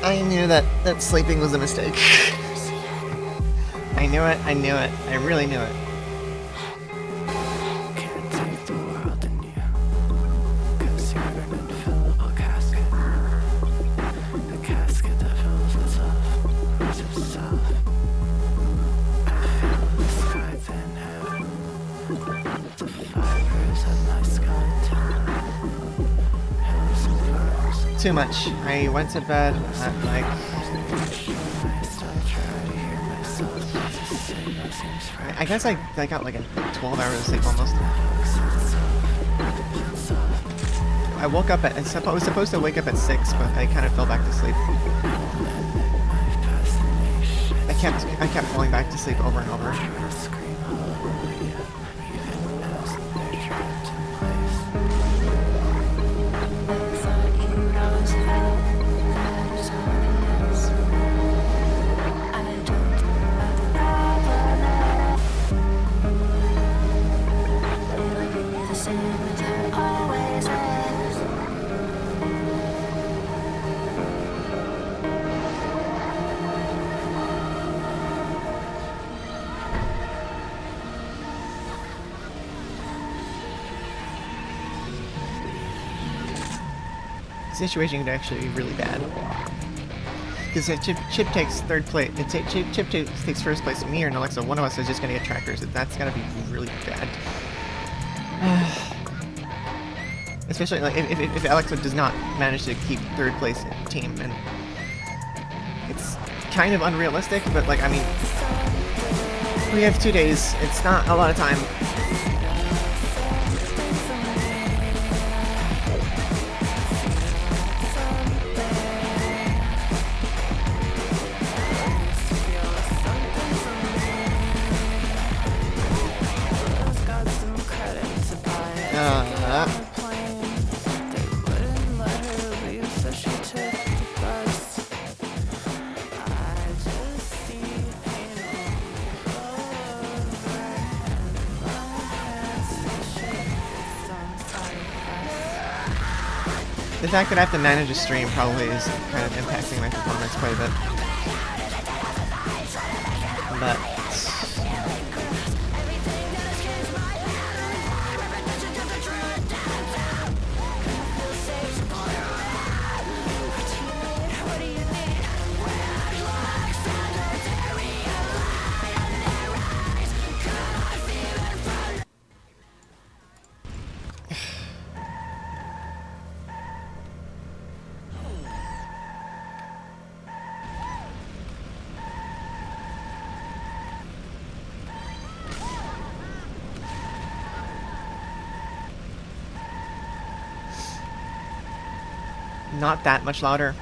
I knew that sleeping was a mistake. I knew it, I really knew it. Too much. I went to bed at like... I guess I got like a 12 hours of sleep almost. I woke up at... I was supposed to wake up at 6, but I kind of fell back to sleep. I kept falling back to sleep over and over. Situation could actually be really bad because Chip takes third place. Chip takes first place. Me or Alexa, one of us is just gonna get trackers. That's gonna be really bad. Especially like if Alexa does not manage to keep third place team, and it's kind of unrealistic. But like, I mean, we have 2 days. It's not a lot of time. The fact that I have to manage a stream probably is kind of impacting my performance quite a bit. But not that much louder.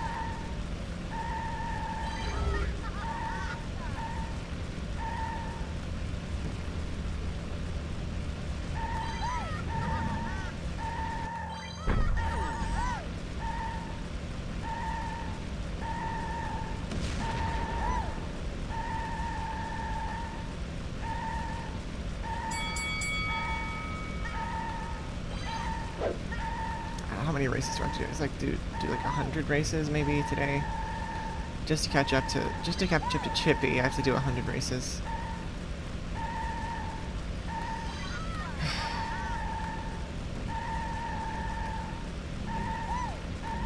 How many races do I have to do? It's like do like 100 races maybe today, just to catch up to Chippy. I have to do 100 races.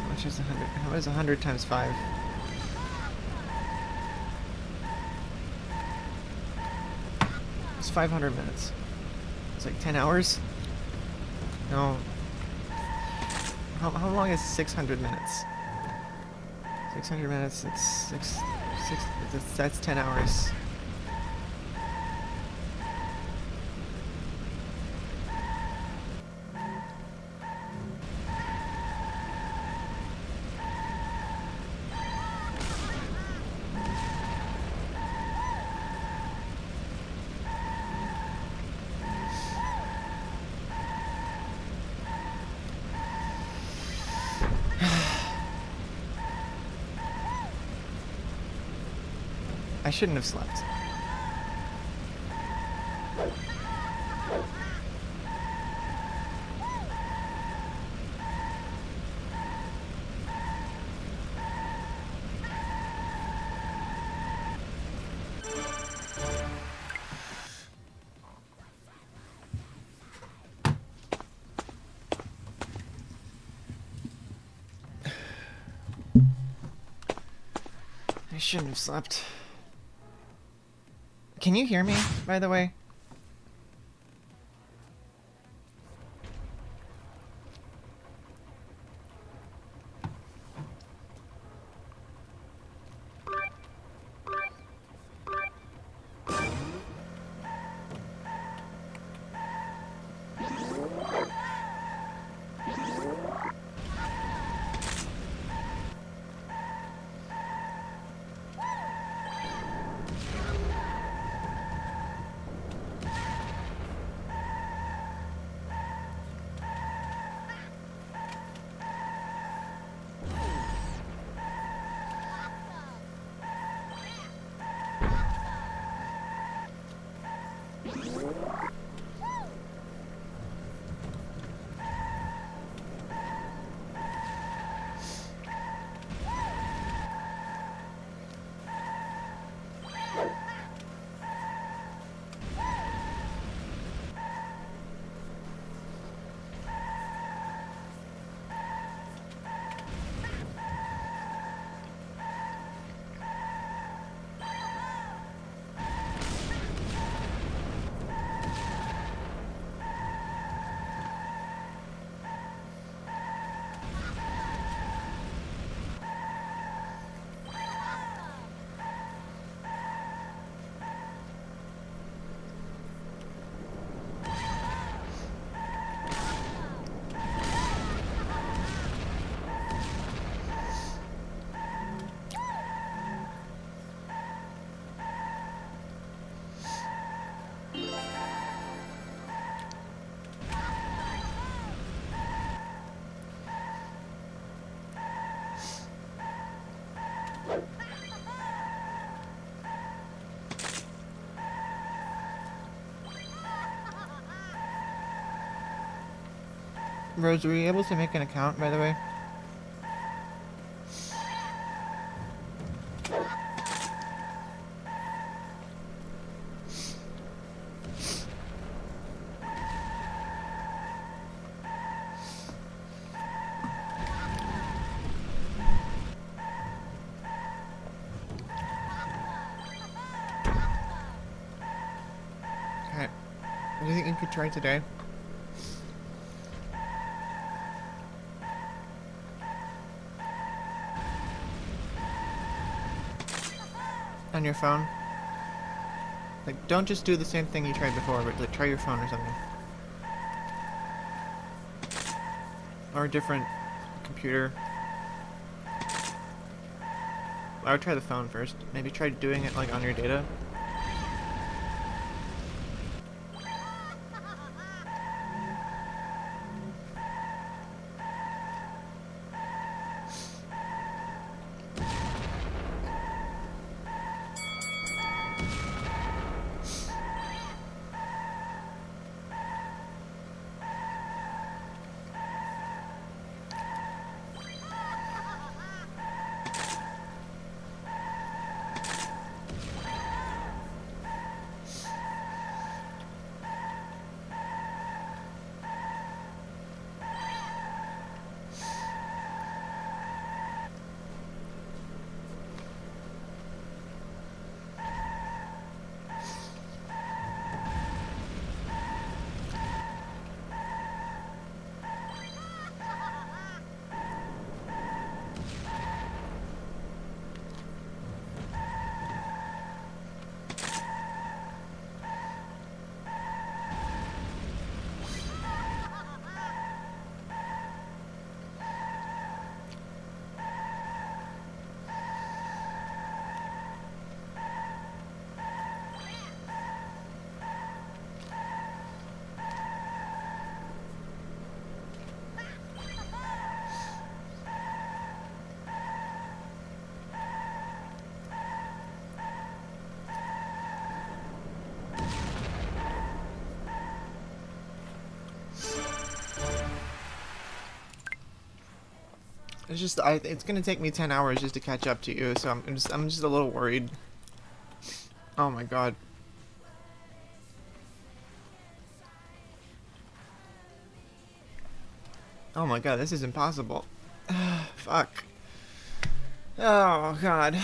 How much is 100? How is 100 times 5? It's 500 minutes. It's like 10 hours. No. How long is 600 minutes? 600 minutes, that's 10 hours. I shouldn't have slept. shouldn't have slept. Can you hear me, by the way? Rose, were you able to make an account, by the way? Okay. Do you think you could try today? On your phone? Like, don't just do the same thing you tried before, but like, try your phone or something. Or a different computer. I would try the phone first. Maybe try doing it like on your data. It's just, it's gonna take me 10 hours just to catch up to you, so I'm just a little worried. Oh my god. Oh my god, this is impossible. Fuck. Oh god.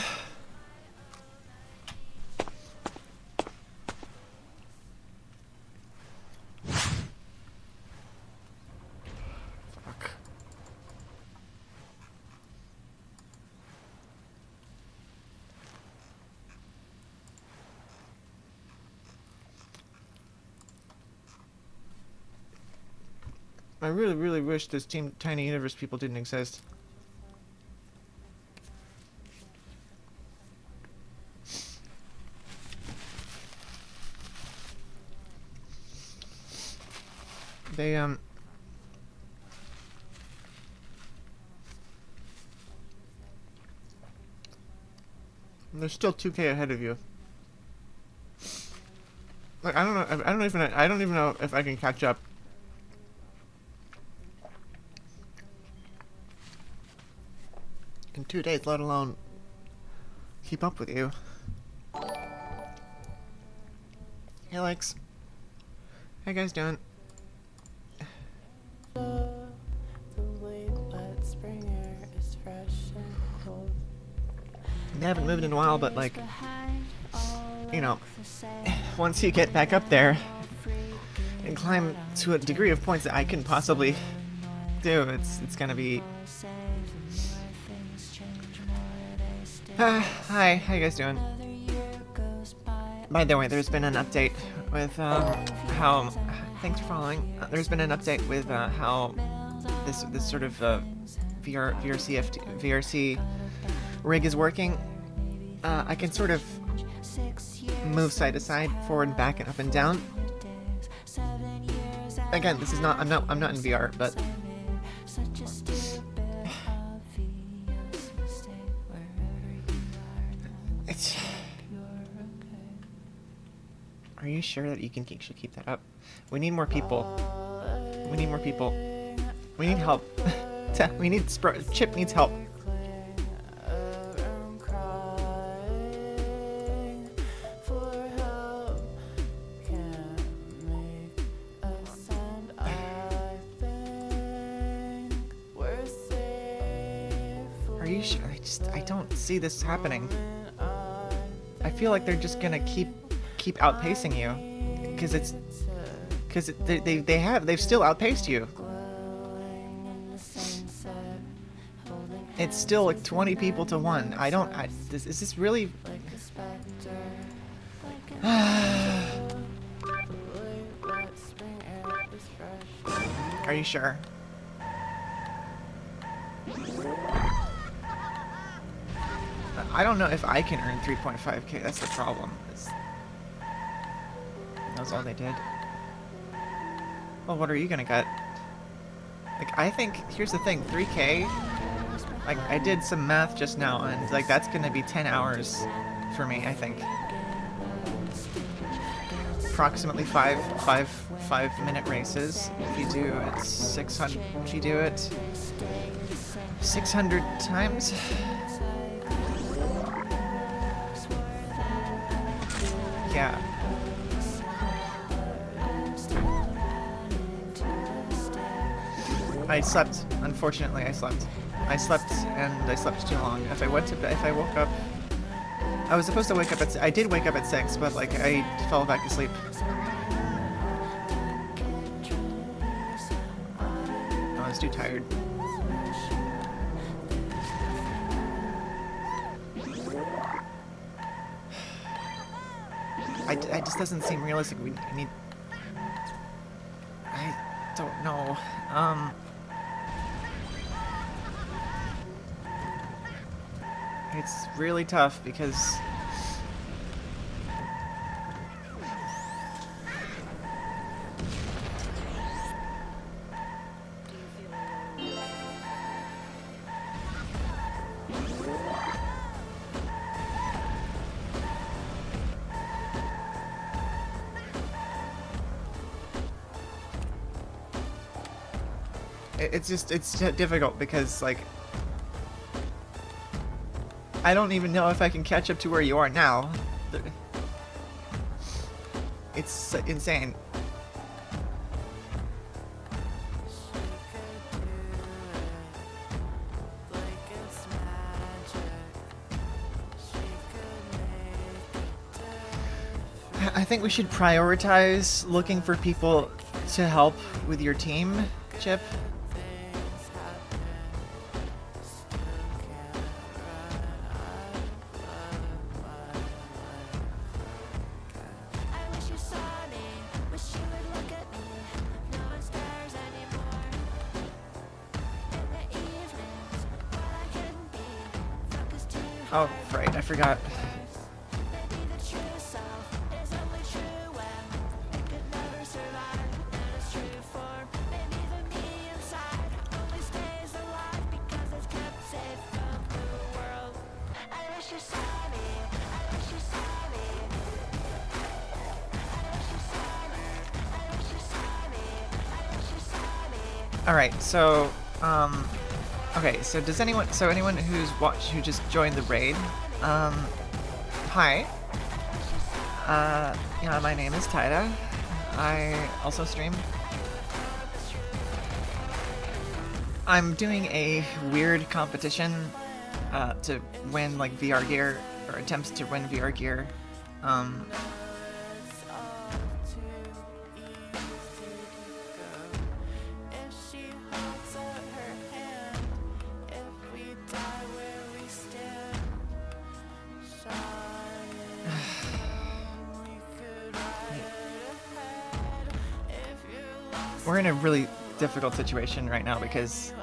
I really, really wish this Team Tiny Universe people didn't exist. They, they're still 2K ahead of you. Like, I don't know. I don't even know if I can catch up. In 2 days, let alone keep up with you. Hey, Lex. How you guys doing? They haven't moved in a while, but like, you know, once you get back up there and climb to a degree of points that I can possibly do, it's gonna be. Hi, how you guys doing? By the way, there's been an update with how. Thanks for following. There's been an update with how this sort of VRC rig is working. I can sort of move side to side, forward and back, and up and down. Again, this is not. I'm not in VR, but. It's. Are you sure that you can should keep that up? We need more people. We need more people. We need help. We need Chip needs help. Are you sure? I don't see this happening. I feel like they're just gonna keep outpacing you, because they've still outpaced you. It's still like 20 people to 1. Is this really? Are you sure? I don't know if I can earn 3.5k. That's the problem. That's all they did. Well, what are you gonna get? Like, I think, here's the thing, 3k, like, I did some math just now, and, like, that's gonna be 10 hours for me, I think. Approximately five minute races. If you do it 600, if you do it 600 times. Yeah. I slept. Unfortunately, I slept. I slept too long. If I woke up, I was supposed to wake up I did wake up at 6, but like I fell back asleep. I was too tired. It just doesn't seem realistic. We need. I don't know. It's really tough because it's difficult because like I don't even know if I can catch up to where you are now. It's insane. I think we should prioritize looking for people to help with your team, Chip. Oh, right, I forgot. Alright, so, okay, so does anyone, anyone who just joined the raid, hi. Yeah, my name is Taida. I also stream. I'm doing a weird competition, to win, like, VR gear, or attempts to win VR gear. We're in a really difficult situation right now because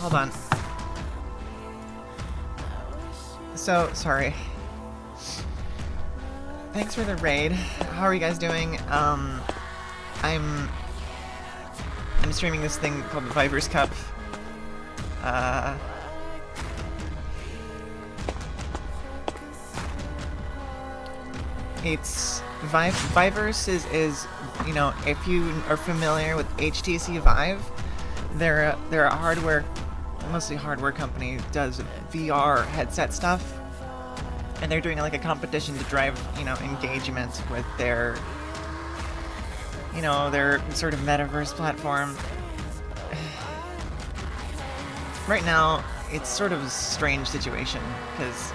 hold on. So, sorry. Thanks for the raid. How are you guys doing? I'm streaming this thing called the VIVERSE Cup. It's VIVERSE is, you know, if you are familiar with HTC Vive, they're a hardware, mostly hardware company, does VR headset stuff, and they're doing like a competition to drive, you know, engagement with their, you know, their sort of metaverse platform. Right now, it's sort of a strange situation because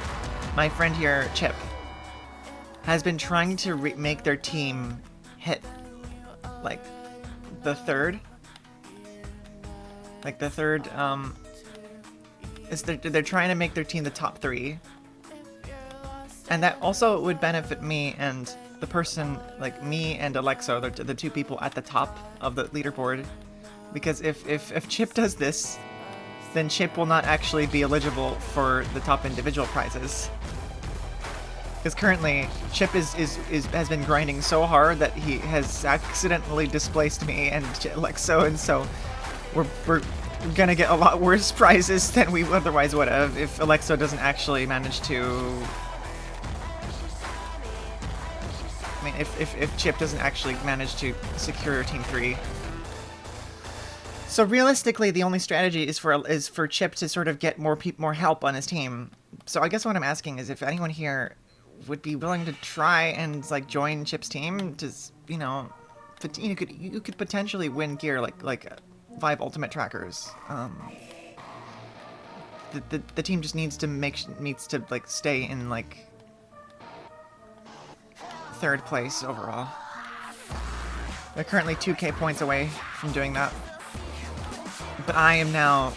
my friend here, Chip, has been trying to make their team hit like the third. Like the third, they're trying to make their team the top 3. And that also would benefit me and the person, like me and Alexa, the 2 people at the top of the leaderboard. Because if Chip does this, then Chip will not actually be eligible for the top individual prizes. Because currently, Chip has been grinding so hard that he has accidentally displaced me and Alexa, and so we're gonna get a lot worse prizes than we otherwise would have if Alexa doesn't actually manage to. I mean, if Chip doesn't actually manage to secure Team 3. So realistically, the only strategy is for Chip to sort of get more help on his team. So I guess what I'm asking is if anyone here would be willing to try and like join Chip's team to, you know, you could potentially win gear like Vive Ultimate trackers. The team just needs to like stay in like 3rd place overall. They're currently 2k points away from doing that. But I'm now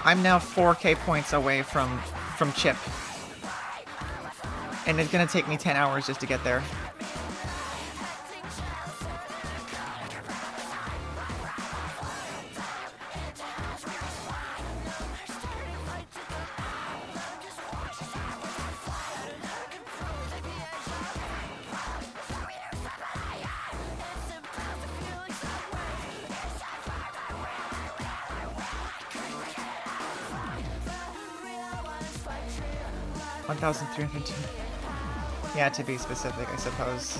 4k points away from Chip. And it's gonna take me 10 hours just to get there. 1,302. Yeah, to be specific, I suppose.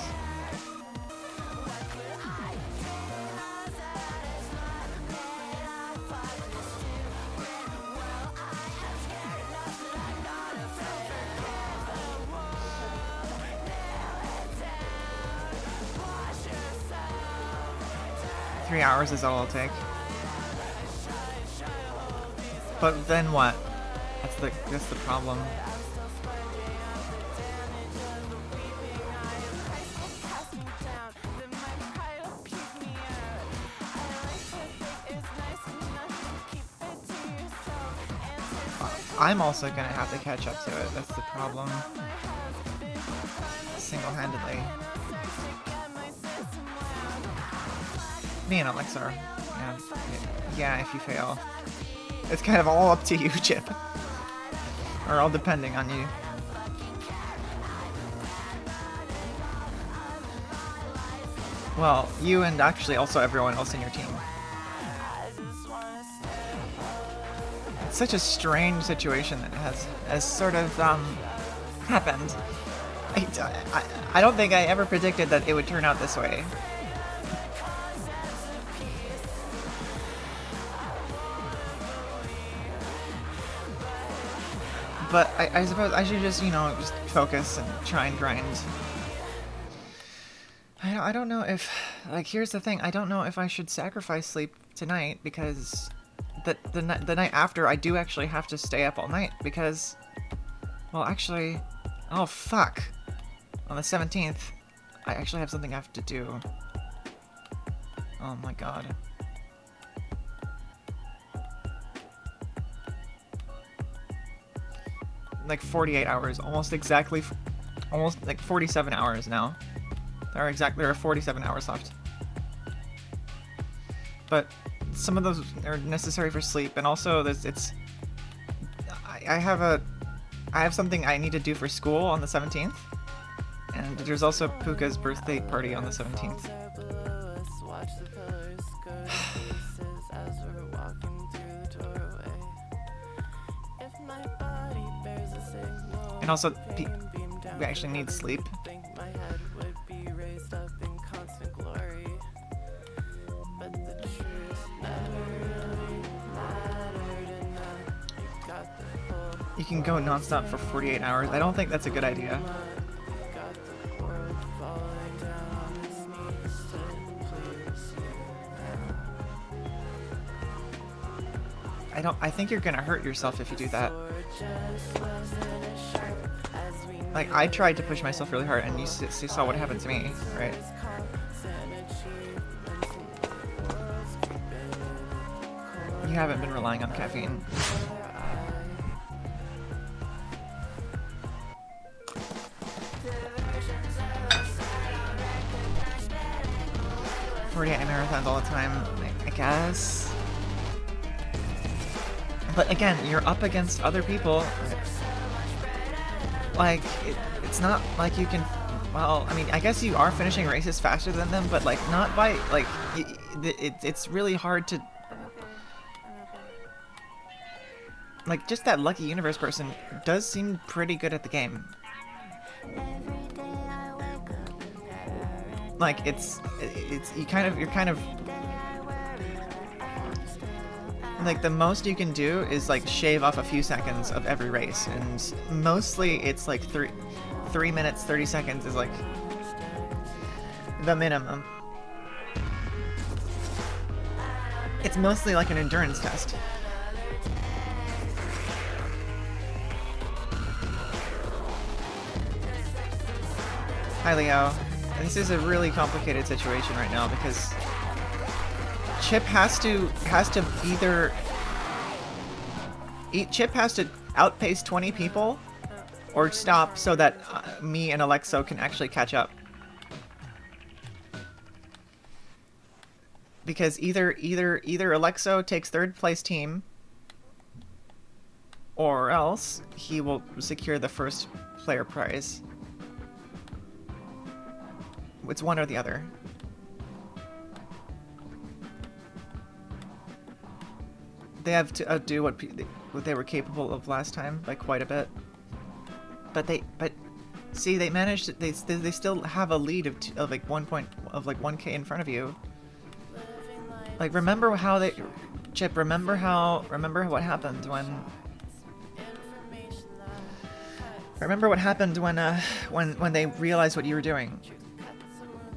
Three hours is all it'll take. But then what? That's the problem. I'm also gonna have to catch up to it. That's the problem. Single-handedly. Me and Alex are. Yeah, if you fail. It's kind of all up to you, Chip. Or all depending on you. Well, you and actually also everyone else in your team. It's such a strange situation that has sort of happened. I don't think I ever predicted that it would turn out this way. But I suppose I should just, you know, just focus and try and grind. I don't know if, like, here's the thing. I don't know if I should sacrifice sleep tonight because the night after I do actually have to stay up all night because, well, actually, oh, fuck. On the 17th, I actually have something I have to do. Oh my god. Like 48 hours, almost exactly, almost like 47 hours now. There are 47 hours left. But some of those are necessary for sleep, and also I have something I need to do for school on the 17th, and there's also Puka's birthday party on the 17th. And also, we actually need sleep. You can go non-stop for 48 hours. I don't think that's a good idea. I think you're gonna hurt yourself if you do that. Like, I tried to push myself really hard, and you saw what happened to me, right? You haven't been relying on caffeine. Marathons all the time, I guess. But again, you're up against other people. Like, it's not like you can... Well, I mean, I guess you are finishing races faster than them, but like, not by... Like, it's really hard to... Like, just that Lucky Universe person does seem pretty good at the game. Like, you're kind of like, the most you can do is like shave off a few seconds of every race, and mostly it's like 3 minutes 30 seconds is like the minimum. It's mostly like an endurance test. Hi, Leo. This is a really complicated situation right now because Chip has to outpace 20 people or stop so that me and Alexo can actually catch up. Because either Alexo takes third place team, or else he will secure the first player prize. It's one or the other. They have to outdo what they were capable of last time by quite a bit. but see, they managed to, they still have a lead of like 1K in front of you. Like, remember how they, Chip, remember what happened when they realized what you were doing,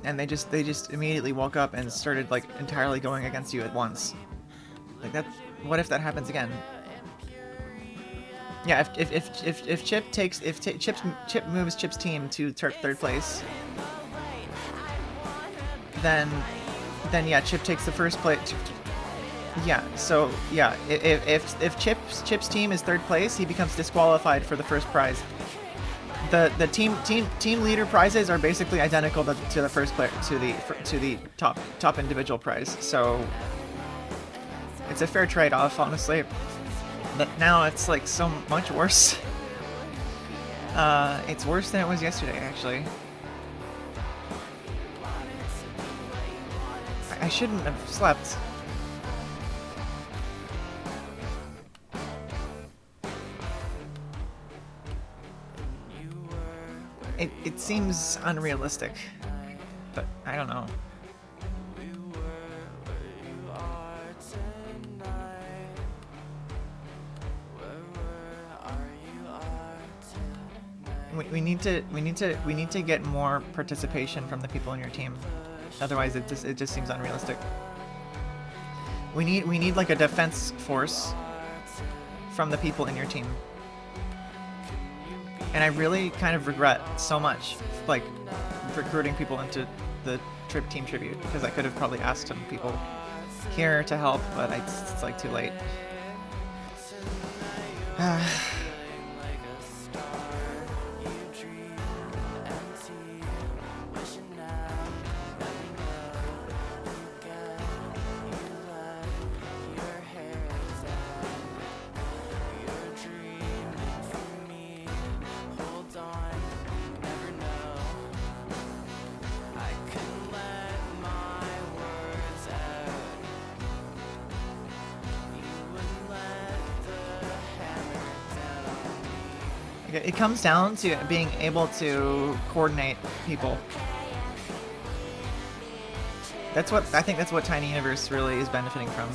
and they just immediately woke up and started like entirely going against you at once. Like, that, what if that happens again? Yeah, if Chip moves Chip's team to third place, then yeah, Chip takes the first place. Yeah, so yeah, if Chip's team is third place, he becomes disqualified for the first prize. The team leader prizes are basically identical to the first player, to the top individual prize. So it's a fair trade-off, honestly. But now it's like so much worse. It's worse than it was yesterday, actually. I shouldn't have slept. It seems unrealistic, but I don't know. We need to get more participation from the people in your team. Otherwise, it just seems unrealistic. We need like a defense force from the people in your team. And I really kind of regret so much, like, recruiting people into the team tribute, because I could have probably asked some people here to help, but it's like too late. It comes down to being able to coordinate people. I think that's what Tiny Universe really is benefiting from.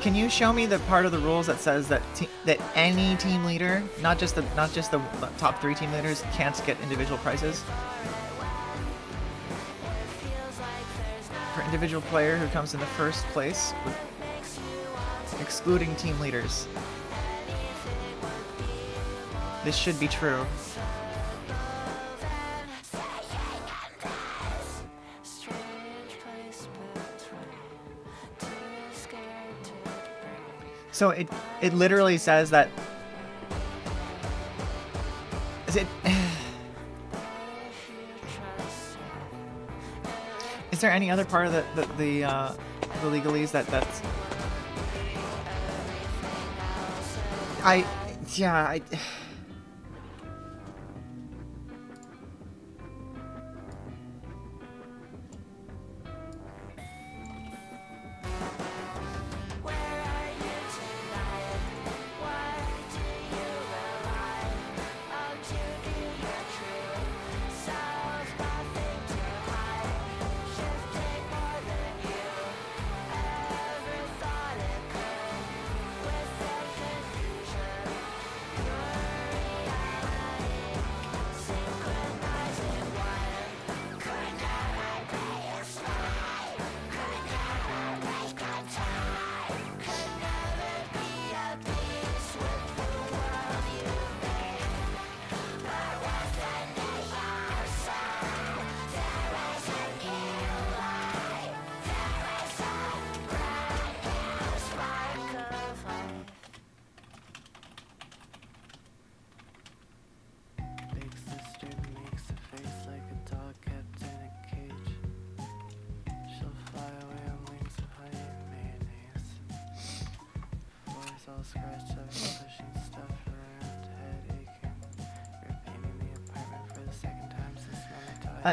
Can you show me the part of the rules that says that that any team leader, not just the top 3 team leaders, can't get individual prizes? For individual player who comes in the first place, excluding team leaders. This should be true. So it literally says that. Is it? Is there any other part of the legalese that's? Yeah.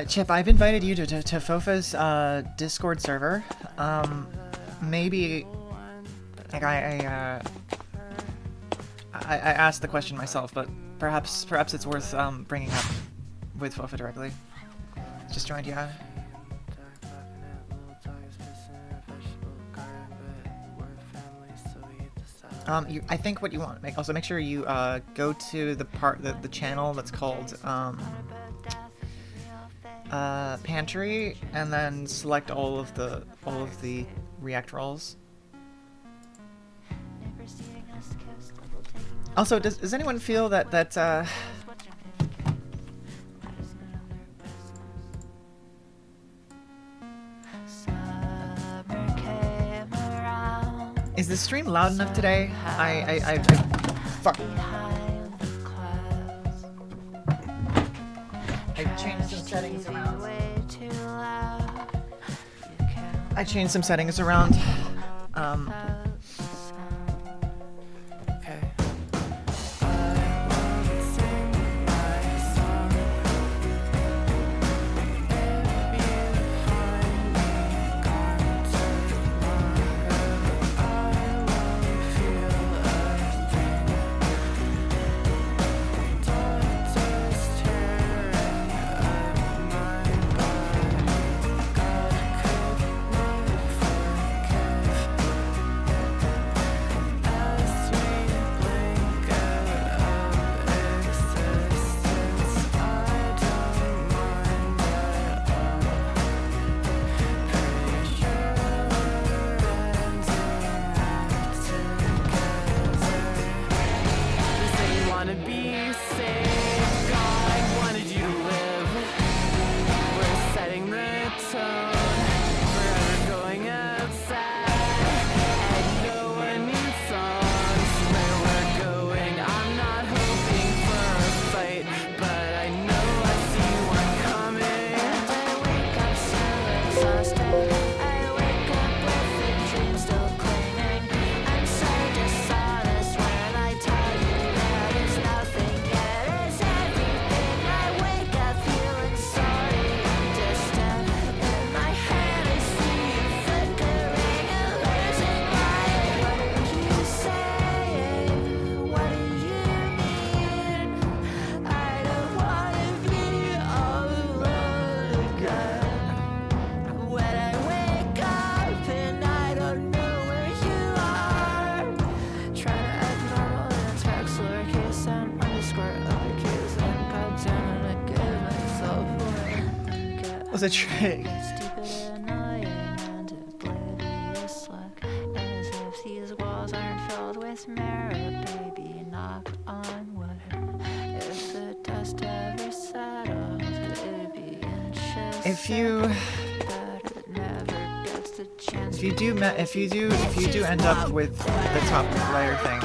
Chip, I've invited you to Fofa's Discord server. Maybe Like I asked the question myself, but perhaps it's worth bringing up with Fofa directly. Just joined, yeah. I think what you want, also make sure you go to the channel that's called Pantry, and then select all of the React roles. Also, does anyone feel that is the stream loud enough today? Fuck. I've changed some settings around. I changed some settings around. Okay. Was a trick. If you do end up with the top player thing,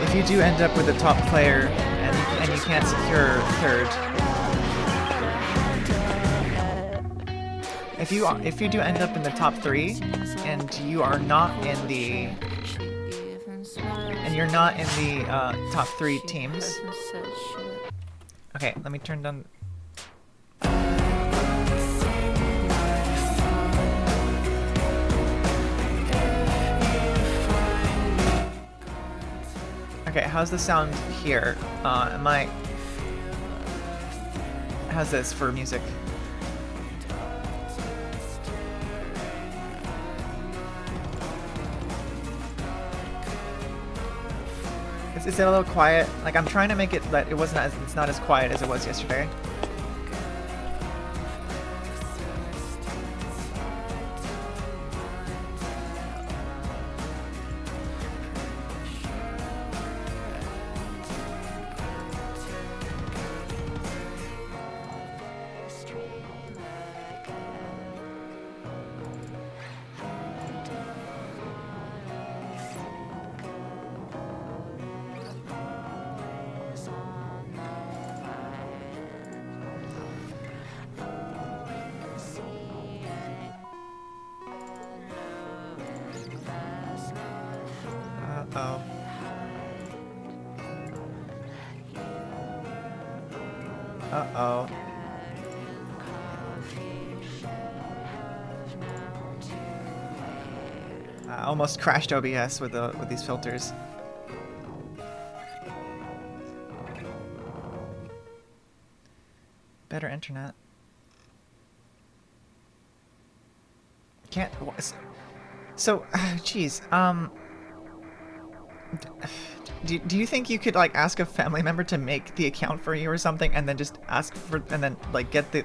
if you do end up with the top player and you can't secure third, if you do end up in the top 3 and you are not in the top 3 teams. Okay, let me turn down. Okay, how's the sound here? How's this for music? Is it a little quiet? Like, I'm trying to make it that it's not as quiet as it was yesterday. Uh-oh. Uh-oh. Almost crashed OBS with these filters. Better internet. Can't. So, geez. Do you think you could like ask a family member to make the account for you or something, and then just ask for, and then like get the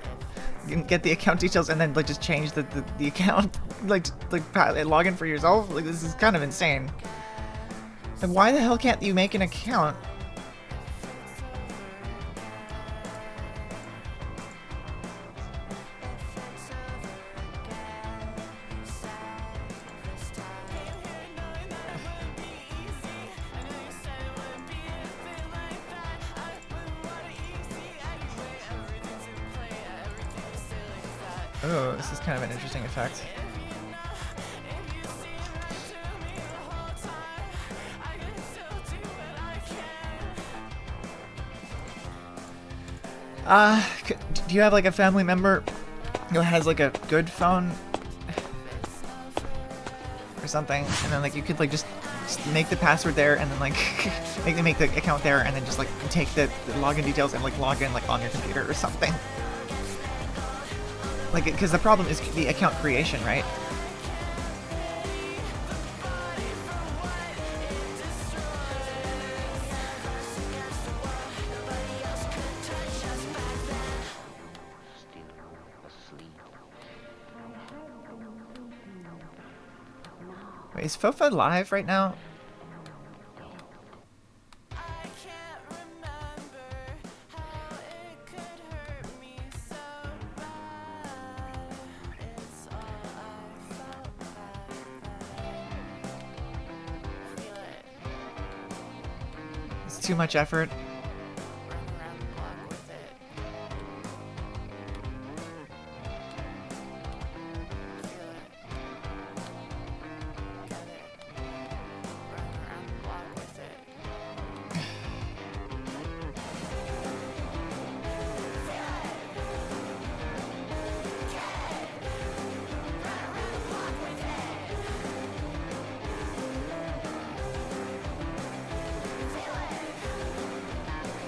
account details, and then like just change the account, like log in for yourself? Like, this is kind of insane. And why the hell can't you make an account? Oh, this is kind of an interesting effect. Do you have like a family member who has like a good phone or something, and then like you could like just make the password there, and then like make the account there, and then just like take the login details and like log in like on your computer or something? Like, because the problem is the account creation, right? Wait, is Fofa live right now? Too much effort.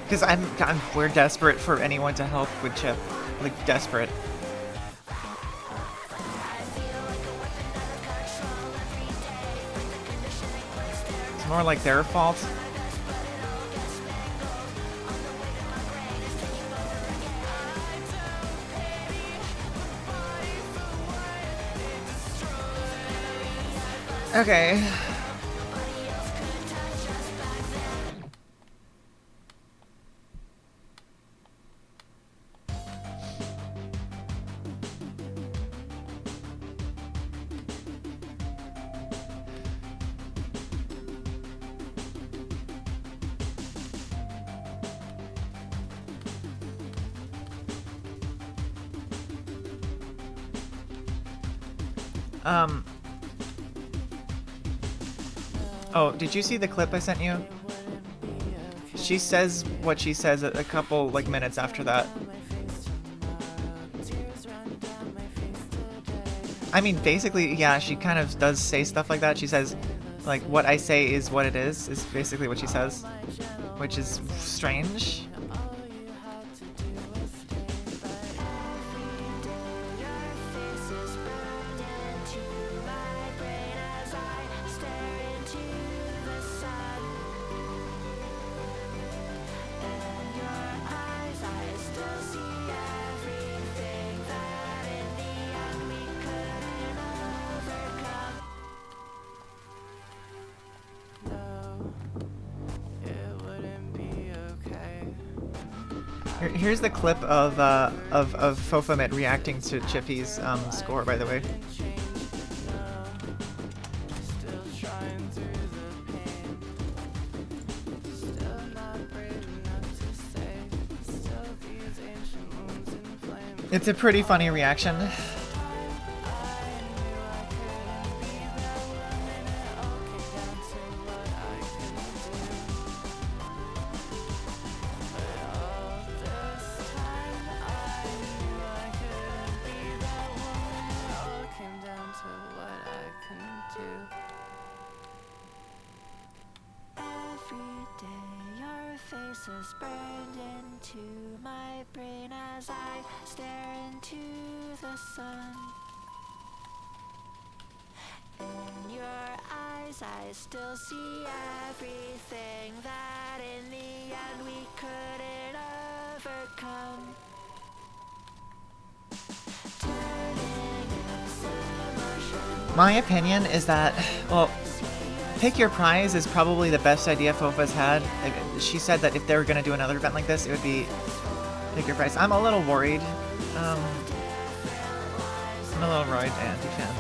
Because we're desperate for anyone to help with Chip. Like, desperate. It's more like their fault. Okay. Oh, did you see the clip I sent you? She says what she says a couple, like, minutes after that. I mean, basically, yeah, she kind of does say stuff like that. She says, like, what I say is what it is basically what she says. Which is strange. Here's the clip of Fofamet reacting to Chippy's score, by the way. It's a pretty funny reaction. faces burned into my brain as I stare into the sun. In your eyes I still see everything that in the end we couldn't overcome. My opinion is that, well, Pick Your Prize is probably the best idea Fofa's had. She said that if they were going to do another event like this, it would be Pick Your Prize. I'm a little worried. I'm a little worried, anti-fan.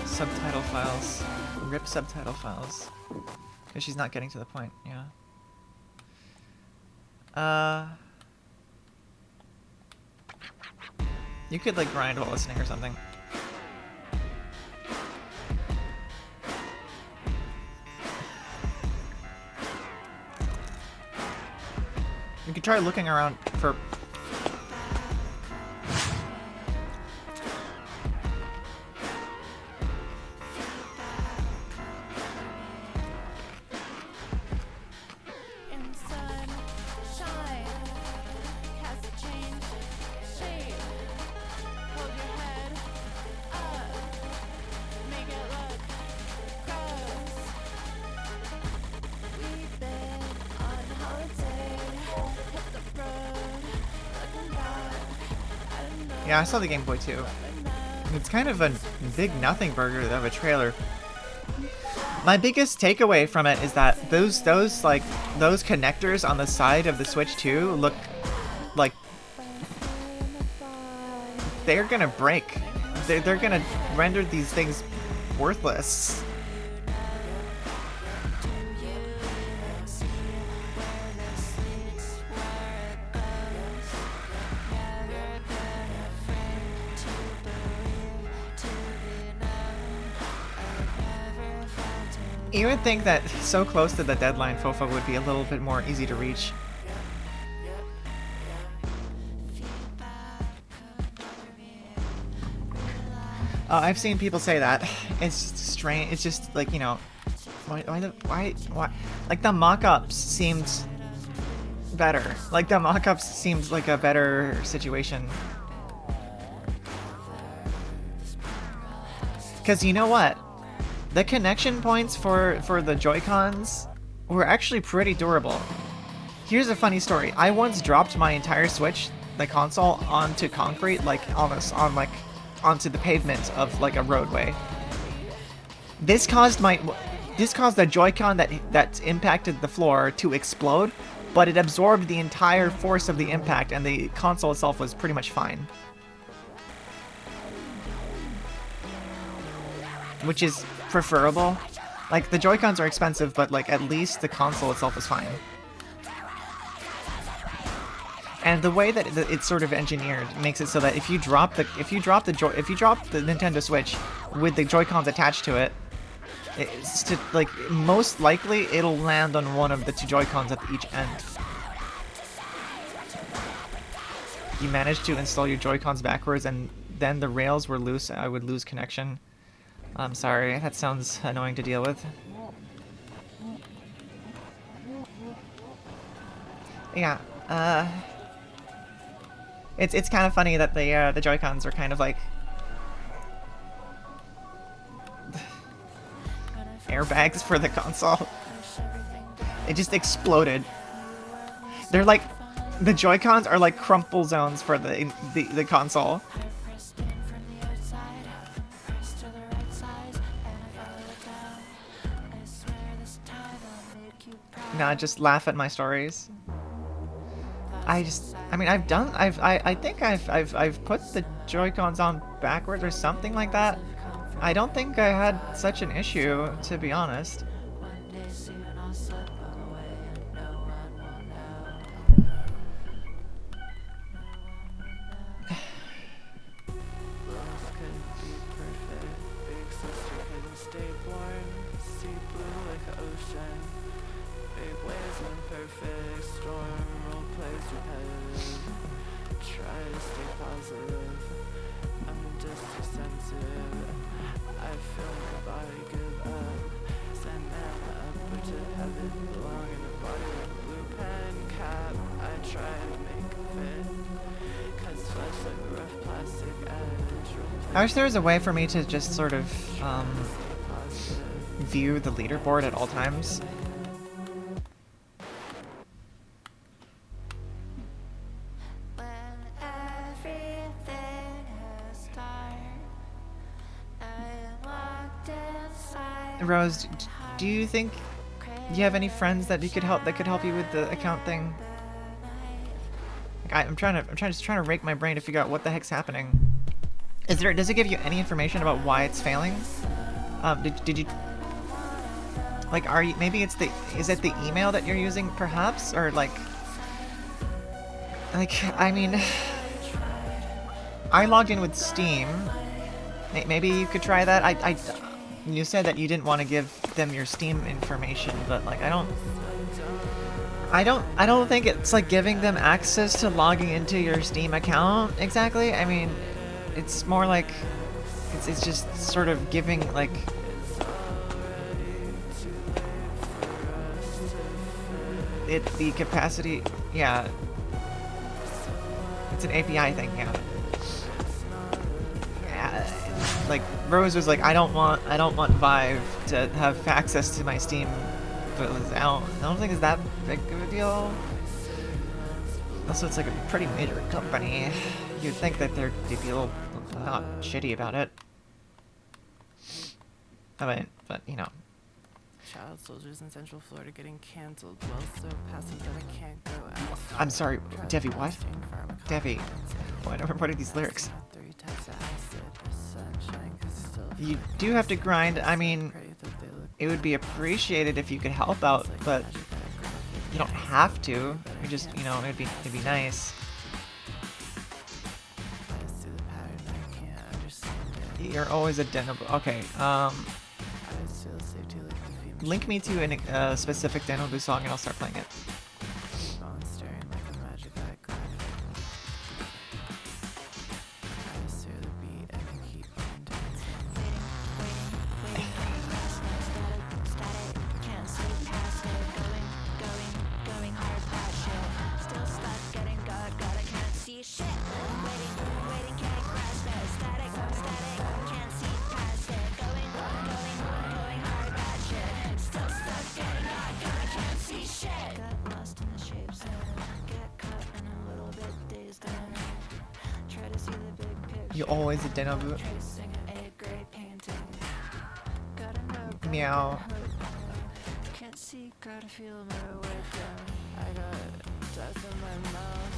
Subtitle files. Rip subtitle files. Because she's not getting to the point, yeah. You could, like, grind while listening or something. You could try looking around for... Yeah, I saw the Game Boy too. It's kind of a big nothing burger of a trailer. My biggest takeaway from it is that those connectors on the side of the Switch 2 look like they're gonna break. They're gonna render these things worthless. You would think that so close to the deadline, Fofa would be a little bit more easy to reach. I've seen people say that. It's strange. It's just like, you know, why? Like the mock-ups seemed better. Like the mock-ups seemed like a better situation. Because you know what? The connection points for the Joy-Cons were actually pretty durable. Here's a funny story. I once dropped my entire Switch, the console, onto concrete, like almost on like onto the pavement of like a roadway. This caused the Joy-Con that impacted the floor to explode, but it absorbed the entire force of the impact, and the console itself was pretty much fine. Which is preferable. Like, the Joy-Cons are expensive, but like at least the console itself is fine. And the way that it's sort of engineered makes it so that if you drop the Nintendo Switch with the Joy-Cons attached to it, it's to, like, most likely it'll land on one of the two Joy-Cons at each end. You managed to install your Joy-Cons backwards and then the rails were loose, I would lose connection. I'm sorry, that sounds annoying to deal with. Yeah, it's kind of funny that the Joy-Cons are kind of like airbags for the console. It just exploded. They're like, the Joy-Cons are like crumple zones for the console. Nah, just laugh at my stories. I mean, I think I've put the Joy-Cons on backwards or something like that. I don't think I had such an issue, to be honest. I wish there was a way for me to just sort of view the leaderboard at all times. Rose, do you think you have any friends that could help you with the account thing? Like, I'm trying to rake my brain to figure out what the heck's happening. Does it give you any information about why it's failing? Did you like, maybe is it the email that you're using perhaps, or like I mean, I logged in with Steam. Maybe you could try that. You said that you didn't want to give them your Steam information, but like I don't think it's like giving them access to logging into your Steam account exactly. I mean, it's more like it's just sort of giving like it the capacity. Yeah, it's an API thing. Yeah. Like Rose was like, I don't want Vive to have access to my Steam, but I don't think it's that big of a deal. Also, it's like a pretty major company. You'd think that they'd be a little not shitty about it. But you know. Child soldiers in Central Florida getting canceled. Well, so passive that I can't go out. I'm sorry, Devi. What? Devi. What are these lyrics? You do have to grind. I mean, it would be appreciated if you could help out, but you don't have to. You just, you know, it'd be nice. You're always a Denobu. Okay. Link me to a specific Denobu song, and I'll start playing it. You always a Denobu. Meow. Can't see, gotta feel my way down. I got dust in my mouth,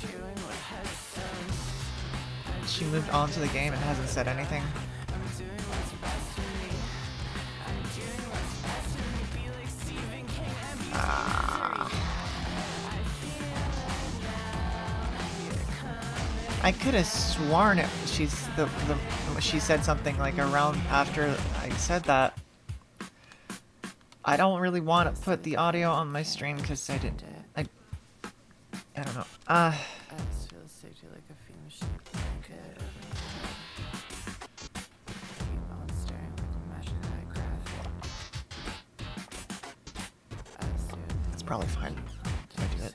chewing with headstones. She moved on to the game and hasn't said anything. I'm doing what's best for me. I'm doing what's best for me. Be like Stephen King and be I could have sworn she said something like around after I said that. I don't really want to put the audio on my stream because I don't know. I just feel safety like a few machine blanket. Keep on staring like a magic eye graphic. It's probably fine. I do it.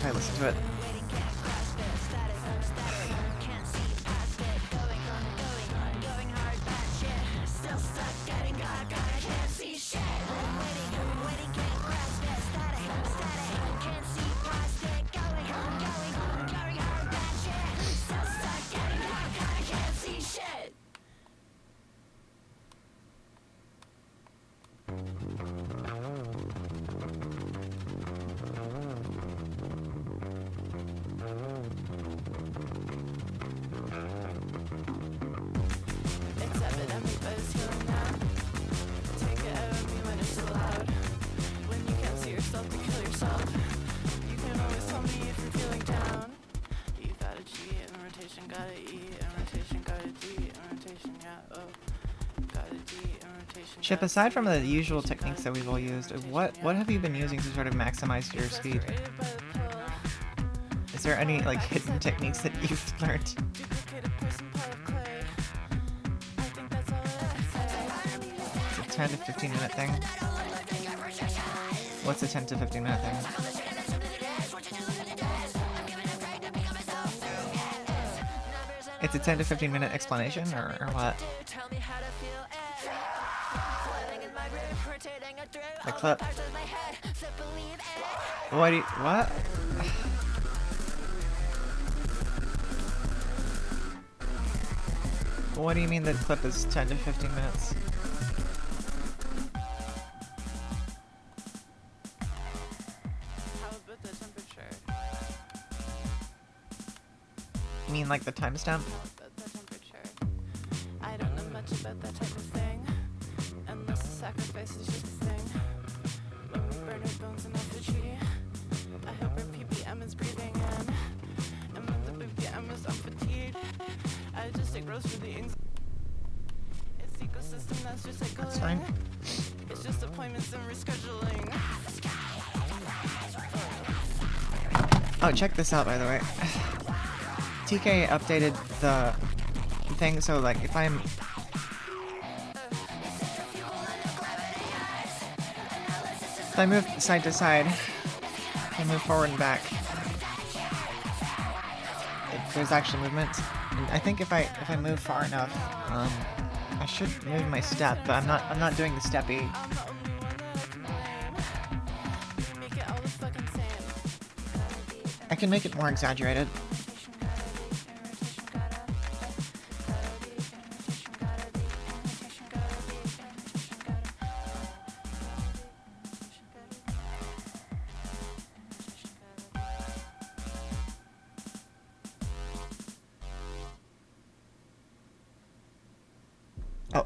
I listen to it. Chip, aside from the usual techniques that we've all used, what have you been using to sort of maximize your speed? Is there any like hidden techniques that you've learned? It's a 10 to 15 minute thing. What's a 10 to 15 minute thing? It's a 10 to 15 minute explanation, or what? The clip. What do you, what? What do you mean the clip is 10 to 15 minutes? How about the temperature? You mean like the timestamp? How about the temperature? I don't know much about that type of thing. Unless the sacrifice is just a thing. When we burn our bones in effigy, I hope our ppm is breathing in. And when the ppm is unfatigued, I just take rose for the ings. It's ecosystem that's just like That's fine. It's just appointments and rescheduling. Oh, check this out, by the way. TK updated the thing, so like if I move side to side, I move forward and back, there's actually movement. And I think if I move far enough, I should move my step, but I'm not doing the steppy. Make it all the fucking same. I can make it more exaggerated.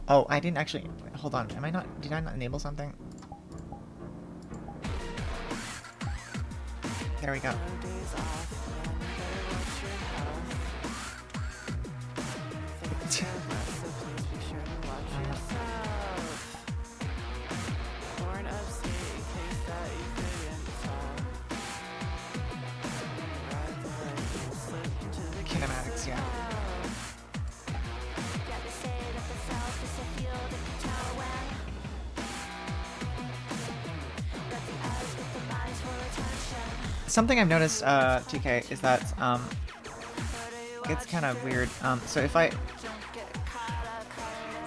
Oh, I didn't actually, hold on, did I not enable something? There we go. Days off, so please be sure to watch yourself. Born upstate in case that you couldn't tell. Ride the light and slip into the Kinematics, yeah. Something I've noticed, TK, is that it's kind of weird. So if I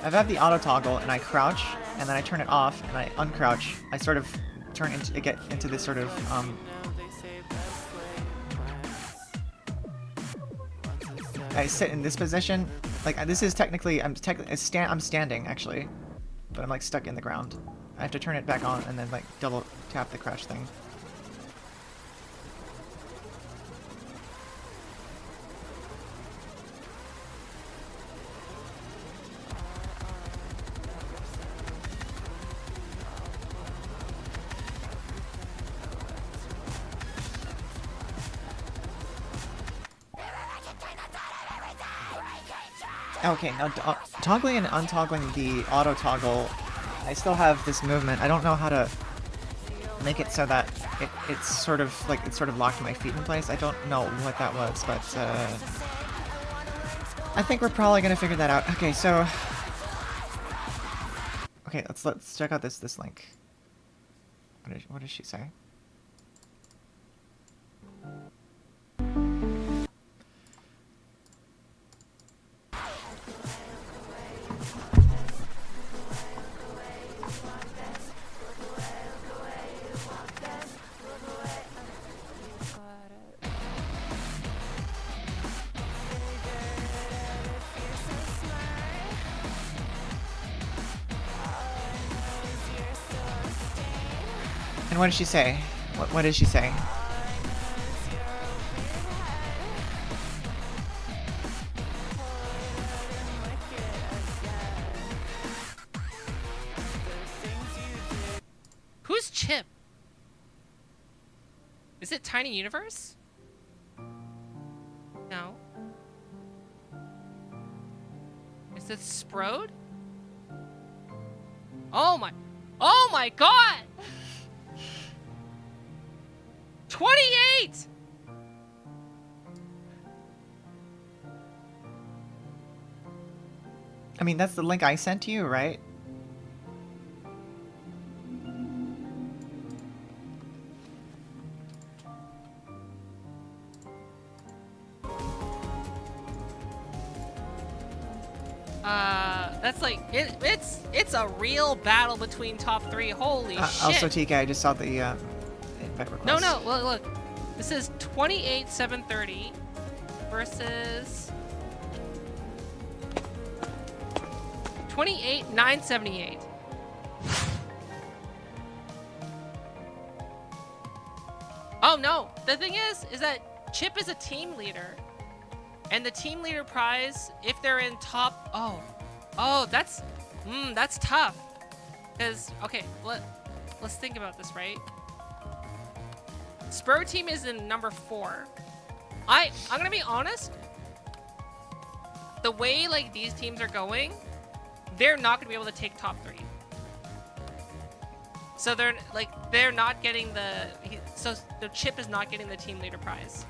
have the auto toggle and I crouch and then I turn it off and I uncrouch, I sort of get into this sort of I sit in this position. Like this is technically I'm standing actually, but I'm like stuck in the ground. I have to turn it back on and then like double tap the crouch thing. Okay, now toggling and untoggling the auto toggle, I still have this movement. I don't know how to make it so that it's sort of locked my feet in place. I don't know what that was, but I think we're probably gonna figure that out. Okay, so let's check out this link. What does she say? And what did she say? What did she say? Who's Chip? Is it Tiny Universe? No. Is it Sprode? Oh my god! 28! I mean, that's the link I sent to you, right? That's like it's a real battle between top 3. Holy shit. Also, TK, I just saw the invite request. No, look. This is 28,730 versus 28,978. Oh no, the thing is that Chip is a team leader. And the team leader prize, if they're in top, oh, that's tough. Cause okay, let's think about this, right? Spur team is in number 4. I'm gonna be honest. The way like these teams are going, they're not gonna be able to take top 3. So they're not getting so the Chip is not getting the team leader prize.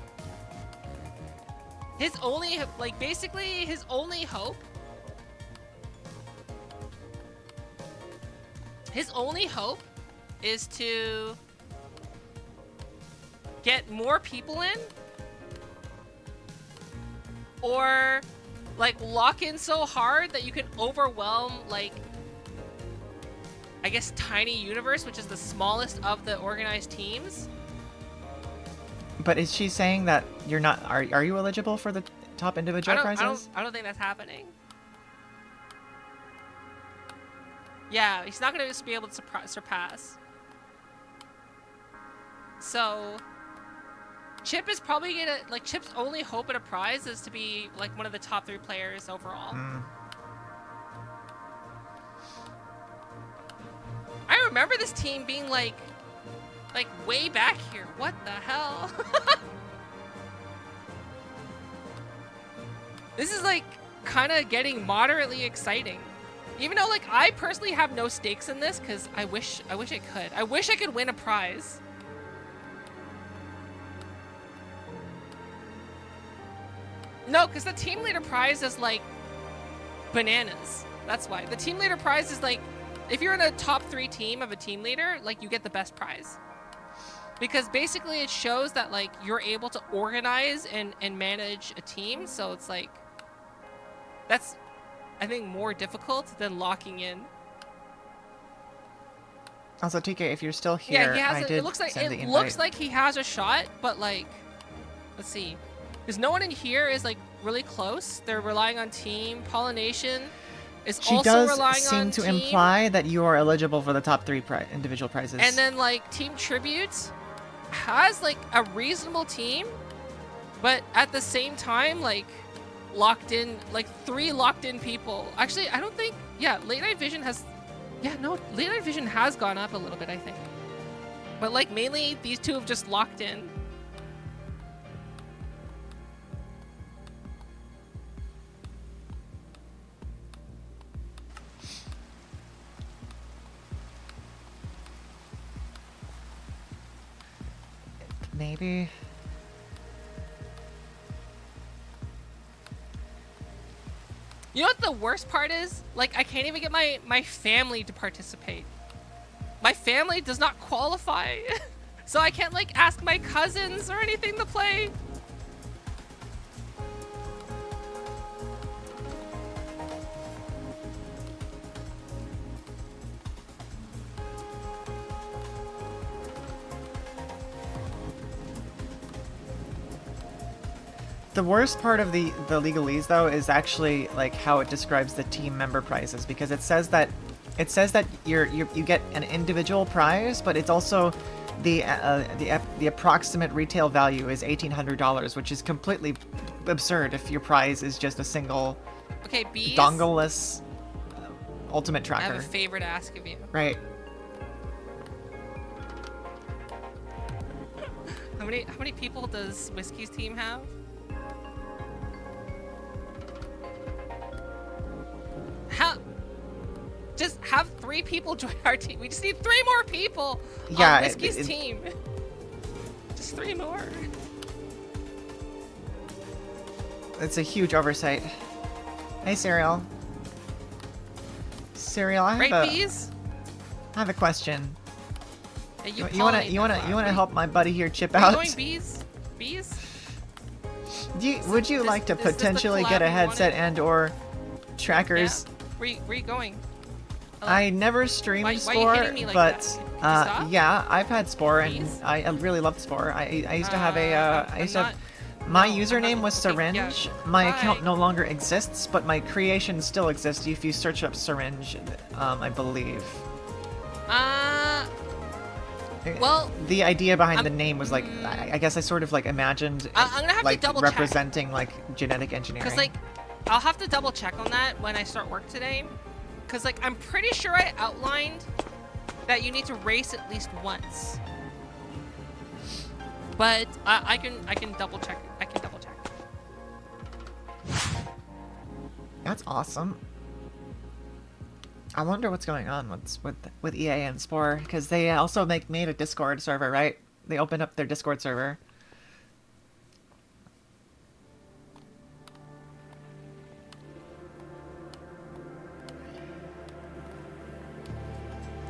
His only his only hope is to get more people in, or like lock in so hard that you can overwhelm like I guess Tiny Universe, which is the smallest of the organized teams. But is she saying that you're not? Are you eligible for the top individual prizes? I don't think that's happening. Yeah, he's not gonna just be able to surpass. So Chip is probably gonna Chip's only hope at a prize is to be like one of the top 3 players overall. I remember this team being like way back here. What the hell? This is like kind of getting moderately exciting. Even though like I personally have no stakes in this because I wish I could. I wish I could win a prize. No, because the team leader prize is like bananas. That's why. The team leader prize is like, if you're in a top 3 team of a team leader, like you get the best prize. Because basically it shows that like you're able to organize and manage a team. So it's like, that's, I think, more difficult than locking in. Also, TK, if you're still here, yeah, it looks like he has a shot, but like, let's see. Because no one in here is like really close. They're relying on team. Pollination is She also does relying seem on to team. imply that you are eligible for the top 3 individual prizes. And then like Team Tribute has like a reasonable team, but at the same time like locked in, like 3 locked in people. Actually, I don't think, yeah, Late Night Vision has, Late Night Vision has gone up a little bit, I think. But like mainly these 2 have just locked in. Maybe. You know what the worst part is? Like, I can't even get my family to participate. My family does not qualify. So I can't, like, ask my cousins or anything to play. The worst part of the legalese though is actually like how it describes the team member prizes, because it says that you get an individual prize, but it's also the approximate retail value is $1,800, which is completely absurd if your prize is just a single Bees, dongle-less ultimate tracker. I have a favor to ask of you. Right. How many people does Whiskey's team have? Just have 3 people join our team. We just need 3 more people on Whiskey's team. Just 3 more. It's a huge oversight. Hey, Serial. Serial, I have a question. Hey, you wanna help my buddy here Chip Are out? you going bees? Bees? Would you like to potentially get a headset and/or trackers Where you going? I never streamed Why you Spore, hitting me like but that? Stop. yeah, I've had Spore, and Please? I really loved Spore. I used to have a I used to have. I'm My not- username was okay, Syringe. yeah. My Bye. account no longer exists, but my creation still exists if you search up Syringe, I believe. Well, The idea behind the I'm- name was like, I guess I sort of like imagined I'm gonna have to like double check. representing like genetic engineering. Because, like, I'll have to double check on that when I start work today. Because, like, I'm pretty sure I outlined that you need to race at least once. But I can double check. I can double check. That's awesome. I wonder what's going on with EA and Spore, because they also made a Discord server, right? They opened up their Discord server.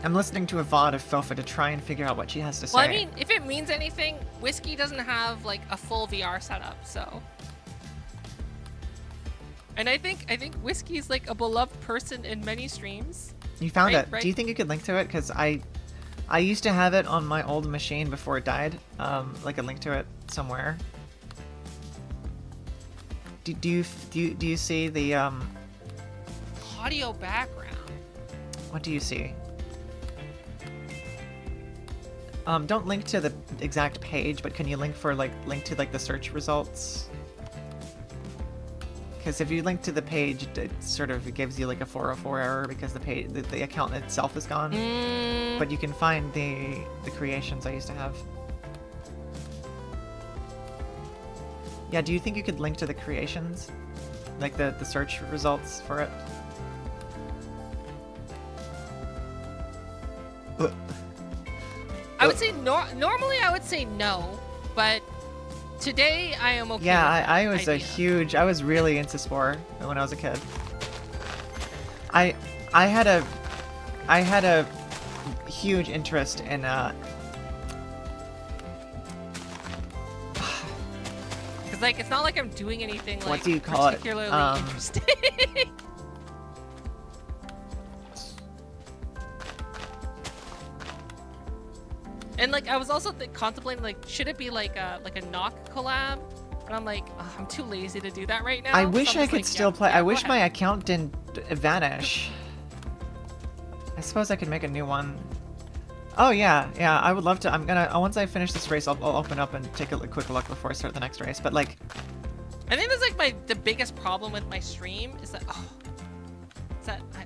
I'm listening to a VOD of Filfa to try and figure out what she has to say. Well, I mean, if it means anything, Whiskey doesn't have like a full VR setup, so. And I think Whiskey's like a beloved person in many streams. You found Right, it. right. Do you think you could link to it? Because I used to have it on my old machine before it died. Like a link to it somewhere. Do you see the Audio background. what do you see? Don't link to the exact page, but can you link to the search results? Because if you link to the page, it sort of gives you like a 404 error because the account itself is gone. But you can find the creations I used to have. Yeah, do you think you could link to the creations? Like the search results for it? I would say normally I would say no, but today I am okay. Yeah, with I that was idea. I was really into Spore when I was a kid. I had a huge interest in Cause like it's not like I'm doing anything like What do you call it? particularly interesting. And like I was also contemplating like should it be like a knock collab? But I'm like ugh, I'm too lazy to do that right now. I so wish I'm I just could like, still yeah, play. yeah, I go wish ahead. my account didn't vanish. I suppose I could make a new one. Oh yeah, yeah. I would love to. I'm gonna once I finish this race, I'll open up and take a quick look before I start the next race. But like, I think that's like the biggest problem with my stream is that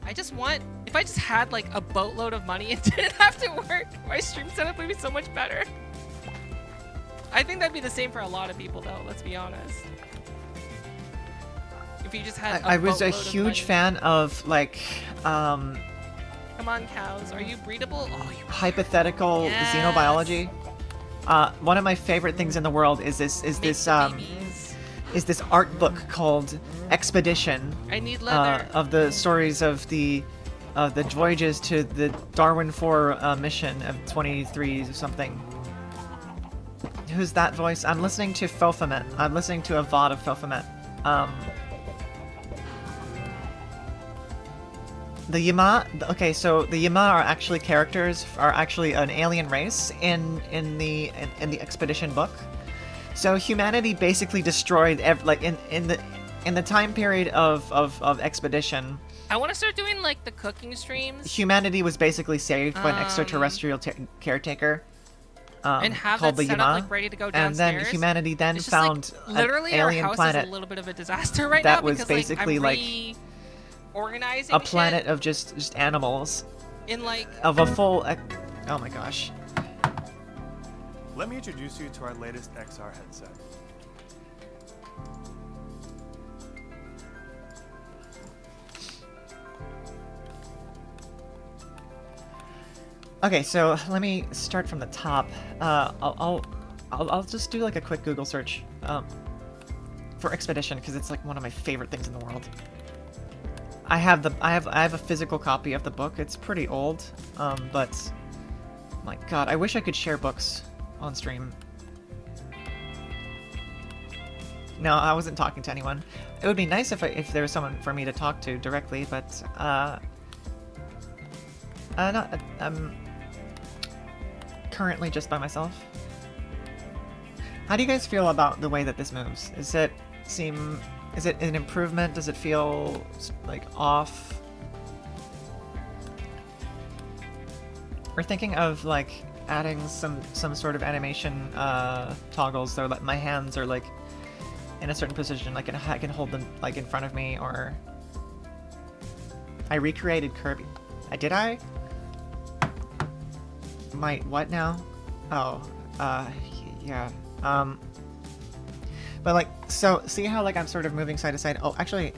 I just want if I just had like a boatload of money and didn't have to work, my stream setup would be so much better. I think that'd be the same for a lot of people though, let's be honest. If you just had I was a boatload of huge money. fan of like Come on, cows. Are you breedable? Oh, you hypothetical Yes. xenobiology. One of my favorite things in the world is this babies. is this art book called Expedition. I need leather. Of the stories of the voyages to the Darwin 4 mission of 23 something. Who's that voice? I'm listening to Fofamet. I'm listening to a VOD of Fofamet. The Yama. Okay, so the Yama are actually an alien race in the Expedition book. So humanity basically destroyed in the time period of Expedition. I want to start doing like the cooking streams Humanity was basically saved by an extraterrestrial caretaker. and have called that the set Yama, up like ready to go and downstairs. then humanity then It's just, found like, literally an alien our house planet. is a little bit of a disaster right that now was because basically, like, like, I'm reorganizing a planet shit of just animals in like of a full. Oh my gosh. Let me introduce you to our latest XR headset. Okay, so let me start from the top. I'll just do like a quick Google search for Expedition because it's like one of my favorite things in the world. I have a physical copy of the book. It's pretty old, but my God, I wish I could share books on stream. No, I wasn't talking to anyone. It would be nice if there was someone for me to talk to directly, but not. I'm currently just by myself. How do you guys feel about the way that this moves? Is it an improvement? Does it feel like off? We're thinking of like adding some sort of animation toggles so that my hands are like in a certain position, like I can hold them like in front of me, or I recreated Kirby. Did I? What now? Oh, yeah. But like, so see how like I'm sort of moving side to side? Oh, actually,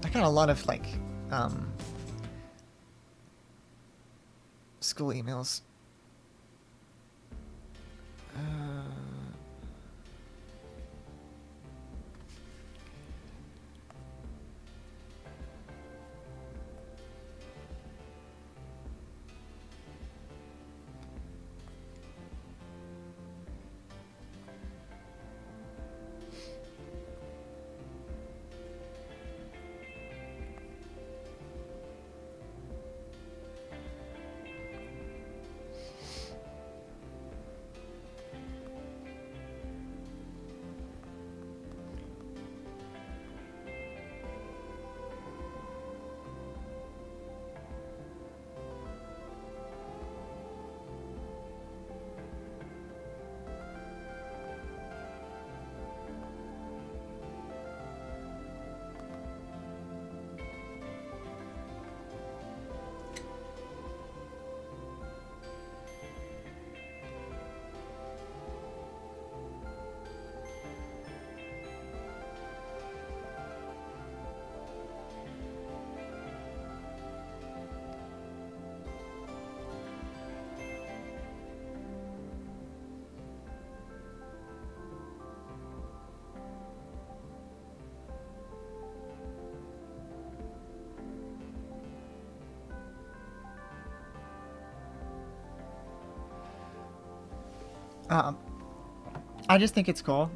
I got a lot of like, school emails. I just think it's cool.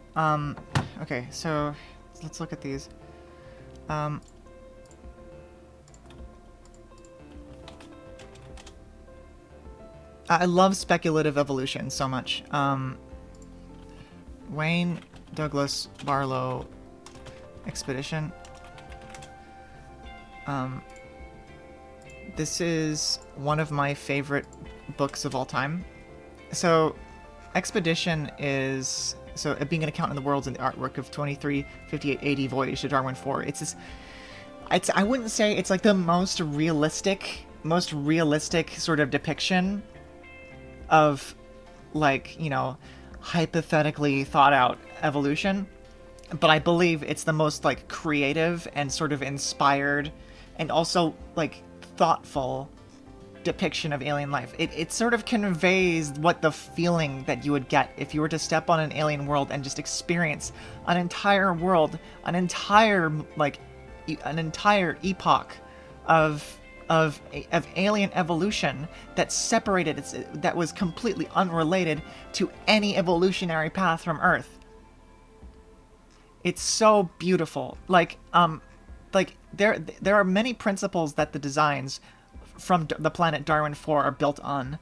Okay, so let's look at these. I love speculative evolution so much. Wayne Douglas Barlow Expedition. This is one of my favorite books of all time. So, Expedition is being an account in the worlds and the artwork of 235880 Voyage to Darwin 4. It's this. I wouldn't say it's like the most realistic sort of depiction of, like, you know, hypothetically thought out evolution, but I believe it's the most like creative and sort of inspired and also like thoughtful depiction of alien life. It sort of conveys what the feeling that you would get if you were to step on an alien world and just experience an entire world, an entire epoch of alien evolution that separated that was completely unrelated to any evolutionary path from Earth. It's so beautiful. Like there are many principles that the designs from the planet Darwin 4 are built on.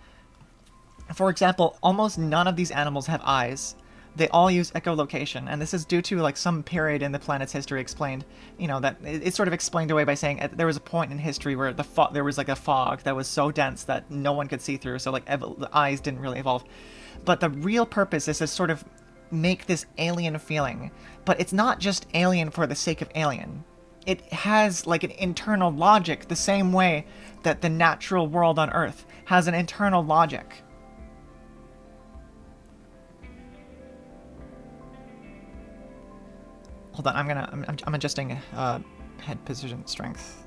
For example, almost none of these animals have eyes. They all use echolocation, and this is due to like some period in the planet's history explained, you know, that it's sort of explained away by saying there was a point in history where there was like a fog that was so dense that no one could see through, so like the eyes didn't really evolve. But the real purpose is to sort of make this alien feeling, but it's not just alien for the sake of alien. It has like an internal logic, the same way that the natural world on Earth has an internal logic. Hold on, I'm adjusting head position strength.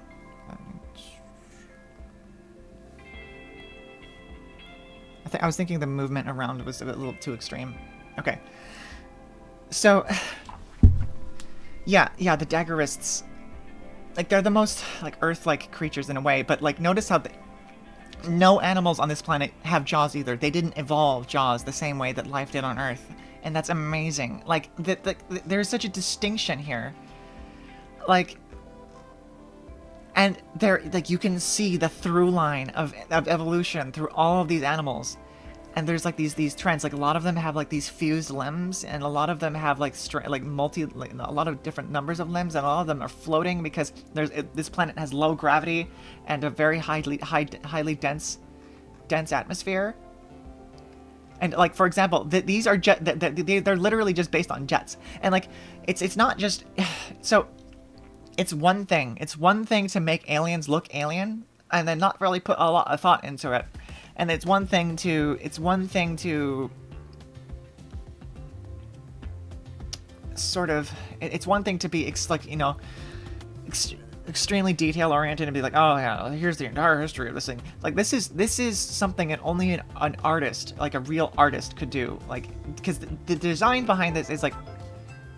I was thinking the movement around was a little too extreme. Okay. So, yeah, the daggerists, like, they're the most like Earth-like creatures in a way, but like notice how no animals on this planet have jaws either. They didn't evolve jaws the same way that life did on Earth. and that's amazing. Like, there's such a distinction here. Like, and there, like, you can see the through line of evolution through all of these animals. And there's like these trends. Like, a lot of them have like these fused limbs, and a lot of them have like a lot of different numbers of limbs, and a lot of them are floating because this planet has low gravity and a very highly dense atmosphere. And like, for example, these are they're literally just based on jets. And like, it's not just so. It's one thing to make aliens look alien, and then not really put a lot of thought into it. And it's one thing to sort of, it's one thing to be extremely detail oriented and be like, oh yeah, here's the entire history of this thing. Like, this is something that only an artist, like a real artist, could do. Like, because the design behind this is like,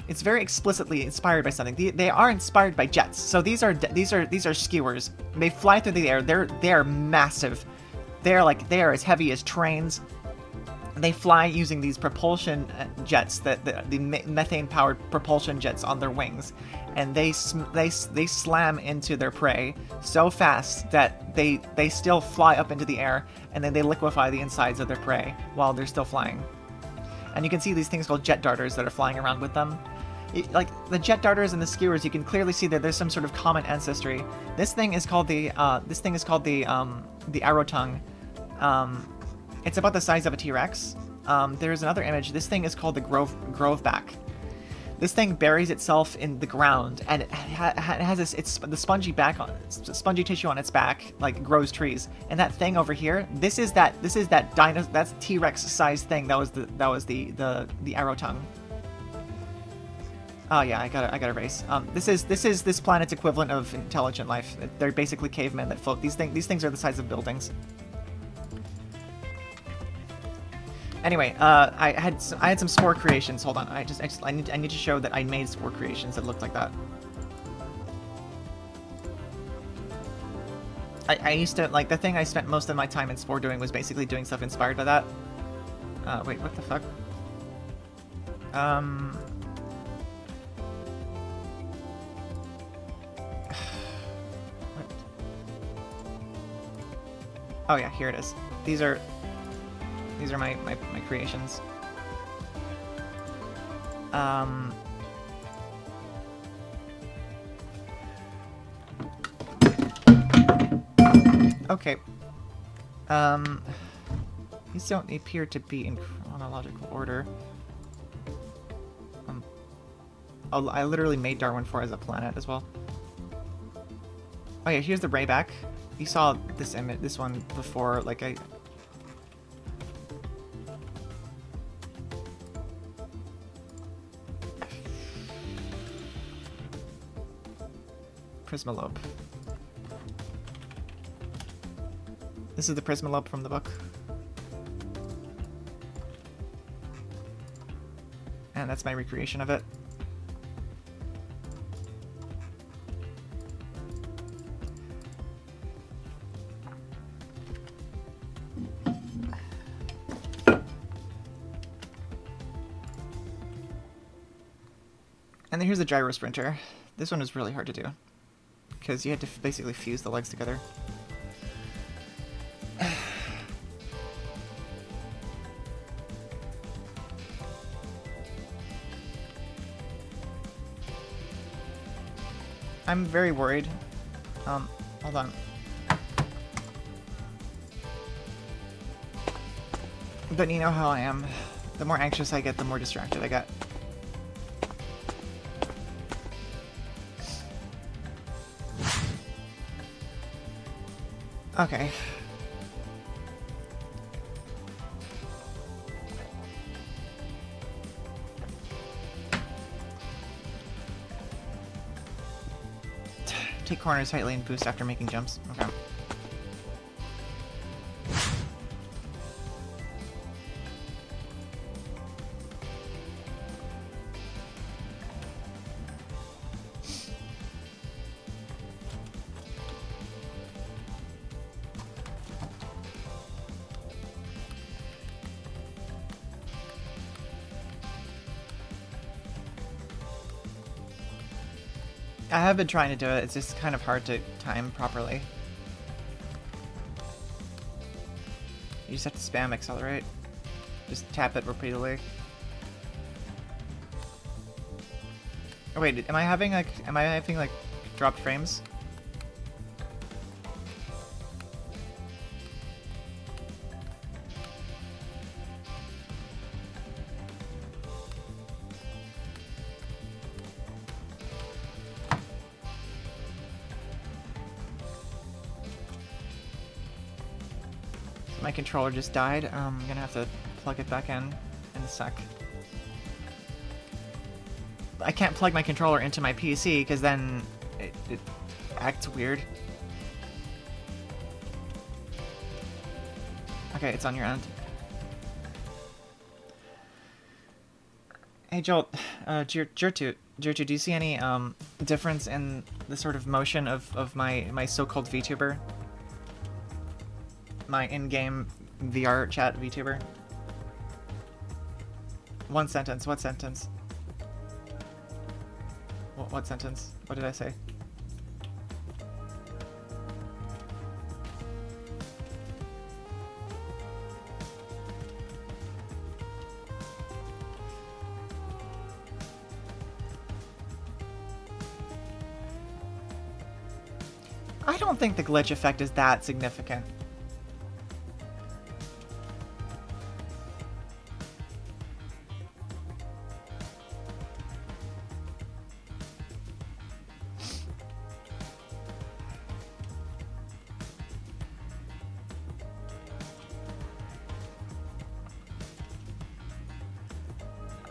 it's very explicitly inspired by something. They are inspired by jets. So these are skewers. They fly through the air. They're massive. They are as heavy as trains. They fly using these propulsion jets, the methane-powered propulsion jets on their wings, and they slam into their prey so fast that they still fly up into the air, and then they liquefy the insides of their prey while they're still flying. And you can see these things called jet darters that are flying around with them. Like, the jet darters and the skewers, you can clearly see that there's some sort of common ancestry. This thing is called the arrow tongue. It's about the size of a T-Rex. There's another image. This thing is called the grove back. This thing buries itself in the ground, and it has the spongy tissue on its back, like grows trees. And that thing over here, this is that that's T-Rex sized thing. That was the arrow tongue. Oh yeah, I got to erase. This is this planet's equivalent of intelligent life. They're basically cavemen that float. These things are the size of buildings. Anyway, I had some spore creations. Hold on, I need to show that I made spore creations that looked like that. I used to, like, the thing I spent most of my time in spore doing was basically doing stuff inspired by that. Wait, what the fuck? Oh yeah, here it is. These are my creations. Okay. These don't appear to be in chronological order. Oh, I literally made Darwin 4 as a planet as well. Oh yeah, here's the Rayback. You saw this image, this one before, like Prismalope. This is the Prismalope from the book. And that's my recreation of it. And then here's the gyro sprinter. This one was really hard to do because you had to basically fuse the legs together. I'm very worried. Hold on. But you know how I am. The more anxious I get, the more distracted I get. Okay. Take corners tightly and boost after making jumps. Okay. I have been trying to do it. It's just kind of hard to time properly. You just have to spam accelerate. Just tap it repeatedly. Oh wait, am I having like dropped frames? My controller just died. I'm gonna have to plug it back in a sec. I can't plug my controller into my PC because then it acts weird. Okay, it's on your end. Hey Jolt, Jertu, do you see any difference in the sort of motion of my so-called VTuber? My in-game VR chat VTuber? One sentence. What sentence? What sentence? What did I say? I don't think the glitch effect is that significant.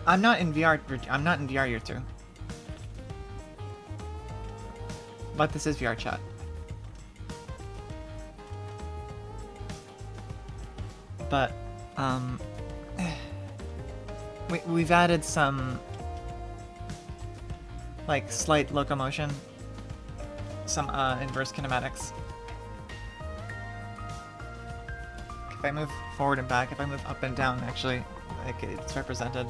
I'm not in VR. I'm not in VR year 2. But this is VR chat. But we've added some like slight locomotion, some inverse kinematics. If I move forward and back, if I move up and down, actually, like it's represented.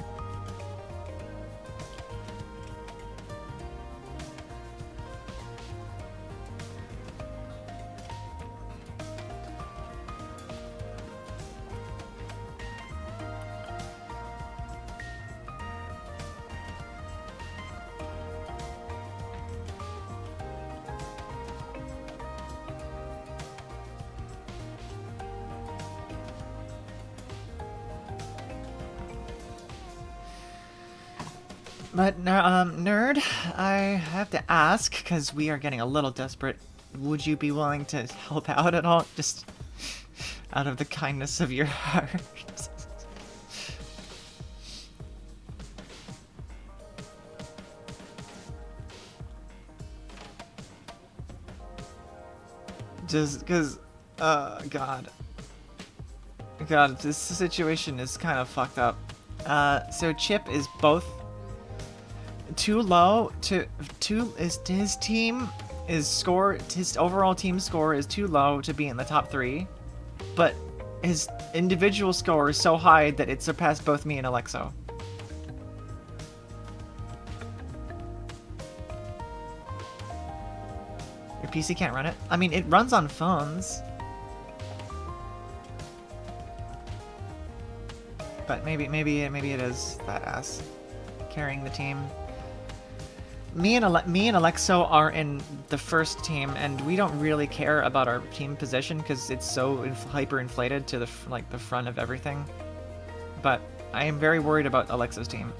But, Nerd, I have to ask, because we are getting a little desperate, would you be willing to help out at all? Just out of the kindness of your heart. Just because, God, this situation is kind of fucked up. So Chip is both too low his team his overall team score is too low to be in the top 3, but his individual score is so high that it surpassed both me and Alexo. Your PC can't run it? I mean, it runs on phones. But maybe it is that ass carrying the team. Me and Alexo are in the first team, and we don't really care about our team position because it's so hyper-inflated to the front of everything. But I am very worried about Alexo's team.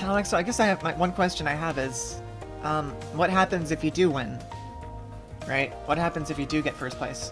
Alex, so I guess I have one question I have is, what happens if you do win? Right? What happens if you do get first place?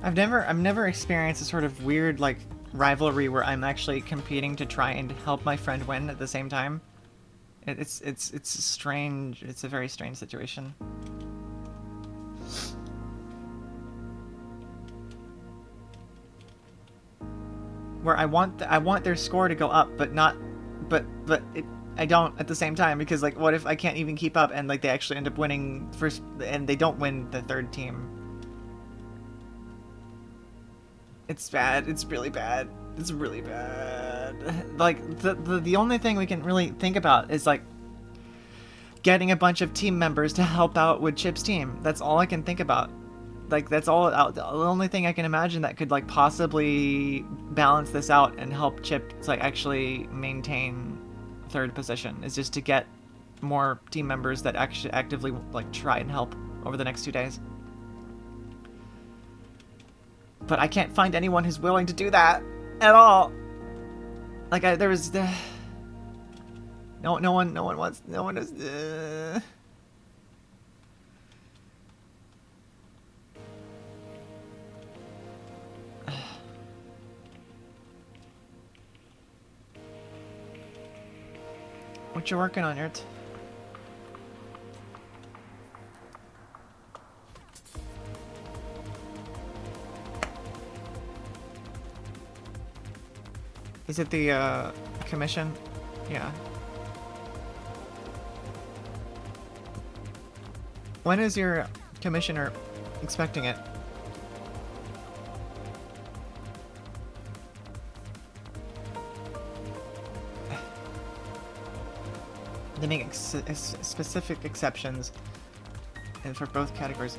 I've never experienced a sort of weird like rivalry where I'm actually competing to try and help my friend win at the same time. It's strange. It's a very strange situation. Where I want their score to go up, but not, I don't at the same time, because like what if I can't even keep up and like they actually end up winning first and they don't win the third team? It's bad. It's really bad. It's really bad. Like the only thing we can really think about is like getting a bunch of team members to help out with Chip's team. That's all I can think about. Like that's all. The only thing I can imagine that could like possibly balance this out and help Chip to like actually maintain third position is just to get more team members that actually actively like try and help over the next 2 days. But I can't find anyone who's willing to do that at all. Like there was no one wants, no one is. What you working on, Yurt? Is it the commission? Yeah. When is your commissioner expecting it? They make specific exceptions and for both categories.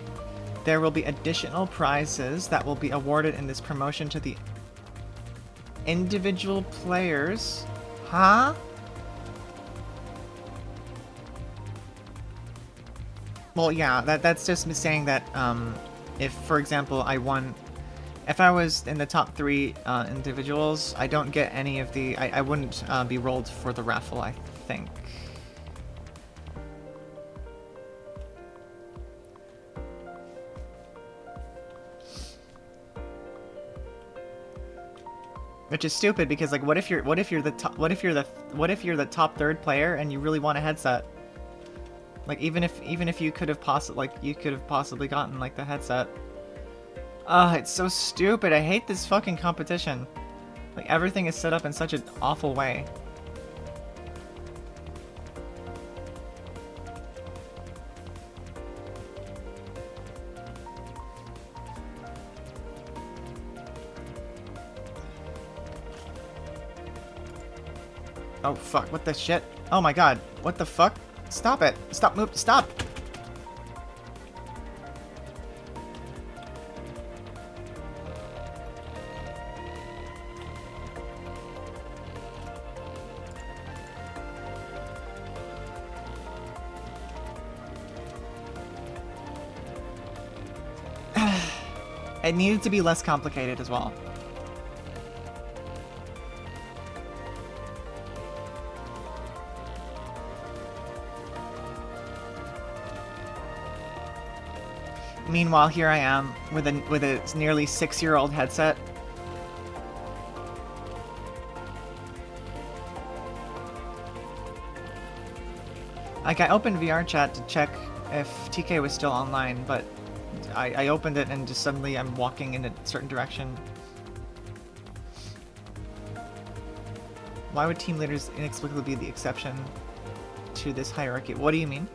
There will be additional prizes that will be awarded in this promotion to the individual players. Huh? Well, yeah, that's just me saying that if, for example, if I was in the top 3 individuals, I don't get any of the, I wouldn't be rolled for the raffle, I think. Which is stupid because like what if you're the top 3rd player and you really want a headset? Like even if you could have possibly gotten like the headset. It's so stupid. I hate this fucking competition. Like everything is set up in such an awful way. Oh fuck, what the shit? Oh my god, what the fuck? Stop it! Stop, move, stop! It needed to be less complicated as well. Meanwhile, here I am with a nearly 6-year-old headset. Like, I opened VR chat to check if TK was still online, but I opened it and just suddenly I'm walking in a certain direction. Why would team leaders inexplicably be the exception to this hierarchy? What do you mean?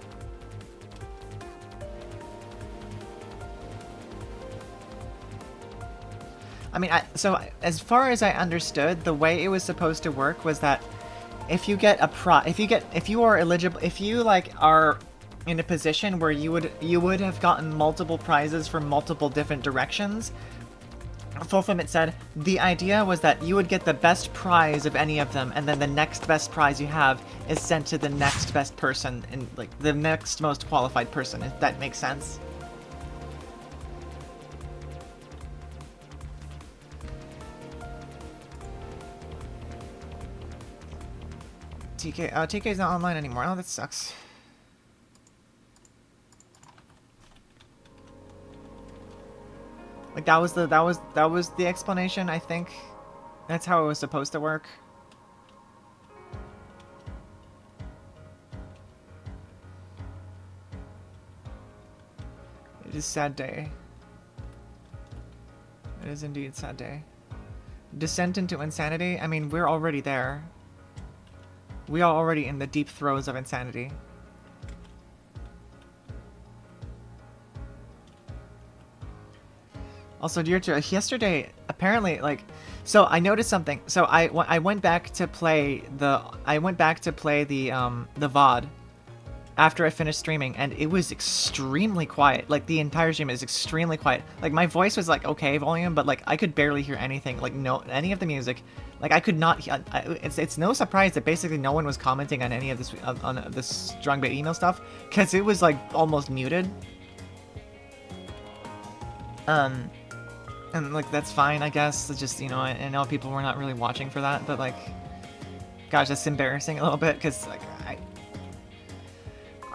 I mean, so as far as I understood, the way it was supposed to work was that if you get if you are eligible, if you like are in a position where you would have gotten multiple prizes from multiple different directions, Fulfillment said the idea was that you would get the best prize of any of them, and then the next best prize you have is sent to the next best person, and like the next most qualified person, if that makes sense. TK's not online anymore. Oh, that sucks. Like, Like that was the explanation, I think. That's how it was supposed to work. It is a sad day. It is indeed a sad day. Descent into insanity? I mean, we're already there. We are already in the deep throes of insanity. Also, yesterday, apparently, like, so I noticed something. So I went back to play the VOD after I finished streaming, and it was extremely quiet. Like, the entire stream is extremely quiet. Like, my voice was like okay volume, but like I could barely hear anything. Like, no, any of the music. Like, I could not. It's no surprise that basically no one was commenting on any of this on this strong bait email stuff, because it was like almost muted. And like that's fine, I guess. It's just, you know, I know people were not really watching for that, but like, gosh, that's embarrassing a little bit, because like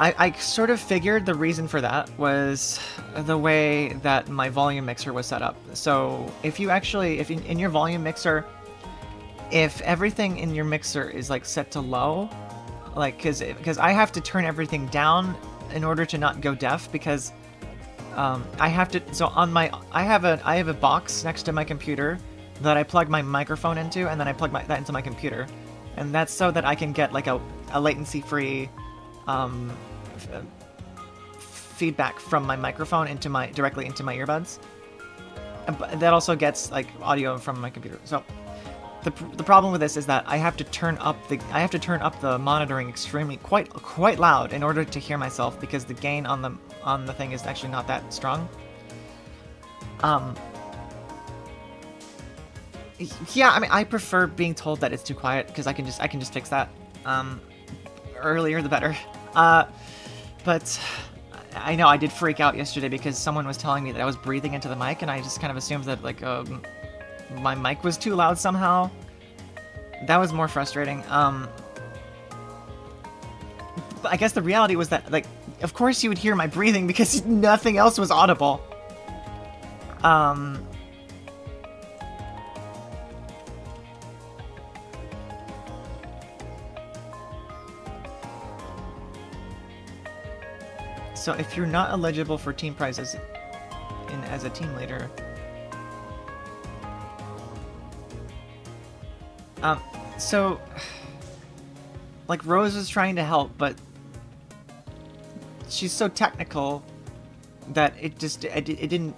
I sort of figured the reason for that was the way that my volume mixer was set up. So if you actually, if in your volume mixer, if everything in your mixer is like set to low, like because I have to turn everything down in order to not go deaf, because I have to. So on my, I have a box next to my computer that I plug my microphone into, and then I plug that into my computer, and that's so that I can get like a latency-free feedback from my microphone directly into my earbuds. And that also gets like audio from my computer. So the problem with this is that I have to turn up the monitoring extremely quite loud in order to hear myself, because the gain on the thing is actually not that strong. Yeah, I mean, I prefer being told that it's too quiet, because I can just fix that. Earlier the better. But I know I did freak out yesterday because someone was telling me that I was breathing into the mic, and I just kind of assumed that like my mic was too loud somehow. That was more frustrating. But I guess the reality was that, like, of course you would hear my breathing because nothing else was audible. So if you're not eligible for team prizes as a team leader, so like Rose was trying to help, but she's so technical that it didn't.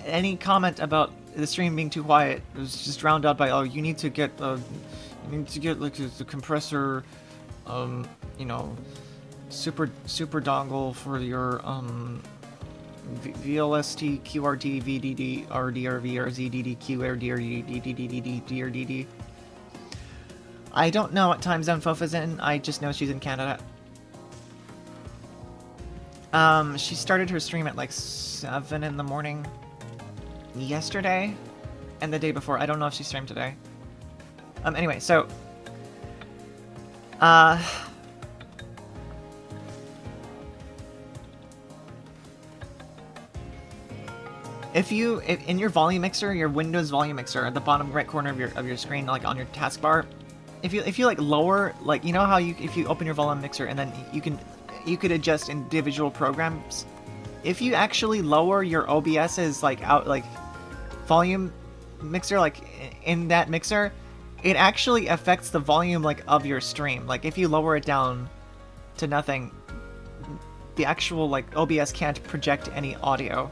Any comment about the stream being too quiet was just drowned out by, oh, you need to get like the compressor, you know, super dongle for your VLST QRT VDD RDRV RZDD QRD DRDD. I don't know what time zone Fofa's in. I just know she's in Canada. She started her stream at like 7 in the morning yesterday and the day before. I don't know if she streamed today. Anyway, so if in your volume mixer, your Windows volume mixer, at the bottom right corner of your screen, like on your taskbar, if you like lower, like, you know how if you open your volume mixer and then you could adjust individual programs. If you actually lower your OBS's like volume mixer, like in that mixer, it actually affects the volume like of your stream. Like if you lower it down to nothing, the actual like OBS can't project any audio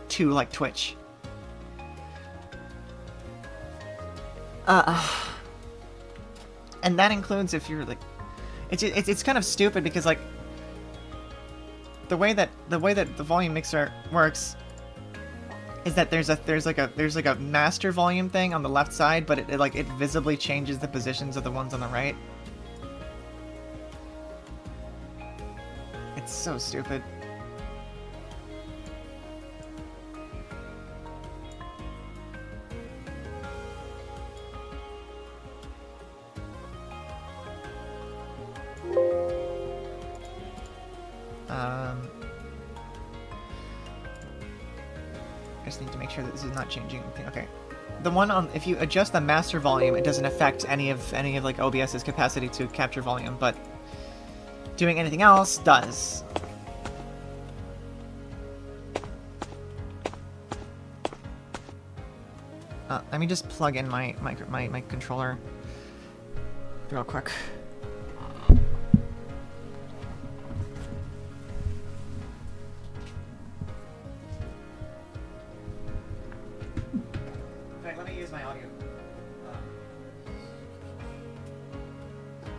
to like Twitch. And that includes if you're like, it's kind of stupid because like the way that the volume mixer works is that there's like a master volume thing on the left side, but it visibly changes the positions of the ones on the right. It's so stupid. just need to make sure that this is not changing anything. Okay. The one on, if you adjust the master volume, it doesn't affect any of like OBS's capacity to capture volume, but doing anything else does. Let me just plug in my controller real quick. Let me use my audio.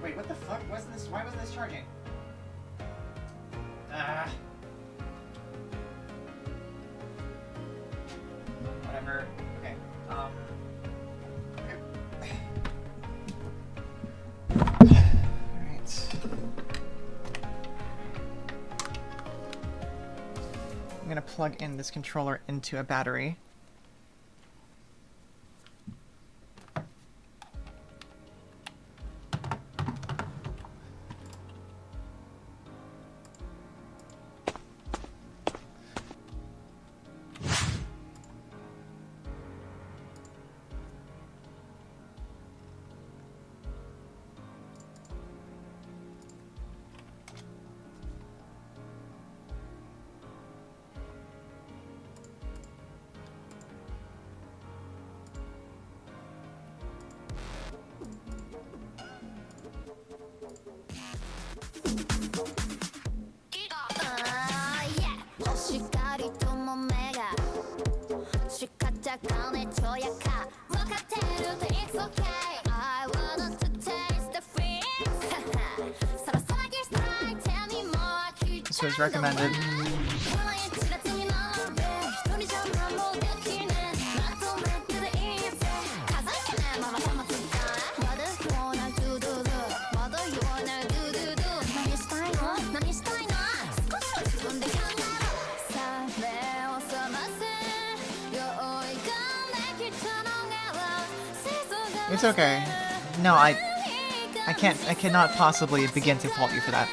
Wait, what the fuck? Why wasn't this charging? Whatever. Okay. Alright. I'm gonna plug in this controller into a battery. This was recommended. It's okay. No, I cannot possibly begin to fault you for that.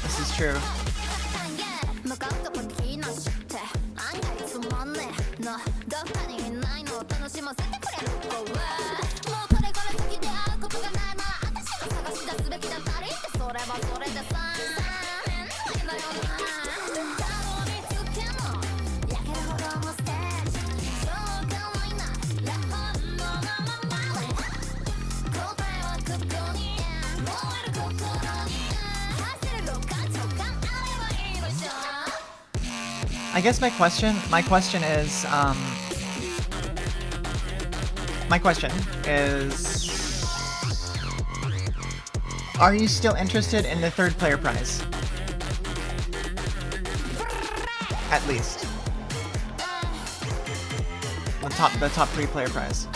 This is true. I guess my question is, are you still interested in the third player prize? At least. The top 3 player prize.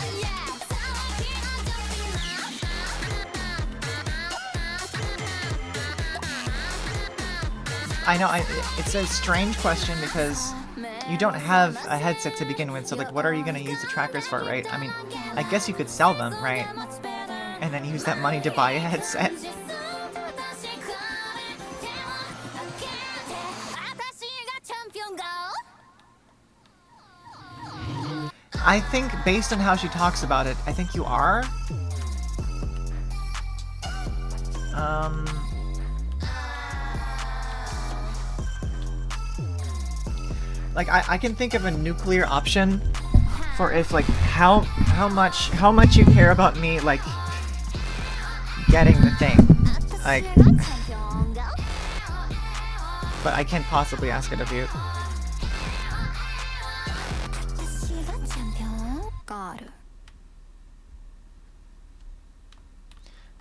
I know, it's a strange question because you don't have a headset to begin with, so like what are you going to use the trackers for, right? I mean, I guess you could sell them, right? And then use that money to buy a headset. I think based on how she talks about it, I think you are. Like I can think of a nuclear option for if like how much you care about me like getting the thing, like, but I can't possibly ask it of you.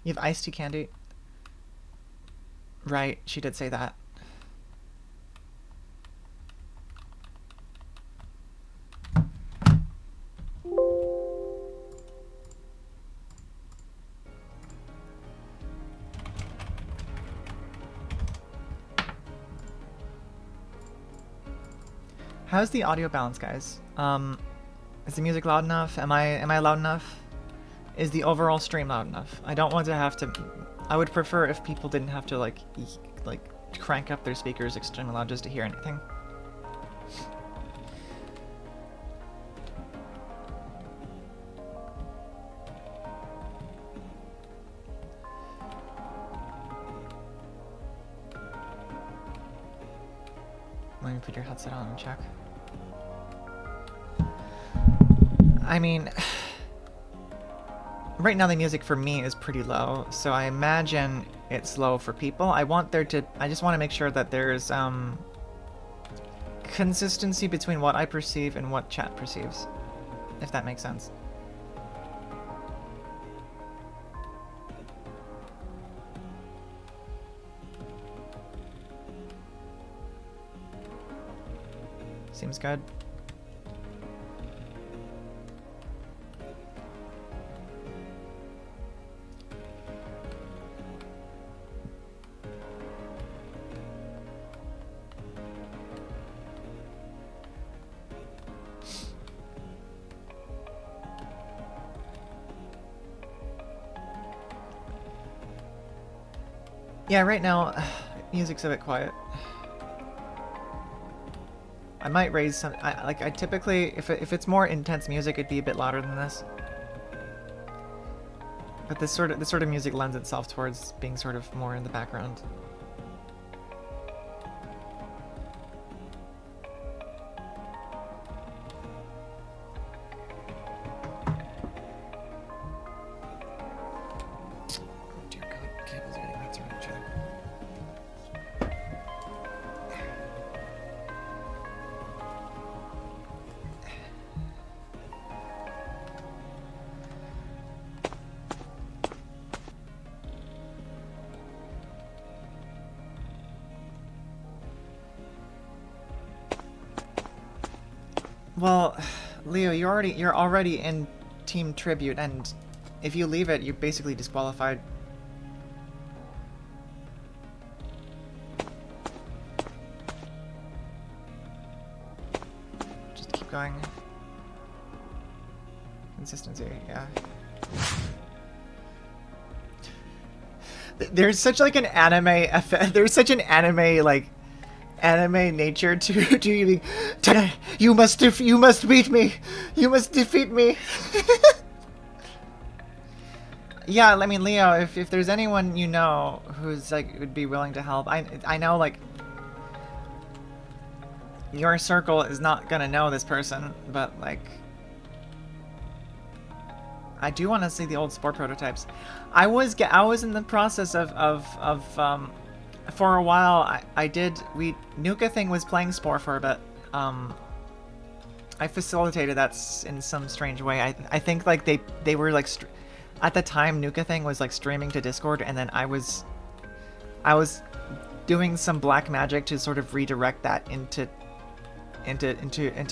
You have iced tea candy? Right, she did say that. How's the audio balance, guys? Is the music loud enough? Am I loud enough? Is the overall stream loud enough? I don't want to have to. I would prefer if people didn't have to like crank up their speakers extremely loud just to hear anything. Let me put your headset on and check. I mean, right now the music for me is pretty low, so I imagine it's low for people. I just want to make sure that there's consistency between what I perceive and what chat perceives, if that makes sense. Seems good. Yeah, right now, music's a bit quiet. I might raise some. I typically, if it's more intense music, it'd be a bit louder than this. But this sort of music lends itself towards being sort of more in the background. Dear God, cables are getting wrapped around each other. Well, Leo, you're already in Team Tribute, and if you leave it, you're basically disqualified. Just keep going. Consistency, yeah. There's such like an anime there's such an anime like anime nature to you. You must beat me. You must defeat me. Yeah, I mean, Leo, if there's anyone you know who's like would be willing to help, I know like your circle is not gonna know this person, but like I do want to see the old Spore prototypes. I was in the process of for a while, Nuka Thing was playing Spore for a bit. I facilitated that in some strange way. I think like they were like, at the time Nuka Thing was like streaming to Discord, and then I was doing some black magic to sort of redirect that into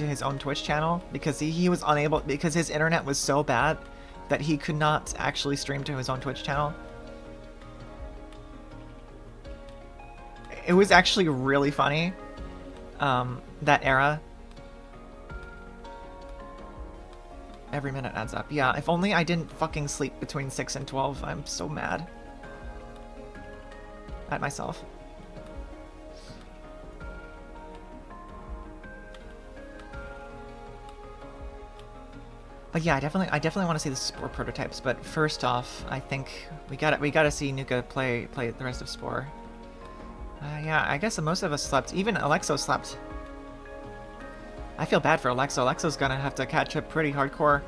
his own Twitch channel, because he was unable, because his internet was so bad that he could not actually stream to his own Twitch channel. It was actually really funny, that era. Every minute adds up. Yeah, if only I didn't fucking sleep between 6 and 12. I'm so mad at myself. But yeah, I definitely want to see the Spore prototypes. But first off, I think we gotta see Nuka play the rest of Spore. Yeah, I guess most of us slept. Even Alexo slept. I feel bad for Alexo. Alexo's gonna have to catch up pretty hardcore.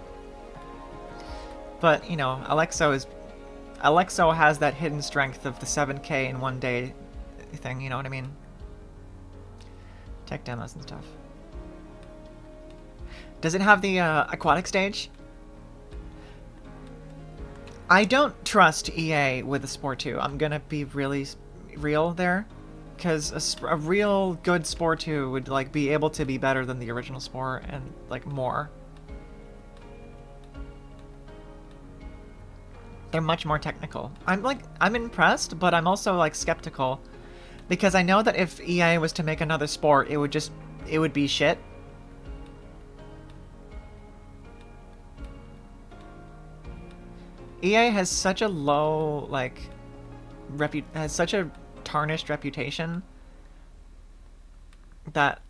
But, you know, Alexo has that hidden strength of the 7K in one day thing, you know what I mean? Tech demos and stuff. Does it have the aquatic stage? I don't trust EA with the Spore 2. I'm gonna be really real there. Because a real good Spore 2 would like be able to be better than the original Spore, and like more. They're much more technical. I'm impressed, but I'm also like skeptical, because I know that if EA was to make another Spore, it would be shit, EA has such a low, like, has such a tarnished reputation that,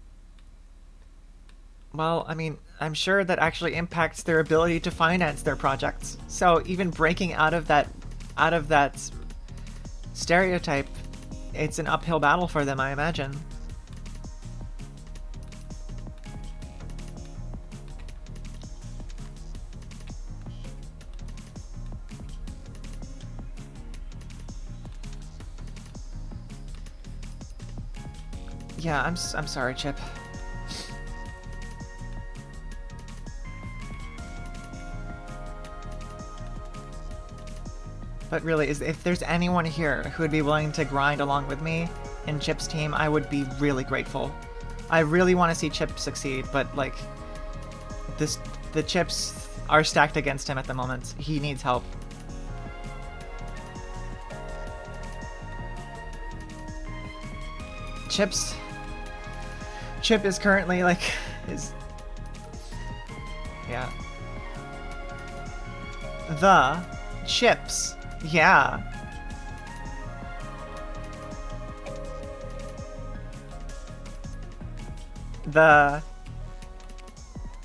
well, I mean, I'm sure that actually impacts their ability to finance their projects. So even breaking out of that stereotype, it's an uphill battle for them, I imagine. Yeah, I'm sorry, Chip. But really, if there's anyone here who would be willing to grind along with me in Chip's team, I would be really grateful. I really want to see Chip succeed, but like, the chips are stacked against him at the moment. He needs help. Chip is currently like, yeah. The chips. Yeah. The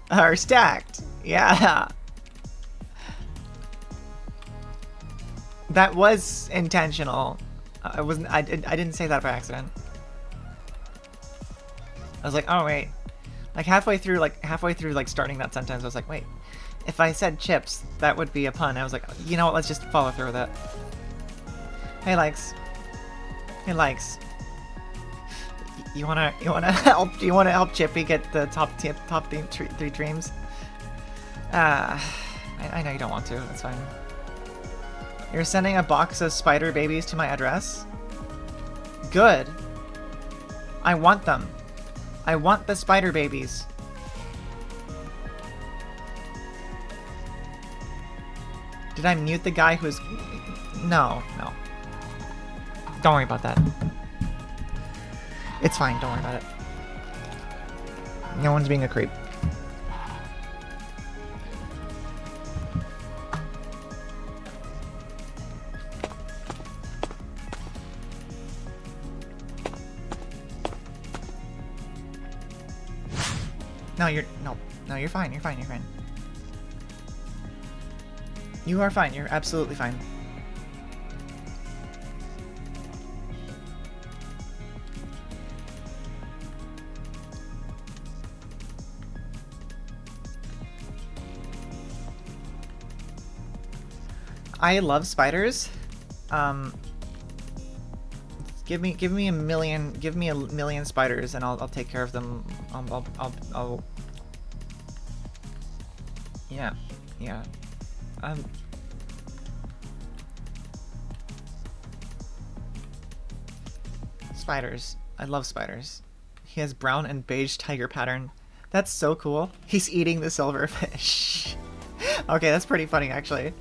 are stacked. Yeah. That was intentional. I didn't say that by accident. I was like, oh wait. Like halfway through starting that sentence, I was like, wait. If I said chips, that would be a pun. I was like, you know what, let's just follow through with it. Hey, Likes. Hey, Likes. You wanna help? Do you wanna help Chippy get the top three dreams? I know you don't want to. That's fine. You're sending a box of spider babies to my address? Good. I want them. I want the spider babies. Did I mute the guy who's... No. Don't worry about that. It's fine, don't worry about it. No one's being a creep. No, you're fine, you're fine. You are fine, you're absolutely fine. I love spiders. Give me a million spiders and I'll take care of them. I'll yeah. Spiders. I love spiders. He has brown and beige tiger pattern. That's so cool. He's eating the silverfish. Okay, that's pretty funny actually.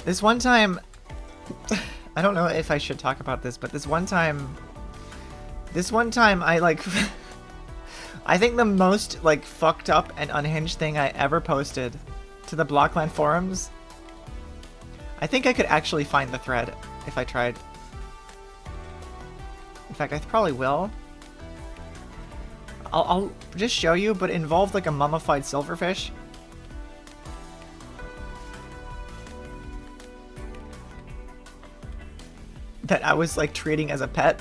This one time, I don't know if I should talk about this, but this one time I like, I think the most like fucked up and unhinged thing I ever posted to the Blockland forums. I think I could actually find the thread if I tried. In fact, I probably will. I'll just show you, but it involved like a mummified silverfish. That I was like treating as a pet.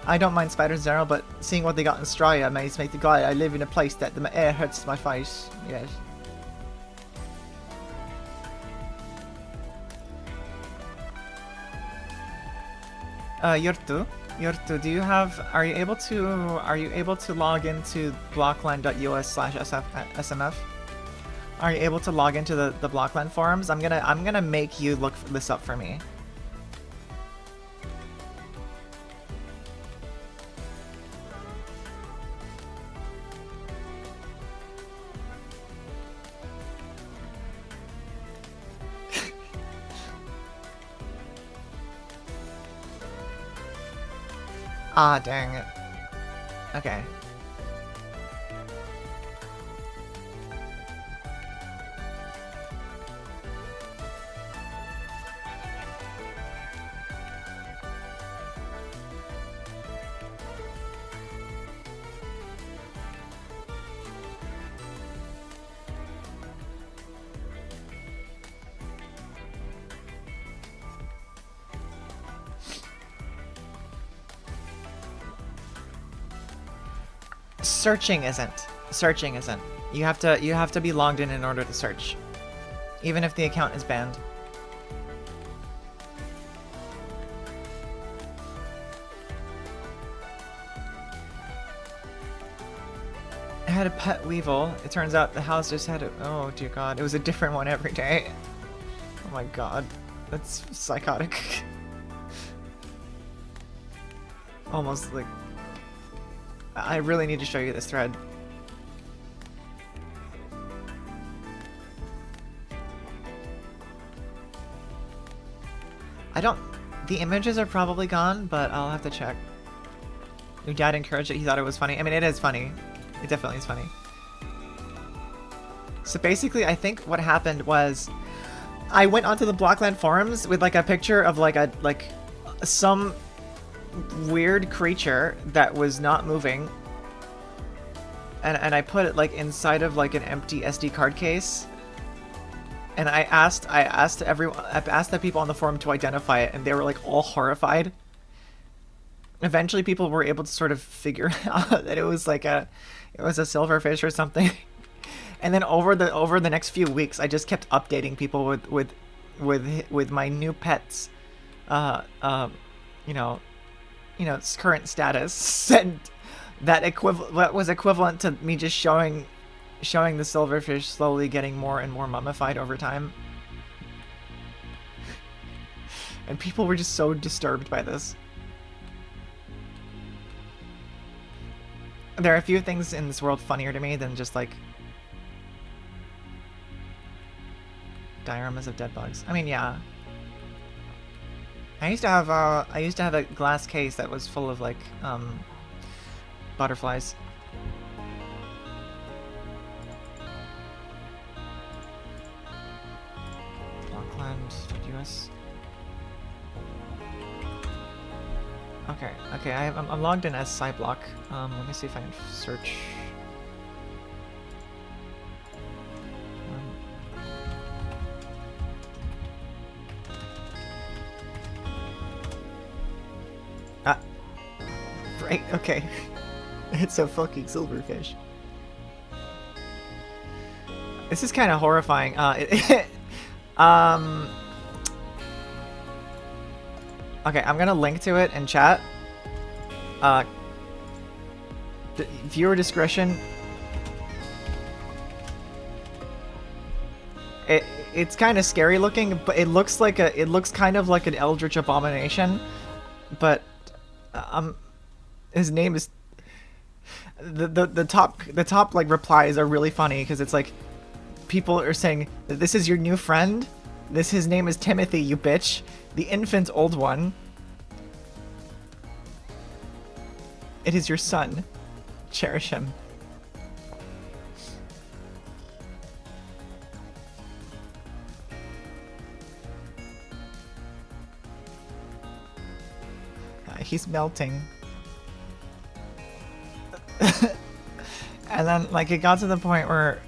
I don't mind spiders in general, but seeing what they got in Australia makes me glad I live in a place that the air hurts my face. Yes. Yurtu, do you have? Are you able to log into blockland.us/smf? Are you able to log into the Blockland forums? I'm gonna make you look this up for me. Ah, dang it. Okay. Searching isn't. Searching isn't. You have to be logged in order to search. Even if the account is banned. I had a pet weevil. It turns out the house just had a... Oh dear god. It was a different one every day. Oh my god. That's psychotic. Almost like... I really need to show you this thread. I don't... The images are probably gone, but I'll have to check. Your dad encouraged it. He thought it was funny. I mean, it is funny. It definitely is funny. So basically, I think what happened was... I went onto the Blockland forums with like a picture of like a... some weird creature that was not moving, and I put it like inside of like an empty SD card case, and I asked the people on the forum to identify it, and they were like all horrified. Eventually people were able to sort of figure out that it was a silverfish or something. And then over the next few weeks I just kept updating people with my new pet's its current status, and that was equivalent to me just showing the silverfish slowly getting more and more mummified over time. And people were just so disturbed by this. There are a few things in this world funnier to me than just like dioramas of dead bugs. I mean, yeah. I used to have a glass case that was full of like butterflies. Blockland.us. Okay, I'm logged in as Cyblock. Let me see if I can search. Right, okay. It's a fucking silverfish. This is kind of horrifying. Okay, I'm gonna link to it in chat. Viewer discretion. It's kind of scary looking, but it looks kind of like an eldritch abomination. But his name is the top like replies are really funny because it's like people are saying that this is your new friend. His name is Timothy, you bitch. The infant old one. It is your son. Cherish him. He's melting. And then, like, it got to the point where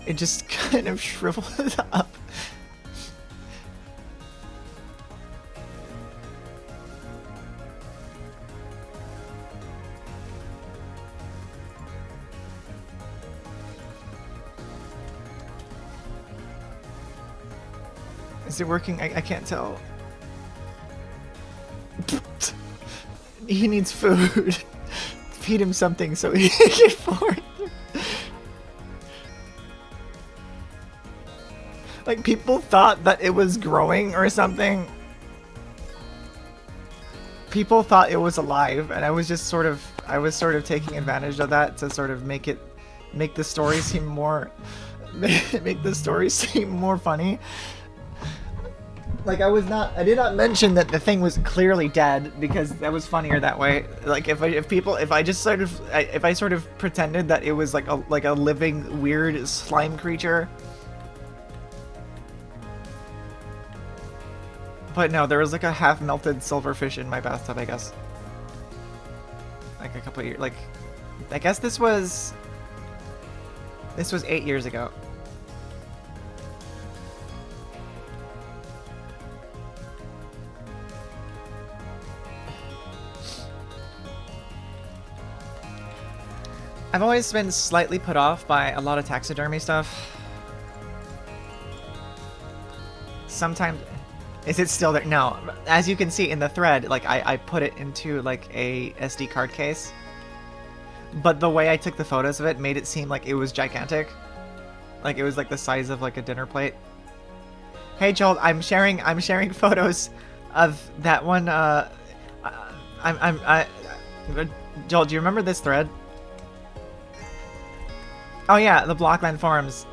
it just kind of shriveled up. Is it working? I can't tell. He needs food. Feed him something so he can get forward. Like, people thought that it was growing or something. People thought it was alive, and I was sort of taking advantage of that to sort of make the story seem more, make the story seem more funny. Like, I did not mention that the thing was clearly dead, because that was funnier that way. Like, if I sort of pretended that it was like a living, weird slime creature. But no, there was like a half-melted silverfish in my bathtub, I guess. Like a couple of years, like, I guess this was 8 years ago. I've always been slightly put off by a lot of taxidermy stuff. Sometimes... Is it still there? No. As you can see in the thread, like, I put it into, like, a SD card case. But the way I took the photos of it made it seem like it was gigantic. Like, it was, like, the size of, like, a dinner plate. Hey, Jolt, I'm sharing photos of that one, Jolt, do you remember this thread? Oh yeah, the Blockland forums.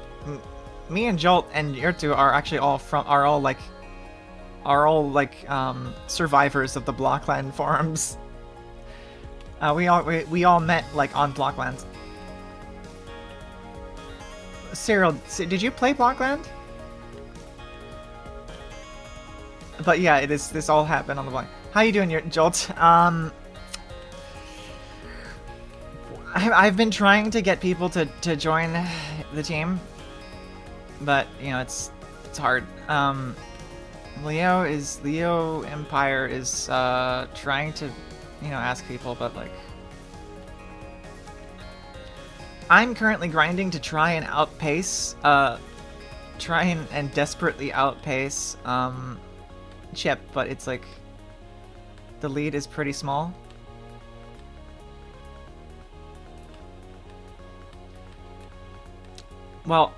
Me and Jolt and Yurtu are actually all survivors of the Blockland forums. We all met like on Blockland. Cyril, did you play Blockland? But yeah, this all happened on the block. How you doing, Jolt? I've been trying to get people to join the team, but you know it's hard. Leo Empire is trying to, you know, ask people, but like I'm currently grinding to try and outpace, and desperately outpace Chip, but it's like the lead is pretty small. Well,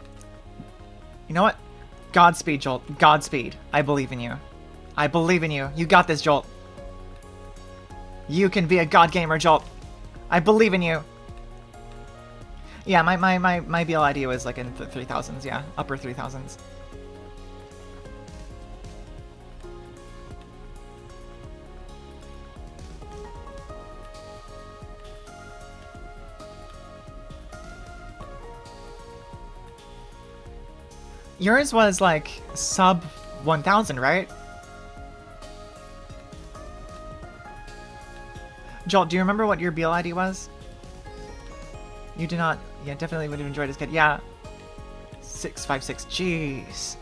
you know what? Godspeed, Jolt. Godspeed. I believe in you. I believe in you. You got this, Jolt. You can be a god gamer, Jolt. I believe in you. Yeah, my BL idea was like in the 3000s, yeah. Upper 3000s. Yours was like sub 1000, right? Jolt, do you remember what your BL ID was? You do not. Yeah, definitely would have enjoyed this kid. Yeah. 656. Jeez.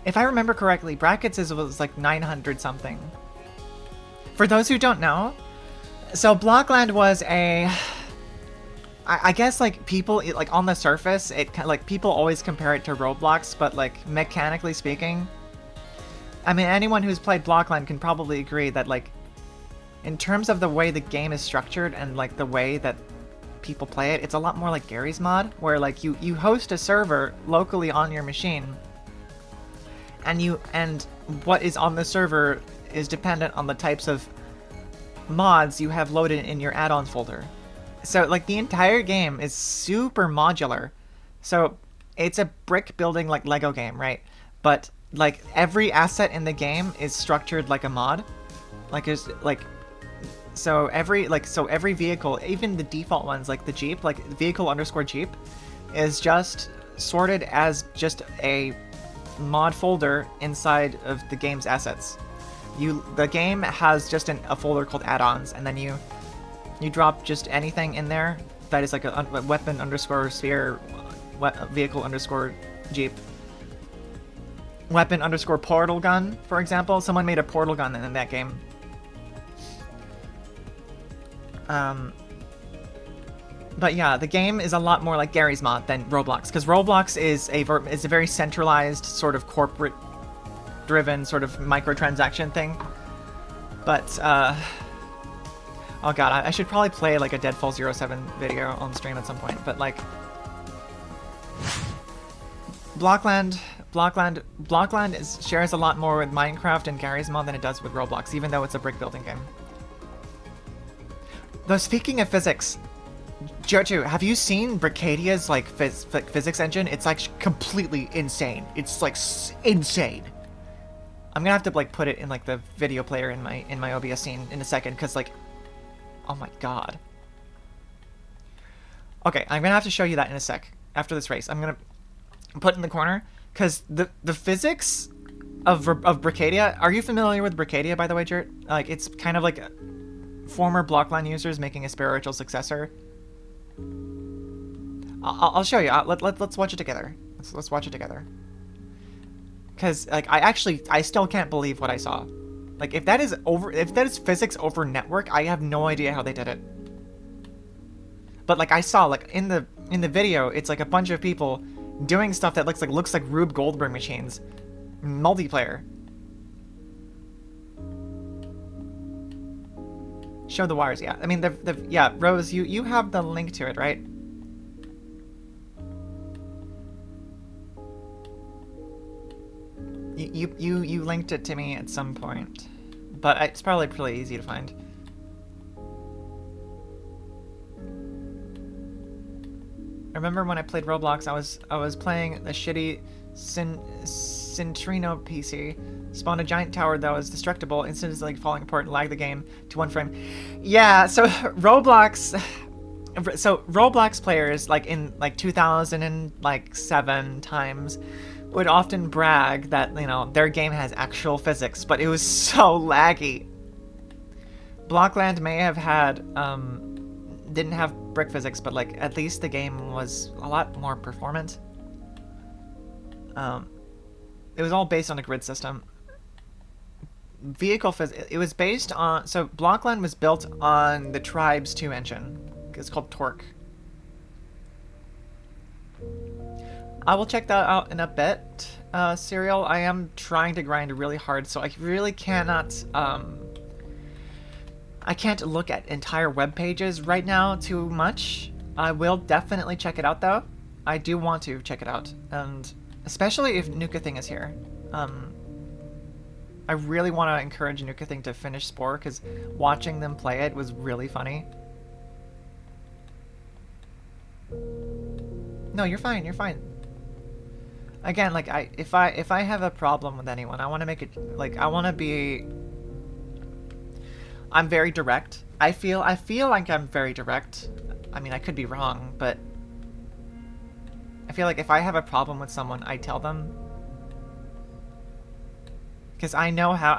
If I remember correctly, Brackets was like 900 something. For those who don't know, so Blockland was a... I guess like people like on the surface, like people always compare it to Roblox, but like mechanically speaking, I mean anyone who's played Blockland can probably agree that like in terms of the way the game is structured and like the way that people play it, it's a lot more like Gary's mod, where like you host a server locally on your machine, and what is on the server is dependent on the types of mods you have loaded in your add-ons folder. So, like, the entire game is super modular. So, it's a brick building, like, Lego game, right? But, like, every asset in the game is structured like a mod. Like, there's, like... So, every vehicle, even the default ones, like the Jeep, like, vehicle_Jeep, is just sorted as just a mod folder inside of the game's assets. The game has just a folder called add-ons, and then you drop just anything in there that is like a weapon_sphere, vehicle_Jeep, weapon_portal gun, for example. Someone made a portal gun in that game. But yeah, the game is a lot more like Gary's mod than Roblox, because Roblox is a very centralized, sort of corporate-driven, sort of microtransaction thing. But, oh god, I should probably play like a Deadfall 07 video on stream at some point, but like... Blockland shares a lot more with Minecraft and Gary's mod than it does with Roblox, even though it's a brick building game. Though speaking of physics, Jojo, have you seen Bricadia's like physics engine? It's like completely insane. It's like insane. I'm gonna have to like put it in like the video player in my OBS scene in a second, because like, oh my god. Okay, I'm gonna have to show you that in a sec after this race. I'm gonna put it in the corner because the physics of Bricadia. Are you familiar with Bricadia, by the way, Jert? Like, it's kind of like former Blockline users making a spiritual successor. I'll show you. Let's watch it together. Let's watch it together. Because like I still can't believe what I saw. Like, if that is physics over network, I have no idea how they did it. But like, I saw like in the video, it's like a bunch of people doing stuff that looks like Rube Goldberg machines, multiplayer. Show the wires, yeah. I mean, yeah, Rose, you have the link to it, right? You linked it to me at some point, but it's probably pretty easy to find. I remember when I played Roblox, I was playing a shitty Centrino PC, spawned a giant tower that was destructible, instantly like falling apart and lagged the game to 1 frame. Yeah, so Roblox players like in like 2007 times would often brag that, you know, their game has actual physics, but it was so laggy. Blockland may have had didn't have brick physics, but like at least the game was a lot more performant. It was all based on a grid system. Vehicle physics, it was based on, so Blockland was built on the Tribes 2 engine. It's called Torque. I will check that out in a bit, Serial. I am trying to grind really hard, so I really cannot, I can't look at entire web pages right now too much. I will definitely check it out, though. I do want to check it out, and especially if Nuka Thing is here. I really want to encourage Nuka Thing to finish Spore, because watching them play it was really funny. No, you're fine, you're fine. Again, like, if I have a problem with anyone, I want to make it, like, I want to be... I'm very direct. I feel like I'm very direct. I mean, I could be wrong, but I feel like if I have a problem with someone, I tell them. Because I know how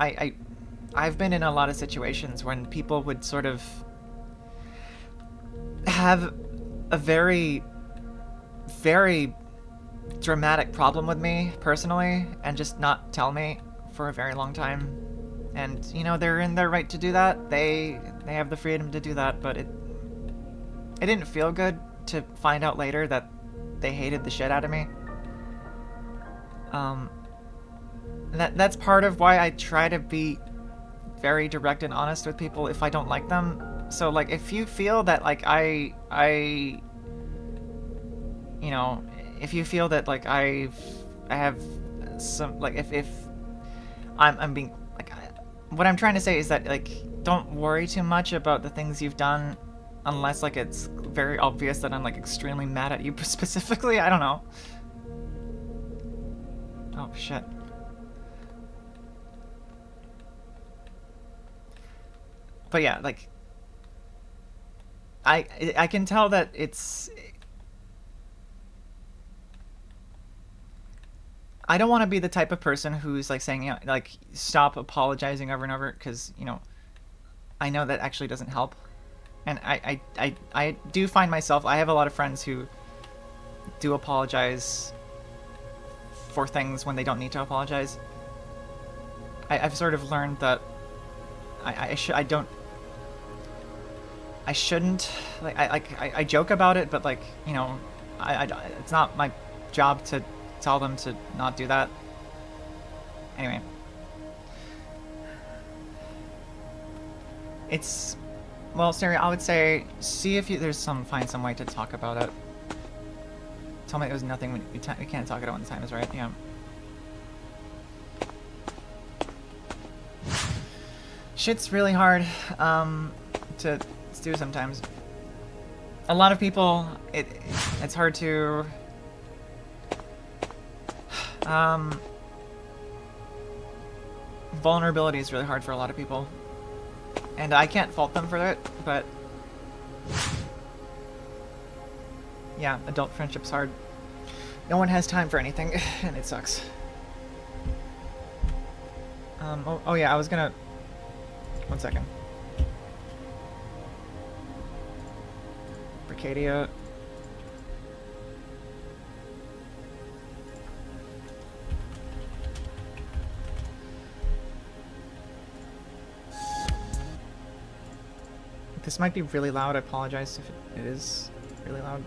I've been in a lot of situations when people would sort of have a very, very dramatic problem with me personally and just not tell me for a very long time. And, you know, they're in their right to do that. They have the freedom to do that, but it didn't feel good to find out later that they hated the shit out of me. That's part of why I try to be very direct and honest with people if I don't like them. So, like, if you feel that, like, I you know, if you feel that, like, I have some, like, if I'm being, like, what I'm trying to say is that, like, don't worry too much about the things you've done unless, like, it's very obvious that I'm, like, extremely mad at you specifically. I don't know. Oh, shit. But yeah, like, I can tell that it's... I don't want to be the type of person who's, like, saying, you know, like, stop apologizing over and over, because, you know, I know that actually doesn't help. And I do find myself, I have a lot of friends who do apologize for things when they don't need to apologize. I've sort of learned that I shouldn't, like, I joke about it, but, like, you know, it's not my job to tell them to not do that. Anyway. It's, well, Siri, I would say, see if find some way to talk about it. Tell me it was nothing when you can't talk about it when the time is right, yeah. Shit's really hard, to do sometimes. A lot of people, it's hard to, vulnerability is really hard for a lot of people. And I can't fault them for it, but... yeah, adult friendship's hard. No one has time for anything, and it sucks. Oh yeah, I was gonna... one second. Bricadia. This might be really loud. I apologize if it is really loud.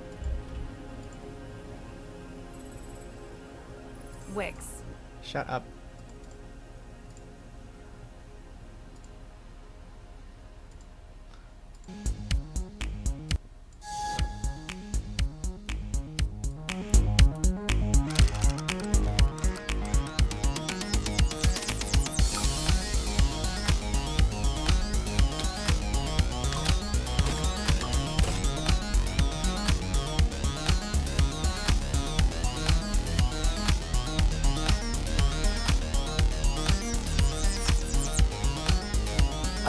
Wix. Shut up.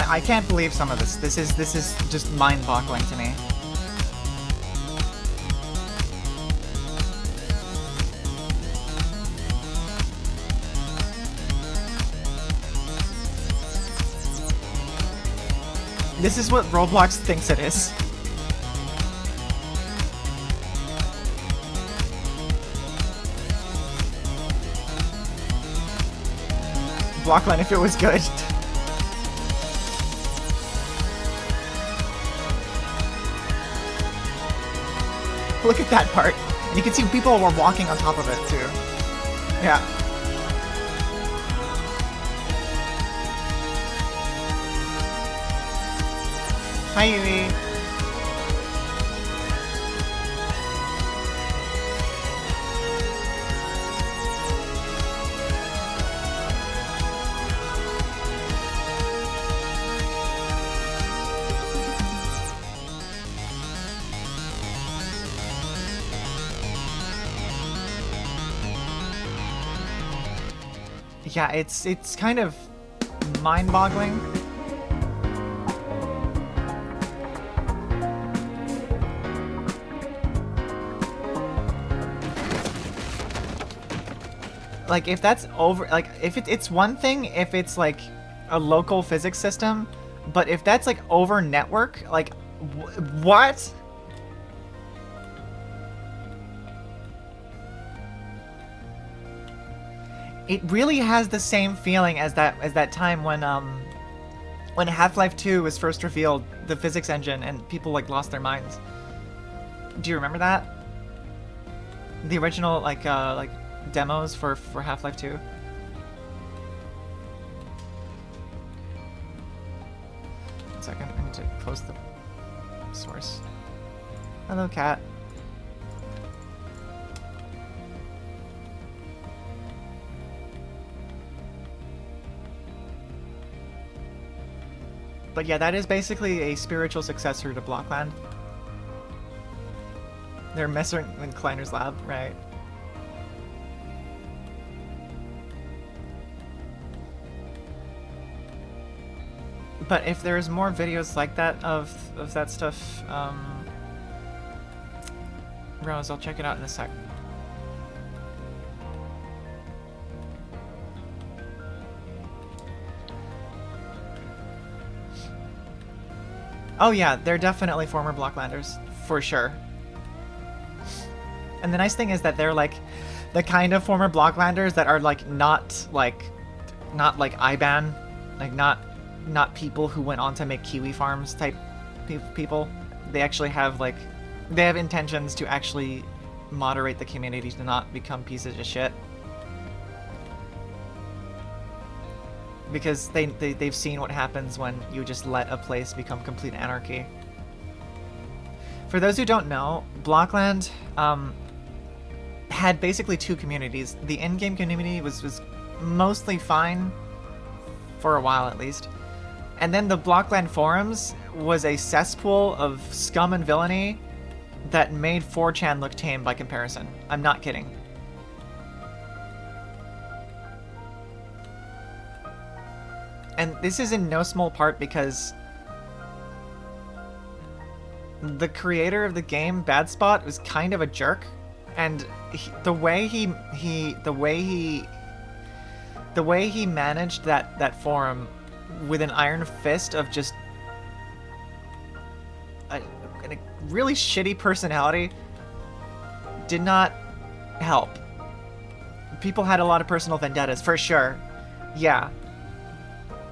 I can't believe some of this. This is just mind-boggling to me. This is what Roblox thinks it is. Blockline if it was good. Look at that part. And you can see people were walking on top of it, too. Yeah. Hi, Yui. Yeah, it's kind of mind-boggling. Like, if that's over, like, if it's one thing if it's like a local physics system, but if that's like over network, like, what? It really has the same feeling as that time when Half-Life 2 was first revealed, the physics engine, and people like lost their minds. Do you remember that? The original like demos for Half-Life 2. One second, I need to close the source. Hello, cat. But yeah, that is basically a spiritual successor to Blockland. They're Messer and Kleiner's lab, right? But if there's more videos like that of that stuff, Rose, I'll check it out in a sec. Oh yeah, they're definitely former Blocklanders, for sure. And the nice thing is that they're like the kind of former Blocklanders that are like not like IBAN, like not people who went on to make Kiwi farms type people. They actually have like, they have intentions to actually moderate the community to not become pieces of shit. Because they've seen what happens when you just let a place become complete anarchy. For those who don't know, Blockland had basically two communities. The in-game community was mostly fine, for a while at least. And then the Blockland forums was a cesspool of scum and villainy that made 4chan look tame by comparison. I'm not kidding. And this is in no small part because the creator of the game, Bad Spot, was kind of a jerk, and the way he managed that forum with an iron fist of just a really shitty personality did not help. People had a lot of personal vendettas, for sure. Yeah.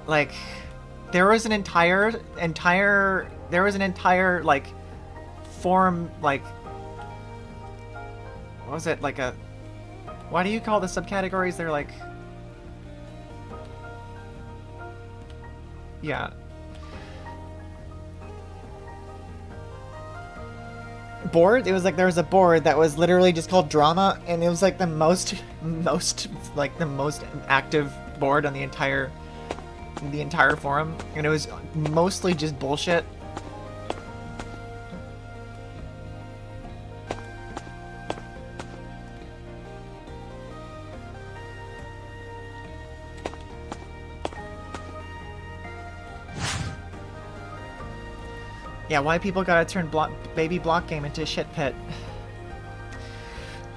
Like, there was an entire, like, forum, like, what was it, like a, why do you call the subcategories? They're like, yeah. Board? It was like there was a board that was literally just called drama, and it was like the most active board on the entire forum, and it was mostly just bullshit. Yeah, why people gotta turn baby block game into a shit pit?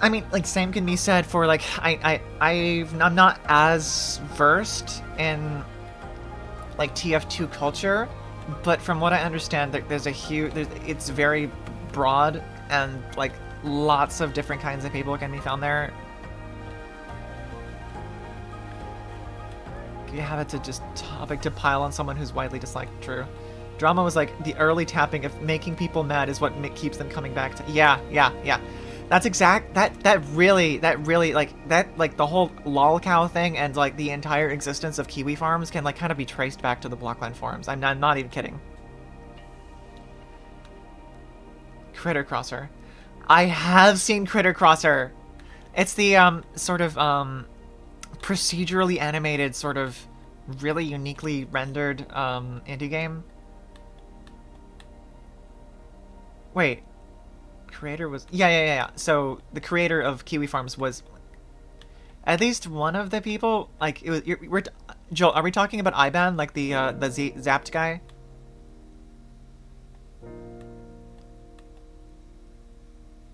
I mean, like, same can be said for, like, I'm not as versed in, like, TF2 culture, but from what I understand, there's it's very broad, and, like, lots of different kinds of people can be found there. You have it to just topic to pile on someone who's widely disliked. True. Drama was like the early tapping of making people mad is what keeps them coming back to. Yeah. That's that really like the whole lolcow thing and like the entire existence of Kiwi farms can like kind of be traced back to the Blockland forums. I'm not even kidding. Critter Crosser. I have seen Critter Crosser. It's the sort of procedurally animated, sort of really uniquely rendered indie game. Wait, creator was yeah. So the creator of Kiwi Farms was at least one of the people. Like it was. Joel, are we talking about IBAN, like the Zapped guy?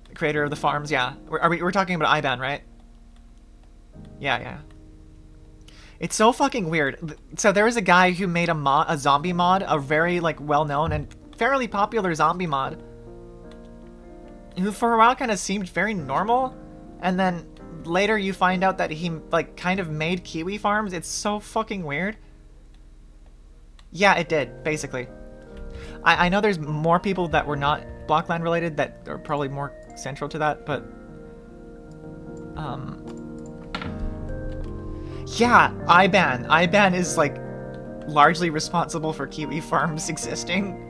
The creator of the farms, yeah. We're talking about IBAN, right? Yeah. It's so fucking weird. So there was a guy who made a zombie mod, a very like well-known and fairly popular zombie mod, who for a while kind of seemed very normal, and then later you find out that he like kind of made Kiwi Farms. It's so fucking weird. Yeah, it did, basically. I know there's more people that were not Blockland related that are probably more central to that, but yeah, IBAN. IBAN is like largely responsible for Kiwi Farms existing.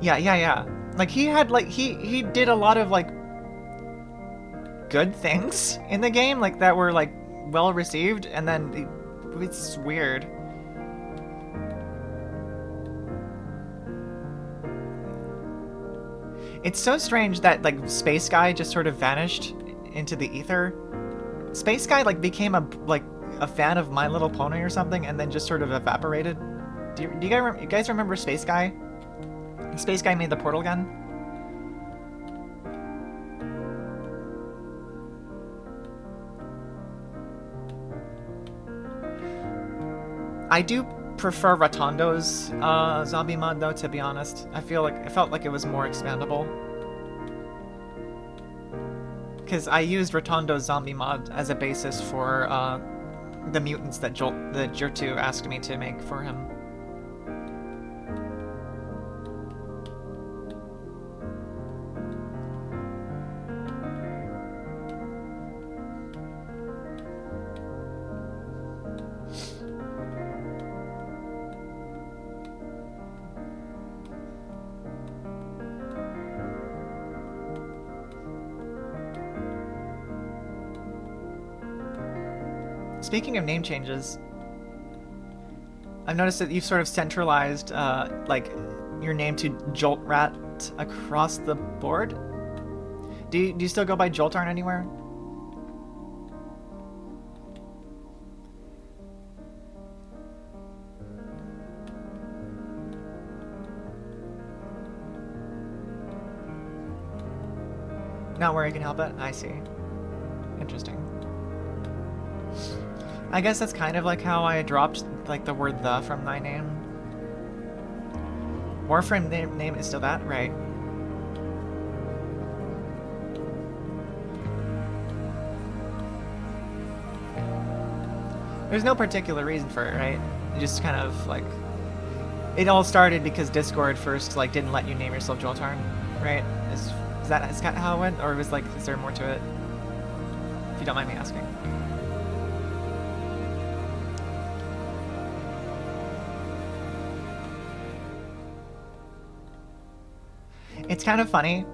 Yeah. Like he had like he did a lot of like good things in the game, like that were like well received, and then it's weird. It's so strange that like Space Guy just sort of vanished into the ether. Space Guy like became a fan of My Little Pony or something, and then just sort of evaporated. Do you guys remember Space Guy? Space Guy made the portal gun. I do prefer Rotondo's zombie mod though, to be honest. I felt like it was more expandable. Because I used Rotondo's zombie mod as a basis for the mutants that Jertu asked me to make for him. Speaking of name changes, I've noticed that you've sort of centralized, like, your name to Jolt Rat across the board. Do you still go by Joltarn anywhere? Not where you can help it? I see. Interesting. I guess that's kind of like how I dropped like the word "the" from my name. Warframe name is still that? Right. There's no particular reason for it, right? It just kind of like... It all started because Discord first like didn't let you name yourself Joltarn, right? Is that kind of how it went? Or was like, is there more to it? If you don't mind me asking. It's kind of funny.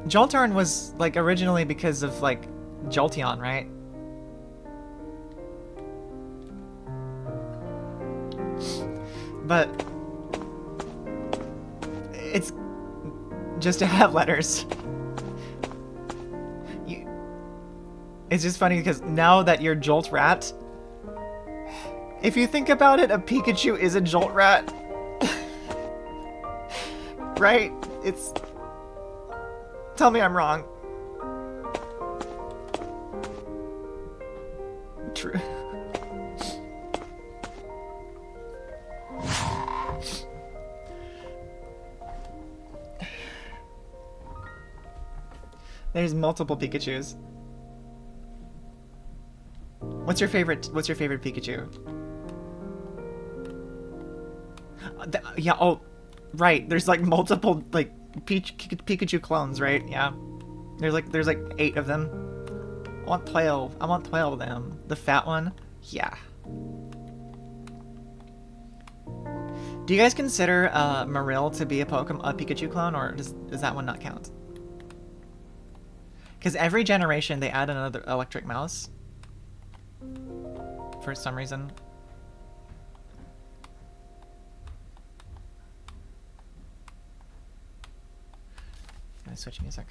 Joltarn was like originally because of like Jolteon, right? But it's just to have letters. It's just funny because now that you're Jolt Rat, if you think about it, a Pikachu is a Jolt Rat. Right? It's... Tell me I'm wrong. True. There's multiple Pikachus. What's your favorite Pikachu? Yeah, oh, right. There's like multiple like Pikachu clones, right? Yeah. There's like 8 of them. I want 12. I want 12 of them. The fat one? Yeah. Do you guys consider Marill to be a Pikachu clone, or does that one not count? Because every generation they add another electric mouse. For some reason. I'm switching music.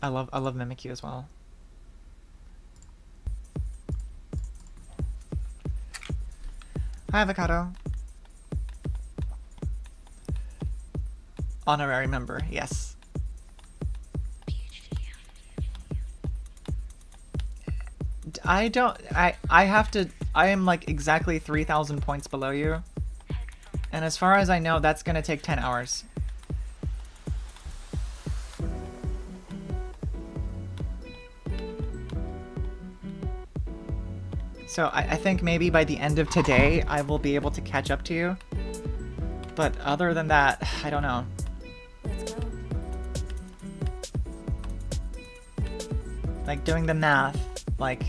I love Mimikyu as well. Hi, Avocado. Honorary member, yes. I am like exactly 3,000 points below you. And as far as I know, that's gonna take 10 hours. So I think maybe by the end of today, I will be able to catch up to you. But other than that, I don't know. Let's go. Like doing the math, like...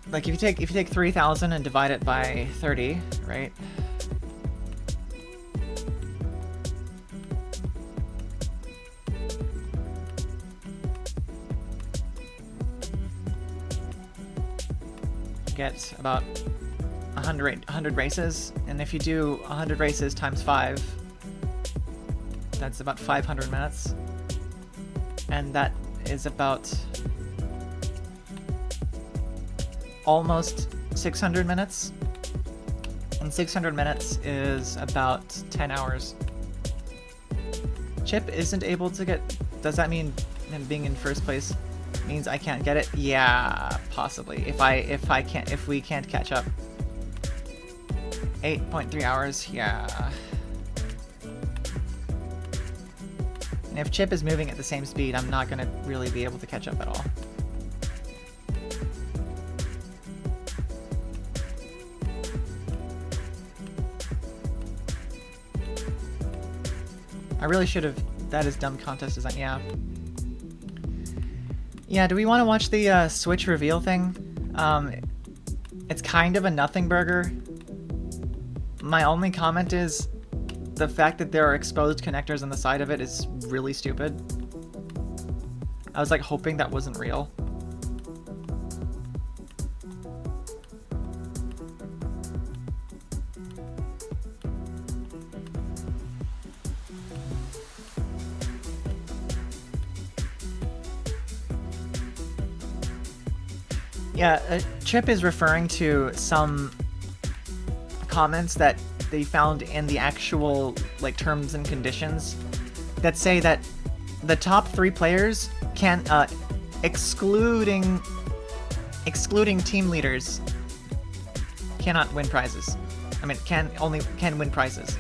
Like if you take 3,000 and divide it by 30, right? You get about 100 races, and if you do 100 races times 5, that's about 500 minutes. And that is about almost 600 minutes, and 600 minutes is about 10 hours. Chip isn't able to get... Does that mean him being in first place means I can't get it? Yeah, possibly. If we can't catch up. 8.3 hours, yeah. And if Chip is moving at the same speed, I'm not gonna really be able to catch up at all. I really should have... That is dumb contest design, yeah. Yeah, do we want to watch the Switch reveal thing? It's kind of a nothing burger. My only comment is the fact that there are exposed connectors on the side of it is really stupid. I was like hoping that wasn't real. Yeah, Chip is referring to some comments that they found in the actual like terms and conditions that say that the top 3 players can, excluding team leaders, cannot win prizes. I mean, can win prizes,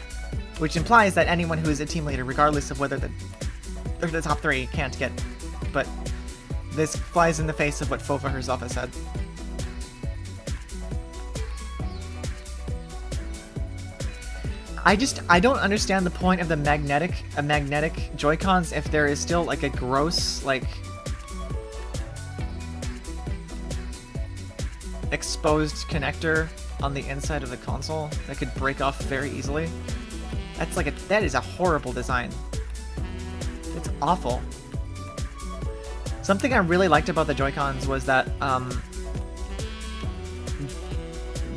which implies that anyone who is a team leader, regardless of whether they're the top 3, can't get. But this flies in the face of what Fofa herself has said. I don't understand the point of the magnetic Joy-Cons if there is still like a gross like exposed connector on the inside of the console that could break off very easily. That is a horrible design. It's awful. Something I really liked about the Joy-Cons was that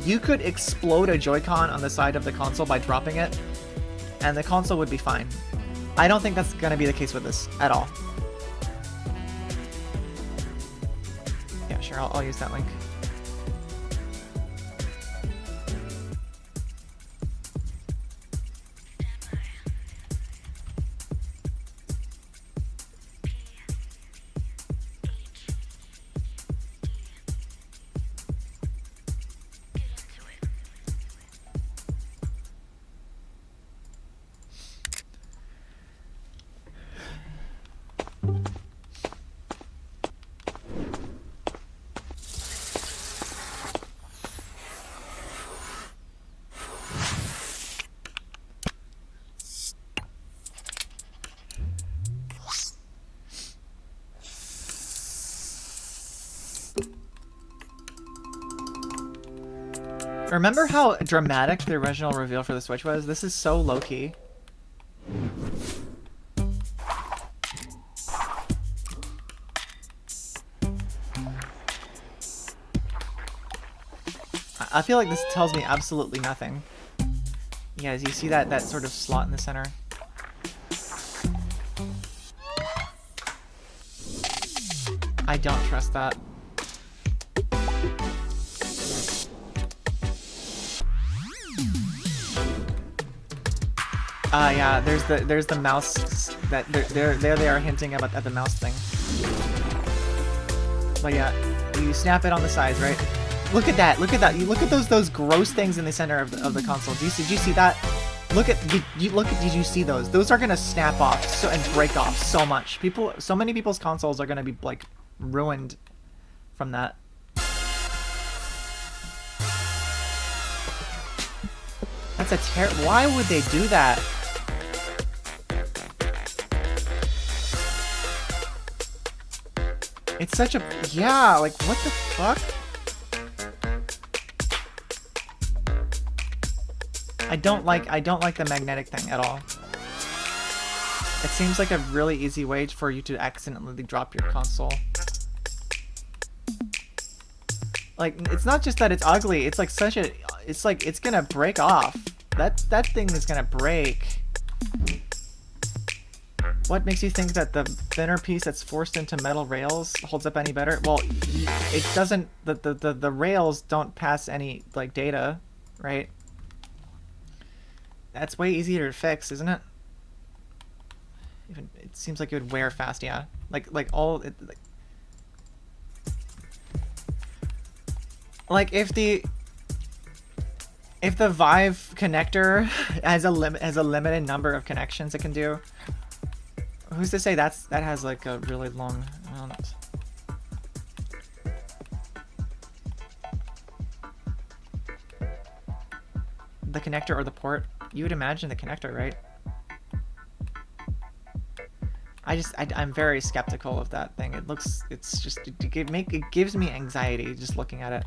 you could explode a Joy-Con on the side of the console by dropping it, and the console would be fine. I don't think that's going to be the case with this at all. Yeah, sure, I'll use that link. Remember how dramatic the original reveal for the Switch was? This is so low-key. I feel like this tells me absolutely nothing. Yeah, as you see that sort of slot in the center. I don't trust that. Yeah, there's the mouse that there they are hinting about at the mouse thing. But yeah, you snap it on the sides, right? Look at that! Look at that! You look at those gross things in the center of the console. Did you see that? Did you see those? Those are gonna snap off and break off so much. So many people's consoles are gonna be like ruined from that. That's a why would they do that? It's such a like what the fuck? I don't like the magnetic thing at all. It seems like a really easy way for you to accidentally drop your console. Like, it's not just that it's ugly, it's like it's gonna break off. That thing is gonna break. What makes you think that the thinner piece that's forced into metal rails holds up any better? Well, it doesn't. The rails don't pass any like data, right? That's way easier to fix, isn't it? Even it seems like it would wear fast, yeah. Like if the Vive connector has a limited number of connections it can do. Who's to say that has like a really long amount? The connector or the port? You would imagine the connector, right? I'm very skeptical of that thing. It gives me anxiety just looking at it.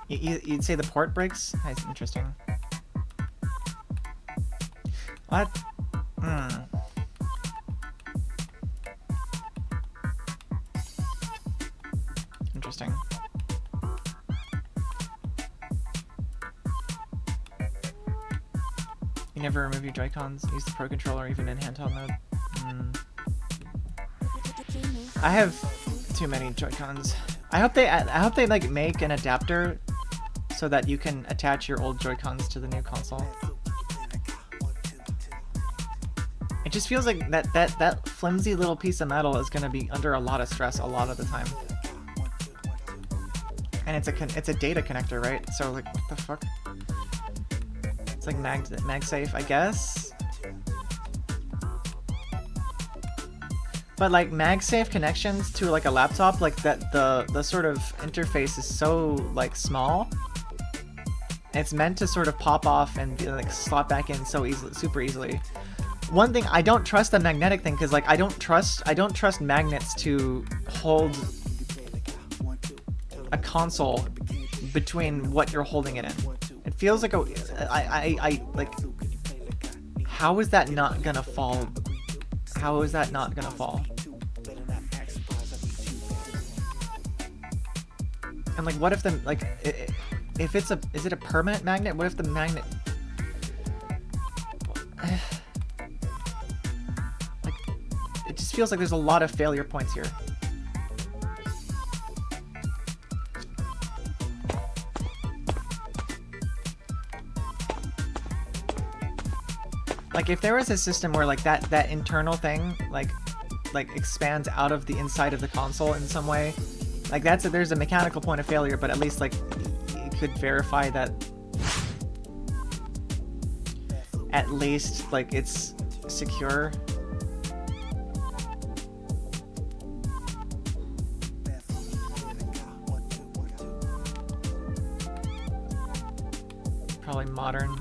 You'd say the port breaks? That's interesting. What? Interesting. You never remove your Joy-Cons, use the Pro Controller even in handheld mode? I have too many Joy-Cons. I hope they like make an adapter so that you can attach your old Joy-Cons to the new console. It just feels like that flimsy little piece of metal is gonna be under a lot of stress a lot of the time. And it's a data connector, right? So like, what the fuck? It's like MagSafe, I guess. But like MagSafe connections to like a laptop, like the sort of interface is so like small. It's meant to sort of pop off and be, like slot back in so easily, super easily. One thing, I don't trust the magnetic thing because like I don't trust magnets to hold a console between what you're holding it in. It feels like I like, how is that not gonna fall? How is that not gonna fall? And like, what if the, like, if it's is it a permanent magnet? What if the magnet, like, it just feels like there's a lot of failure points here. Like if there was a system where like that internal thing like expands out of the inside of the console in some way, like there's a mechanical point of failure, but at least like you could verify that at least like it's secure. Probably modern.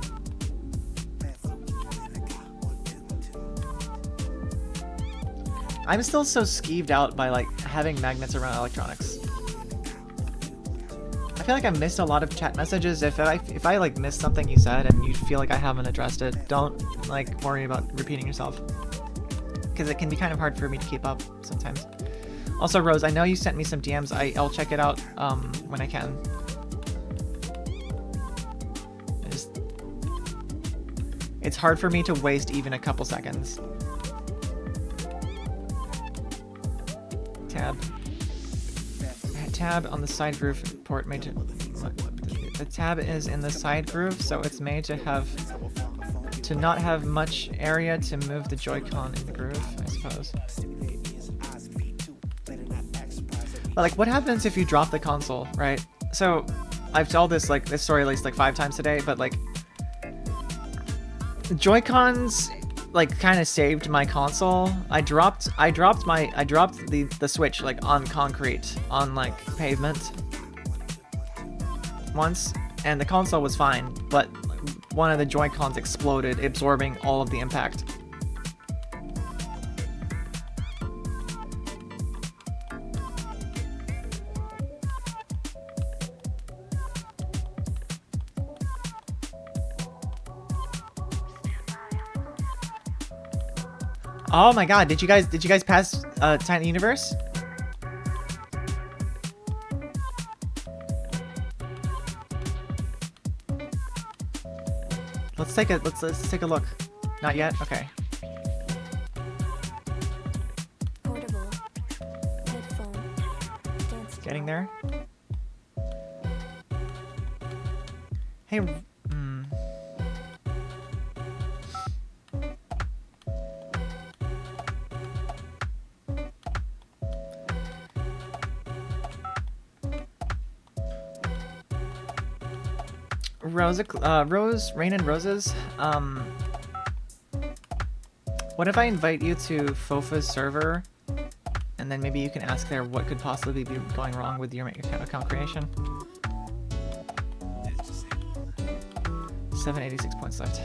I'm still so skeeved out by like having magnets around electronics. I feel like I missed a lot of chat messages. If I like missed something you said and you feel like I haven't addressed it, don't like worry about repeating yourself, because it can be kind of hard for me to keep up sometimes. Also, Rose, I know you sent me some DMs. I'll check it out when I can. It's hard for me to waste even a couple seconds. Tab on the side groove port made the tab is in the side groove, so it's made to not have much area to move the Joy-Con in the groove, I suppose. But like, what happens if you drop the console, right? So I've told this story at least like 5 times today, but like Joy-Cons like kind of saved my console. I dropped the Switch like on concrete, on like pavement once, and the console was fine, but one of the Joy-Cons exploded, absorbing all of the impact. Oh my god, did you guys pass Tiny Universe? Let's take a look. Not yet? Okay. Portable. Headphone. Dance. Getting there. Hey, Rose, Rain and Roses, what if I invite you to Fofa's server, and then maybe you can ask there what could possibly be going wrong with your account creation? 786 points left.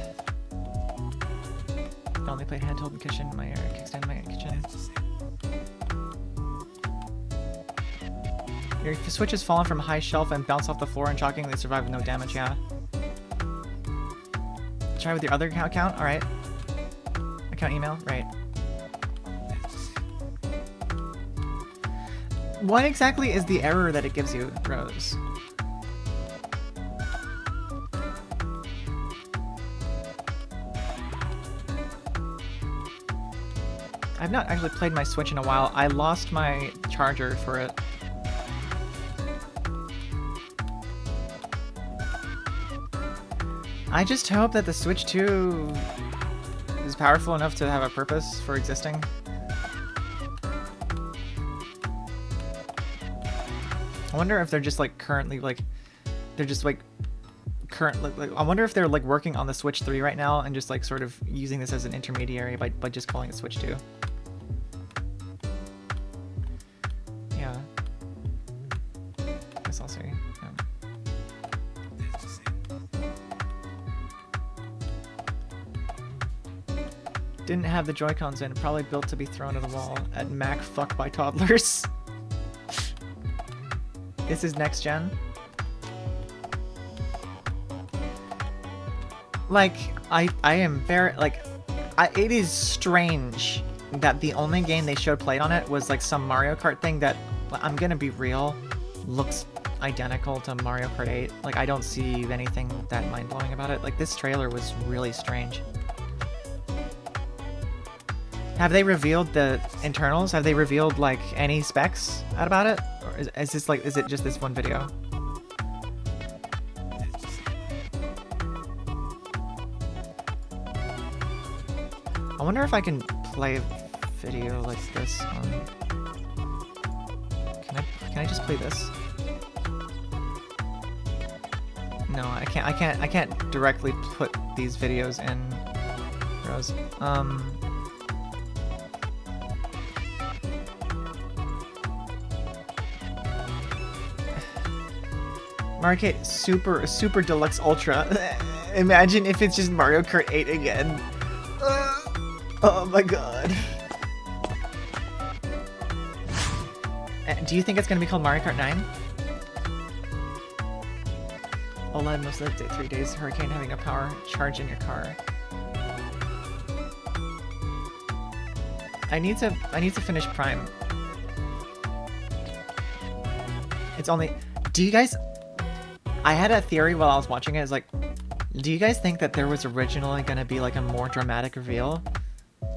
I only played handheld and kitchen, my kickstand my kitchen. Your switch has fallen from a high shelf and bounced off the floor and shockingly survived with no damage, yeah. Try with your other account? Alright. Account email? Right. What exactly is the error that it gives you, Rose? I've not actually played my Switch in a while. I lost my charger for it. I just hope that the Switch 2 is powerful enough to have a purpose for existing. I wonder if they're just like currently like they're just like I wonder if they're like working on the Switch 3 right now and just like sort of using this as an intermediary by just calling it Switch 2. Yeah. Guess I'll see. Yeah. Didn't have the Joy-Cons in, probably built to be thrown at the wall at Mac fuck by toddlers. This is next gen. Like, I am very, like, it is strange that the only game they showed played on it was like some Mario Kart thing that, I'm gonna be real, looks identical to Mario Kart 8. Like, I don't see anything that mind-blowing about it. Like, this trailer was really strange. Have they revealed the internals? Have they revealed, like, any specs about it? Or is this, like, is it just this one video? I wonder if I can play a video like this on... Can I just play this? No, I can't directly put these videos in Rose. Mario Kart Super Deluxe Ultra. Imagine if it's just Mario Kart 8 again. Oh my god. Do you think it's gonna be called Mario Kart 9? OLED most of the 3 days. Hurricane having a power charge in your car. I need to finish Prime. It's only. Do you guys? I had a theory while I was watching it. It's like, do you guys think that there was originally gonna be like a more dramatic reveal,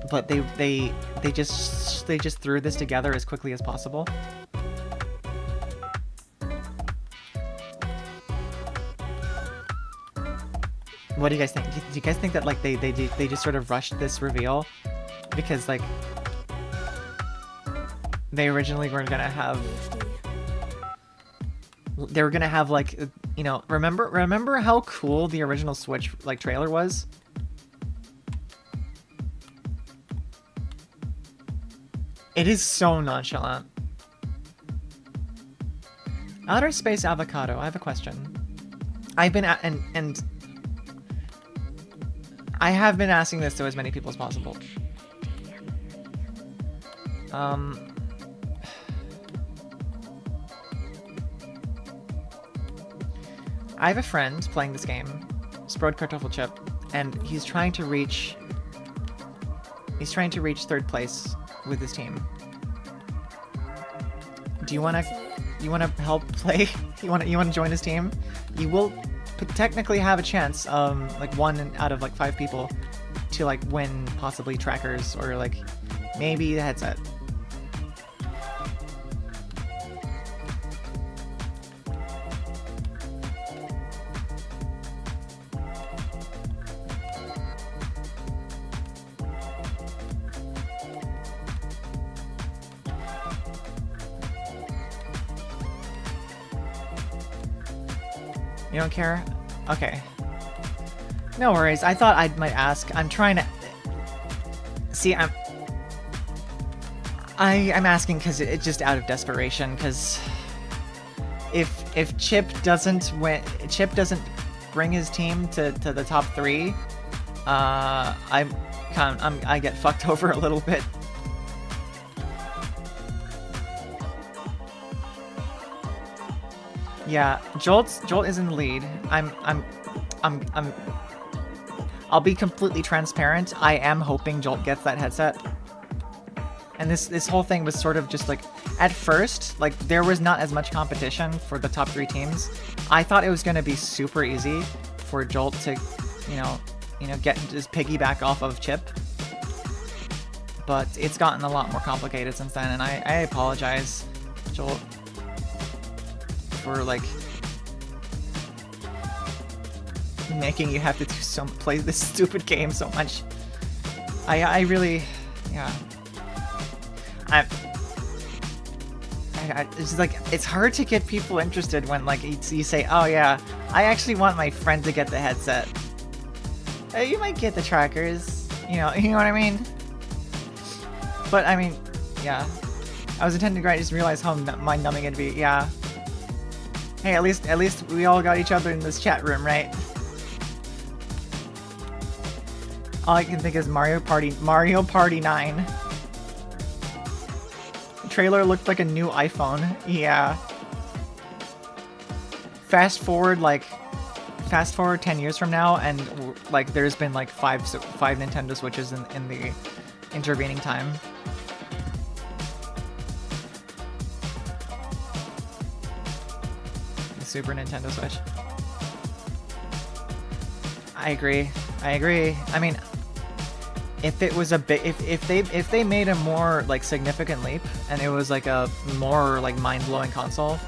but they just threw this together as quickly as possible? What do you guys think? Do you guys think that like they just sort of rushed this reveal because like they originally were gonna have like, you know, remember how cool the original Switch like trailer was? It is so nonchalant. Outer Space Avocado, I have a question. I've been and I have been asking this to as many people as possible. I have a friend playing this game, SproedKartoffelChip, and he's trying to reach 3rd place with his team. Do you wanna help play? You wanna join his team? You will technically have a chance, like 1 out of like 5 people, to like win possibly trackers or like maybe the headset. You don't care? Okay. No worries. I thought I might ask. I'm trying to... See, I'm asking because it's just out of desperation, because if Chip doesn't bring his team to the top 3, I get fucked over a little bit. Yeah, Jolt is in the lead. I'll be completely transparent. I am hoping Jolt gets that headset. And this whole thing was sort of just like, at first, like there was not as much competition for the top 3 teams. I thought it was going to be super easy for Jolt to, you know, get just piggyback off of Chip. But it's gotten a lot more complicated since then, and I apologize, Jolt, for like making you have to play this stupid game so much. I really, yeah. It's like, it's hard to get people interested when like you say, oh yeah, I actually want my friend to get the headset. You might get the trackers, you know what I mean? But I mean, yeah. I was intending to just realize how mind-numbing it'd be, yeah. Hey, at least we all got each other in this chat room, right? All I can think is Mario Party 9. The trailer looked like a new iPhone. Yeah. Fast forward 10 years from now, and like there's been like five Nintendo Switches in the intervening time. The Super Nintendo Switch. I agree. I mean, if it was a bit, if they made a more like significant leap, and it was like a more like mind-blowing console,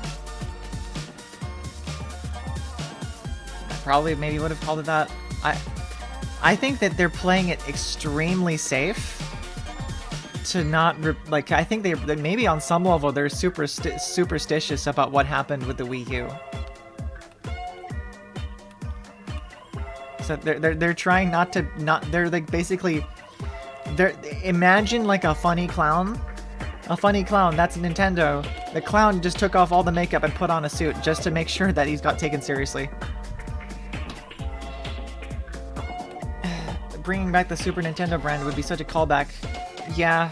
I probably maybe would have called it that. I think that they're playing it extremely safe to not like. I think they maybe on some level they're superstitious about what happened with the Wii U. So they're trying they're like basically imagine like a funny clown. A funny clown, that's Nintendo. The clown just took off all the makeup and put on a suit just to make sure that he's got taken seriously. Bringing back the Super Nintendo brand would be such a callback. Yeah.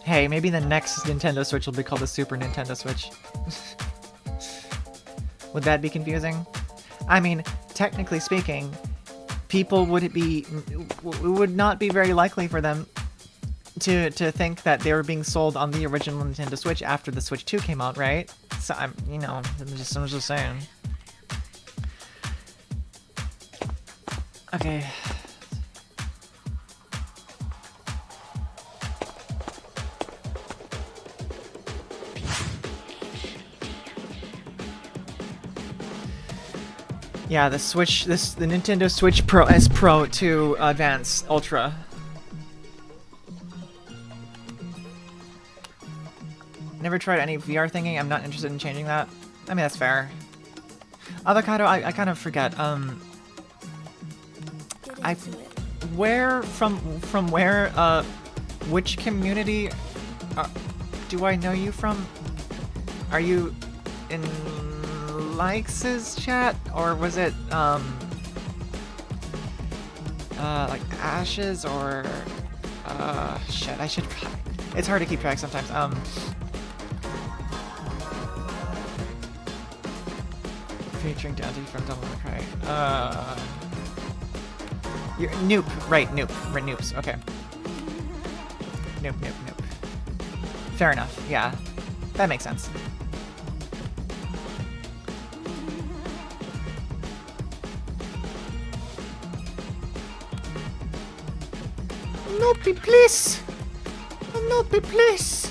Hey, maybe the next Nintendo Switch will be called the Super Nintendo Switch. Would that be confusing? I mean, technically speaking, people would not be very likely for them to think that they were being sold on the original Nintendo Switch after the Switch 2 came out, right? So I'm just saying. Okay. Yeah, the Nintendo Switch Pro S Pro to Advance Ultra. Never tried any VR thingy. I'm not interested in changing that. I mean, that's fair. Avocado, I kind of forget. From where, which community do I know you from? Are you in Likes' chat, or was it, like Ashes, or, shit, it's hard to keep track sometimes, featuring Dante from Devil May Cry, you're Noop, right, Noops, okay. Noop. Fair enough, yeah. That makes sense. Noopy, please! Noopy, please!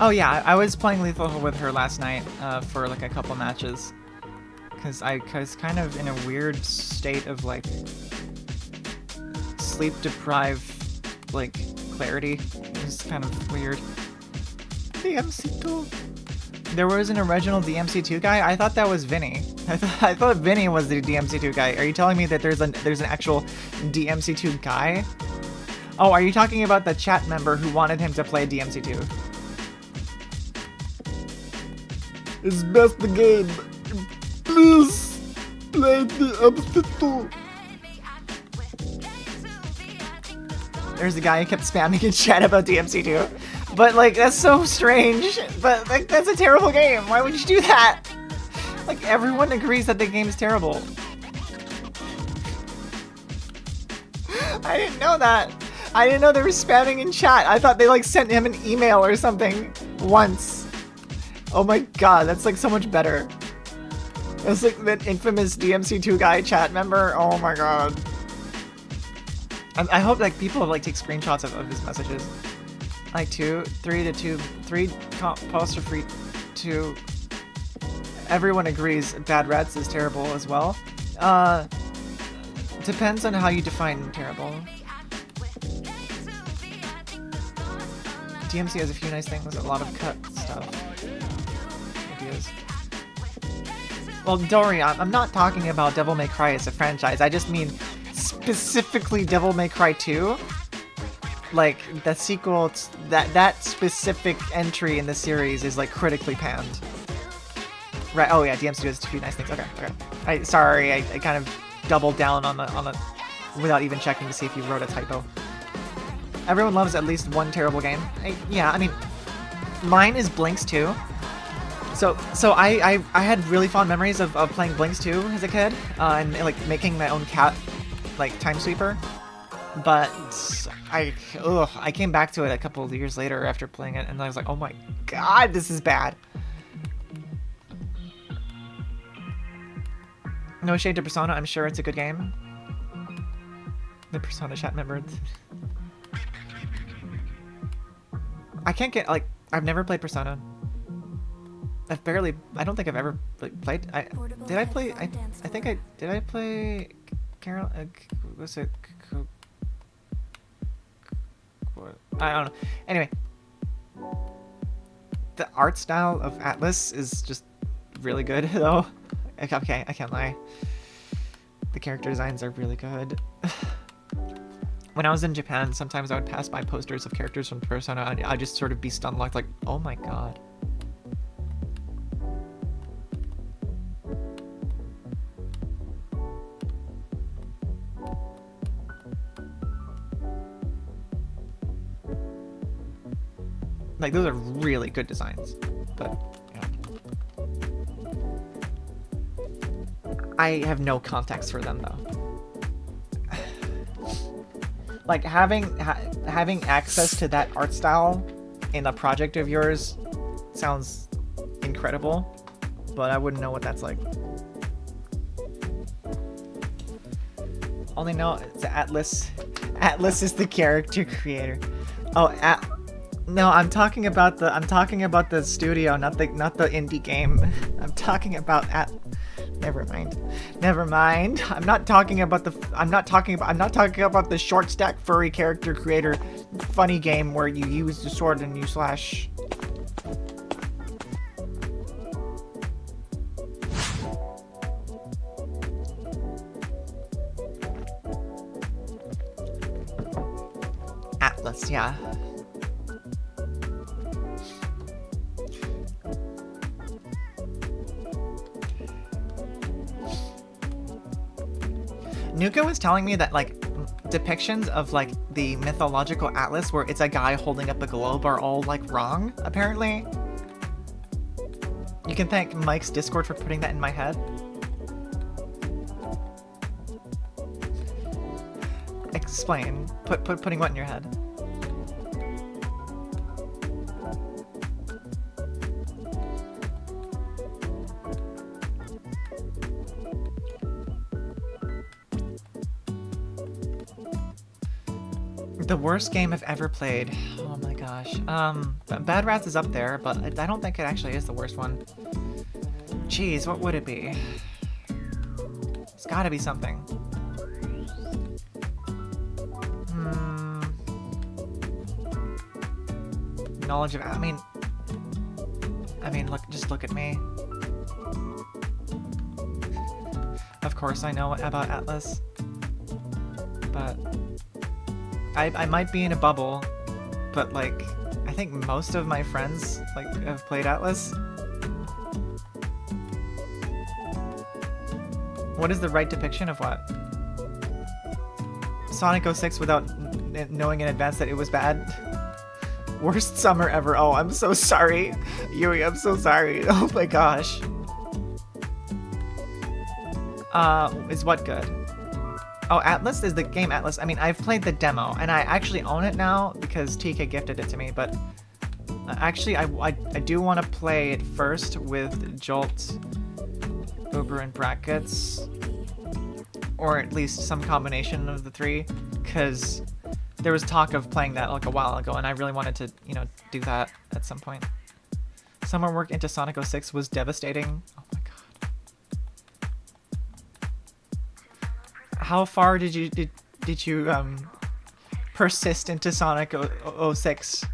Oh yeah, I was playing Lethal with her last night for like a couple matches, because I was kind of in a weird state of like sleep deprived like clarity. It was kind of weird. DMC2. There was an original DMC2 guy. I thought that was Vinny. I thought Vinny was the DMC2 guy. Are you telling me that there's an actual DMC2 guy? Oh, are you talking about the chat member who wanted him to play DMC2? It's best game. Please play the episode 2. There's a guy who kept spamming in chat about DMC2. But, like, that's so strange. But, like, that's a terrible game. Why would you do that? Like, everyone agrees that the game is terrible. I didn't know that. I didn't know they were spamming in chat. I thought they, like, sent him an email or something once. Oh my god, that's, like, so much better. That's, like, that infamous DMC2 guy chat member. Oh my god. I hope, like, people, like, take screenshots of his messages. Like, 3 posts are free, 2. Everyone agrees Bad Rats is terrible as well. Depends on how you define terrible. DMC has a few nice things, a lot of cut stuff. Ideas. Well, Dory, I'm not talking about Devil May Cry as a franchise. I just mean specifically Devil May Cry 2. Like, the sequel, that specific entry in the series is, like, critically panned. Right, oh yeah, DMC has a few nice things. Okay. Sorry, I kind of doubled down on the without even checking to see if you wrote a typo. Everyone loves at least one terrible game. Yeah, I mean, mine is Blinks 2. So I had really fond memories of playing Blinks 2 as a kid, and like making my own cat, like, time sweeper. But I came back to it a couple of years later after playing it, and I was like, oh my god, this is bad. No shade to Persona, I'm sure it's a good game. The Persona chat member. I can't get, like, I've never played Persona. I don't think I've ever played. Did I play? I think I did. I play Carol. Was it? I don't know. Anyway, the art style of Atlas is just really good, though. Okay, I can't lie. The character designs are really good. When I was in Japan, sometimes I would pass by posters of characters from Persona, and I'd just sort of be stunned, like, oh my god. Like, those are really good designs, but yeah. I have no context for them, though. Like, having access to that art style in a project of yours sounds incredible, but I wouldn't know what that's like. Only know it's Atlas. Atlas is the character creator. Oh, no, I'm talking about the studio, not the indie game. I'm talking about Never mind. I'm not talking about the short stack furry character creator funny game where you use the sword and you slash. Atlas, yeah. Nuka was telling me that, like, depictions of, like, the mythological Atlas where it's a guy holding up a globe are all, like, wrong, apparently. You can thank Mike's Discord for putting that in my head. Explain. Putting what in your head? The worst game I've ever played. Oh my gosh. Bad Rats is up there, but I don't think it actually is the worst one. Jeez, what would it be? It's gotta be something. Knowledge of... I mean, just look at me. Of course I know about Atlas. But... I might be in a bubble, but, like, I think most of my friends, like, have played Atlas. What is the right depiction of what? Sonic 06 without knowing in advance that it was bad? Worst summer ever. Oh, I'm so sorry. Yui, I'm so sorry. Oh my gosh. Is what good? Oh, Atlas is the game Atlas. I mean, I've played the demo, and I actually own it now because TK gifted it to me, but actually, I do want to play it first with Jolt, Uber, and Brackets, or at least some combination of the three, because there was talk of playing that like a while ago, and I really wanted to, you know, do that at some point. Summer work into Sonic 06 was devastating. Oh my god. How far did you persist into Sonic 06?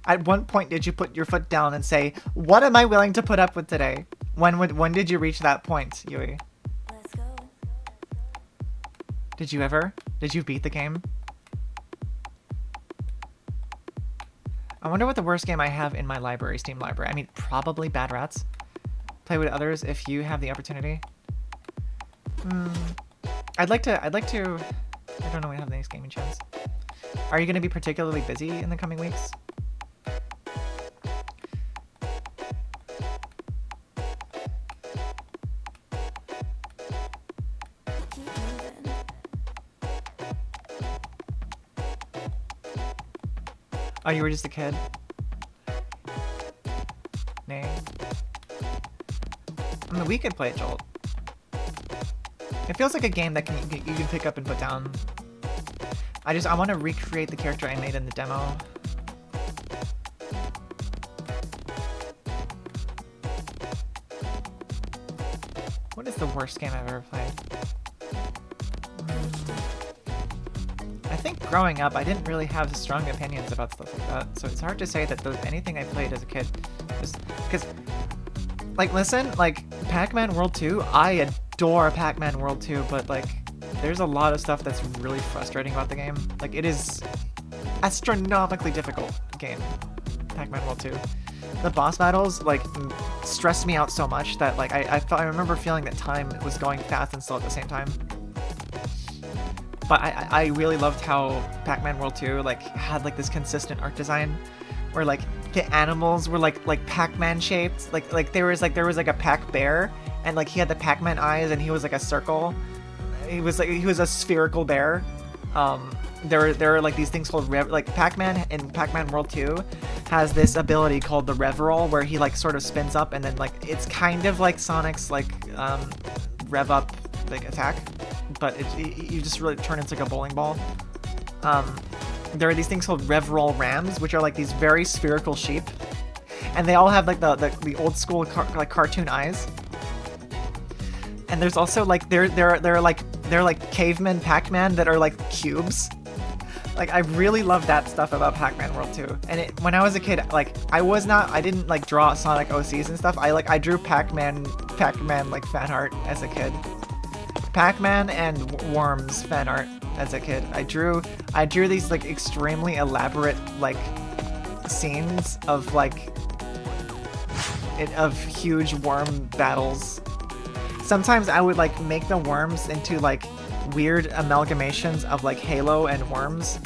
At one point, did you put your foot down and say, "What am I willing to put up with today"? When did you reach that point, Yui? Let's go. Did you ever? Did you beat the game? I wonder what the worst game I have in my library, Steam library. I mean, probably Bad Rats. Play with others if you have the opportunity. I'd like to. I don't know when I have the next gaming chance. Are you going to be particularly busy in the coming weeks? Keep moving. Oh, you were just a kid? Nay. I mean, we could play Jolt. It feels like a game that you can pick up and put down. I want to recreate the character I made in the demo. What is the worst game I've ever played? I think growing up, I didn't really have strong opinions about stuff like that, so it's hard to say that anything I played as a kid is because, like, listen, like Pac-Man World 2, I adore Pac-Man World 2, but like, there's a lot of stuff that's really frustrating about the game. Like, it is astronomically difficult game, Pac-Man World 2. The boss battles like stressed me out so much that like I remember feeling that time was going fast and slow at the same time. But I really loved how Pac-Man World 2 like had like this consistent art design, where like the animals were like Pac-Man shaped. Like there was like a Pac-Bear, and like he had the Pac-Man eyes, and he was like a circle. He was a spherical bear. There are like these things called Pac-Man in Pac-Man World 2 has this ability called the Rev Roll, where he like sort of spins up, and then like it's kind of like Sonic's like rev up like attack, but you just really turn into like a bowling ball. There are these things called Rev Roll Rams, which are like these very spherical sheep, and they all have like the old school cartoon eyes. And there's also like they're like caveman Pac-Man that are like cubes. Like, I really love that stuff about Pac-Man World 2. And when I was a kid, like I didn't like draw Sonic OCs and stuff. I drew Pac-Man like fan art as a kid. Pac-Man and Worms fan art as a kid. I drew these like extremely elaborate like scenes of like of huge worm battles. Sometimes I would like make the worms into like weird amalgamations of like Halo and Worms.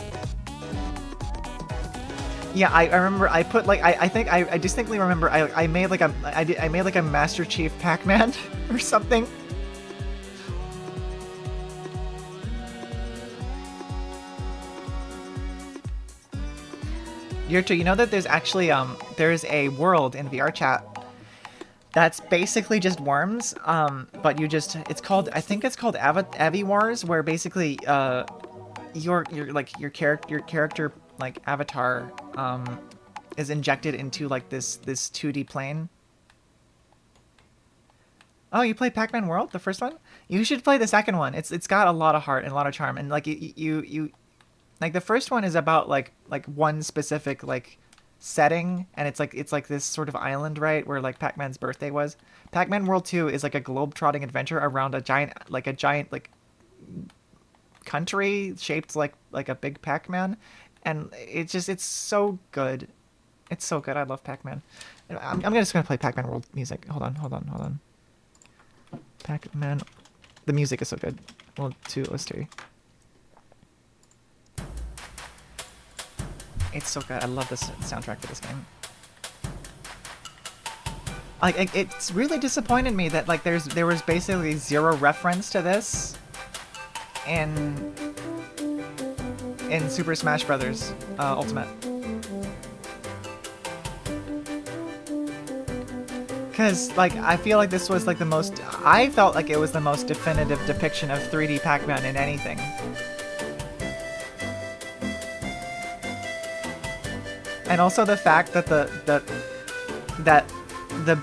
Yeah, I remember I put like I distinctly remember I made like a Master Chief Pac-Man or something. Yurto, you know that there's actually there's a world in VR chat that's basically just worms, but it's called Avi Wars, where basically your character like avatar is injected into like this 2D plane. Oh, you played Pac-Man World, the first one? You should play the second one. It's got a lot of heart and a lot of charm, and like you like the first one is about like one specific like setting, and it's like this sort of island, right, where like Pac-Man's birthday was. Pac-Man World 2 is like a globe-trotting adventure around a giant country shaped like a big Pac-Man, and it's so good. It's so good. I love Pac-Man. I'm just gonna play Pac-Man World music. Hold on. Pac-Man. the music is so good. Well, 2, let's 3. It's so good. I love this soundtrack for this game. Like, it's really disappointed me that like there was basically zero reference to this in Super Smash Brothers Ultimate. Because like I feel like this was like the most. I felt like it was the most definitive depiction of 3D Pac-Man in anything. And also the fact that the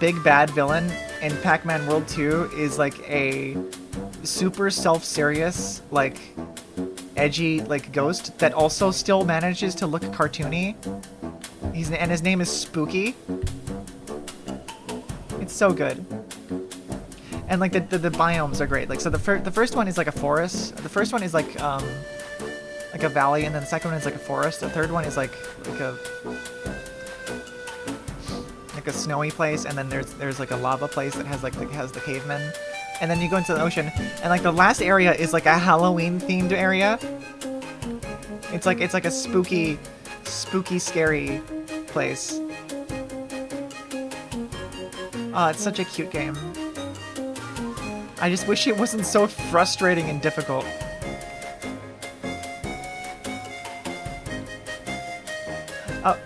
big bad villain in Pac-Man World 2 is like a super self-serious, like edgy, like ghost that also still manages to look cartoony. And his name is Spooky. It's so good. And like the biomes are great. Like so the first one is like a forest. The first one is like a valley, and then the second one is like a forest. The third one is like a snowy place, and then there's like a lava place that has the cavemen, and then you go into the ocean, and like the last area is like a Halloween themed area. It's like a spooky scary place. Oh, it's such a cute game. I just wish it wasn't so frustrating and difficult. Oh.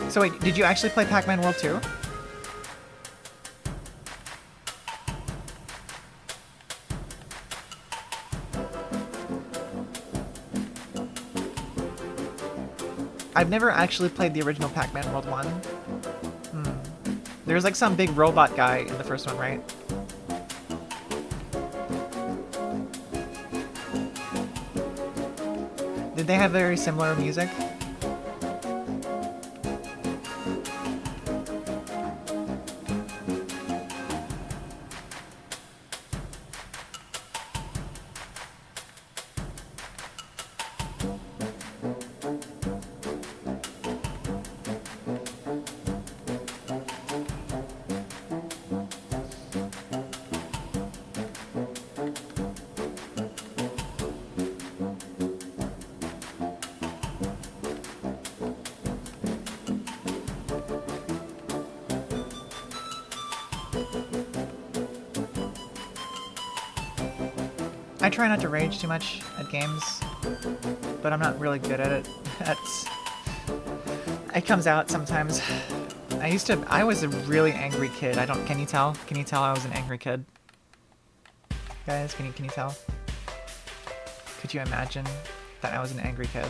So wait, did you actually play Pac-Man World 2? I've never actually played the original Pac-Man World 1. There's like some big robot guy in the first one, right? Did they have very similar music? I try not to rage too much at games, but I'm not really good at it. It comes out sometimes. I was a really angry kid. Can you tell? Can you tell I was an angry kid? Guys, can you tell? Could you imagine that I was an angry kid?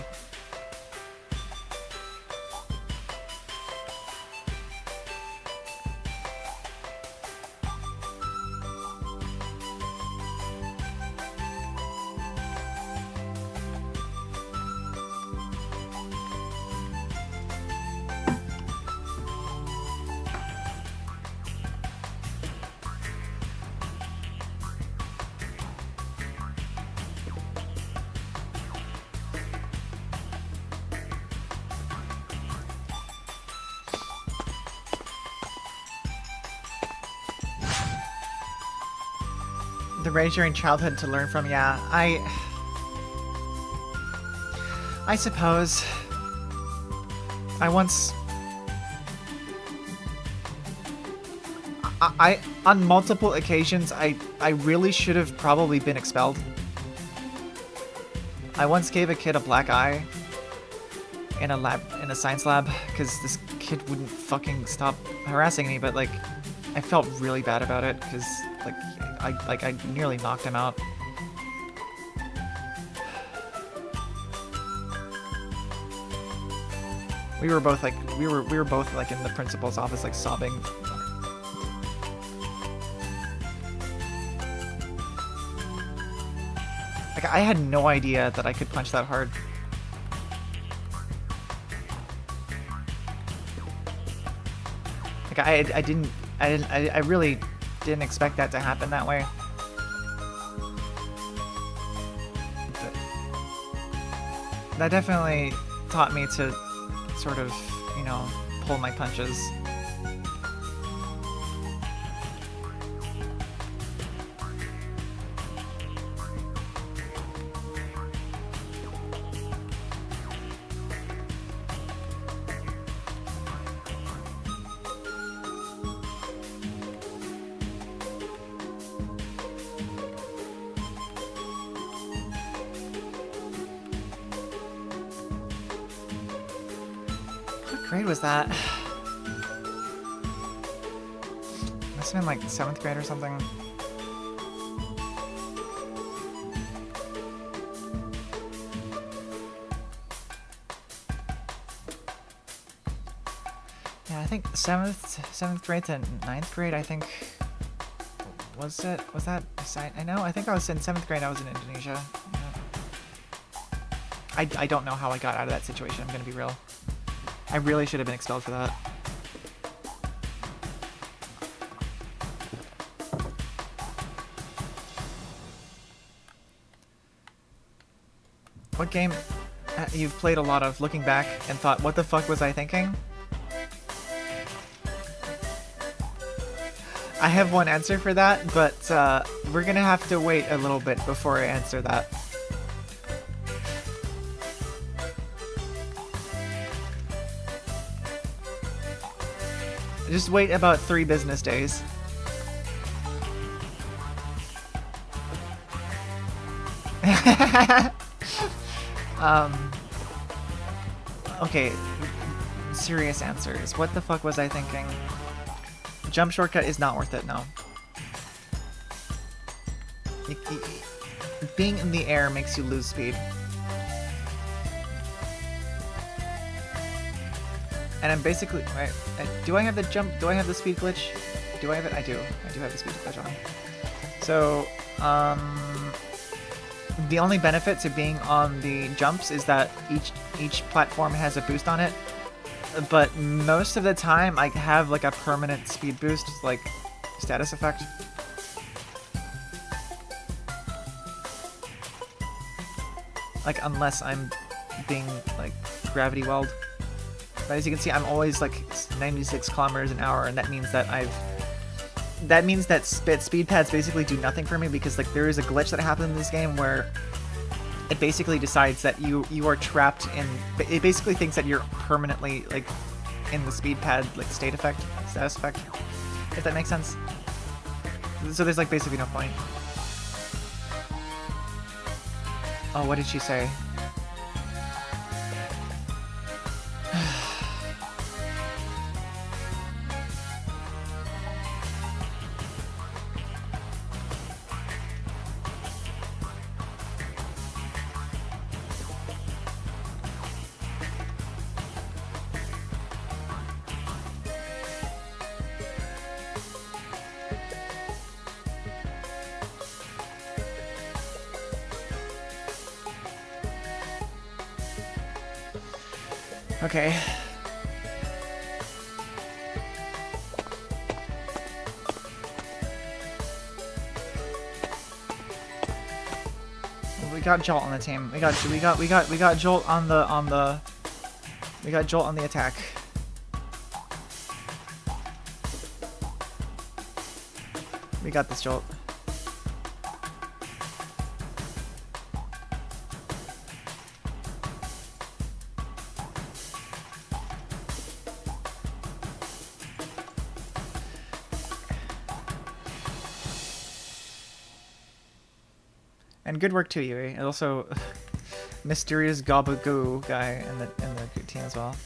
The rage during childhood to learn from, yeah. I suppose I once on multiple occasions I really should have probably been expelled. I once gave a kid a black eye in a science lab because this kid wouldn't fucking stop harassing me, but like I felt really bad about it because I nearly knocked him out. We were both like we were both like in the principal's office like sobbing. Like I had no idea that I could punch that hard. Like I really didn't expect that to happen that way. But that definitely taught me to sort of, you know, pull my punches. grade was that? Must have been like 7th grade or something. Yeah, I think 7th grade to 9th grade, I think. Was that a side? I know, I think I was in 7th grade, I was in Indonesia. Yeah. I don't know how I got out of that situation, I'm gonna be real. I really should have been expelled for that. What game you've played a lot of looking back and thought, what the fuck was I thinking? I have one answer for that, but we're gonna have to wait a little bit before I answer that. Just wait about 3 business days. Okay, serious answers. What the fuck was I thinking? Jump shortcut is not worth it, no. Being in the air makes you lose speed. And I'm basically... Wait, do I have the jump... Do I have the speed glitch? Do I have it? I do. I do have the speed glitch on. So, the only benefit to being on the jumps is that each platform has a boost on it. But most of the time, I have like a permanent speed boost, like status effect. Like, unless I'm being like gravity welled. But as you can see, I'm always like 96 kilometers an hour, and that means that speed pads basically do nothing for me, because like there is a glitch that happened in this game where it basically decides that you are trapped in. It basically thinks that you're permanently like in the speed pad like status effect. If that makes sense. So there's like basically no point. Oh, what did she say? Okay. Well, we got Jolt on the team. We got Jolt on the we got Jolt on the attack. We got this, Jolt. And good work too, Yui. And also, mysterious Gabagoo guy in the team as well.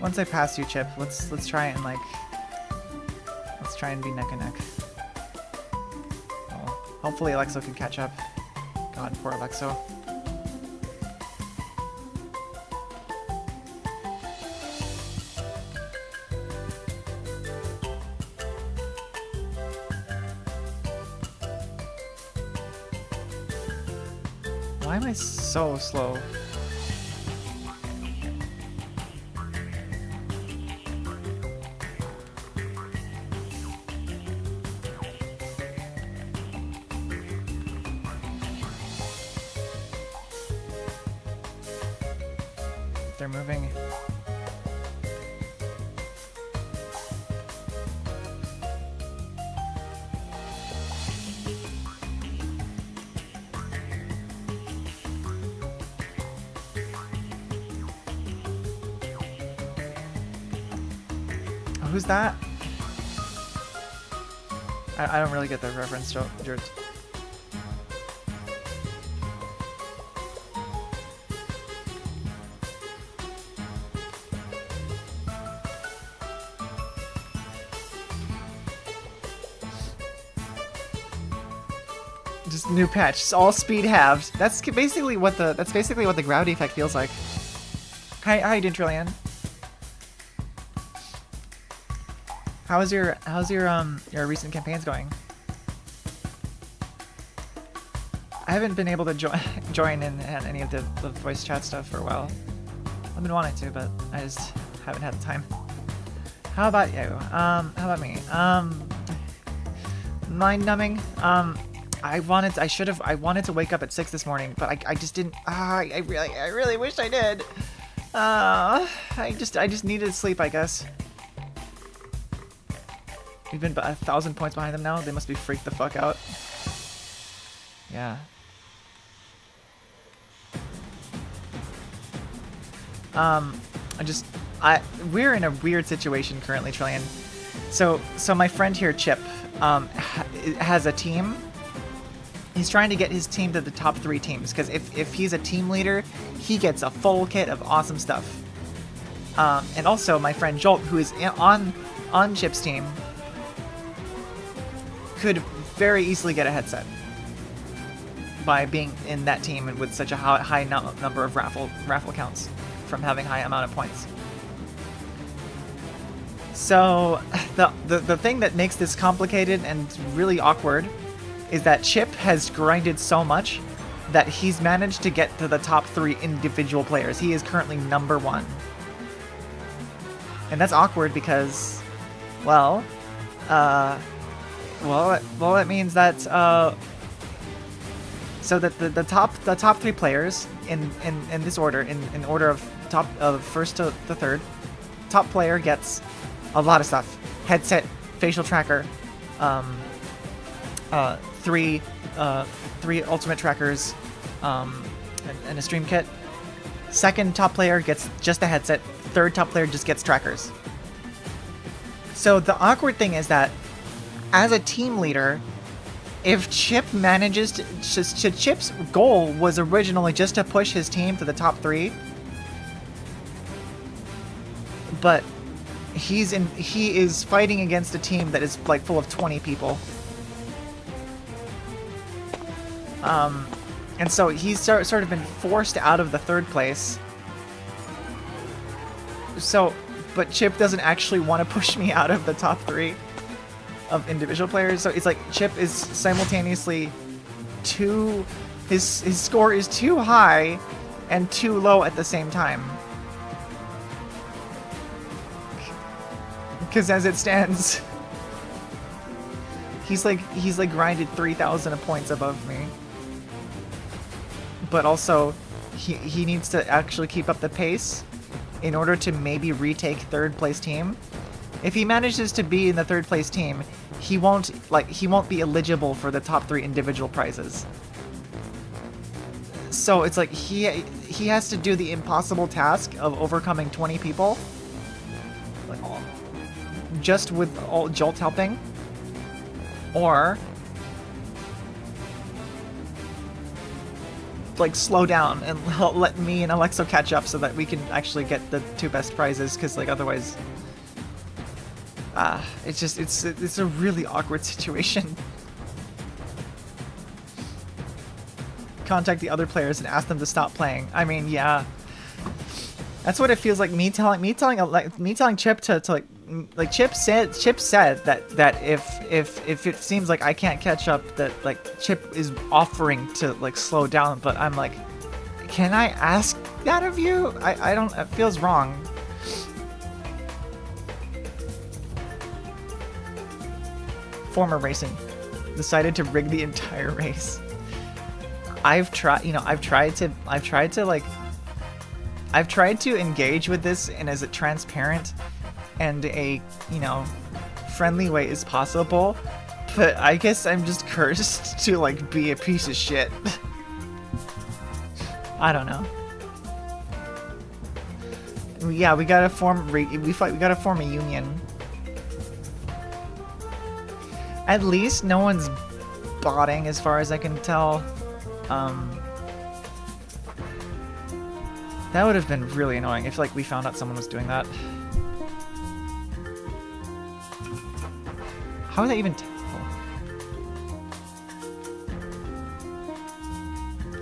Once I pass you, Chip, let's try and like be neck and neck. Oh, hopefully Alexo can catch up. God, poor Alexo. Why am I so slow? they're moving. Oh, who's that? I don't really get the reference, George. Just new patch. Just all speed halved. That's basically what the gravity effect feels like. How you doing, Trillian? How's your recent campaigns going? I haven't been able to join in any of the voice chat stuff for a while. I've been wanting to, but I just haven't had the time. How about you? How about me? Mind numbing. I wanted to wake up at 6 this morning, but I just didn't. I really wish I did. I just needed sleep, I guess. We've been 1,000 points behind them now. They must be freaked the fuck out. Yeah. We're in a weird situation currently, Trillian. So my friend here, Chip, has a team. He's trying to get his team to the top 3 teams, because if he's a team leader, he gets a full kit of awesome stuff. And also my friend Jolt, who is on Chip's team, could very easily get a headset by being in that team and with such a high number of raffle counts from having high amount of points. So the thing that makes this complicated and really awkward is that Chip has grinded so much that he's managed to get to the top 3 individual players. He is currently number 1. And that's awkward because, well, it means that so that the top 3 players in this order, in order of first to the third, top player gets a lot of stuff: headset, facial tracker, 3 ultimate trackers, and a stream kit. Second top player gets just a headset. Third top player just gets trackers. So the awkward thing is that, as a team leader, if Chip manages to Chip's goal was originally just to push his team to the top 3, but he is fighting against a team that is like full of 20 people. And so he's sort of been forced out of the 3rd place. So, but Chip doesn't actually want to push me out of the top 3 of individual players. So it's like Chip is simultaneously his score is too high and too low at the same time. Because as it stands, he's like grinded 3,000 points above me. But also, he needs to actually keep up the pace in order to maybe retake 3rd place team. If he manages to be in the 3rd place team, he won't be eligible for the top 3 individual prizes. So it's like he has to do the impossible task of overcoming 20 people, like, just with all Jolt helping, or like slow down and let me and Alexo catch up so that we can actually get the 2 best prizes, because like otherwise it's a really awkward situation. Contact the other players and ask them to stop playing. I mean, yeah, that's what it feels like. Me telling Chip to like Chip said that if it seems like I can't catch up, that like Chip is offering to like slow down, but I'm like, can I ask that of you? I don't. It feels wrong. Former racing decided to rig the entire race. I've tried to like I've tried to engage with this in as a transparent and a, you know, friendly way as possible, but I guess I'm just cursed to like be a piece of shit. I don't know. Yeah, we gotta form we gotta form a union. At least no one's botting, as far as I can tell. That would have been really annoying if like we found out someone was doing that. How would that even tell?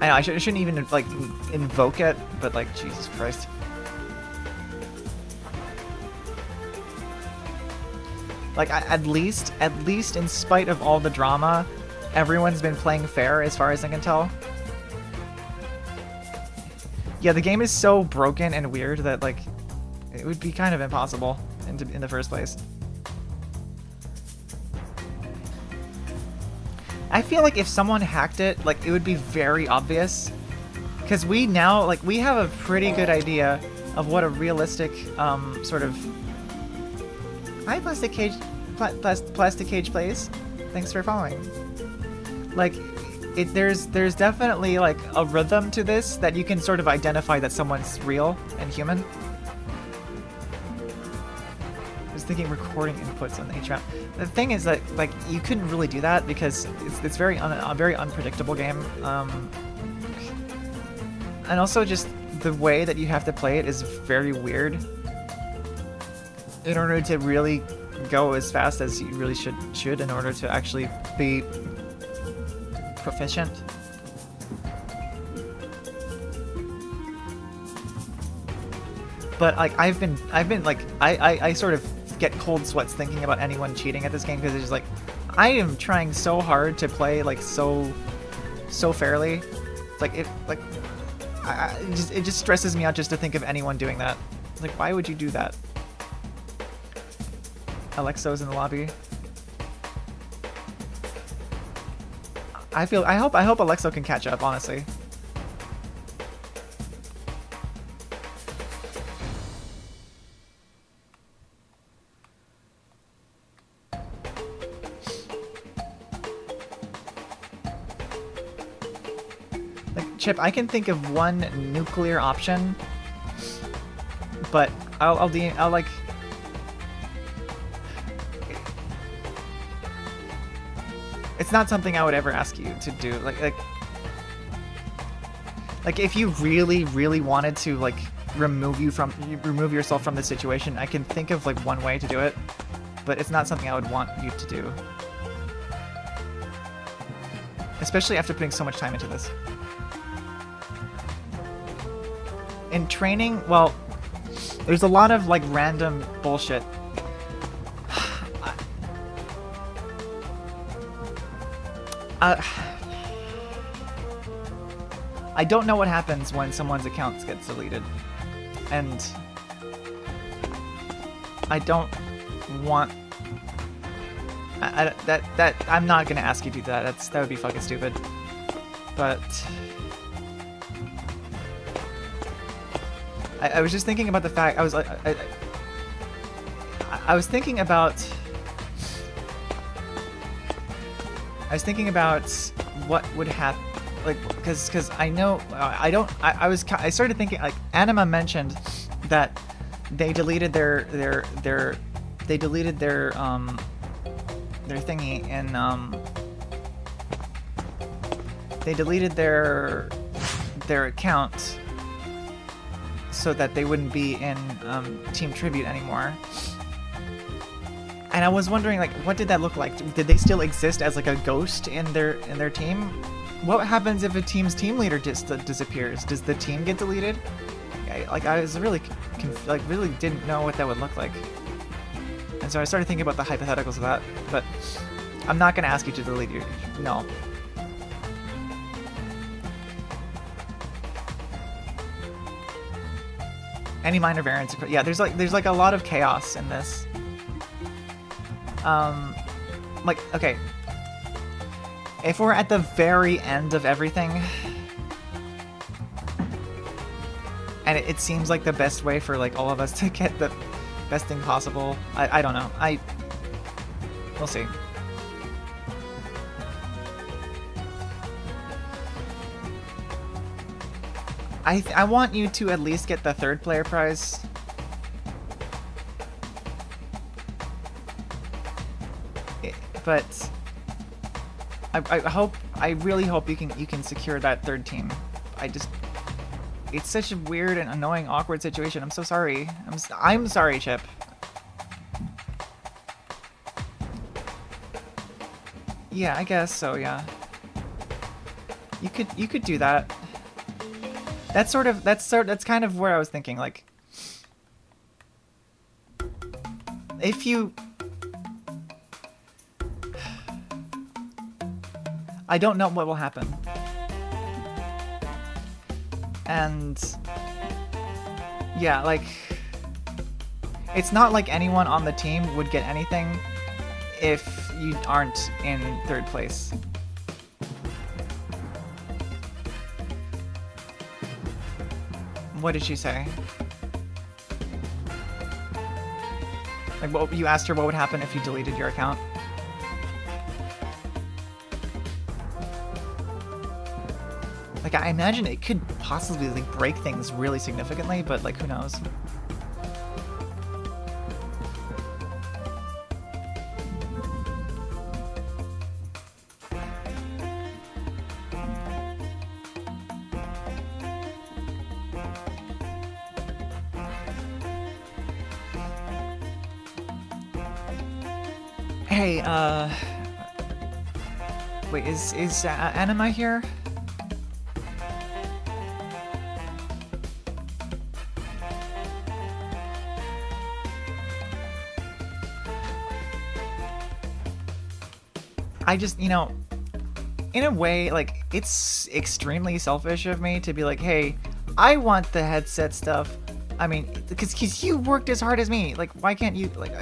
I know I shouldn't even like invoke it, but like Jesus Christ. Like at least in spite of all the drama, everyone's been playing fair as far as I can tell. Yeah, the game is so broken and weird that like it would be kind of impossible in the first place. I feel like if someone hacked it, like it would be very obvious, because we now like we have a pretty good idea of what a realistic sort of. Hi, Plastic Cage, Plastic Cage plays. Thanks for following. Like, there's definitely like a rhythm to this that you can sort of identify that someone's real and human. I was thinking recording inputs on the HRAM. The thing is that like you couldn't really do that because it's very a very unpredictable game. And also just the way that you have to play it is very weird. In order to really go as fast as you really should in order to actually be proficient. But like I've been like I sort of get cold sweats thinking about anyone cheating at this game, because it's just like I am trying so hard to play like so fairly. It's like it like it just stresses me out just to think of anyone doing that. Like, why would you do that? Alexo's in the lobby. I hope Alexo can catch up, honestly. Like, Chip, I can think of one nuclear option, but I'll like. It's not something I would ever ask you to do. Like if you really wanted to like remove yourself from the situation, I can think of like one way to do it, but it's not something I would want you to do. Especially after putting so much time into this. In training, well, there's a lot of like random bullshit. I don't know what happens when someone's account gets deleted, and I don't want. I'm not gonna ask you to do that. That would be fucking stupid. But I was just thinking about the fact I was thinking about. I was thinking about what would happen, like, because I know I started thinking, like, Anima mentioned that they deleted their thingy, and they deleted their account so that they wouldn't be in Team Tribute anymore. And I was wondering, like, what did that look like? Did they still exist as like a ghost in their team? What happens if a team's team leader just disappears? Does the team get deleted? I was really really didn't know what that would look like. And so I started thinking about the hypotheticals of that. But I'm not gonna ask you to delete your no. Any minor variance? Yeah, there's like a lot of chaos in this. Like, okay, if we're at the very end of everything, and it seems like the best way for like all of us to get the best thing possible. I don't know. We'll see. I want you to at least get the third player prize. But I really hope you can secure that third team. It's such a weird and annoying, awkward situation. I'm so sorry. I'm sorry, Chip. Yeah, I guess so. Yeah. You could do that. That's kind of where I was thinking. Like, if you, I don't know what will happen, and yeah, like, it's not like anyone on the team would get anything if you aren't in third place. What did she say? Like, what, you asked her what would happen if you deleted your account? Like, I imagine it could possibly like break things really significantly, but like, who knows? Hey, wait, is Anima here? I just, you know, in a way, like, it's extremely selfish of me to be like, hey, I want the headset stuff. I mean, because you worked as hard as me. Like, why can't you, like,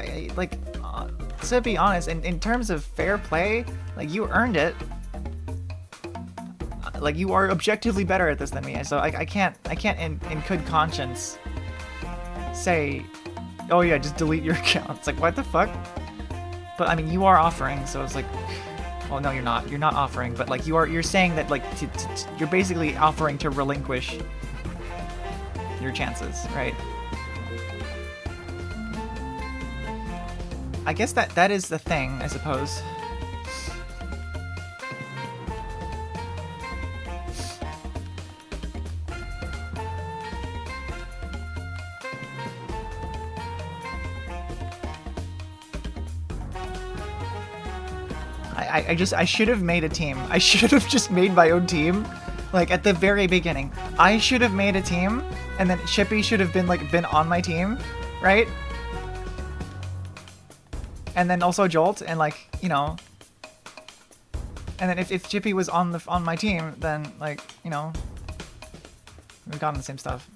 to be honest, in terms of fair play, like, you earned it. Like, you are objectively better at this than me, so I can't in good conscience say, oh yeah, just delete your account. It's like, what the fuck? But I mean, you are offering, so it's like, well, no, you're not. You're not offering, but like, you're saying that, like, you're basically offering to relinquish your chances, right? I guess that is the thing, I suppose. I should have made a team. I should have just made my own team, like, at the very beginning. I should have made a team, and then Chippy should have been on my team, right? And then also Jolt, and like, you know, and then if Chippy was on my team, then, like, you know, we've gotten the same stuff.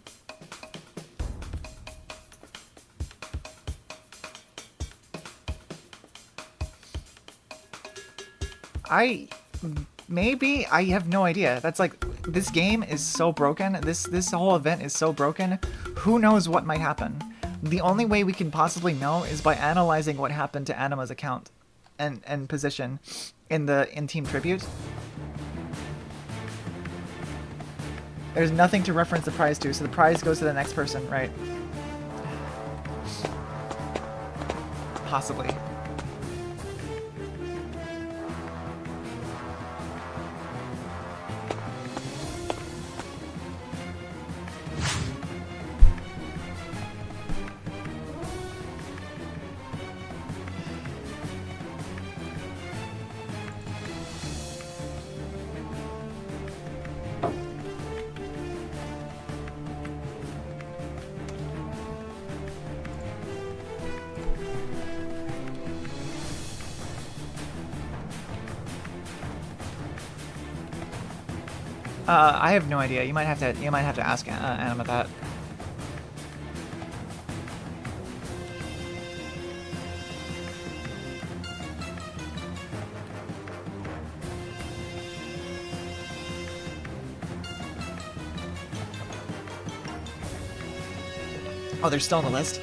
Maybe, I have no idea. That's like, this game is so broken. This whole event is so broken. Who knows what might happen? The only way we can possibly know is by analyzing what happened to Anima's account and position in Team Tribute. There's nothing to reference the prize to, so the prize goes to the next person, right? Possibly. I have no idea. You might have to ask Anima that. Oh, they're still on the list?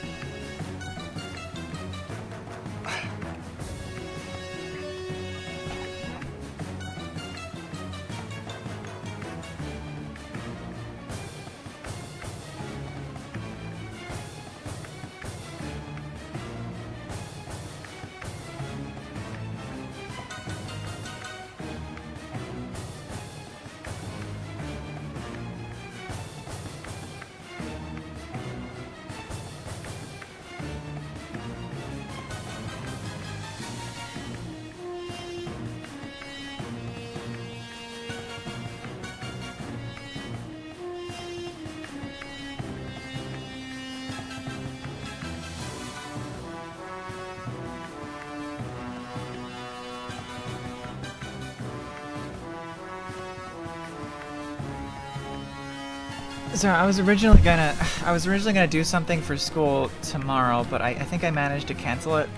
So I was originally gonna do something for school tomorrow, but I think I managed to cancel it.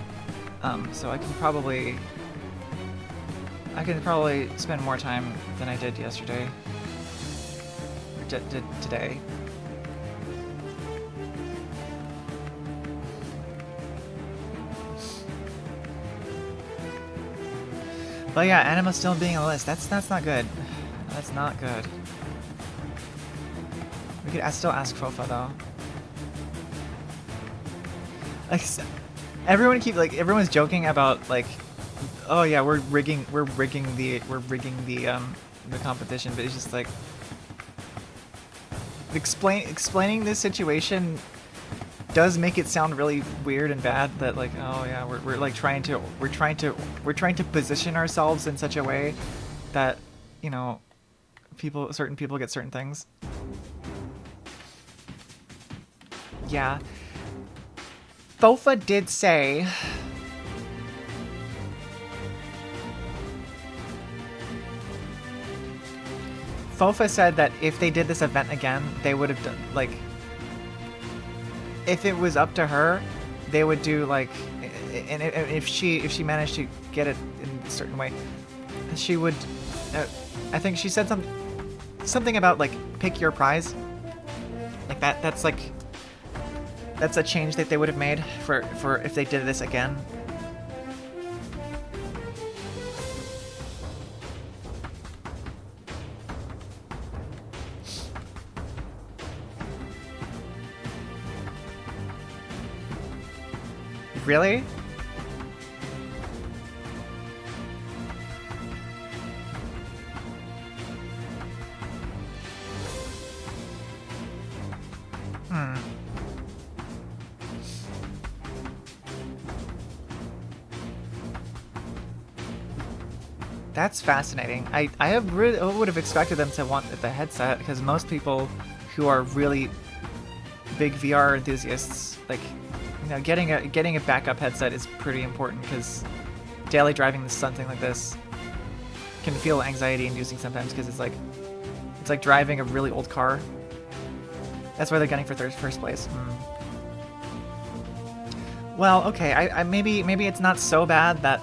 So I can probably spend more time than I did yesterday. Or today. But yeah, Anima still being on the list. That's not good. That's not good. We could still ask Fofa though. Like, everyone's joking about like, oh yeah, we're rigging the competition, but it's just like explaining this situation does make it sound really weird and bad. That like, oh yeah, we're trying to position ourselves in such a way that, you know, certain people get certain things. Yeah. Fofa did say Fofa said that if they did this event again, they would have done, like, if it was up to her, they would do like, and if she managed to get it in a certain way, she would, I think she said something about like pick your prize, like that's a change that they would have made for if they did this again. Really? That's fascinating. I would have expected them to want the headset, because most people who are really big VR enthusiasts, like, you know, getting a backup headset is pretty important, because daily driving something like this can feel anxiety-inducing sometimes, because it's like driving a really old car. That's why they're gunning for first place. Well, okay, I maybe it's not so bad that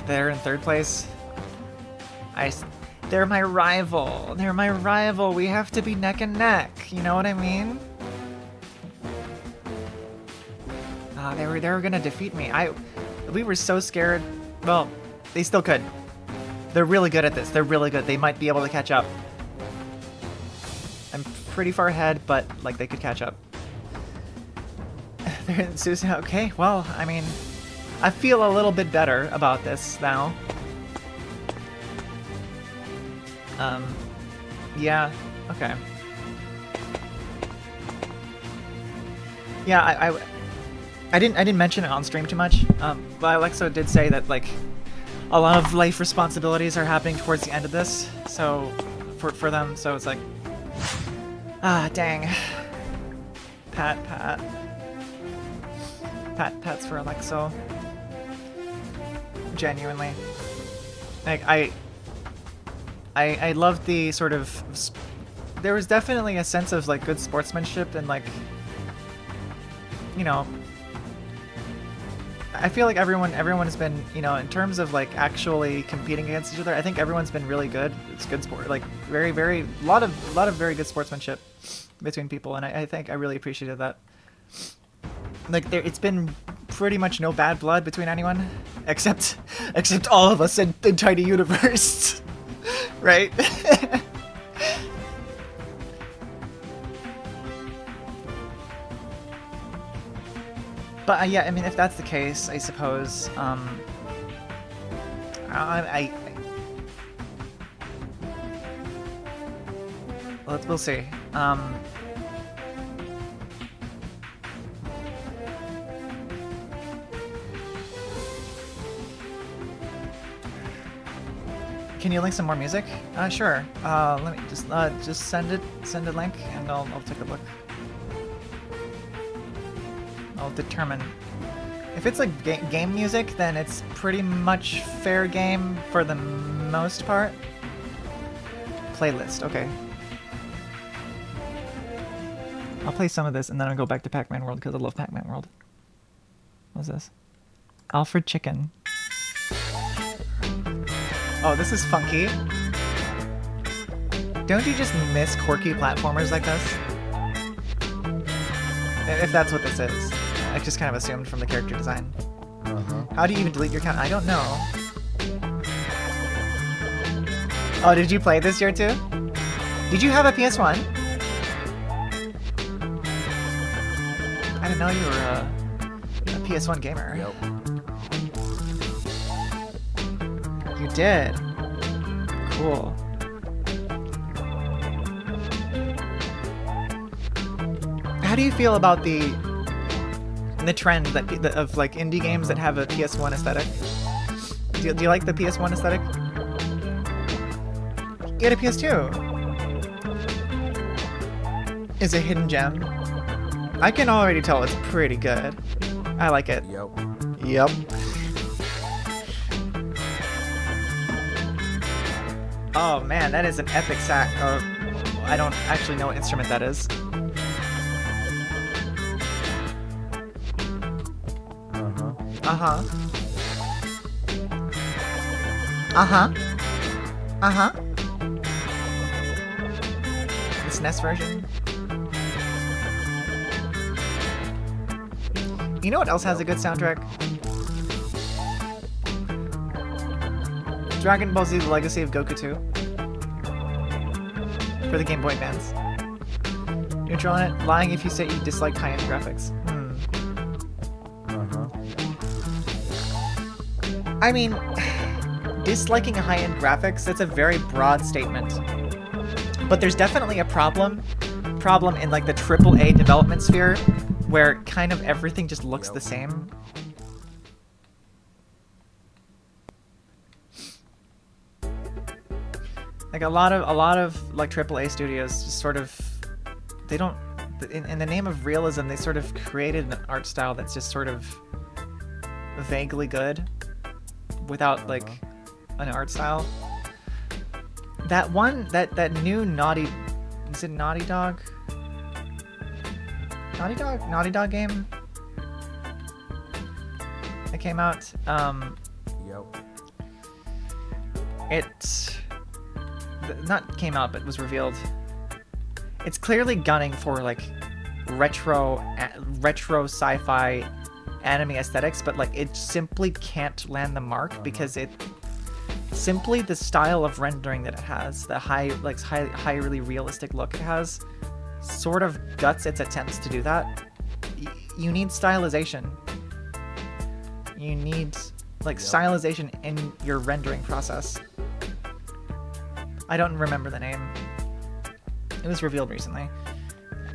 they're in third place. They're my rival. They're my rival. We have to be neck and neck. You know what I mean? They were gonna defeat me. We were so scared. Well, they still could. They're really good at this. They're really good. They might be able to catch up. I'm pretty far ahead, but like they could catch up. Susan, okay. Well, I mean, I feel a little bit better about this now. Yeah, okay. Yeah, I didn't mention it on stream too much, but Alexo did say that, like, a lot of life responsibilities are happening towards the end of this, so, for them, so it's like, dang. Pats for Alexo. Genuinely. Like, I love the sort of, there was definitely a sense of like good sportsmanship and like, you know, I feel like everyone has been, you know, in terms of like actually competing against each other, I think everyone's been really good. It's good sport, like very lot of very good sportsmanship between people, and I think I really appreciated that. like it's been pretty much no bad blood between anyone, except all of us in Tiny Universe, right? But yeah, I mean, if that's the case, I suppose we'll see. Can you link some more music? Sure. Let me just send a link, and I'll take a look. I'll determine. If it's like game music, then it's pretty much fair game for the most part. Playlist, okay. I'll play some of this, and then I'll go back to Pac-Man World because I love Pac-Man World. What's this? Alfred Chicken. Oh, this is funky. Don't you just miss quirky platformers like this? If that's what this is. I just kind of assumed from the character design. How do you even delete your account? I don't know. Oh, did you play this year too? Did you have a PS1? I didn't know you were a PS1 gamer. Yep. You did. Cool. How do you feel about the trend of like indie games that have a PS1 aesthetic? Do you like the PS1 aesthetic? You had a PS2. Is a hidden gem. I can already tell it's pretty good. I like it. Yep. Yep. Oh man, that is an epic sax. I don't actually know what instrument that is. Uh-huh. Uh-huh. Uh-huh. The SNES version. You know what else has a good soundtrack? Dragon Ball Z: The Legacy of Goku 2. For the Game Boy Advance. Neutral on it. Lying if you say you dislike high-end graphics. I mean, disliking high-end graphics, that's a very broad statement. But there's definitely a problem in like the AAA development sphere where kind of everything just looks the same. Like a lot of like AAA studios just sort of, they don't, in the name of realism, they sort of created an art style that's just sort of vaguely good without like an art style. That one, that new Naughty, is it Naughty Dog? Naughty Dog game that came out. It not came out, but was revealed. It's clearly gunning for like retro sci-fi anime aesthetics, but like it simply can't land the mark because it simply the style of rendering that it has, the highly realistic look it has, sort of guts its attempts to do that. You need stylization. You need like stylization in your rendering process. I don't remember the name. It was revealed recently.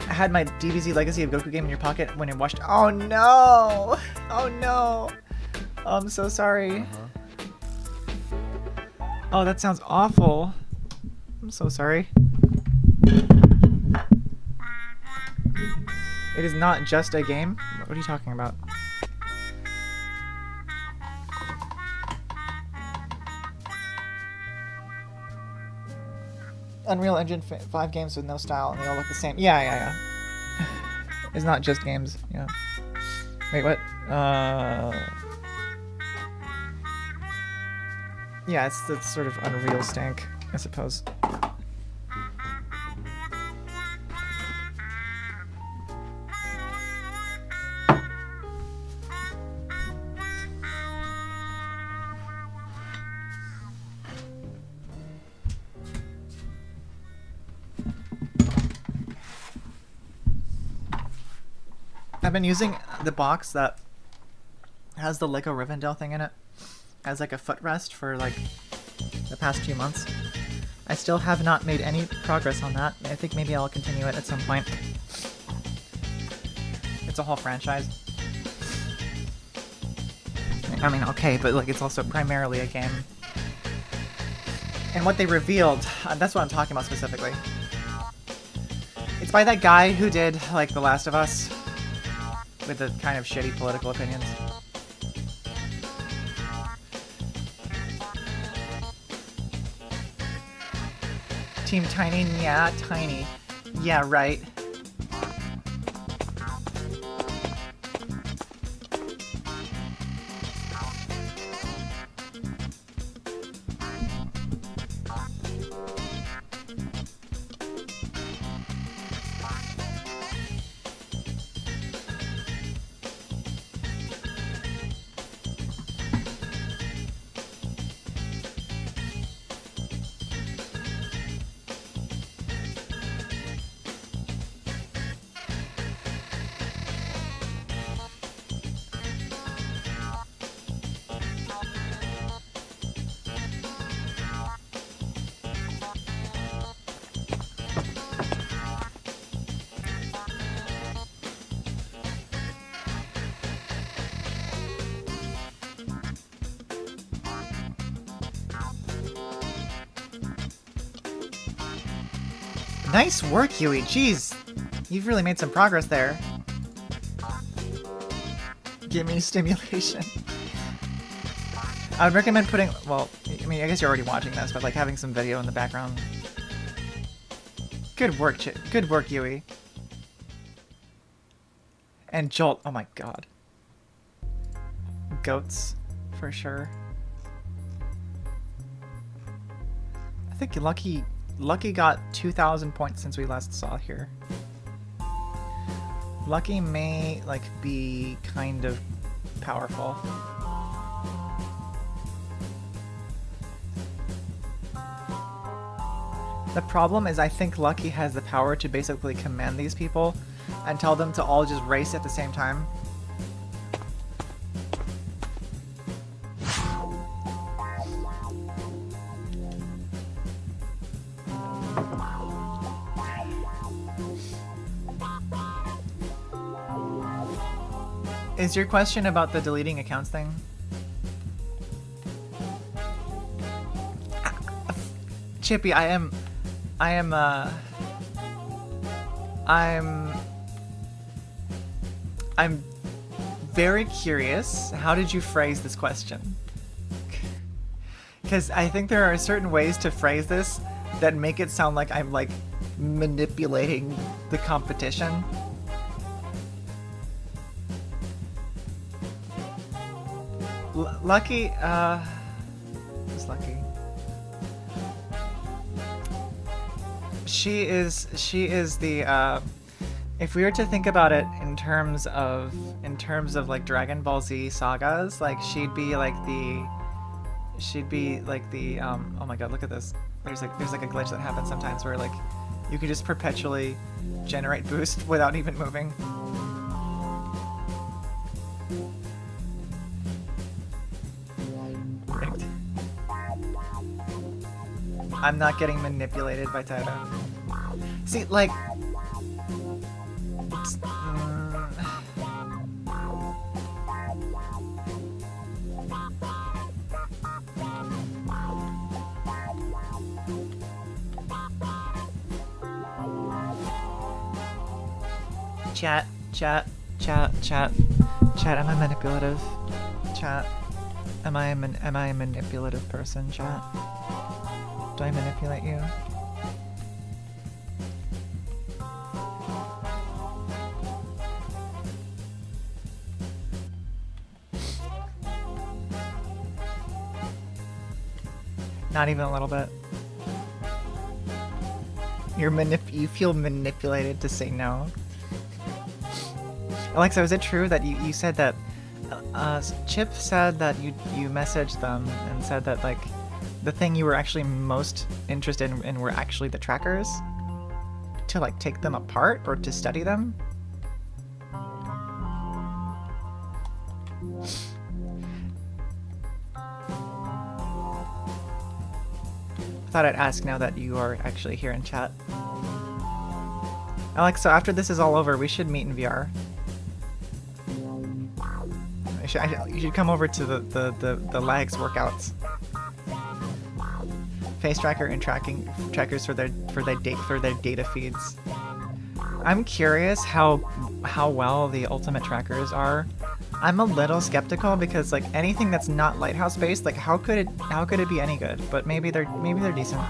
I had my DBZ Legacy of Goku game in your pocket when it watched. Oh no! Oh no! Oh, I'm so sorry. Oh, that sounds awful. I'm so sorry. It is not just a game? What are you talking about? Unreal Engine 5 games with no style, and they all look the same. Yeah. It's not just games, yeah. Wait, what? Yeah, it's the sort of Unreal stank, I suppose. I've been using the box that has the Lego Rivendell thing in it as like a footrest for like the past few months. I still have not made any progress on that. I think maybe I'll continue it at some point. It's a whole franchise. I mean, okay, but like it's also primarily a game. And what they revealed, that's what I'm talking about specifically. It's by that guy who did like The Last of Us with the kind of shitty political opinions. Team Tiny? Yeah, Tiny. Yeah, right. Nice work, Yui. Jeez, you've really made some progress there. Give me stimulation. I would recommend putting, well, I mean, I guess you're already watching this, but like having some video in the background. Good work, good work, Yui. And Jolt, oh my god. Goats, for sure. I think Lucky got 2,000 points since we last saw here. Lucky may, like, be kind of powerful. The problem is I think Lucky has the power to basically command these people and tell them to all just race at the same time. Is your question about the deleting accounts thing? Chippy, I'm very curious. How did you phrase this question? Because I think there are certain ways to phrase this that make it sound like I'm like manipulating the competition. Lucky, who's Lucky? She is the, if we were to think about it in terms of like Dragon Ball Z sagas, like she'd be like the, oh my god, look at this. There's like a glitch that happens sometimes where like you could just perpetually generate boost without even moving. I'm not getting manipulated by Taito. See, like... Chat, am I manipulative? Chat, am I a manipulative person, chat? Do I manipulate you? Not even a little bit. You feel manipulated to say no. Alexa, is it true that you said that Chip said that you messaged them and said that like the thing you were actually most interested in were actually the trackers? To like take them apart or to study them? I thought I'd ask now that you are actually here in chat. Alex, so after this is all over, we should meet in VR. You should come over to the legs workouts. Face tracker and trackers for their data feeds. I'm curious how well the ultimate trackers are. I'm a little skeptical because like anything that's not lighthouse based, like how could it be any good? But maybe they're decent.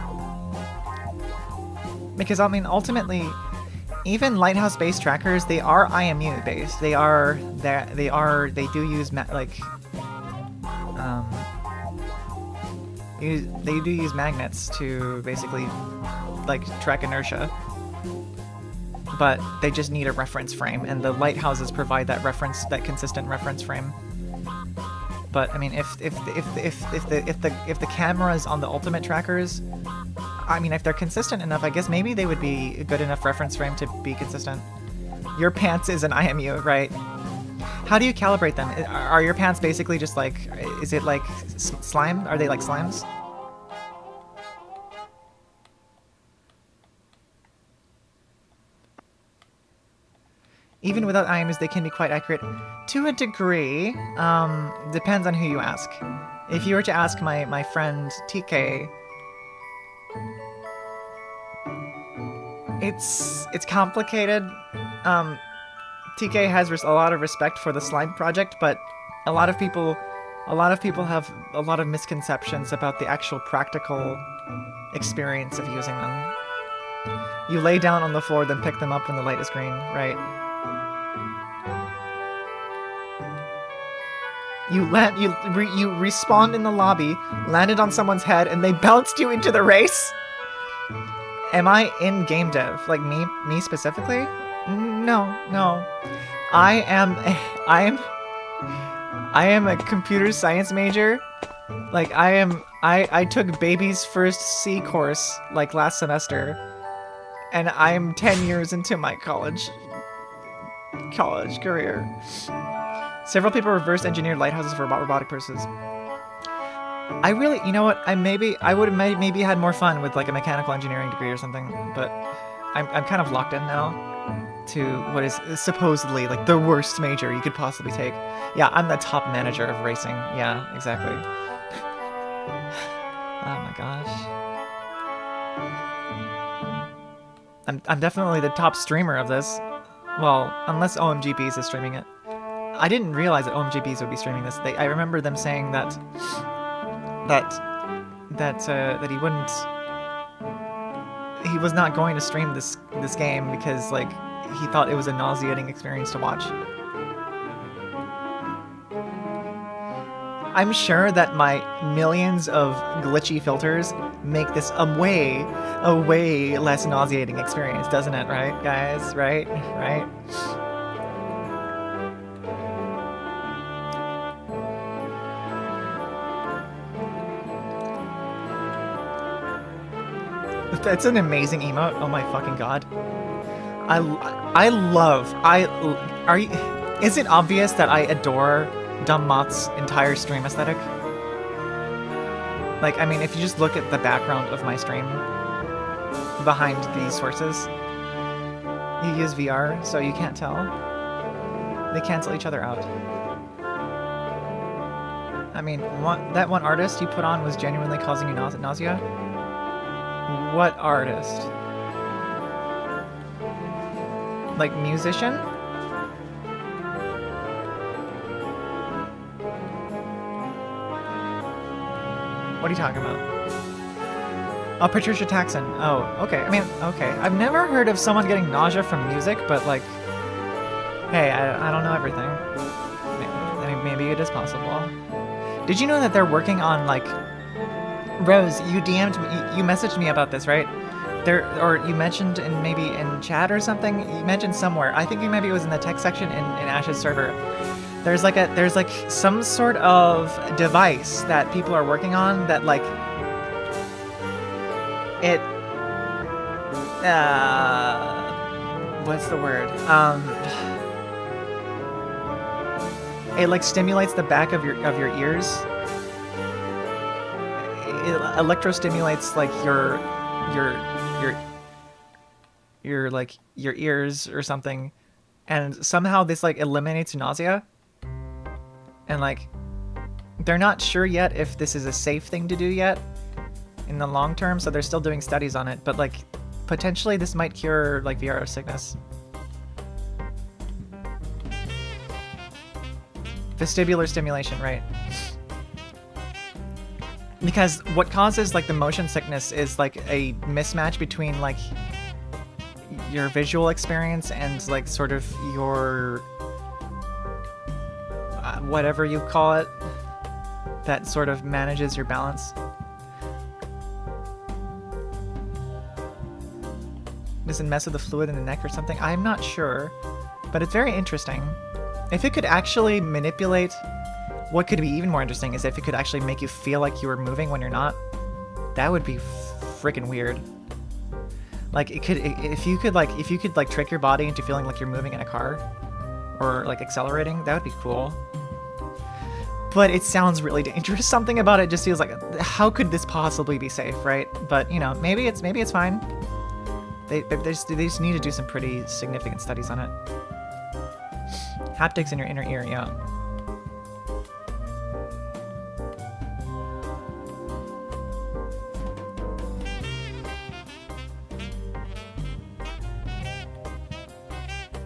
Because I mean ultimately, even lighthouse based trackers, they are IMU based. They do use they do use magnets to basically like track inertia. But they just need a reference frame, and the lighthouses provide that consistent reference frame. But I mean, if the cameras on the ultimate trackers, I mean, if they're consistent enough, I guess maybe they would be a good enough reference frame to be consistent. Your pants is an IMU, right? How do you calibrate them? Are your pants basically just like, is it like slime? Are they like slimes? Even without IMUs, they can be quite accurate to a degree. Depends on who you ask. If you were to ask my friend TK, it's complicated. TK has a lot of respect for the slime project, but a lot of people have a lot of misconceptions about the actual practical experience of using them. You lay down on the floor, then pick them up when the light is green, right? You respawned in the lobby, landed on someone's head, and they bounced you into the race? Am I in game dev? Like me specifically? No. I am a computer science major. Like I took baby's first C course like last semester, and I'm 10 years into my college career. Several people reverse engineered lighthouses for robotic purposes. I really, you know what? I would have maybe had more fun with like a mechanical engineering degree or something, but I'm kind of locked in now to what is supposedly like the worst major you could possibly take. Yeah, I'm the top manager of racing. Yeah, exactly. Oh my gosh. I'm definitely the top streamer of this. Well, unless OMGBs is streaming it. I didn't realize that OMGBs would be streaming this. I remember them saying that he was not going to stream this game because like he thought it was a nauseating experience to watch. I'm sure that my millions of glitchy filters make this a way less nauseating experience, doesn't it, right, guys? Right? That's an amazing emote. Oh my fucking god. Is it obvious that I adore Dumbmoth's entire stream aesthetic? Like, I mean, if you just look at the background of my stream behind these sources, you use VR, so you can't tell. They cancel each other out. I mean, that one artist you put on was genuinely causing you nausea? What artist? Like musician? What are you talking about? Oh, Patricia Taxon. Oh, okay. I mean, okay. I've never heard of someone getting nausea from music, but like, hey, I don't know everything. Maybe it is possible. Did you know that they're working on like Rose, you DM'd me, you messaged me about this, right? Or you mentioned maybe in chat or something. You mentioned somewhere. I think maybe it was in the tech section in Ash's server. There's like some sort of device that people are working on that like it. What's the word? it like stimulates the back of your ears. It electrostimulates like your ears or something, and somehow this like eliminates nausea. And like, they're not sure yet if this is a safe thing to do yet in the long term, so they're still doing studies on it. But like, potentially this might cure like VR sickness. Vestibular stimulation, right? Because what causes like the motion sickness is like a mismatch between like your visual experience and like sort of your whatever you call it, that sort of manages your balance. Does it mess with the fluid in the neck or something? I'm not sure, but it's very interesting. If it could actually manipulate, what could be even more interesting is if it could actually make you feel like you were moving when you're not. That would be freaking weird. Like it could, if you could like trick your body into feeling like you're moving in a car, or like accelerating, that would be cool. But it sounds really dangerous. Something about it just feels like, how could this possibly be safe, right? But you know, maybe it's fine. They just need to do some pretty significant studies on it. Haptics in your inner ear, yeah.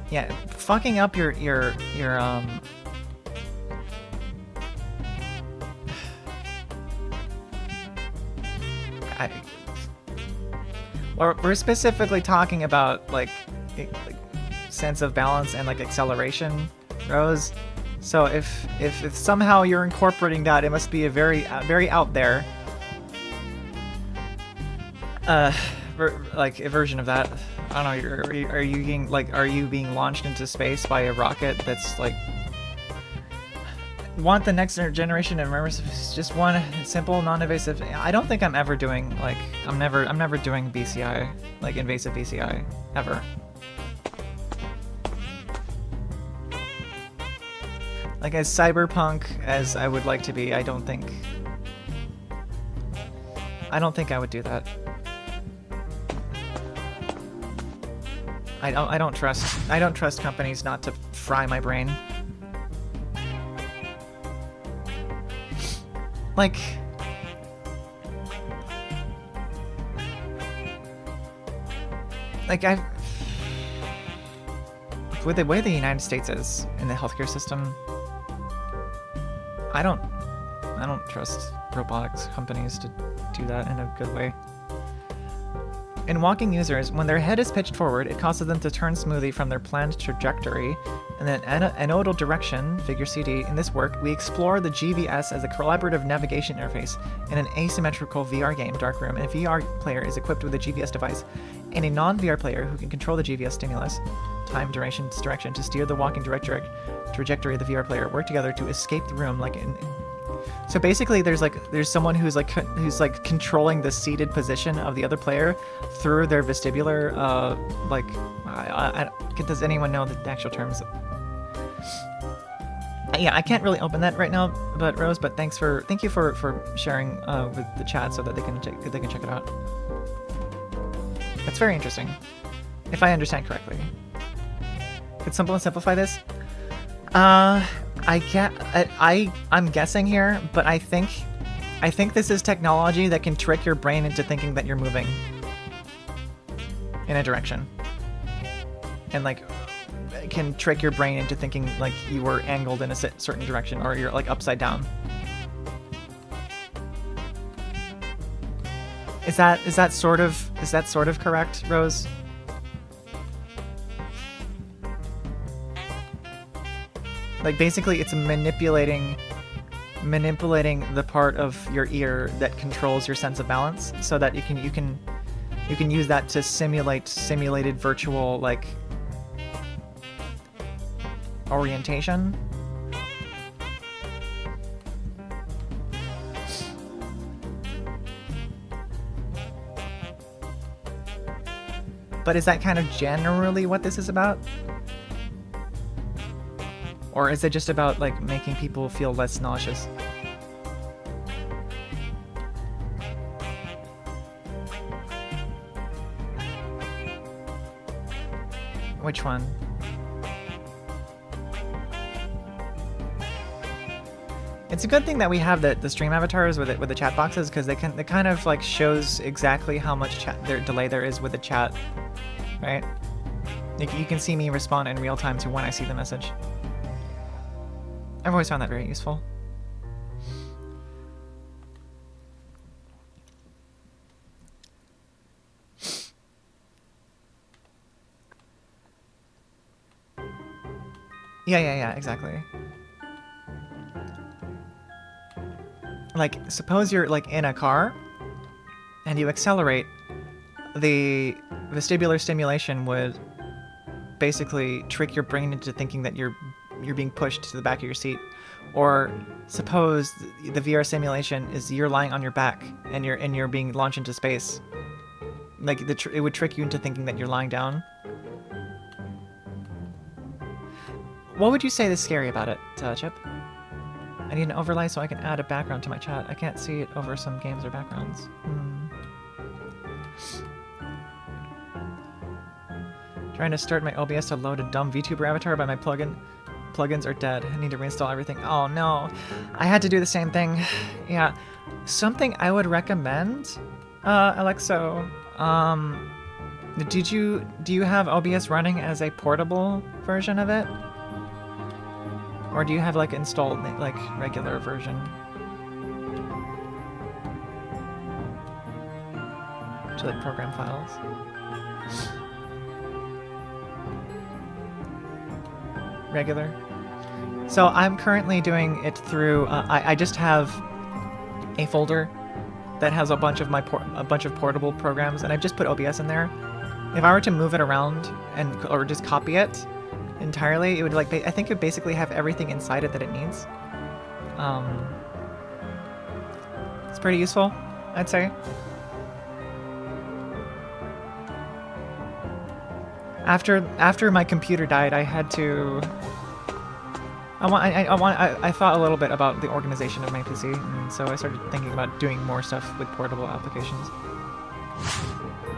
Yeah, fucking up your we're specifically talking about like sense of balance and like acceleration, Rose. So if somehow you're incorporating that, it must be a very out there like a version of that. I don't know. Are you being launched into space by a rocket that's like want the next generation of immersive? Just one simple, non-invasive. I don't think I'm ever doing like I'm never doing BCI, like invasive BCI ever. Like as cyberpunk as I would like to be, I don't think I would do that. I don't trust companies not to fry my brain. Like with the way the United States is in the healthcare system, I don't trust robotics companies to do that in a good way. In walking users, when their head is pitched forward, it causes them to turn smoothly from their planned trajectory in an anodal direction, figure CD. In this work, we explore the GVS as a collaborative navigation interface in an asymmetrical VR game, Dark Room. And a VR player is equipped with a GVS device, and a non-VR player who can control the GVS stimulus, time, duration, direction to steer the walking trajectory of the VR player, work together to escape the room like in... So basically, there's someone who's controlling the seated position of the other player through their vestibular. Does anyone know the actual terms? Yeah, I can't really open that right now, but Rose. But thank you for sharing with the chat so that they can check it out. That's very interesting, if I understand correctly. Could someone simplify this? I'm guessing here, but I think this is technology that can trick your brain into thinking that you're moving in a direction, and like can trick your brain into thinking like you were angled in a certain direction, or you're like upside down. Is that sort of correct, Rose? Like basically, it's manipulating the part of your ear that controls your sense of balance, so that you can use that to simulated virtual like orientation. But is that kind of generally what this is about? Or is it just about like making people feel less nauseous? Which one? It's a good thing that we have the stream avatars with the chat boxes, because it kind of like shows exactly how much delay there is with the chat, right? You can see me respond in real time to when I see the message. I've always found that very useful. Yeah, exactly. Like, suppose you're like in a car and you accelerate, the vestibular stimulation would basically trick your brain into thinking that you're being pushed to the back of your seat. Or suppose the VR simulation is you're lying on your back and you're being launched into space. Like it would trick you into thinking that you're lying down. What would you say is scary about it, Chip? I need an overlay so I can add a background to my chat. I can't see it over some games or backgrounds. Trying to start my OBS to load a dumb VTuber avatar, but my plugins are dead. I need to reinstall everything. Oh no, I had to do the same thing. Yeah, something I would recommend, Alexo. Do you have OBS running as a portable version of it? Or do you have like installed like regular version? To like program files. Regular. So I'm currently doing it through. I just have a folder that has a bunch of portable programs, and I've just put OBS in there. If I were to move it around or just copy it entirely, it would like I think it would basically have everything inside it that it needs. It's pretty useful, I'd say. After my computer died, I had to. I thought a little bit about the organization of my PC, and so I started thinking about doing more stuff with portable applications.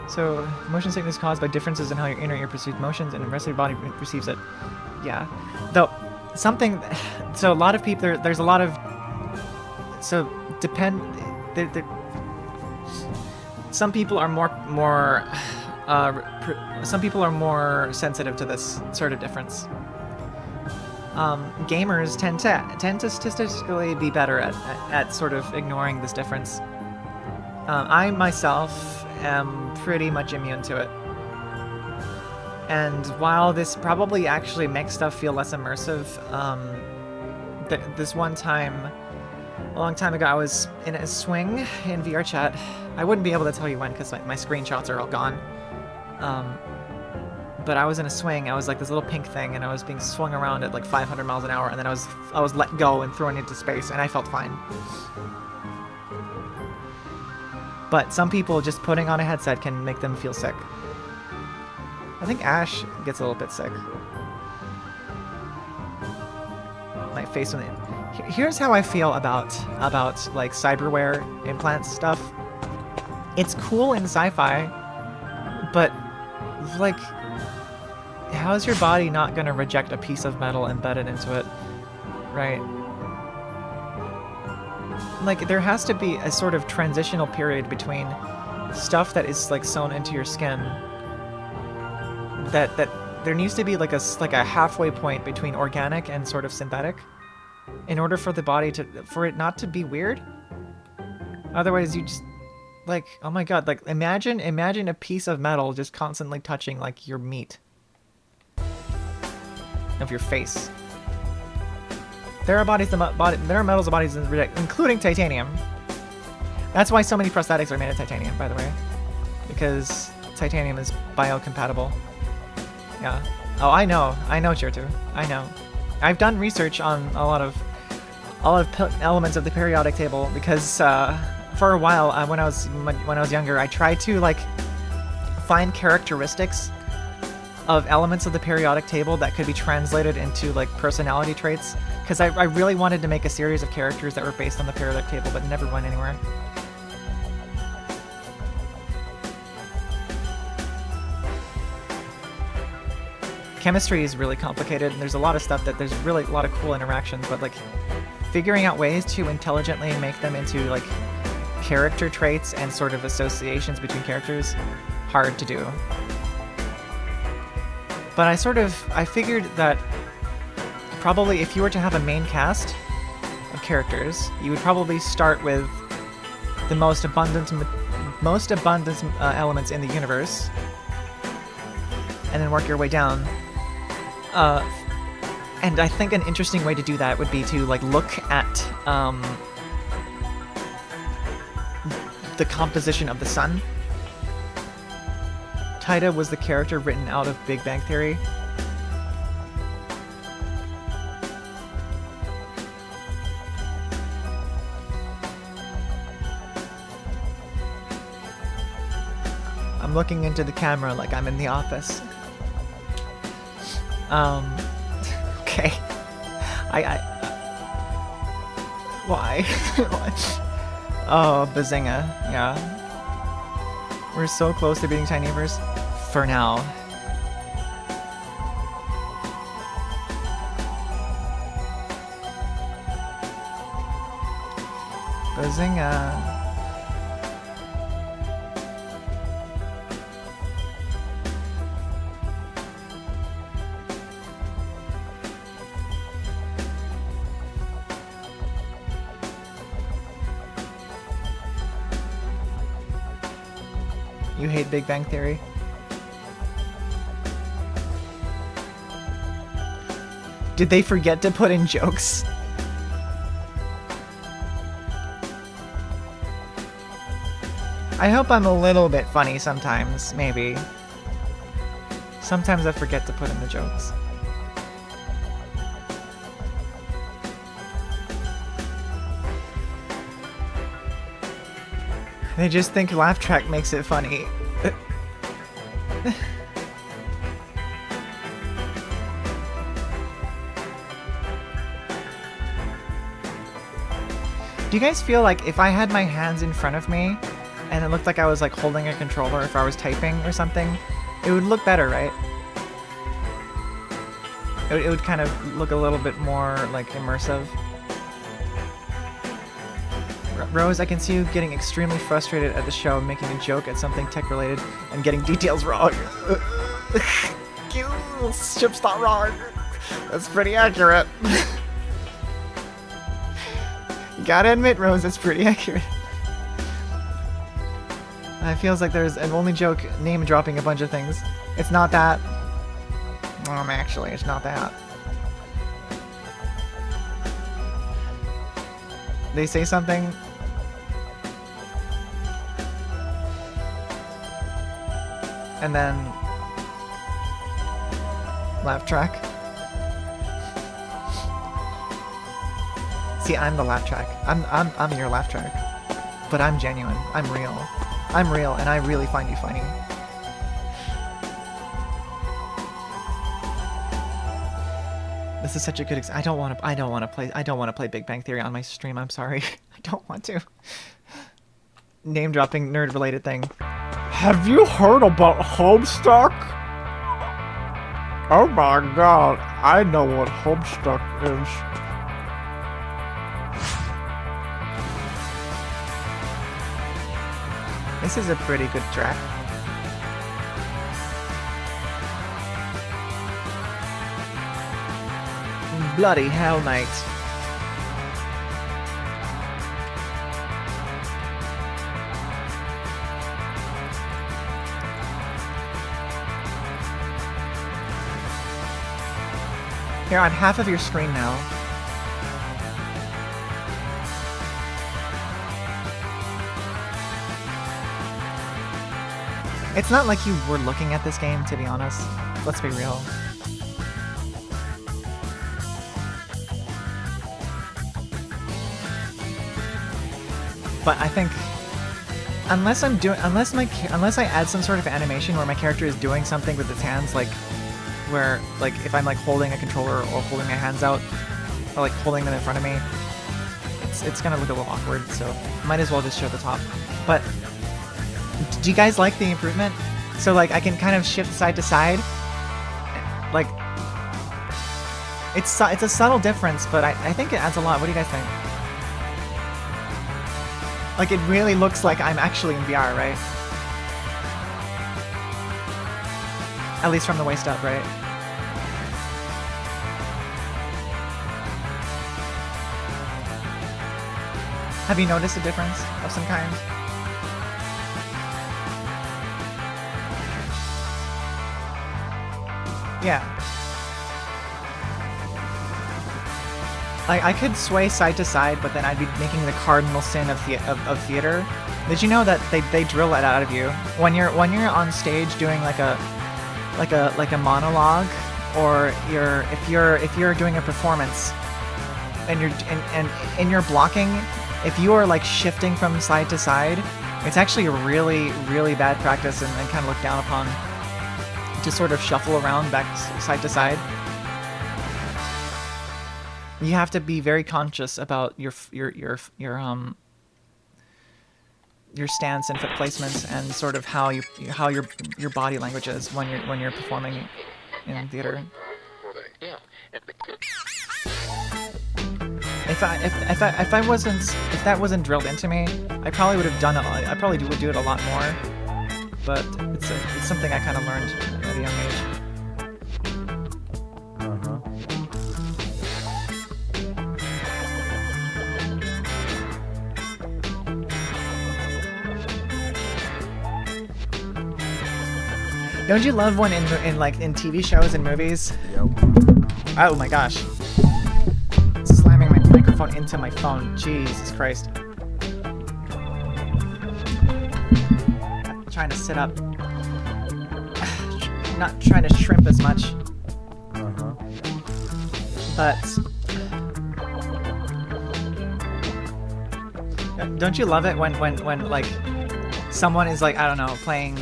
So, motion sickness caused by differences in how your inner ear perceives motions and the rest of your body perceives it. Yeah. Though, something... So, a lot of people... There's a lot of... So, some people are more some people are more sensitive to this sort of difference. Gamers tend to statistically be better at sort of ignoring this difference. I myself am pretty much immune to it. And while this probably actually makes stuff feel less immersive, this one time, a long time ago, I was in a swing in VR chat. I wouldn't be able to tell you when because my screenshots are all gone. But I was in a swing. I was like this little pink thing, and I was being swung around at like 500 miles an hour, and then I was let go and thrown into space, and I felt fine. But some people, just putting on a headset can make them feel sick. I think Ash gets a little bit sick. My face on it. Here's how I feel about like cyberware implants stuff. It's cool in sci-fi, but like, how's your body not gonna reject a piece of metal embedded into it, right? Like, there has to be a sort of transitional period between stuff that is like sewn into your skin. That there needs to be like a halfway point between organic and sort of synthetic, in order for the body for it not to be weird. Otherwise, you just like, oh my god, like imagine a piece of metal just constantly touching like your meat of your face. There are metals of bodies including titanium. That's why so many prosthetics are made of titanium, by the way, because titanium is biocompatible. Yeah. Oh, I know, Chirtu. I know. I've done research on a lot of elements of the periodic table because for a while, when I was younger, I tried to like find characteristics of elements of the periodic table that could be translated into like personality traits, because I really wanted to make a series of characters that were based on the periodic table but never went anywhere. Chemistry is really complicated, and there's a lot of stuff that there's really a lot of cool interactions, but like figuring out ways to intelligently make them into like character traits and sort of associations between characters, hard to do. But I figured that probably if you were to have a main cast of characters, you would probably start with the most abundant elements in the universe, and then work your way down. And I think an interesting way to do that would be to like look at the composition of the sun. Taida was the character written out of Big Bang Theory. I'm looking into the camera like I'm in the office. Okay. Why? Why? Oh, Bazinga. Yeah. We're so close to beating Tinyverse. For now. Bazinga. You hate Big Bang Theory? Did they forget to put in jokes? I hope I'm a little bit funny sometimes, maybe. Sometimes I forget to put in the jokes. They just think laugh track makes it funny. Do you guys feel like if I had my hands in front of me and it looked like I was like holding a controller if I was typing or something, it would look better, right? It would kind of look a little bit more like immersive. Rose, I can see you getting extremely frustrated at the show, making a joke at something tech-related, and getting details wrong. Ship's not wrong. That's pretty accurate. You gotta admit, Rose, that's pretty accurate. It feels like there's an only joke name-dropping a bunch of things. It's not that. Actually, it's not that. They say something. And then laugh track. See, I'm the laugh track. I'm your laugh track. But I'm genuine. I'm real. I'm real, and I really find you funny. This is such a good I don't want to play Big Bang Theory on my stream. I'm sorry. I don't want to. Name dropping nerd related thing. Have you heard about Homestuck? Oh my god, I know what Homestuck is. This is a pretty good track. Bloody hell, mate. Here, on half of your screen now. It's not like you were looking at this game, to be honest. Let's be real. But I think unless I add some sort of animation where my character is doing something with its hands, like where like if I'm like holding a controller or holding my hands out or like holding them in front of me, it's gonna look a little awkward. So might as well just show the top. But do you guys like the improvement? So like I can kind of shift side to side. Like it's a subtle difference, but I think it adds a lot. What do you guys think? Like it really looks like I'm actually in VR, right? At least from the waist up, right? Have you noticed a difference of some kind? Yeah. I could sway side to side, but then I'd be making the cardinal sin of theater. Did you know that they drill that out of you when you're on stage doing like a monologue, or if you're doing a performance and you're blocking, if you are like shifting from side to side, it's actually a really, really bad practice and kind of looked down upon to sort of shuffle around back side to side. You have to be very conscious about your stance and foot placements and sort of how your body language is when you're performing in theater. If that wasn't drilled into me, I probably would have done it. I probably would do it a lot more. But it's something I kind of learned at a young age. Don't you love when in TV shows and movies? Yep. Oh my gosh. Slamming my microphone into my phone. Jesus Christ. I'm trying to sit up. Not trying to shrimp as much. But don't you love it when like someone is like, I don't know, playing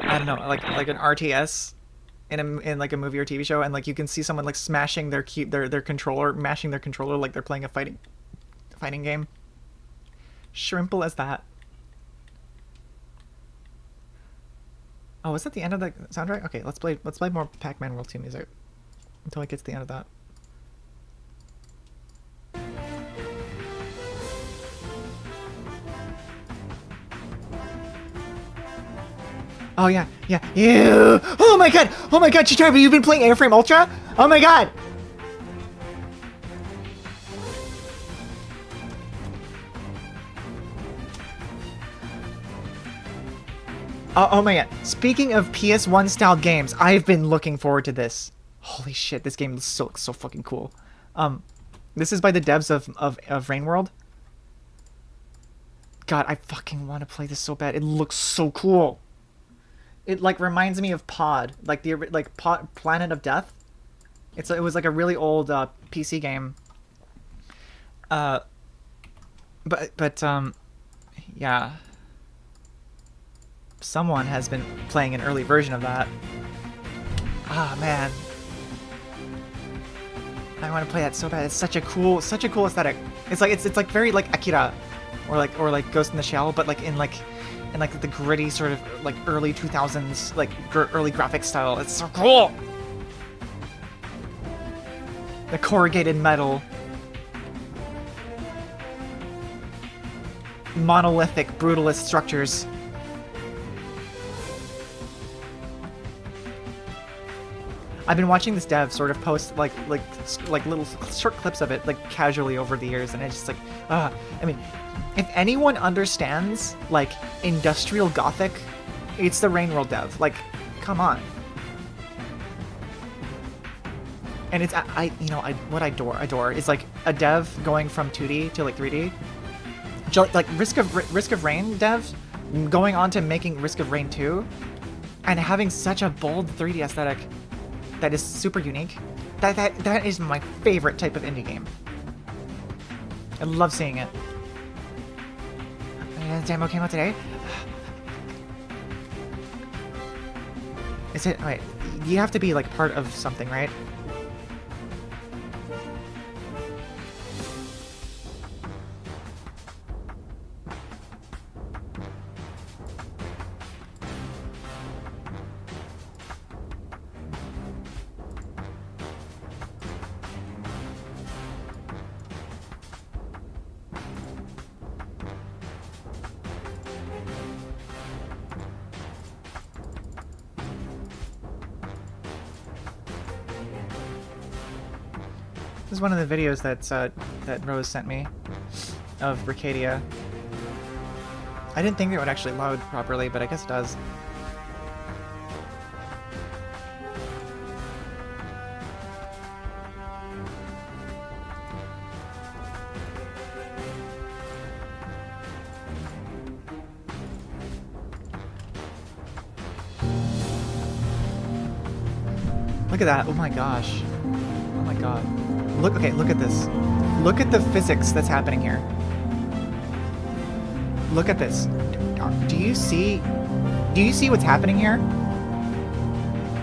I don't know, like an RTS in like a movie or TV show, and like you can see someone like smashing their controller, mashing their controller like they're playing a fighting game. Shrimple as that. Oh, is that the end of the soundtrack? Okay, let's play more Pac-Man World 2 music until it gets to the end of that. Oh yeah. Ew! Oh my god, Chitara, you've been playing Airframe Ultra? Oh my god! Oh my god. Speaking of PS1 style games, I've been looking forward to this. Holy shit, this game is so fucking cool. This is by the devs of Rain World. God, I fucking want to play this so bad. It looks so cool. It like reminds me of Pod, like Pod, Planet of Death. It was like a really old PC game. But yeah. Someone has been playing an early version of that. Ah man. I want to play that so bad. It's such a cool aesthetic. It's like very like Akira, or like Ghost in the Shell, but like in the gritty sort of like early 2000s like early graphic style. It's so cool. The corrugated metal, monolithic brutalist structures. I've been watching this dev sort of post like little short clips of it like casually over the years, and it's just like I mean, if anyone understands like industrial gothic, it's the Rain World dev. Like, come on. And it's what I adore is like a dev going from 2D to like 3D. Like Risk of Rain dev going on to making Risk of Rain 2 and having such a bold 3D aesthetic that is super unique. That is my favorite type of indie game. I love seeing it. Demo came out today? Is it? Wait, you have to be like part of something, right? This is one of the videos that's that Rose sent me of Bricadia. I didn't think it would actually load properly, but I guess it does. Look at that. Oh my gosh. Oh my god. Look, okay, look at this. Look at the physics that's happening here. Look at this. Do you see what's happening here?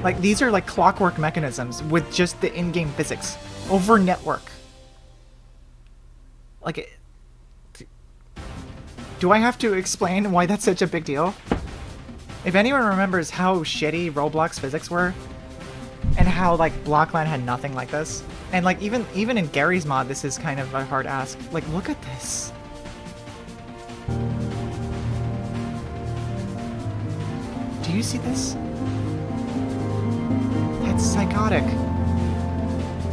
Like, these are like clockwork mechanisms with just the in-game physics over network. Like, do I have to explain why that's such a big deal? If anyone remembers how shitty Roblox physics were, and how like Blockland had nothing like this, and like even in Gary's mod, this is kind of a hard ask. Like, look at this. Do you see this? That's psychotic.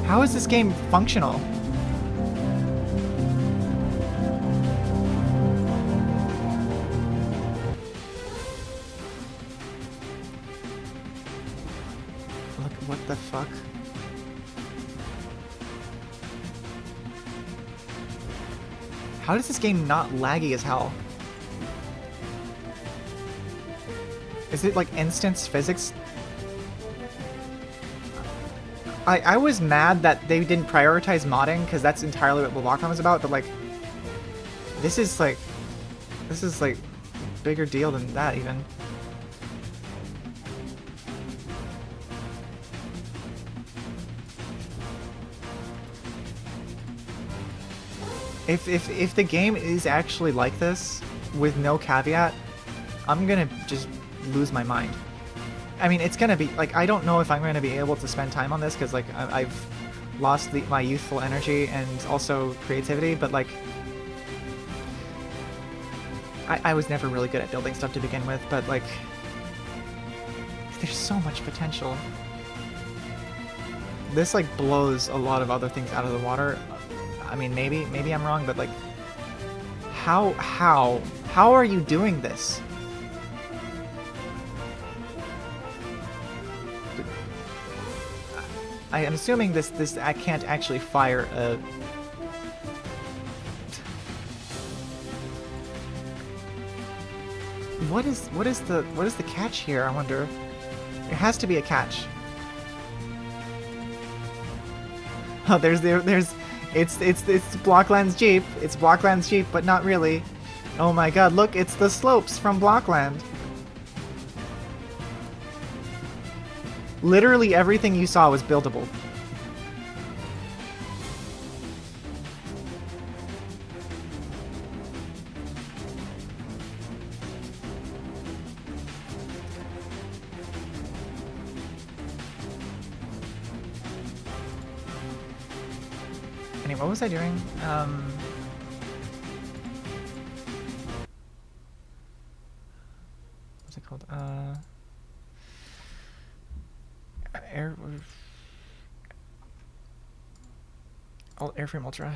How is this game functional? Look, what the fuck? How is this game not laggy as hell? Is it like instance physics? I was mad that they didn't prioritize modding, because that's entirely what Blockland was about, but like, this is like bigger deal than that even. If the game is actually like this, with no caveat, I'm gonna just lose my mind. I mean, it's gonna be, like, I don't know if I'm gonna be able to spend time on this, because, like, I've lost my youthful energy and also creativity, but, like, I was never really good at building stuff to begin with, but, like, there's so much potential. This, like, blows a lot of other things out of the water. I mean, maybe I'm wrong, but, like, how are you doing this? I am assuming this I can't actually fire a... What is the catch here, I wonder? There has to be a catch. Oh, it's Blockland's Jeep. It's Blockland's Jeep, but not really. Oh my god, look, it's the slopes from Blockland. Literally everything you saw was buildable. Anyway, what was I doing? What's it called? Airframe Ultra.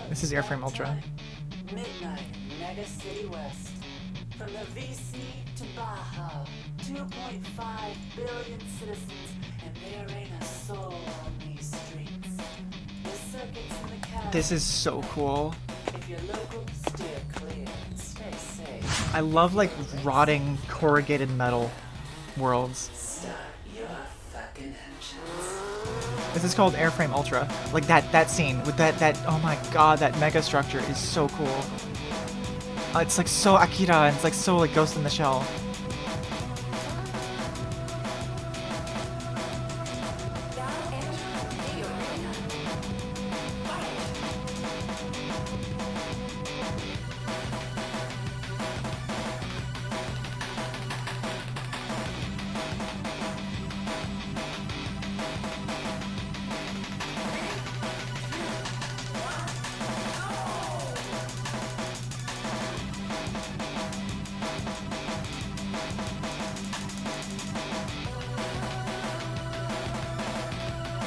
This is Airframe Ultra. Midnight Mega City West. From the VC to Baja, 2.5 billion citizens, and there ain't a soul on these streets. The circuits in the cab. This is so cool. If you're local, steer clear and stay safe. I love like rotting corrugated metal worlds. Start your fucking engines. This is called Airframe Ultra. Like that scene with that oh my god, that mega structure is so cool. It's like so Akira and it's like so like Ghost in the Shell.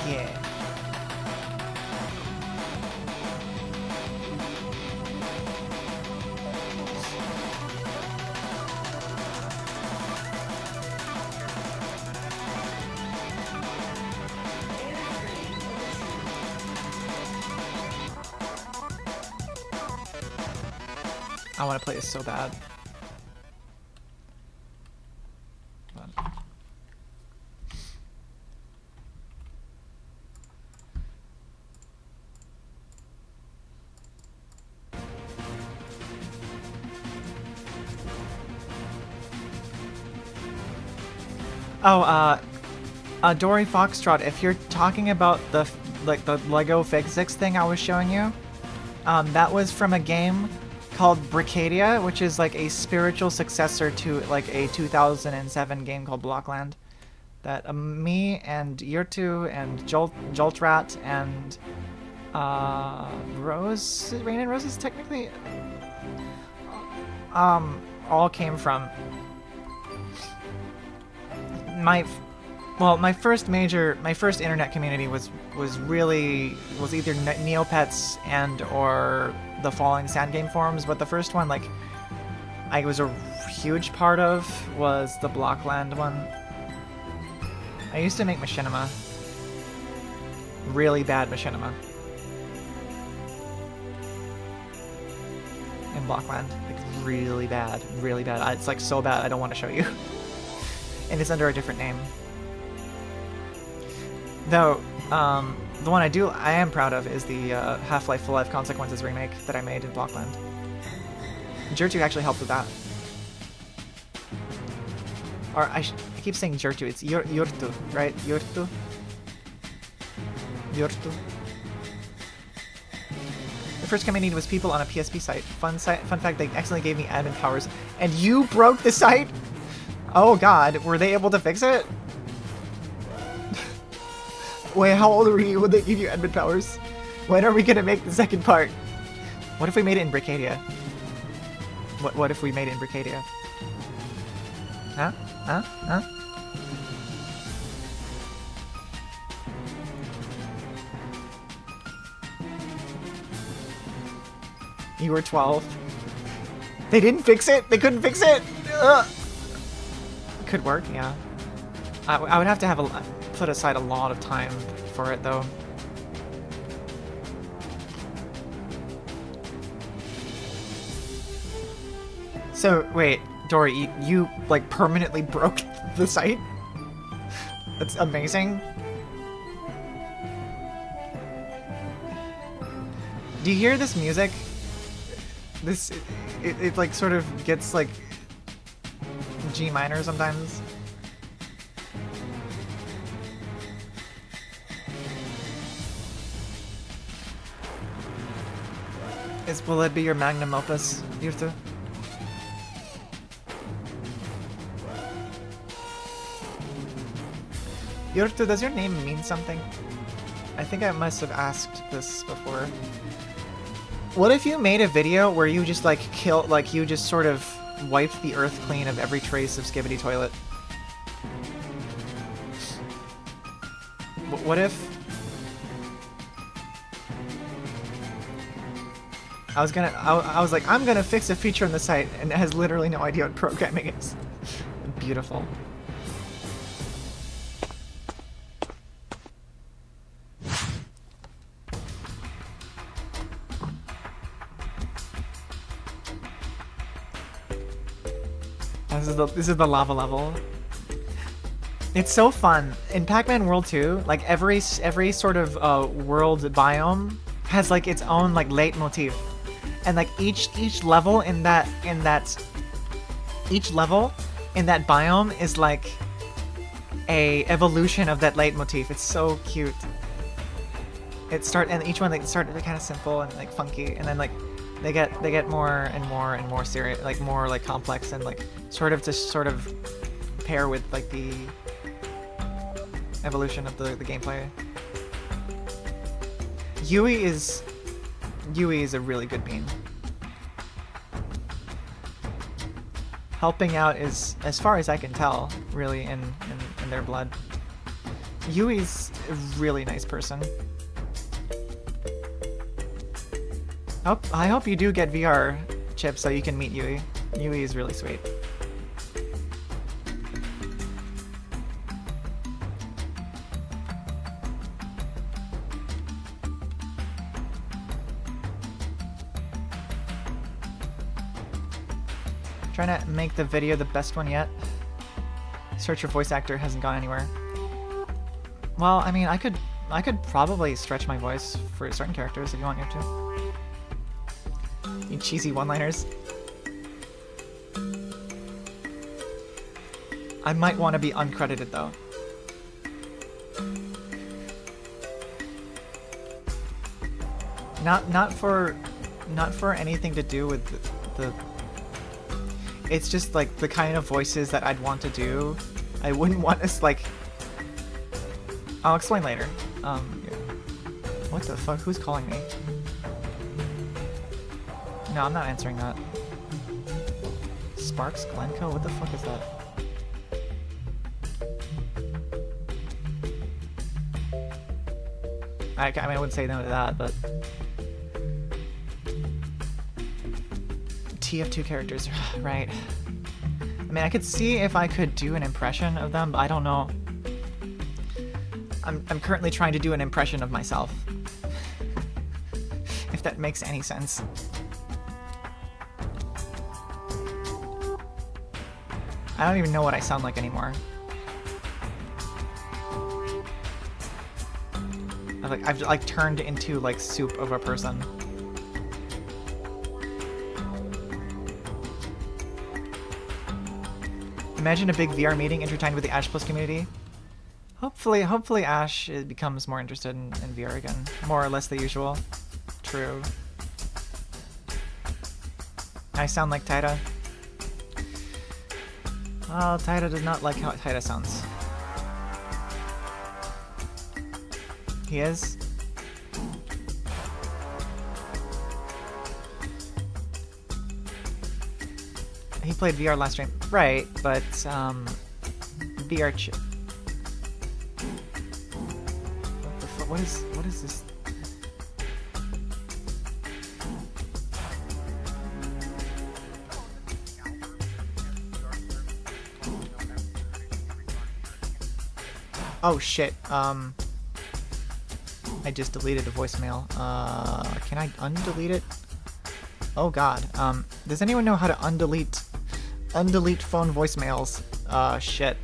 Yeah. I want to play this so bad. Hold on. Oh, Dory Foxtrot, if you're talking about the Lego physics thing I was showing you, that was from a game called Bricadia, which is like a spiritual successor to like a 2007 game called Blockland. That me and Yurtu and Joltrat and Rose, Rain and Roses technically, all came from. My first internet community was either Neopets and or the Falling Sand Game forums, but the first one like I was a huge part of was the Blockland one. I used to make machinima. Really bad machinima. In Blockland. Like really bad. Really bad. It's like so bad I don't want to show you. And it's under a different name. Though, the one I am proud of is the Half-Life Full Life Consequences remake that I made in Blockland. Jertu actually helped with that. Or I keep saying Jertu, it's Yurtu, right? Yurtu? Yurtu. The first command I needed was people on a PSP site. Fun fact, they accidentally gave me admin powers. And you broke the site? Oh god, were they able to fix it? Wait, how old were you when they gave you admin powers? When are we gonna make the second part? What if we made it in Bricadia? What if we made it in Bricadia? Huh? Huh? Huh? You were 12. They didn't fix it? They couldn't fix it? Ugh. Could work, yeah. I would have to put aside a lot of time for it, though. So, wait, Dory, you like permanently broke the site? That's amazing. Do you hear this music? It like sort of gets like G minor sometimes. Will it be your magnum opus, Yurtu? Yurtu, does your name mean something? I think I must have asked this before. What if you made a video where you just like you just sort of wiped the earth clean of every trace of Skibidi Toilet? What if... I was like, I'm gonna fix a feature on the site, and it has literally no idea what programming is. Beautiful. This is the lava level. It's so fun. In Pac-Man World 2, like every sort of world biome has like its own like leitmotif. And like each level in that biome is like a evolution of that leitmotif. It's so cute. And each one they start kind of simple and like funky, and then like they get more and more serious, like more like complex, and like sort of pair with like the evolution of the gameplay. Yui is a really good bean. Helping out is, as far as I can tell, really in their blood. Yui's a really nice person. I hope you do get VR chips so you can meet Yui. Yui is really sweet. Trying to make the video the best one yet. Search for voice actor hasn't gone anywhere. Well, I mean, I could probably stretch my voice for certain characters if you want me to. You cheesy one-liners. I might want to be uncredited though. Not for anything to do with the it's just like the kind of voices that I'd want to do. I wouldn't want us like. I'll explain later. Yeah. What the fuck? Who's calling me? No, I'm not answering that. Sparks Glencoe? What the fuck is that? I mean, I wouldn't say no to that, but TF2 characters, right? I mean, I could see if I could do an impression of them, but I don't know. I'm currently trying to do an impression of myself. If that makes any sense. I don't even know what I sound like anymore. I've like turned into like soup of a person. Imagine a big VR meeting intertwined with the Ash Plus community. Hopefully Ash becomes more interested in VR again. More or less the usual. True. I sound like Taira. Oh, Taira does not like how Taira sounds. He is? He played VR last stream. Right, but, VR chip. What the fuck? What is this? Oh shit, I just deleted a voicemail. Can I undelete it? Oh god, does anyone know how to undelete phone voicemails? Shit.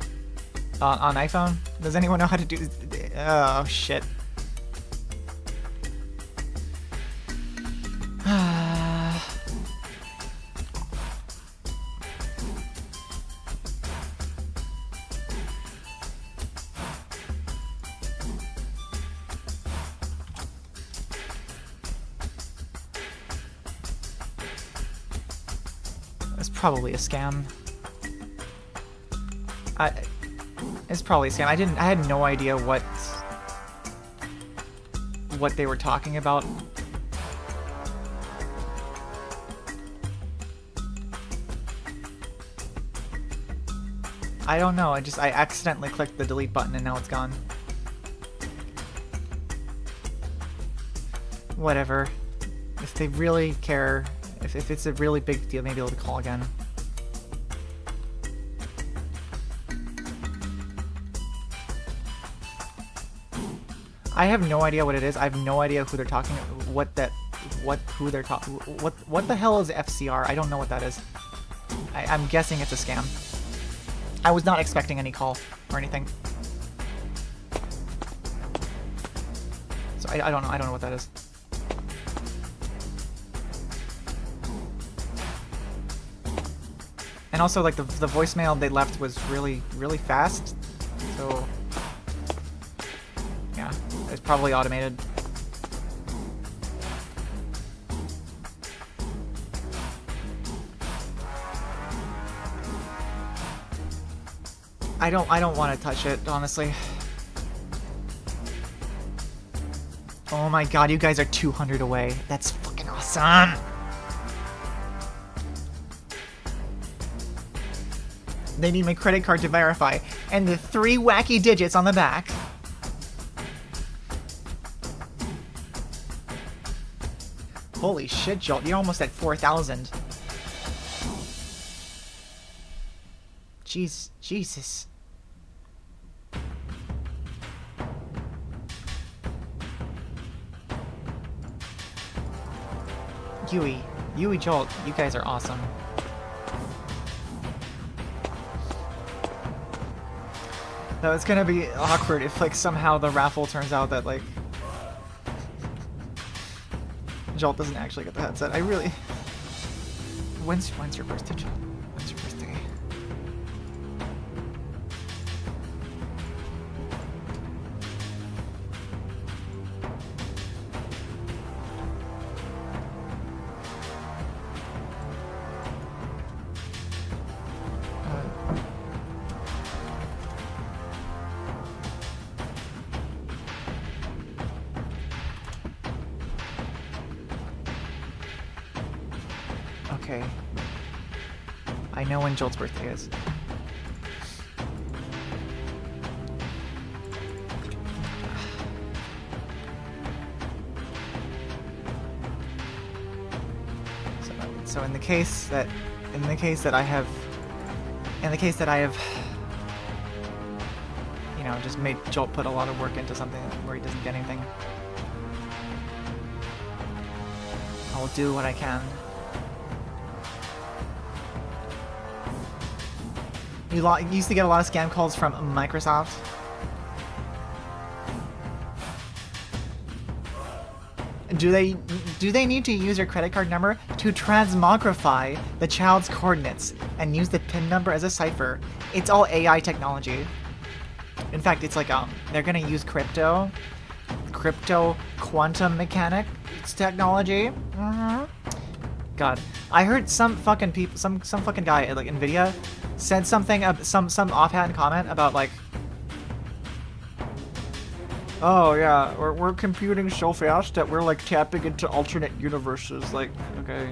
On iPhone? Does anyone know how to do this? Oh shit. It's probably a scam. It's probably a scam. I had no idea what they were talking about. I don't know. I accidentally clicked the delete button and now it's gone. If they really care, if it's a really big deal, maybe they'll call again. I have no idea what it is. I have no idea who they're talking. Who they're talking. What the hell is FCR? I don't know what that is. I'm guessing it's a scam. I was not expecting any call or anything. So I don't know. I don't know what that is. And also, like, the voicemail they left was really, really fast. So, yeah, it's probably automated. I don't want to touch it, honestly. Oh my god, you guys are 200 away. That's fucking awesome! They need my credit card to verify, and the 3 wacky digits on the back. Holy shit, Jolt, you're almost at 4,000. Jesus. Yui Jolt, you guys are awesome. Though it's gonna be awkward if, like, somehow the raffle turns out that, like, Jolt doesn't actually get the headset. I really... When's your birthday, Jolt? When's your birthday? Okay. I know when Jolt's birthday is. So in the case that I have, you know, just made Jolt put a lot of work into something where he doesn't get anything, I'll do what I can. You used to get a lot of scam calls from Microsoft. Do they need to use your credit card number to transmogrify the child's coordinates and use the PIN number as a cipher? It's all AI technology. In fact, it's like they're gonna use crypto quantum mechanics technology. God, I heard some fucking people, some fucking guy at, like, Nvidia said something, some offhand comment about, like, oh yeah, we're computing so fast that we're, like, tapping into alternate universes. Like, okay.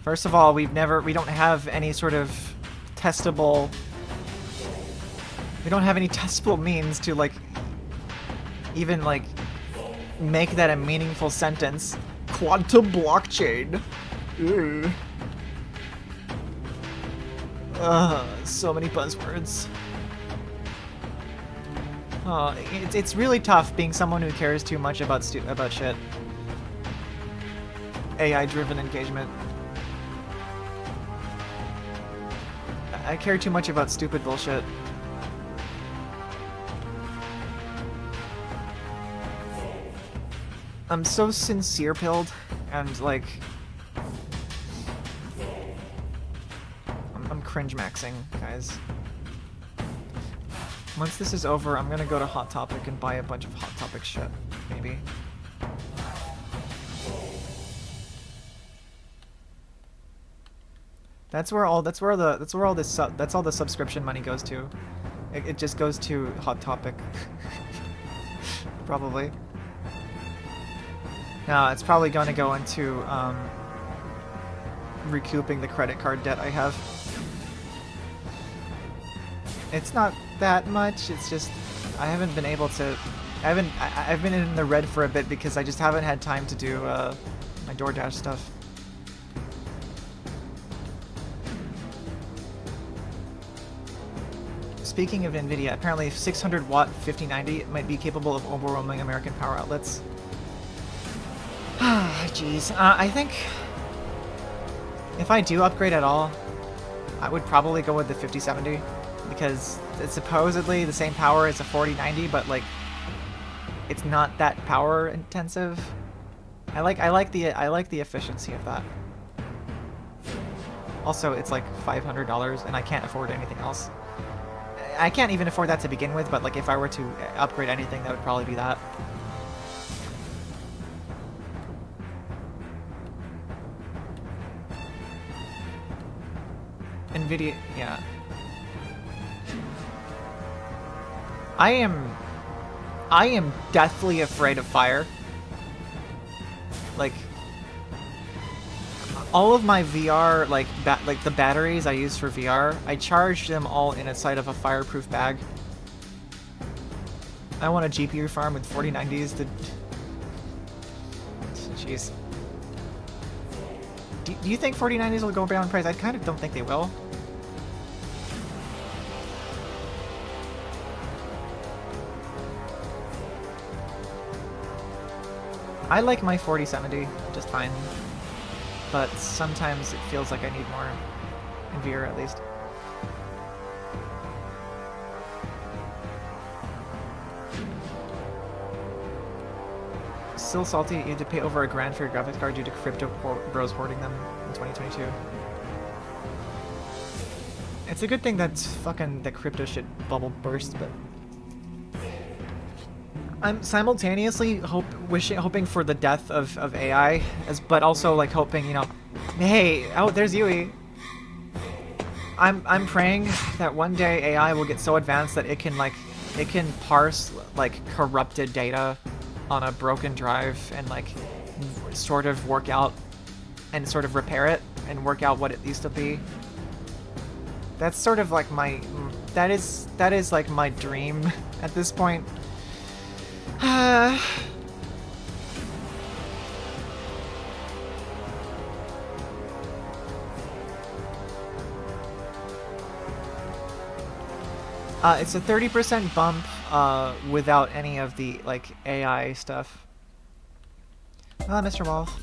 First of all, we don't have any sort of testable, means to, like, even, like, make that a meaningful sentence. Quantum blockchain. Ew. So many buzzwords. It's really tough being someone who cares too much about shit. AI-driven engagement. I care too much about stupid bullshit. I'm so sincere-pilled, and, like, I'm cringe-maxing, guys. Once this is over, I'm gonna go to Hot Topic and buy a bunch of Hot Topic shit, maybe. That's all the subscription money goes to. It just goes to Hot Topic. Probably. No, it's probably going to go into recouping the credit card debt I have. It's not that much, it's just I haven't been able to I've been in the red for a bit because I just haven't had time to do my DoorDash stuff. Speaking of NVIDIA, apparently 600 watt 5090 might be capable of overwhelming American power outlets. Ah, jeez. I think if I do upgrade at all, I would probably go with the 5070 because it's supposedly the same power as a 4090, but like it's not that power intensive. I like the efficiency of that. Also, it's like $500 and I can't afford anything else. I can't even afford that to begin with, but like if I were to upgrade anything, that would probably be that. NVIDIA, yeah. I am deathly afraid of fire. Like all of my VR, like the batteries I use for VR, I charged them all inside of a fireproof bag. I want a GPU farm with 4090s to... Jeez. Do you think 4090s will go down in price? I kind of don't think they will. I like my 4070 just fine, but sometimes it feels like I need more in VR at least. Still salty, you had to pay over $1,000 for your graphics card due to crypto bros hoarding them in 2022. It's a good thing that fucking the crypto shit bubble burst, but I'm simultaneously hoping for the death of AI, but also like hoping, you know, hey, oh, there's Yui. I'm praying that one day AI will get so advanced that it can parse like corrupted data on a broken drive and like sort of work out and sort of repair it and work out what it used to be. That's sort of like that is like my dream at this point. It's a 30% bump without any of the like AI stuff. Mr. Wolf.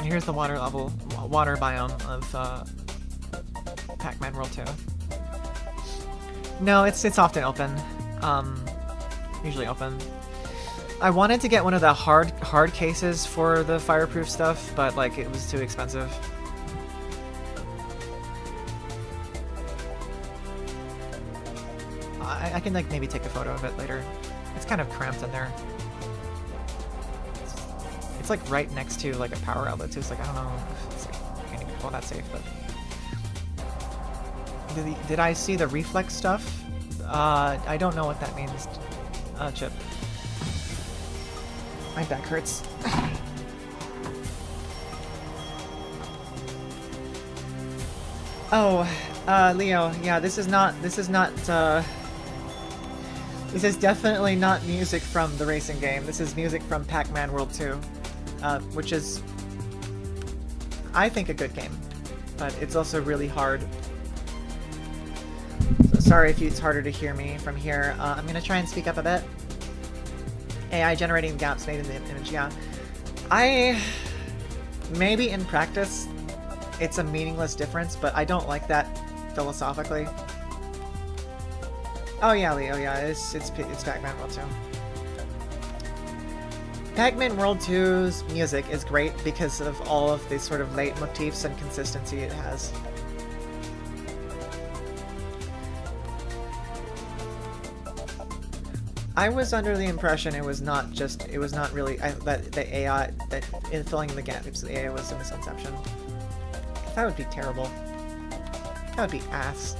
Here's the water biome of Pac-Man World 2. No, it's often open. Usually open. I wanted to get one of the hard cases for the fireproof stuff, but like it was too expensive. I can like maybe take a photo of it later. It's kind of cramped in there. It's like right next to like a power outlet too. It's like I don't know if it's like, I can't even call that safe, but did I see the reflex stuff? I don't know what that means. Chip. My back hurts. Oh, Leo, yeah, this is definitely not music from the racing game. This is music from Pac-Man World 2, which is, I think, a good game, but it's also really hard. So sorry if it's harder to hear me from here. I'm gonna try and speak up a bit. AI generating gaps made in the image, yeah. Maybe in practice, it's a meaningless difference, but I don't like that philosophically. Oh yeah, Leo, yeah, it's Pac-Man World 2. Pac-Man World 2's music is great because of all of the sort of late motifs and consistency it has. I was under the impression it was not really that the AI, that in filling in the gaps, the AI was a misconception. That would be terrible. That would be ass.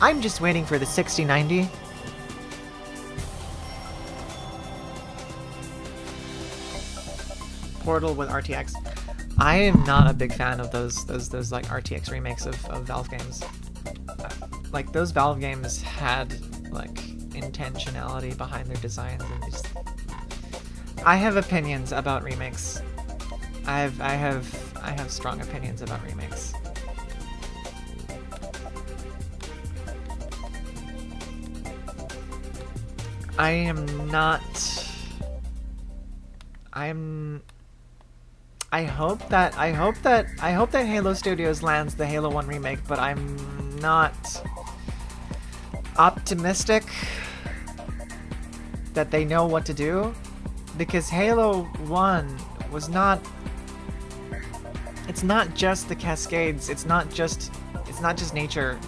I'm just waiting for the 6090. Portal with RTX. I am not a big fan of those like RTX remakes of Valve games. Like those Valve games had like intentionality behind their designs, and just I have opinions about remakes. I have strong opinions about remakes. I hope that Halo Studios lands the Halo 1 remake, but I'm not optimistic that they know what to do, because Halo 1 was not, it's not just the cascades, it's not just nature,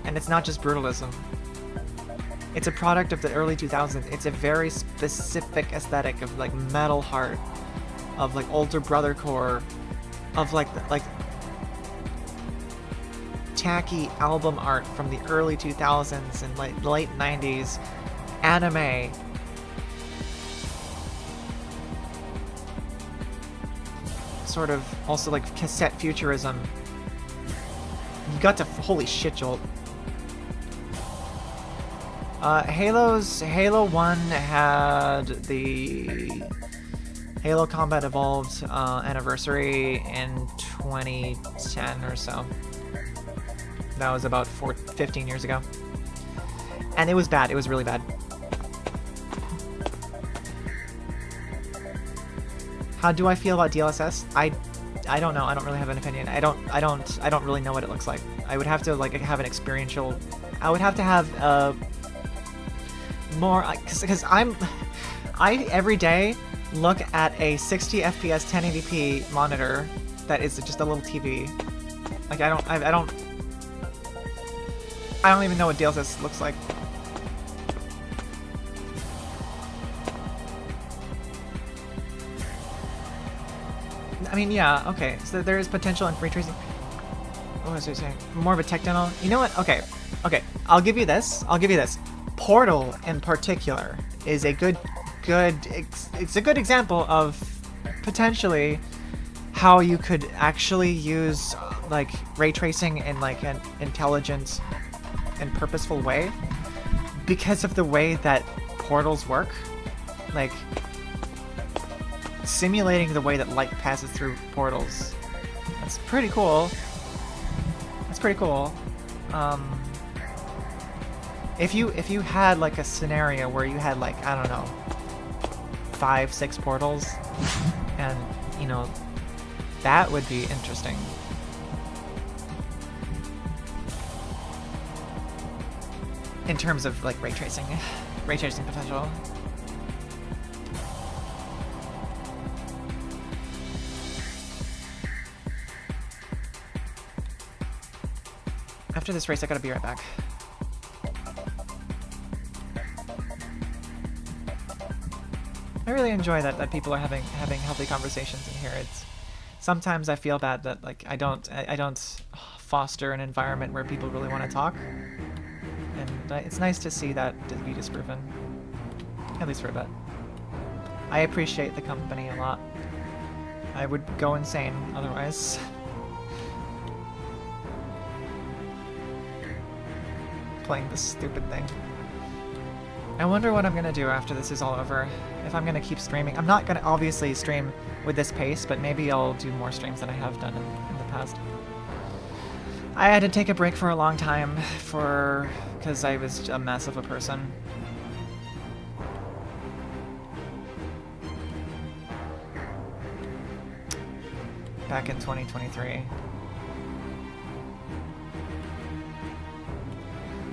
and it's not just brutalism. It's a product of the early 2000s. It's a very specific aesthetic of like metal heart, of like older brother core, of like tacky album art from the early 2000s and like late 90s, anime. Sort of also like cassette futurism. You got to, holy shit, Jolt. Halo 1 had the Halo Combat Evolved anniversary in 2010 or so. That was about 15 years ago. And it was bad. It was really bad. How do I feel about DLSS? I don't know. I don't really have an opinion. I don't really know what it looks like. I would have to like have an experiential. I would have to have more, because I every day look at a 60 FPS 1080p monitor that is just a little TV. Like I don't even know what DLSS looks like. I mean, yeah, okay. So there is potential in ray tracing. What was I saying? More of a tech demo. You know what? Okay. I'll give you this. Portal in particular is a good it's a good example of potentially how you could actually use like ray tracing in like an intelligent and purposeful way, because of the way that portals work, like simulating the way that light passes through portals. That's pretty cool. If you had like a scenario where you had like, I don't know, 5-6 portals, and you know, that would be interesting. In terms of like ray tracing potential. After this race, I gotta be right back. I really enjoy that people are having healthy conversations in here. It's sometimes I feel bad that like I don't foster an environment where people really want to talk, and it's nice to see that to be disproven, at least for a bit. I appreciate the company a lot. I would go insane otherwise. Playing this stupid thing. I wonder what I'm gonna do after this is all over. If I'm gonna keep streaming. I'm not gonna obviously stream with this pace, but maybe I'll do more streams than I have done in the past. I had to take a break for a long time because I was a mess of a person. Back in 2023.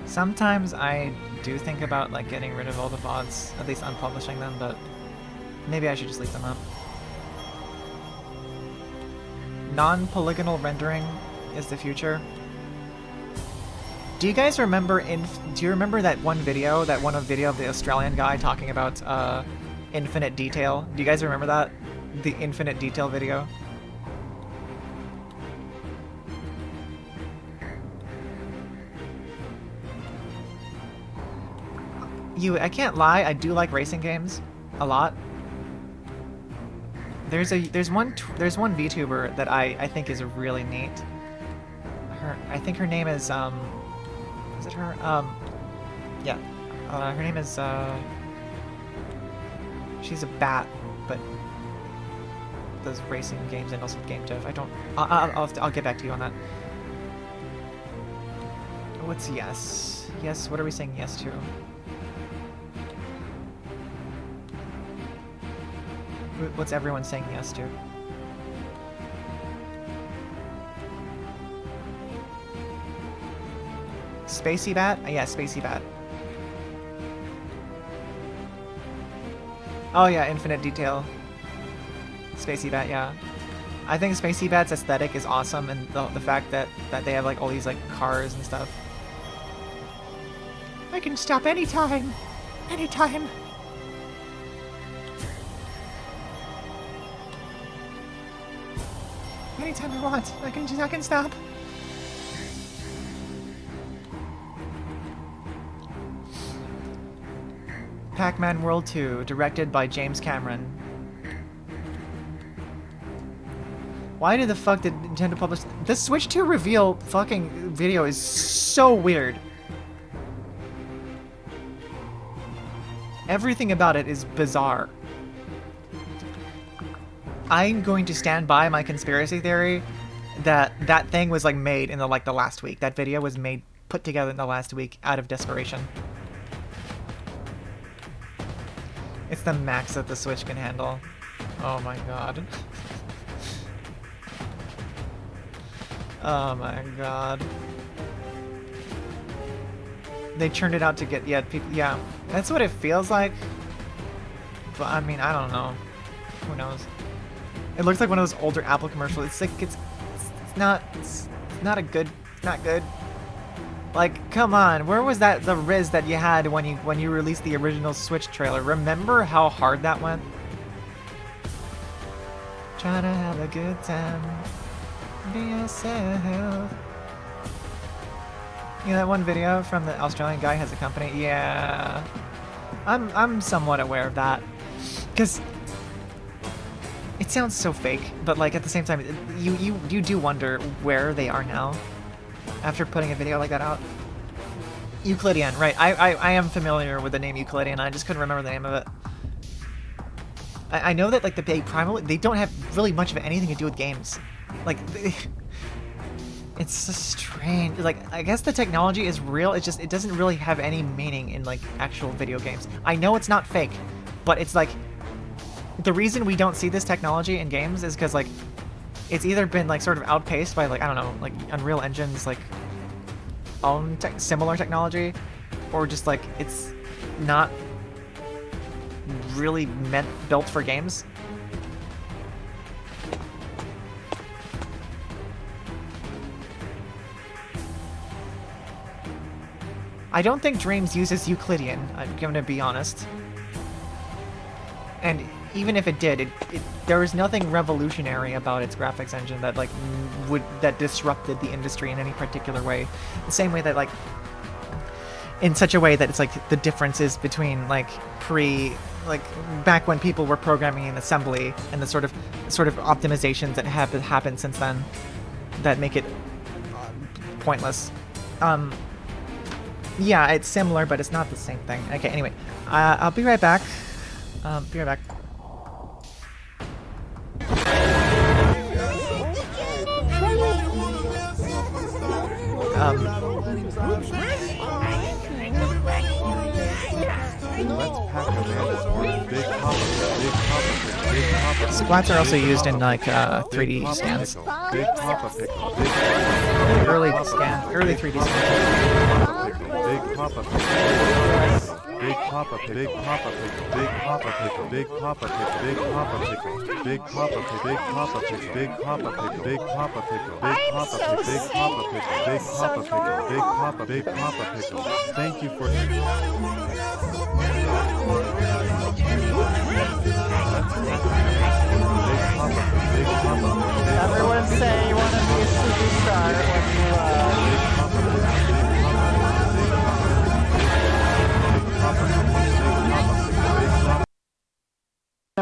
Sometimes I do think about like getting rid of all the VODs, at least unpublishing them, but maybe I should just leave them up. Non-polygonal rendering is the future. Do you guys remember do you remember that one video of the Australian guy talking about infinite detail? Do you guys remember that? The infinite detail video? I can't lie, I do like racing games a lot. There's one VTuber that I think is really neat. I think her name is it her? Yeah. Her name is she's a bat, but does racing games and also game dev. I'll get back to you on that. What's yes? Yes, what are we saying yes to? What's everyone saying yes to? Spacey Bat? Yeah, Spacey Bat. Oh yeah, Infinite Detail. Spacey Bat, yeah. I think Spacey Bat's aesthetic is awesome, and the fact that they have like all these like cars and stuff. I can stop anytime! Anytime! Anytime I want. I can stop. Pac-Man World 2, directed by James Cameron. Why did the fuck did Nintendo publish the Switch 2 reveal fucking video is so weird. Everything about it is bizarre. I'm going to stand by my conspiracy theory that that thing was like made in the last week. That video was put together in the last week out of desperation. It's the max that the Switch can handle. Oh my god. Oh my god. They turned it out to get people. Yeah, that's what it feels like. But I mean, I don't know. Who knows? It looks like one of those older Apple commercials. It's like it's not good. Like, come on, where was the Riz that you had when you released the original Switch trailer? Remember how hard that went? Try to have a good time. Be yourself. You know that one video from the Australian guy has a company? Yeah. I'm somewhat aware of that. Because it sounds so fake, but like at the same time, you do wonder where they are now after putting a video like that out. Euclidean, right. I am familiar with the name Euclidean, I just couldn't remember the name of it. I know that like they don't have really much of anything to do with games. Like, it's so strange. Like, I guess the technology is real, it doesn't really have any meaning in like actual video games. I know it's not fake, but it's like, the reason we don't see this technology in games is because like, it's either been like sort of outpaced by like, I don't know, like Unreal Engine's like own similar technology, or just like it's not really built for games. I don't think Dreams uses Euclidean, I'm gonna be honest. And even if it did, there was nothing revolutionary about its graphics engine that like that disrupted the industry in any particular way. The same way that like in such a way that it's like the differences between like back when people were programming in assembly and the sort of optimizations that have happened since then that make it pointless. Yeah, it's similar, but it's not the same thing. Okay, anyway, I'll be right back. Be right back. Splats are also used in like 3D scans. Early 3D scans. Big Papa Pickle. Big Papa Pickle. Big Papa Pickle. Big Papa Pickle. Big Papa Pickle. Big Papa Pickle. Big Papa Pickle. Big Papa Pickle. Big Papa Pickle. Big Papa Pickle. Big Papa Pickle. Big Papa Pickle. Big Papa Pickle. Big Papa. Big Papa Pickle. Thank you for. Everyone say you want to be a superstar when you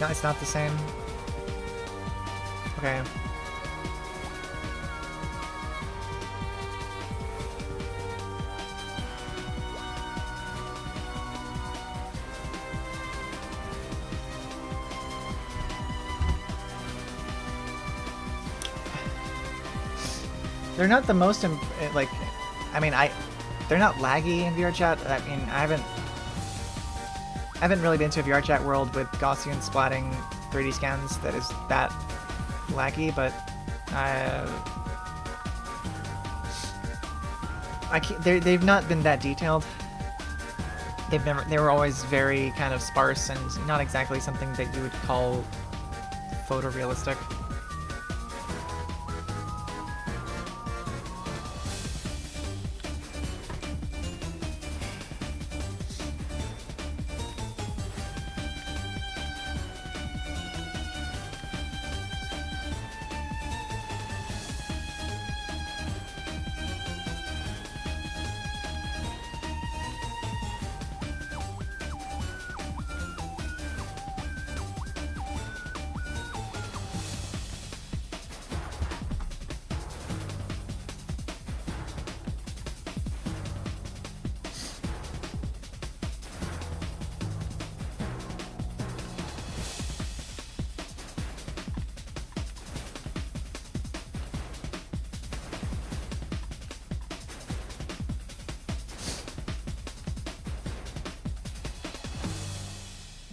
It's not the same. Okay. They're not the most like, I mean, they're not laggy in VR chat. I mean, I haven't really been to a VR chat world with Gaussian splatting 3D scans that is that laggy, but they've not been that detailed. They were always very kind of sparse and not exactly something that you would call photorealistic.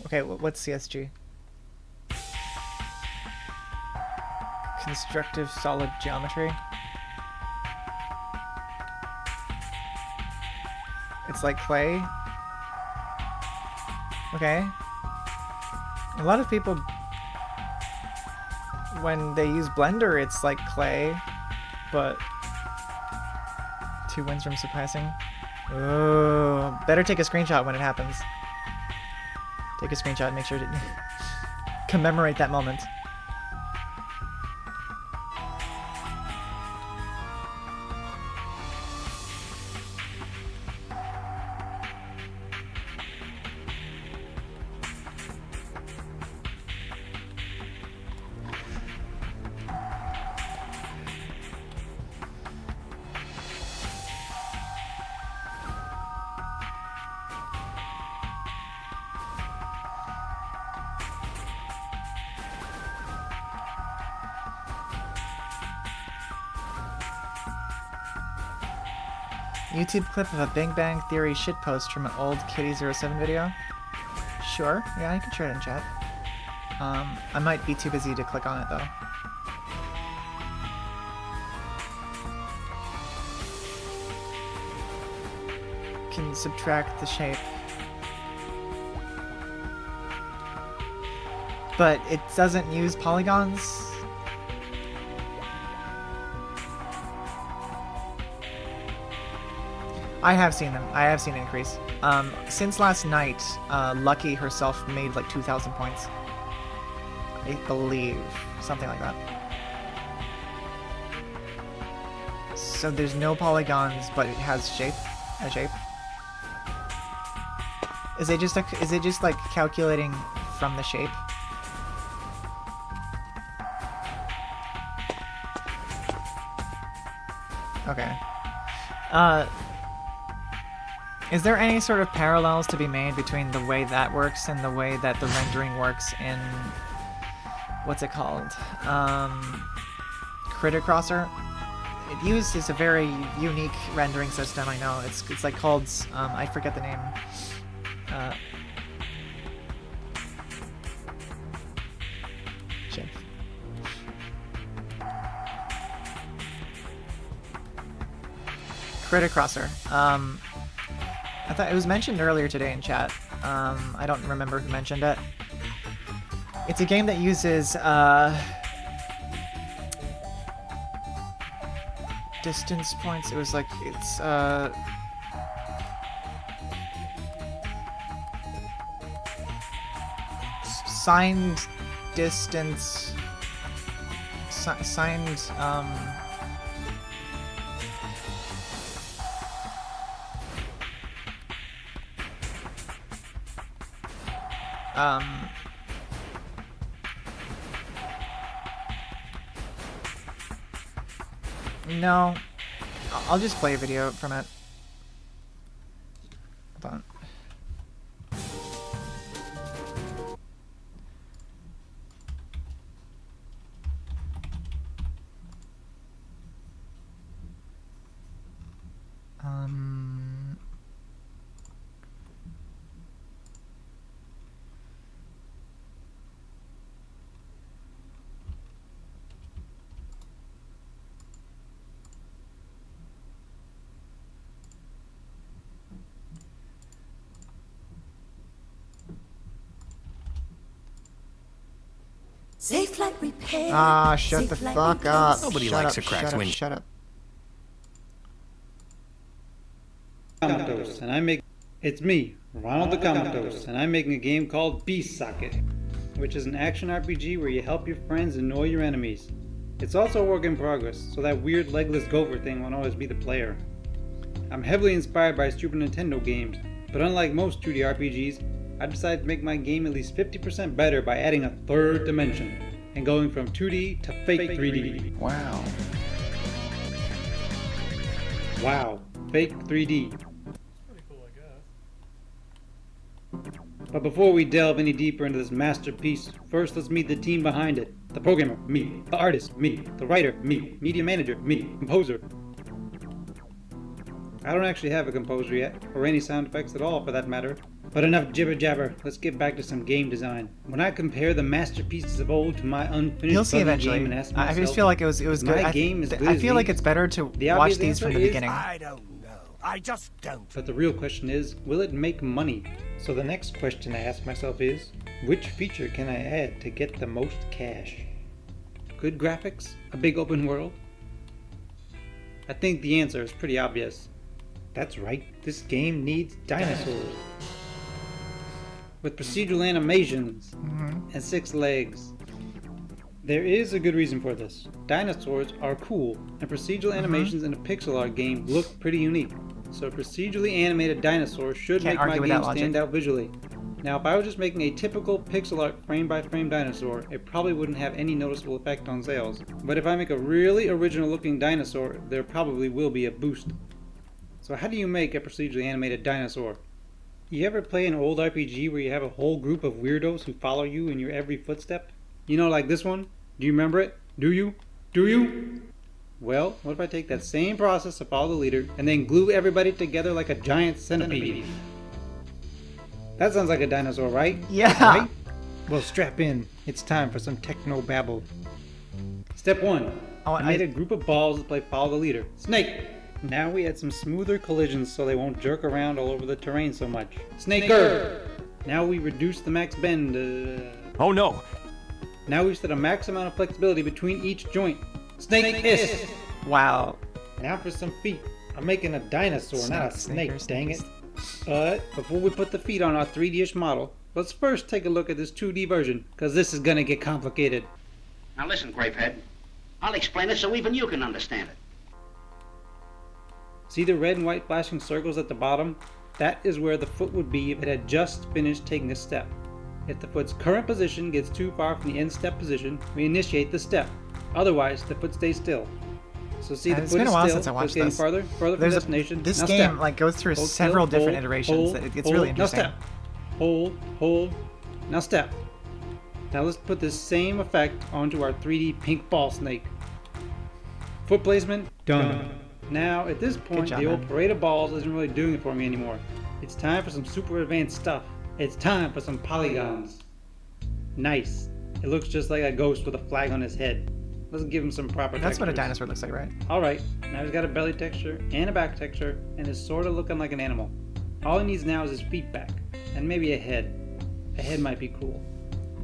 Okay, what's CSG? Constructive solid geometry. It's like clay. Okay. A lot of people, when they use Blender, it's like clay, but 2 wins from surpassing. Oh, better take a screenshot when it happens. Take a screenshot and make sure to commemorate that moment. YouTube clip of a Big Bang Theory shitpost from an old Kitty07 video? Sure, yeah, I can share it in chat. I might be too busy to click on it though. Can subtract the shape. But it doesn't use polygons? I have seen them. I have seen an increase. Since last night, Lucky herself made like 2,000 points. I believe. Something like that. So there's no polygons, but it has shape. A shape. Is it just like calculating from the shape? Okay. Is there any sort of parallels to be made between the way that works and the way that the rendering works in... what's it called? Critter Crosser? It uses a very unique rendering system, I know. It's like called... I forget the name. Shit. Critter Crosser. I thought it was mentioned earlier today in chat. I don't remember who mentioned it. It's a game that uses distance points. It was like it's signed distance. Signed No. I'll just play a video from it. Hold on. Safe like repair. Ah, shut safe the like fuck up. Nobody Shut likes up, a cracked shut up, window. Shut up. Comatos, and I make it's me, Ronald the Comatos, and I'm making a game called Beast Socket, which is an action RPG where you help your friends annoy your enemies. It's also a work in progress, so that weird legless gopher thing won't always be the player. I'm heavily inspired by Super Nintendo games, but unlike most 2D RPGs, I decided to make my game at least 50% better by adding a third dimension and going from 2D to fake 3D. Wow. Wow, fake 3D. But before we delve any deeper into this masterpiece, first let's meet the team behind it. The programmer, me. The artist, me. The writer, me. Media manager, me. Composer. I don't actually have a composer yet, or any sound effects at all for that matter. But enough jibber jabber, let's get back to some game design. When I compare the masterpieces of old to my unfinished You'll see puzzle eventually. game and ask I myself, just feel like it was good. my game as good I as feel like these? it's better to The watch obvious these from answer the is beginning. I don't know. I just don't. But the real question is, will it make money? So the next question I ask myself is, which feature can I add to get the most cash? Good graphics? A big open world? I think the answer is pretty obvious. That's right, this game needs dinosaurs. With procedural animations and 6 legs. There is a good reason for this. Dinosaurs are cool, and procedural animations in a pixel art game look pretty unique. So a procedurally animated dinosaur should Can't make my argue with game that logic. stand out visually. Now if I was just making a typical pixel art frame by frame dinosaur, it probably wouldn't have any noticeable effect on sales. But if I make a really original looking dinosaur, there probably will be a boost. So how do you make a procedurally animated dinosaur? You ever play an old RPG where you have a whole group of weirdos who follow you in your every footstep? You know, like this one? Do you remember it? Do you? Do you? Well, what if I take that same process to follow the leader and then glue everybody together like a giant centipede? That sounds like a dinosaur, right? Yeah. Right? Well, strap in. It's time for some techno babble. Step 1. I made a group of balls to play follow the leader. Snake! Now we add some smoother collisions so they won't jerk around all over the terrain so much. Snaker! Now we reduce the max bend. Oh no! Now we set a max amount of flexibility between each joint. Snake hiss! Wow. Now for some feet. I'm making a dinosaur, not a snake, dang it. But before we put the feet on our 3D-ish model, let's first take a look at this 2D version, because this is gonna get complicated. Now listen, Grapehead. I'll explain it so even you can understand it. See the red and white flashing circles at the bottom? That is where the foot would be if it had just finished taking a step. If the foot's current position gets too far from the end step position, we initiate the step. Otherwise, the foot stays still. So see, the It's foot been is a while still, since I watched getting this. farther from destination. This Now game step. like goes through Hold several still, different hold, iterations. hold, It's hold. really Now interesting. step. Hold. Now step. Now let's put this same effect onto our 3D pink ball snake. Foot placement, done. Now, at this point, job, the old man. parade of balls isn't really doing it for me anymore. It's time for some super advanced stuff. It's time for some polygons. Nice. It looks just like a ghost with a flag on his head. Let's give him some proper That's what a textures. dinosaur looks like, right? Alright, now he's got a belly texture and a back texture, and is sorta looking like an animal. All he needs now is his feet back, and maybe a head. A head might be cool.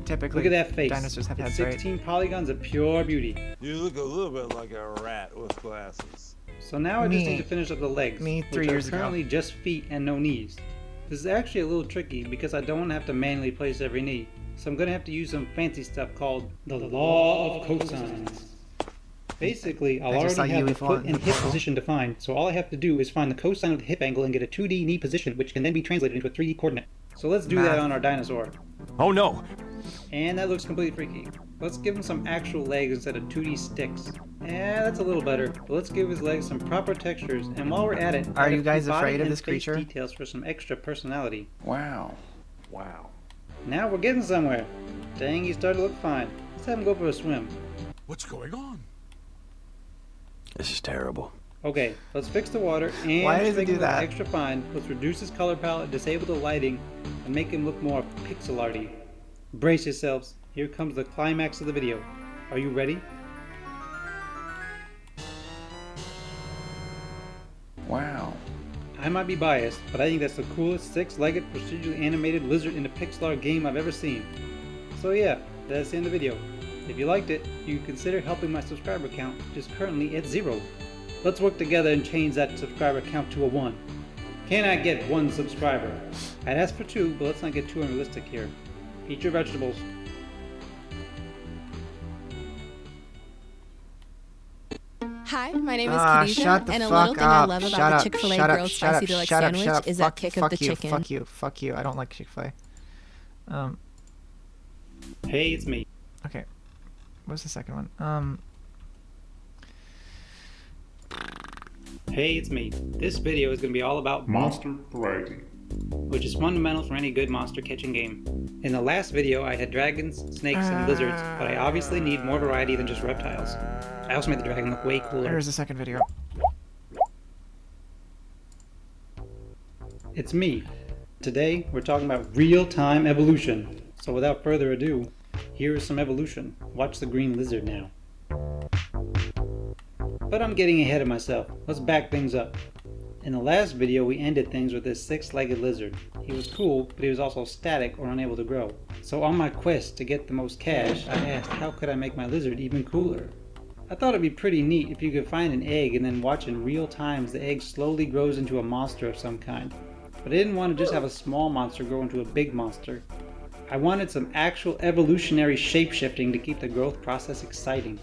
Typically, Look at that face. dinosaurs have It's heads, right? 16 polygons of pure beauty. You look a little bit like a rat with glasses. So now I just Me. need to finish up the legs, Me 3 which years are ago. currently just feet and no knees. This is actually a little tricky because I don't want to have to manually place every knee. So I'm going to have to use some fancy stuff called the law of cosines. Basically, I'll I just saw already have you the foot and hip before. position defined, so all I have to do is find the cosine of the hip angle and get a 2D knee position, which can then be translated into a 3D coordinate. So let's do that Math. on our dinosaur. Oh no! And that looks completely freaky. Let's give him some actual legs instead of 2D sticks. Yeah, that's a little better. But let's give his legs some proper textures, and while we're at it, Are add a you few guys body afraid of and this face creature? details for some extra personality. Wow. Wow. Now we're getting somewhere. Dang, he's starting to look fine. Let's have him go for a swim. What's going on? This is terrible. Okay, let's fix the water and Why just does it make do him look that? extra fine. Let's reduce his color palette, disable the lighting, and make him look more pixel arty. Brace yourselves. Here comes the climax of the video. Are you ready? Wow. I might be biased, but I think that's the coolest six-legged procedurally animated lizard in a pixel art game I've ever seen. So yeah, that's the end of the video. If you liked it, you can consider helping my subscriber count, which is currently at 0. Let's work together and change that subscriber count to a 1. Can I get 1 subscriber? I'd ask for 2, but let's not get too unrealistic here. Eat your vegetables. Hi, my name is Shut Khadija, the and a fuck little thing I up. love Shut about up. the Chick-fil-A Shut up. grilled Shut up. spicy deluxe Shut up. sandwich Shut up. is Fuck, that kick of fuck the you. chicken. Fuck you. Fuck you. I don't like Chick-fil-A. Hey, it's me. Okay. What's the second one? Hey, it's me. This video is going to be all about Monster variety. which is fundamental for any good monster catching game. In the last video I had dragons, snakes, and lizards, but I obviously need more variety than just reptiles. I also made the dragon look way cooler. Here's the second video. It's me. Today we're talking about real-time evolution. So without further ado, here is some evolution. Watch the green lizard now. But I'm getting ahead of myself. Let's back things up. In the last video we ended things with this six-legged lizard. He was cool, but he was also static or unable to grow. So on my quest to get the most cash, I asked how could I make my lizard even cooler? I thought it'd be pretty neat if you could find an egg and then watch in real time as the egg slowly grows into a monster of some kind. But I didn't want to just have a small monster grow into a big monster. I wanted some actual evolutionary shape-shifting to keep the growth process exciting.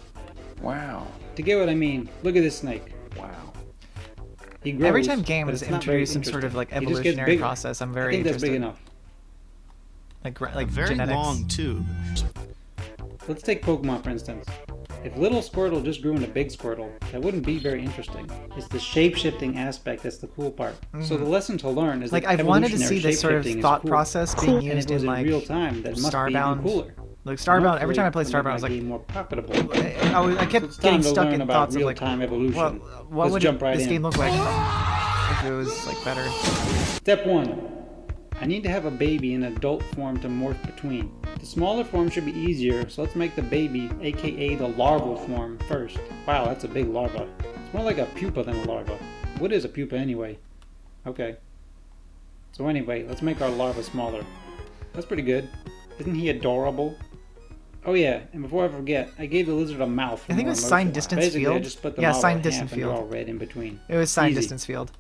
Wow. To get what I mean, look at this snake. Wow. He grows, Every time but games it's not very introduce some sort of like interesting. He just gets evolutionary bigger. process, I'm very I think that's interested. big enough. Like very genetics. long tube. Let's take Pokemon for instance. If little Squirtle just grew into big Squirtle, that wouldn't be very interesting. It's the shape-shifting aspect that's the cool part. So the lesson to learn is like that I've wanted to see evolutionary this sort of shape-shifting is thought cool. process being And used it was in like real time. That must be even Starbound. cooler. Like Starbound, every time I played Starbound, I was like, more profitable. I kept It's getting time to stuck learn in about thoughts of like, real-time evolution. what Let's would jump right this in. game look like if it was like better? Step 1. I need to have a baby in adult form to morph between. The smaller form should be easier, so let's make the baby, aka the larval form, first. Wow, that's a big larva. It's more like a pupa than a larva. What is a pupa anyway? Okay. So anyway, let's make our larva smaller. That's pretty good. Isn't he adorable? Oh yeah, and before I forget, I gave the lizard a mouth. I think it was signed distance Basically, I field. just split the Yeah, model signed in distance half and draw field. red in between. It was signed Easy. distance field.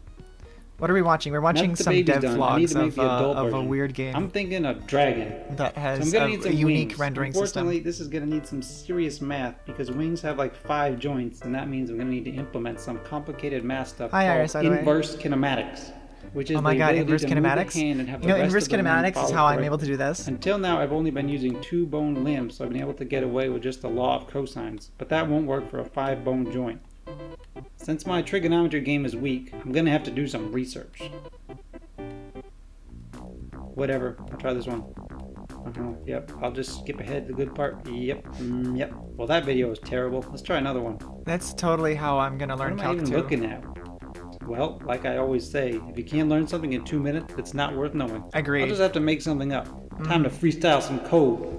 What are we watching? We're Now watching that the some baby's dev done, I need vlogs to make the adult of a version. weird game I'm thinking a dragon. that So has I'm gonna need a some unique wings. rendering system. Unfortunately, this is gonna need some serious math because wings have like 5 joints, and that means I'm gonna need to implement some complicated math stuff Hi, called Iris, by the way. inverse kinematics, which is Oh my the god, ability inverse to move the kinematics? hand and have You the know, rest inverse of the limb kinematics is follow how I'm correctly. able to do this. Until now, I've only been using 2 bone limbs, so I've been able to get away with just the law of cosines, but that won't work for a 5 bone joint. Since my trigonometry game is weak, I'm gonna have to do some research. Whatever, I'll try this one. Yep, I'll just skip ahead to the good part. Yep, yep. Well, that video was terrible. Let's try another one. That's totally how I'm gonna learn What am I calc even 2. looking at? Well, like I always say, if you can't learn something in 2 minutes, it's not worth knowing. Agreed. I'll just have to make something up. Time to freestyle some code.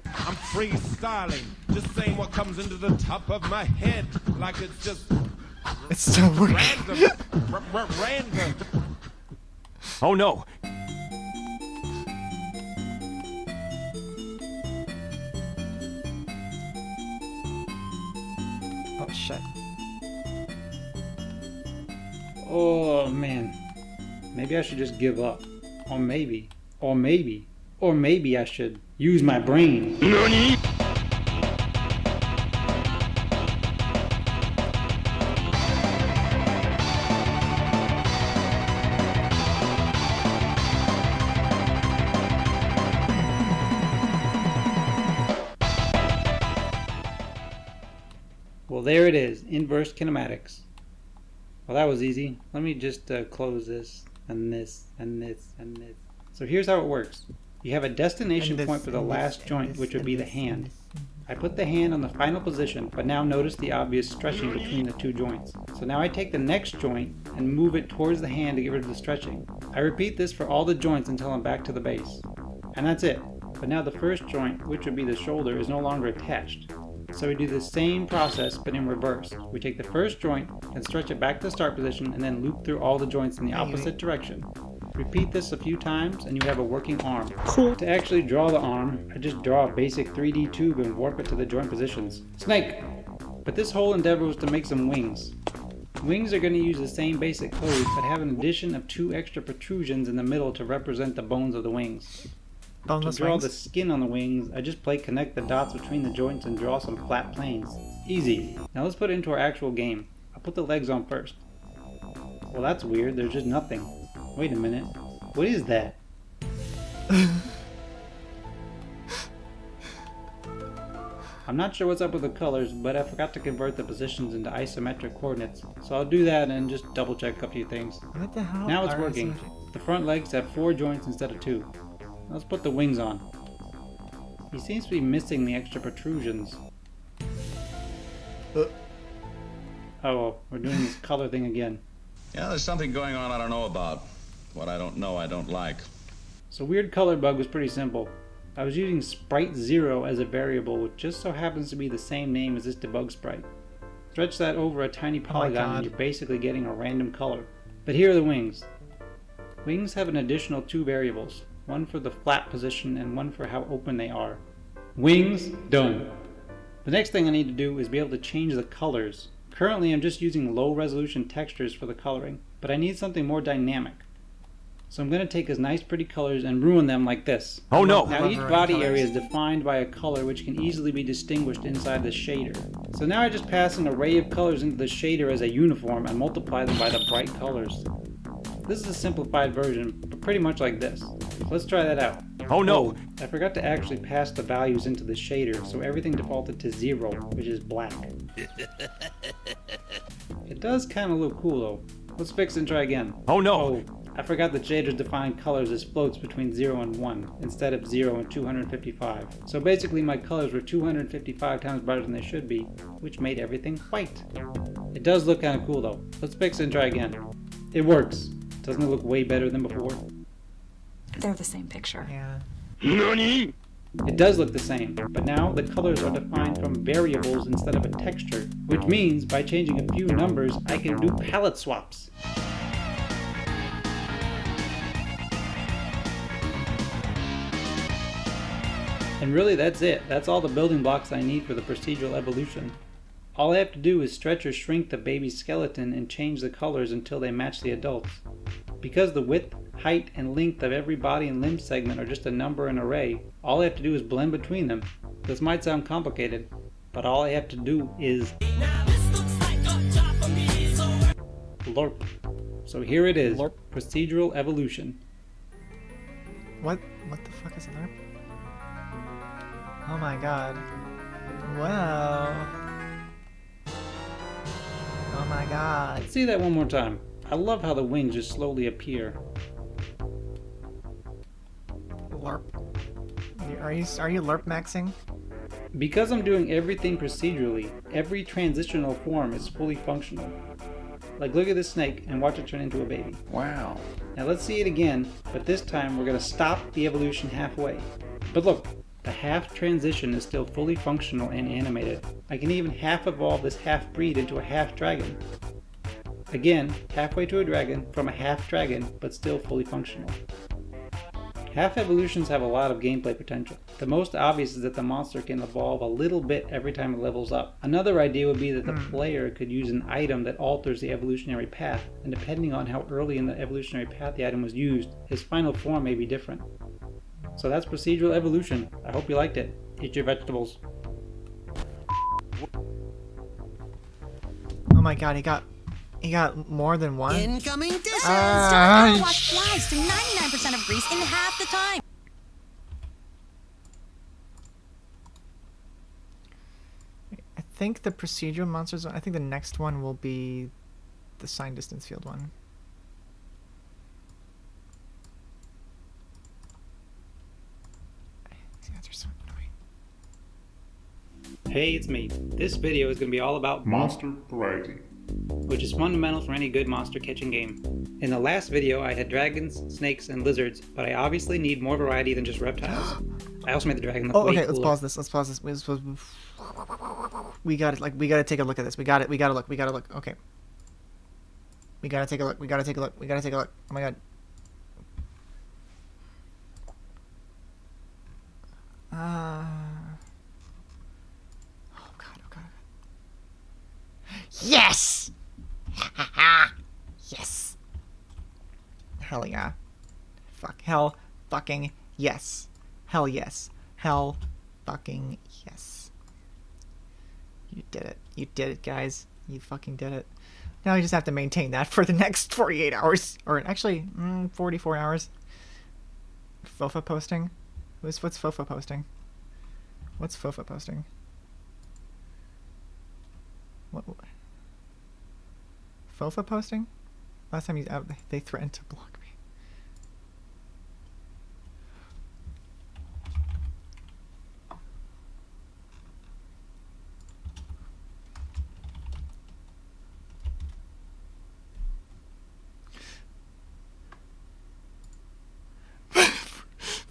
I'm freestyling, just saying what comes into the top of my head, like it's just It's still working. random, random. Oh no! Oh shit. Oh man. Maybe I should just give up. Or maybe I should use my brain. NANI?! there it is, inverse kinematics. Well, that was easy. Let me just close this, and this, and this, and this. So here's how it works. You have a destination point for the last joint, which would be the hand. I put the hand on the final position, but now notice the obvious stretching between the two joints. So now I take the next joint and move it towards the hand to get rid of the stretching. I repeat this for all the joints until I'm back to the base. And that's it. But now the first joint, which would be the shoulder, is no longer attached. So we do the same process, but in reverse. We take the first joint and stretch it back to the start position, and then loop through all the joints in the opposite direction. Repeat this a few times and you have a working arm. Cool. To actually draw the arm, I just draw a basic 3D tube and warp it to the joint positions. Snake! But this whole endeavor was to make some wings. Wings are going to use the same basic code, but have an addition of 2 extra protrusions in the middle to represent the bones of the wings. Boneless to draw wings? the skin on the wings, I just connect the dots between the joints and draw some flat planes. Easy. Now let's put it into our actual game. I'll put the legs on first. Well, that's weird. There's just nothing. Wait a minute. What is that? I'm not sure what's up with the colors, but I forgot to convert the positions into isometric coordinates. So I'll do that and just double check a few things. What the hell? Now it's working. The front legs have 4 joints instead of 2. Let's put the wings on. He seems to be missing the extra protrusions. Oh, we're doing this color thing again. Yeah, there's something going on I don't know about. What I don't know, I don't like. So weird color bug was pretty simple. I was using sprite 0 as a variable, which just so happens to be the same name as this debug sprite. Stretch that over a tiny polygon and you're basically getting a random color. But here are the wings. Wings have an additional 2 variables, one for the flat position and one for how open they are. Wings, done. The next thing I need to do is be able to change the colors. Currently I'm just using low resolution textures for the coloring, but I need something more dynamic. So I'm going to take his nice pretty colors and ruin them like this. Oh no! Now each body area is defined by a color which can easily be distinguished inside the shader. So now I just pass an array of colors into the shader as a uniform and multiply them by the bright colors. This is a simplified version, but pretty much like this. Let's try that out. Oh no! I forgot to actually pass the values into the shader, so everything defaulted to 0, which is black. It does kind of look cool though. Let's fix and try again. Oh no! Oh, I forgot the shaders define colors as floats between 0 and 1, instead of 0 and 255. So basically my colors were 255 times brighter than they should be, which made everything white. It does look kind of cool though. Let's fix it and try again. It works. Doesn't it look way better than before? They're the same picture. Yeah. NANI? It does look the same, but now the colors are defined from variables instead of a texture, which means by changing a few numbers, I can do palette swaps. And really that's it. That's all the building blocks I need for the procedural evolution. All I have to do is stretch or shrink the baby's skeleton and change the colors until they match the adults. Because the width, height, and length of every body and limb segment are just a number and array, all I have to do is blend between them. This might sound complicated, but all I have to do is LORP. So here it is, LORP. Procedural evolution. What the fuck is a LARP? Oh my god. Wow. Oh my god. Let's see that one more time. I love how the wings just slowly appear. LARP. Are you LARP maxing? Because I'm doing everything procedurally, every transitional form is fully functional. Like look at this snake and watch it turn into a baby. Wow. Now let's see it again, but this time we're going to stop the evolution halfway. But look, the half transition is still fully functional and animated. I can even half evolve this half breed into a half dragon. Again, halfway to a dragon from a half dragon, but still fully functional. Half evolutions have a lot of gameplay potential. The most obvious is that the monster can evolve a little bit every time it levels up. Another idea would be that the player could use an item that alters the evolutionary path, and depending on how early in the evolutionary path the item was used, his final form may be different. So that's procedural evolution. I hope you liked it. Eat your vegetables. Oh my god, he got more than one? Incoming dishes! Don't wash flies to 99% of grease in half the time! I think the procedural monsters, I think the next one will be the sign distance field one. These guys are so annoying. Hey, it's me. This video is going to be all about Monster variety, which is fundamental for any good monster catching game. In the last video, I had dragons, snakes, and lizards, but I obviously need more variety than just reptiles. I also made the dragon look way okay, cooler. let's pause this. We got it. Like, we gotta take a look at this. We gotta look. Okay. We gotta take a look. We gotta take a look. Oh my god. Oh god. Yes! Yes! Hell yeah. Fuck. Hell fucking yes. Hell yes. Hell fucking yes. You did it. You did it, guys. You fucking did it. Now you just have to maintain that for the next 48 hours. Or actually, 44 hours. FOFA posting? What's FOFA posting? What's FOFA posting? What? FOFA posting? Last time he's out, they threatened to block me.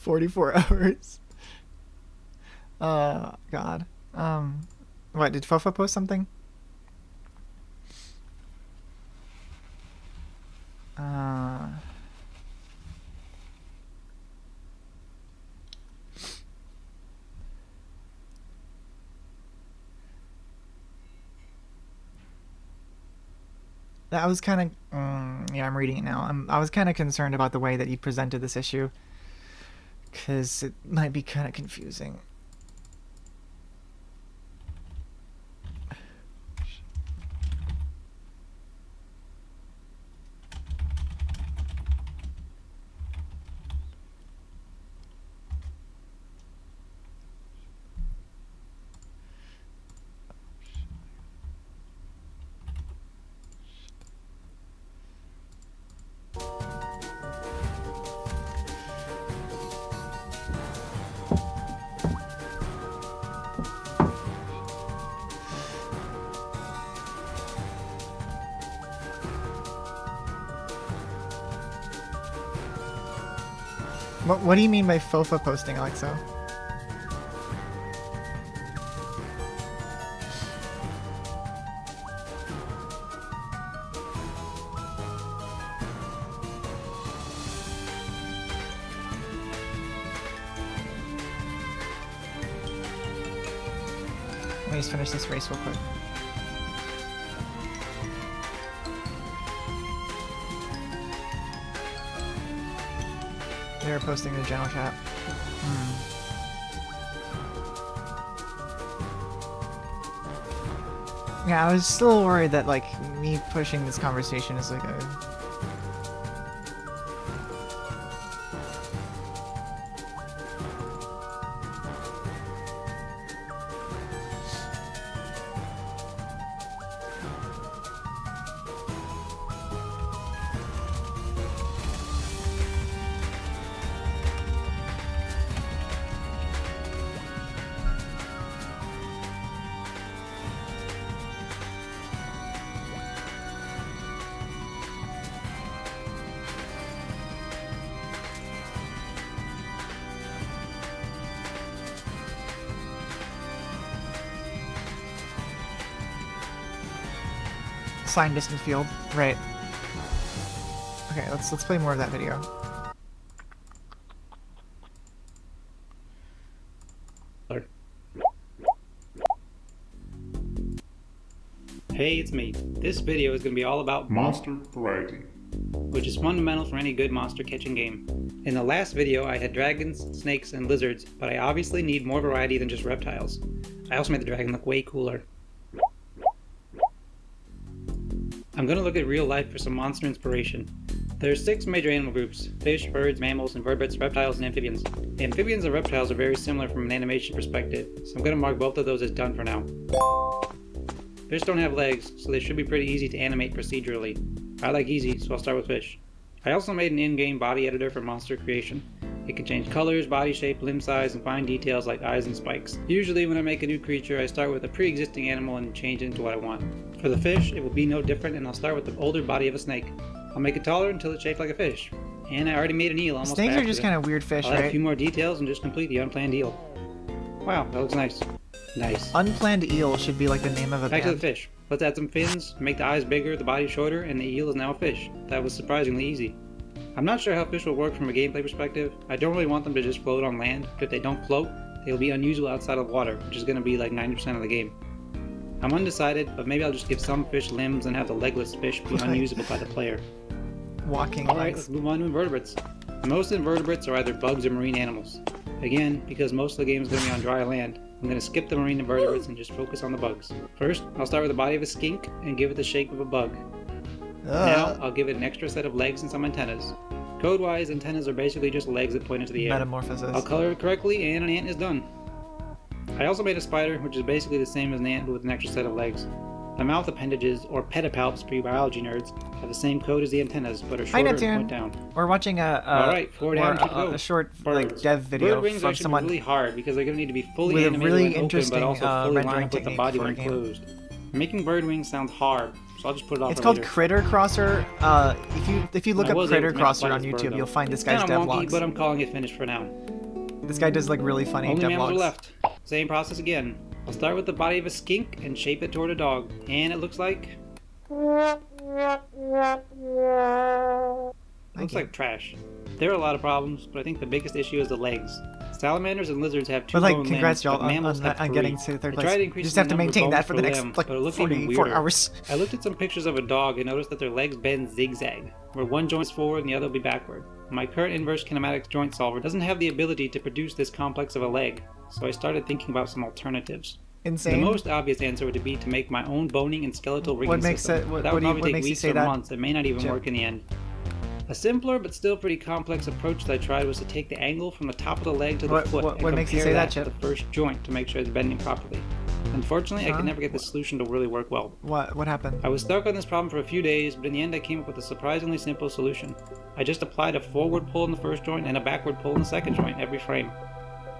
$44 hours. God. What, did FOFA post something? I was kind of, yeah, I'm reading it now. I was kind of concerned about the way that you presented this issue, because it might be kind of confusing. What do you mean by FOFA posting, Alexa? Let me just finish this race real quick. They're posting in the general chat. Yeah, I was still worried that, like, me pushing this conversation is like a... Sign distance field, right? Okay, let's play more of that video. Hey, it's me. This video is going to be all about monster variety, which is fundamental for any good monster catching game. In the last video, I had dragons, snakes, and lizards, but I obviously need more variety than just reptiles. I also made the dragon look way cooler. I'm going to look at real life for some monster inspiration. There are 6 major animal groups: fish, birds, mammals, invertebrates, reptiles, and amphibians. Amphibians and reptiles are very similar from an animation perspective, so I'm going to mark both of those as done for now. Fish don't have legs, so they should be pretty easy to animate procedurally. I like easy, so I'll start with fish. I also made an in-game body editor for monster creation. It can change colors, body shape, limb size, and fine details like eyes and spikes. Usually when I make a new creature, I start with a pre-existing animal and change it into what I want. For the fish, it will be no different, and I'll start with the older body of a snake. I'll make it taller until it's shaped like a fish. And I already made an eel almost by Snakes are just accident. kind of weird fish, I'll add a right? few more details and just complete the unplanned eel. Wow, that looks nice. Nice. Unplanned eel should be like the name of a Back to the band. fish. Let's add some fins, make the eyes bigger, the body shorter, and the eel is now a fish. That was surprisingly easy. I'm not sure how fish will work from a gameplay perspective. I don't really want them to just float on land. If they don't float, they'll be unusable outside of water, which is going to be like 90% of the game. I'm undecided, but maybe I'll just give some fish limbs and have the legless fish be unusable by the player. Walking Alright, legs. let's move on to invertebrates. Most invertebrates are either bugs or marine animals. Again, because most of the game is going to be on dry land, I'm going to skip the marine invertebrates and just focus on the bugs. First, I'll start with the body of a skink and give it the shape of a bug. Now, I'll give it an extra set of legs and some antennas. Code-wise, antennas are basically just legs that point into the air. Metamorphosis. I'll color it correctly and an ant is done. I also made a spider, which is basically the same as an ant but with an extra set of legs. The mouth appendages, or pedipalps for you biology nerds, have the same code as the antennas, but are Hi, shorter and Neptune. point down. We're watching Alright, forward down should go. a short Birds. like dev video Bird wings from actually someone really hard because they're going to need to be fully with a animated really when open, interesting but also fully rendering lined up with the technique body for a when game. closed. Making bird wings sounds hard, so I'll just put it off It's for called later. Critter Crosser. If you look I up was Critter able to make a Crosser on flightless bird, YouTube, though. you'll find this It's guy's kinda wonky, devlogs. but I'm calling it finished for now. This guy does like really funny Only mammals are devlogs. left. Same process again. I'll start with the body of a skink and shape it toward a dog. And it looks like... looks like trash. There are a lot of problems, but I think the biggest issue is the legs. Salamanders and lizards have two But like, bone congrats limbs, y'all but on, mammals have on three. getting to third I place. tried You increasing just have the to number of maintain that bones for the per next limb, like but it looked even 44 weirder. hours. I looked at some pictures of a dog and noticed that their legs bend zigzag, where one joint's forward and the other will be backward. My current inverse kinematics joint solver doesn't have the ability to produce this complex of a leg, so I started thinking about some alternatives. Insane. The most obvious answer would be to make my own boning and skeletal rigging What makes system. it- what- that what would do you- probably what take makes you weeks say or that, months. It may not even Jim? work in the end. A simpler but still pretty complex approach that I tried was to take the angle from the top of the leg to the foot and what makes you compare say that, to the first joint to make sure it's bending properly. Unfortunately, I Huh? could never get the solution to really work well. What happened? I was stuck on this problem for a few days, but in the end I came up with a surprisingly simple solution. I just applied a forward pull in the first joint and a backward pull in the second joint every frame.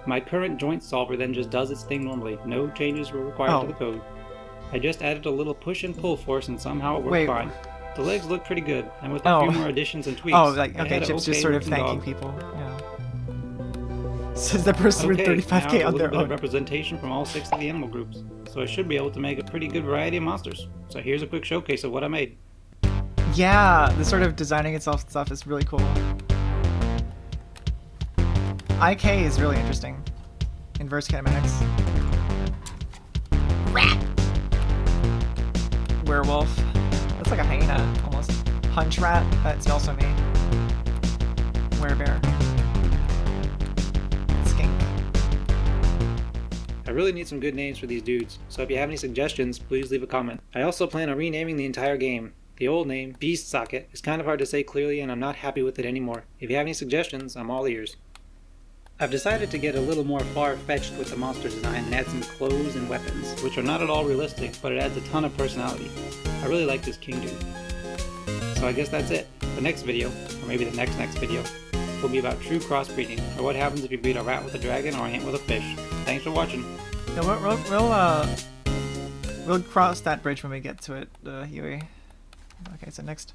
My current joint solver then just does its thing normally. No changes were required to the code. I just added a little push and pull force and somehow it worked Wait. fine. The legs look pretty good, and with a few more additions and tweaks, Oh, like I okay, had an Chip's just sort of okay-looking thanking dog. people. Yeah. Says the person with Okay, 35k now on a their little bit of own. representation from all 6 of the animal groups, so I should be able to make a pretty good variety of monsters. So here's a quick showcase of what I made. Yeah, the sort of designing itself stuff is really cool. IK is really interesting. Inverse kinematics. Rat. Werewolf. That's like a hyena, almost. Hunch rat. That's also me. Werebear. Skink. I really need some good names for these dudes, so if you have any suggestions, please leave a comment. I also plan on renaming the entire game. The old name, Beast Socket, is kind of hard to say clearly and I'm not happy with it anymore. If you have any suggestions, I'm all ears. I've decided to get a little more far-fetched with the monster design and add some clothes and weapons, which are not at all realistic, but it adds a ton of personality. I really like this king dude. So I guess that's it. The next video, or maybe the next video, will be about true crossbreeding, or what happens if you breed a rat with a dragon or a ant with a fish. Thanks for watching. Yeah, we'll cross that bridge when we get to it, Huey. Okay, so next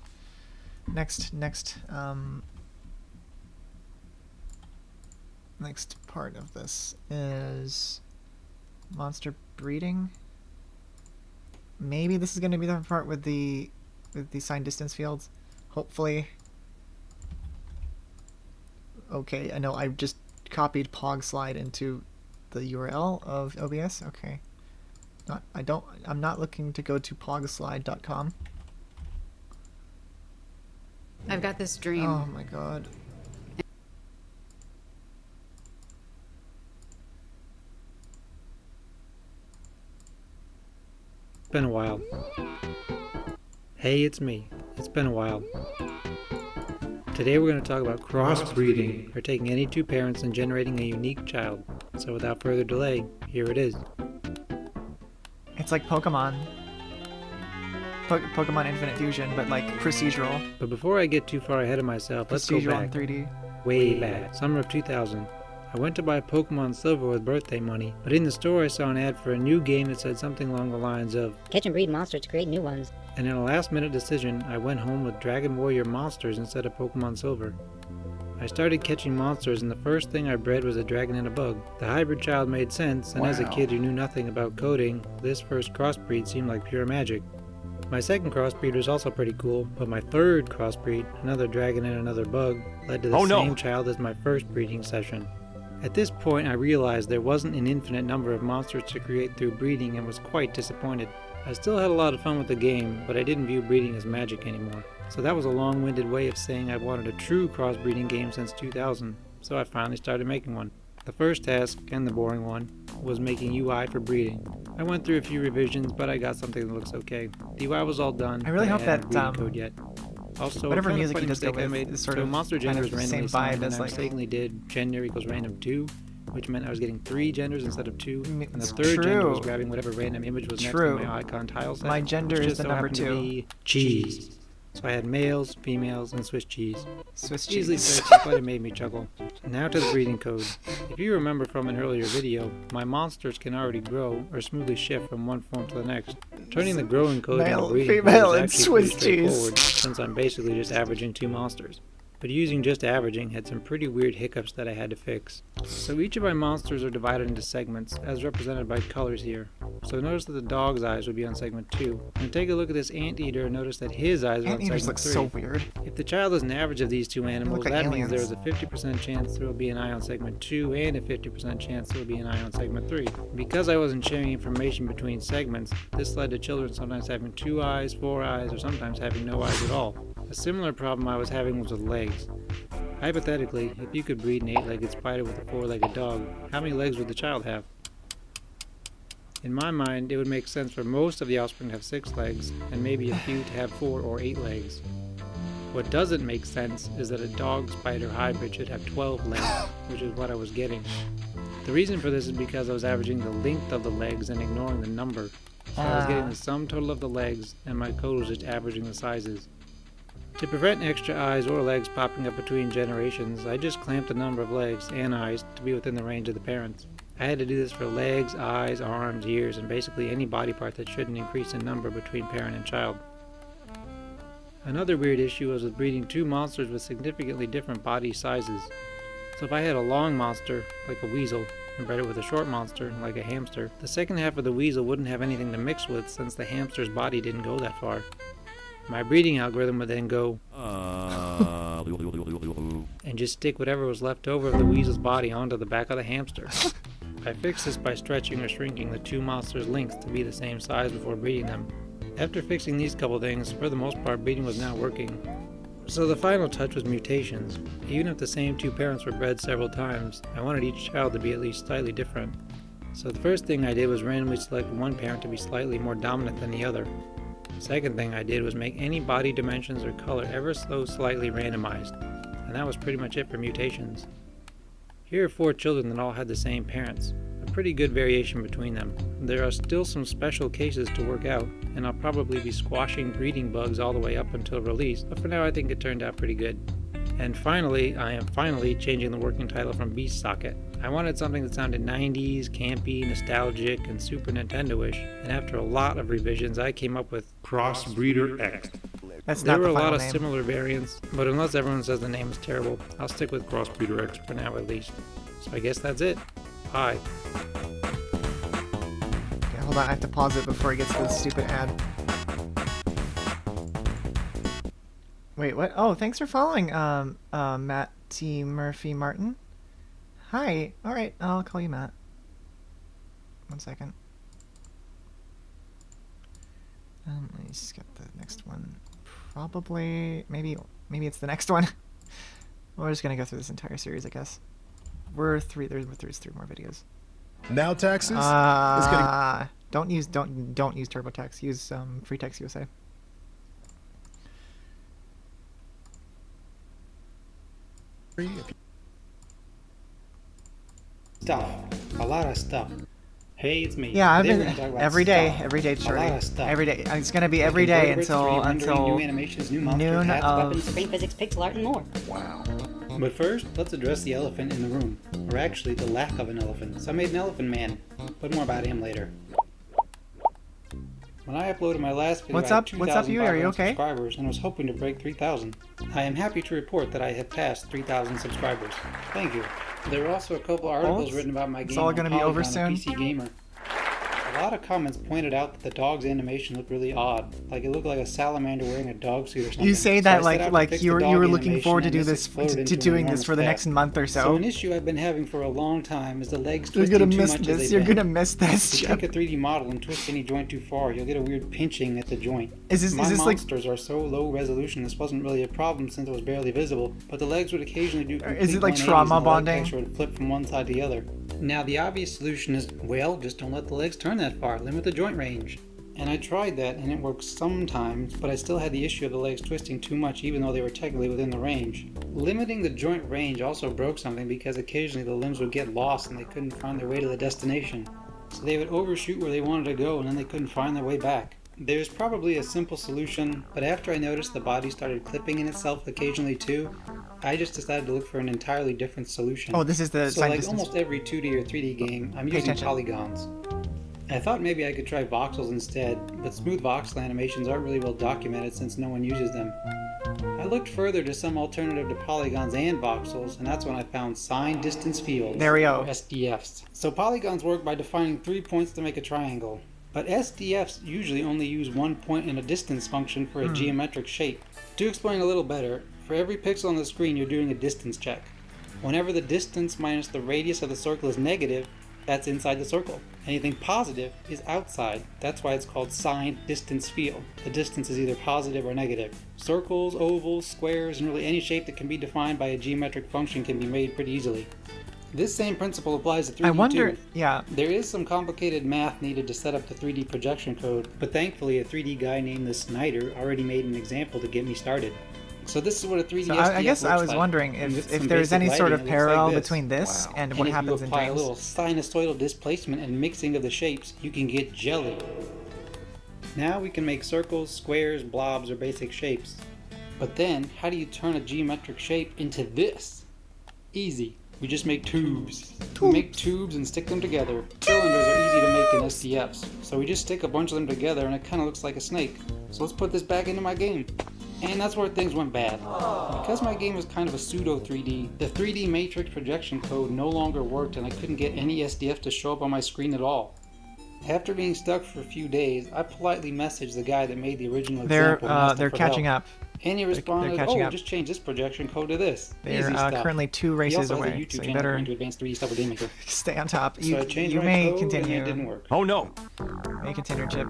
part of this is monster breeding. Maybe this is going to be the part with the signed distance fields. Hopefully. Okay, I know I just copied Pog Slide into the URL of OBS. Okay. I'm not looking to go to pogslide.com. I've got this dream. Oh my god. It's been a while. Hey, it's me. It's been a while. Today we're going to talk about crossbreeding, or taking any two parents and generating a unique child. So without further delay, here it is. It's like Pokemon, Pokemon Infinite Fusion, but like procedural. But before I get too far ahead of myself, let's go Procedural in back. 3D. Way back. Summer of 2000. I went to buy Pokemon Silver with birthday money, but in the store I saw an ad for a new game that said something along the lines of Catch and breed monsters to create new ones. And in a last-minute decision, I went home with Dragon Warrior monsters instead of Pokemon Silver. I started catching monsters, and the first thing I bred was a dragon and a bug. The hybrid child made sense, and as a kid who knew nothing about coding, this first crossbreed seemed like pure magic. My second crossbreed was also pretty cool, but my third crossbreed, another dragon and another bug, led to the same child as my first breeding session. At this point, I realized there wasn't an infinite number of monsters to create through breeding and was quite disappointed. I still had a lot of fun with the game, but I didn't view breeding as magic anymore. So that was a long-winded way of saying I've wanted a true crossbreeding game since 2000, so I finally started making one. The first task, and the boring one, was making UI for breeding. I went through a few revisions, but I got something that looks okay. The UI was all done. I really but hope hadn't that breeding code yet. Also, whatever kind of music funny he does go mistake I with made. is sort So of monster kind gender of is the randomly same vibe assigned, as and I like mistakenly did gender equals random 2, which meant I was getting 3 genders instead of 2, and the It's third gender was true. grabbing whatever random image was next True. to my icon tile set. My gender which is just the so number happened to 2. be cheese. So I had males, females, and Swiss cheese. Swiss Easily cheese. fixed, but it made me chuckle. Now to the breeding code. If you remember from an earlier video, my monsters can already grow or smoothly shift from one form to the next. Turning the growing code into Male, breeding female, code and is actually Swiss pretty cheese. straightforward, since I'm basically just averaging 2 monsters. But using just averaging had some pretty weird hiccups that I had to fix. So each of my monsters are divided into segments, as represented by colors here. So notice that the dog's eyes would be on segment 2. And take a look at this anteater and notice that his eyes are on Anteaters segment look 3. so weird. If the child is an average of these two animals, like that means there aliens. is a 50% chance there will be an eye on segment 2 and a 50% chance there will be an eye on segment 3. Because I wasn't sharing information between segments, this led to children sometimes having 2 eyes, 4 eyes, or sometimes having no eyes at all. A similar problem I was having was with legs. Hypothetically, if you could breed an 8-legged spider with a 4-legged dog, how many legs would the child have? In my mind, it would make sense for most of the offspring to have 6 legs, and maybe a few to have 4 or 8 legs. What doesn't make sense is that a dog-spider hybrid should have 12 legs, which is what I was getting. The reason for this is because I was averaging the length of the legs and ignoring the number. So I was getting the sum total of the legs, and my code was just averaging the sizes. To prevent extra eyes or legs popping up between generations, I just clamped the number of legs and eyes to be within the range of the parents. I had to do this for legs, eyes, arms, ears, and basically any body part that shouldn't increase in number between parent and child. Another weird issue was with breeding 2 monsters with significantly different body sizes. So if I had a long monster, like a weasel, and bred it with a short monster, like a hamster, the second half of the weasel wouldn't have anything to mix with since the hamster's body didn't go that far. My breeding algorithm would then go and just stick whatever was left over of the weasel's body onto the back of the hamster. I fixed this by stretching or shrinking the 2 monsters' lengths to be the same size before breeding them. After fixing these couple things, for the most part breeding was now working. So the final touch was mutations. Even if the same 2 parents were bred several times, I wanted each child to be at least slightly different. So the first thing I did was randomly select one parent to be slightly more dominant than the other. Second thing I did was make any body dimensions or color ever so slightly randomized, and that was pretty much it for mutations. Here are 4 children that all had the same parents, a pretty good variation between them. There are still some special cases to work out, and I'll probably be squashing breeding bugs all the way up until release, but for now I think it turned out pretty good. And finally, I am changing the working title from Beast Socket. I wanted something that sounded 90s, campy, nostalgic, and Super Nintendo-ish, and after a lot of revisions I came up with Crossbreeder X. There were a lot of similar variants, but unless everyone says the name is terrible, I'll stick with Crossbreeder X for now at least. So I guess that's it. Bye. Okay, hold on, I have to pause it before it gets to the stupid ad. Wait, what? Oh, thanks for following, Matt T. Murphy Martin. Hi. Alright, I'll call you Matt. 1 second. Let me just get the next one. Probably, maybe it's the next one. We're just gonna go through this entire series, I guess. There's 3 more videos. Now taxes is getting... Don't use TurboTax. Use Free Text USA. Stuff. A lot of stuff. Hey, it's me. Yeah, I've Today we're been gonna talk about every day, stuff. A lot of stuff. every day. It's gonna be Like every day invertebrates, 3D rendering, until new animations, new monsters, noon hats, of. weapons, Supreme physics, pixel art, and more. Wow. But first, let's address the elephant in the room. Or actually, the lack of an elephant. So I made an elephant man. But more about him later. When I uploaded my last video, What's I up? had What's up, you? Are you 2,500 okay? subscribers and was hoping to break 3,000. I am happy to report that I have passed 3,000 subscribers. Thank you. There were also a couple articles written about my game all on gonna be over Polygon, soon. PC Gamer. A lot of comments pointed out that the dog's animation looked really odd, like it looked like a salamander wearing a dog suit or something. You say So that I set out to like fix you the were dog looking animation, forward to and do this this exploded to into an doing this for the enormous next month or So so. an issue I've been having for a long time is the legs You're twisting gonna too miss much as this. they You're bend. gonna miss this. If you take a 3D model and twist any joint too far, you'll get a weird pinching at the joint. Is this My like? monsters are so low resolution this wasn't really a problem since it was barely visible, but the legs would occasionally do complete Is it like 180s trauma and the leg bonding? picture would flip from one side to the other. Now the obvious solution is, well, just don't let the legs turn that far, limit the joint range. And I tried that and it works sometimes, but I still had the issue of the legs twisting too much even though they were technically within the range. Limiting the joint range also broke something because occasionally the limbs would get lost and they couldn't find their way to the destination. So they would overshoot where they wanted to go and then they couldn't find their way back. There's probably a simple solution, but after I noticed the body started clipping in itself occasionally too, I just decided to look for an entirely different solution. Oh, this is the So side like distance. almost every 2D or 3D game, I'm Pay using attention. polygons. I thought maybe I could try voxels instead, but smooth voxel animations aren't really well documented since no one uses them. I looked further to some alternative to polygons and voxels, and that's when I found signed distance fields, There we go. or SDFs. So polygons work by defining 3 points to make a triangle, but SDFs usually only use 1 point in a distance function for a geometric shape. To explain a little better, for every pixel on the screen you're doing a distance check. Whenever the distance minus the radius of the circle is negative, that's inside the circle. Anything positive is outside. That's why it's called signed distance field. The distance is either positive or negative. Circles, ovals, squares, and really any shape that can be defined by a geometric function can be made pretty easily. This same principle applies to 3D I wonder. too. Yeah. There is some complicated math needed to set up the 3D projection code, but thankfully a 3D guy named the Snyder already made an example to get me started. So this is what a 3D So SDF I guess I looks was like. wondering And with if some there's basic any sort lighting, of it looks like parallel this. between this and And what if happens you in apply a dreams. little sinusoidal displacement and mixing of the shapes, you can get jelly. Now we can make circles, squares, blobs, or basic shapes. But then, how do you turn a geometric shape into this? Easy. We just make tubes. We make tubes and stick them together. Cylinders are easy to make in SDFs, so we just stick a bunch of them together and it kind of looks like a snake. So let's put this back into my game. And that's where things went bad. Because my game was kind of a pseudo 3D, the 3D matrix projection code no longer worked and I couldn't get any SDF to show up on my screen at all. After being stuck for a few days, I politely messaged the guy that made the original example and asked him They're for catching help. up. And he responded, catching "Oh, up. just change this projection code to this." They're Easy stuff. currently 2 He races also has a away, YouTube so you channel better going to Advanced 3D Stuff with Game Maker. stay on top. So You, I changed you my may code continue. and it didn't work. Oh no! May continue, Chip.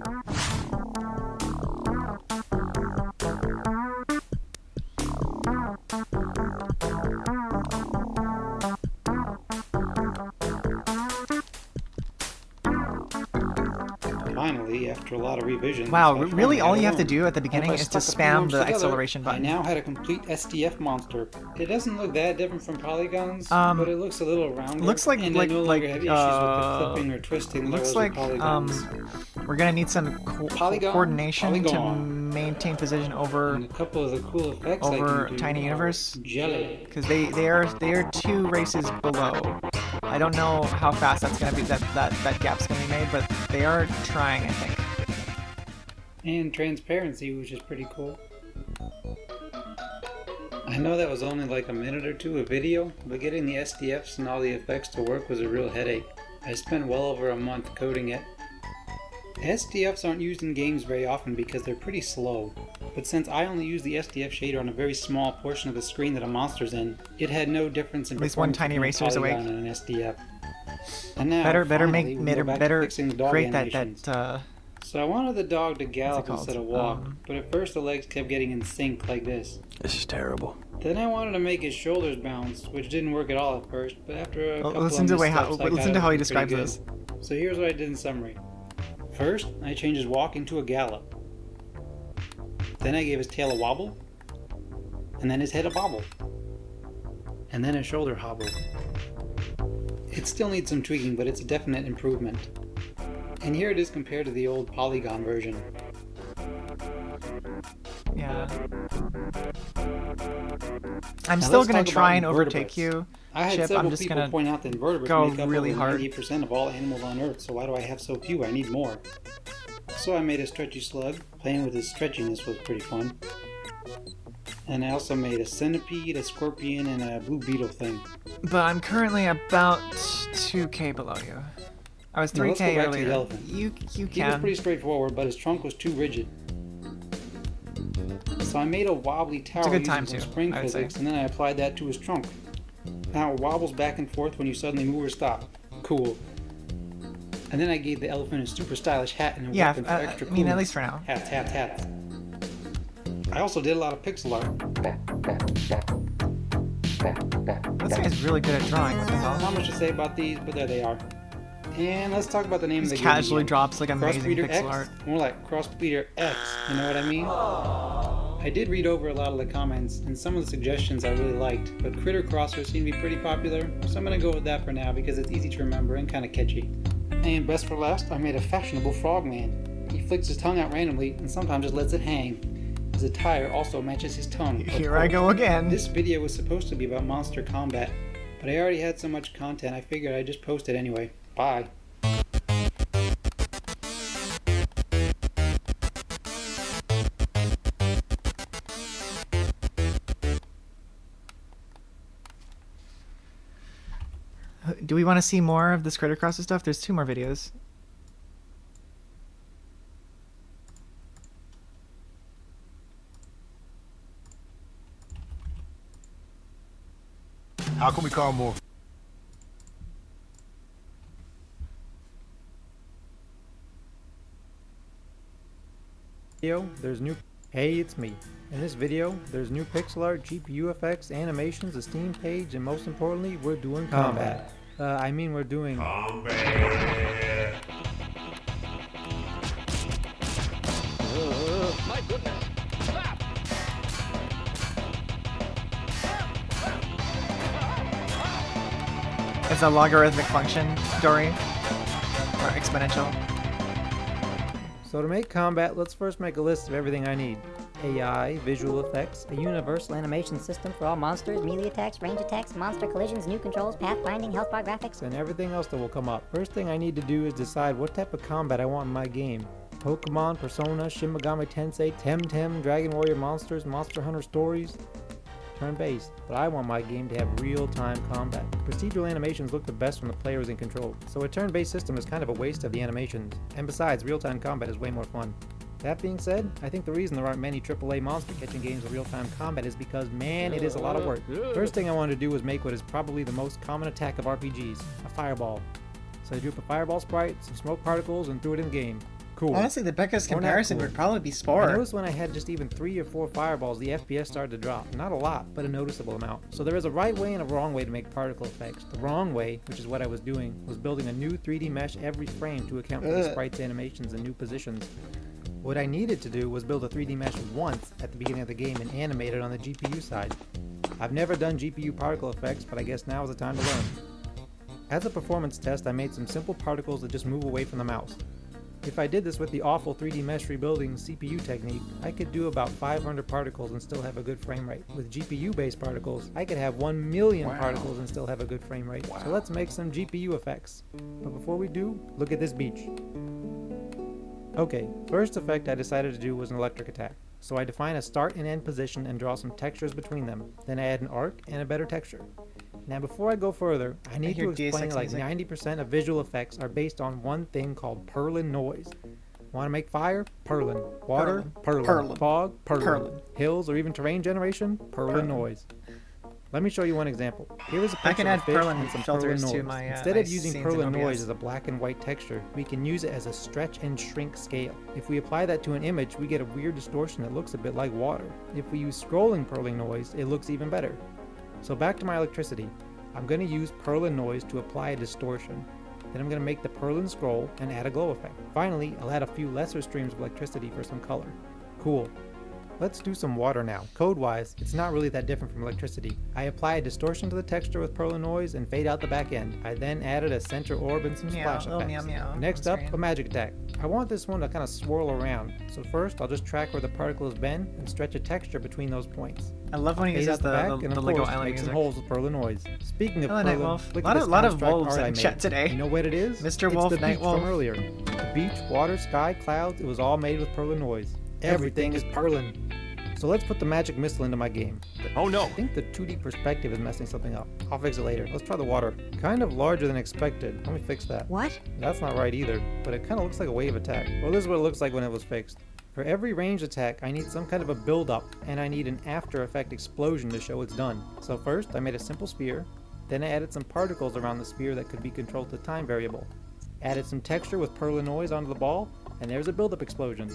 Finally, after a lot of revisions, Wow, I finally really had all a you have to worm. do at the And if beginning I is to stuck a few spam worms the together, acceleration button. I now had a complete SDF monster. It doesn't look that different from polygons, but it looks a little rounder. Looks like and I no longer have issues with the clipping or twisting like looks those like with polygons. we're gonna need some coordination to maintain position over And a couple of the cool effects I over can do Tiny are Universe jelly. because they are 2 races below. I don't know how fast that's gonna be. That gap's gonna be made, but they are trying. I think. And transparency, which is pretty cool. I know that was only like a minute or two of video, but getting the SDFs and all the effects to work was a real headache. I spent well over a month coding it. SDFs aren't used in games very often because they're pretty slow, but since I only use the SDF shader on a very small portion of the screen that a monster's in, it had no difference in At least one performance tiny between a racer is awake. polygon and an SDF. And now, Better finally, we go back to fixing the dog create animations. that So I wanted the dog to gallop called? instead of walk, but at first the legs kept getting in sync like this. This is terrible. Then I wanted to make his shoulders bounce, which didn't work at all at first, but after a couple listen of to missteps, I got listen to how he it pretty describes good. this. So here's what I did in summary. First, I changed his walking to a gallop. Then I gave his tail a wobble, and then his head a bobble, and then his shoulder hobble. It still needs some tweaking, but it's a definite improvement. And here it is compared to the old polygon version. Yeah. I'm Now still let's gonna talk try about and overtake invertebrates. you, I had Chip. several I'm just people gonna point out that invertebrates go make up really over hard. 90% of all animals on Earth, so why do I have so few? I need more. So I made a stretchy slug. Playing with his stretchiness was pretty fun. And I also made a centipede, a scorpion, and a blue beetle thing. But I'm currently about 2k below you. I was 3k Now let's go back to earlier. the elephant. You He was can. pretty straightforward, but his trunk was too rigid. So I made a wobbly tower good using time some too, spring I would say. physics, and then I applied that to his trunk. Now it wobbles back and forth when you suddenly move or stop. Cool. And then I gave the elephant a super stylish hat and a Yeah, weapon for extra I mean, at coolness. least for now. Hats, hats, hats. I also did a lot of pixel art. This guy's really good at drawing. What the hell? Not much to say about these, but there they are. And let's talk about the name Just of the game. casually again. drops like amazing Crossbreeder pixel X? art. More like Crossbreeder X, you know what I mean? I did read over a lot of the comments, and some of the suggestions I really liked, but Critter Crossers seem to be pretty popular, so I'm gonna go with that for now because it's easy to remember and kinda catchy. And best for last, I made a fashionable frogman. He flicks his tongue out randomly and sometimes just lets it hang. His attire also matches his tongue. Here I go again. This video was supposed to be about monster combat, but I already had so much content I figured I'd just post it anyway. Bye. Do we want to see more of this Critter Crosses stuff? There's 2 more videos. How can we call more? There's new. Hey, it's me. In this video, there's new pixel art, GPU effects, animations, a Steam page, and most importantly, we're doing combat. We're doing combat. My goodness. It's a logarithmic function, Dory. Or exponential. So to make combat, let's first make a list of everything I need. AI, visual effects, a universal animation system for all monsters, melee attacks, range attacks, monster collisions, new controls, pathfinding, health bar graphics, and everything else that will come up. First thing I need to do is decide what type of combat I want in my game. Pokemon, Persona, Shin Megami Tensei, Temtem, Dragon Warrior Monsters, Monster Hunter Stories. Turn-based, but I want my game to have real-time combat. Procedural animations look the best when the player is in control, so a turn-based system is kind of a waste of the animations. And besides, real-time combat is way more fun. That being said, I think the reason there aren't many AAA monster catching games with real-time combat is because, man, it is a lot of work. First thing I wanted to do was make what is probably the most common attack of RPGs, a fireball. So I drew up a fireball sprite, some smoke particles, and threw it in the game. Cool. Honestly, the Becca's Or not comparison cool. would probably be I Spore. noticed when I had just even 3 or 4 fireballs, the FPS started to drop. Not a lot, but a noticeable amount. So there is a right way and a wrong way to make particle effects. The wrong way, which is what I was doing, was building a new 3D mesh every frame to account for the sprite's animations and new positions. What I needed to do was build a 3D mesh once at the beginning of the game and animate it on the GPU side. I've never done GPU particle effects, but I guess now is the time to learn. As a performance test, I made some simple particles that just move away from the mouse. If I did this with the awful 3D mesh rebuilding CPU technique, I could do about 500 particles and still have a good frame rate. With GPU-based particles, I could have 1 million particles and still have a good frame rate. So let's make some GPU effects. But before we do, look at this beach. Okay, first effect I decided to do was an electric attack. So I define a start and end position and draw some textures between them. Then I add an arc and a better texture. Now before I go further, I need to explain that like 90% of visual effects are based on one thing called Perlin noise. Want to make fire? Perlin. Water? Perlin. Fog? Perlin. Hills or even terrain generation? Perlin noise. Let me show you one example. Here is a I picture can of add a fish Perlin and some filters Perlin to noise. my, Instead my of using scenes in Perlin OBS. noise as a black and white texture, we can use it as a stretch and shrink scale. If we apply that to an image, we get a weird distortion that looks a bit like water. If we use scrolling Perlin noise, it looks even better. So back to my electricity. I'm going to use Perlin noise to apply a distortion. Then I'm going to make the Perlin scroll and add a glow effect. Finally, I'll add a few lesser streams of electricity for some color. Cool. Let's do some water now. Code-wise, it's not really that different from electricity. I apply a distortion to the texture with Perla Noise and fade out the back end. I then added a center orb and some splash Meow, oh, effects. meow, meow. Next That's up, great. a magic attack. I want this one to kind of swirl around. So first, I'll just track where the particle has been and stretch a texture between those points. I love when he Fade uses out the back, and the of Lego course, Island make some music. holes with Perla Noise. Speaking of Hello, Perla, Nightwolf. look Lot at of- this lot of abstract wolves art in I chat made. today. You know what it is? Mr. It's Wolf, the beach Nightwolf. from earlier. The beach, water, sky, clouds, it was all made with Perla Noise. Everything is Perlin. So let's put the magic missile into my game. Oh no! I think the 2D perspective is messing something up. I'll fix it later. Let's try the water. Kind of larger than expected. Let me fix that. What? That's not right either, but it kind of looks like a wave attack. Well, this is what it looks like when it was fixed. For every range attack, I need some kind of a build-up, and I need an after effect explosion to show it's done. So first, I made a simple sphere, then I added some particles around the sphere that could be controlled to time variable. Added some texture with Perla Noise onto the ball, and there's a build-up explosion.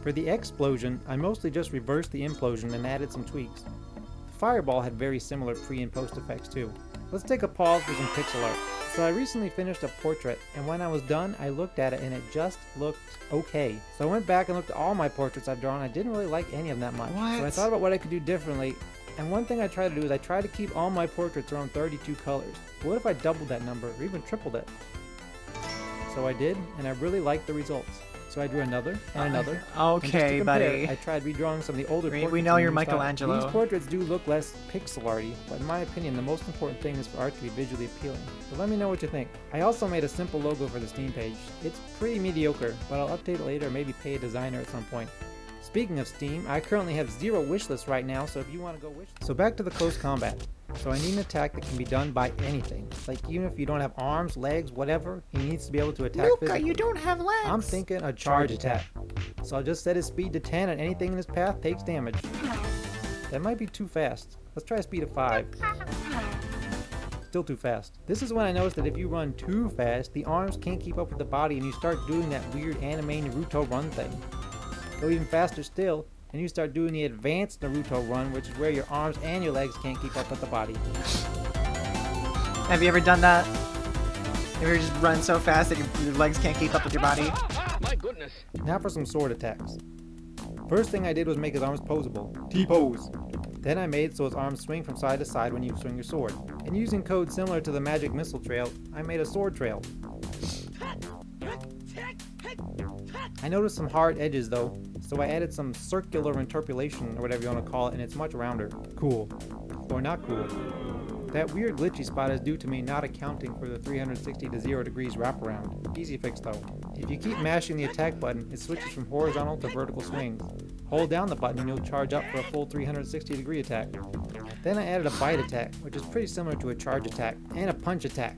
For the explosion, I mostly just reversed the implosion and added some tweaks. The fireball had very similar pre and post effects too. Let's take a pause for some pixel art. So I recently finished a portrait, and when I was done, I looked at it and it just looked okay. So I went back and looked at all my portraits I've drawn. I didn't really like any of them that much. So I thought about what I could do differently, and one thing I try to do is I try to keep all my portraits around 32 colors. What if I doubled that number, or even tripled it? So I did, and I really liked the results. So I drew another and another. And just to Okay, compare, buddy. I tried redrawing some of the older portraits. We know in you're new style. Michelangelo. These portraits do look less pixel arty, but in my opinion, the most important thing is for art to be visually appealing. So let me know what you think. I also made a simple logo for the Steam page. It's pretty mediocre, but I'll update it later or maybe pay a designer at some point. Speaking of Steam, I currently have 0 wishlists right now, so if you want to go wish. So back to the close combat. So I need an attack that can be done by anything. Like even if you don't have arms, legs, whatever, he needs to be able to attack Luca, physically. you don't have legs. I'm thinking a charge attack. So I'll just set his speed to 10 and anything in his path takes damage. That might be too fast. Let's try a speed of 5. Still too fast. This is when I noticed that if you run too fast, the arms can't keep up with the body and you start doing that weird anime Naruto run thing. Go even faster still, and you start doing the advanced Naruto run, which is where your arms and your legs can't keep up with the body. Have you ever done that? Have you ever just run so fast that your legs can't keep up with your body? My goodness. Now for some sword attacks. First thing I did was make his arms posable. T-pose. Then I made so his arms swing from side to side when you swing your sword. And using code similar to the magic missile trail, I made a sword trail. I noticed some hard edges though, so I added some circular interpolation or whatever you want to call it, and it's much rounder. Cool. Or not cool. That weird glitchy spot is due to me not accounting for the 360 to 0 degrees wraparound. Easy fix though. If you keep mashing the attack button, it switches from horizontal to vertical swings. Hold down the button and you'll charge up for a full 360 degree attack. Then I added a bite attack, which is pretty similar to a charge attack, and a punch attack.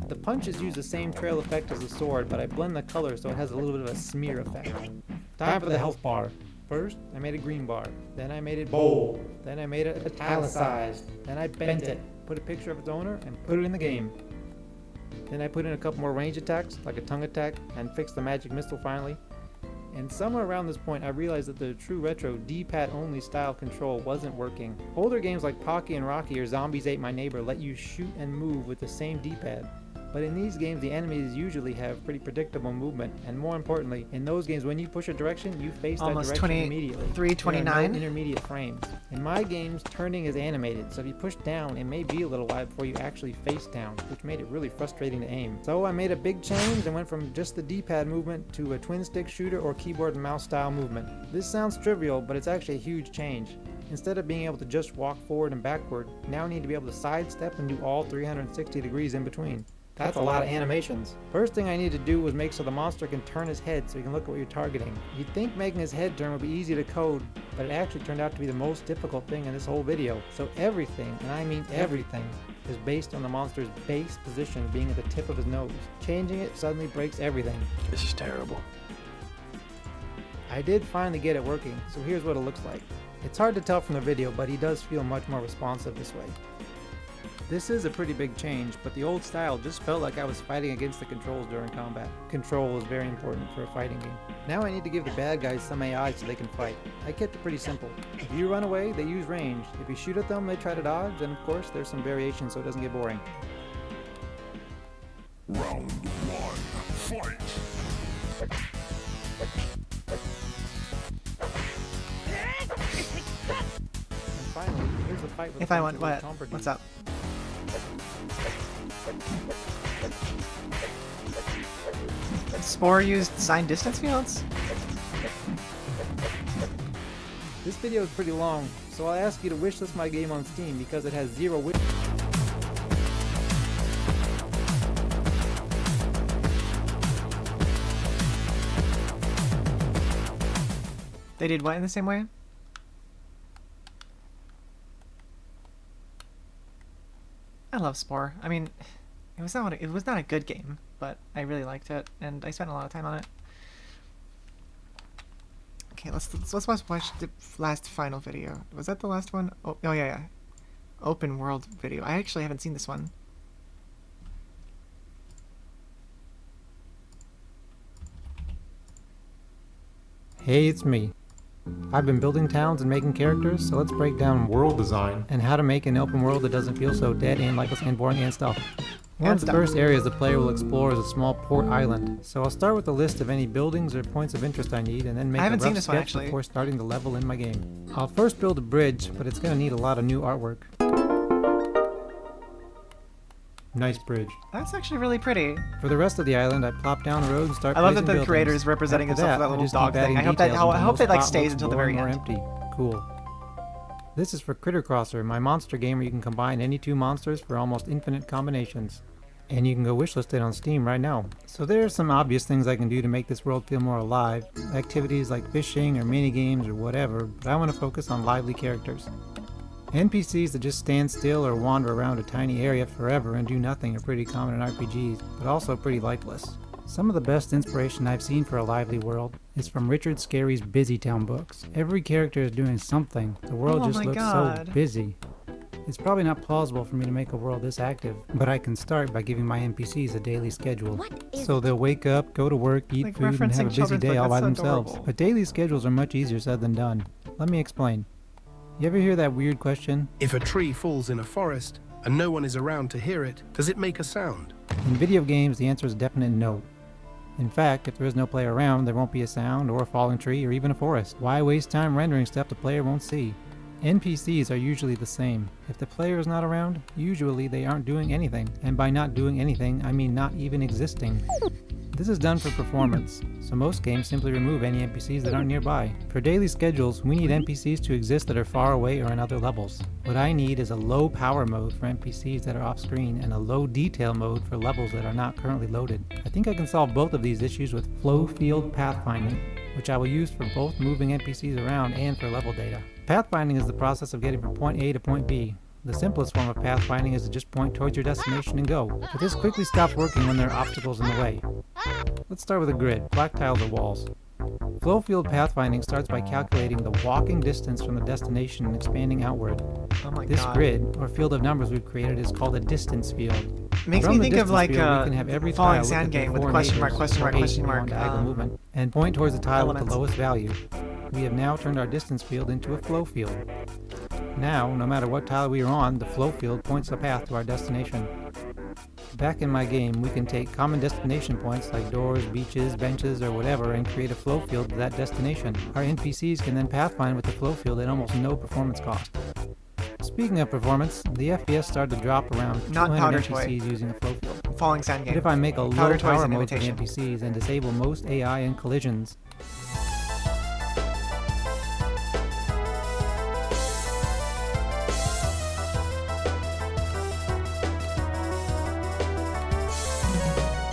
The punches use the same trail effect as the sword, but I blend the colors so it has a little bit of a smear effect. Time for the health bar. First, I made a green bar. Then I made it bold. Then I made it italicized. Then I bent it, put a picture of its owner, and put it in the game. Then I put in a couple more range attacks, like a tongue attack, and fixed the magic missile finally. And somewhere around this point I realized that the true retro D-pad only style control wasn't working. Older games like Pocky and Rocky or Zombies Ate My Neighbor let you shoot and move with the same D-pad. But in these games, the enemies usually have pretty predictable movement, and more importantly, in those games, when you push a direction, you face Almost that direction immediately. 329. There are no intermediate frames. In my games, turning is animated, so if you push down, it may be a little while before you actually face down, which made it really frustrating to aim. So I made a big change and went from just the D-pad movement to a twin-stick shooter or keyboard and mouse style movement. This sounds trivial, but it's actually a huge change. Instead of being able to just walk forward and backward, now I need to be able to sidestep and do all 360 degrees in between. That's a lot of animations. First thing I need to do was make so the monster can turn his head so you can look at what you're targeting. You'd think making his head turn would be easy to code, but it actually turned out to be the most difficult thing in this whole video. So everything, and I mean everything, is based on the monster's base position being at the tip of his nose. Changing it suddenly breaks everything. This is terrible. I did finally get it working, so here's what it looks like. It's hard to tell from the video, but he does feel much more responsive this way. This is a pretty big change, but the old style just felt like I was fighting against the controls during combat. Control is very important for a fighting game. Now I need to give the bad guys some AI so they can fight. I kept it pretty simple. If you run away, they use range. If you shoot at them, they try to dodge, and of course there's some variation so it doesn't get boring. Round 1, fight! fight with If a I bunch want of what? Tomber What's dudes. up? Spore used signed distance fields? This video is pretty long, so I'll ask you to wishlist my game on Steam because it has 0 wish. They did what in the same way? I love Spore. I mean, it was not a good game, but I really liked it, and I spent a lot of time on it. Okay, let's watch the last final video. Was that the last one? Oh yeah. Open world video. I actually haven't seen this one. Hey, it's me. I've been building towns and making characters, so let's break down world design and how to make an open world that doesn't feel so dead and lifeless and boring and stuff. One of the first areas the player will explore is a small port island. So I'll start with a list of any buildings or points of interest I need and then make a rough sketch before starting the level in my game. I'll first build a bridge, but it's going to need a lot of new artwork. Nice bridge. That's actually really pretty. For the rest of the island, I plop down a road and start I love that placing the buildings. creator is representing After himself with that little just dog keep thing. adding I hope that details until I hope the it like spot stays looks until the very boring or end. empty. Cool. This is for Critter Crosser, my monster game where you can combine any two monsters for almost infinite combinations. And you can go wishlist it on Steam right now. So there are some obvious things I can do to make this world feel more alive. Activities like fishing or mini games or whatever, but I want to focus on lively characters. NPCs that just stand still or wander around a tiny area forever and do nothing are pretty common in RPGs, but also pretty lifeless. Some of the best inspiration I've seen for a lively world is from Richard Scarry's Busy Town books. Every character is doing something. The world just looks so busy. It's probably not plausible for me to make a world this active, but I can start by giving my NPCs a daily schedule. So they'll wake up, go to work, eat food, and have a busy day all by themselves. But daily schedules are much easier said than done. Let me explain. You ever hear that weird question? If a tree falls in a forest and no one is around to hear it, does it make a sound? In video games, the answer is a definite no. In fact, if there is no player around, there won't be a sound or a falling tree or even a forest. Why waste time rendering stuff the player won't see? NPCs are usually the same. If the player is not around, usually they aren't doing anything. And by not doing anything, I mean not even existing. This is done for performance, so most games simply remove any NPCs that aren't nearby. For daily schedules, we need NPCs to exist that are far away or in other levels. What I need is a low power mode for NPCs that are off screen and a low detail mode for levels that are not currently loaded. I think I can solve both of these issues with flow field pathfinding, which I will use for both moving NPCs around and for level data. Pathfinding is the process of getting from point A to point B. The simplest form of pathfinding is to just point towards your destination and go, but this quickly stops working when there are obstacles in the way. Let's start with a grid, black tiles or walls. Flow field pathfinding starts by calculating the walking distance from the destination and expanding outward. This grid, or field of numbers we've created, is called a distance field. Makes From me the think of distance like field, we can have every Falling tile Sand look at game their with four question mark, neighbors, question or mark, eight question if you mark. want diagonal movement, and point towards the tile with the elements. lowest value. We have now turned our distance field into a flow field. Now, no matter what tile we are on, the flow field points the path to our destination. Back in my game, we can take common destination points like doors, beaches, benches, or whatever and create a flow field to that destination. Our NPCs can then pathfind with the flow field at almost no performance cost. Speaking of performance, the FPS started to drop around 200 NPCs using a flow field. Falling Sand game. But if I make a low Powder Toy is power an mode for the imitation. NPCs and disable most AI and collisions,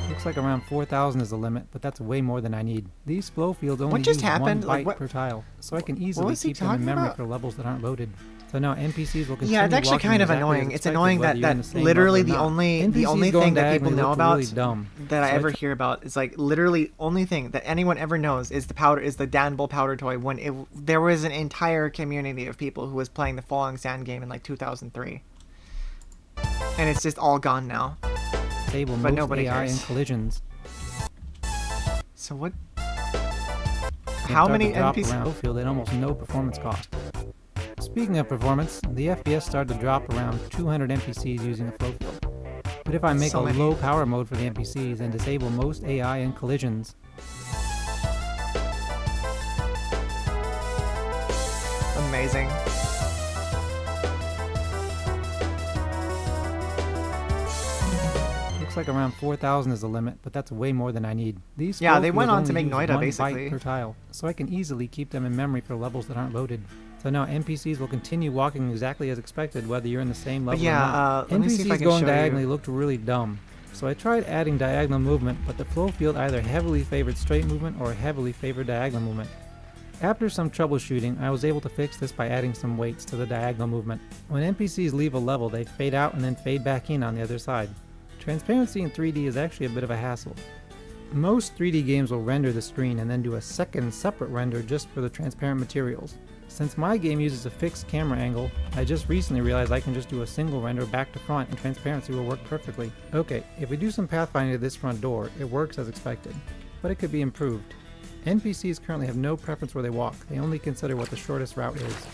looks like around 4,000 is the limit, but that's way more than I need. These flow fields only What just use happened? 1 Like, byte what- per tile, so I can easily was he keep them in talking memory about? for levels that aren't loaded. So now NPCs will continue Yeah, it's actually walking kind of exactly as annoying. It's expected, annoying whether that you're in the same literally level the or not. only NPCs going thing that people diagonally know look about really dumb. that I So ever hear about is like literally only thing that anyone ever knows is the Dan Bull powder toy. When there was an entire community of people who was playing the Falling Sand game in like 2003, and it's just all gone now. Disable But most nobody AI cares. and collisions. So what? and How start many to drop NPCs? around field at almost no performance cost. Speaking of performance, the FPS started to drop around 200 NPCs using a flow field. But if I make So a many. low power mode for the NPCs and disable most AI and collisions, Amazing. looks like around 4,000 is the limit, but that's way more than I need. These Yeah, flow they went fields on to only make use Noida, 1 basically. byte per tile, so I can easily keep them in memory for levels that aren't loaded. So now NPCs will continue walking exactly as expected, whether you're in the same level yeah, or not. let me see if I NPCs can going show diagonally you. looked really dumb. So I tried adding diagonal movement, but the flow field either heavily favored straight movement or heavily favored diagonal movement. After some troubleshooting, I was able to fix this by adding some weights to the diagonal movement. When NPCs leave a level, they fade out and then fade back in on the other side. Transparency in 3D is actually a bit of a hassle. Most 3D games will render the screen and then do a second separate render just for the transparent materials. Since my game uses a fixed camera angle, I just recently realized I can just do a single render back to front and transparency will work perfectly. Okay, if we do some pathfinding to this front door, it works as expected, but it could be improved. NPCs currently have no preference where they walk, they only consider what the shortest route is.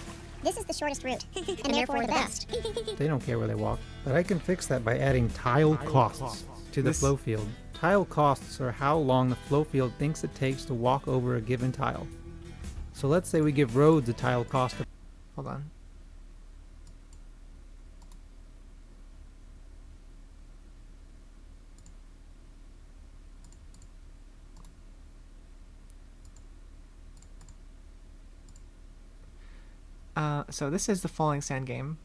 This is the shortest route, and therefore the best. They don't care where they walk, but I can fix that by adding tile costs to the flow field. Tile costs are how long the flow field thinks it takes to walk over a given tile. So let's say we give roads a tile cost of... Hold on. So this is the Falling Sand game.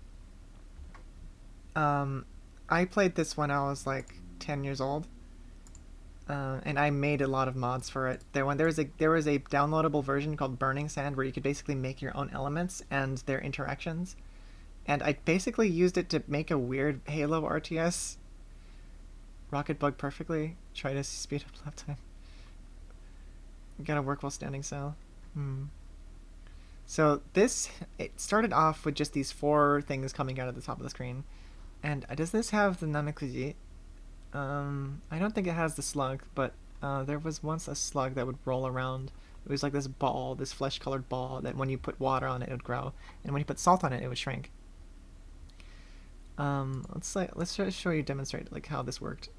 I played this when I was like 10 years old. And I made a lot of mods for it. There was a downloadable version called Burning Sand where you could basically make your own elements and their interactions. And I basically used it to make a weird Halo RTS. Rocket bug perfectly. Try to speed up lap time. Gotta work while standing still. So it started off with just these 4 things coming out of the top of the screen. And does this have the Nanakuji? I don't think it has the slug, but there was once a slug that would roll around. It was like this ball, this flesh-colored ball, that when you put water on it, it would grow. And when you put salt on it, it would shrink. Let's demonstrate like how this worked.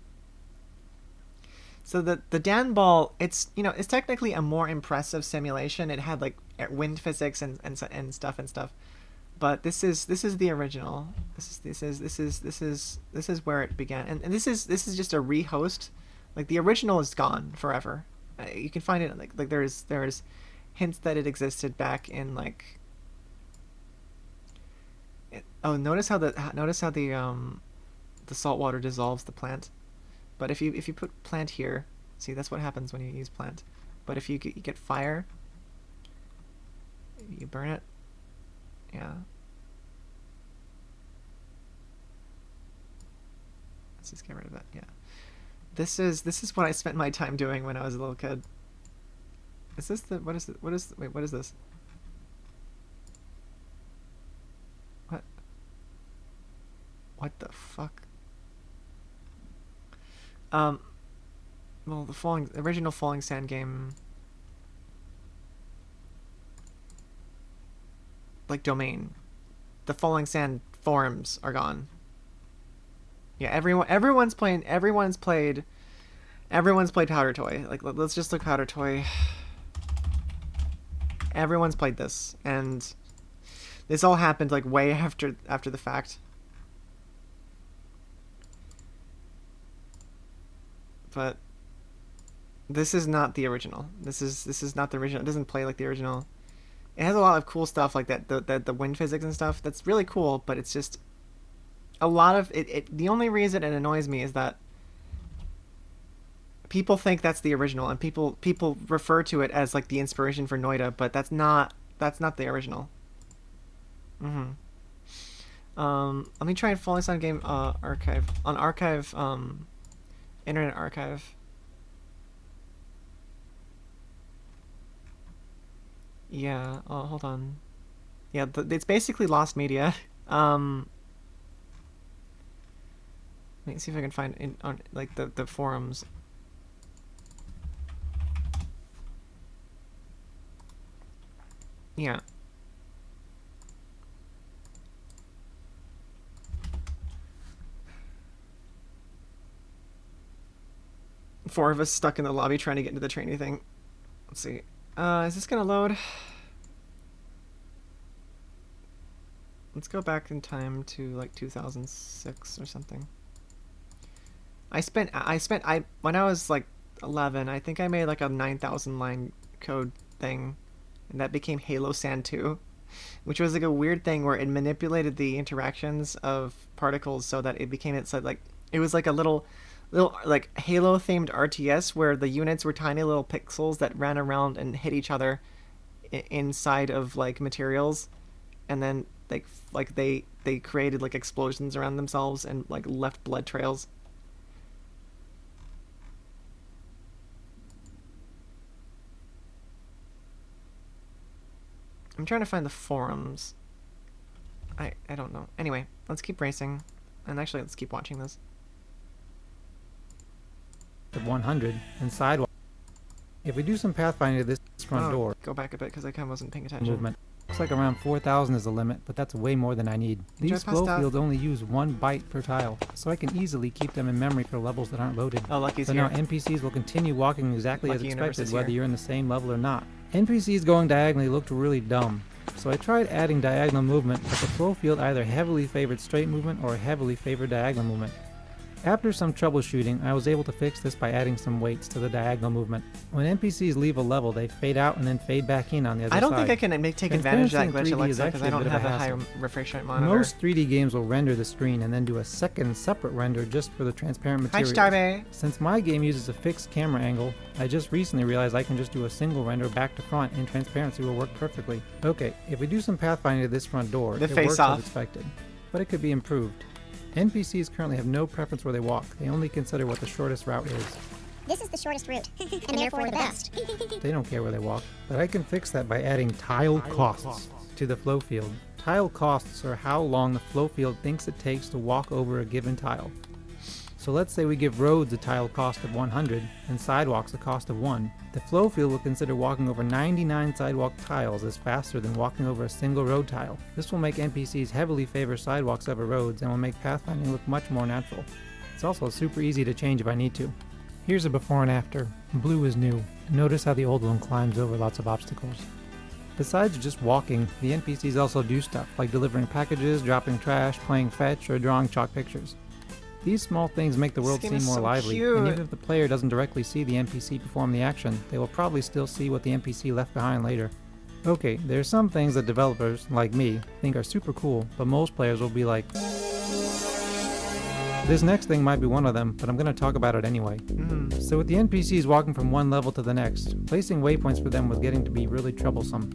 So the Dan ball, it's technically a more impressive simulation. It had like wind physics and stuff. But this is the original. This is where it began, and this is just a rehost. Like the original is gone forever. You can find it like there's hints that it existed back in like. Notice how the salt water dissolves the plant. But if you put plant here, see, that's what happens when you use plant. But if you get fire, you burn it. Yeah. Let's just get rid of that. Yeah. This is what I spent my time doing when I was a little kid. Is this the what is this? What the fuck? Well, the original Falling Sand game, like domain, the Falling Sand forums are gone. Yeah, everyone's played Powder Toy. Like, let's just look Powder Toy. Everyone's played this, and this all happened like way after the fact. But this is not the original. This is not the original. It doesn't play like the original. It has a lot of cool stuff like that, the wind physics and stuff. That's really cool, but it's just a lot of it. The only reason it annoys me is that people think that's the original, and people refer to it as like the inspiration for Noida, but that's not the original. Let me try and Falling Sand game archive on archive. Internet Archive. Yeah, hold on. Yeah, it's basically lost media. Let me see if I can find on like the forums. Yeah. Four of us stuck in the lobby trying to get into the trainee thing. Let's see. Is this gonna load? Let's go back in time to like 2006 or something. when I was like 11, I think I made like a 9,000 line code thing, and that became Halo Sand 2, which was like a weird thing where it manipulated the interactions of particles so that it became it was like a little like Halo themed RTS where the units were tiny little pixels that ran around and hit each other inside of like materials, and then they created like explosions around themselves and like left blood trails. I'm trying to find the forums. I don't know. Anyway, let's keep racing, and actually let's keep watching this. Of 100 and sidewalk. If we do some pathfinding to this front door, Go back a bit because I kind of wasn't paying attention. movement. Looks like around 4,000 is the limit, but that's way more than I need. These flow fields only use 1 byte per tile, so I can easily keep them in memory for levels that aren't loaded. Oh, Lucky's so here. now NPCs will continue walking exactly Lucky as Universe expected, is whether here. you're in the same level or not. NPCs going diagonally looked really dumb, so I tried adding diagonal movement, but the flow field either heavily favored straight movement or heavily favored diagonal movement. After some troubleshooting, I was able to fix this by adding some weights to the diagonal movement. When NPCs leave a level, they fade out and then fade back in on the other side. I don't think I can take advantage of that glitch, Transparency in 3D Alexa, is because I actually don't bit of have a high hassle. refresh rate monitor. Most 3D games will render the screen and then do a second separate render just for the transparent Hi, materials. Starby. Since my game uses a fixed camera angle, I just recently realized I can just do a single render back to front and transparency will work perfectly. Okay, if we do some pathfinding to this front door, The it face works off. as expected, but it could be improved. NPCs currently have no preference where they walk, they only consider what the shortest route is. This is the shortest route, and therefore the best. They don't care where they walk, but I can fix that by adding tile costs to the flow field. Tile costs are how long the flow field thinks it takes to walk over a given tile. So let's say we give roads a tile cost of 100 and sidewalks a cost of 1. The flow field will consider walking over 99 sidewalk tiles as faster than walking over a single road tile. This will make NPCs heavily favor sidewalks over roads and will make pathfinding look much more natural. It's also super easy to change if I need to. Here's a before and after. Blue is new. Notice how the old one climbs over lots of obstacles. Besides just walking, the NPCs also do stuff like delivering packages, dropping trash, playing fetch, or drawing chalk pictures. These small things make the world game seem is more so lively, cute. and even if the player doesn't directly see the NPC perform the action, they will probably still see what the NPC left behind later. Okay, there are some things that developers, like me, think are super cool, but most players will be like, this next thing might be one of them, but I'm going to talk about it anyway. So with the NPCs walking from one level to the next, placing waypoints for them was getting to be really troublesome.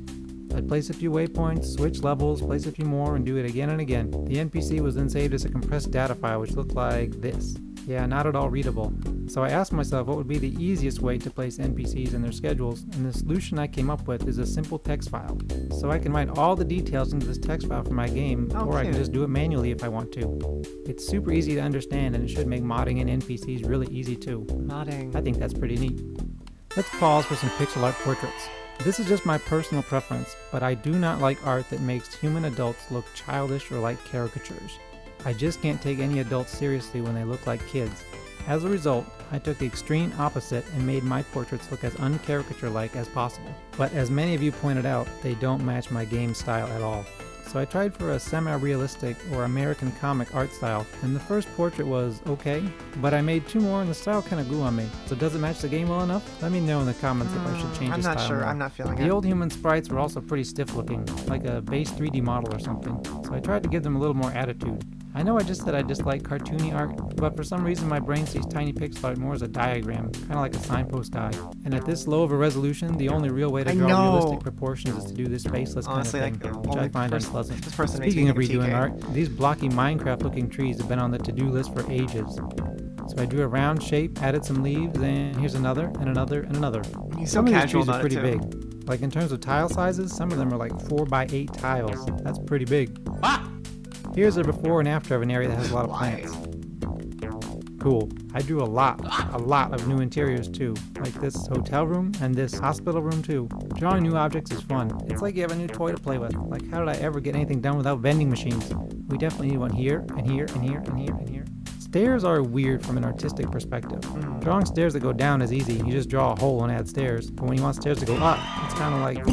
I'd place a few waypoints, switch levels, place a few more, and do it again and again. The NPC was then saved as a compressed data file which looked like this. Yeah, not at all readable. So I asked myself what would be the easiest way to place NPCs in their schedules, and the solution I came up with is a simple text file. So I can write all the details into this text file for my game, or I can just do it manually if I want to. It's super easy to understand, and it should make modding in NPCs really easy too. Modding. I think that's pretty neat. Let's pause for some pixel art portraits. This is just my personal preference, but I do not like art that makes human adults look childish or like caricatures. I just can't take any adults seriously when they look like kids. As a result, I took the extreme opposite and made my portraits look as uncaricature-like as possible. But as many of you pointed out, they don't match my game style at all. So I tried for a semi-realistic or American comic art style, and the first portrait was okay, but I made 2 more and the style kind of grew on me. So does it match the game well enough? Let me know in the comments if I should change I'm the not style sure. more. I'm not feeling The it. old human sprites were also pretty stiff looking, like a base 3D model or something, so I tried to give them a little more attitude. I know I just said I dislike cartoony art, but for some reason my brain sees tiny pixel art more as a diagram, kind of like a signpost die. And at this low of a resolution, the only real way to draw realistic proportions is to do this faceless Honestly, kind of thing, like, which I only find person- unpleasant. this person makes Speaking me of think of redoing TK. art, these blocky Minecraft-looking trees have been on the to-do list for ages. So I drew a round shape, added some leaves, and here's another, and another, and another. He's Some so of these casual trees are about it, pretty too. big. Like in terms of tile sizes, some of them are like 4x8 tiles. That's pretty big. Here's a before and after of an area that has a lot of plants. Cool. I drew a lot of new interiors too, like this hotel room and this hospital room too. Drawing new objects is fun. It's like you have a new toy to play with. Like, how did I ever get anything done without vending machines? We definitely need one here, and here, and here, and here, and here. Stairs are weird from an artistic perspective. Drawing stairs that go down is easy. You just draw a hole and add stairs. But when you want stairs to go up, it's kind of like,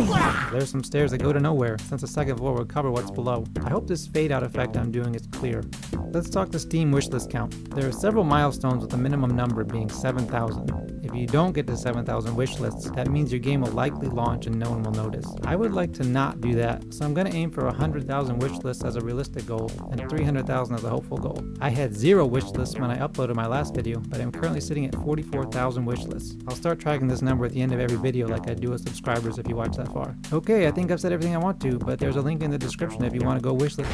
there's some stairs that go to nowhere, since the second floor would cover what's below. I hope this fade out effect I'm doing is clear. Let's talk the Steam wishlist count. There are several milestones with the minimum number being 7,000. If you don't get to 7,000 wishlists, that means your game will likely launch and no one will notice. I would like to not do that, so I'm going to aim for 100,000 wishlists as a realistic goal and 300,000 as a hopeful goal. I had 0 wishlists when I uploaded my last video, but I'm currently sitting at 44,000 wishlists. I'll start tracking this number at the end of every video like I do with subscribers if you watch that far. Okay, I think I've said everything I want to, but there's a link in the description if you want to go wishlist.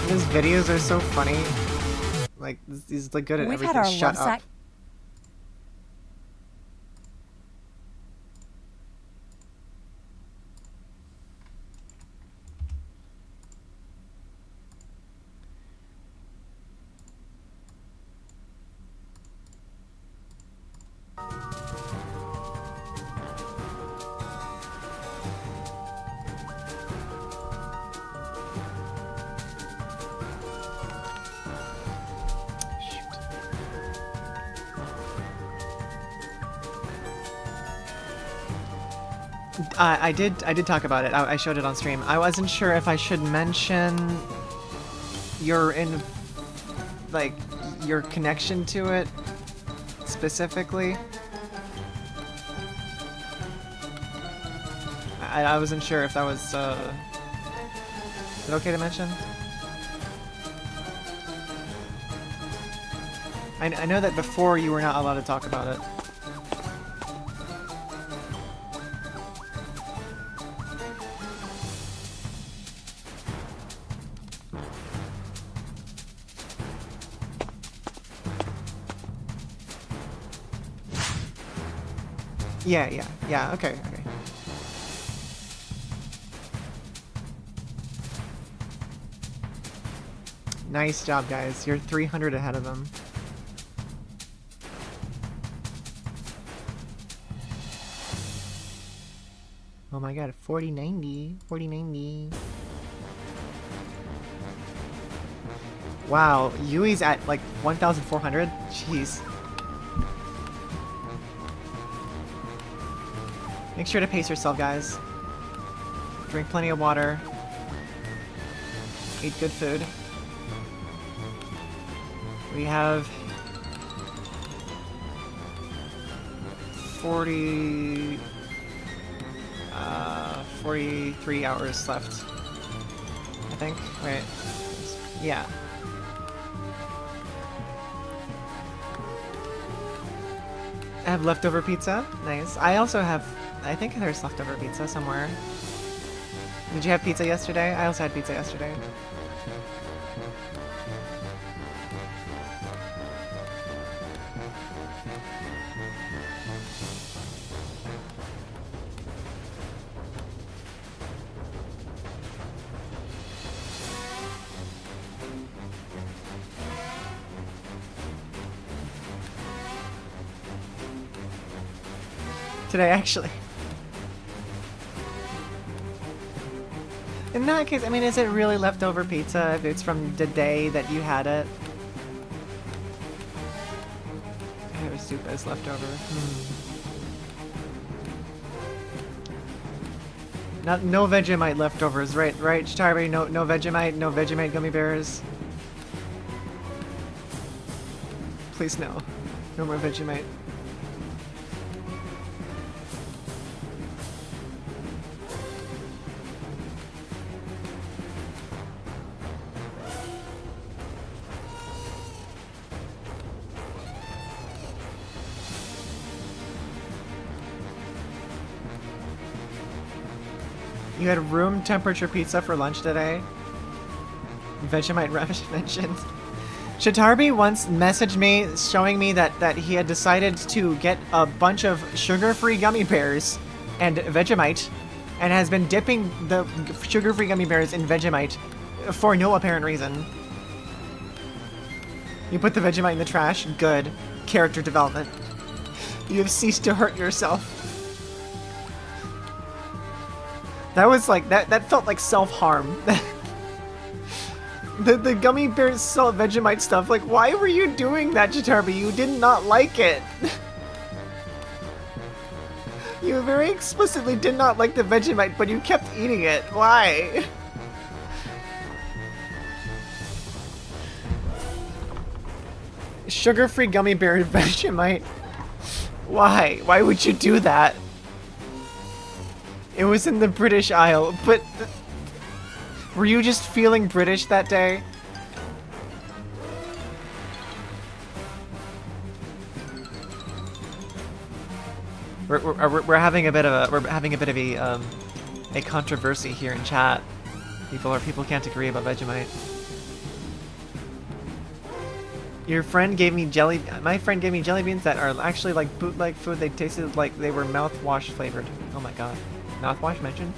His videos are so funny. Like, he's like good at We've everything. had our Shut love up. sack. I did talk about it. I showed it on stream. I wasn't sure if I should mention your your connection to it specifically. I wasn't sure if that was is it okay to mention? I know that before you were not allowed to talk about it. Yeah, okay. Nice job, guys. You're 300 ahead of them. Oh my god, 4090. Wow, Yui's at like 1,400? Jeez. Make sure to pace yourself, guys. Drink plenty of water. Eat good food. We have 43 hours left, I think. Wait. Yeah. I have leftover pizza. Nice. I also have... I think there's leftover pizza somewhere. Did you have pizza yesterday? I also had pizza yesterday. Today, actually. In that case, I mean, is it really leftover pizza if it's from the day that you had it? Your soup is leftover. No Vegemite leftovers, right, Chitari? No Vegemite gummy bears. Please no. No more Vegemite. You had room temperature pizza for lunch today? Vegemite mentioned. Shitarbi once messaged me showing me that he had decided to get a bunch of sugar-free gummy bears and Vegemite and has been dipping the sugar-free gummy bears in Vegemite for no apparent reason. You put the Vegemite in the trash? Good. Character development. You have ceased to hurt yourself. That was like, that felt like self-harm. the gummy bear salt Vegemite stuff. Like, why were you doing that, Chitarby? You did not like it. You very explicitly did not like the Vegemite, but you kept eating it. Why? Sugar-free gummy bear Vegemite. Why? Why would you do that? It was in the British Isle, but... Were you just feeling British that day? We're having a bit of a controversy here in chat. People can't agree about Vegemite. Your friend gave me my friend gave me jelly beans that are actually like bootleg food. They tasted like they were mouthwash flavored. Oh my god. Mouthwash mentioned?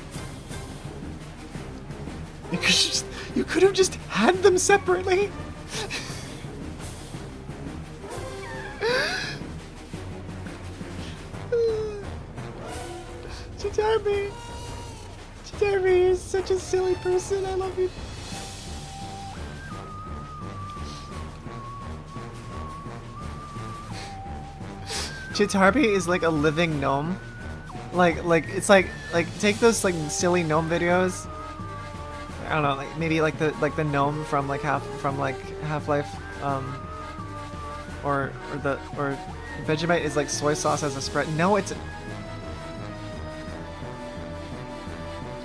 You could have just had them separately. Chitarby! Chitarby, you're such a silly person. I love you. Chitarby is like a living gnome. Like it's like take those like silly gnome videos. I don't know, like maybe like the gnome from like Half-Life, or Vegemite is like soy sauce as a spread. No, it's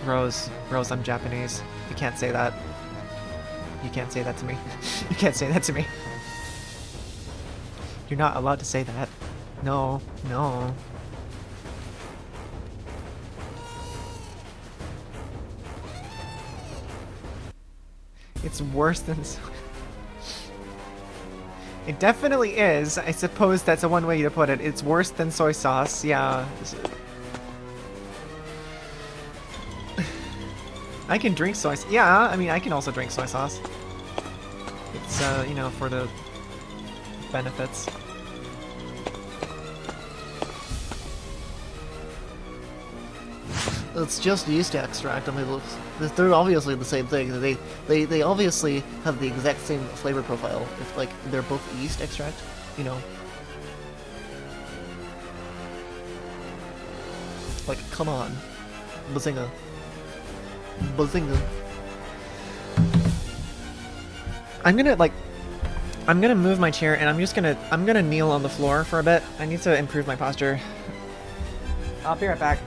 Rose, I'm Japanese. You can't say that. You can't say that to me. You can't say that to me. You're not allowed to say that. No, no. It's worse than... It definitely is. I suppose that's a one way to put it. It's worse than soy sauce, yeah. I can drink soy sauce. Yeah, I mean, I can also drink soy sauce. It's, you know, for the benefits. It's just yeast extract. I mean, they're obviously the same thing. They obviously have the exact same flavor profile. If like they're both yeast extract, you know. Like, come on, Bazinga, Bazinga. I'm gonna move my chair and I'm gonna kneel on the floor for a bit. I need to improve my posture. I'll be right back.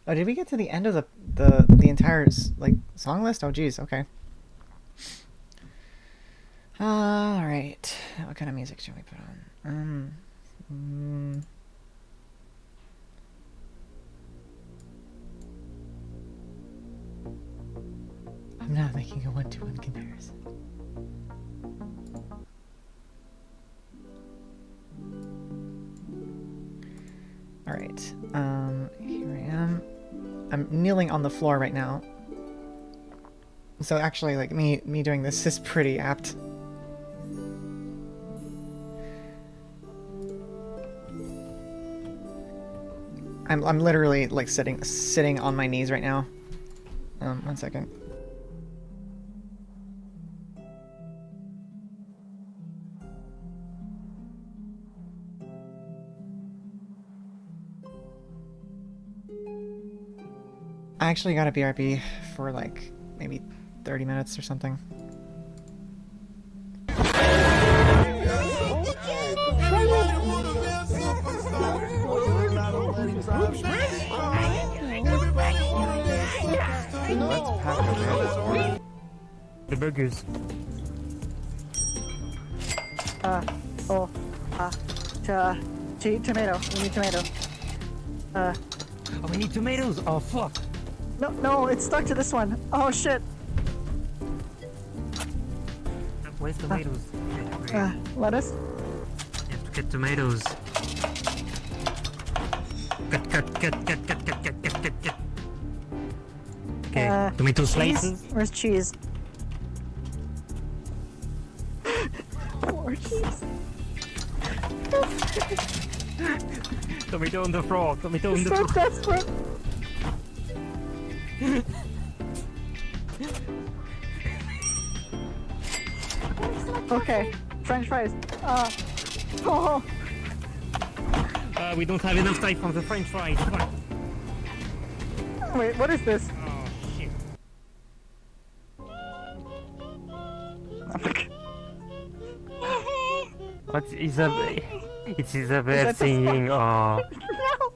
Oh, did we get to the end of the entire like song list? Oh, geez. Okay. All right. What kind of music should we put on? I'm not making a one-to-one comparison. All right. Here I am. I'm kneeling on the floor right now. So actually, like me doing this is pretty apt. I'm literally like sitting on my knees right now. 1 second. I actually got a BRB for like maybe 30 minutes or something. The burgers. Tomato. We need tomato. Oh, we need tomatoes. Oh, fuck. No, it's stuck to this one. Oh, shit. Where's tomatoes? Lettuce? You have to get tomatoes. Cut. Okay, tomato slices. Where's cheese? More cheese. Tomato on the frog. Tomato on the So frog. desperate. Okay, French fries. Oh. We don't have enough time for the French fries. Fuck. Wait, what is this? Oh shit. What is a? It's Isabel singing. Oh. No!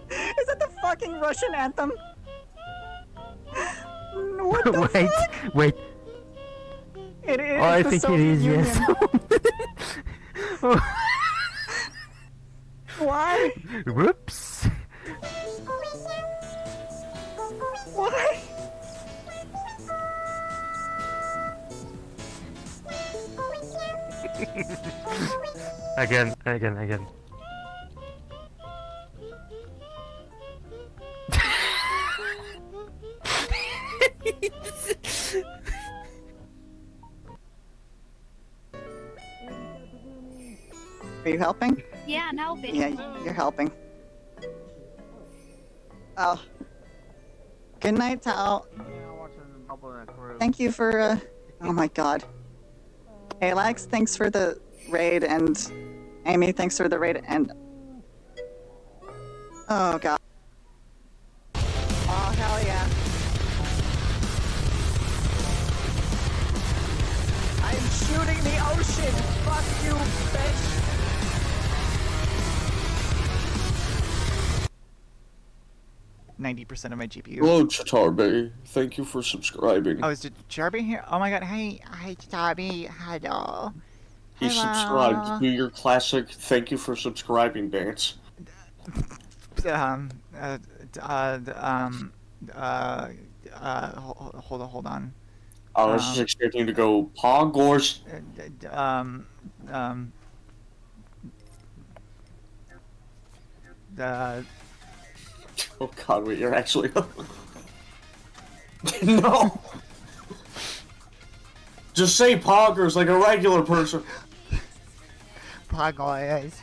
Is that the fucking Russian anthem? What the fuck? Wait. It is. Oh, I the think Soviet it is. Union. Yes. Why? Whoops. Why? Again. Are you helping? Yeah, I'm helping. Yeah, you're helping. Oh. Good night, Tal. Thank you for, oh my god. Hey, Alex, thanks for the raid, and Amy, thanks for the raid, and... Oh god. Oh, hell yeah. I'm shooting the ocean! Fuck you, bitch! 90% of my GPU. Hello, Chatarbe. Thank you for subscribing. Oh, is it Charby here? Oh my god, hey, Charby, hello. He subscribed to your classic thank you for subscribing dance. Hold on. I was just expecting to go, Pogors. Oh god, wait, you're actually... No! Just say Poggers like a regular person. Poggers.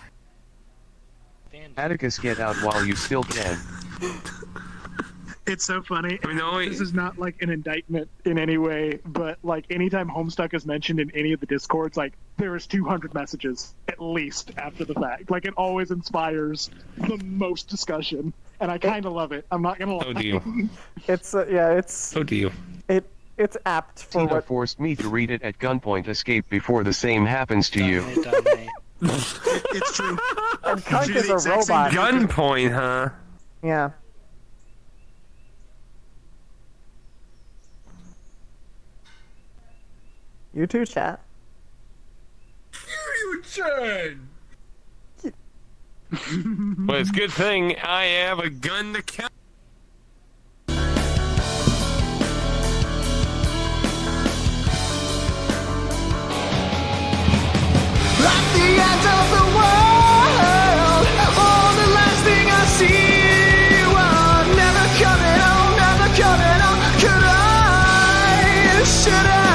Atticus, get out while you still can. It's so funny. This is not like an indictment in any way, but like anytime Homestuck is mentioned in any of the Discords, like there is 200 messages at least after the fact. Like it always inspires the most discussion, and I kind of love it. I'm not gonna lie. Oh, do you? It's it's. So do you? It's apt for Tina what. forced me to read it at gunpoint. Escape before the same happens to you. It's true. And Kunk is a robot. Gunpoint, huh? Yeah. You too, chat. You Chad. Well, it's a good thing I have a gun to kill. At the end of the world, oh, the last thing I see, well, never coming home, never coming home. Could I, should I?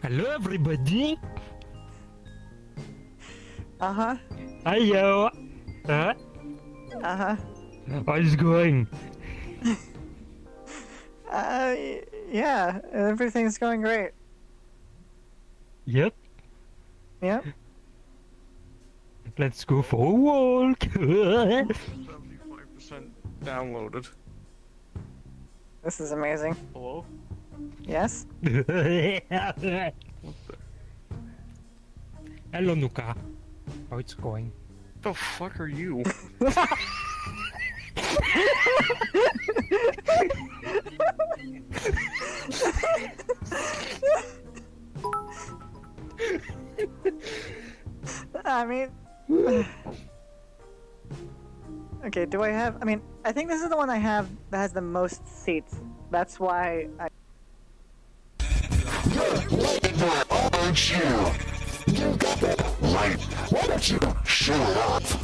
Hello, everybody. Uh-huh. Hiyo. Uh-huh. How's it going? Yeah, everything's going great. Yep. Yep. Let's go for a walk. 75% downloaded. This is amazing. Hello? Yes? Hello, Nuka. How it's going? The fuck are you? I mean... Okay, do I have... I mean, I think this is the one I have that has the most seats. That's why I... Aren't you? You got that right. Why don't you show it off?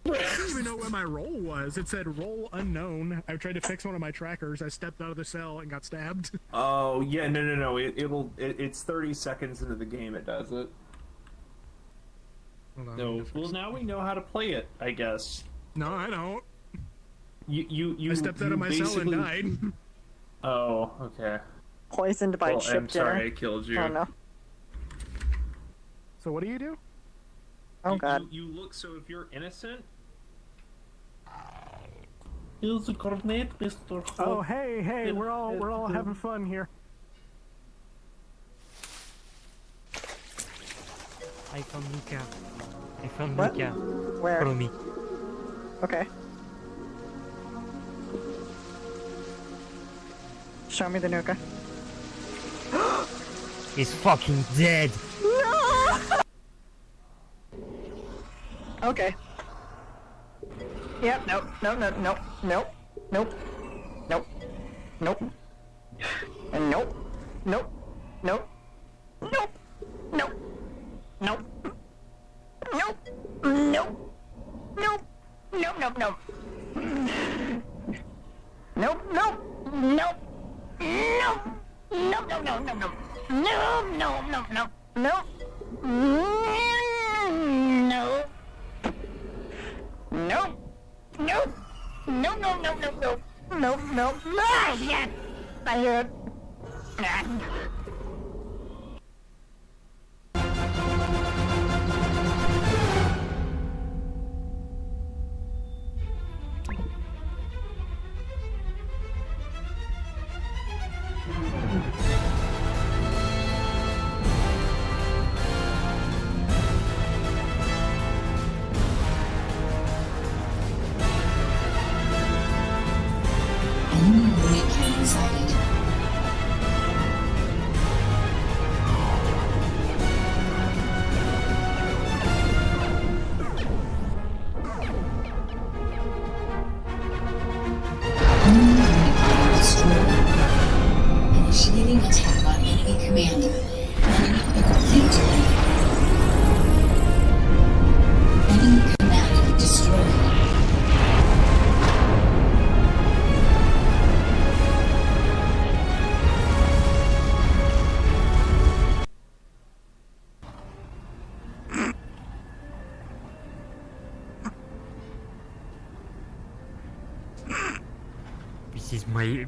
I didn't even know where my roll was. It said roll unknown. I tried to fix one of my trackers. I stepped out of the cell and got stabbed. Oh yeah, no. It's 30 seconds into the game. It does it. Hold on, No. Well, now we know how to play it. I guess. No, I don't. You. I stepped out of my cell and died. Oh, okay. Poisoned by Well, chip I'm sorry dinner. I killed you. Oh no. So what do you do? Oh god. You look, so if you're innocent... Here's the coordinate, Mr. Oh hey, we're all having fun here. I found Nuka. I found What? Nuka. Where? Follow me. Okay. Show me the Nuka. He's fucking dead. No! Okay. Yep, nope. And no. I hear it. Initiating attack on enemy commander. Enemy victory. Enemy commander destroyed.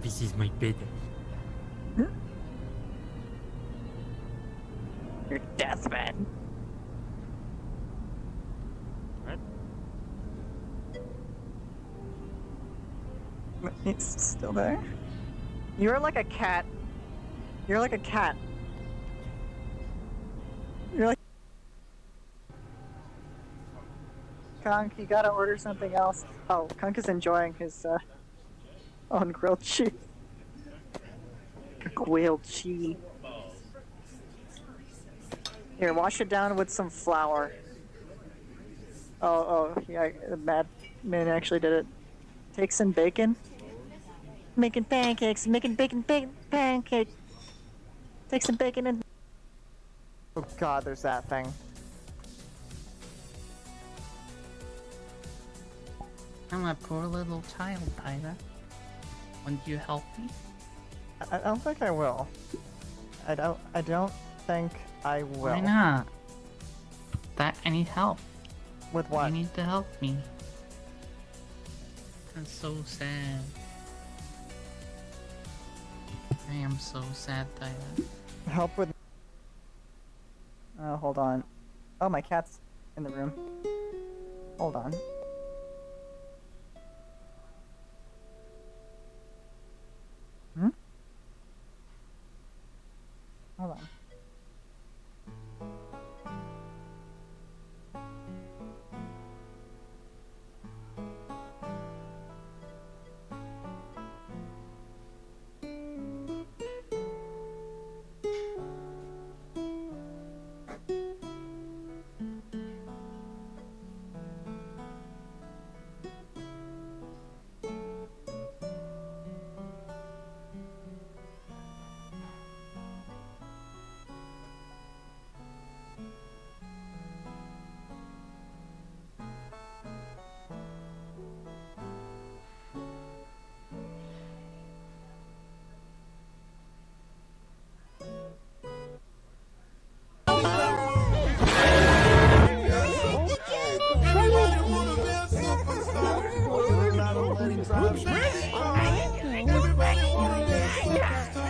This is my bed. Your deathbed. What? He's still there? You're like a cat. You're like a cat. You're like... Kunk, you gotta order something else. Oh, Kunk is enjoying his On grilled cheese. Grilled cheese. Here, wash it down with some flour. Oh, yeah, the man actually did it. Take some bacon. Making pancakes, making bacon pancake. Take some bacon and... Oh god, there's that thing. I'm a poor little child, Ida. Wouldn't you help me? I don't think I will. I don't think I will. Why not? I need help. With what? You need to help me. I'm so sad. I am so sad, Tyler. Help with... Oh, hold on. Oh, my cat's in the room. Hold on. Hmm? Hold on.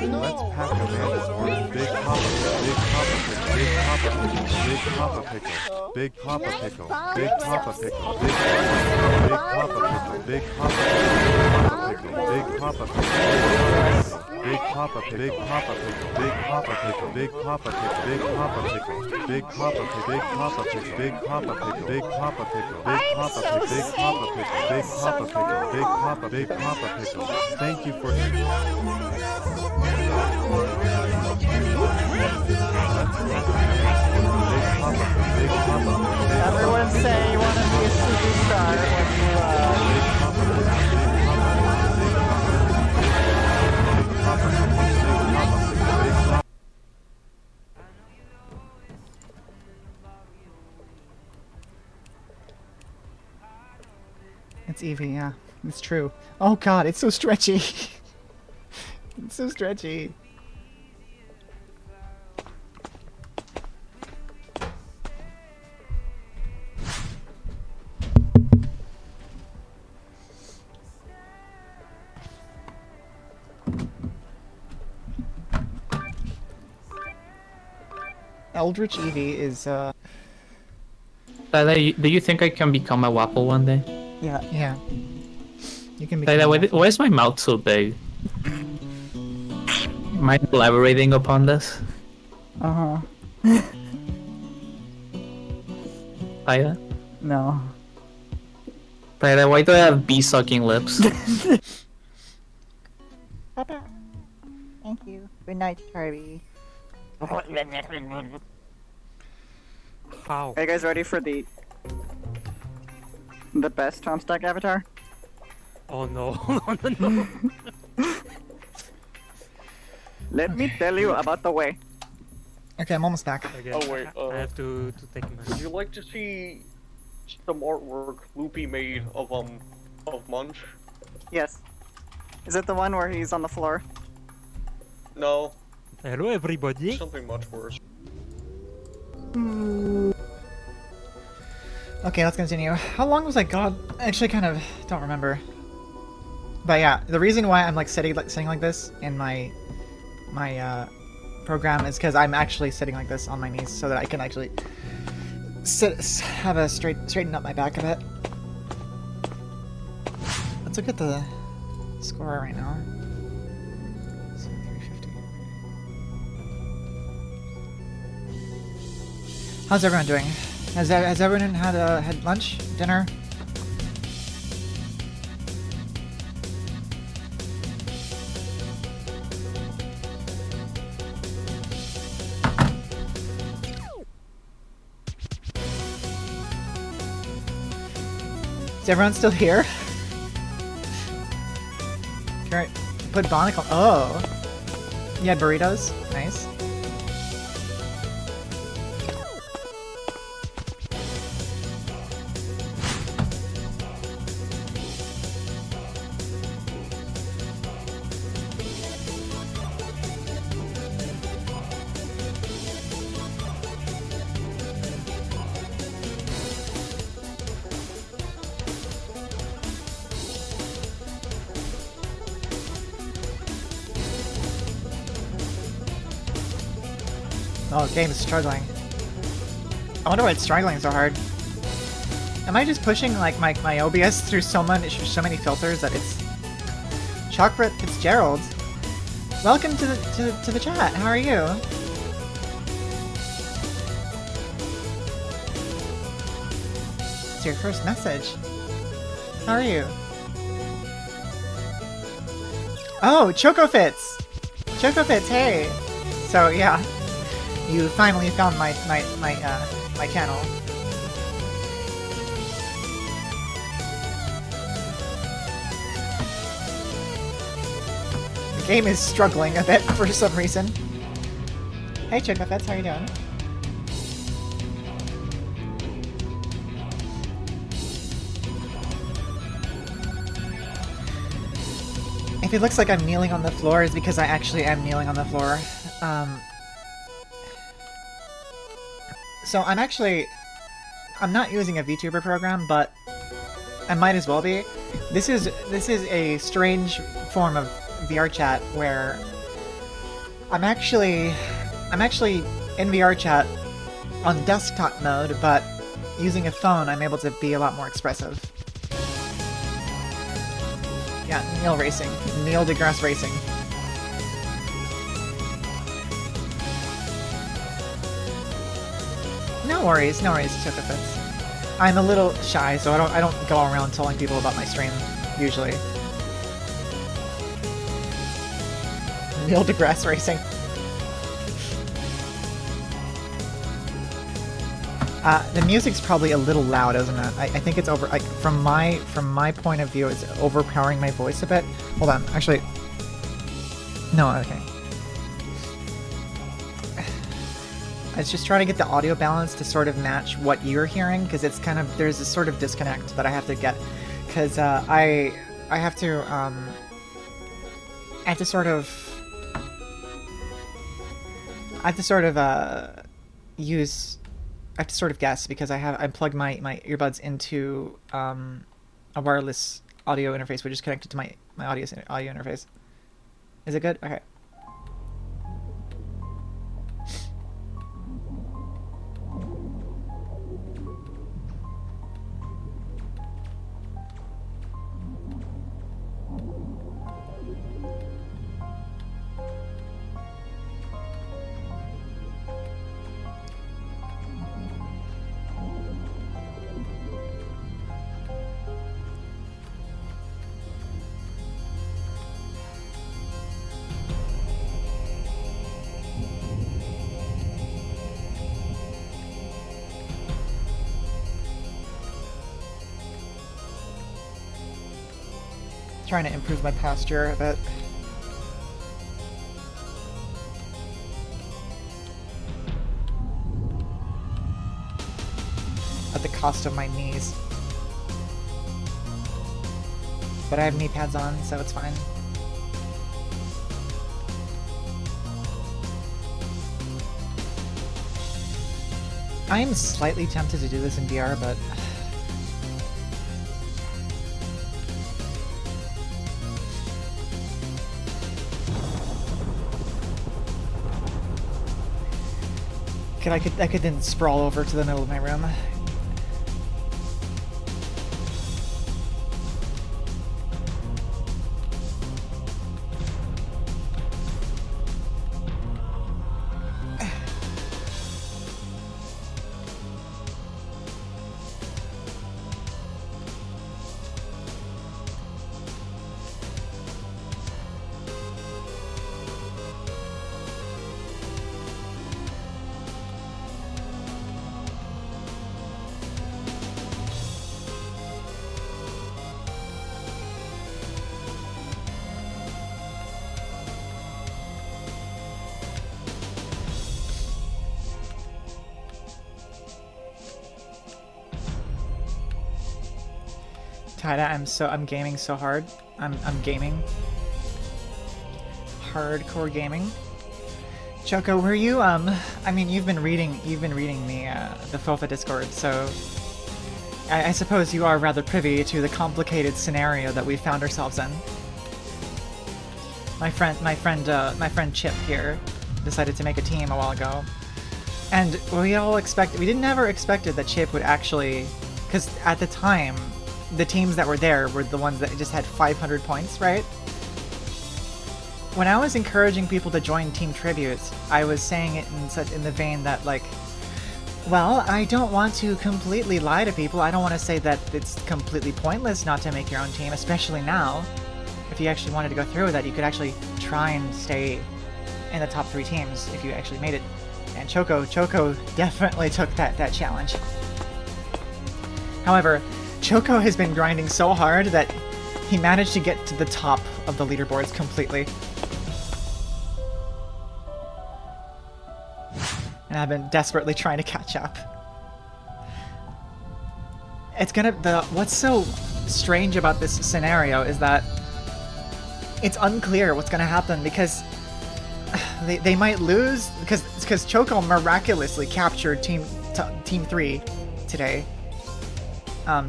Let's pack Amanda's order. Big Papa Pickle, Big Papa Pickle, Big Papa Pickle, Big Papa Pickle, Big Papa Pickle, Big Papa Pickle, Big Papa Pickle, Big Papa Pickle, Big Papa Pickle, Big Papa Pickle, Big Papa Pickle, Big Papa Pickle, Big Papa Pickle, Big Papa Pickle, Big Papa Pickle, Big Papa Pickle, Big Papa Pickle, Big Papa Pickle, Big Papa, Big Papa Pickle. Thank you for... Everyone say you want to be a superstar when It's Evie, yeah. It's true. Oh god, it's so stretchy. It's so stretchy. Eldritch Eevee is, Tyler, do you think I can become a waffle one day? Yeah. Yeah. You can Tyler, become why is my mouth so big? Am I elaborating upon this? Uh-huh. Tyler? No. Tyler, why do I have bee-sucking lips? Papa. Thank you. Good night, Kirby. How? Are you guys ready for the best Homestuck avatar? Oh no. No. Let me tell you about the way. Okay, I'm almost back. Again, Oh wait, I have to take my... Would you like to see some artwork Loopy made of Munch? Yes. Is it the one where he's on the floor? No. Hello everybody. Something much worse. Okay, let's continue. How long was I gone? I actually kind of don't remember. But yeah, the reason why I'm like sitting like this in my program is because I'm actually sitting like this on my knees so that I can actually have a straighten up my back a bit. Let's look at the score right now. So 350. How's everyone doing? Has everyone had lunch, dinner? Is everyone still here? Alright, put Bonicle. Oh! You had burritos? Nice. Oh, the game is struggling. I wonder why it's struggling so hard. Am I just pushing like my OBS through so many filters that it's Chocolate Fitzgerald? Welcome to the chat. How are you? It's your first message. How are you? Oh, ChocoFits! ChocoFits, hey! So yeah. You finally found my channel. The game is struggling a bit for some reason. Hey ChocoFits, how are you doing? If it looks like I'm kneeling on the floor, it's because I actually am kneeling on the floor. So I'm not using a VTuber program, but I might as well be. This is a strange form of VR chat where I'm actually in VR chat on desktop mode, but using a phone I'm able to be a lot more expressive. Yeah, Neil Racing. Neil deGrasse Racing. No worries, ChocoFits. I'm a little shy, so I don't go around telling people about my stream, usually. Neil deGrasse Racing. The music's probably a little loud, isn't it? I think it's over. Like from my point of view, it's overpowering my voice a bit. Hold on, actually. No, okay. I was just trying to get the audio balance to sort of match what you're hearing, because it's kind of there's a sort of disconnect that I have to get, because I have to sort of guess, because I plugged my earbuds into a wireless audio interface, which is connected to my audio interface. Is it good? Okay. Trying to improve my posture a bit. At the cost of my knees. But I have knee pads on, so it's fine. I am slightly tempted to do this in VR, but I could then sprawl over to the middle of my room. Taida, I'm gaming so hard. I'm gaming. Hardcore gaming. Choco, were you I mean you've been reading the FOFA Discord, so I suppose you are rather privy to the complicated scenario that we found ourselves in. My friend Chip here decided to make a team a while ago. And we never expected that Chip would actually, because at the time, the teams that were there were the ones that just had 500 points, right? When I was encouraging people to join Team Tribute, I was saying it in the vein that, like, well, I don't want to completely lie to people. I don't want to say that it's completely pointless not to make your own team, especially now. If you actually wanted to go through with that, you could actually try and stay in the top 3 teams if you actually made it. And Choco definitely took that challenge. However, Choco has been grinding so hard that he managed to get to the top of the leaderboards completely. And I've been desperately trying to catch up. What's so strange about this scenario is that it's unclear what's gonna happen because they might lose because Choco miraculously captured Team 3 today,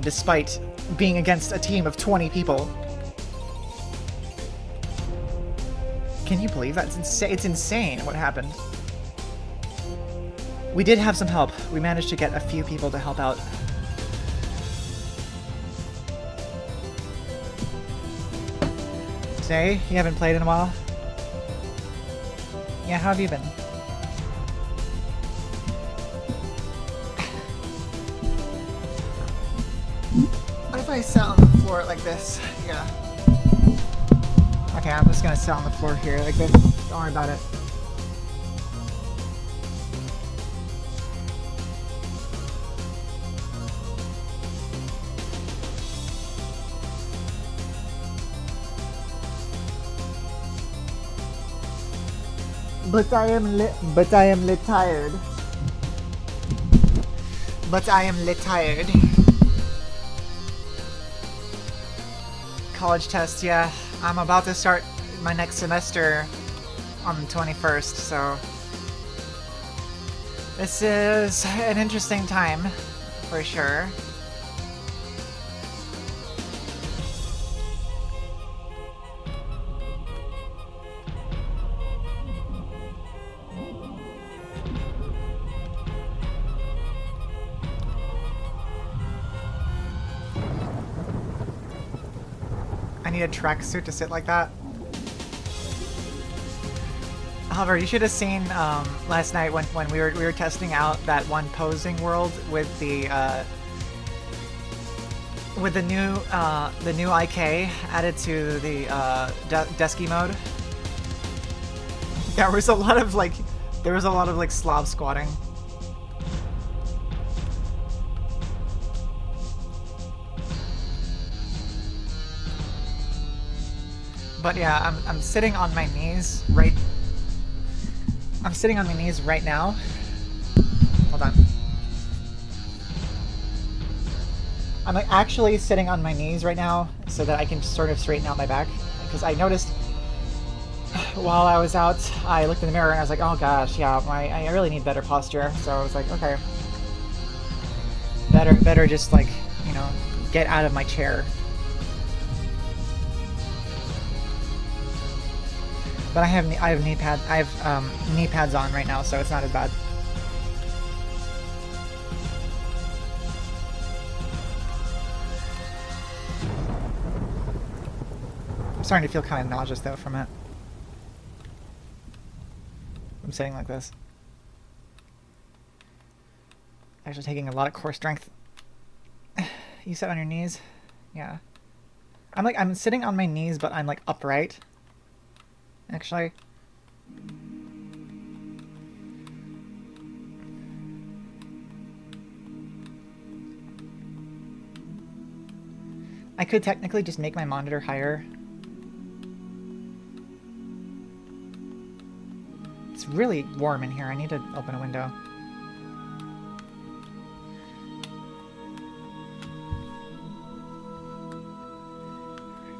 despite being against a team of 20 people. Can you believe that? It's insane what happened. We did have some help. We managed to get a few people to help out. Say, you haven't played in a while? Yeah, how have you been? What if I sat on the floor like this? Yeah. Okay, I'm just gonna sit on the floor here like this. Don't worry about it. But I am tired. But I am tired. College test, yeah. I'm about to start my next semester on the 21st, so this is an interesting time, for sure. I need a tracksuit to sit like that. However, you should have seen last night when we were testing out that one posing world with the new IK added to the Desky mode. There was a lot of like Slav squatting. But yeah, I'm sitting on my knees right. I'm sitting on my knees right now. Hold on. I'm like actually sitting on my knees right now so that I can sort of straighten out my back, because I noticed while I was out, I looked in the mirror and I was like, oh gosh, yeah, I really need better posture. So I was like, okay, better just like, you know, get out of my chair. But I have knee pads on right now, so it's not as bad. I'm starting to feel kind of nauseous though from it. I'm sitting like this. Actually taking a lot of core strength. You sit on your knees? Yeah. I'm sitting on my knees, but I'm like upright. Actually. I could technically just make my monitor higher. It's really warm in here. I need to open a window.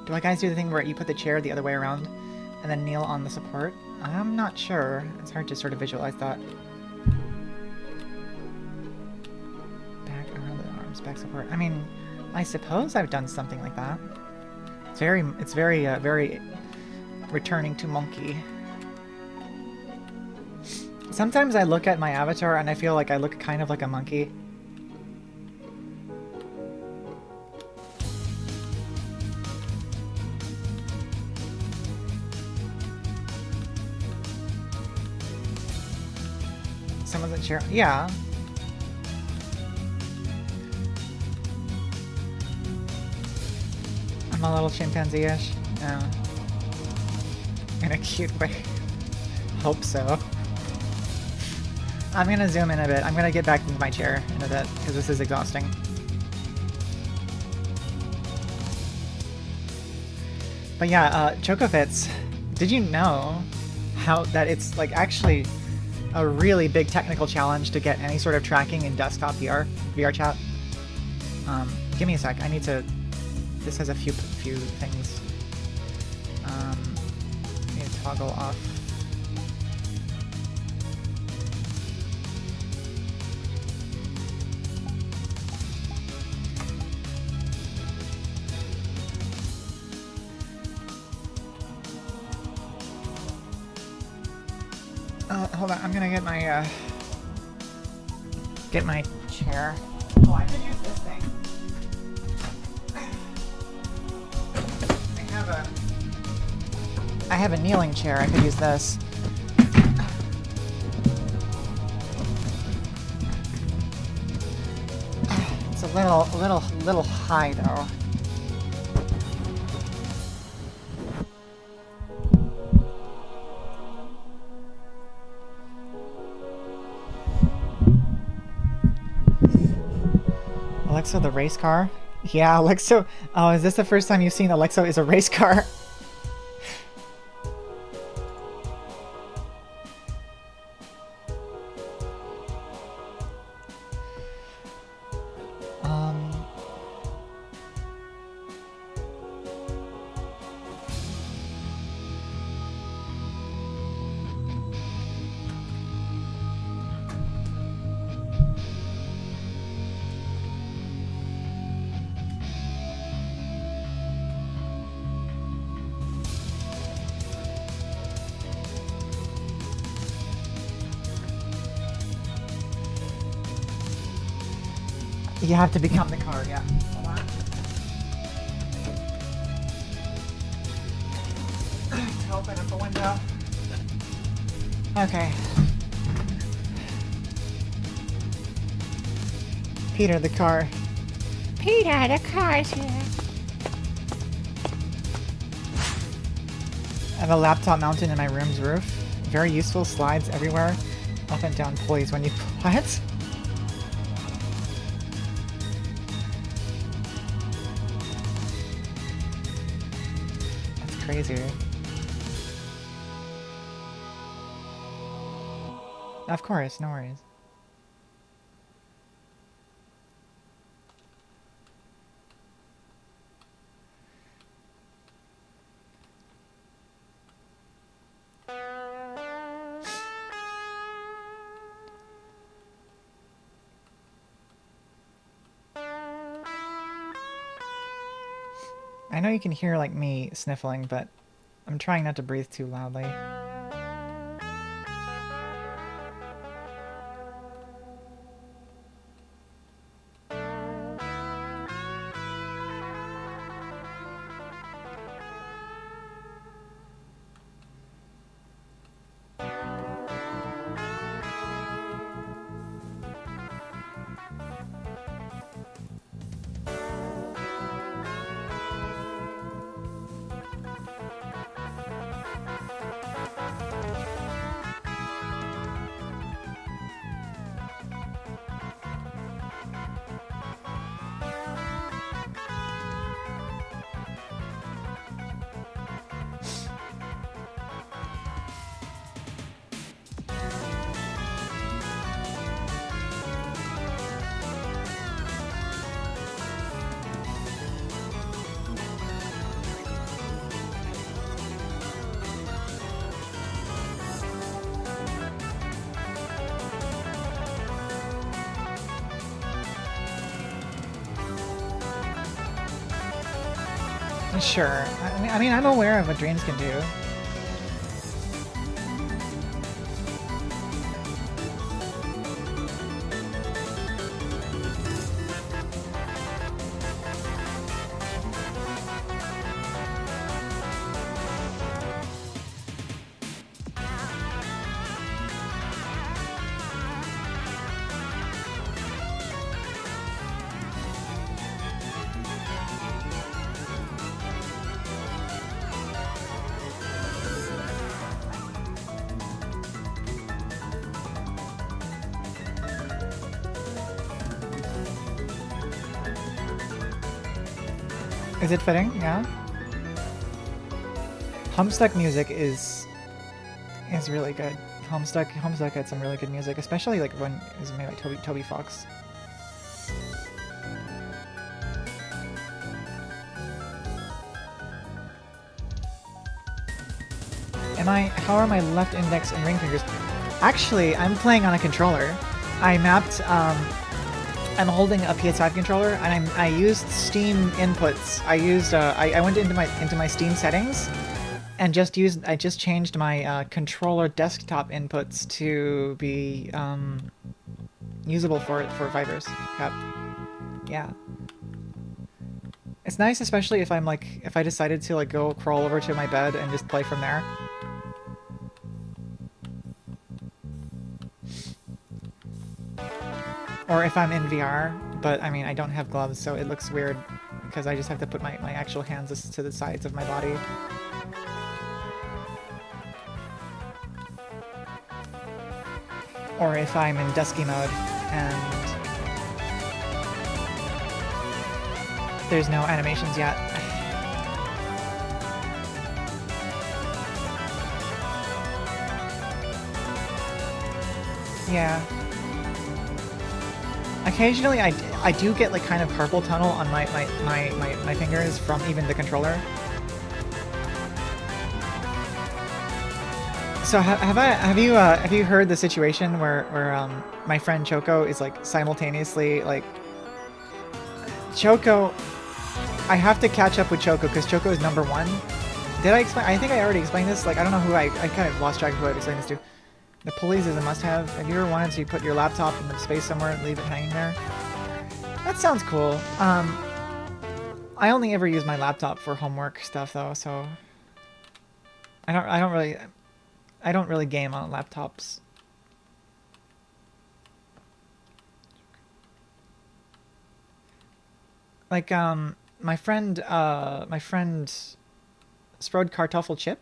Do I guys do the thing where you put the chair the other way around and then kneel on the support? I'm not sure. It's hard to sort of visualize that. Back around the arms, back support. I mean, I suppose I've done something like that. It's very returning to monkey. Sometimes I look at my avatar and I feel like I look kind of like a monkey. Someone's in chair. Yeah. I'm a little chimpanzee-ish. Yeah. In a cute way. Hope so. I'm gonna zoom in a bit. I'm gonna get back into my chair in a bit, because this is exhausting. But yeah, Chocofits, did you know how that it's like actually a really big technical challenge to get any sort of tracking in desktop VR chat? Give me a sec. I need to. This has a few things. I need to toggle off. Hold on, I'm gonna get my chair. Oh, I could use this thing. I have a kneeling chair. I could use this. It's a little high though. Alexo the race car? Yeah, Alexo. Oh, is this the first time you've seen Alexo is a race car? You have to become the car, yeah. Hold on. To open up the window. Okay. Peter the car. Peter, the car's here. I have a laptop mounted in my room's roof. Very useful, slides everywhere. Up and down pulleys when you... What? Crazy. Of course, no worries. I know you can hear like me sniffling, but I'm trying not to breathe too loudly. Sure. I mean, I'm aware of what dreams can do. Is it fitting? Yeah. Homestuck music is really good. Homestuck had some really good music, especially like when it was made by Toby Fox. How are my left index and ring fingers? Actually, I'm playing on a controller. I mapped I'm holding a PS5 controller, and I used Steam inputs. I went into my Steam settings, and I just changed my controller desktop inputs to be usable for VIVERSE. Yep. Yeah. It's nice, especially if if I decided to like go crawl over to my bed and just play from there. Or if I'm in VR, but I mean, I don't have gloves, so it looks weird because I just have to put my actual hands to the sides of my body. Or if I'm in dusky mode and there's no animations yet. Yeah. Occasionally, I do get like kind of carpal tunnel on my fingers from even the controller. So have you heard the situation where my friend Choco is like simultaneously like Choco? I have to catch up with Choco because Choco is #1. Did I explain? I think I already explained this. Like I don't know who I kind of lost track of who I've explained this to. The pulleys is a must-have. Have you ever wanted to put your laptop in the space somewhere and leave it hanging there? That sounds cool. I only ever use my laptop for homework stuff though, so I don't really game on laptops. Like my friend SproedKartoffelChip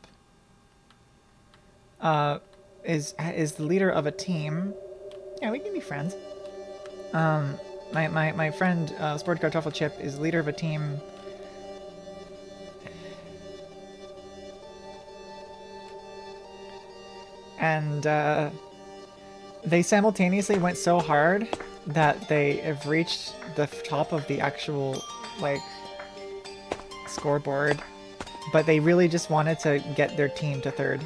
is the leader of a team. Yeah, we can be friends. My friend SproedKartoffelChip is leader of a team. And they simultaneously went so hard that they have reached the top of the actual like scoreboard, but they really just wanted to get their team to 3rd.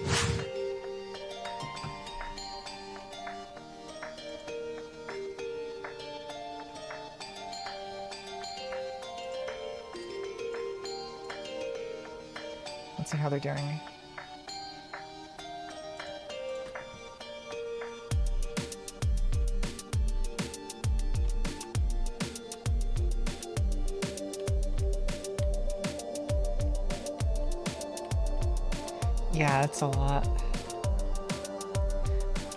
Let's see how they're doing. Yeah, that's a lot.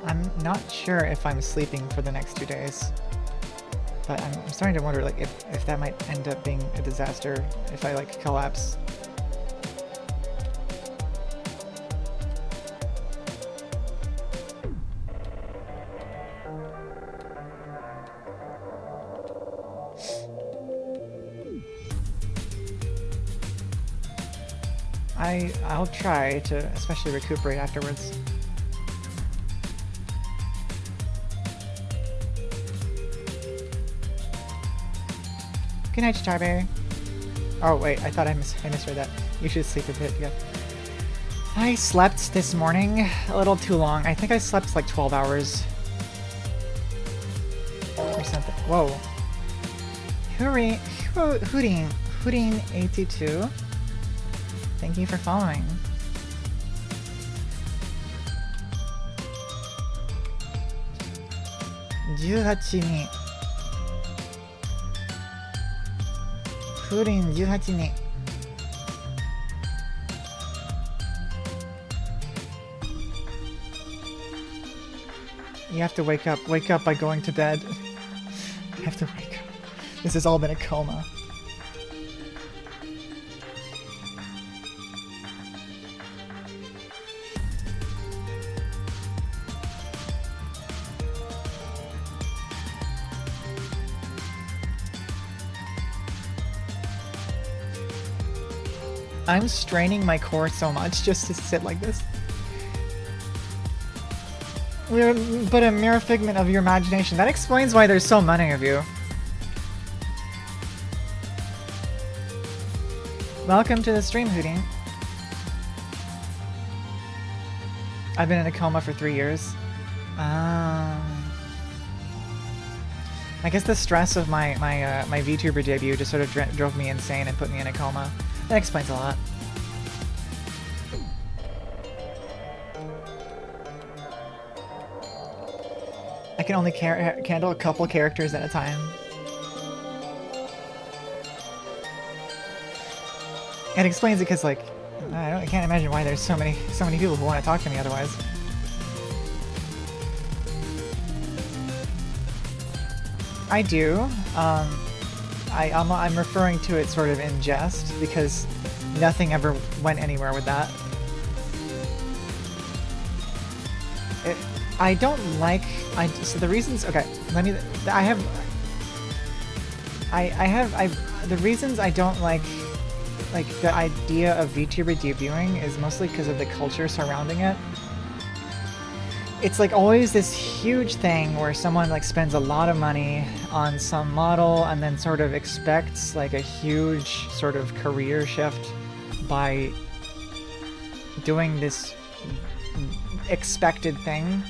I'm not sure if I'm sleeping for the next 2 days. But I'm starting to wonder like if that might end up being a disaster if I like collapse. I'll try to especially recuperate afterwards. Good night, Starberry. Oh wait, I thought I misread that. You should sleep a bit, yeah. I slept this morning a little too long. I think I slept like 12 hours. Or something. Whoa. Hooting 82. Thank you for following. "18 風鈴18に." You have to wake up. Wake up by going to bed. You have to wake up. This has all been a coma. I'm straining my core so much just to sit like this. We're but a mere figment of your imagination. That explains why there's so many of you. Welcome to the stream, Houdin. I've been in a coma for 3 years. I guess the stress of my VTuber debut just sort of drove me insane and put me in a coma. That explains a lot. I can only handle a couple characters at a time. It explains it because, like, I can't imagine why there's so many people who want to talk to me otherwise. I do. I'm referring to it sort of in jest because nothing ever went anywhere with that. I don't like. So the reasons. Okay, let me. The reasons I don't like the idea of VTuber debuting is mostly because of the culture surrounding it. It's like always this huge thing where someone like spends a lot of money on some model and then sort of expects like a huge sort of career shift by doing this expected thing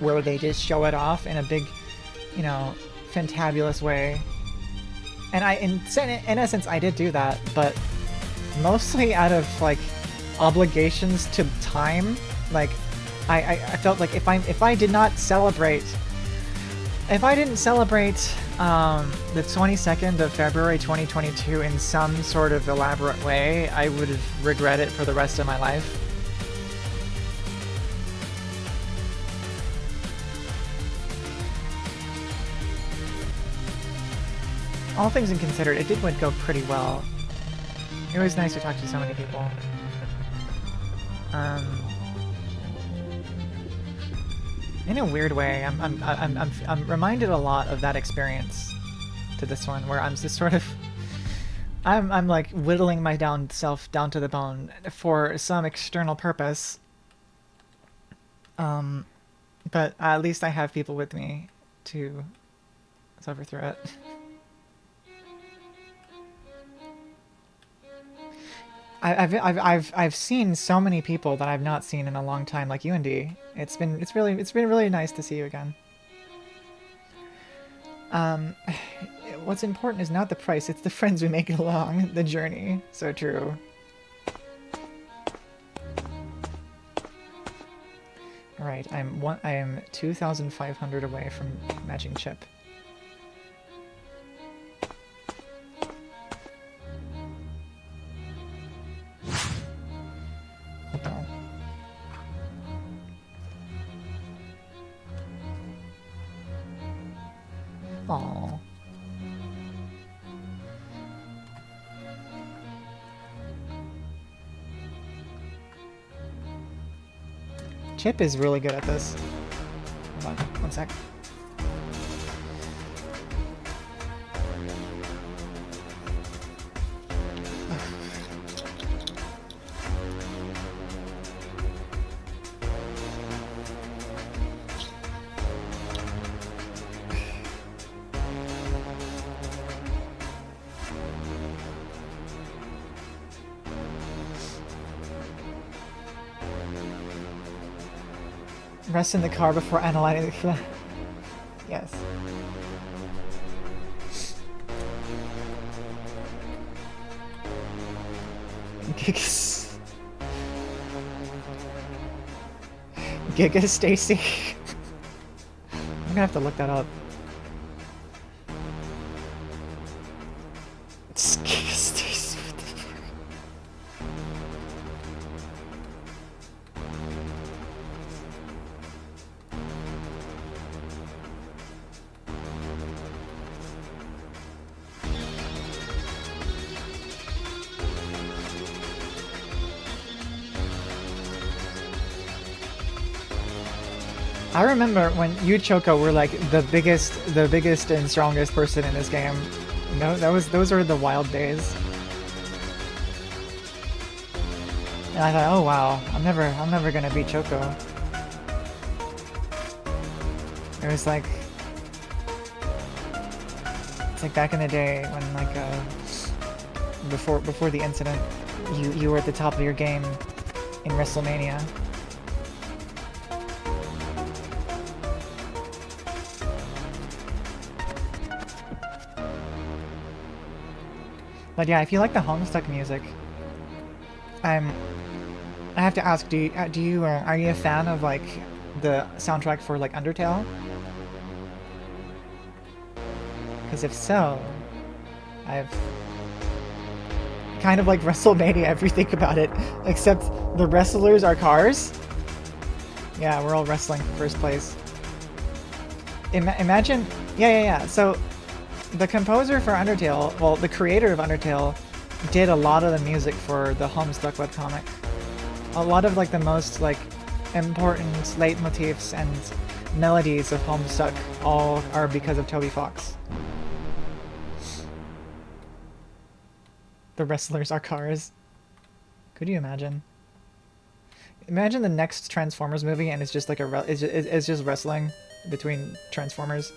where they just show it off in a big, you know, fantabulous way. And in essence, I did do that, but mostly out of like obligations to time. Like, I felt like if I didn't celebrate the 22nd of February 2022 in some sort of elaborate way, I would regret it for the rest of my life. All things considered, it did go pretty well. It was nice to talk to so many people. In a weird way, I'm reminded a lot of that experience to this one, where I'm just sort of, I'm like whittling my self down to the bone for some external purpose. But at least I have people with me to suffer through it. I've seen so many people that I've not seen in a long time, like you and D. It's been really nice to see you again. What's important is not the price; it's the friends we make along the journey. So true. All right, I am 2,500 away from matching chip. Aww. Chip is really good at this. Hold on, 1 sec. Rest in the car before analyzing the Yes. Giga Stacy. I'm gonna have to look that up. It's Giga Stacy. What the fuck? I remember when you, Choco, were like the biggest and strongest person in this game. No, those were the wild days. And I thought, oh wow, I'm never gonna beat Choco. It was like, it's like back in the day when like before the incident, you were at the top of your game in WrestleMania. But yeah, if you like the Homestuck music, I have to ask, are you a fan of like the soundtrack for like Undertale? Because if so, I've kind of like WrestleMania if you think about it, except the wrestlers are cars. Yeah, we're all wrestling for first place. Imagine, yeah. So the composer for Undertale, well, the creator of Undertale, did a lot of the music for the Homestuck webcomic. A lot of like the most like important leitmotifs and melodies of Homestuck all are because of Toby Fox. The wrestlers are cars. Could you imagine? Imagine the next Transformers movie and it's just like it's just wrestling between Transformers.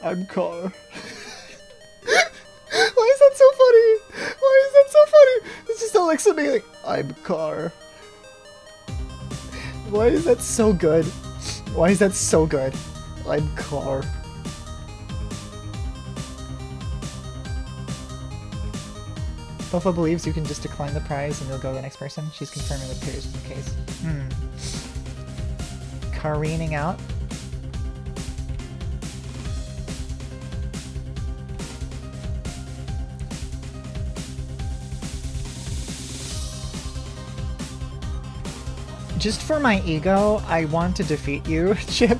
I'm car. Why is that so funny? Why is that so funny? It's just Alexa being like, I'm car. Why is that so good? Why is that so good? I'm car. Bofa believes you can just decline the prize and you'll go to the next person. She's confirming with peers in the case. Careening out. Just for my ego, I want to defeat you, Chip.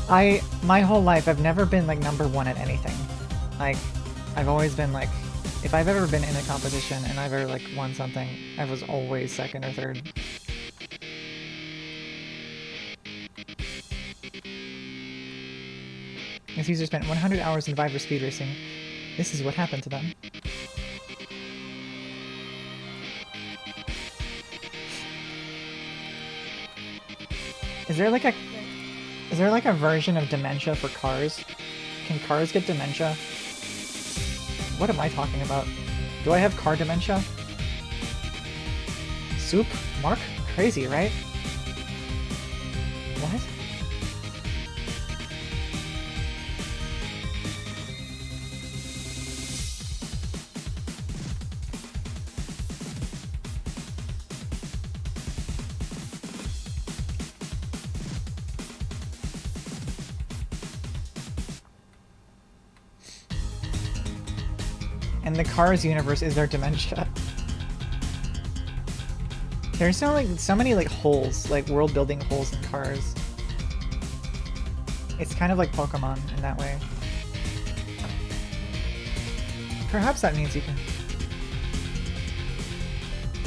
My whole life, I've never been like #1 at anything. Like, I've always been like, if I've ever been in a competition and I've ever like won something, I was always second or third. This user spent 100 hours in VIVERSE speed racing. This is what happened to them. Is there like a version of dementia for cars? Can cars get dementia? What am I talking about? Do I have car dementia? Soup? Mark? Crazy, right? What? And the Cars universe is their dementia. There's so many like holes, like world building holes in Cars. It's kind of like Pokemon in that way. Perhaps that means you can...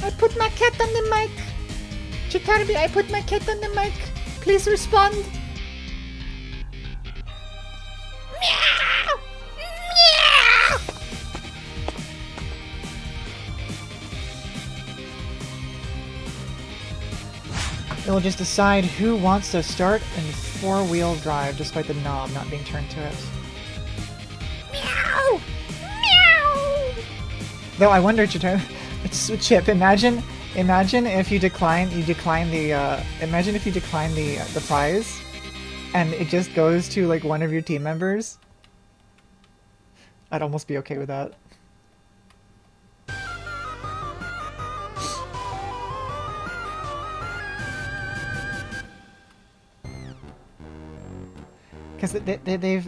I put my cat on the mic! Chikarbi, I put my cat on the mic! Please respond! It will just decide who wants to start in four-wheel drive despite the knob not being turned to it. Meow! Meow! Though I wonder, Chip, imagine if you decline the prize and it just goes to like one of your team members. I'd almost be okay with that. Because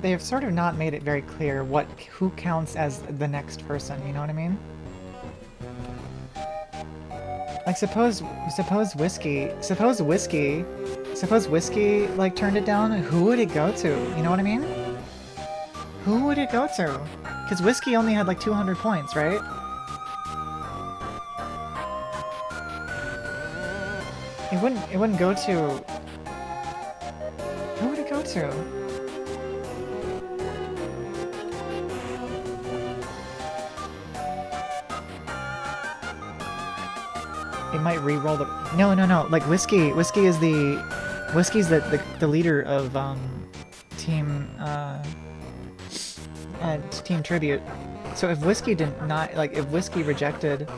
they've sort of not made it very clear who counts as the next person. You know what I mean? Like suppose whiskey like turned it down. Who would it go to? You know what I mean? Who would it go to? Because whiskey only had like 200 points, right? It wouldn't go to. Who would it go to? It might re-roll the. No. Like whiskey's the leader of team team tribute. So if whiskey if whiskey rejected,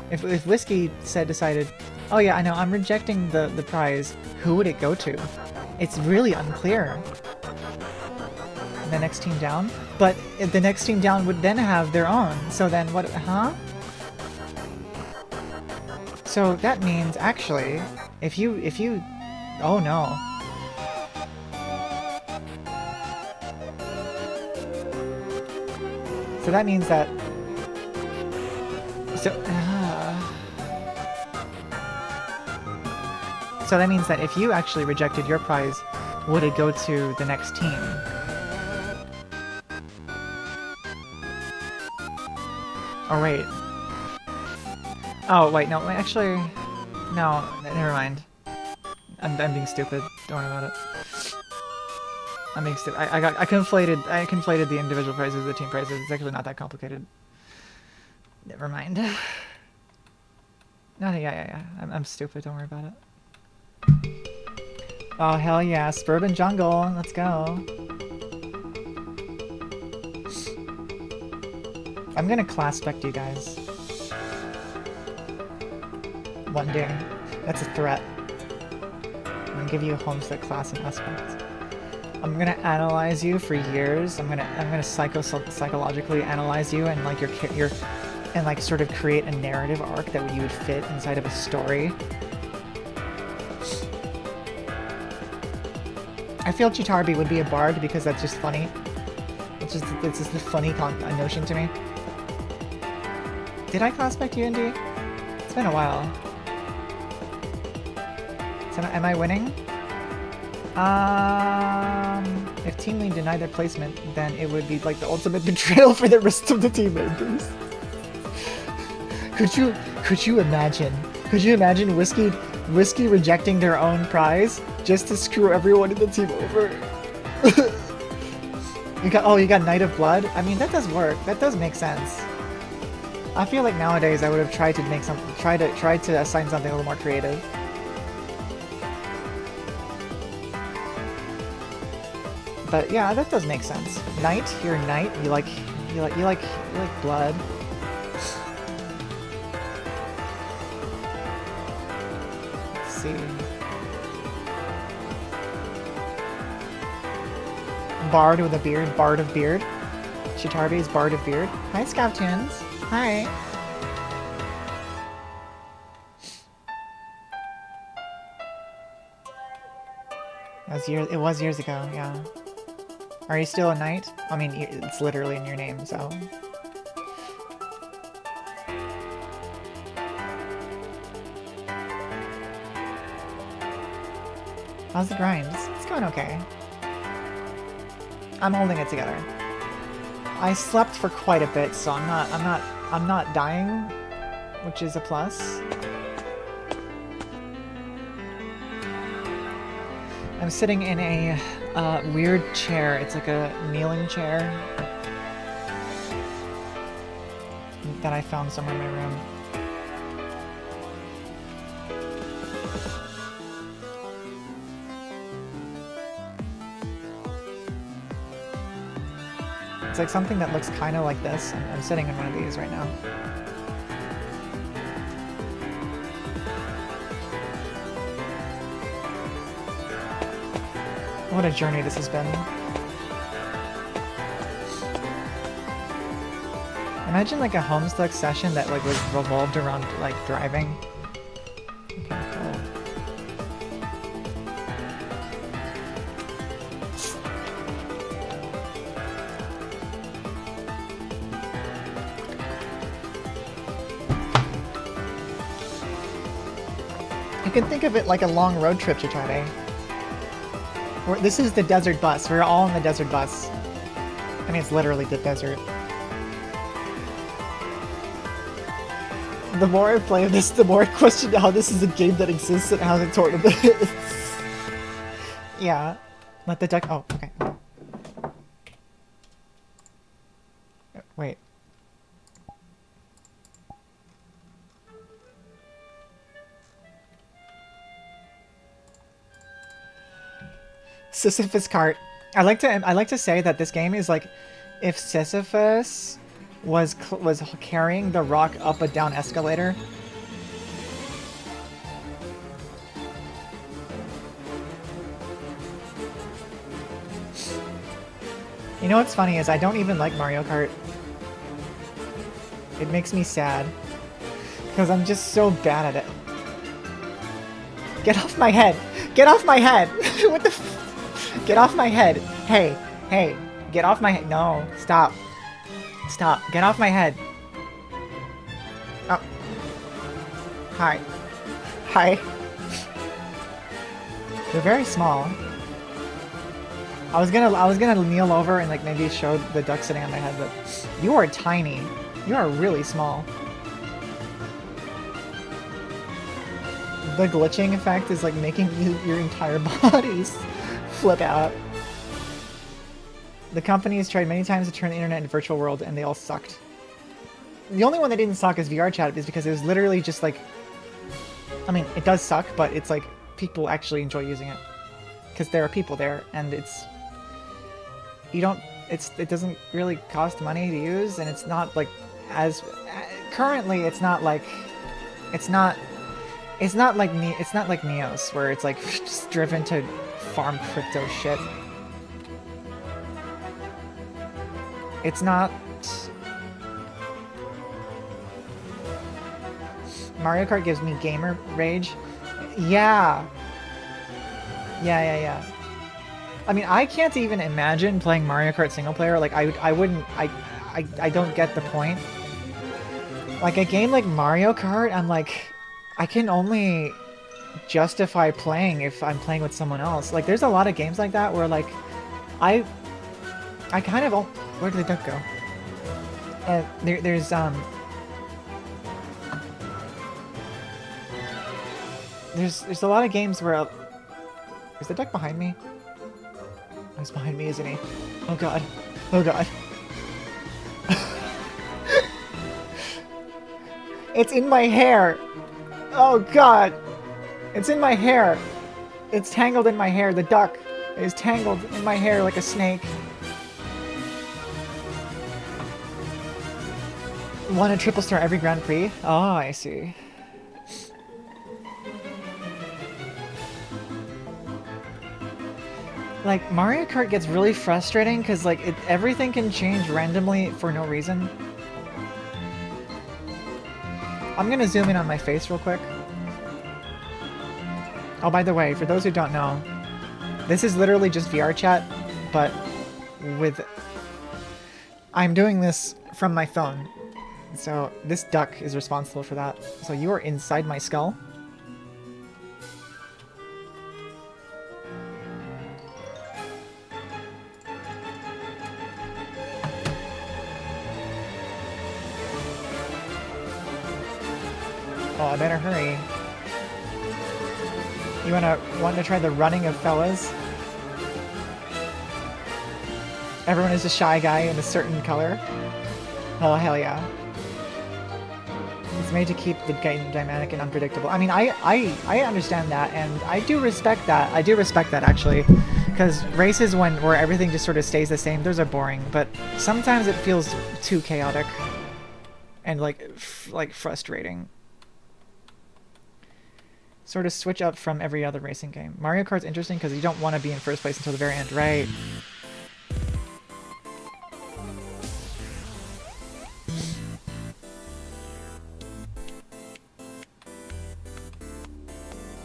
if whiskey decided, oh yeah, I know, I'm rejecting the prize, who would it go to? It's really unclear. The next team down, but the next team down would then have their own. So then what? Huh? So that means actually, if you, oh no. So that means that, so that means that if you actually rejected your prize, would it go to the next team? Oh wait. Oh wait, no, actually, no, never mind. I'm being stupid. Don't worry about it. I'm being stupid. I conflated the individual prizes with the team prizes. It's actually not that complicated. Never mind. No, yeah. I'm stupid. Don't worry about it. Oh hell yeah, Suburban Jungle. Let's go. I'm gonna class spec you guys. One day. That's a threat. I'm gonna give you a homestead class and aspect. I'm gonna analyze you for years. I'm gonna psychologically analyze you and like your and like sort of create a narrative arc that you would fit inside of a story. I feel Chitarbi would be a bard because that's just funny. It's just a funny notion to me. Did I class spec you, Indy? It's been a while. So am I winning? If Team Lead denied their placement, then it would be like the ultimate betrayal for the rest of the team members. Could you imagine? Could you imagine Whiskey rejecting their own prize just to screw everyone in the team over? You got Knight of Blood? I mean, that does work. That does make sense. I feel like nowadays I would have tried to make try to assign something a little more creative. But yeah, that does make sense. Knight, you're a knight. You like blood. Let's see. Bard with a beard. Bard of beard. Chitarbi is Bard of beard. Hi, Scouttunes. Hi. It was years ago, yeah. Are you still a knight? I mean, it's literally in your name, so... How's the grind? It's going okay. I'm holding it together. I slept for quite a bit, so I'm not dying, which is a plus. I'm sitting in a weird chair. It's like a kneeling chair that I found somewhere in my room. It's like something that looks kind of like this. I'm sitting in one of these right now. What a journey this has been. Imagine like a Homestuck session that like was revolved around like driving. Okay, cool. can think of it like a long road trip to China. This is the desert bus. We're all in the desert bus. I mean, it's literally the desert. The more I play this, the more I question how this is a game that exists and how it's sort of is. Yeah. Let the duck. Oh, okay. Wait. Sisyphus cart. I like to say that this game is like if Sisyphus was carrying the rock up a down escalator. You know what's funny is I don't even like Mario Kart. It makes me sad because I'm just so bad at it. Get off my head! Get off my head! What the f— Get off my head! Hey, hey, get off my head! No, stop. Stop. Get off my head. Oh. Hi. Hi. You're very small. I was gonna kneel over and like maybe show the duck sitting on my head, but you are tiny. You are really small. The glitching effect is like making your entire bodies flip out. The company has tried many times to turn the internet into a virtual world, and they all sucked. The only one that didn't suck is VR chat, is because it was literally just like... I mean, it does suck, but it's like people actually enjoy using it. Because there are people there, and it's... You don't... It doesn't really cost money to use, and it's not like as... Currently, it's not like... It's not like Neos, where it's like just driven to farm crypto shit. It's not... Mario Kart gives me gamer rage. Yeah. Yeah. I mean, I can't even imagine playing Mario Kart single player. Like, I don't get the point. Like, a game like Mario Kart, I'm like... I can only justify playing if I'm playing with someone else. Like, there's a lot of games like that where, like, I kind of... Where did the duck go? There's a lot of games where... Is the duck behind me? Oh, he's behind me, isn't he? Oh god. Oh god. It's in my hair! Oh god! It's in my hair! It's tangled in my hair. The duck is tangled in my hair like a snake. Won a triple star every Grand Prix? Oh, I see. Like, Mario Kart gets really frustrating because, like, everything can change randomly for no reason. I'm gonna zoom in on my face real quick. Oh, by the way, for those who don't know, this is literally just VR chat, but with... I'm doing this from my phone, so this duck is responsible for that. So you are inside my skull. Oh, I better hurry. You want to try the running of fellas? Everyone is a shy guy in a certain color. Oh, hell yeah. It's made to keep the game dynamic and unpredictable. I mean, I understand that, and I do respect that. I do respect that, actually. Because races where everything just sort of stays the same, those are boring. But sometimes it feels too chaotic. And, like frustrating. Sort of switch up from every other racing game. Mario Kart's interesting because you don't want to be in first place until the very end, right?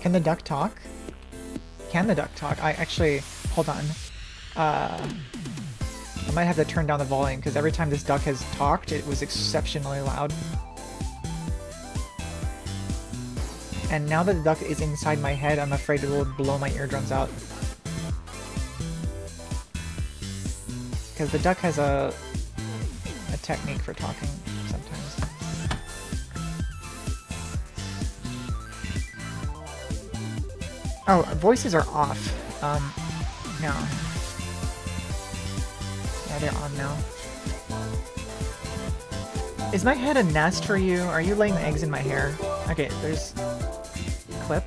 Can the duck talk? Can the duck talk? I actually... Hold on. I might have to turn down the volume because every time this duck has talked, it was exceptionally loud. And now that the duck is inside my head, I'm afraid it will blow my eardrums out. Because the duck has a technique for talking sometimes. Oh, voices are off. No. Yeah, they're on now. Is my head a nest for you? Are you laying eggs in my hair? Okay, there's... clip.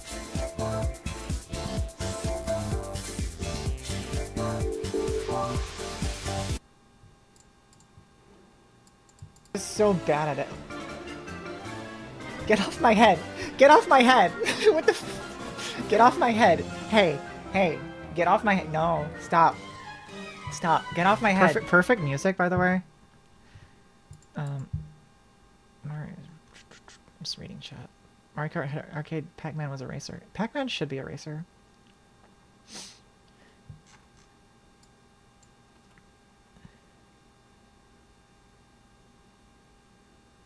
I'm so bad at it. Get off my head! Get off my head! What the f- Get off my head! Hey, hey, get off my head! No, stop. Stop. Get off my head. Perfect music, by the way. I'm just reading chat. Mario Kart Arcade Pac-Man was a racer. Pac-Man should be a racer.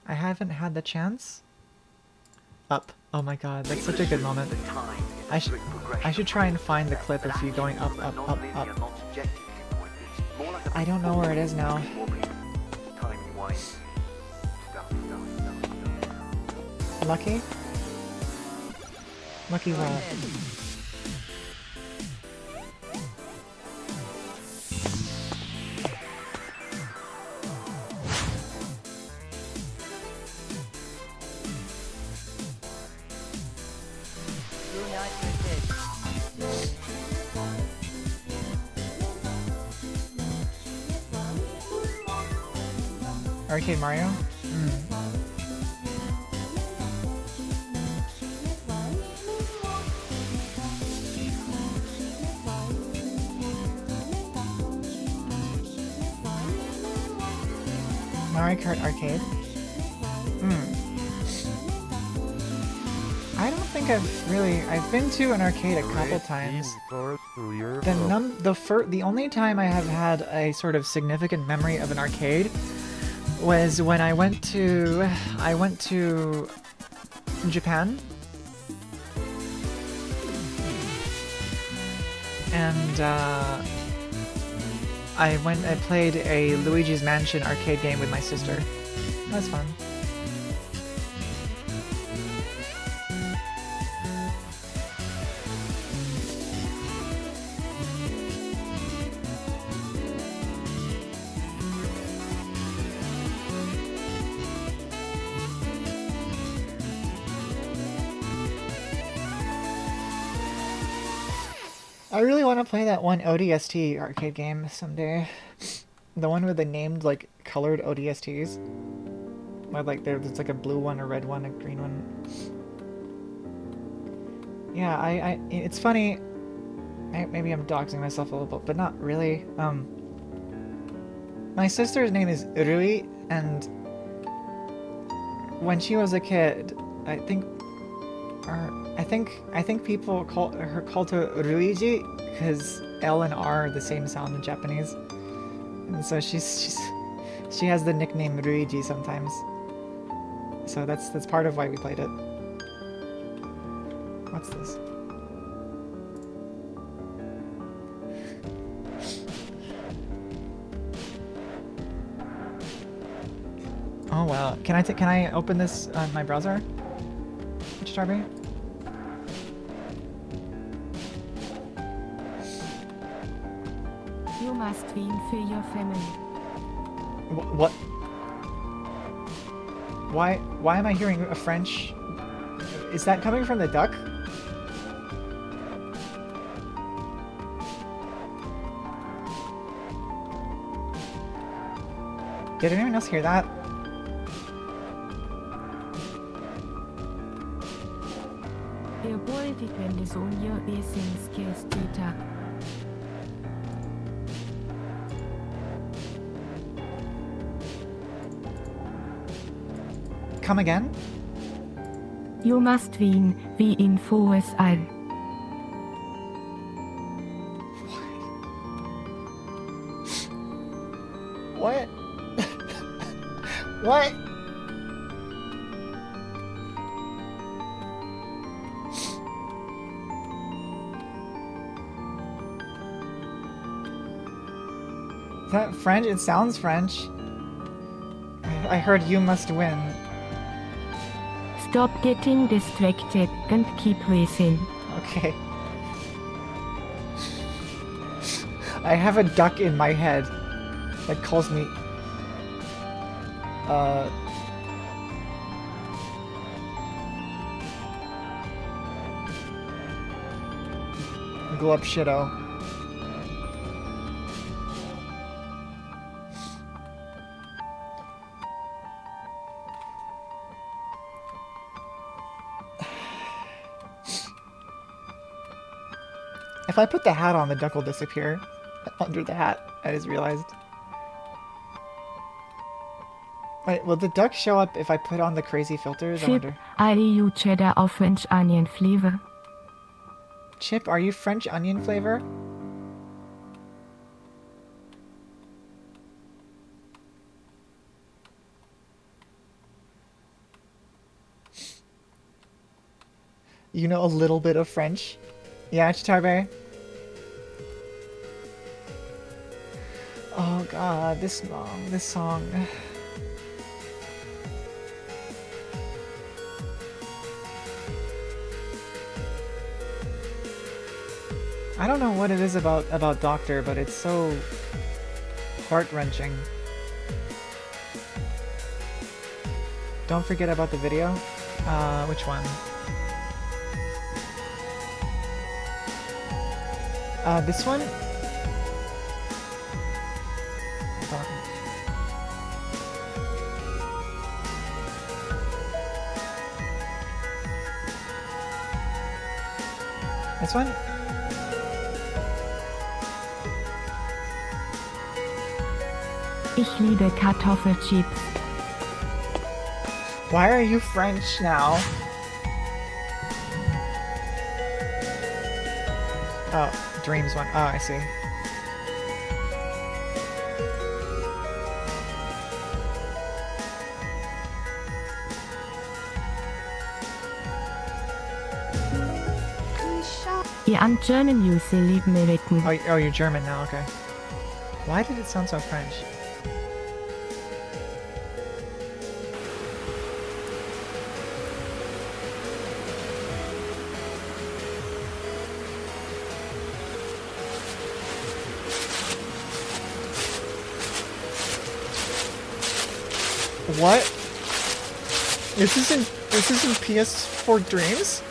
I haven't had the chance. Up. Oh my god, that's such a good moment. I should try and find the clip of you going up, up, up, up. I don't know where it is now. Lucky? Lucky what? Arcade Mario? Mario Kart Arcade? I don't think I've been to an arcade a couple times. The only time I have had a sort of significant memory of an arcade was when I went to Japan, and I played a Luigi's Mansion arcade game with my sister. That was fun. I really want to play that one ODST arcade game someday. The one with the named, like, colored ODSTs. Where, like, there's like a blue one, a red one, a green one. Yeah, it's funny. Maybe I'm doxing myself a little bit, but not really. My sister's name is Rui, and when she was a kid, I think people call her Ruiji because L and R are the same sound in Japanese, and so she has the nickname Ruiji sometimes. So that's part of why we played it. What's this? Oh wow! Can I open this on my browser? Strawberry? You must win for your family. What? Why am I hearing a French? Is that coming from the duck? Did anyone else hear that? Der boy depends on your essence case data. Come again? You must win, wie in VSL. What? What? that French? It sounds French. I heard you must win. Stop getting distracted and keep racing. Okay. I have a duck in my head that calls me... Glub shitto. If I put the hat on, the duck will disappear. Under the hat, I just realized. Wait, will the duck show up if I put on the crazy filters? I Chip, wonder. are you cheddar or French onion flavor? Chip, are you French onion flavor? You know a little bit of French? Yeah, Chitarbe? Oh god, this song. I don't know what it is about Doctor, but it's so heart-wrenching. Don't forget about the video. Which one? This one? Hold on. This one? Ich liebe Kartoffelchips. Why are you French now? Oh, Dreams one. Oh, I see. Ihr am German User lieben Meriten. Oh, you're German now, okay. Why did it sound so French? What? This isn't PS4 Dreams?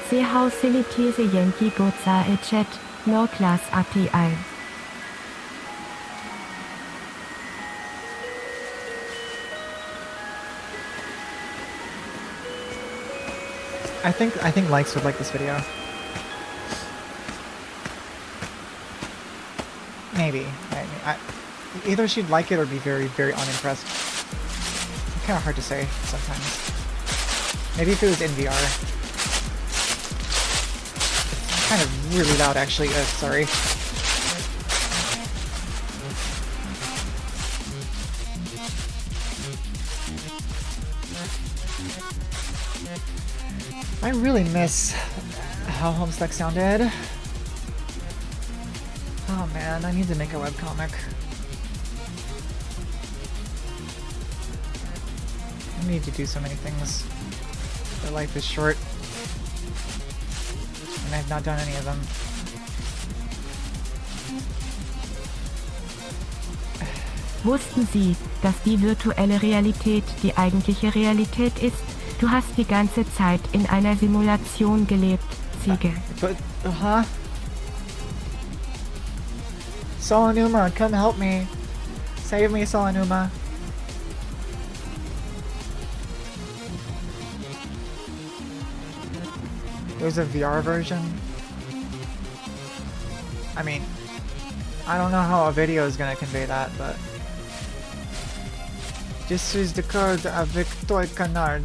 See how silly tease Yankee Goza a chat, no class API. I think likes would like this video. Maybe. Either she'd like it or be very, very unimpressed. It's kind of hard to say sometimes. Maybe if it was in VR. Kind of really loud, actually. Sorry. I really miss how Homestuck sounded. Oh man, I need to make a webcomic. I need to do so many things. But life is short. And I've not done any of them. Wussten Sie, dass die virtuelle Realität die eigentliche Realität ist? Du hast die ganze Zeit in einer Simulation gelebt, Ziege. But, huh? Solanuma, come help me. Save me, Solanuma. There's a VR version. I mean, I don't know how a video is gonna convey that, but this is the code avec toi canard.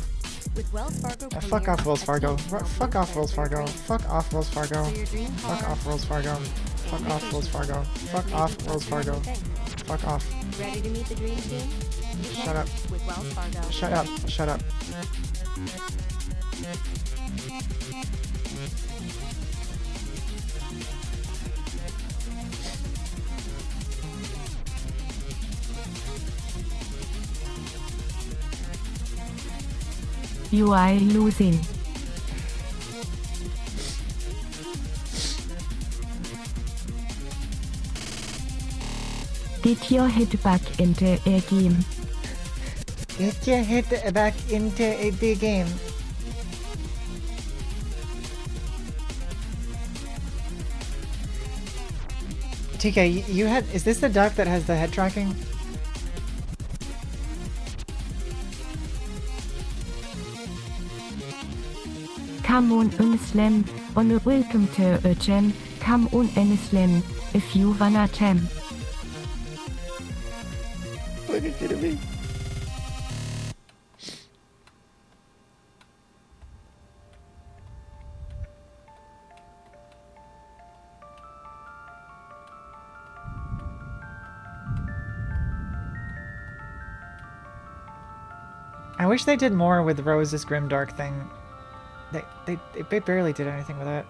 With Wells Fargo Fuck off, Wells Fargo. Fuck off, Wells Fargo. Fuck off, Wells Fargo. Fuck off, Wells Fargo. Fuck off, Wells Fargo. Fuck off, Wells Fargo. Fuck off. Ready to meet the dream team? Shut up. With Wells Fargo. Shut up. Shut up. You are losing. Get your head back into a game. Get your head back into a big game. TK, you had. Is this the duck that has the head tracking? Come on and slam, on welcome to a jam. Come on and slam, if you wanna jam. Look at me. I wish they did more with Rose's Grimdark thing. They barely did anything with it.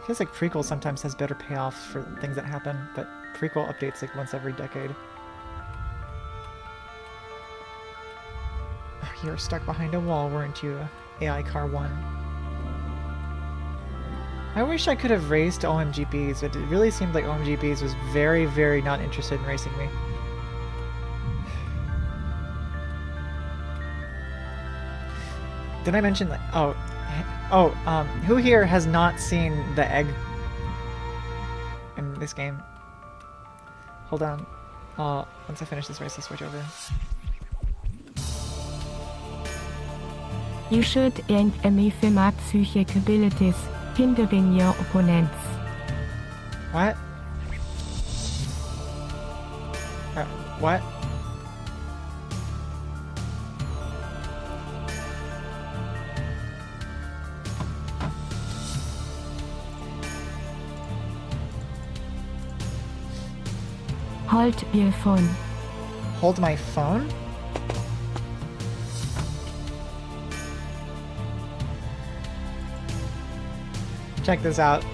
Feels like prequel sometimes has better payoff for things that happen, but prequel updates like once every decade. Oh, you were stuck behind a wall, weren't you, AI Car 1? I wish I could have raced OMGBs, but it really seemed like OMGBs was very, very not interested in racing me. Did I mention like who here has not seen the egg in this game? Hold on. Once I finish this race, I'll switch over. You should aim for my psychic abilities, hindering your opponents. What? What? Hold your phone. Hold my phone? Check this out.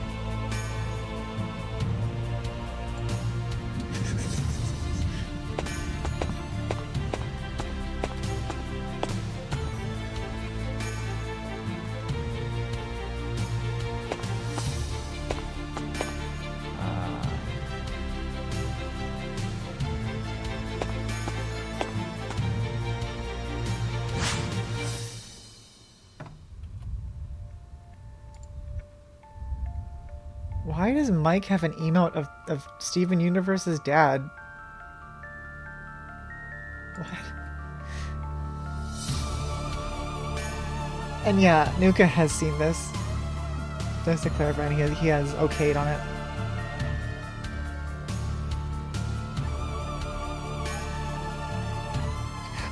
Why does Mike have an emote of Steven Universe's dad? What? And yeah, Nuka has seen this. Just to clarify, and he has okayed on it.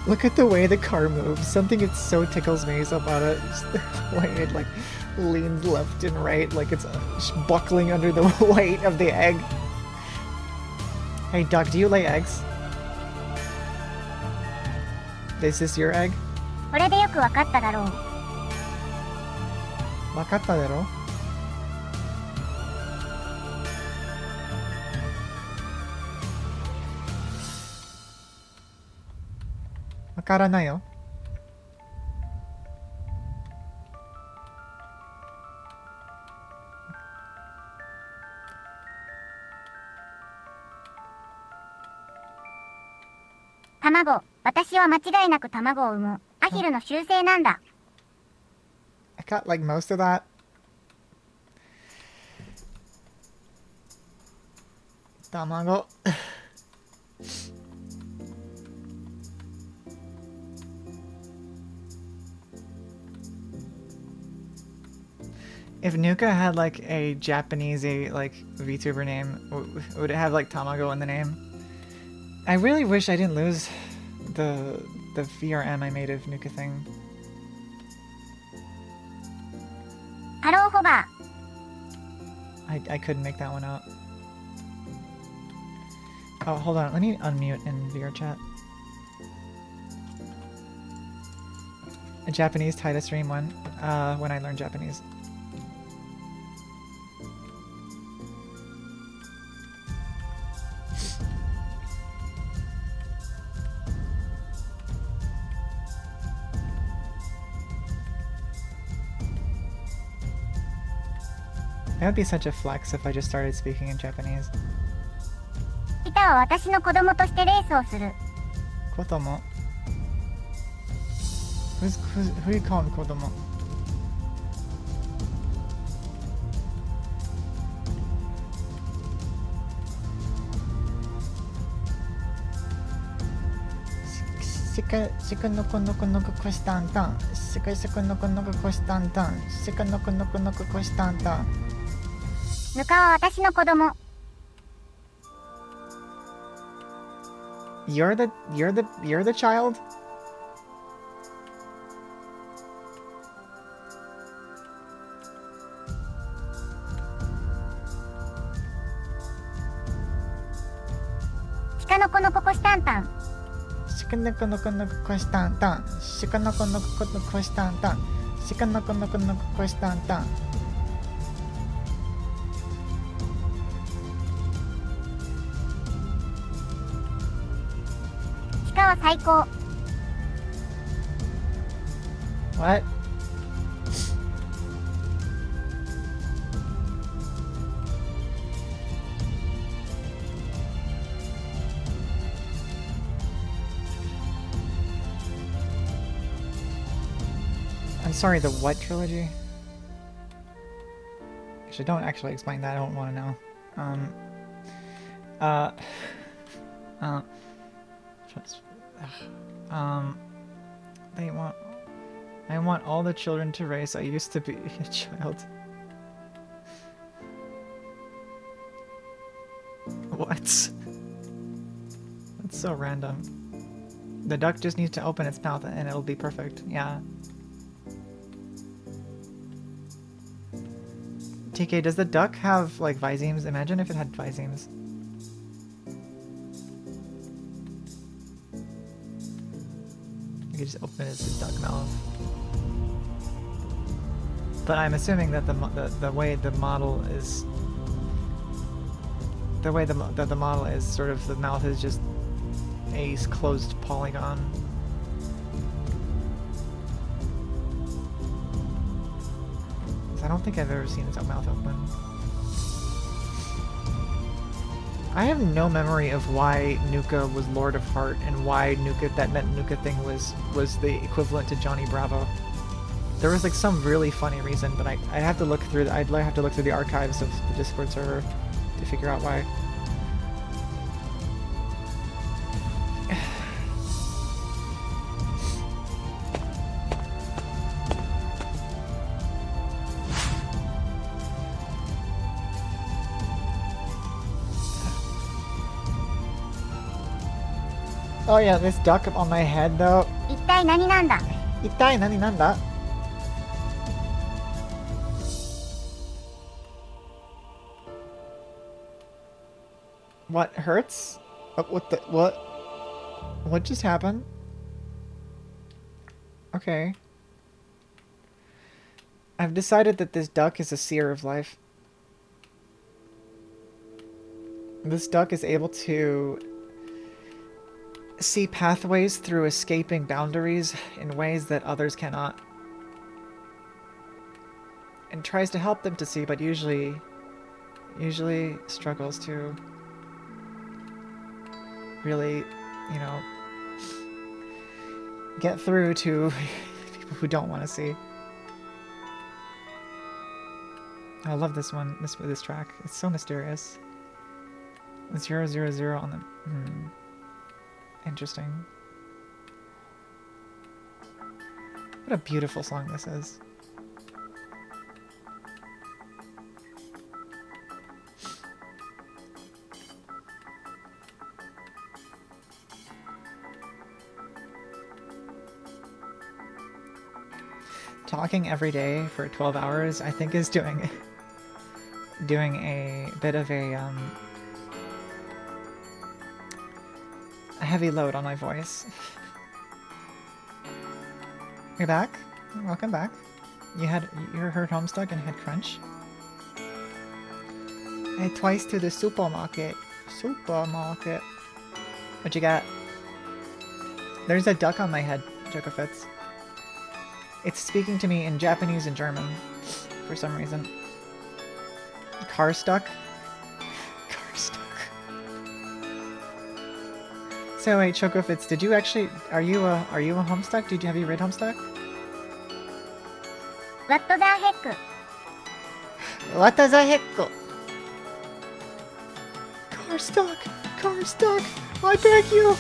Look at the way the car moves. Something that so tickles me about it. Just the way it like leans left and right, like it's buckling under the weight of the egg. Hey Duck, do you lay eggs? Is this your egg? これでよくわかっただろう。わかっただろ? Wakaranayo. Tamago. 私は間違いなく卵を産む。アヒルの習性なんだ。I got like most of that. Tamago. If Nuka had like a Japanesey like VTuber name, would it have like Tamago in the name? I really wish I didn't lose the VRM I made of Nuka thing. Hello, Hoba. I couldn't make that one out. Oh, hold on. Let me unmute in VR chat. A Japanese Titus stream one. When I learn Japanese. That would be such a flex if I just started speaking in Japanese. リタは私の子供としてレースをする。Kotomo? Who you calling Kotomo? Shika noko noko noko koshitantan. Shika noko noko koshitantan. Shika noko noko noko koshitantan. ぬかは私の子供。You're the child? Shika noko noko koshitantan. Shika noko noko noko koshitantan. Shika noko noko noko koshitantan. Shika noko noko noko koshitantan. Shikaは最高。What? I'm sorry, the what trilogy? Actually, don't actually explain that. I don't want to know. I want all the children to race. I used to be a child. What? That's so random. The duck just needs to open its mouth and it'll be perfect. Yeah. TK, does the duck have, like, visemes? Imagine if it had visemes. You could just open its duck mouth. But I'm assuming that the way the model is... The way the model is, sort of, the mouth is just a closed polygon. I don't think I've ever seen its mouth open. I have no memory of why Nuka was Lord of Heart and why that Nuka thing was the equivalent to Johnny Bravo. There was like some really funny reason, but I'd have to look through the archives of the Discord server to figure out why. Oh yeah, this duck on my head though. 一体何なんだ。一体何なんだ? What hurts? What just happened? Okay. I've decided that this duck is a seer of life. This duck is able to see pathways through escaping boundaries in ways that others cannot. And tries to help them to see, but usually struggles to really, you know, get through to people who don't want to see. I love this one, this track. It's so mysterious. 000 on the... Interesting. What a beautiful song this is. talking every day for 12 hours, I think is doing a bit of a heavy load on my voice. You're back? Welcome back. You heard Homestuck and had Crunch? And twice to the supermarket. Supermarket. What you got? There's a duck on my head, Jokofitz. It's speaking to me in Japanese and German, for some reason. Car stuck? Car stuck. So wait, Chocofitz, did you actually... Are you a Homestuck? Have you read Homestuck? What the heck? What the heck? Car stuck! Car stuck! I beg you!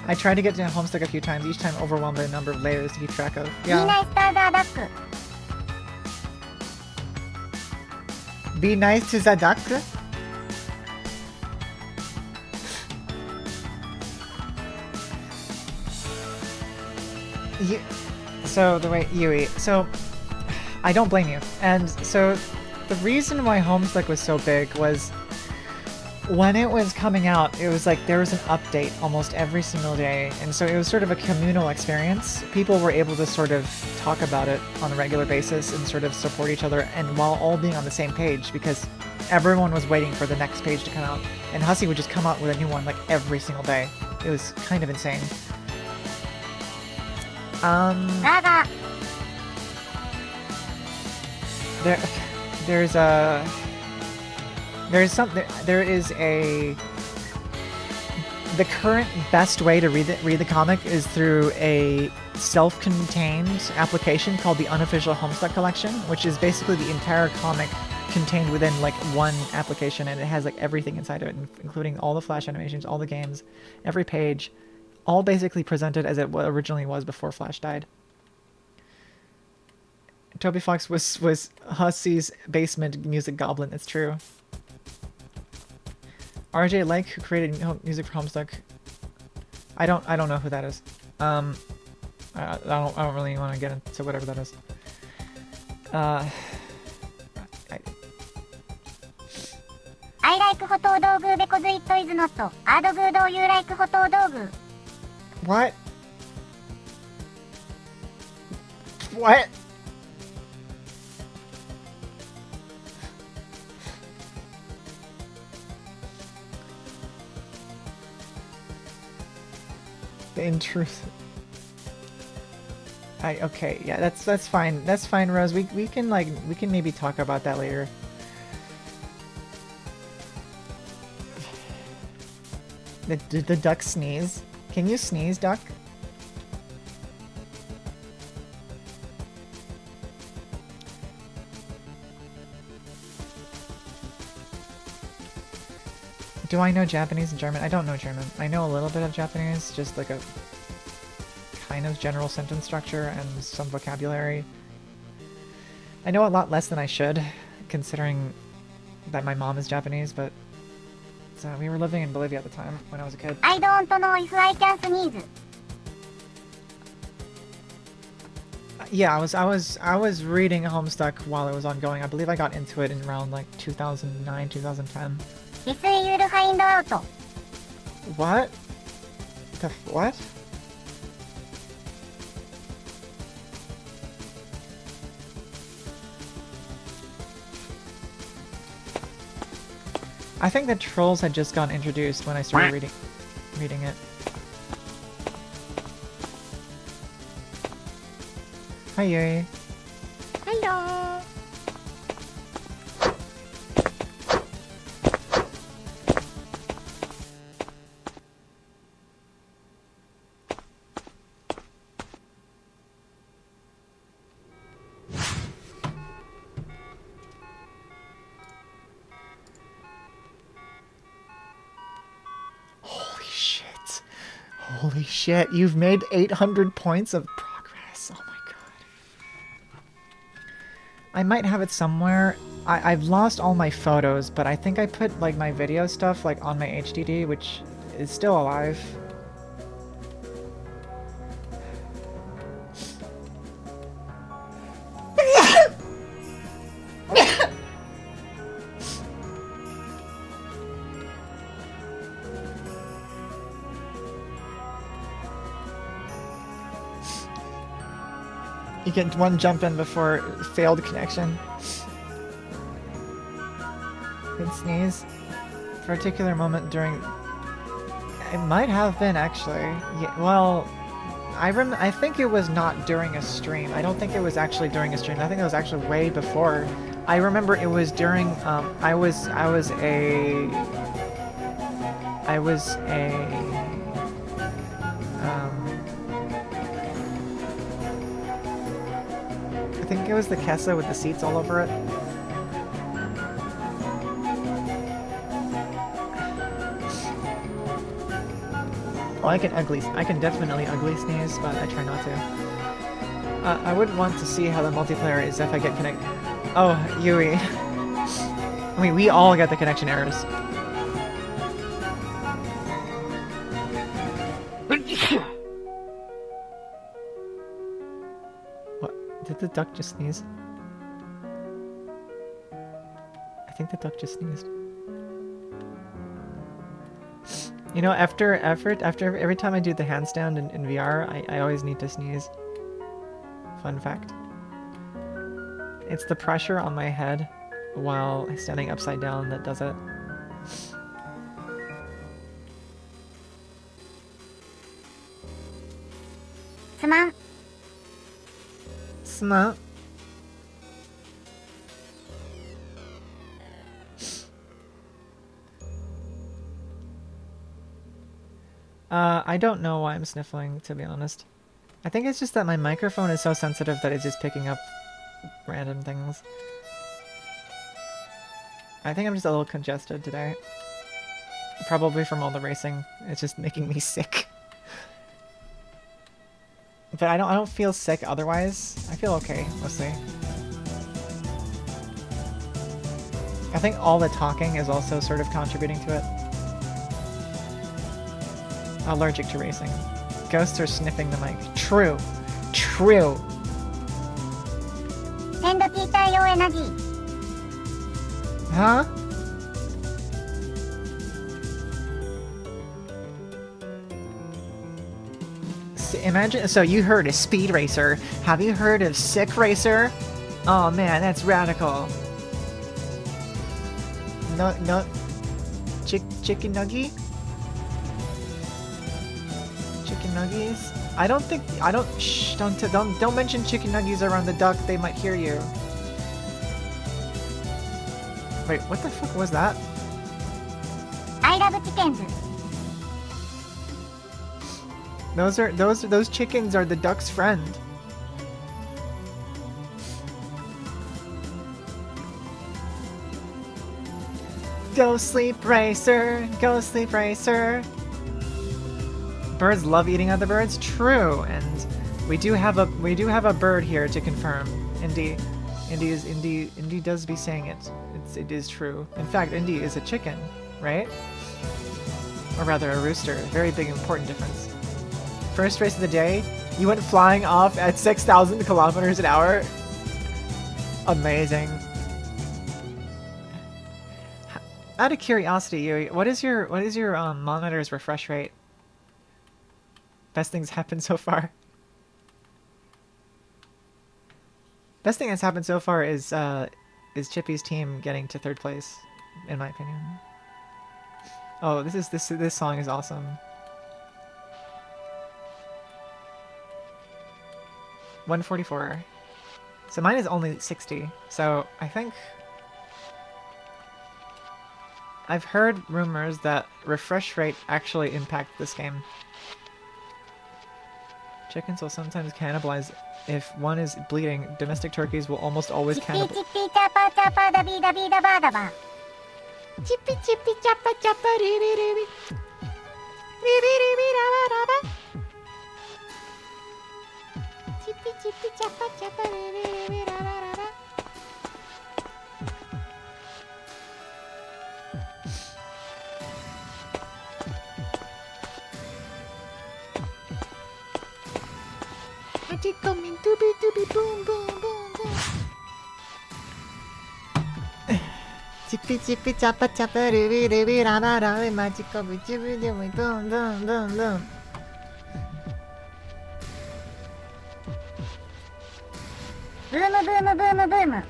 I tried to get to Homestuck a few times, each time overwhelmed by the number of layers to keep track of. Yeah. Be nice to the duck? So, the way Yui, so, I don't blame you. And so, the reason why Homestuck was so big was, when it was coming out, it was like there was an update almost every single day, and so it was sort of a communal experience. People were able to sort of talk about it on a regular basis and sort of support each other, and while all being on the same page, because everyone was waiting for the next page to come out, and Hussey would just come out with a new one like every single day. It was kind of insane. The current best way to read the comic is through a self-contained application called the Unofficial Homestuck Collection, which is basically the entire comic contained within like one application, and it has like everything inside of it, including all the Flash animations, all the games, every page, all basically presented as it originally was before Flash died. Toby Fox was Hussey's basement music goblin. It's true. RJ Lake, who created music for Homestuck. I don't know who that is. I don't really want to get into whatever that is. I like hotodogu because it is not adogu. You like hotodogu? What? What? In truth, okay, yeah, that's fine. That's fine, Rose. We can maybe talk about that later. Did the duck sneeze? Can you sneeze, duck? Do I know Japanese and German? I don't know German. I know a little bit of Japanese, just like a kind of general sentence structure and some vocabulary. I know a lot less than I should, considering that my mom is Japanese, but we were living in Bolivia at the time when I was a kid. I don't know if I can sneeze. Yeah, I was reading Homestuck while it was ongoing. I believe I got into it in around like 2009, 2010. This way you'll find out. What? What? I think the trolls had just gotten introduced when I started reading it. Hi, Yuri. Hello. Holy shit, you've made 800 points of progress. Oh my god. I might have it somewhere. I've lost all my photos, but I think I put like my video stuff like on my HDD, which is still alive. You get one jump in before failed connection. Good sneeze. Particular moment during... It might have been, actually. Yeah, well, I think it was not during a stream. I don't think it was actually during a stream. I think it was actually way before. I remember it was during, I was a... I think it was the Kessa with the seats all over it. Oh, I can definitely ugly sneeze, but I try not to. I would want to see how the multiplayer is if I get connect. Oh, Yui. I mean, we all get the connection errors. What? Did the duck just sneeze? I think the duck just sneezed. You know, after every time I do the handstand in VR, I always need to sneeze. Fun fact. It's the pressure on my head while standing upside down that does it. Smart. I don't know why I'm sniffling, to be honest. I think it's just that my microphone is so sensitive that it's just picking up random things. I think I'm just a little congested today. Probably from all the racing. It's just making me sick. But I don't feel sick otherwise. I feel okay, mostly. I think all the talking is also sort of contributing to it. Allergic to racing. Ghosts are sniffing the mic. True. True. Huh? Imagine, so you heard of Speed Racer. Have you heard of Sick Racer? Oh man, that's radical. No, chicken nuggie? Chicken nuggies? Shh, don't mention chicken nuggies around the duck, they might hear you. Wait, what the fuck was that? I love chickens. Those chickens are the duck's friend. Go sleep, racer. Go sleep, racer. Birds love eating other birds. True, and we do have a bird here to confirm. Indy does be saying it. It is true. In fact, Indy is a chicken, right? Or rather, a rooster. Very big, important difference. First race of the day, you went flying off at 6,000 kilometers an hour. Amazing. Out of curiosity, Yui, what is your monitor's refresh rate? Best things happened so far. Best thing that's happened so far is Chippy's team getting to 3rd place, in my opinion. Oh, this song is awesome. 144. So mine is only 60. So I think I've heard rumors that refresh rate actually impact this game. Chickens will sometimes cannibalize if one is bleeding. Domestic turkeys will almost always cannibalize. Chippy chippy chappa chappa ribi ribi. Ribi ribi raba raba. Chippy chippy chappa chappa ribi ribi raba raba. Magic coming dooby dooby boom boom boom boom. Chippy chippy chappa chappa ribi ribi raba raba. Magic coming dooby dooby boom boom boom boom. ブームブームブームブーム。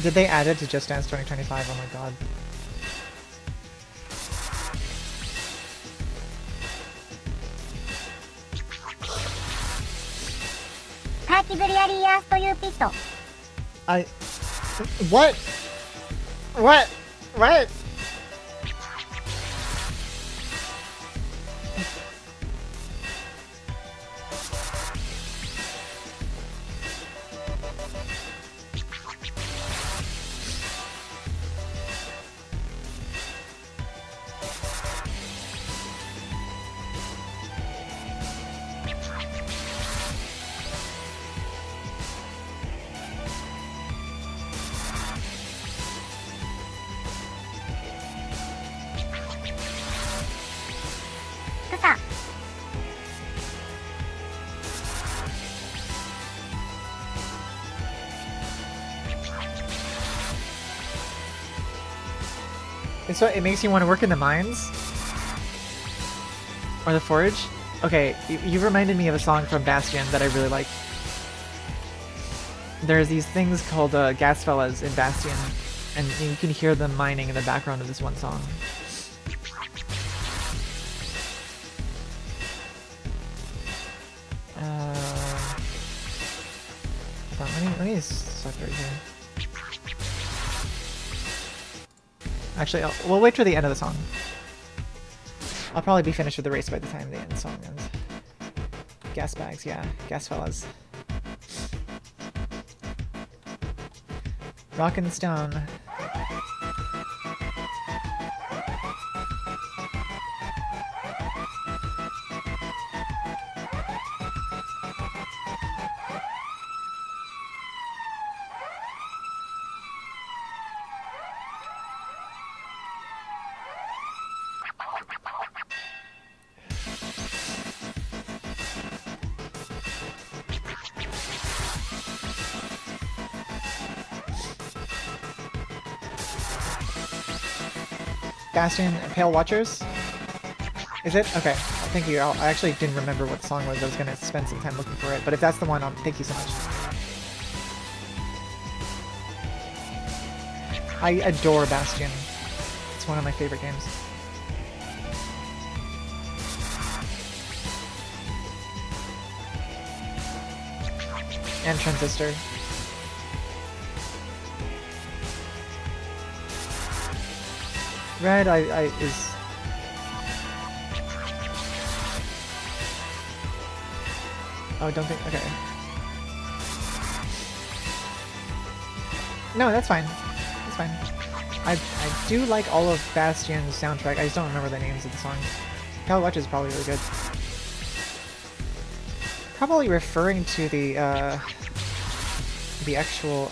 Did they add it to Just Dance 2025? Oh my god. I... What? What? What? And so it makes you want to work in the mines? Or the forge? Okay, you reminded me of a song from Bastion that I really like. There's these things called gas fellas in Bastion, and you can hear them mining in the background of this one song. Let me suck right here. Actually, we'll wait till the end of the song. I'll probably be finished with the race by the time the end song ends. Gas bags, yeah. Gas fellas. Rockin' Stone. Bastion and Pale Watchers? Is it? Okay, thank you. I actually didn't remember what the song was. I was gonna spend some time looking for it, but if that's the one, thank you so much. I adore Bastion. It's one of my favorite games. And Transistor. Red, is... Oh, don't think... Okay. No, that's fine. That's fine. I do like all of Bastion's soundtrack. I just don't remember the names of the songs. Pale Watch is probably really good. Probably referring to the actual,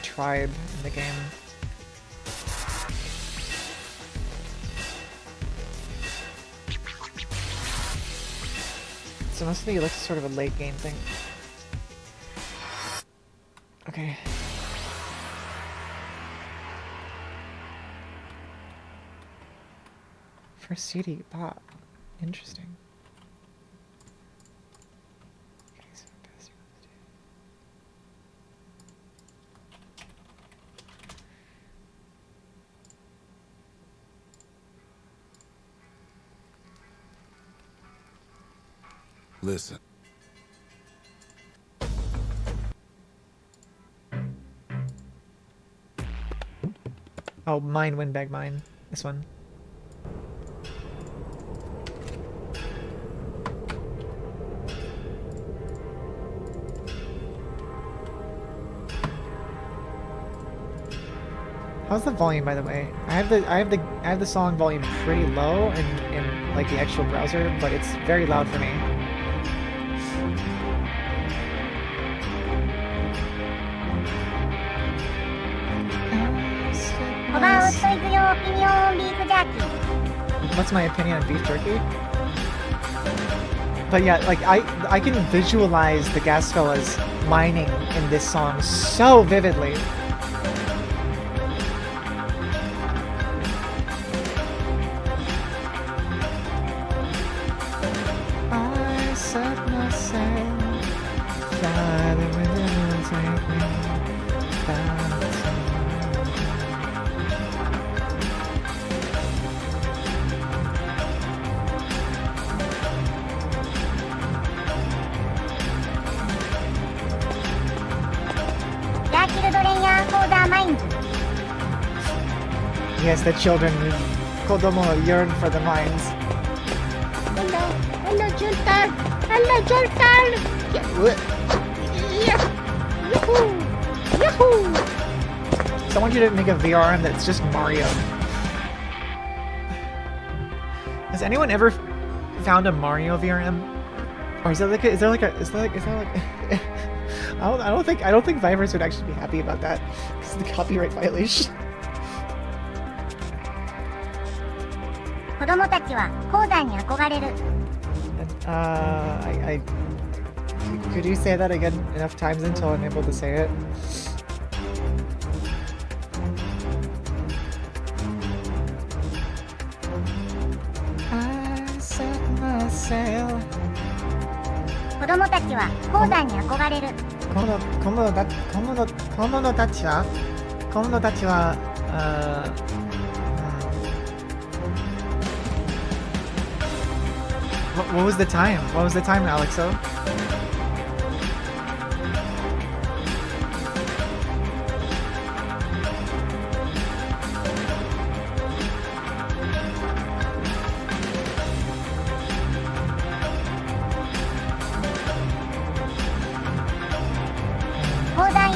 tribe in the game. So mostly it looks sort of a late game thing. Okay. First CD you bought. Interesting. Okay, so best Listen. Oh, mine, Windbag Mine. This one. How's the volume, by the way? I have the song volume pretty low in like the actual browser, but it's very loud for me. What's my opinion on beef jerky? But yeah, like I can visualize the gas fellas mining in this song so vividly. Yes, the children. Kodomo yearn for the mines. Hello, Joltar! Hello, Joltar! Yahoo! Yahoo! So I want you to make a VRM that's just Mario. Has anyone ever found a Mario VRM? Or is that like I don't think VIVERSE would actually be happy about that because of the copyright violation. 子供たちは鉱山に憧れる。Could you say that again enough times until I'm able to say it? I set my sail. 子供たちは鉱山に憧れる。小物たちは、What was the time? What was the time, Alexo?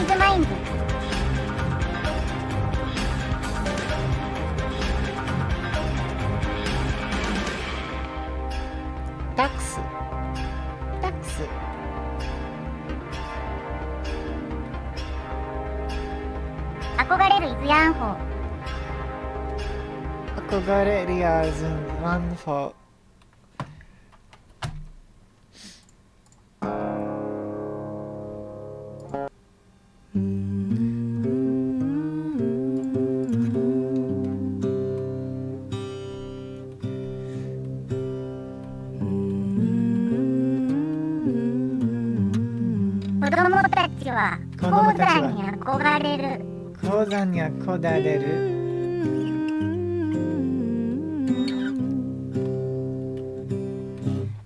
is mine. Tax. Acogarerias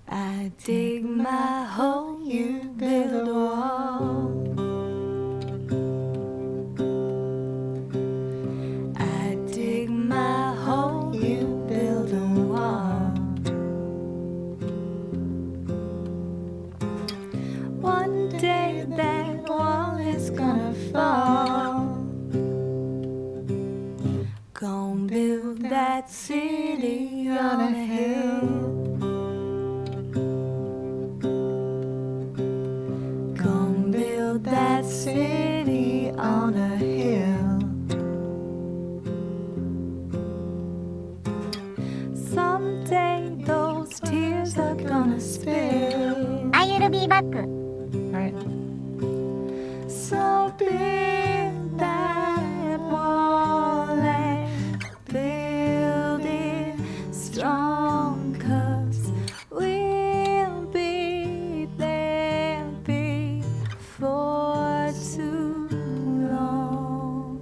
I dig my hole, you build a wall. I dig my hole, you build a wall. One day that wall is gonna fall. Gonna build that city on a hill. Gonna build that city on a hill. Someday those tears are gonna spill. I will be back. Alright. So build that wall and build it strong, 'cause we'll be there before too long.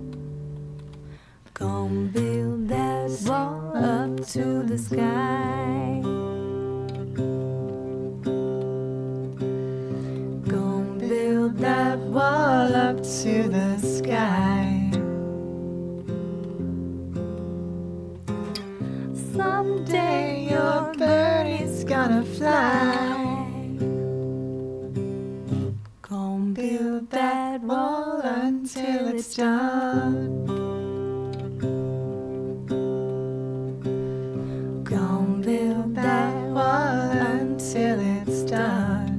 Gonna build that wall up to the sky. Gonna build that wall up to the sky. Someday your bird is gonna fly. Gonna build that wall until it's done. Gonna build that wall until it's done.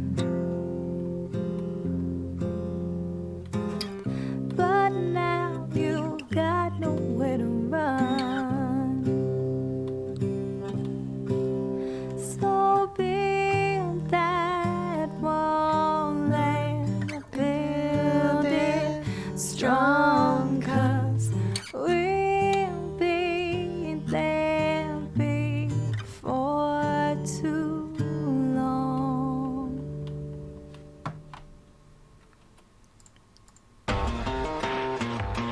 But now you got nowhere to run. So build that wall and build it strong, 'cause we'll be there before too long.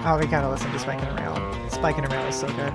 Oh, we gotta listen to Spike and a Rail. Spike and a Rail is so good.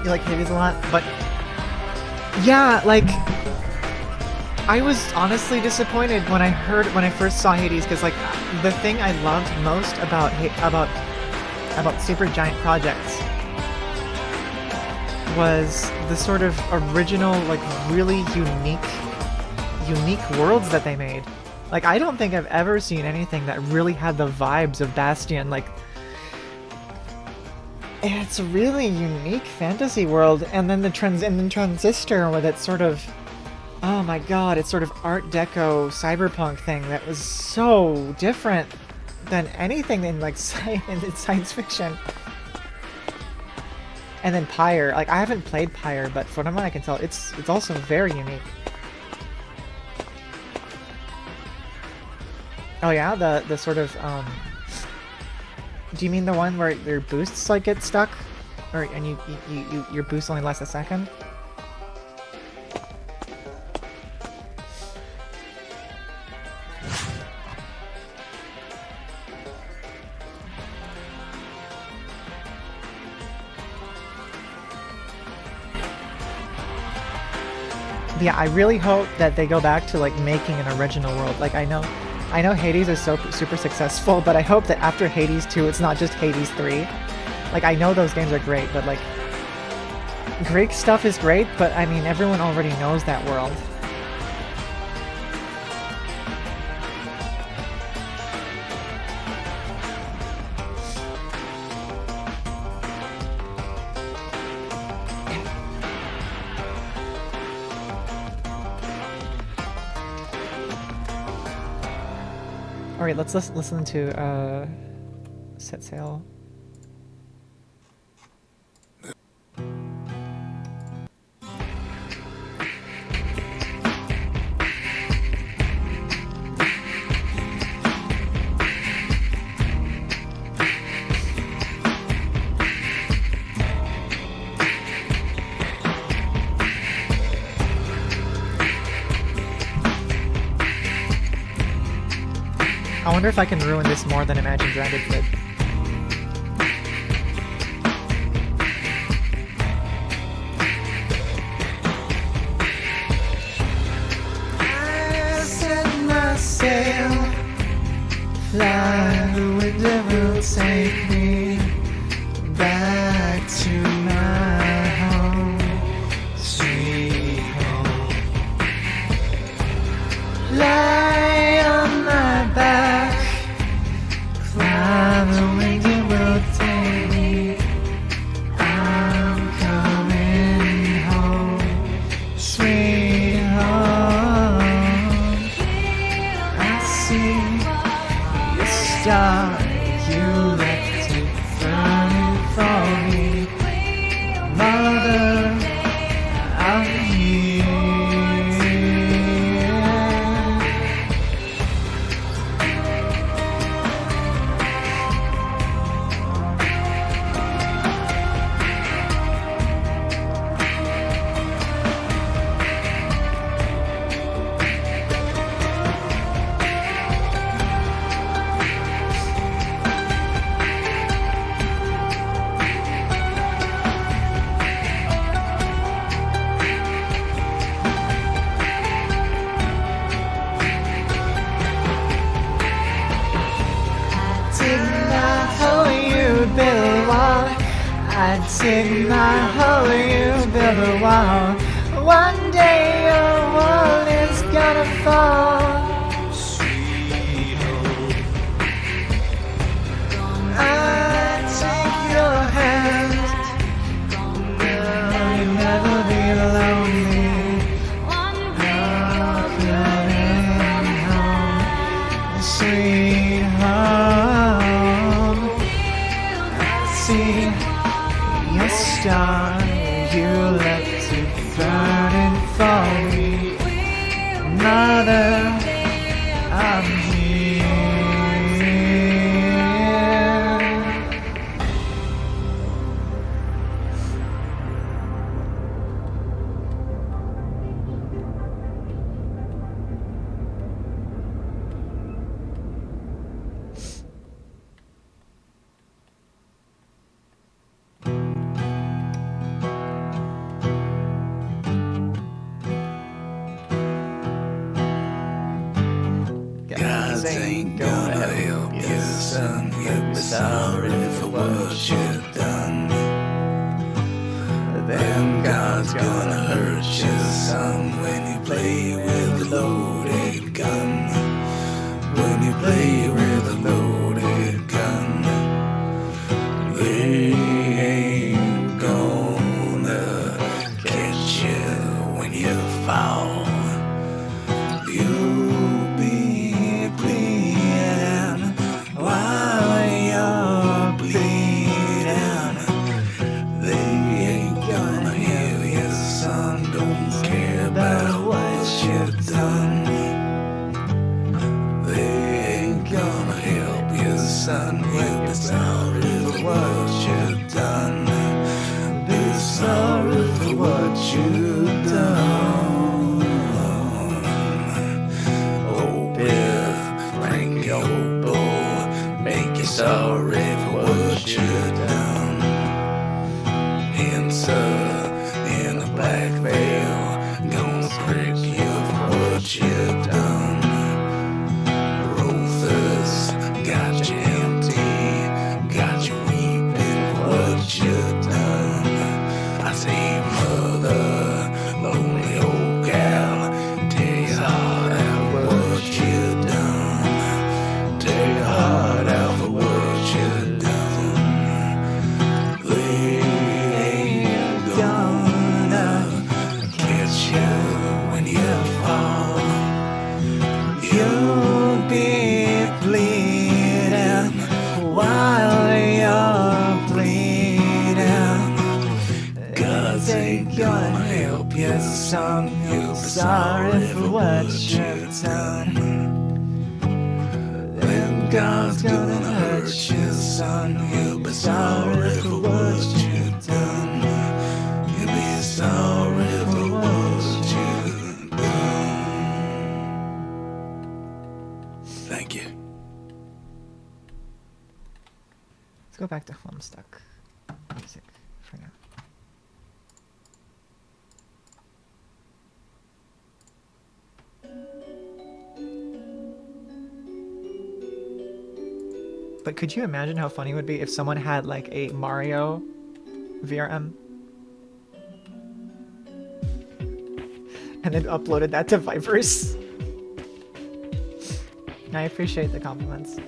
you like Hades a lot, but yeah, like I was honestly disappointed when I first saw Hades, because like the thing I loved most about Super Giant Projects was the sort of original, like really unique worlds that they made. Like I don't think I've ever seen anything that really had the vibes of Bastion. Like it's a really unique fantasy world, and then Transistor with its sort of, oh my god, it's sort of Art Deco cyberpunk thing that was so different than anything in like science fiction. And then Pyre, like I haven't played Pyre, but from what I can tell, it's also very unique. Oh yeah, the sort of do you mean the one where your boosts like get stuck, and your boost only lasts a second? Yeah, I really hope that they go back to like making an original world. Like I know Hades is so super successful, but I hope that after Hades 2, it's not just Hades 3. Like I know those games are great, but like Greek stuff is great, but I mean everyone already knows that world. Alright, let's listen to Set Sail. I wonder if I can ruin this more than Imagine Dragons did. I set my sail, fly, the wind will take me back to my home, sweet home. Lie on my back, fly, the wind will take me. I'm coming home, sweet home. I see the star you left it burning for me. Mother, I'm here. I'd take my hole, you build a wall. One day your wall is gonna fall. Sweet home. I'd take your hand. Girl, you'll never be lonely. You're coming home, sweet home. I see your star, you left it burning for me. Mother, I'm here. ain't gonna help you, son. You'll be sorry for what you've done. Then God's gonna hurt you, son, when you play with a loaded gun. When you play with a loaded gun, they ain't gonna catch you when you fall. You'll be bleeding while you're bleeding. They ain't gonna heal you, son. Don't care about what you've done. They ain't gonna help you, son. You'll be sorry for what you've done. Be sorry for what you've done. Oh, Biff, cranky old bull, make you sorry for what you've done. Answer in the black veil, gonna prick you for what you've done. Roses got you empty, got you weeping for what you've done. I say, mother, lonely old gal, tear your heart out for what you've done. Tear your heart out for what you've done. They ain't gonna catch you when you fall. You'll be bleeding while you're bleeding. God's ain't gonna help you, son. You'll be sorry for what you've done. Then God's gonna hurt you, son. You'll be sorry for what you've done. You'll be sorry for what you've done. Thank you. Let's go back to Homestuck music for now. But could you imagine how funny it would be if someone had like a Mario VRM and then uploaded that to VIVERSE? I appreciate the compliments.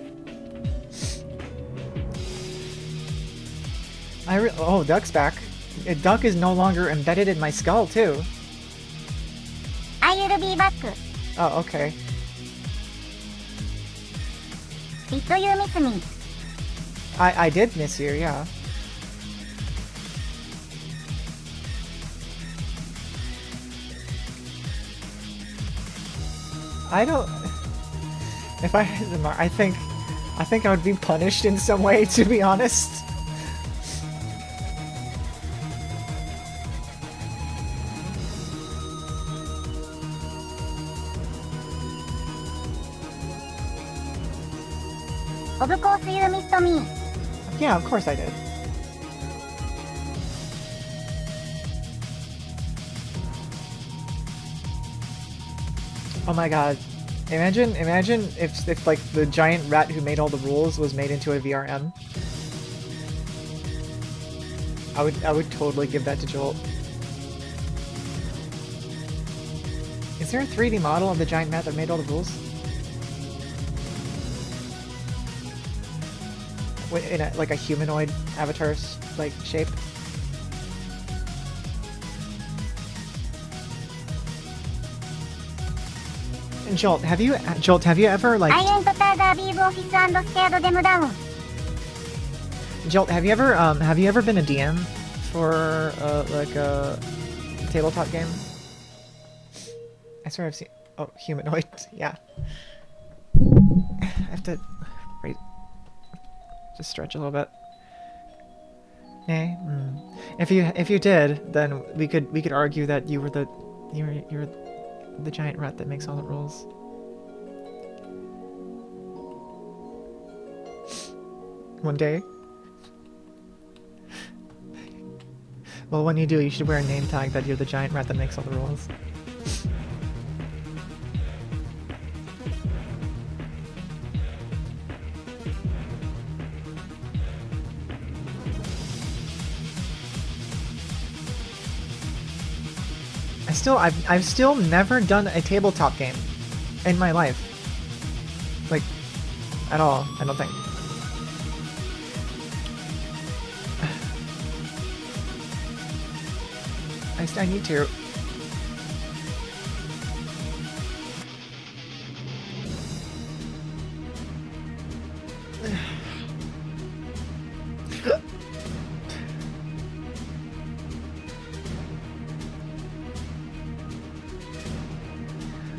Oh, Duck's back. Duck is no longer embedded in my skull too. I will be back. Oh, okay. Did you miss me? I did miss you, yeah. I don't. If I had the I think I would be punished in some way, to be honest. Of course you missed me. Yeah, of course I did. Oh my god. Imagine if like the giant rat who made all the rules was made into a VRM. I would totally give that to Jolt. Is there a 3D model of the giant rat that made all the rules? In like a humanoid avatar like shape? And Jolt, have you ever like I entered the Beef office and scared them down. Jolt, have you ever been a DM for like a tabletop game? I swear I've seen. Oh, humanoid. Yeah. I have to just stretch a little bit. Nay. If you did, then we could argue that you were the giant rat that makes all the rules. One day. Well, when you do, you should wear a name tag that you're the giant rat that makes all the rules. I've still never done a tabletop game in my life. Like, at all, I don't think. I need to.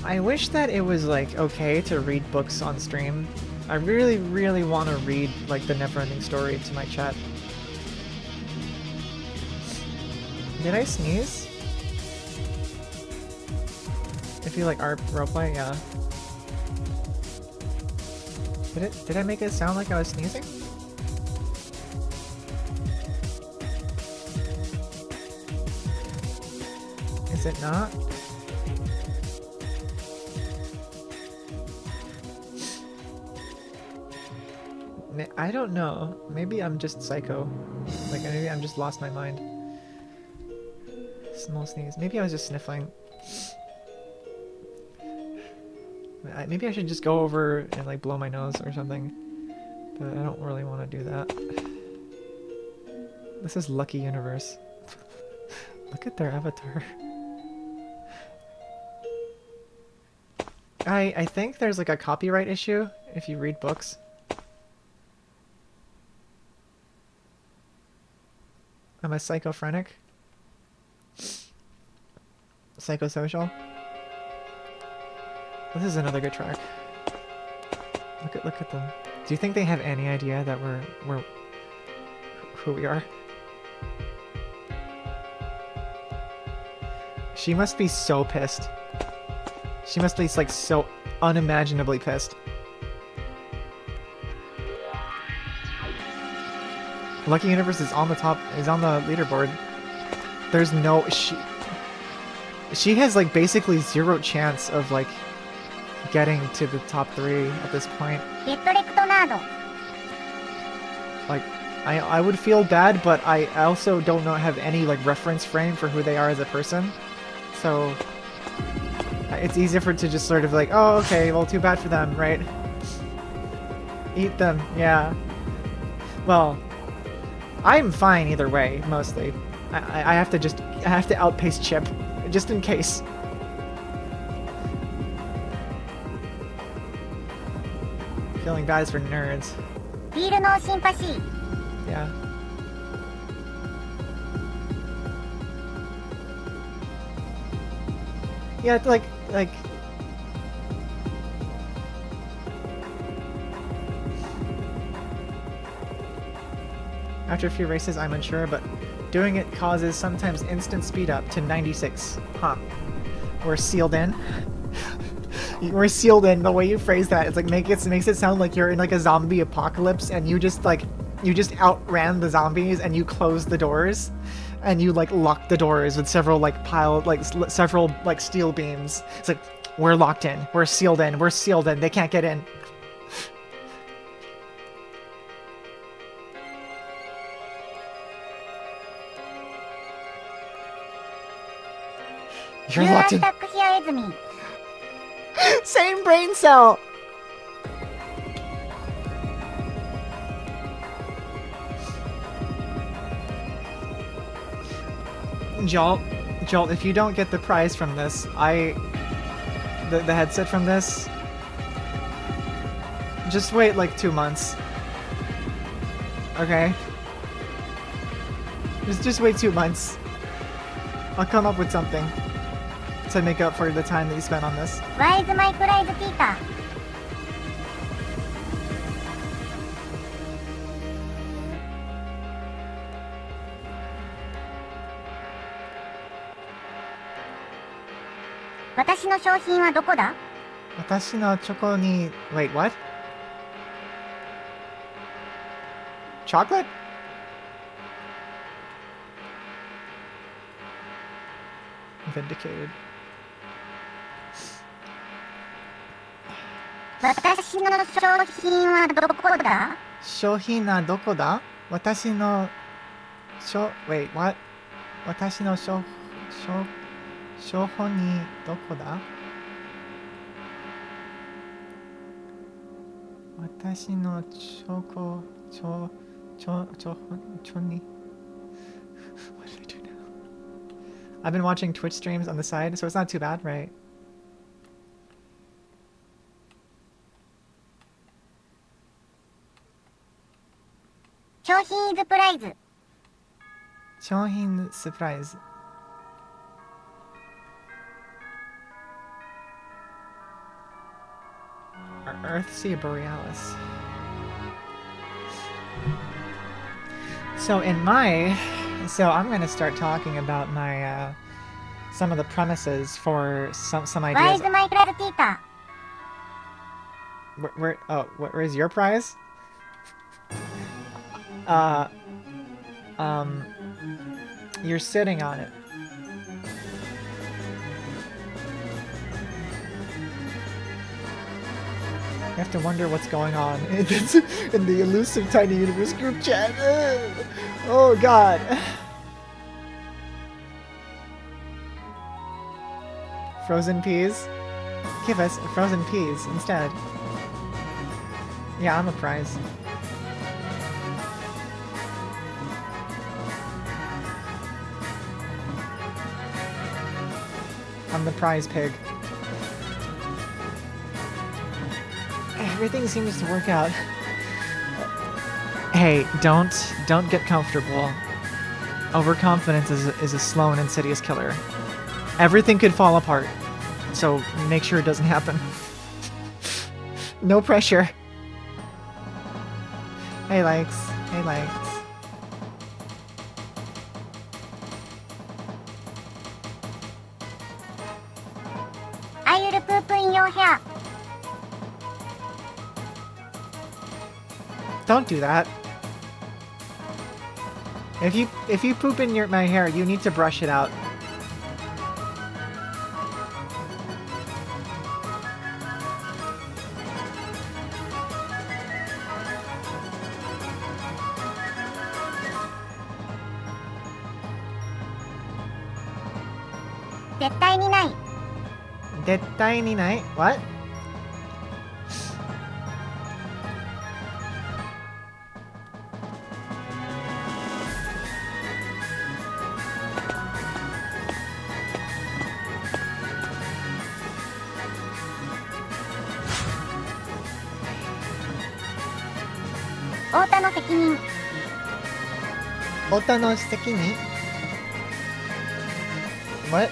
I wish that it was like okay to read books on stream. I really want to read like the never-ending story to my chat. Did I sneeze? If you like art roleplay, yeah. Did I make it sound like I was sneezing? Is it not? I don't know. Maybe I'm just psycho. Like, maybe I'm just lost my mind. Small sneeze. Maybe I was just sniffling. Maybe I should just go over and, like, blow my nose or something. But I don't really want to do that. This is Lucky Universe. Look at their avatar. I think there's, like, a copyright issue if you read books. I'm a psychophrenic. Psychosocial. This is another good track. Look at them. Do you think they have any idea that we're who we are? She must be so pissed. She must be like so unimaginably pissed. Lucky Universe is on the top, is on the leaderboard. There's no, she has like basically zero chance of like getting to the top 3 at this point. Like, I would feel bad, but I also don't have any like reference frame for who they are as a person. So it's easier to just sort of like, oh, okay, well, too bad for them, right? Eat them, yeah. Well, I'm fine either way, mostly. I have to outpace Chip, just in case. Feeling bad is for nerds. Yeah. Yeah, it's like... After a few races, I'm unsure, but doing it causes sometimes instant speed up to 96. Huh. We're sealed in. We're sealed in. The way you phrase that, it's like makes it sound like you're in like a zombie apocalypse, and you just outran the zombies, and you closed the doors, and you like locked the doors with several steel beams. It's like, we're locked in. We're sealed in. We're sealed in. They can't get in. You're locked in. Same brain cell! Jolt, if you don't get the prize from this, the headset from this, just wait like 2 months. Okay? Just wait 2 months. I'll come up with something to make up for the time that you spent on this. Why is my prize Peter? Wait, what? Chocolate? Vindicated. 私の商品はどこだ? 商品はどこだ? 私の Wait, what? 私の初歩にどこだ？私のチョコチョに What did I do now? I've been watching Twitch streams on the side, so it's not too bad, right? 商品サプライズ。商品サプライズ。Earthsea Borealis. So I'm going to start talking about my some of the premises for some ideas. Where is my prize, Tita? Where is your prize? You're sitting on it. You have to wonder what's going on in the elusive tiny universe group chat. Oh god. Frozen peas? Give us frozen peas instead. Yeah, I'm a prize. I'm the prize pig. Everything seems to work out. Hey, don't get comfortable. Overconfidence is a slow and insidious killer. Everything could fall apart, so make sure it doesn't happen. No pressure. Hey, likes. Hey, likes. I will poop in your hair. Don't do that. If you poop in my hair, you need to brush it out. What? What?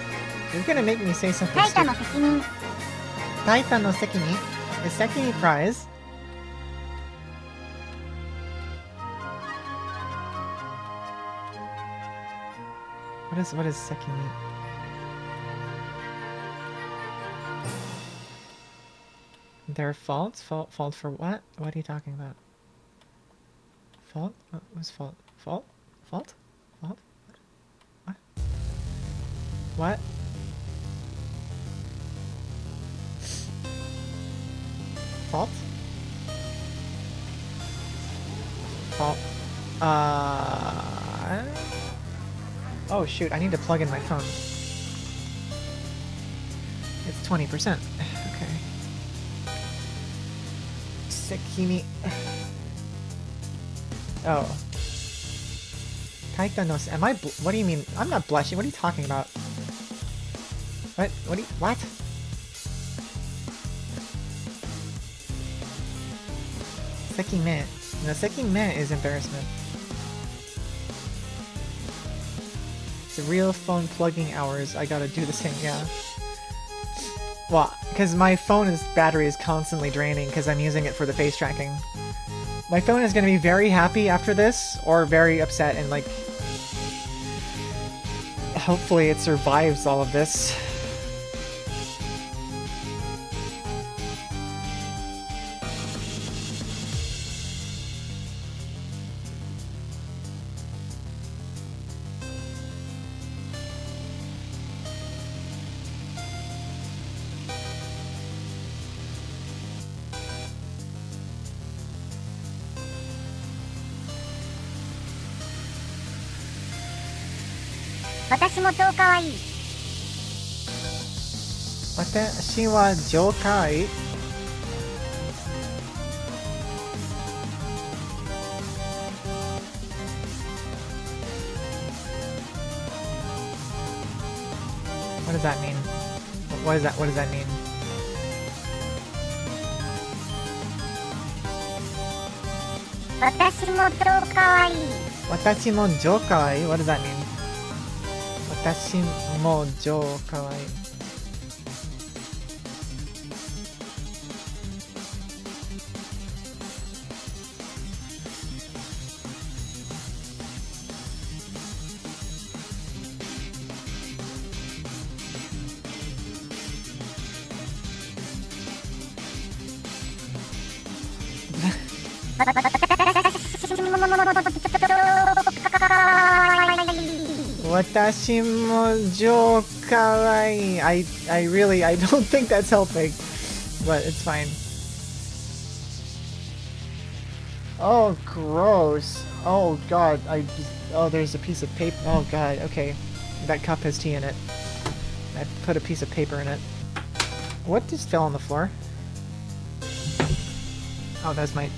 You're gonna make me say something stupid. Taita no sekini? Is sekini prize? What is sekini? Their faults? Fault for what? What are you talking about? Fault? What was fault? Fault? Fault? Fault? What? What? Fault? Fault? Oh shoot, I need to plug in my phone. It's 20%. Okay. Sekini. Oh. Taitanos. Am I what do you mean? I'm not blushing. What are you talking about? What? What? Sekime. No, sekime is embarrassment. It's real phone plugging hours. I gotta do the same, yeah. Well, because my phone's battery is constantly draining because I'm using it for the face tracking. My phone is gonna be very happy after this, or very upset, and like... hopefully it survives all of this. Watashi wa jokai. What does that mean? What does that mean? Watashi mo jokai. Watashi mo jokai? What does that mean? Watashi mo jokai. Watashi mo jokai. I don't think that's helping, but it's fine. Oh, gross. Oh god, oh, there's a piece of paper. Oh god, okay. That cup has tea in it. I put a piece of paper in it. What just fell on the floor? Oh, that's my...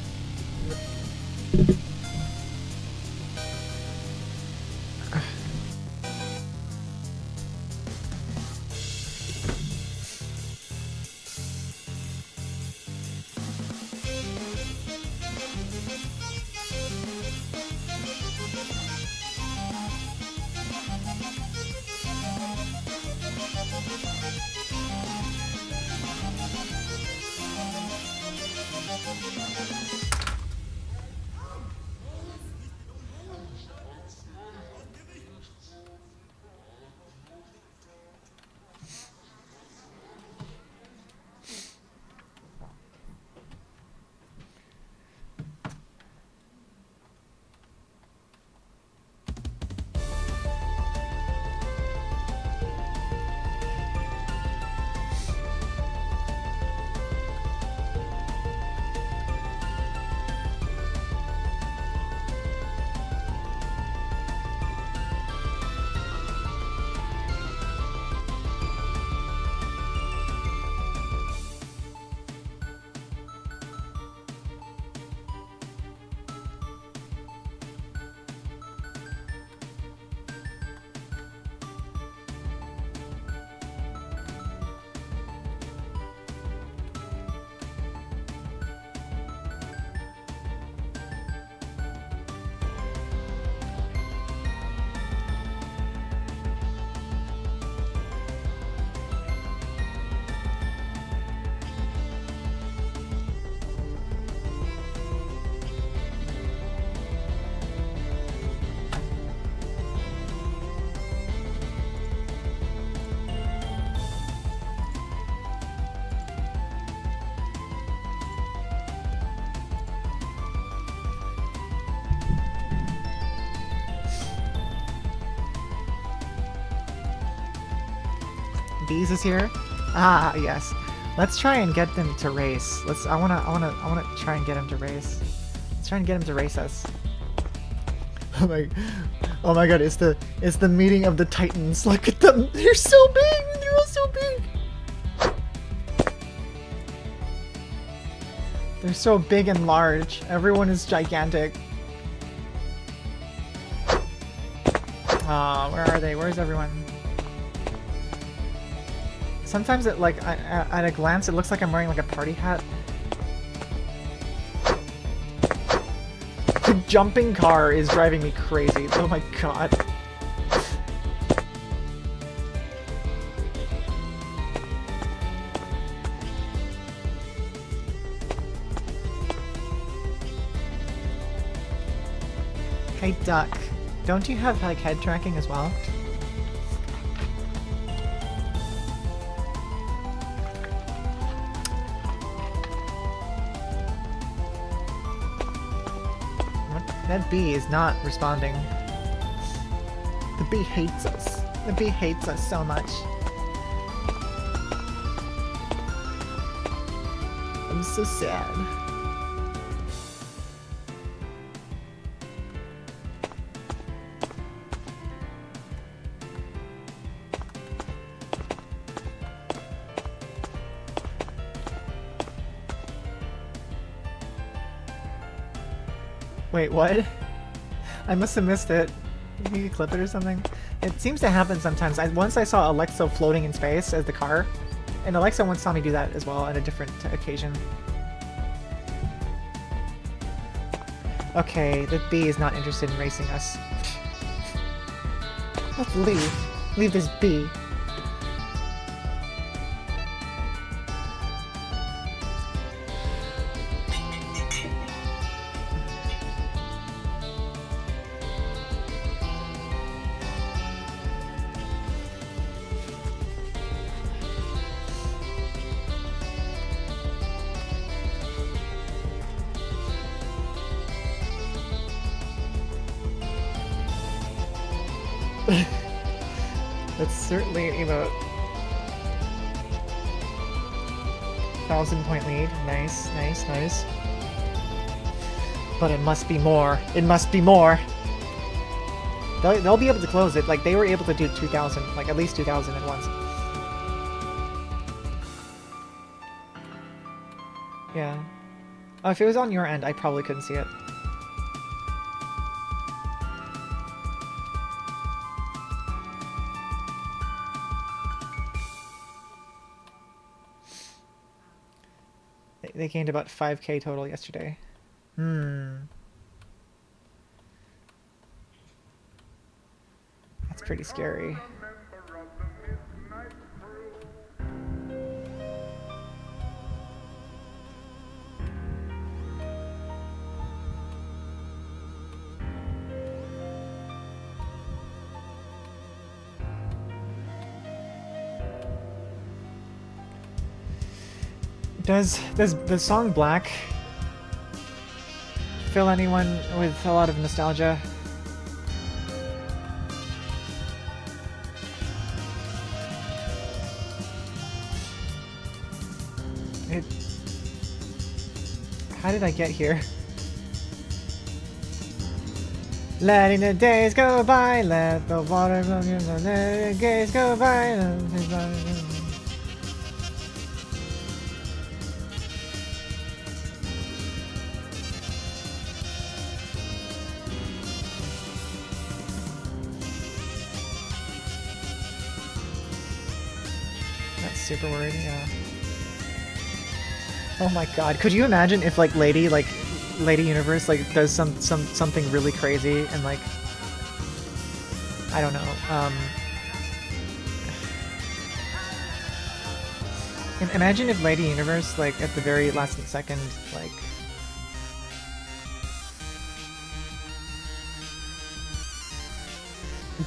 Bees is here? Ah, yes. Let's try and get them to race. I wanna try and get him to race. Let's try and get him to race us. Oh my god, it's the meeting of the Titans. Look at them. They're so big. They're all so big. They're so big and large. Everyone is gigantic. Where are they? Where's everyone? Sometimes it at a glance it looks like I'm wearing like a party hat. The jumping car is driving me crazy. Oh my god. Hey Duck, don't you have like head tracking as well? That bee is not responding. The bee hates us. The bee hates us so much. I'm so sad. Wait, what? I must have missed it. Maybe you clip it or something? It seems to happen sometimes. Once I saw Alexa floating in space as the car, and Alexa once saw me do that as well on a different occasion. Okay, the bee is not interested in racing us. Let's leave. Leave this bee. That's certainly an emote. 1,000-point lead. Nice, nice, nice. But it must be more. It must be more. They'll be able to close it. Like, they were able to do 2,000. Like, at least 2,000 at once. Yeah. Oh, if it was on your end, I probably couldn't see it. They gained about 5k total yesterday. That's pretty scary. Does the song Black fill anyone with a lot of nostalgia? How did I get here? Letting the days go by, let the water run, let the days go by. That's super weird, yeah. Oh my god, could you imagine if like Lady Universe like does something really crazy and like I don't know, imagine if Lady Universe like at the very last second like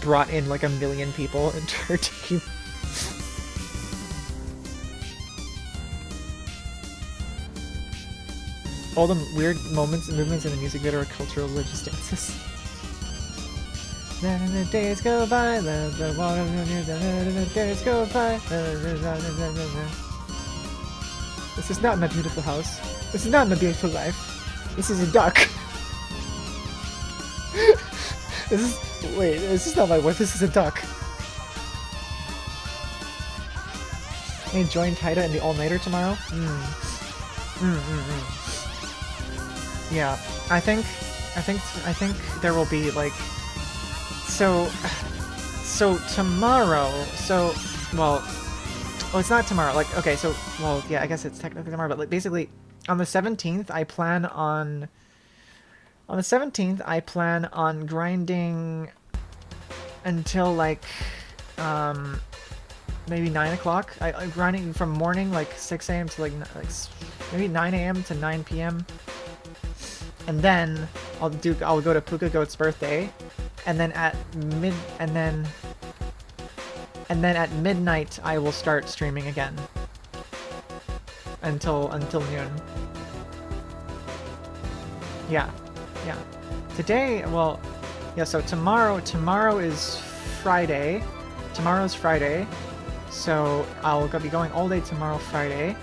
brought in like 1 million people into her team. All the weird moments and movements in the music video are cultural logistics. Letting the days go by, let the water run, let the days go by. This is not my beautiful house. This is not my beautiful life. This is a duck. This is not my wife, this is a duck. Hey, join Taida in the all-nighter tomorrow? Yeah, I think there will be like so tomorrow. Well, it's not tomorrow. Like okay, well, yeah, I guess it's technically tomorrow, but like basically on the 17th, I plan on grinding until like maybe 9 o'clock. I'm grinding from morning like 6 a.m. to like maybe 9 a.m. to 9 p.m. And then I'll go to Puka Goat's birthday, and then at midnight I will start streaming again until noon. Yeah. Today, well, yeah. So tomorrow is Friday. Tomorrow's Friday, so I'll be going all day tomorrow, Friday.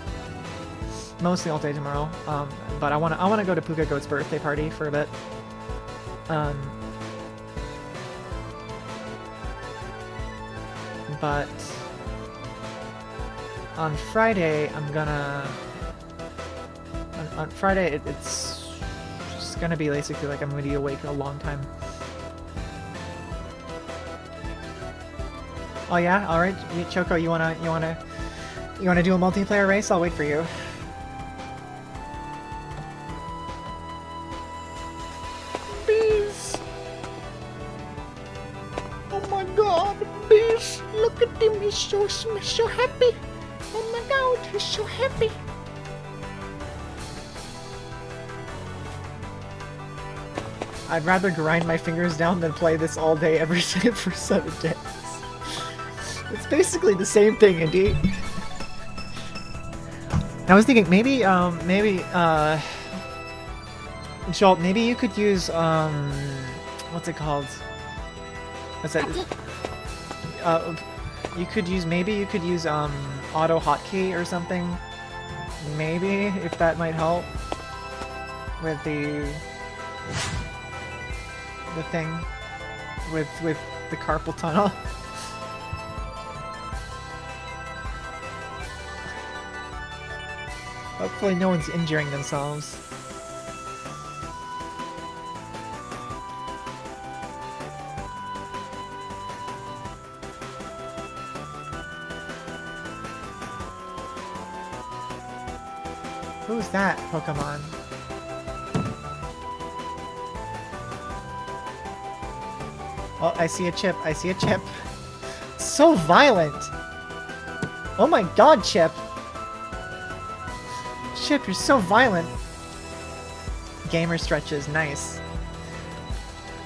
Mostly all day tomorrow, but I wanna go to Puka Goat's birthday party for a bit. But on Friday I'm gonna. On Friday it's just gonna be basically like I'm gonna be awake a long time. Oh yeah, all right, Choco, you wanna do a multiplayer race? I'll wait for you. Bees! Oh my God, Bees! Look at him, he's so happy. Oh my God, he's so happy. I'd rather grind my fingers down than play this all day every day for 7 days. It's basically the same thing, indeed. I was thinking maybe Jolt, maybe you could use what's it called? What's that? You could use auto hotkey or something. Maybe if that might help with the thing with the carpal tunnel. Hopefully no one's injuring themselves. Who's that Pokemon? Oh, I see a chip. I see a chip. So violent! Oh my God, Chip! Chip, you're so violent! Gamer stretches, nice.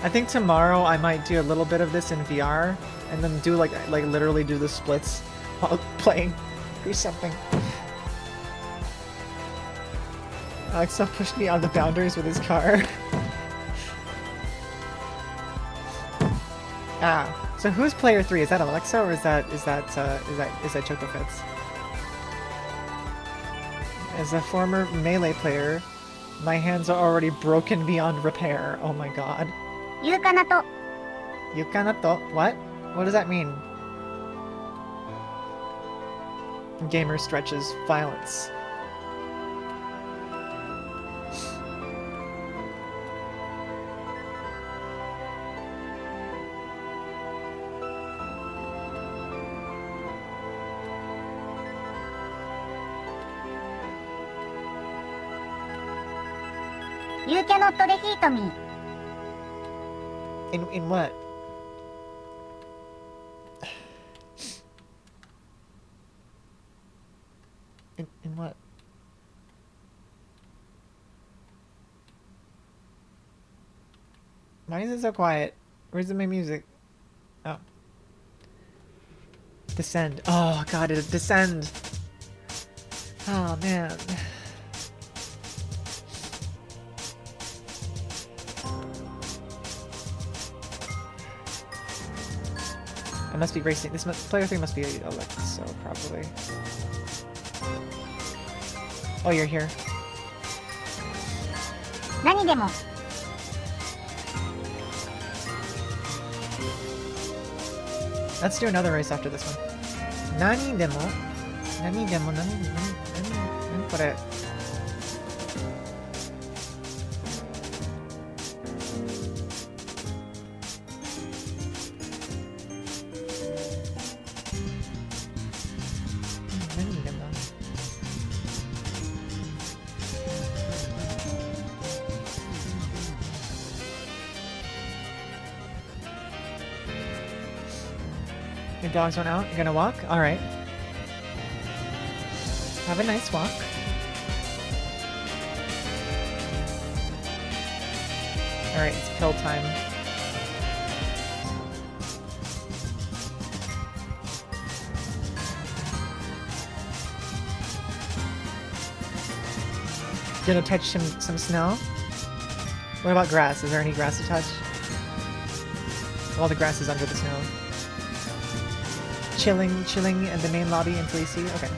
I think tomorrow I might do a little bit of this in VR, and then do like literally do the splits while playing or something. Alexa pushed me on the boundaries with his car. Ah, so who's player 3? Is that Alexa or is that Chocofits? As a former Melee player, my hands are already broken beyond repair. Oh my God. Yukanato. Yukanato? What? What does that mean? Gamer stretches violence. You cannot defeat me. In what? In what? Why is it so quiet? Where's my music? Oh. Descend. Oh God, it descend. Oh man. I must be racing. This player 3 must be Alexa, probably. Oh, you're here. 何でも Let's do another race after this one. Nani demo? Nani demo? Naniこれ? Your dogs went out? You're gonna walk? Alright. Have a nice walk. Alright, it's pill time. Gonna touch some snow? What about grass? Is there any grass to touch? All the grass is under the snow. Chilling in the main lobby until you see? Okay.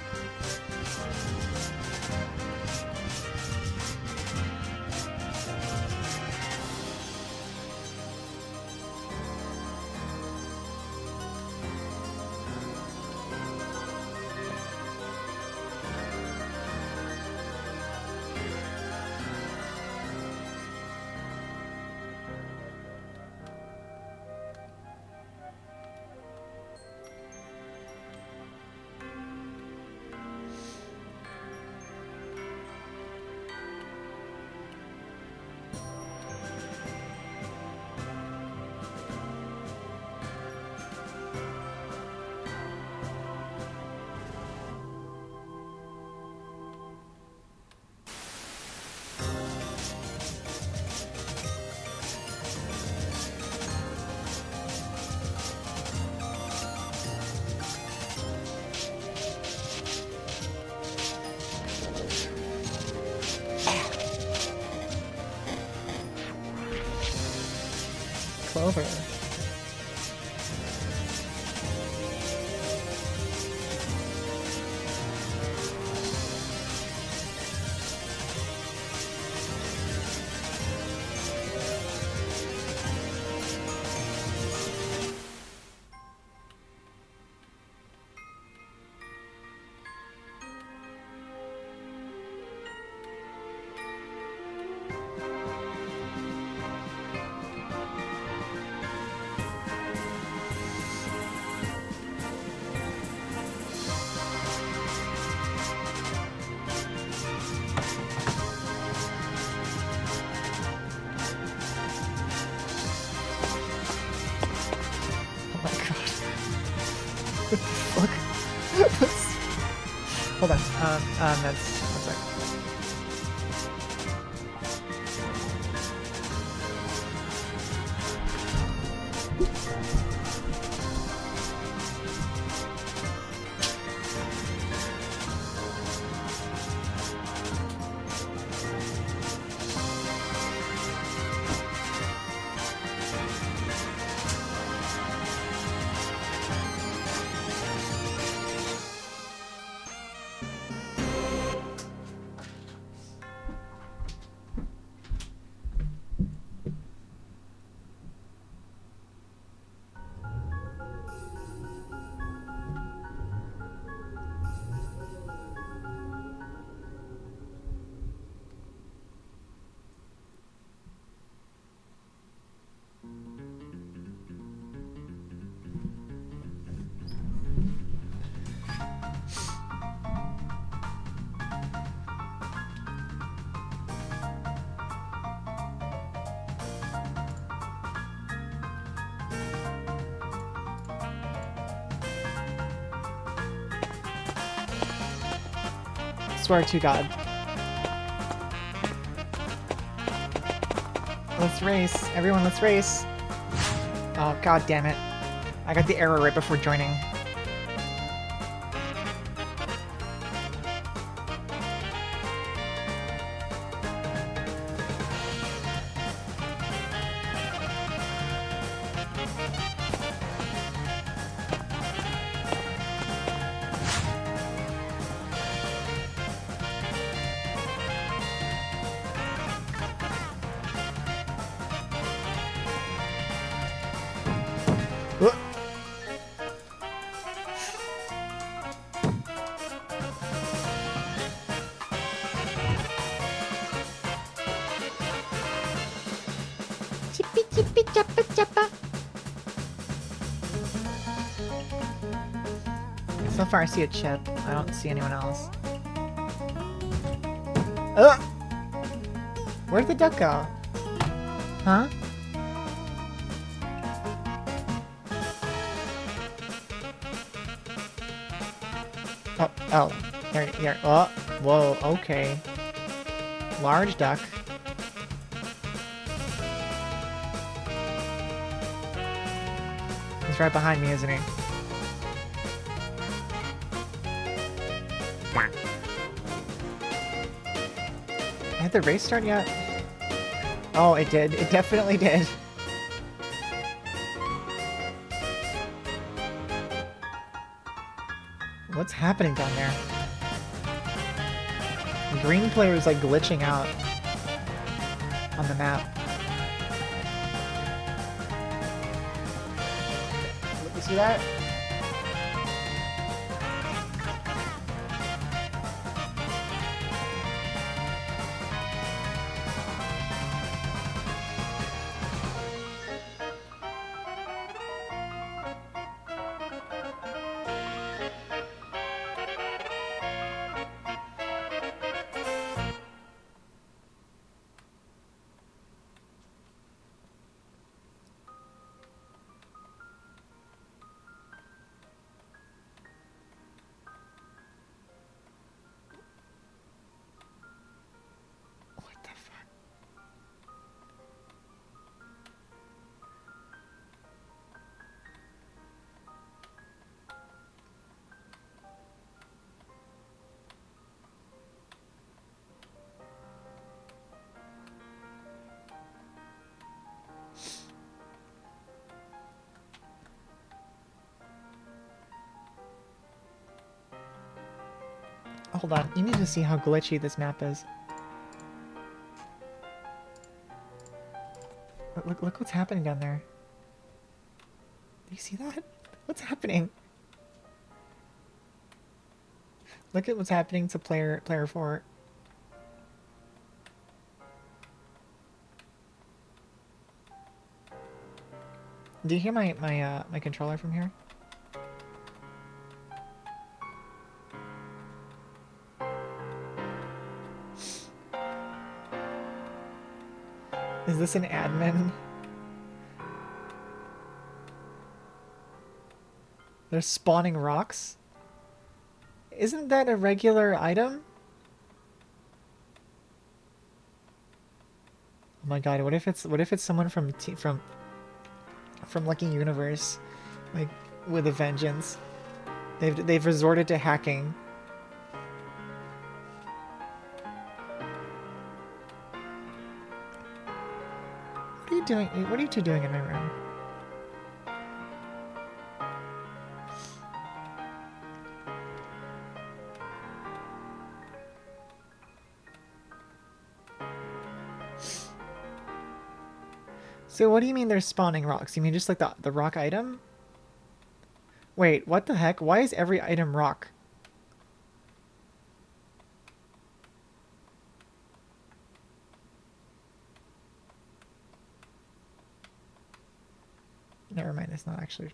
clover. What the fuck? Hold on. That's one sec. Swear to God. Let's race. Everyone, let's race. Oh, God damn it. I got the error right before joining. Chippy chippy chappa chappa. So far I see a chip. I don't see anyone else. Ugh! Where'd the duck go? Huh? Oh, here. Oh, whoa, okay. Large duck. He's right behind me, isn't he? Had the race start yet? Oh, it did. It definitely did. What's happening down there? The green player is like glitching out on the map. You see that? Hold on, you need to see how glitchy this map is. Look what's happening down there. Do you see that? What's happening? Look at what's happening to player 4. Do you hear my controller from here? Is this an admin? They're spawning rocks? Isn't that a regular item? Oh my god, what if it's someone from Lucky Universe, like with a vengeance? They've resorted to hacking. What are you doing? What are you two doing in my room? So what do you mean they're spawning rocks? You mean just like the rock item? Wait, what the heck? Why is every item rock? Never mind, it's not actually.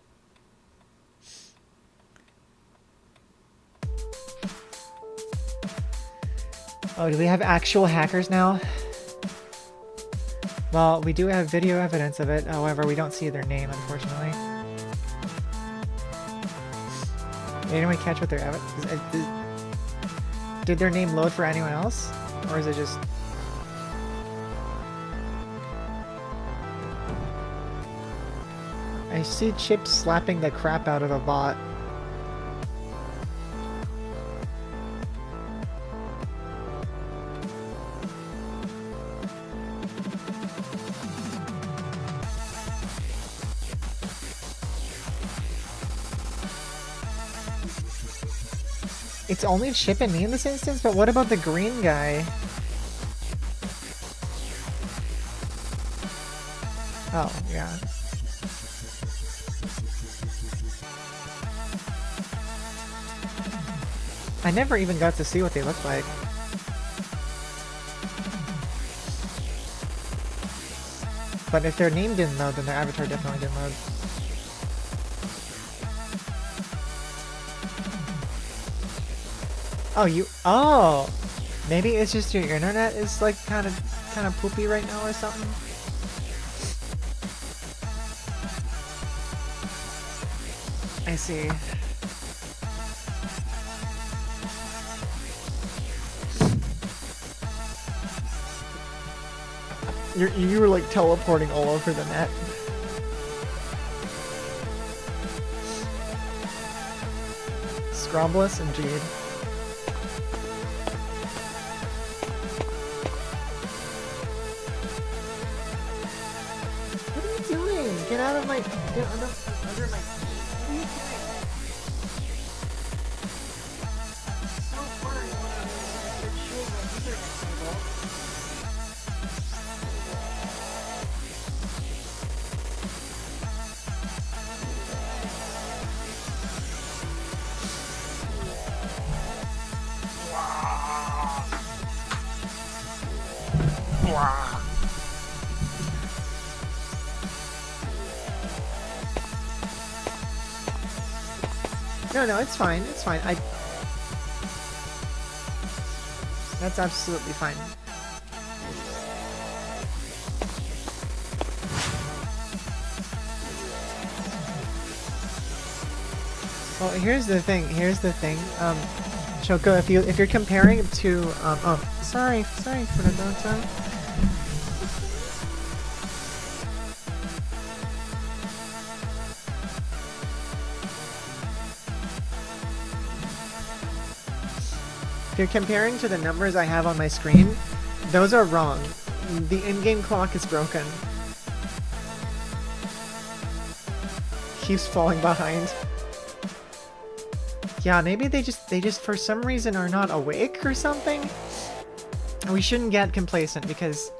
Oh, do we have actual hackers now? Well, we do have video evidence of it, however, we don't see their name, unfortunately. Did anyone catch what their did their name load for anyone else? Or is it just... I see Chip slapping the crap out of a bot. It's only Chip and me in this instance, but what about the green guy? Oh, yeah. I never even got to see what they look like. But if their name didn't load, then their avatar definitely didn't load. Oh, oh! Maybe it's just your internet is like kind of poopy right now or something? I see. You were like teleporting all over the net. Scrombless and Jade. What are you doing? Get out of my... Get under my... What are you doing? So far, I want to shield my internet cable. No, it's fine. It's fine. That's absolutely fine. Well, here's the thing. Choco, if you're comparing it to oh, sorry for the downtime. If you're comparing to the numbers I have on my screen, those are wrong. The in-game clock is broken. Keeps falling behind. Yeah, maybe they just for some reason are not awake or something. We shouldn't get complacent because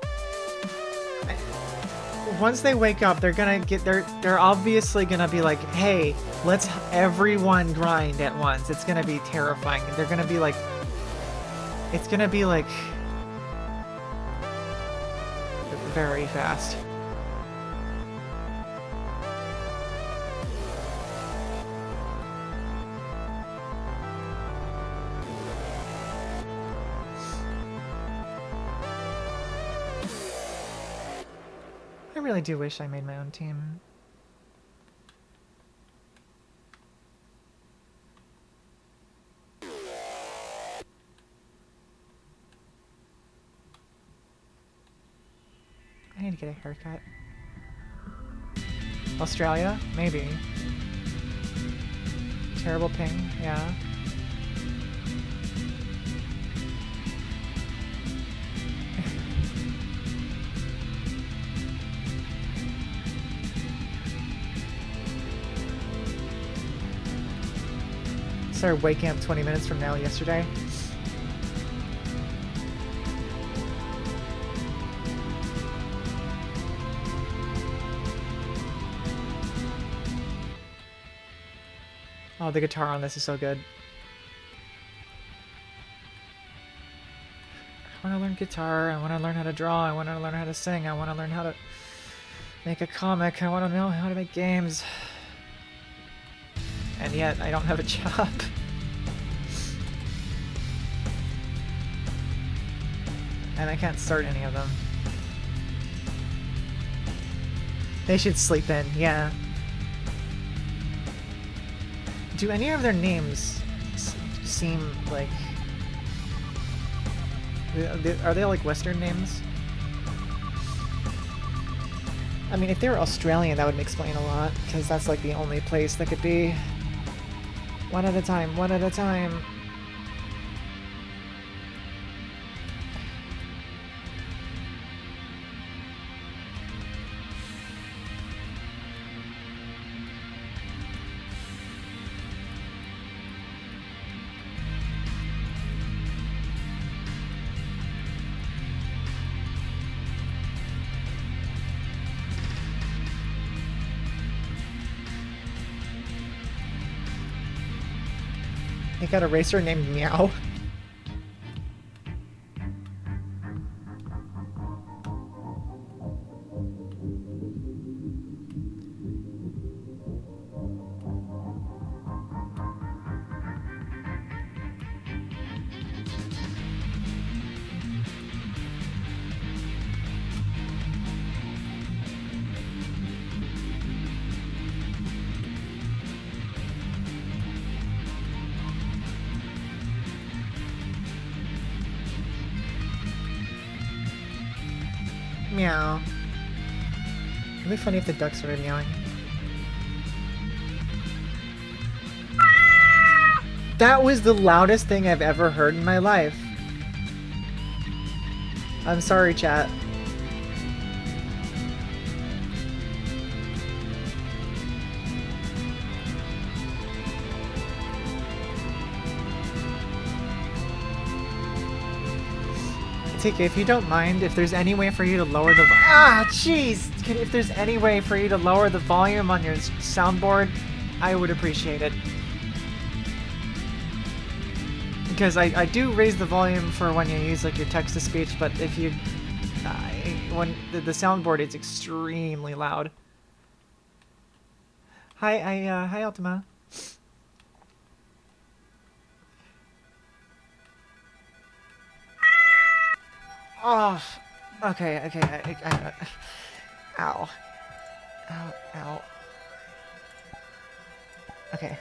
once they wake up, they're gonna get they're obviously gonna be like, hey, let's everyone grind at once. It's gonna be terrifying. They're gonna be like, it's gonna be like very fast. I really do wish I made my own team. I need to get a haircut. Australia? Maybe. Terrible ping, yeah. Started waking up 20 minutes from now yesterday. Oh, the guitar on this is so good. I want to learn guitar, I want to learn how to draw, I want to learn how to sing, I want to learn how to make a comic, I want to know how to make games. And yet, I don't have a job. And I can't start any of them. They should sleep in, yeah. Do any of their names seem like... Are they like Western names? I mean, if they were Australian, that would explain a lot, because that's like the only place that could be... One at a time, one at a time. They got a racer named Meow. Meow. It'd be funny if the duck started meowing. That was the loudest thing I've ever heard in my life. I'm sorry, chat. TK, if you don't mind, if there's any way for you to lower the jeez! If there's any way for you to lower the volume on your soundboard, I would appreciate it. Because I do raise the volume for when you use like your text-to-speech, but if you... when the soundboard is extremely loud. Hi Ultima. Oh, okay, ow. Ow. Okay.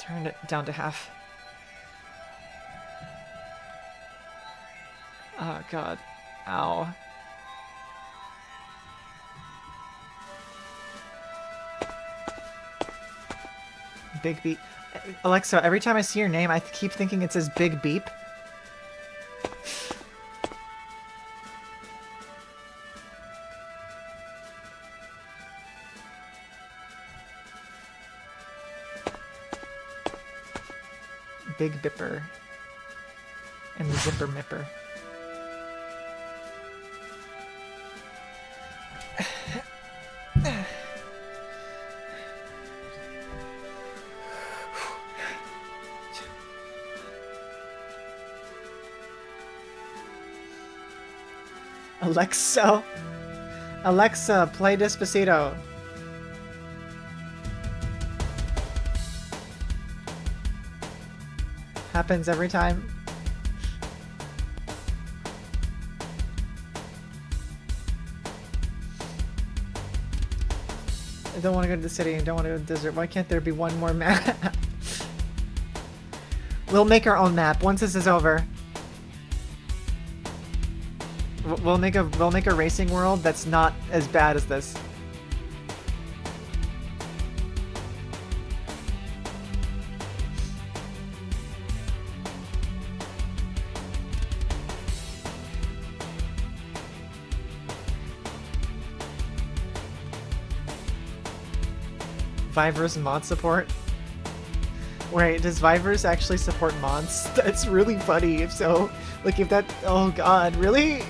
Turned it down to half. Oh god. Ow. Big beep. Alexa, every time I see your name, I keep thinking it says Big Beep. Big Bipper. And the Zipper Mipper. Alexa, play Despacito. Happens every time. I don't want to go to the city. I don't want to go to the desert. Why can't there be one more map? We'll make our own map once this is over. We'll make a racing world that's not as bad as this. VIVERSE mod support? Wait, does VIVERSE actually support mods? That's really funny if so. Like if that, oh god, really?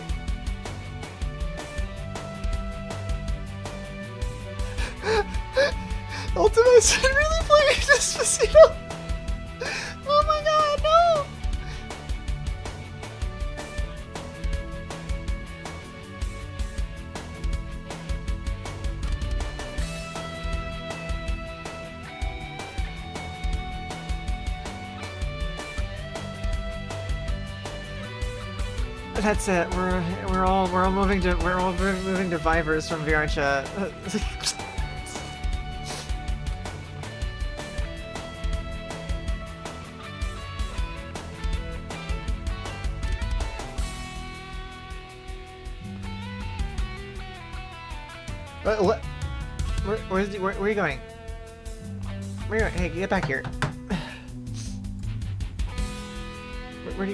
Ultimus should really play Despacito! Oh my god, no! That's it. We're all moving to VIVERSE from VR chat. Where are you going? Where are you going? Hey, get back here. Where do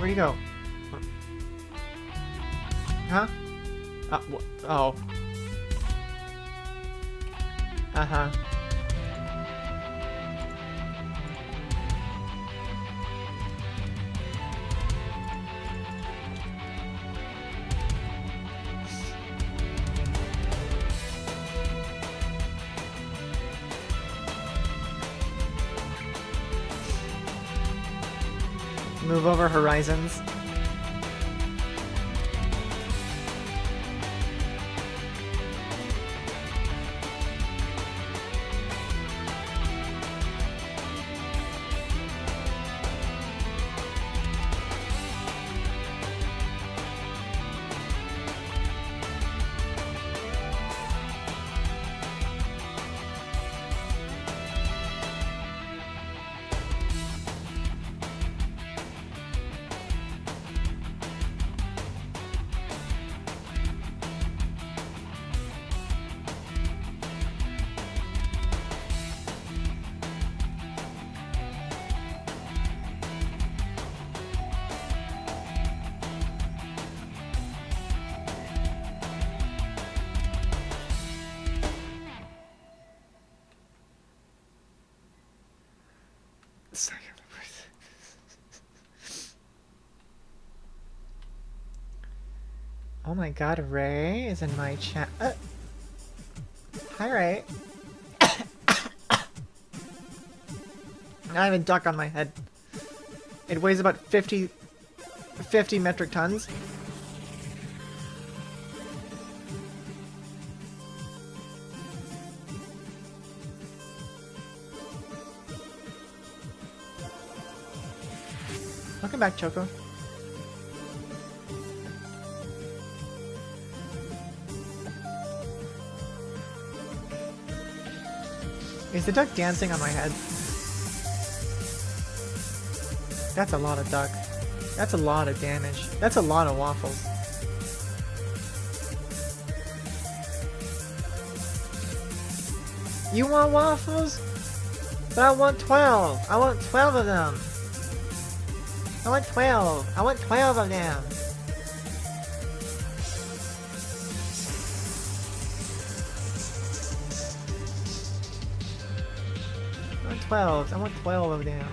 you go? Huh? Oh. Uh-huh. Move over horizons. Oh my god, Ray is in my chat. Hi, Ray. I have a duck on my head. It weighs about 50 metric tons. Welcome back, Choco. Is the duck dancing on my head? That's a lot of duck. That's a lot of damage. That's a lot of waffles. You want waffles? But I want 12. I want 12 of them. I want 12. I want 12 of them. want 12s. I want 12 of them.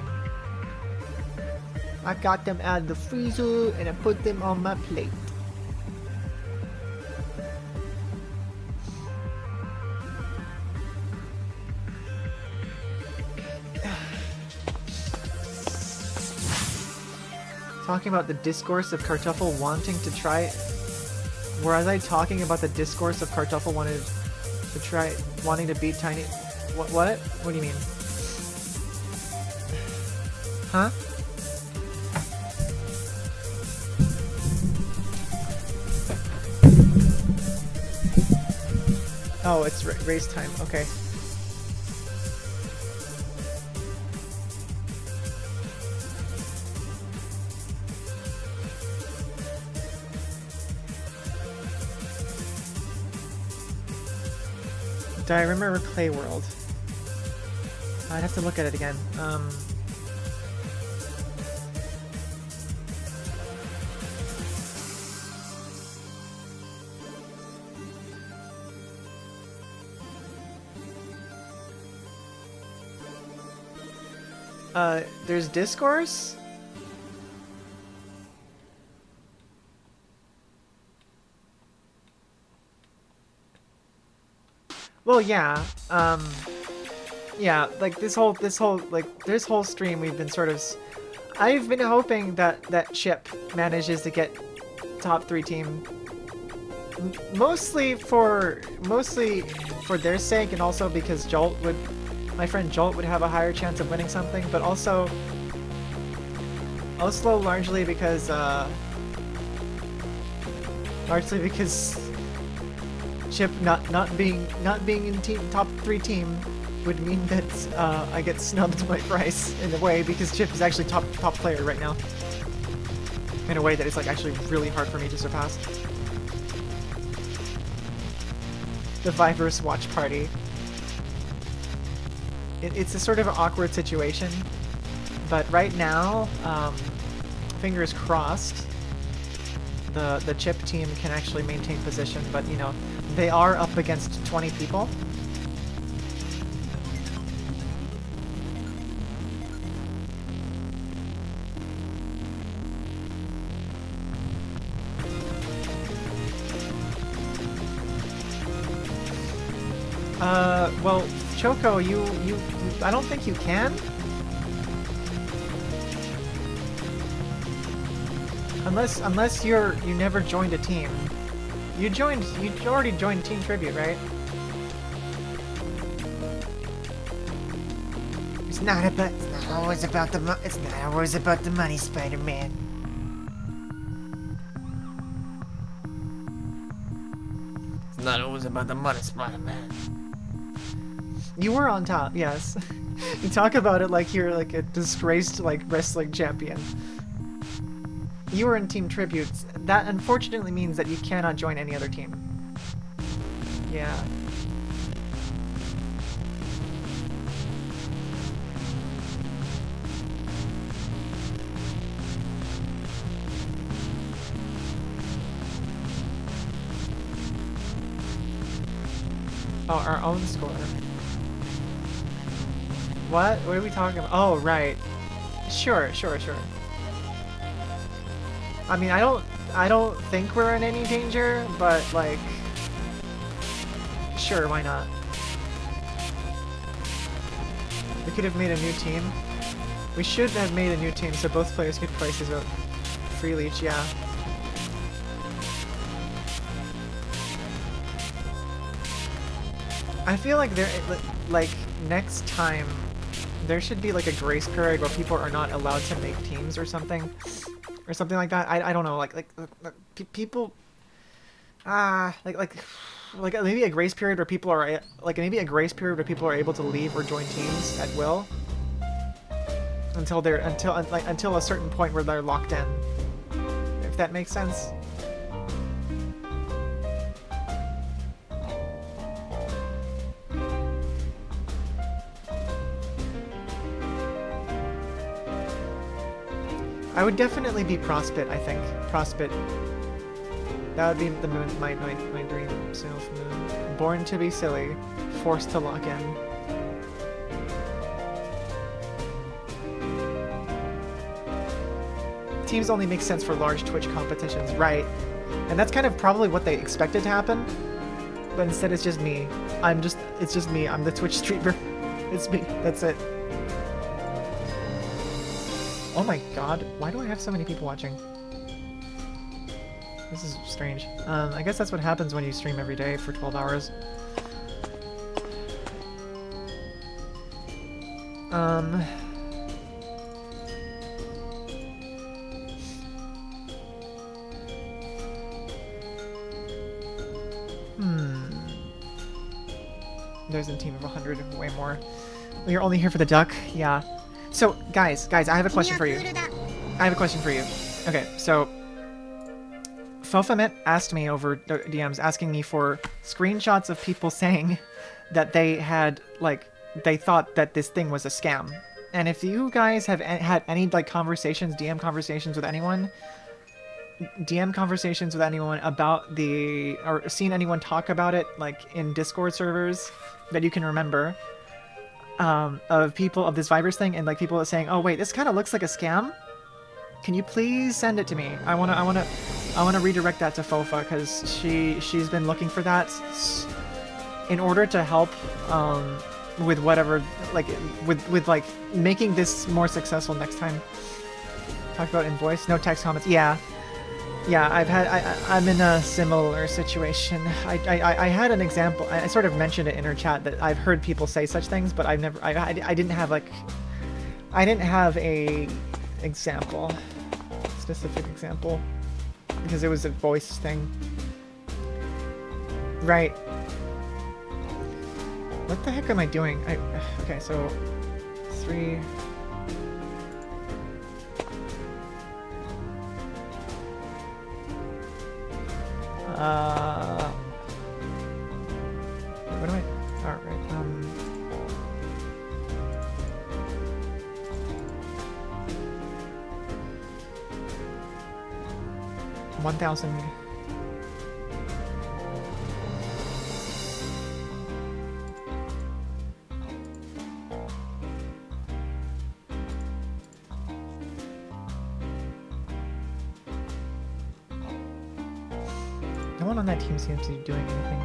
I got them out of the freezer and I put them on my plate. Talking about the discourse of Kartoffel wanting to try... Was I talking about the discourse of Kartoffel wanting to beat Tiny... What? What do you mean? Huh? Oh, it's race time. Okay. Do I remember Clay World? I'd have to look at it again. There's discourse? Well, yeah. Yeah, like this whole stream we've been sort of... I've been hoping that Chip manages to get top 3 team. Mostly for their sake, and also because my friend Jolt would have a higher chance of winning something, but also largely because Chip not being in top 3 team would mean that I get snubbed by Bryce in a way, because Chip is actually top player right now. In a way that it's like actually really hard for me to surpass. The VIVERSE watch party. It's a sort of an awkward situation, but right now, fingers crossed, the Chip team can actually maintain position, but you know, they are up against 20 people. Well, Choco, you I don't think you can. Unless you never joined a team. You already joined Team Tribute, right? It's not always about the money, Spider-Man. It's not always about the money, Spider-Man. You were on top, yes. You talk about it like you're like a disgraced wrestling champion. You were in Team Tributes. That unfortunately means that you cannot join any other team. Yeah. Oh, our own score. What? What are we talking about? Oh, right. Sure. I mean, I don't think we're in any danger, but like, sure, why not? We could have made a new team. We should have made a new team so both players could place his vote freely each, yeah. I feel like next time there should be like a grace period where people are not allowed to make teams or something like that. I don't know, people like maybe a grace period where people are able to leave or join teams at will until a certain point where they're locked in. If that makes sense. I would definitely be Prospit, I think. Prospit. That would be the moon, my dream self moon. Born to be silly, forced to lock in. Teams only make sense for large Twitch competitions, right? And that's kind of probably what they expected to happen. But instead it's just me. It's just me. I'm the Twitch streamer. It's me. That's it. Oh my god. Why do I have so many people watching? This is strange. I guess that's what happens when you stream every day for 12 hours. There's a team of 100, way more. You're only here for the duck? Yeah. So, guys, I have a question for you. Okay, so Fofamet asked me over DMs, asking me for screenshots of people saying that they had, like, they thought that this thing was a scam. And if you guys have had any, like, conversations, DM conversations with anyone about the, or seen anyone talk about it, like, in Discord servers that you can remember, of people of this VIVERSE thing, and, like, people are saying, oh, wait, this kind of looks like a scam? Can you please send it to me? I wanna redirect that to Fofa, because she's been looking for that in order to help with whatever, like, with like making this more successful next time. Talk about invoice, no text comments. Yeah, I'm in a similar situation. I had an example. I sort of mentioned it in her chat that I've heard people say such things, but I didn't have a specific example, because it was a voice thing. Right. What the heck am I doing? Okay, so 3. What am I? All right. 1,000. No one on that team seems to be doing anything.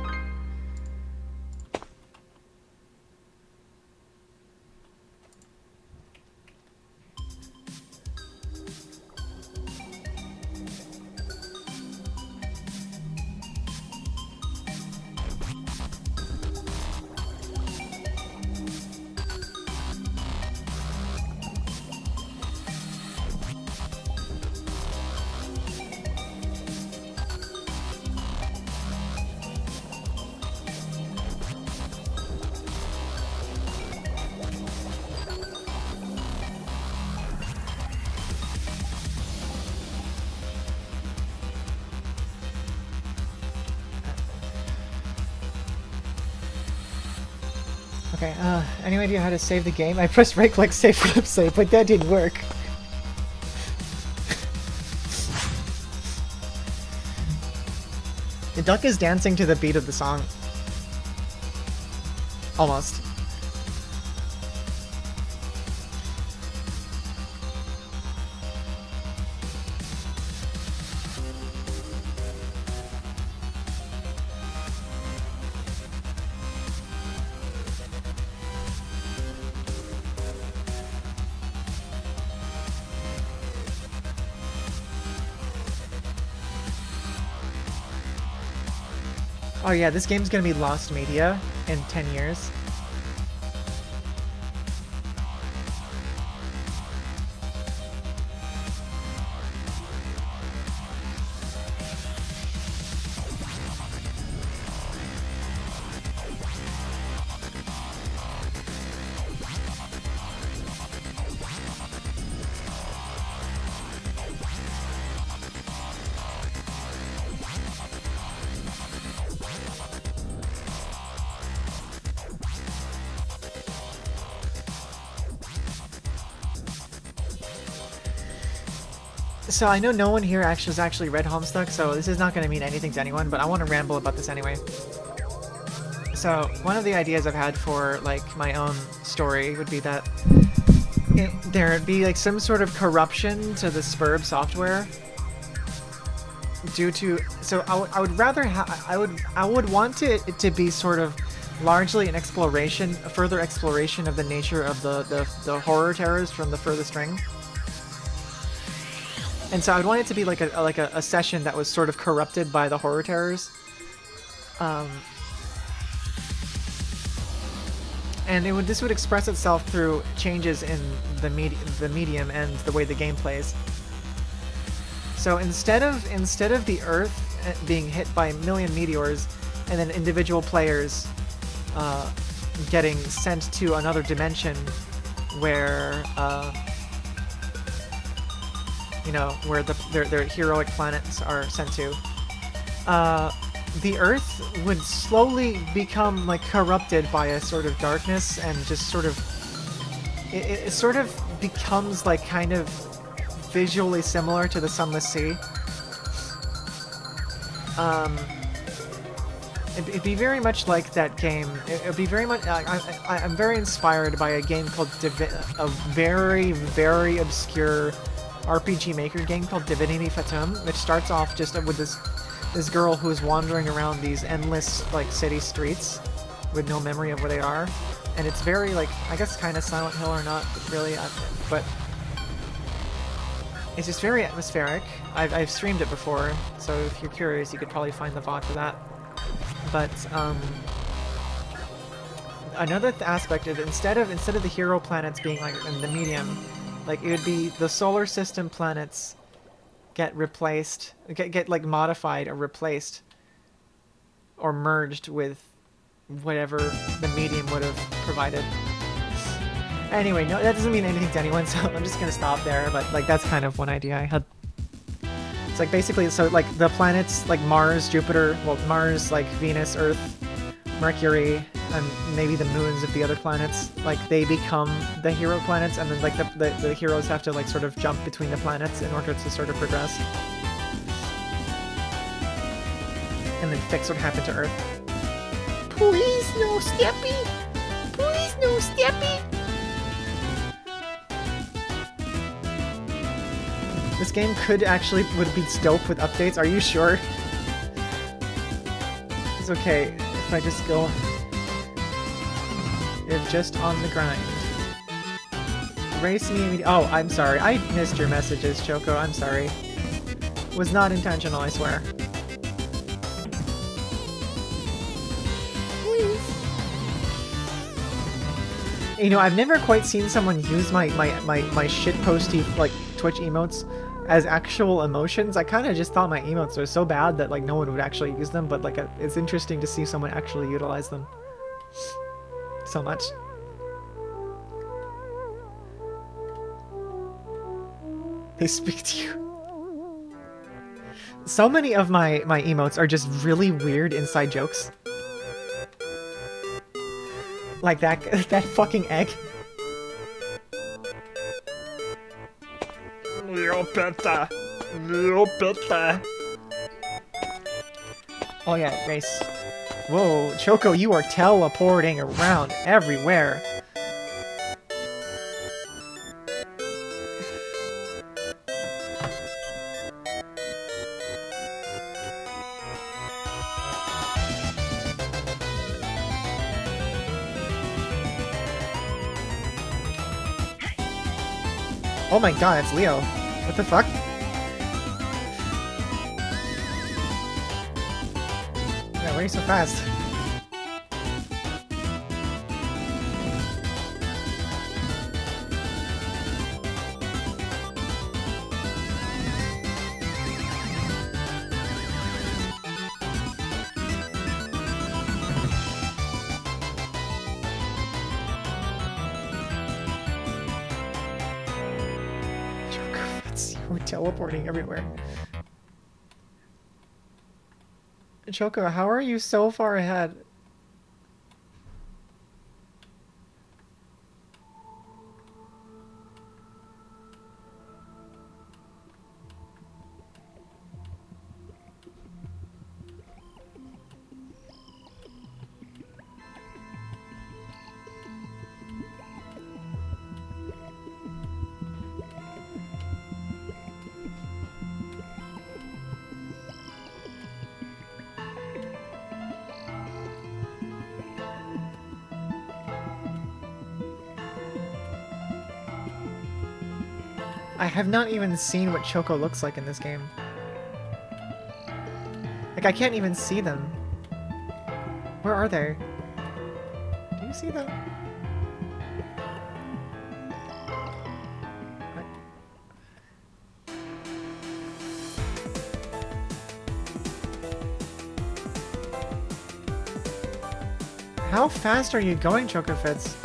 Okay, any idea how to save the game? I pressed right click save flip save, but that didn't work. The duck is dancing to the beat of the song. Almost. Oh yeah, this game's gonna be lost media in 10 years. So I know no one here has actually read Homestuck, so this is not going to mean anything to anyone, but I want to ramble about this anyway. So one of the ideas I've had for like my own story would be that there'd be like some sort of corruption to the Spurb software due to. So I would rather I would want it to be sort of largely an exploration, a further exploration of the nature of the horror terrors from the furthest ring. And so I would want it to be like a session that was sort of corrupted by the horror terrors. And this would express itself through changes in the medium and the way the game plays. So instead of the Earth being hit by a million meteors, and then individual players getting sent to another dimension, where you know, where their heroic planets are sent to, the Earth would slowly become like corrupted by a sort of darkness, and just sort of it sort of becomes like kind of visually similar to the Sunless Sea. It'd be very much like that game. It'd be very much. I'm very inspired by a game called a very, very obscure RPG Maker game called Divinity Fatum, which starts off just with this girl who's wandering around these endless like city streets with no memory of where they are, and it's very like, I guess kind of Silent Hill or not really, but it's just very atmospheric. I've streamed it before, so if you're curious, you could probably find the VOD for that. But another aspect of it, instead of the hero planets being like in the medium, like it would be the solar system planets get replaced, get like modified or replaced or merged with whatever the medium would have provided. Anyway, no, that doesn't mean anything to anyone, so I'm just gonna stop there. But like that's kind of one idea I had. It's like basically, so like the planets like Mars, Jupiter, well Mars, like Venus, Earth, Mercury, and maybe the moons of the other planets, like they become the hero planets, and then like the heroes have to like sort of jump between the planets in order to sort of progress. And then fix what happened to Earth. Please no Steppy! Please no Steppy! This game would be dope with updates, are you sure? It's okay if I just go... You're just on the grind. Race me... Oh, I'm sorry. I missed your messages, Choco. I'm sorry. Was not intentional, I swear. Please. You know, I've never quite seen someone use my shitposty, like, Twitch emotes as actual emotions. I kind of just thought my emotes were so bad that, like, no one would actually use them, but, like, it's interesting to see someone actually utilize them. So much. They speak to you. So many of my emotes are just really weird inside jokes. Like that fucking egg. Oh yeah, race. Whoa, Choco, you are teleporting around everywhere. Oh my god, it's Leo. What the fuck? Yeah, why are you so fast? We're teleporting everywhere. Choco, how are you so far ahead? I have not even seen what Choco looks like in this game. Like, I can't even see them. Where are they? Do you see them? How fast are you going, Chocofits?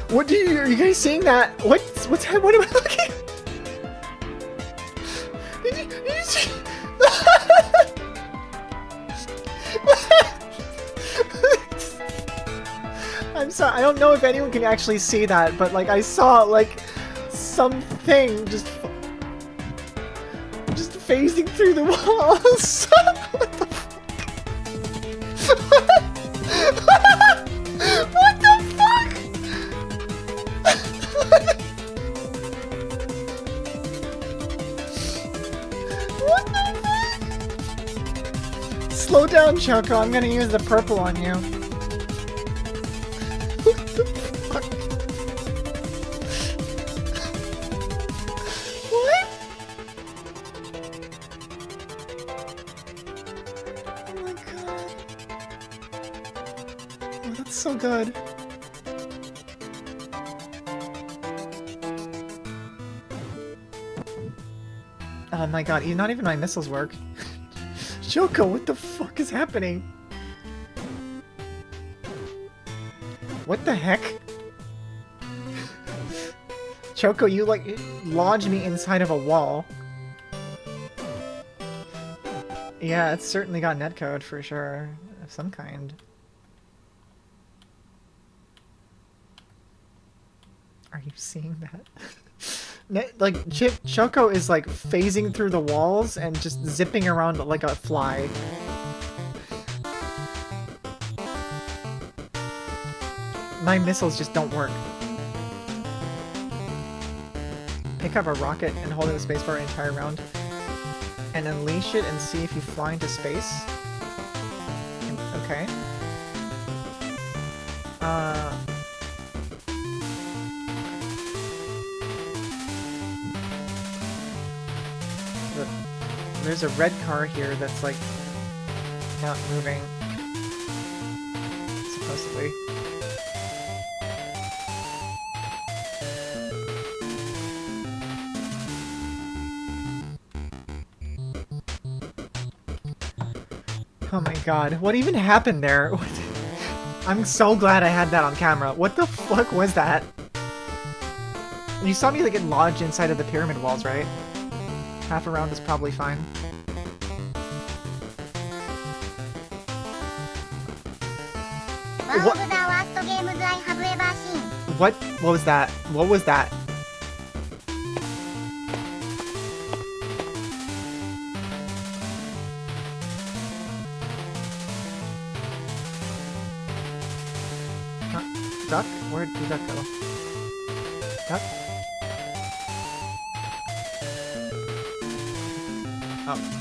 What do you, are you guys seeing that? What am I looking? Did you see? I'm sorry, I don't know if anyone can actually see that, but like I saw like something just phasing through the walls. What the fuck? What the fuck? What the fuck? Slow down, Choco. I'm gonna use the purple on you. What the fuck? What? Oh my god. Oh, that's so good. Oh my god, not even my missiles work. Choco, what the fuck is happening? What the heck? Choco, you like lodged me inside of a wall. Yeah, it's certainly got netcode for sure, of some kind. Are you seeing that? Like, Choco is like phasing through the walls and just zipping around like a fly. My missiles just don't work. Pick up a rocket and hold the spacebar an entire round. And unleash it and see if you fly into space. Okay. There's a red car here that's like not moving. Supposedly. Oh my god, what even happened there? I'm so glad I had that on camera. What the fuck was that? You saw me like get lodged inside of the pyramid walls, right? Half a round is probably fine. What? What was that? What was that? Duck? Where did Duck go? Duck? Oh.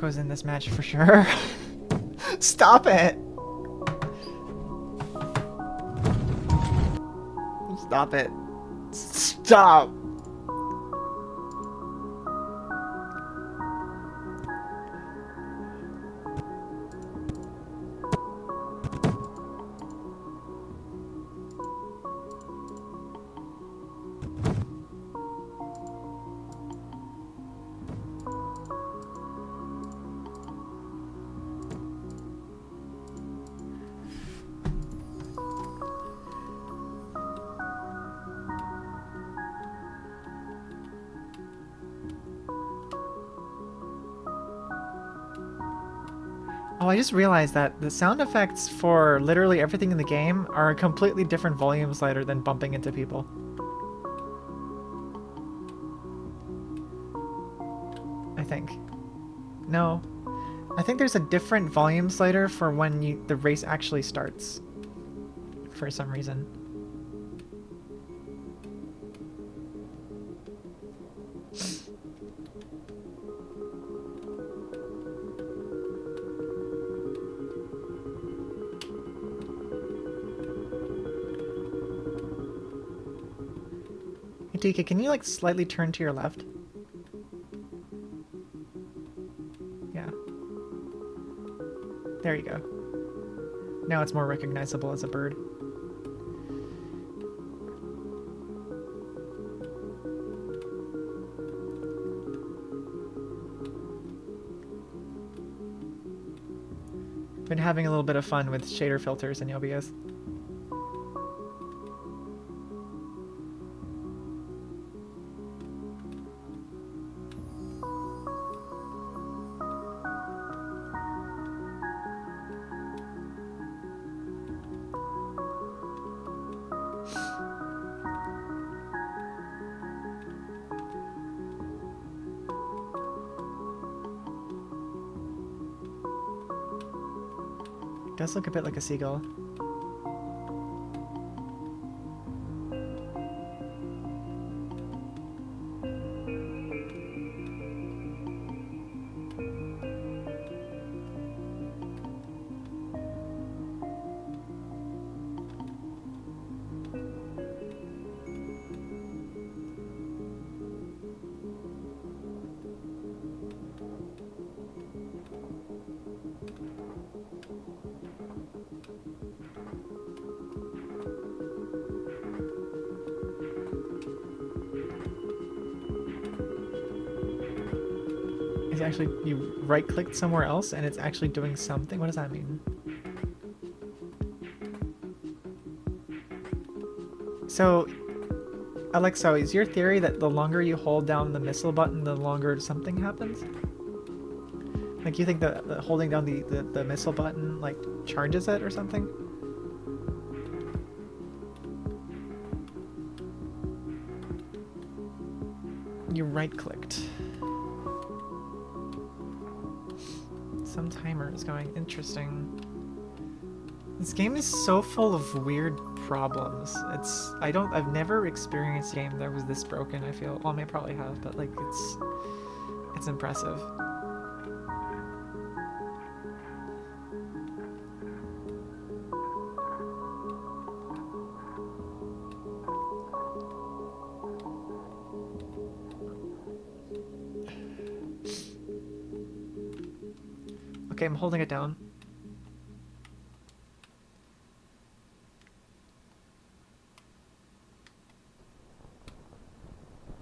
Echo's in this match for sure. Stop it! Stop it. Stop! Oh, I just realized that the sound effects for literally everything in the game are a completely different volume slider than bumping into people. I think. No. I think there's a different volume slider for when the race actually starts. For some reason. Hey, TK, can you like slightly turn to your left? Yeah. There you go. Now it's more recognizable as a bird. Been having a little bit of fun with shader filters in OBS. Does look a bit like a seagull. It's actually, you right-clicked somewhere else and it's actually doing something? What does that mean? So, Alexa, is your theory that the longer you hold down the missile button, the longer something happens? Like, you think that holding down the missile button, like, charges it or something? You right-clicked. Some timer is going. Interesting. This game is so full of weird problems. I've never experienced a game that was this broken, I feel. Well, I may probably have, but like it's impressive. Okay, I'm holding it down.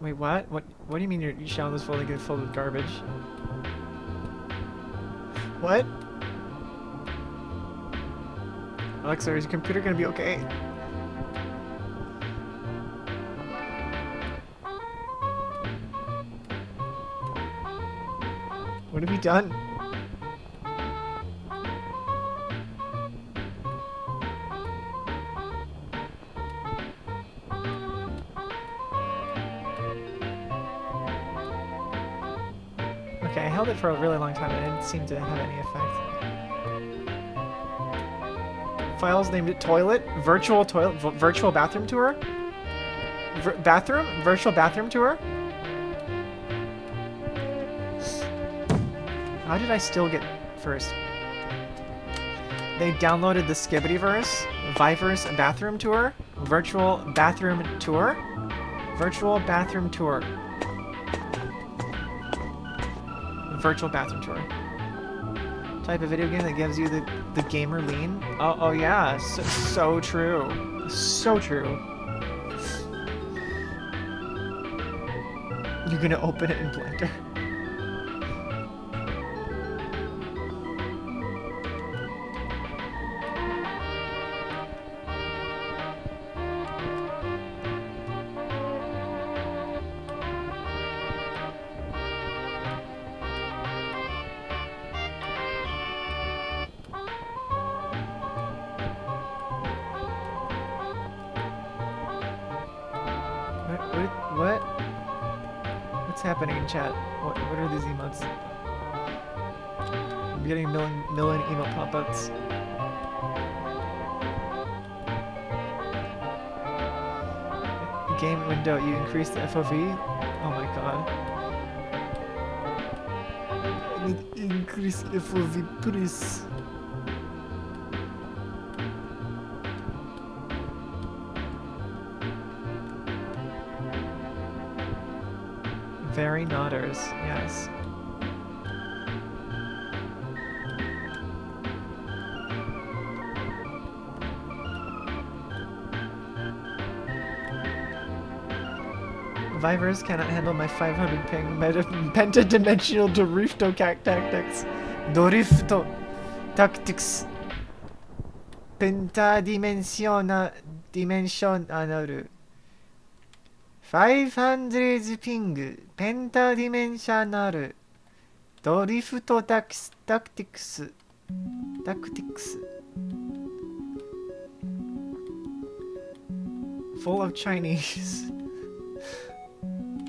Wait, what? What do you mean your shell is fully full of garbage? What? Alexa, is your computer gonna be okay? What have you done? Okay, I held it for a really long time and it didn't seem to have any effect. Files named toilet, virtual bathroom tour? Virtual bathroom tour? How did I still get first? They downloaded the Skibbityverse, VIVERSE bathroom tour, virtual bathroom tour, virtual bathroom tour, virtual bathroom tour. Type of video game that gives you the gamer lean. Oh yeah, so true, so true. You're gonna open it in Blender. What? What's happening in chat? What are these emotes? I'm getting a million emote pop-ups. Game window, you increase the FOV? Oh my god. I need increase FOV, please. Very nodders, yes. VIVERSE cannot handle my 500 ping pentadimensional Dorifto tactics. Dorifto tactics. Pentadimensional 500 ping pentadimensional Dorifto tactics. Full of Chinese.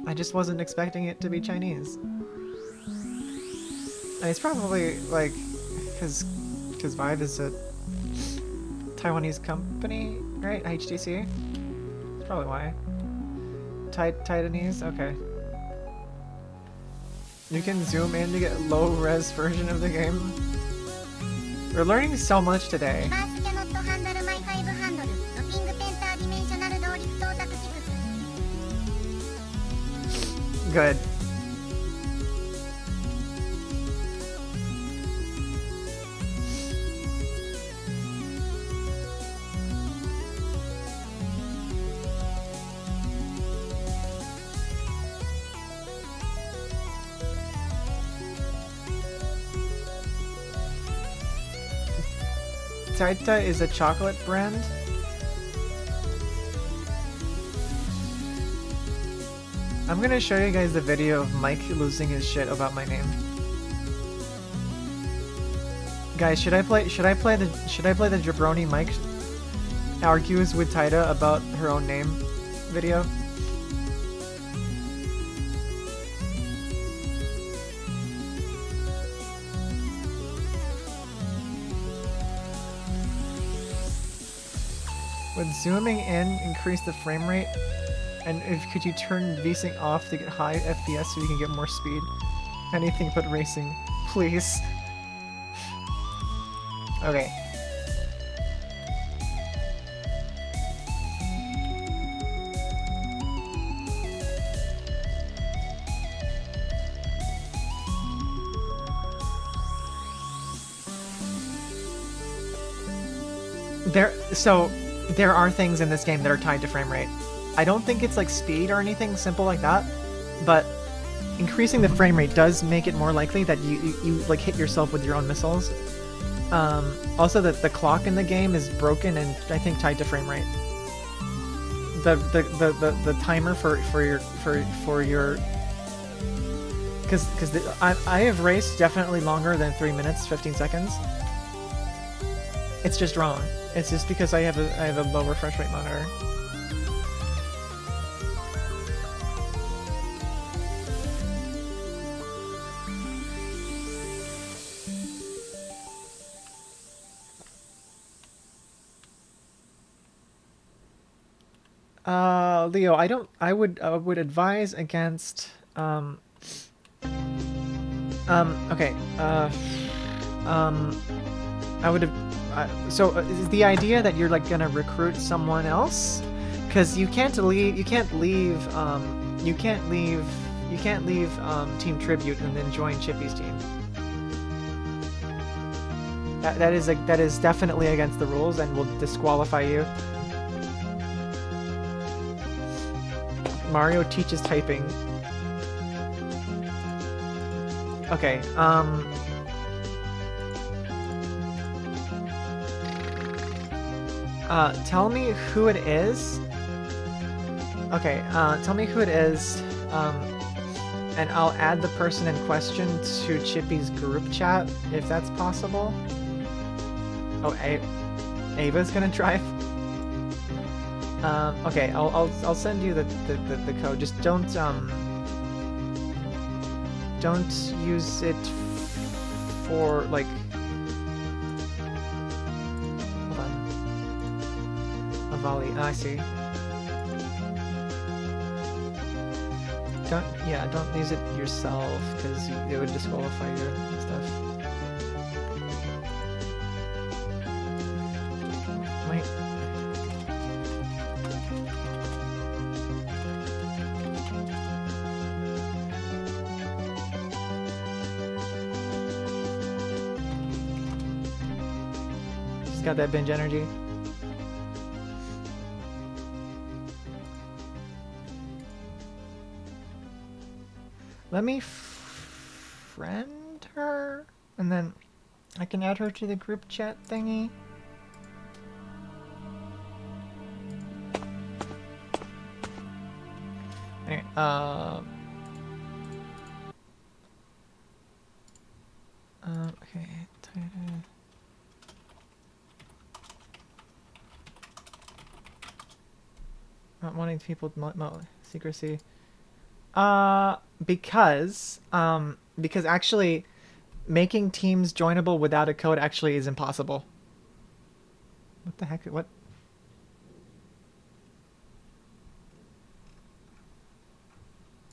I just wasn't expecting it to be Chinese. And it's probably like, cause Vive is a Taiwanese company, right? HTC? That's probably why. Titanese? Okay. You can zoom in to get low-res version of the game. We're learning so much today. Good. Taita is a chocolate brand. I'm gonna show you guys the video of Mike losing his shit about my name. Guys, should I play the Jabroni Mike argues with Taita about her own name video? Would zooming in increase the frame rate? And could you turn VSync off to get high FPS so you can get more speed? Anything but racing, please. Okay. There are things in this game that are tied to frame rate. I don't think it's like speed or anything simple like that, but increasing the frame rate does make it more likely that you like hit yourself with your own missiles. Also, that the clock in the game is broken and I think tied to frame rate. The timer for your because I have raced definitely longer than 3 minutes 15 seconds. It's just wrong. It's just because I have a low refresh rate monitor. Leo, I would advise against Okay. I would have. So is the idea that you're like gonna recruit someone else? Because you can't leave. You can't leave. You can't leave. You can't leave Team Tribute and then join Chippy's team. That is definitely against the rules and will disqualify you. Mario teaches typing. Okay, tell me who it is. Okay, tell me who it is, and I'll add the person in question to Chippy's group chat, if that's possible. Oh, Ava's gonna drive? Okay, I'll send you the code. Just don't use it for, like... Hold on. Avali, I see. Don't use it yourself, because it would disqualify you and stuff. She's got that binge energy. Let me friend her, and then I can add her to the group chat thingy. Okay, okay, not wanting people secrecy. Because actually making teams joinable without a code actually is impossible. What the heck? What?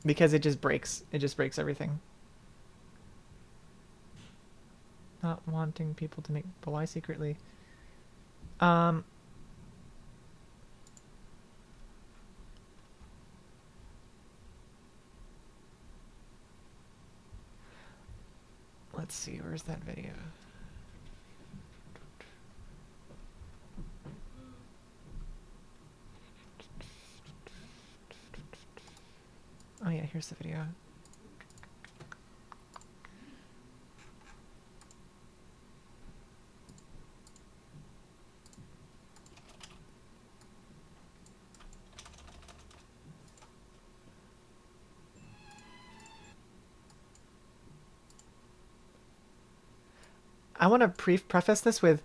Because it just breaks. It just breaks everything. Not wanting people to make, but why secretly? Let's see, where's that video? Oh yeah, here's the video. I want to preface this with,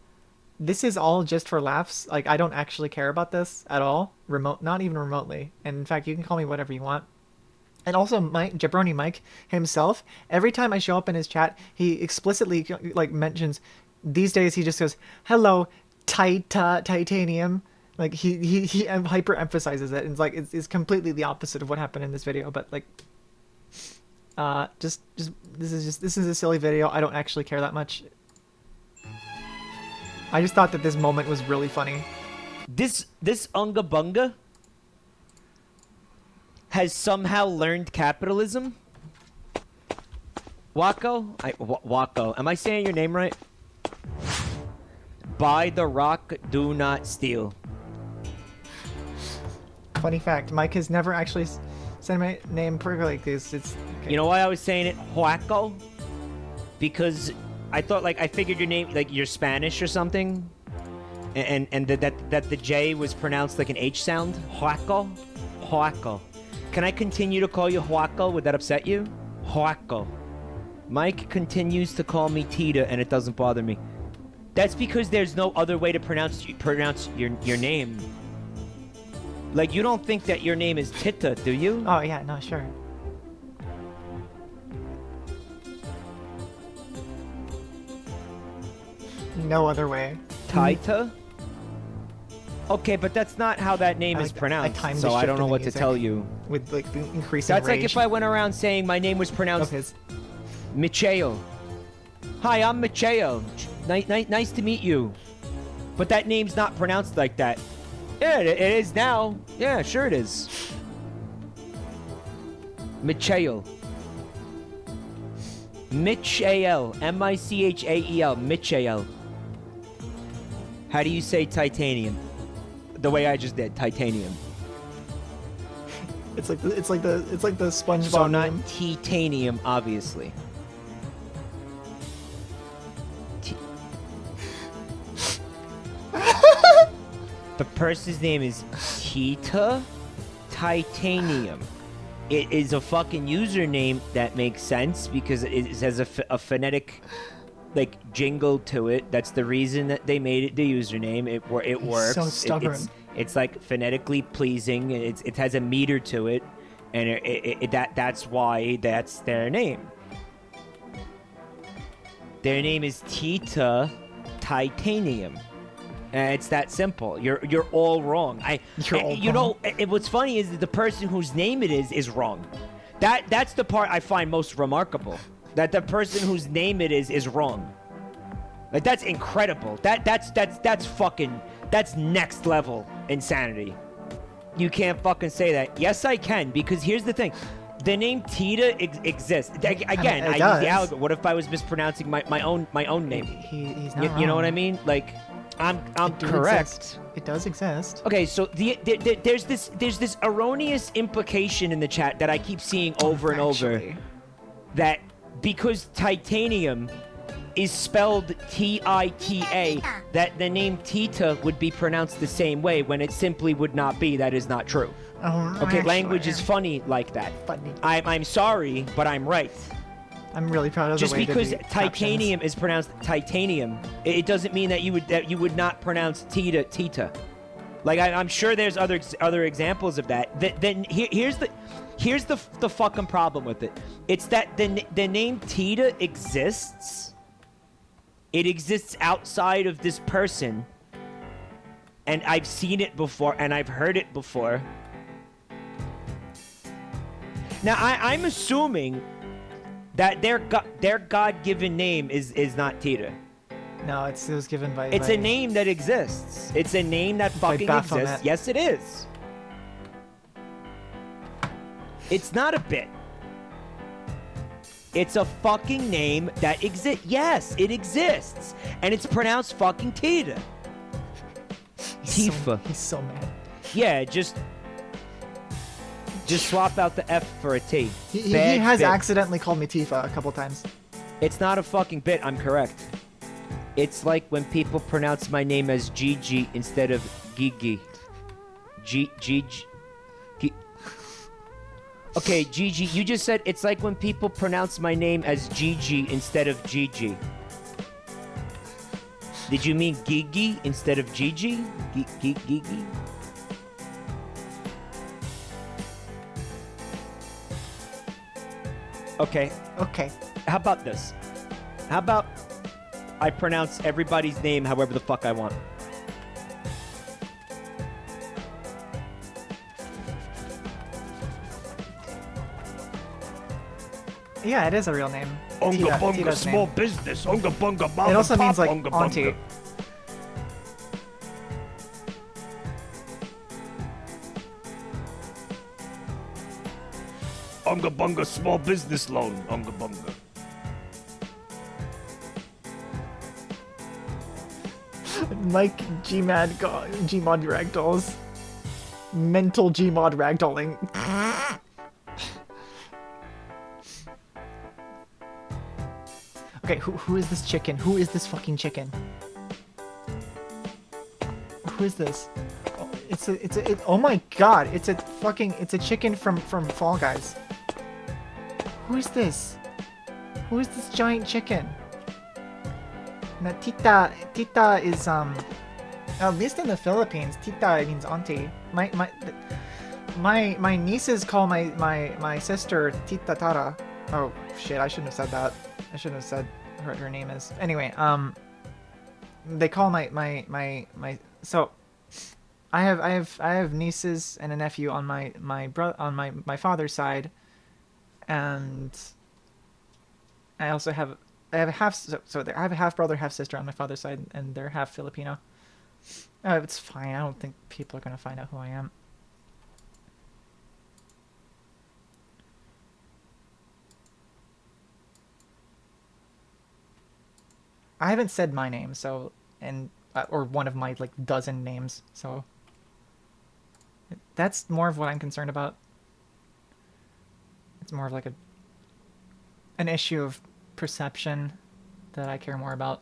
this is all just for laughs. Like, I don't actually care about this at all. Not even remotely. And in fact, you can call me whatever you want. And also, Jabroni Mike himself, every time I show up in his chat, he explicitly like mentions, these days he just goes, "Hello, titanium." Like he hyper emphasizes it, and it's like it's completely the opposite of what happened in this video. But like, this is a silly video. I don't actually care that much. I just thought that this moment was really funny. This Unga Bunga has somehow learned capitalism. Wako? Wako. Am I saying your name right? Buy the rock, do not steal. Funny fact, Mike has never actually said my name perfectly like this. It's okay. You know why I was saying it Wako? Because I thought, like, I figured your name, like, you're Spanish or something, and that the J was pronounced like an H sound. Huaco? Huaco. Can I continue to call you Huaco? Would that upset you? Huaco. Mike continues to call me Tita, and it doesn't bother me. That's because there's no other way to pronounce your name. Like, you don't think that your name is Tita, do you? Oh, yeah, no, sure. No other way. Taita? Okay, but that's not how that name is pronounced, so I don't know what to tell you. With, like, the increasing That's rage. like if I went around saying my name was pronounced... Micheo. Hi, I'm Micheo. Nice to meet you. But that name's not pronounced like that. Yeah, it is now. Yeah, sure it is. Michael. Michael. M-I-C-H-A-E-L. Michael. How do you say titanium? The way I just did, titanium. It's like the SpongeBob So not name. titanium, obviously. The person's name is Tita Titanium. It is a fucking username that makes sense because it has a phonetic, like, jingle to it. That's the reason that they made it the username. It works. So stubborn. It's like phonetically pleasing. It has a meter to it, and that's why that's their name. Their name is Tita Titanium. It's that simple. You're all wrong. What's funny is that the person whose name it is wrong. That's the part I find most remarkable. That the person whose name it is wrong. Like, that's incredible. That's next level insanity. You can't fucking say that. Yes, I can, because here's the thing. The name Tita exists. Again, I use the algorithm. What if I was mispronouncing my own name? He's not You know wrong. what I mean? Like, I'm correct. It does exist. Okay, so there's this erroneous implication in the chat that I keep seeing over and over, that because titanium is spelled T-I-T-A, that the name Tita would be pronounced the same way when it simply would not be. That is not true. Okay, language is funny like that. Funny. I'm sorry, but I'm right. I'm really proud of Just the way because that the titanium is pronounced titanium, it doesn't mean that you would not pronounce Tita. Like, I'm sure there's other examples of that. Then here's the fucking problem with it. It's that the name Tita exists. It exists outside of this person, and I've seen it before, and I've heard it before. Now I'm assuming that their God-given name is not Tita. No, it was given by... It's a name that exists. It's a name that fucking Baphomet. exists. Yes, it is. It's not a bit. It's a fucking name that exists. Yes, it exists. And it's pronounced fucking Tita. Tifa. He's so mad. Yeah, just swap out the F for a T. He Bad has bit. accidentally called me Tifa a couple times. It's not a fucking bit, I'm correct. It's like when people pronounce my name as Gigi instead of Gigi. Gigi. Okay, Gigi, you just said it's like when people pronounce my name as Gigi instead of Gigi. Did you mean Gigi instead of Gigi? Gigi? Okay. Okay. How about this? How about I pronounce everybody's name however the fuck I want? Yeah, it is a real name. Unga bunga Tita's small name. business. Unga bunga mom It also and means pop, like unga auntie. bunga. Unga bunga small business loan. Unga bunga. Mike Gmod ragdolls. Mental Gmod ragdolling. Okay, who is this chicken? Who is this fucking chicken? Who is this? Oh, oh my god! It's a chicken from Fall Guys. Who is this? Who is this giant chicken? Now, Tita is at least in the Philippines, Tita means auntie. My nieces call my sister Tita Tara. Oh shit! I shouldn't have said that. I shouldn't have said her name is. Anyway, they call my so I have nieces and a nephew on my father's side, and I also have I have a half I have a half brother, half sister on my father's side, and they're half Filipino. It's fine. I don't think people are gonna find out who I am. I haven't said my name, so or one of my like dozen names, so that's more of what I'm concerned about. It's more of like an issue of perception that I care more about.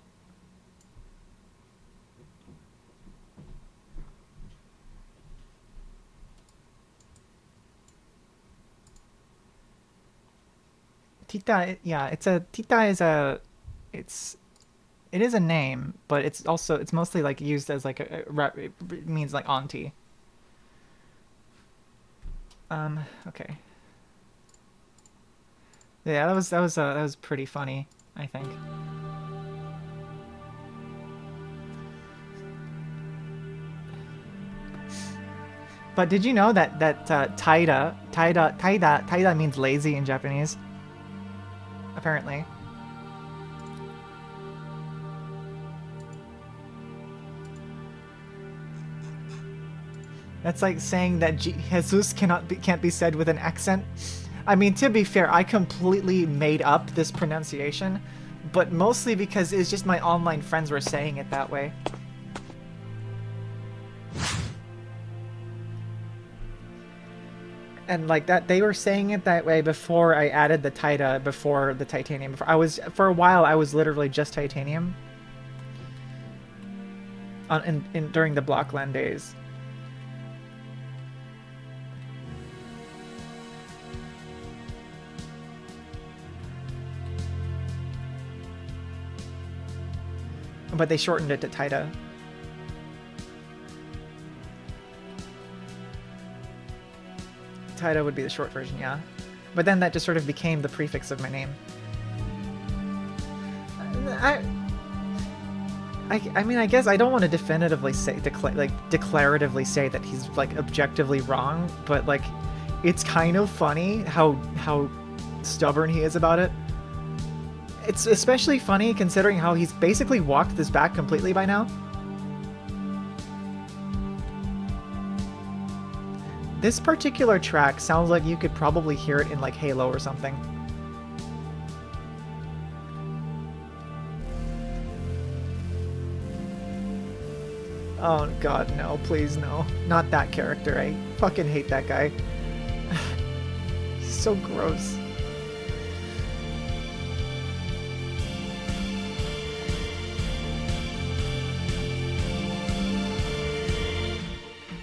Tita, yeah, it is a name, but it's mostly like used as like it means like auntie. Okay. Yeah, that was pretty funny, I think. But did you know that taida means lazy in Japanese? Apparently. That's like saying that Jesus can't be said with an accent. I mean, to be fair, I completely made up this pronunciation, but mostly because it's just my online friends were saying it that way. And like that, they were saying it that way before I added the Taida, before the titanium. For a while, I was literally just titanium. During the Blockland days. But they shortened it to Taida. Taida would be the short version, yeah. But then that just sort of became the prefix of my name. I mean, I guess I don't want to definitively say, declaratively say that he's like objectively wrong, but like, it's kind of funny how stubborn he is about it. It's especially funny considering how he's basically walked this back completely by now. This particular track sounds like you could probably hear it in like Halo or something. Oh god, no, please no. Not that character, I fucking hate that guy. He's so gross.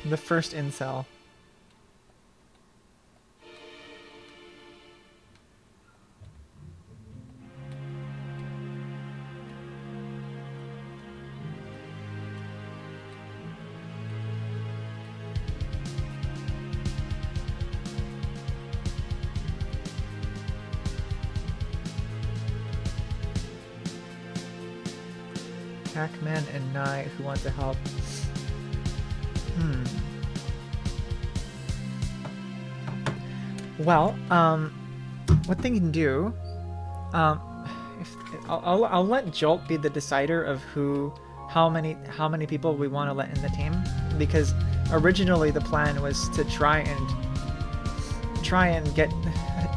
The first incel. Pac-Man and Nye who want to help. Well, what they can do, I'll let Jolt be the decider of how many people we want to let in the team, because originally the plan was to try and get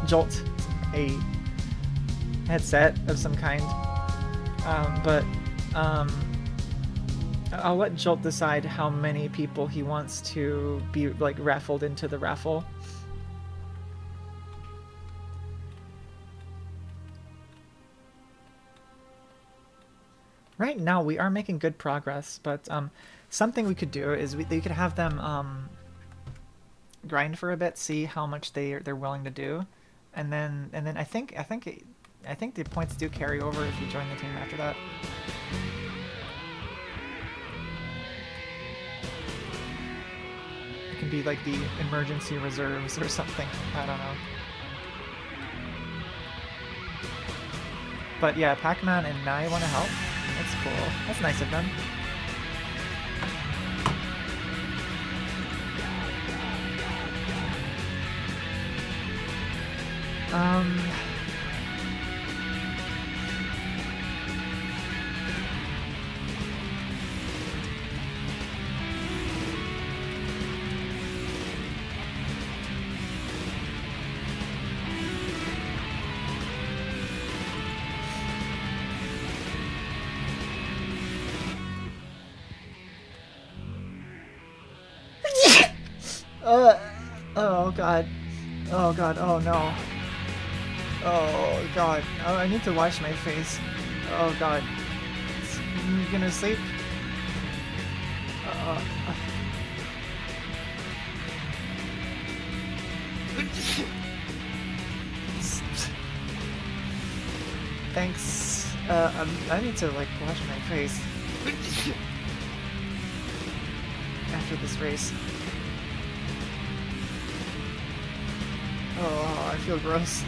Jolt a headset of some kind, but I'll let Jolt decide how many people he wants to be like raffled into the raffle. Right now we are making good progress, but something we could do is we could have them grind for a bit, see how much they're willing to do, and then I think the points do carry over if you join the team after that. It can be like the emergency reserves or something. I don't know. But yeah, Pac-Man and Nye want to help. That's cool. That's nice of them. Oh god. Oh god, oh no. Oh god. Oh, I need to wash my face. Oh god. You gonna sleep? Thanks. I need to like wash my face after this race. Oh, I feel gross.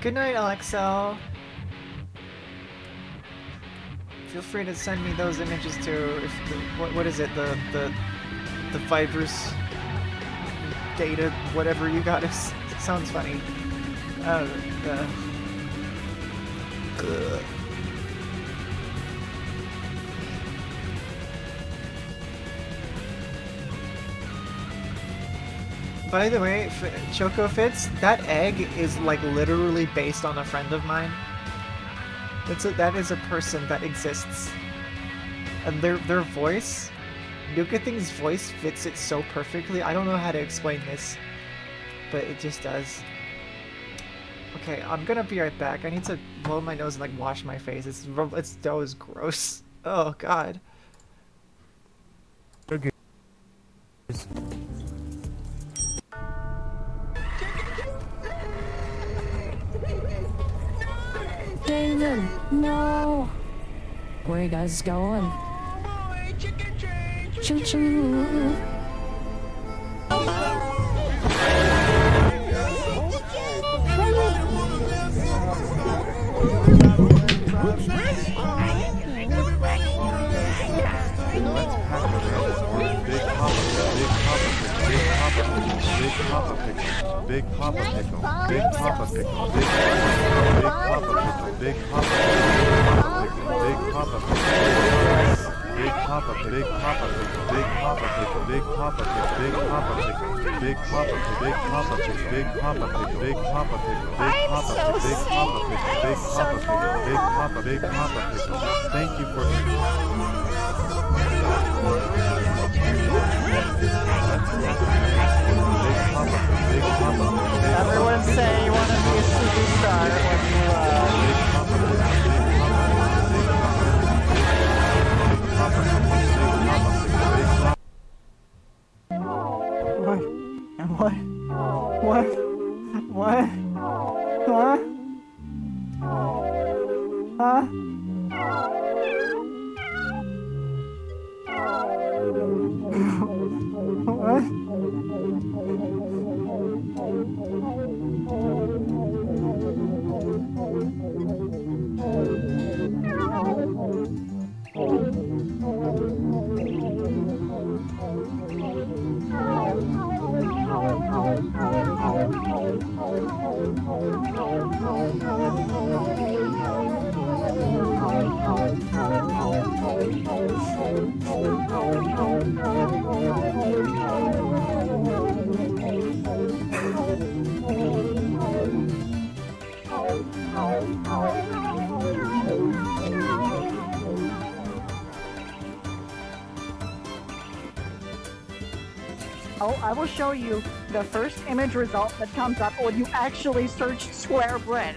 Good night, Alexel. Feel free to send me those images too. If what is it? The VIVERSE data, whatever you got. It sounds funny. By the way, Choco Fits, that egg is like literally based on a friend of mine. That is a person that exists. And their voice, Nuka Thing's voice fits it so perfectly. I don't know how to explain this, but it just does. Okay, I'm gonna be right back. I need to blow my nose and like wash my face. That was gross. Oh god. Okay. David, no! Where you guys going? Choo-choo! Big Papa Pickle, Big Papa Pickle, Big Papa Pickle, Big Papa Pickle, Big Papa Pickle, Big Papa Pickle, Big Papa Pickle, Big Papa Pickle, Big Papa Pickle, Big Papa Pickle, Big Papa Pickle, Big Papa Pickle, Big Papa Pickle, Big Papa Pickle, Big Papa Pickle, Big Papa Pickle, Big Papa Pickle, Big Papa, Big Papa Pickle. Thank you for Everyone say you want to be a superstar when you What? Huh? Huh? What? Oh, I will show you the first image result that comes up when you actually search square bread.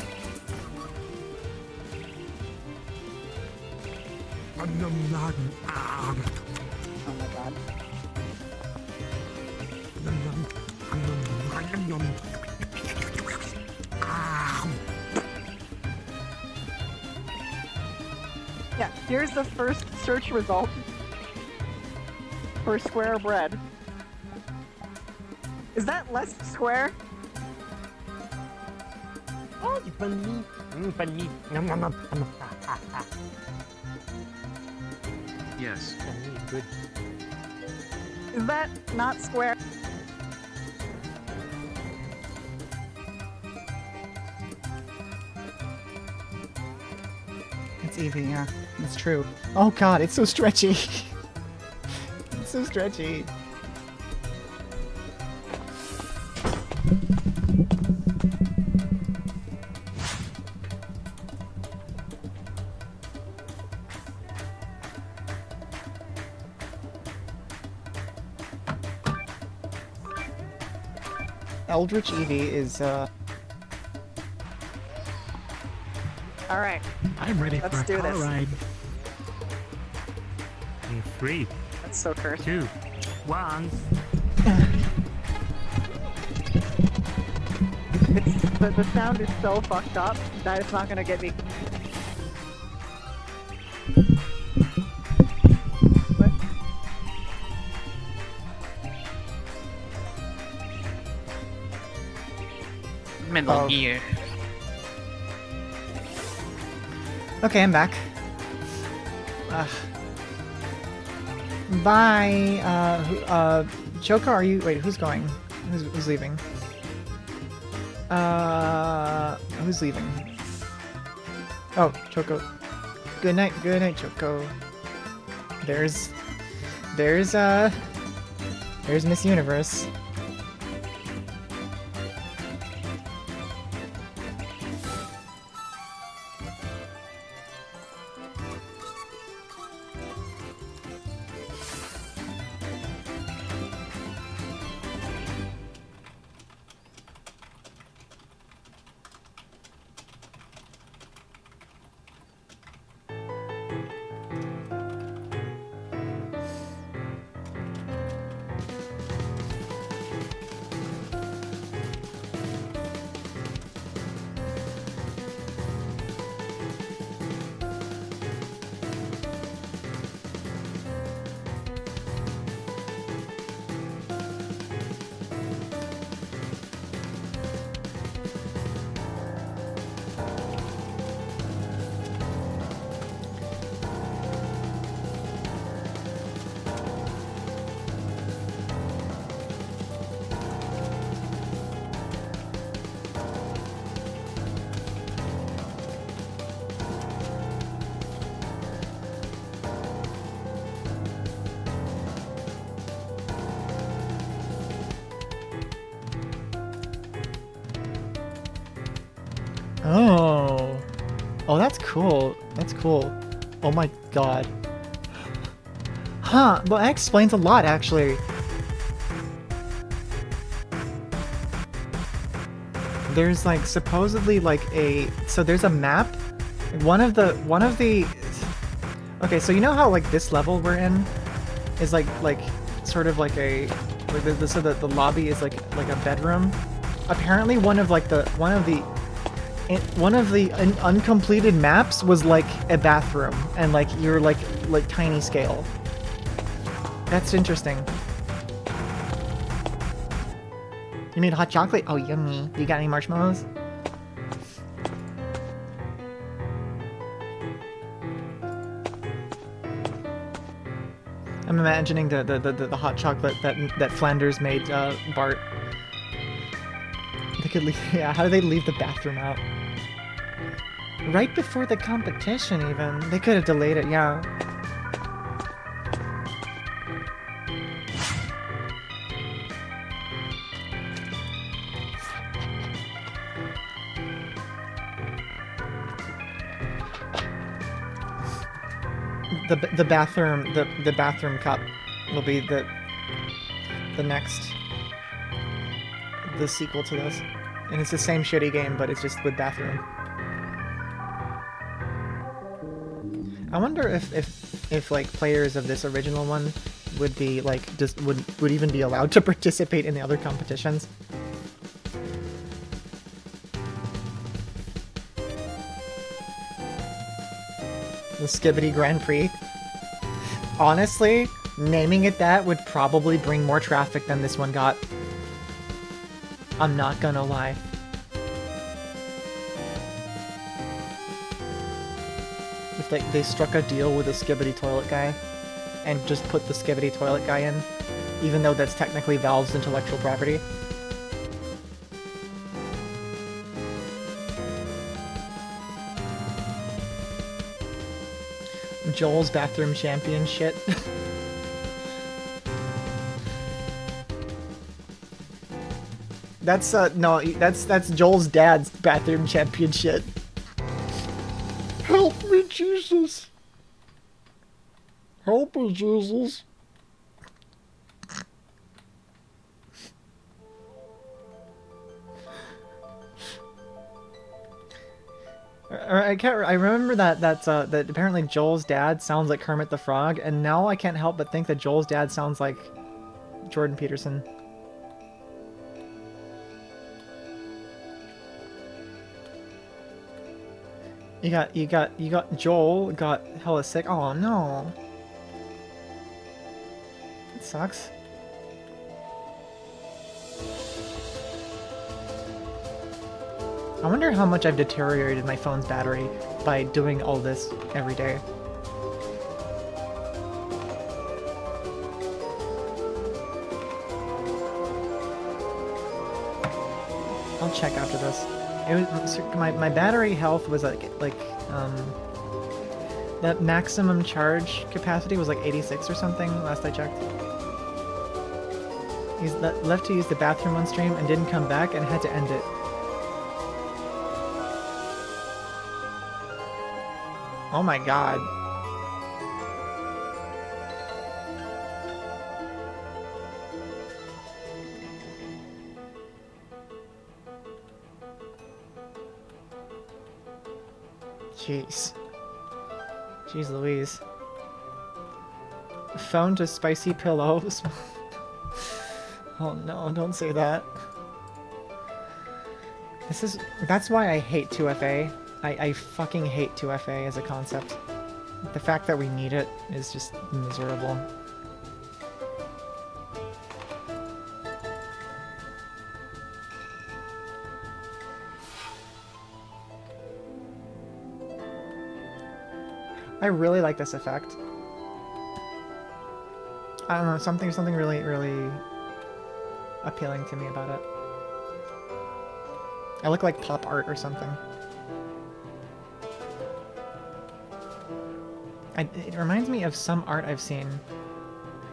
Oh my god. Yeah, here's the first search result for square bread. Is that less square? Oh, you funny. Funny. Nom nom nom. Yes. Good. Is that not square? It's easy, yeah. It's true. Oh god, it's so stretchy. It's so stretchy. Eldritch Eevee is Alright. I'm ready Let's for a do car this. ride. In 3, That's so cursed. 2, 1. The sound is so fucked up that it's not gonna get me. Metal Gear. Okay, I'm back. Bye. Choco, are you? Wait, who's going? Who's leaving? Who's leaving? Oh, Choco. Good night, Choco. There's Miss Universe. Oh. Oh, that's cool. That's cool. Oh my god. Huh, well that explains a lot actually. There's like supposedly like so there's a map. One of the okay, so you know how like this level we're in is like sort of like a so the lobby is like a bedroom. Apparently one of the uncompleted maps was like a bathroom and like you're like tiny scale. That's interesting. You made hot chocolate? Oh, yummy. You got any marshmallows? I'm imagining the hot chocolate that Flanders made Bart. They could leave. Yeah, how do they leave the bathroom out? Right before the competition, even. They could have delayed it, yeah. The bathroom cup will be the sequel to this, and it's the same shitty game, but it's just with bathroom. I wonder if like players of this original one would be like would even be allowed to participate in the other competitions. The Skibidi Grand Prix. Honestly, naming it that would probably bring more traffic than this one got. I'm not gonna lie. If they struck a deal with a Skibidi toilet guy and just put the Skibidi toilet guy in, even though that's technically Valve's intellectual property. Joel's bathroom champion shit. That's no, that's Joel's dad's bathroom champion shit. Help me, Jesus. Help me, Jesus. I can't. I remember that apparently Joel's dad sounds like Kermit the Frog, and now I can't help but think that Joel's dad sounds like Jordan Peterson. You got Joel got hella sick. Oh no. It sucks. I wonder how much I've deteriorated my phone's battery by doing all this every day. I'll check after this. It was my battery health was that maximum charge capacity was like 86 or something last I checked. He's left to use the bathroom on stream and didn't come back and had to end it. Oh my god. Jeez. Jeez Louise. Phone to spicy pillows. Oh no, don't say that. That's why I hate 2FA. I fucking hate 2FA as a concept. The fact that we need it is just miserable. I really like this effect. I don't know, something really appealing to me about it. I look like pop art or something. It reminds me of some art I've seen.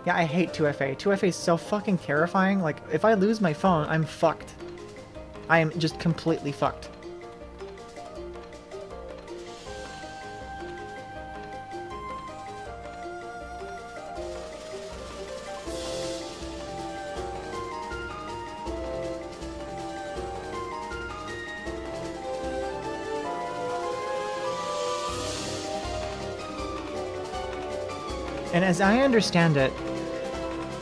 Yeah, I hate 2FA. 2FA is so fucking terrifying. Like, if I lose my phone, I'm fucked. I am just completely fucked. And as I understand it,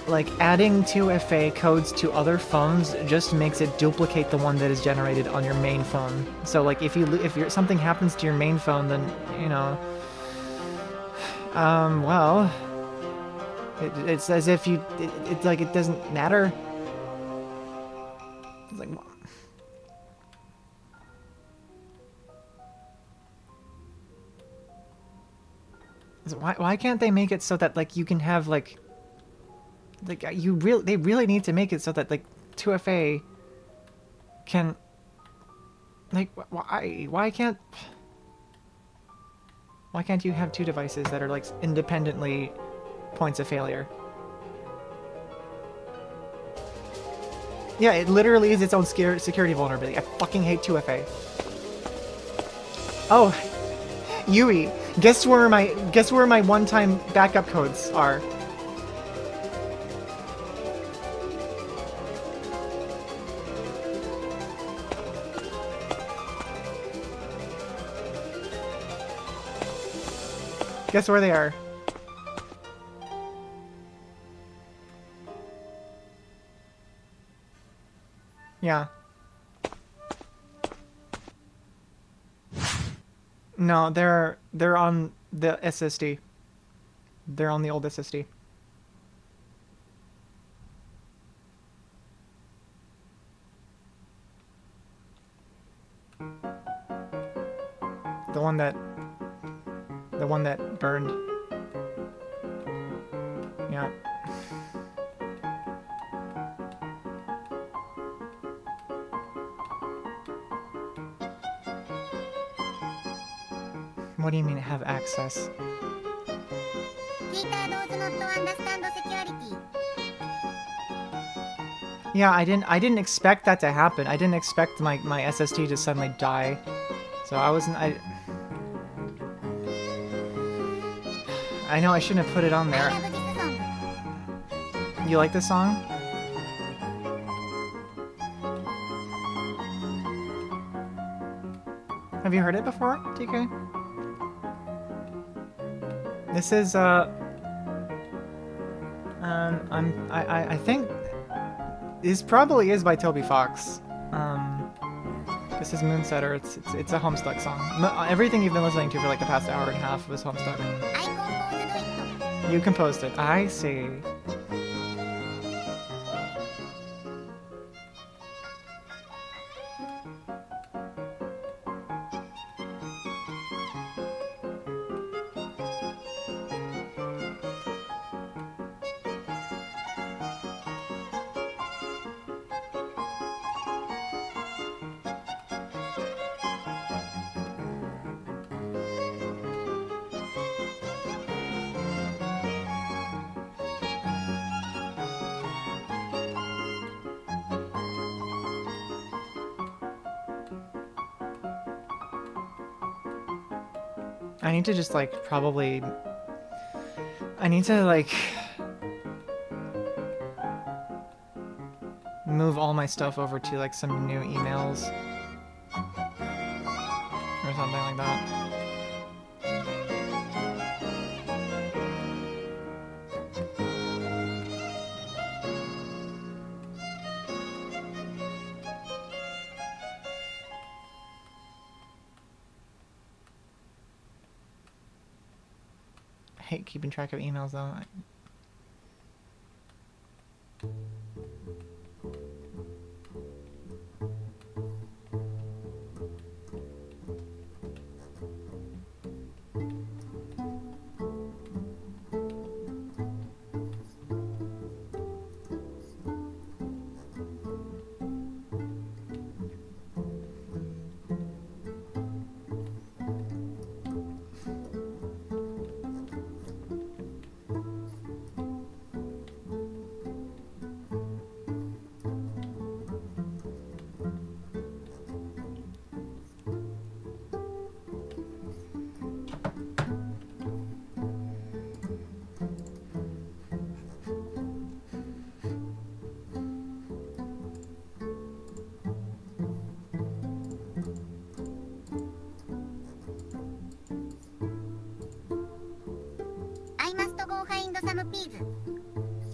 like adding 2FA codes to other phones just makes it duplicate the one that is generated on your main phone. So like if something happens to your main phone, then you know, well, it's as if it's like it doesn't matter. It's like. Why can't they make it so that like you can have they really need to make it so that like 2FA can like why can't you have two devices that are like independently points of failure? Yeah, it literally is its own security vulnerability. I fucking hate 2FA. Oh, Yui. Guess where my one-time backup codes are. Guess where they are. Yeah. No, they're on the SSD. They're on the old SSD. The one that burned. Yeah. What do you mean have access? Yeah, I didn't expect that to happen. I didn't expect my SSD to suddenly die. So I know I shouldn't have put it on there. You like this song? Have you heard it before, TK? This is I think this probably is by Toby Fox. This is Moonsetter. It's a Homestuck song. Everything you've been listening to for like the past hour and a half was Homestuck. You composed it. I see. I need to just like probably I need to like move all my stuff over to like some new emails or something like that. I hate keeping track of emails though.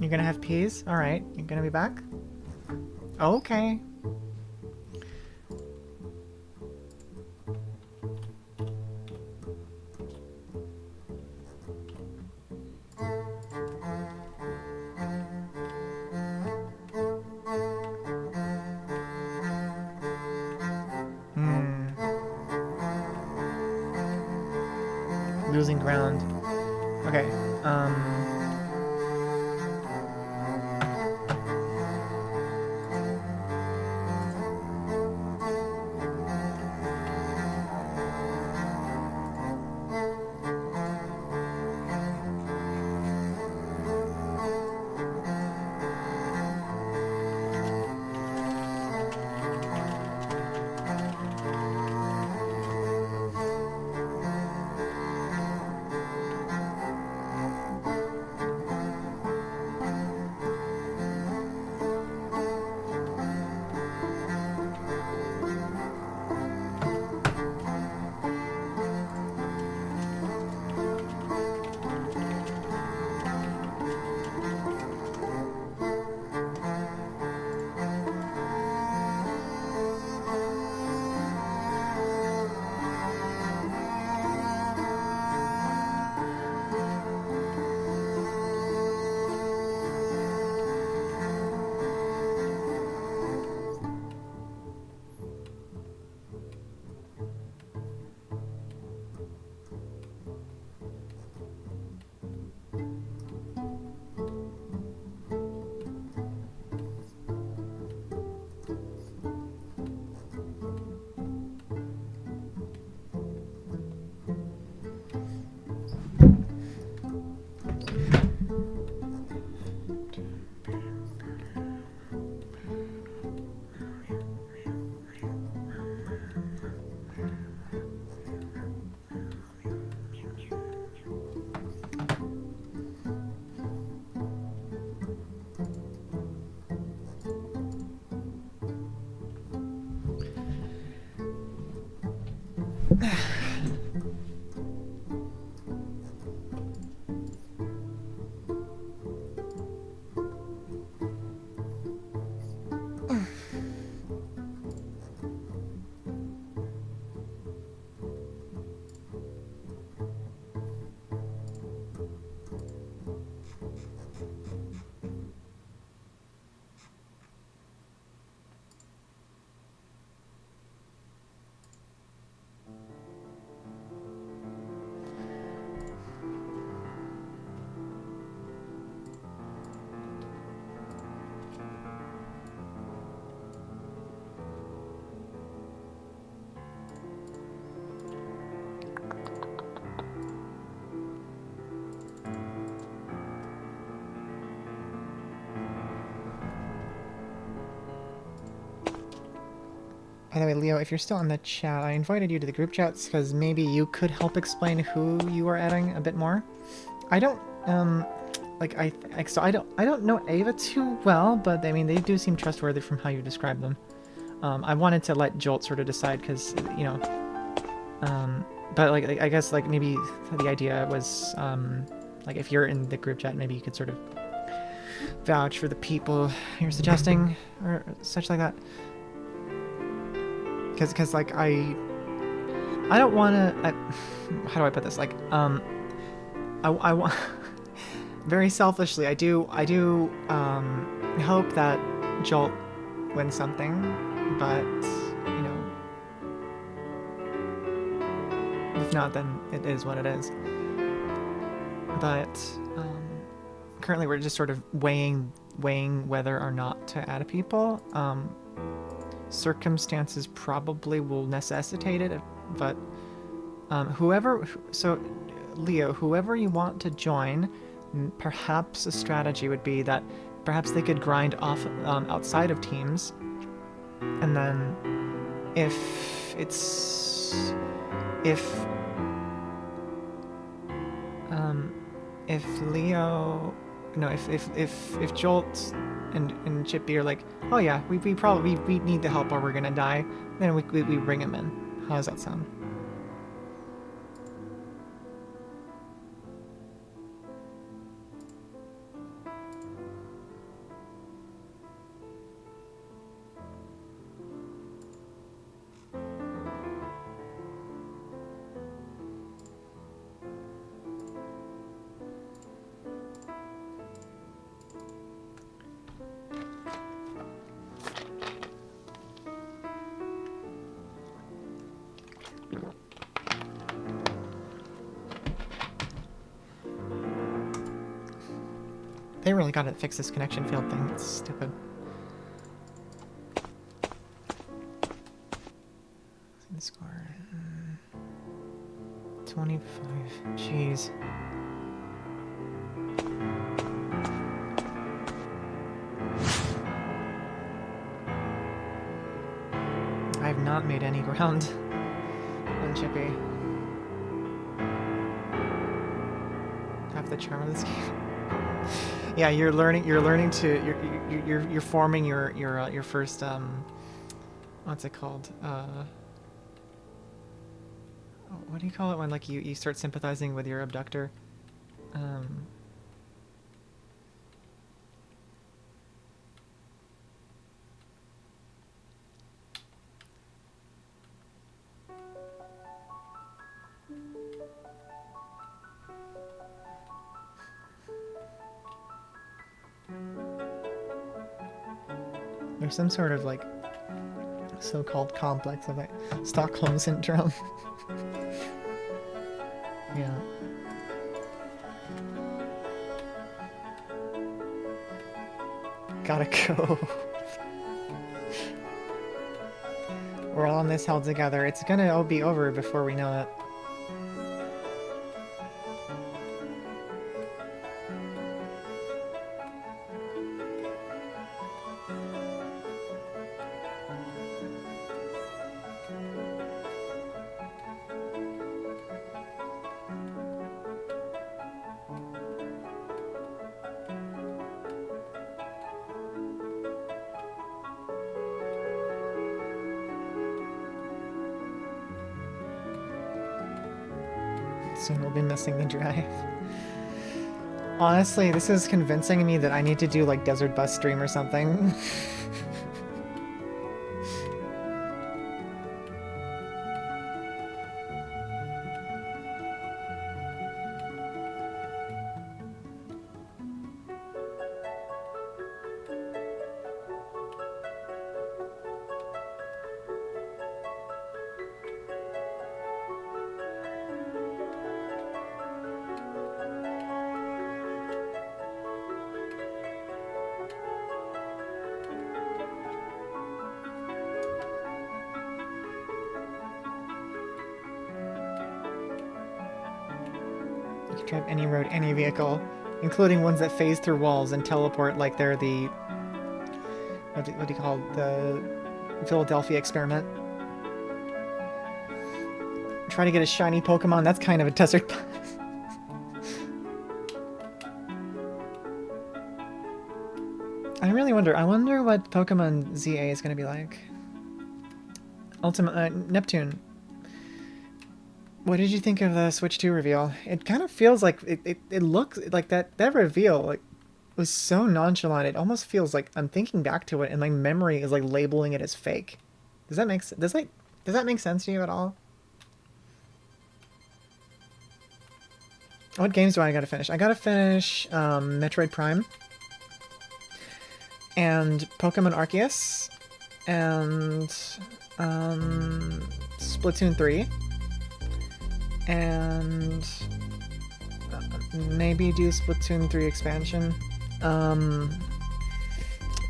You're gonna have peas? Alright. You're gonna be back? Okay. Losing ground. Okay, By the way, Leo, if you're still in the chat, I invited you to the group chats because maybe you could help explain who you are adding a bit more. I don't, so I don't know Ava too well, but I mean, they do seem trustworthy from how you describe them. I wanted to let Jolt sort of decide because, you know, but like, I guess like maybe the idea was, like if you're in the group chat, maybe you could sort of vouch for the people you're suggesting or such like that. Because like I don't want to. How do I put this? Like I want very selfishly. I do hope that Jolt wins something, but you know, if not, then it is what it is. But currently, we're just sort of weighing whether or not to add people. Circumstances probably will necessitate it, but so Leo, whoever you want to join, perhaps a strategy would be that perhaps they could grind off outside of teams, and then if Leo, no, if Jolt and Chippy are like, oh yeah, we need the help or we're gonna die, then we bring him in. How does that sound? They really gotta fix this connection field thing. It's stupid. The score. 25. Jeez. I have not made any ground on Chippy. Half the charm of this game. Yeah, you're forming your first what's it called? What do you call it when like you start sympathizing with your abductor? There's some sort of like so-called complex of like Stockholm syndrome. Yeah. Gotta go. We're all in this hell together. It's gonna all be over before we know it. Soon we'll be missing the drive. Honestly, this is convincing me that I need to do like Desert Bus stream or something. You can drive any road, any vehicle, including ones that phase through walls and teleport like they're the... What do you call it? The Philadelphia experiment. Try to get a shiny Pokemon, that's kind of a desert bus. I really wonder, I wonder what Pokemon ZA is going to be like. Neptune. What did you think of the Switch 2 reveal? It kind of feels like, it looks like that reveal, like, was so nonchalant. It almost feels like I'm thinking back to it and my memory is like labeling it as fake. Does that make does that make sense to you at all? What games do I gotta finish? I gotta finish Metroid Prime and Pokemon Arceus and Splatoon 3 and maybe do Splatoon 3 expansion.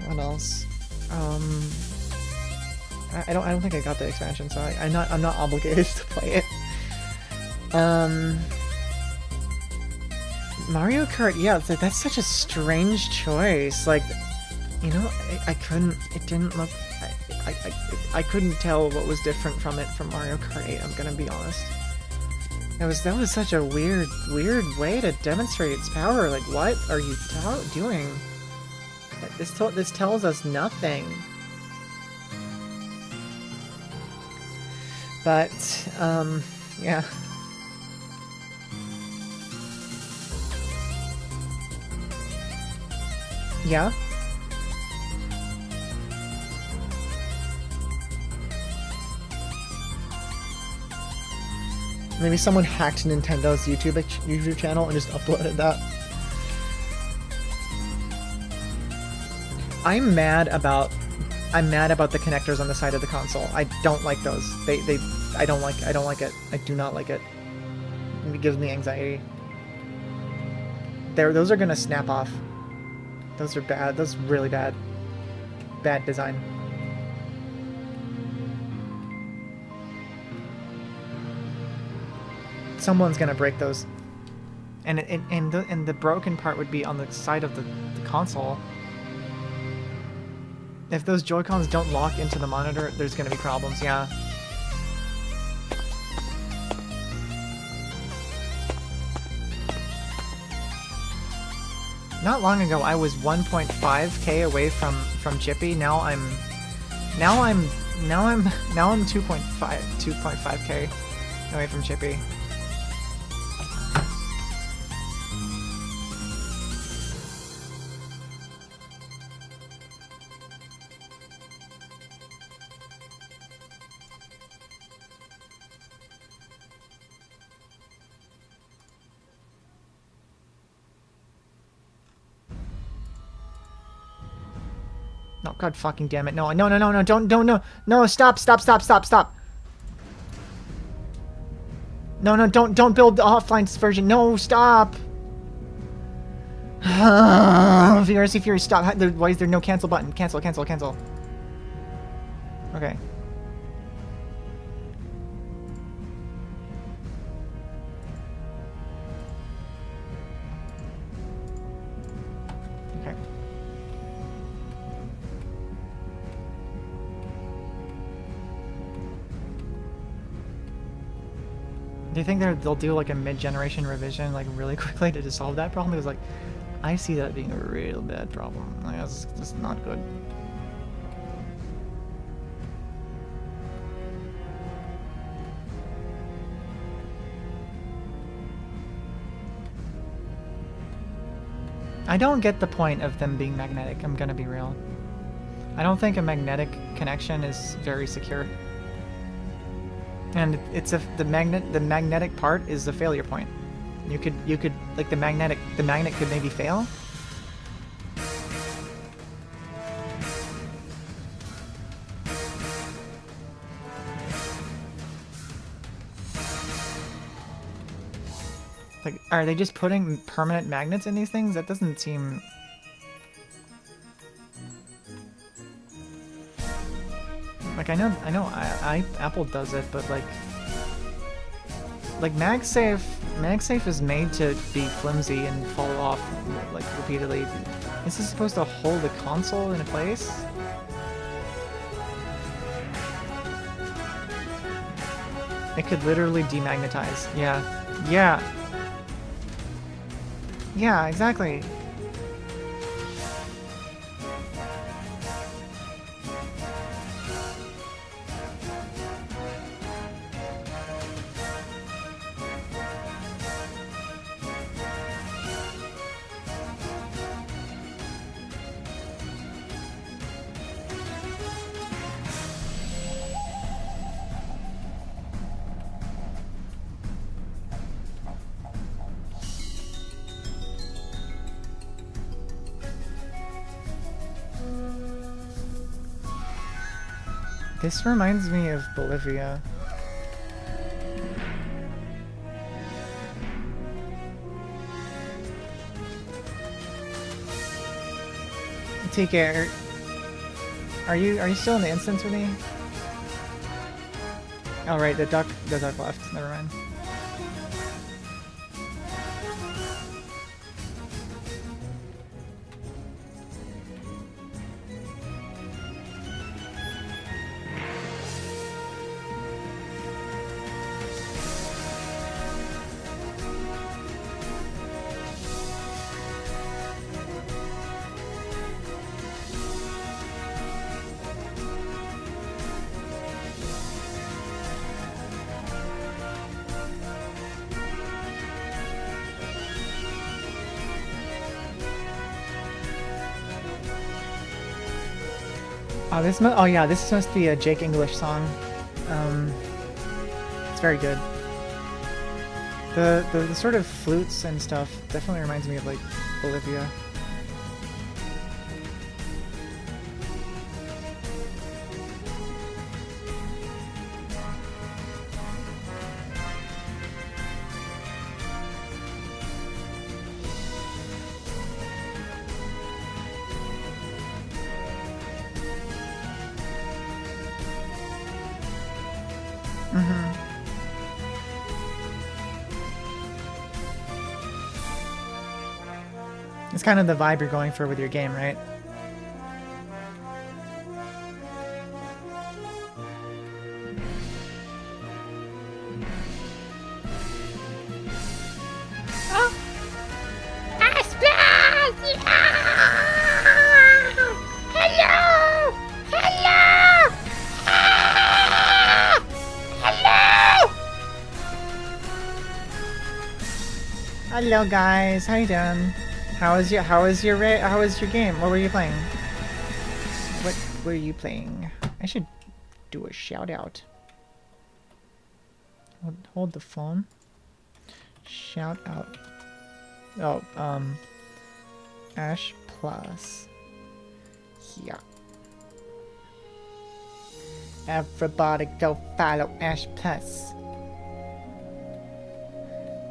What else? I don't think I got the expansion, so I'm not obligated to play it. Mario Kart, yeah, it's like, that's such a strange choice. Like, you know, I couldn't. It didn't look. I couldn't tell what was different from it from Mario Kart 8. I'm gonna be honest. That was such a weird way to demonstrate its power. Like, what are you doing? This tells us nothing. But yeah. Yeah. Maybe someone hacked Nintendo's YouTube channel and just uploaded that. I'm mad about the connectors on the side of the console. I don't like those. I don't like it. I do not like it. It gives me anxiety. Those are gonna snap off. Those are bad. Those are really bad. Bad design. Someone's gonna break those, and the broken part would be on the side of the console. If those Joy-Cons don't lock into the monitor, there's gonna be problems. Yeah. Not long ago, I was 1.5k away from Chippy. Now I'm 2.5k away from Chippy. No, god fucking damn it. No, don't, no, stop. No, don't build the offline version. No, stop. VRC Fury, stop. Why is there no cancel button? Cancel. Okay. Do you think they'll do like a mid-generation revision like really quickly to solve that problem? Because like, I see that being a real bad problem. Like, that's just not good. I don't get the point of them being magnetic, I'm gonna be real. I don't think a magnetic connection is very secure. And it's the magnetic part is the failure point. You could like the magnet could maybe fail. Like, are they just putting permanent magnets in these things? That doesn't seem... Like, I know Apple does it, but like MagSafe is made to be flimsy and fall off like repeatedly. Is this supposed to hold the console in place? It could literally demagnetize. Yeah. Yeah. Yeah, exactly. This reminds me of Bolivia. TK, are you still in the instance with me? Oh right, the duck left. Never mind. Oh yeah, this must be a Jake English song. It's very good. The sort of flutes and stuff definitely reminds me of like Bolivia. It's kind of the vibe you're going for with your game, right? Hello guys, how you doing? How was your game? What were you playing? What were you playing? I should do a shout out. Hold the phone. Shout out. Oh, Ash Plus. Yeah. Everybody go follow Ash Plus.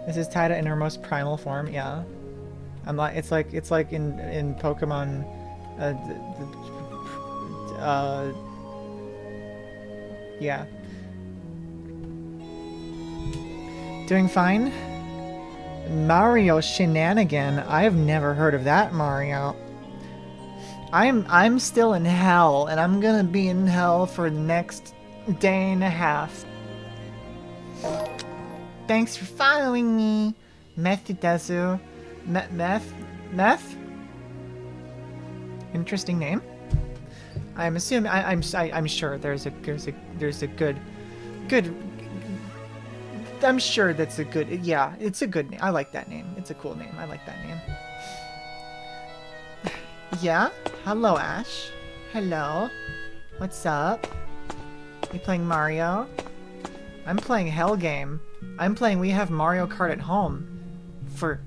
This is Taida in her most primal form, yeah. I'm like, it's like in Pokemon, yeah. Doing fine. Mario Shenanigan. I have never heard of that Mario. I'm still in hell, and I'm gonna be in hell for the next day and a half. Thanks for following me, Methidazu. Meth? Interesting name. I'm assuming I'm sure there's a good. I'm sure that's a good. Yeah, it's a good name. I like that name. It's a cool name. I like that name. Yeah? Hello, Ash. Hello. What's up? You playing Mario? I'm playing Hell Game. I'm playing We Have Mario Kart at Home for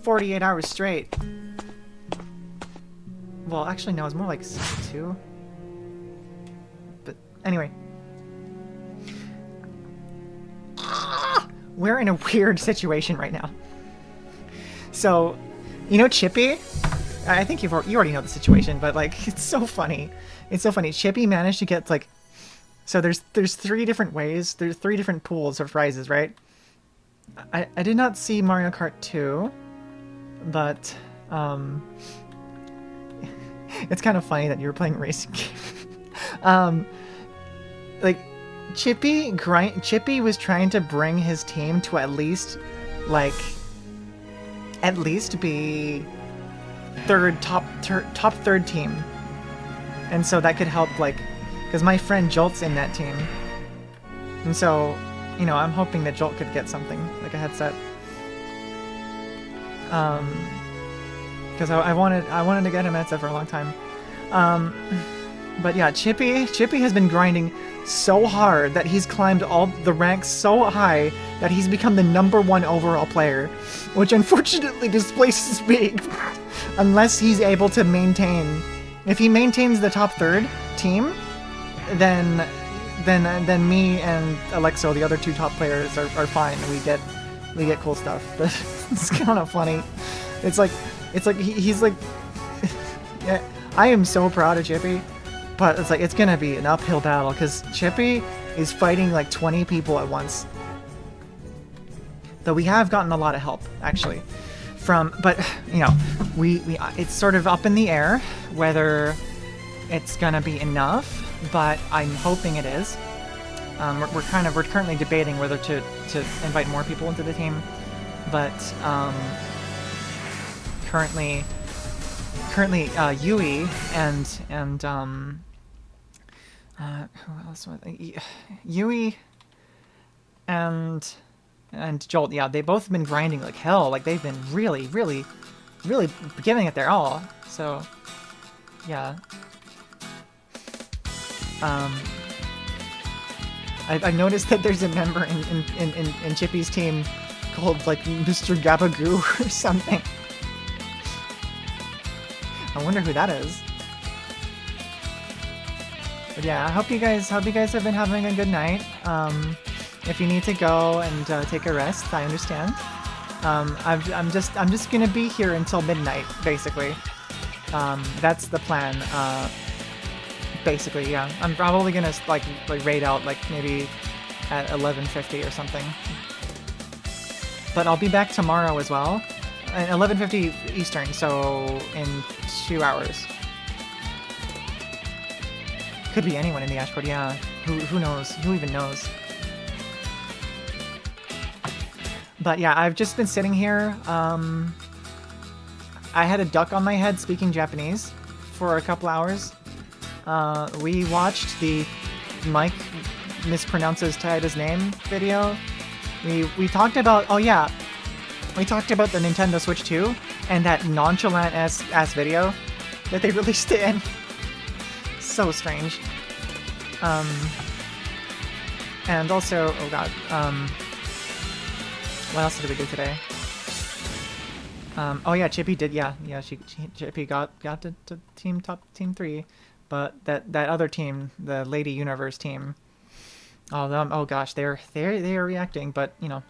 48 hours straight. Well, actually, no, it's more like 2. But anyway. We're in a weird situation right now. So, you know Chippy? I think you already know the situation, but like, it's so funny. It's so funny. Chippy managed to get like, so there's 3 different ways. There's 3 different pools of prizes, right? I did not see Mario Kart 2, but it's kind of funny that you were playing a racing game. Like Chippy was trying to bring his team to at least be top third team, and so that could help, like, because my friend Jolt's in that team, and so, you know, I'm hoping that Jolt could get something like a headset, because I wanted to get him a headset for a long time, but yeah, Chippy has been grinding so hard that he's climbed all the ranks so high that he's become the #1 overall player, which unfortunately displaces me. Unless he's able to maintain, if he maintains the top third team, then me and Alexo, the other 2 top players, are fine. We get cool stuff. But it's kind of funny. It's like he's like, yeah, I am so proud of Chippy, but it's like it's gonna be an uphill battle because Chippy is fighting like 20 people at once. Though we have gotten a lot of help actually. But you know, it's sort of up in the air whether it's gonna be enough, but I'm hoping it is. We're currently debating whether to invite more people into the team, but currently Yui and who else was it? Yui and Jolt, yeah, they both have been grinding like hell. Like, they've been really giving it their all. So, yeah. I've noticed that there's a member in Chippy's team called, like, Mr. Gabagoo or something. I wonder who that is. But yeah, I hope you guys have been having a good night. If you need to go and take a rest, I understand. I'm just gonna be here until midnight, basically. That's the plan. Basically, yeah. I'm probably gonna like raid out like maybe at 11:50 or something. But I'll be back tomorrow as well, at 11:50 Eastern, so in 2 hours. Could be anyone in the Ashport, yeah. Who knows? Who even knows? But yeah, I've just been sitting here. I had a duck on my head speaking Japanese for a couple hours. We watched the Mike mispronounces Taida's name video. We talked about, oh yeah, we talked about the Nintendo Switch 2 and that nonchalant ass video that they released it in. So strange. And also, oh god, what else did we do today? Oh yeah, Chippy did, yeah, Chippy got to team 3, but that other team, the Lady Universe team, oh gosh, they are reacting, but you know,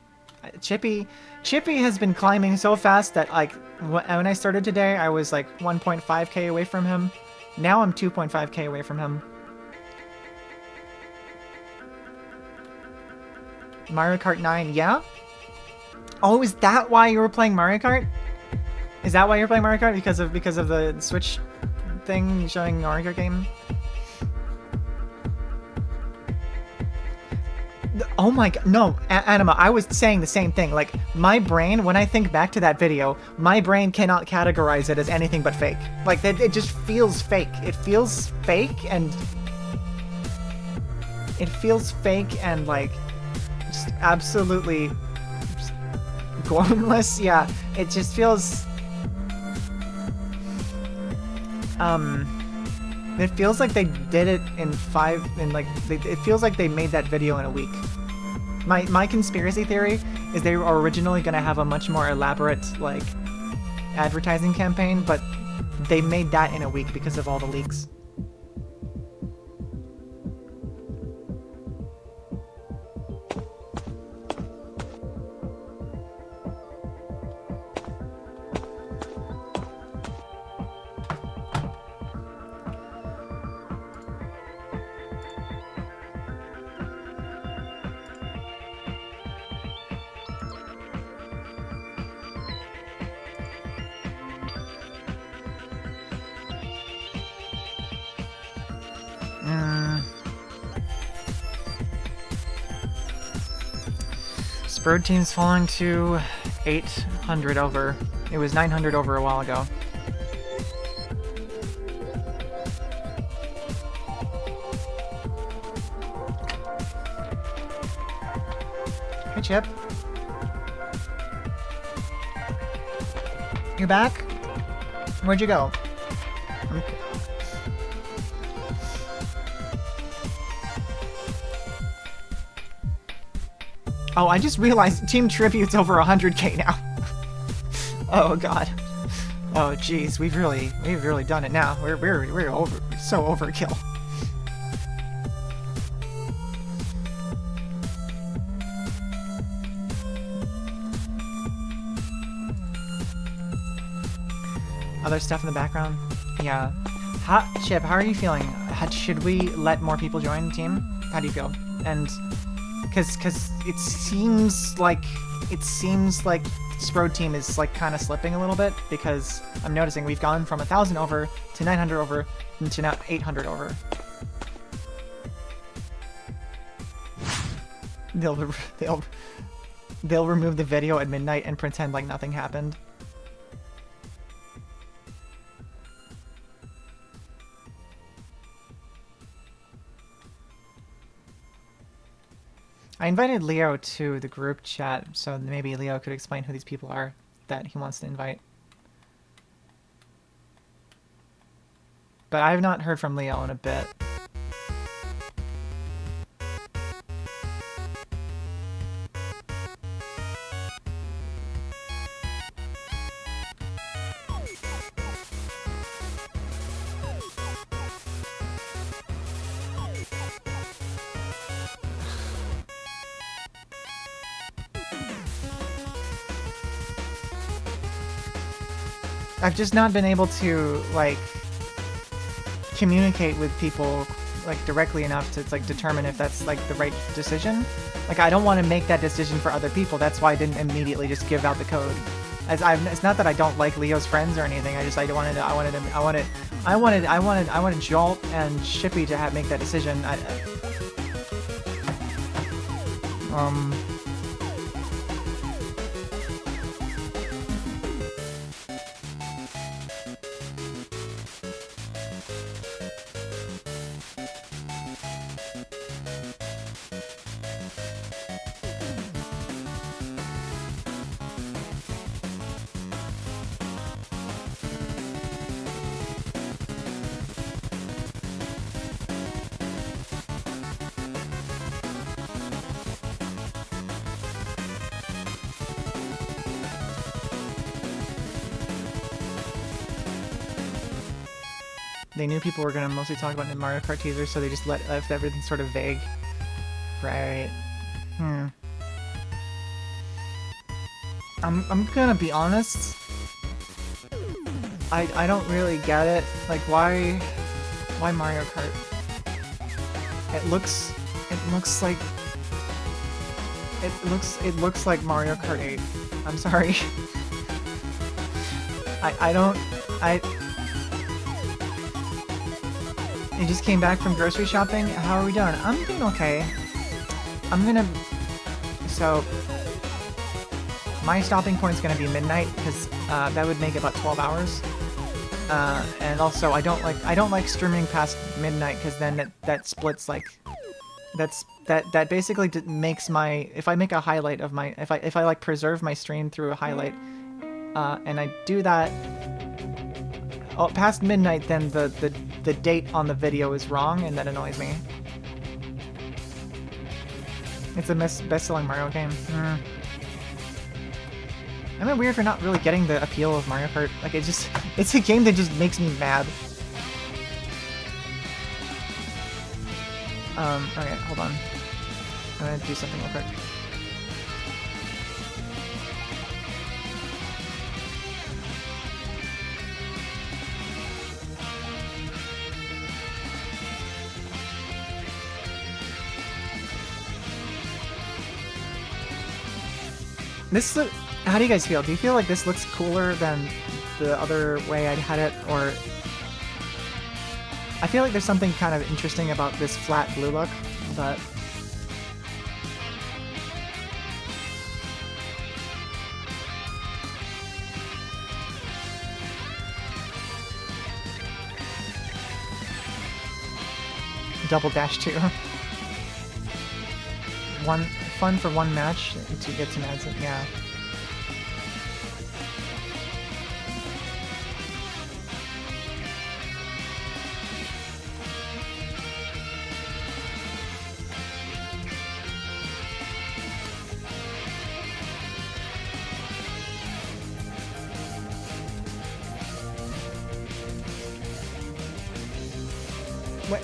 Chippy has been climbing so fast that like when I started today, I was like 1.5k away from him. Now I'm 2.5k away from him. Mario Kart 9, yeah? Oh, is that why you were playing Mario Kart? Is that why you're playing Mario Kart? Because of the Switch thing showing Mario Kart game? Oh my god, no, Anima, I was saying the same thing. Like, my brain, when I think back to that video, my brain cannot categorize it as anything but fake. Like, it just feels fake. It feels fake and... It feels fake and, like, just absolutely... Just groanless, yeah. It just feels... It feels like they did it in it feels like they made that video in a week. My conspiracy theory is they were originally going to have a much more elaborate, like, advertising campaign, but they made that in a week because of all the leaks. Bird team's falling to 800 over. It was 900 over a while ago. Hey, Chip. You back? Where'd you go? Oh, I just realized Team Tribute's over 100k now. Oh god. Oh jeez, we've really done it now. We're so overkill. Other stuff in the background? Yeah. Chip, how are you feeling? Should we let more people join the team? How do you feel? And because it seems like Sprode team is like kind of slipping a little bit, because I'm noticing we've gone from 1,000 over to 900 over to now 800 over. They'll remove the video at midnight and pretend like nothing happened. I invited Leo to the group chat, so maybe Leo could explain who these people are that he wants to invite. But I have not heard from Leo in a bit. I've just not been able to, like, communicate with people, like, directly enough to, like, determine if that's, like, the right decision. Like, I don't want to make that decision for other people. That's why I didn't immediately just give out the code. It's not that I don't like Leo's friends or anything. I wanted Jolt and Shippy to make that decision. They knew people were going to mostly talk about the Mario Kart teaser, so they just left everything sort of vague. Right. I'm gonna be honest. I don't really get it. Like, why Mario Kart? It looks like Mario Kart 8. I'm sorry. You just came back from grocery shopping? How are we doing? I'm doing okay. So, my stopping point is gonna be midnight, because that would make about 12 hours. And also, I don't like streaming past midnight, because then that splits, like, that basically makes my, if I make a highlight of my, if I like preserve my stream through a highlight, and I do that, past midnight, then the date on the video is wrong, and that annoys me. It's a best-selling Mario game. Am I weird for not really getting the appeal of Mario Kart? Like, it's a game that just makes me mad. Okay, hold on. I'm gonna do something real quick. How do you guys feel? Do you feel like this looks cooler than the other way I had it, or... I feel like there's something kind of interesting about this flat blue look, but... Double dash 2. Fun for one match to get some ads. Yeah.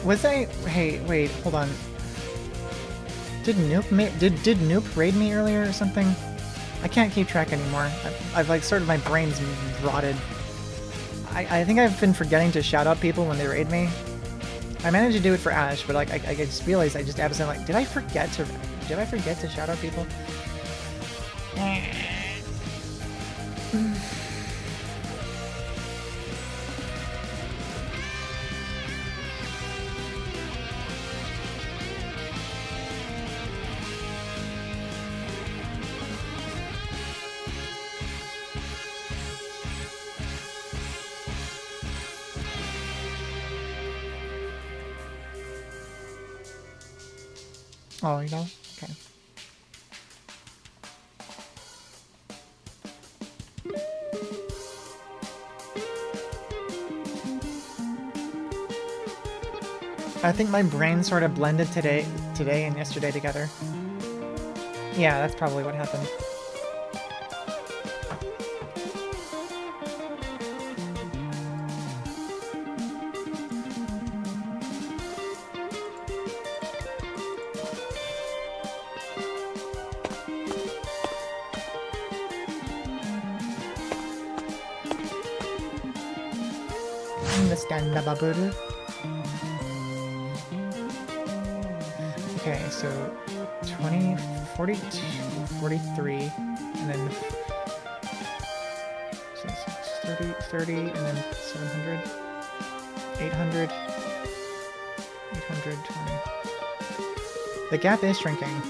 Was I? Hey, wait, hold on. Did Noop raid me earlier or something? I can't keep track anymore. I've like sort of my brain's rotted. I think I've been forgetting to shout out people when they raid me. I managed to do it for Ash, but like I just realized I just absent like did I forget to shout out people? Oh, you know? Okay. I think my brain sort of blended today and yesterday together. Yeah, that's probably what happened. Understandable. Okay, so 20, 42, 43, and then 30, and then 700, 800, 820. The gap is shrinking.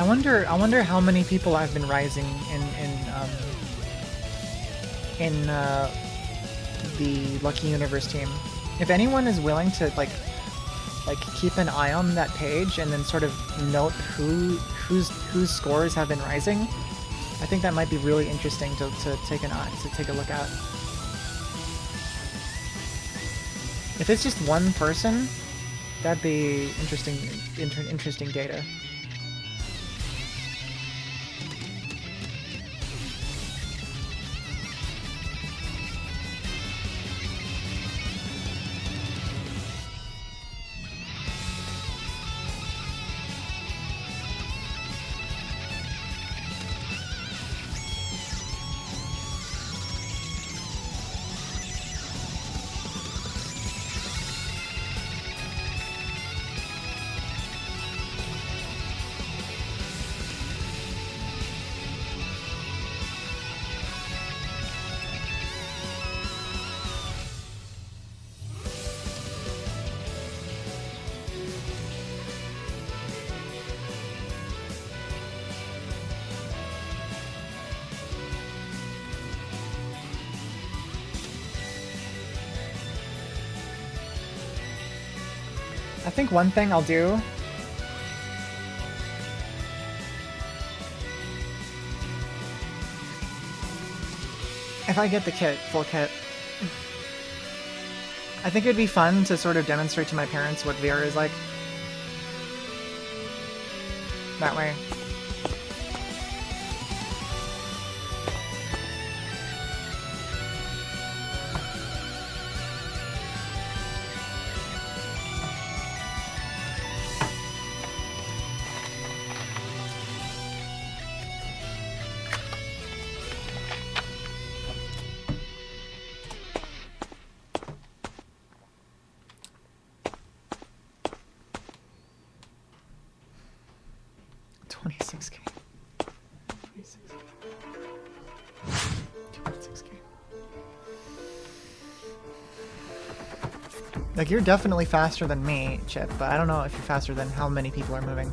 I wonder how many people have been rising in the Lucky Universe team. If anyone is willing to like keep an eye on that page and then sort of note whose scores have been rising, I think that might be really interesting to take a look at. If it's just one person, that'd be interesting data. I think one thing I'll do if I get the full kit, I think it'd be fun to sort of demonstrate to my parents what VR is like. That way. Like, you're definitely faster than me, Chip, but I don't know if you're faster than how many people are moving.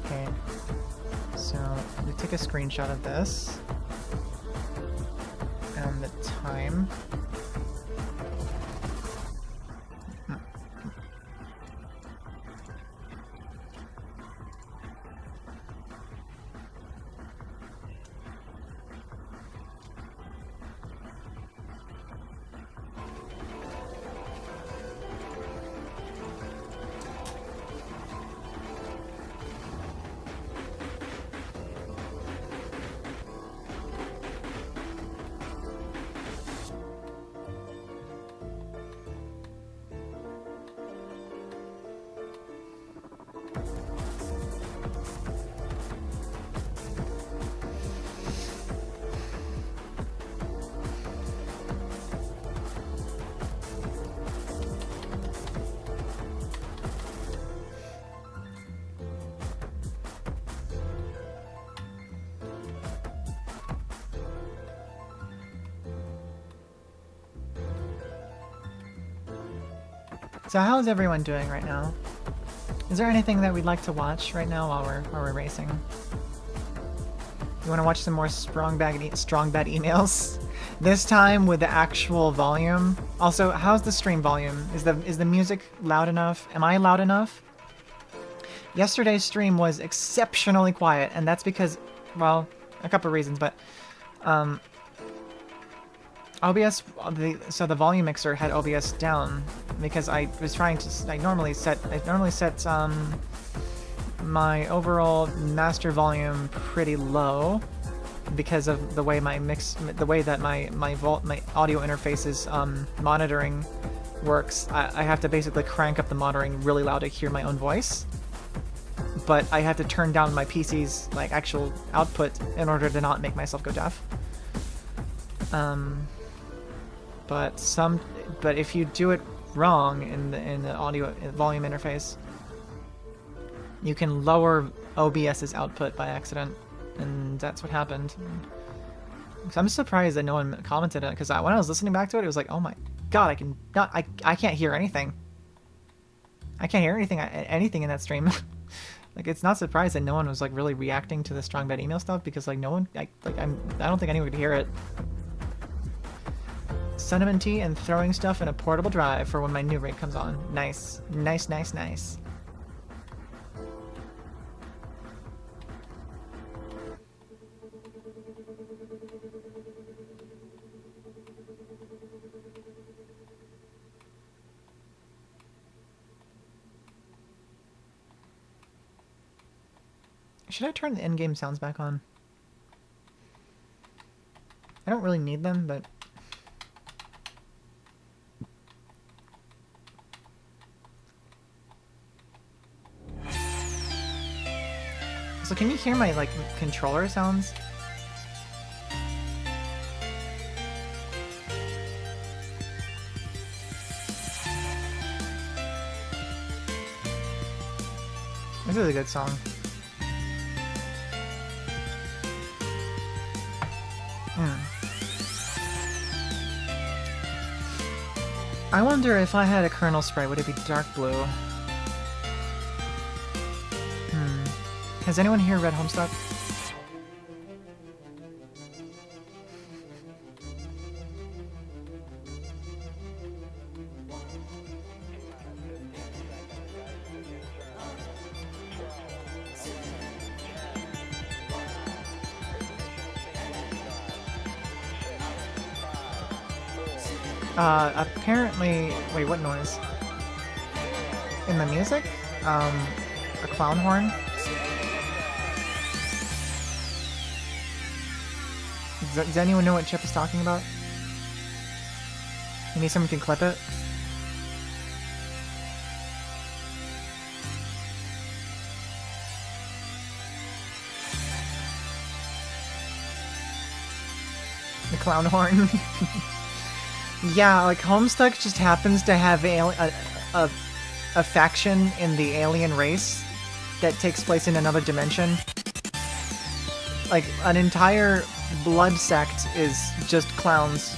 Okay. So, we take a screenshot of this. And the time. So how's everyone doing right now? Is there anything that we'd like to watch right now while we're racing? You want to watch some more strong bad emails? This time with the actual volume. Also, how's the stream volume? Is the music loud enough? Am I loud enough? Yesterday's stream was exceptionally quiet, and that's because, well, a couple of reasons, but OBS, so the volume mixer had OBS down because I was trying to. I normally set my overall master volume pretty low because of the way my my audio interface is monitoring works. I have to basically crank up the monitoring really loud to hear my own voice, but I have to turn down my PC's like actual output in order to not make myself go deaf. But if you do it wrong in the audio volume interface, you can lower OBS's output by accident, and that's what happened. So I'm surprised that no one commented on it, because when I was listening back to it, it was like, oh my God, I can not. I can't hear anything. I can't hear anything in that stream. Like, it's not surprised that no one was like really reacting to the strong bad email stuff because like no one, I don't think anyone could hear it. Cinnamon tea and throwing stuff in a portable drive for when my new raid comes on. Nice, nice, nice, nice. Should I turn the in-game sounds back on? I don't really need them, but... So can you hear my, like, controller sounds? This is a good song. I wonder if I had a kernel spray, would it be dark blue? Has anyone here read Homestuck? Apparently... Wait, what noise? In the music? A clown horn? Does anyone know what Chip is talking about? Maybe someone can clip it? The clown horn? Yeah, like Homestuck just happens to have a faction in the alien race that takes place in another dimension. Like, an entire blood sect is just clowns.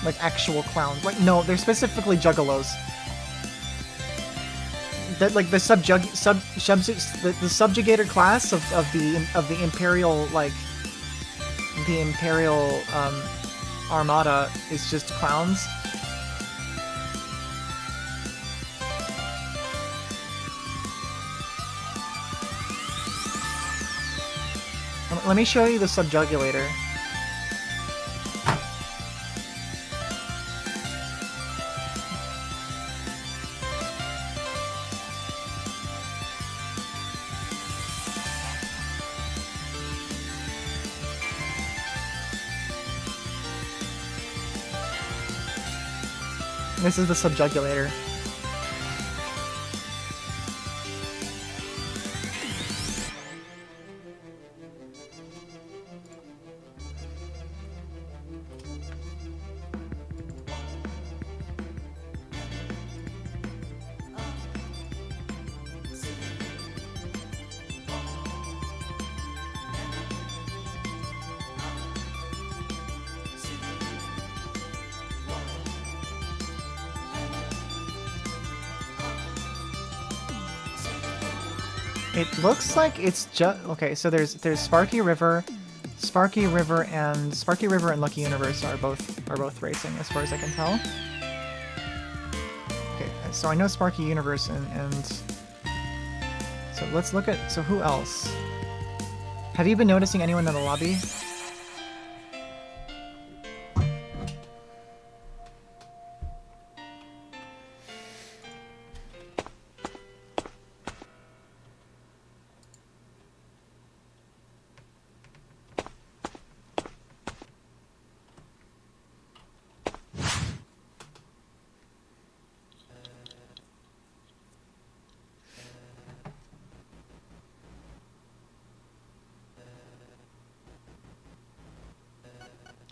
Like, actual clowns. Like, no, they're specifically juggalos. That, like, the subjugator class of the Imperial, like, the Imperial, Armada is just clowns. Let me show you the subjugulator. This is the subjugulator. It looks like it's just okay. So there's Sparky River, and Lucky Universe are both racing as far as I can tell. Okay, so I know Sparky Universe and so let's look at who else. Have you been noticing anyone in the lobby?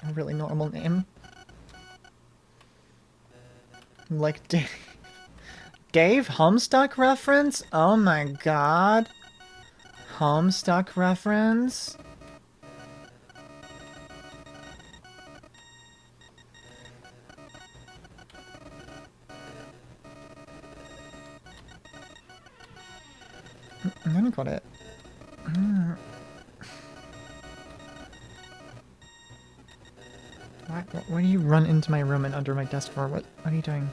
A really normal name. Like Dave. Dave? Homestuck reference? Oh my god. Homestuck reference? I'm gonna got it. Why do you run into my room and under my desk for? What are you doing?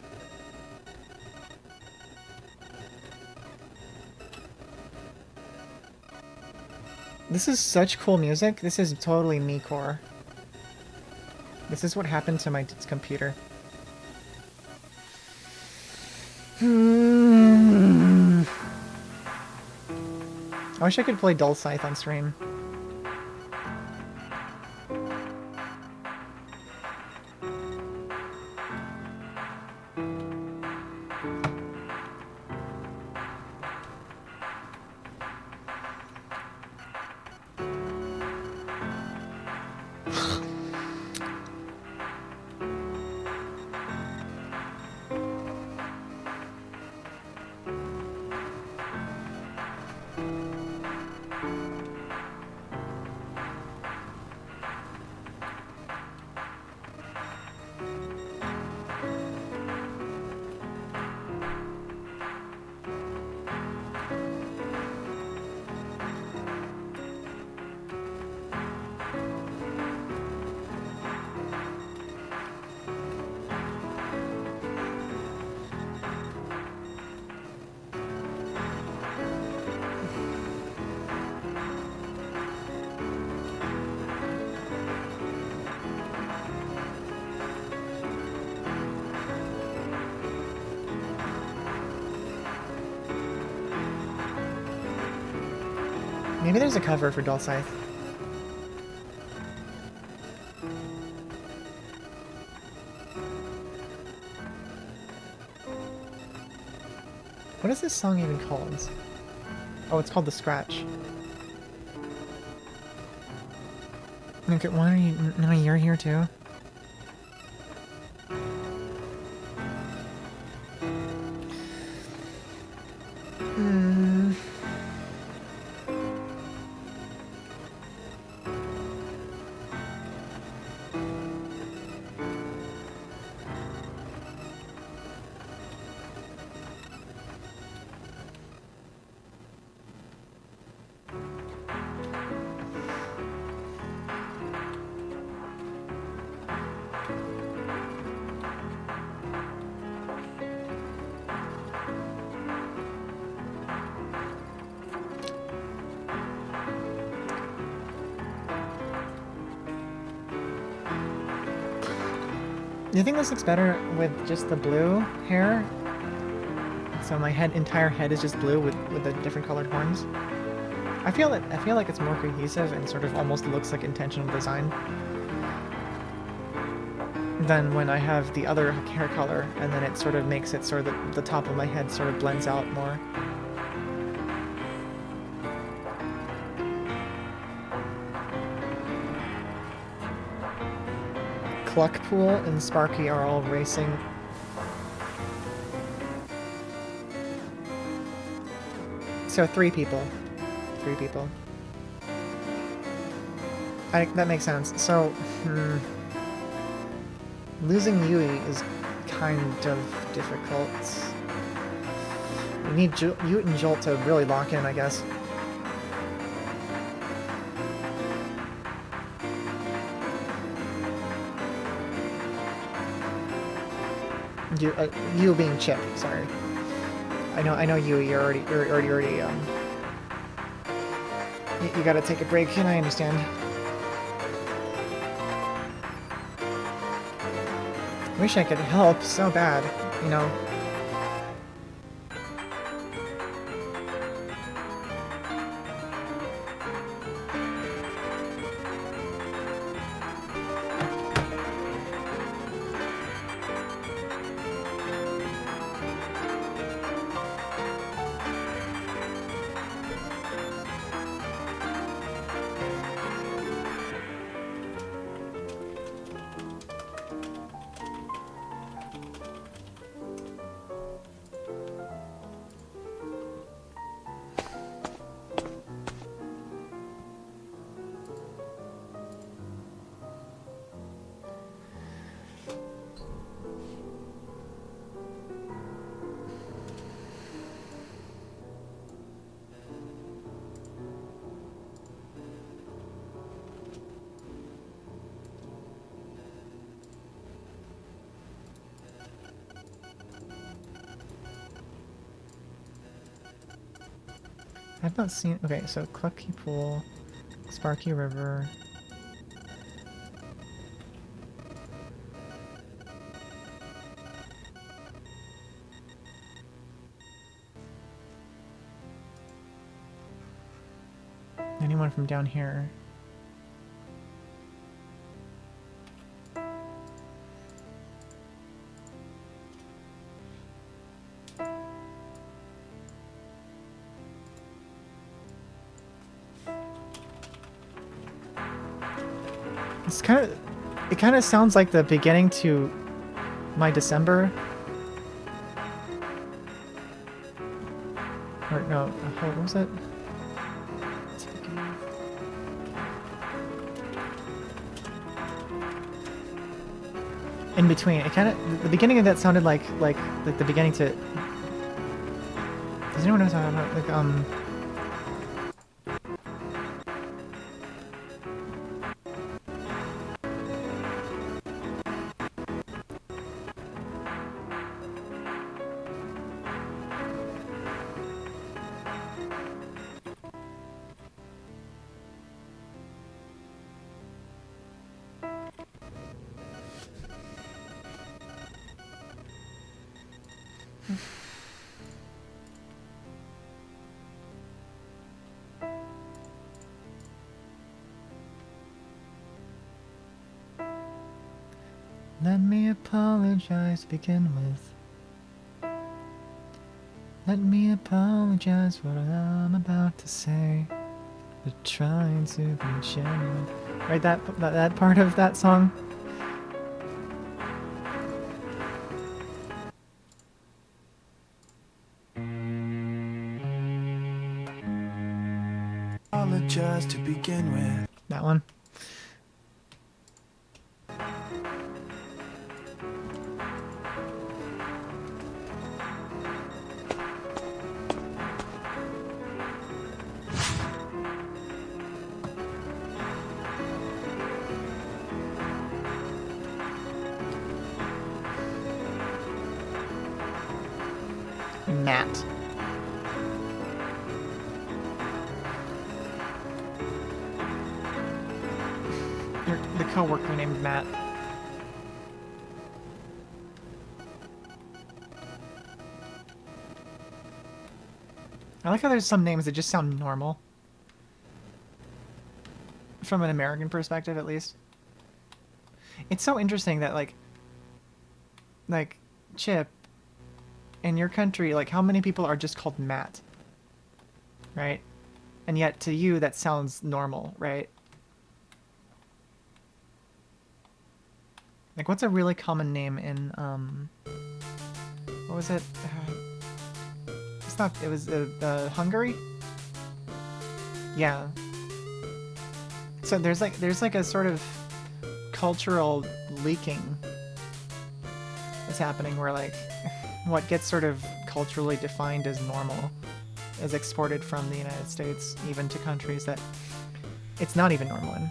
This is such cool music. This is totally me core. This is what happened to my computer. I wish I could play Dull Scythe on stream. Maybe there's a cover for Dull Scythe. What is this song even called? Oh, it's called The Scratch. Okay, why are you... No, you're here too? Do you think this looks better with just the blue hair? So my entire head is just blue with the different colored horns. I feel like it's more cohesive and sort of almost looks like intentional design than when I have the other hair color and then it sort of makes it sort of the top of my head sort of blends out more. Cluckpool and Sparky are all racing. So 3 people. 3 people. That makes sense. So, losing Yui is kind of difficult. We need Ute and Jolt to really lock in, I guess. You being Chip, sorry. I know you. You're already. You gotta take a break, and I understand. Wish I could help so bad, you know. I've not seen... Okay, so Clucky Pool, Sparky River... Anyone from down here? It's kind of... It kind of sounds like the beginning to my December. Or no, what was it? In between, it kind of... The beginning of that sounded like the beginning to... Does anyone know what I'm talking about? Like, Let me apologize to begin with. Let me apologize for what I'm about to say. But trying to be genuine. Right, that part of that song? Apologize to begin with. That one? Matt. The co-worker named Matt. I like how there's some names that just sound normal. From an American perspective, at least. It's so interesting that, like Chip, in your country, like, how many people are just called Matt? Right? And yet, to you, that sounds normal, right? Like, what's a really common name in, what was it? It's not, it was, Hungary? Yeah. So there's like a sort of cultural leaking that's happening where, like, what gets sort of culturally defined as normal is exported from the United States even to countries that it's not even normal in.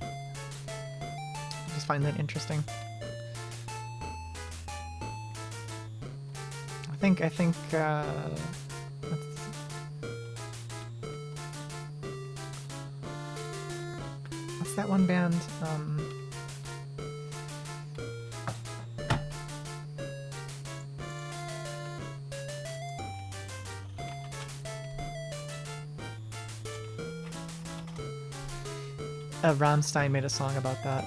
I just find that interesting. I think what's that one band? Rammstein made a song about that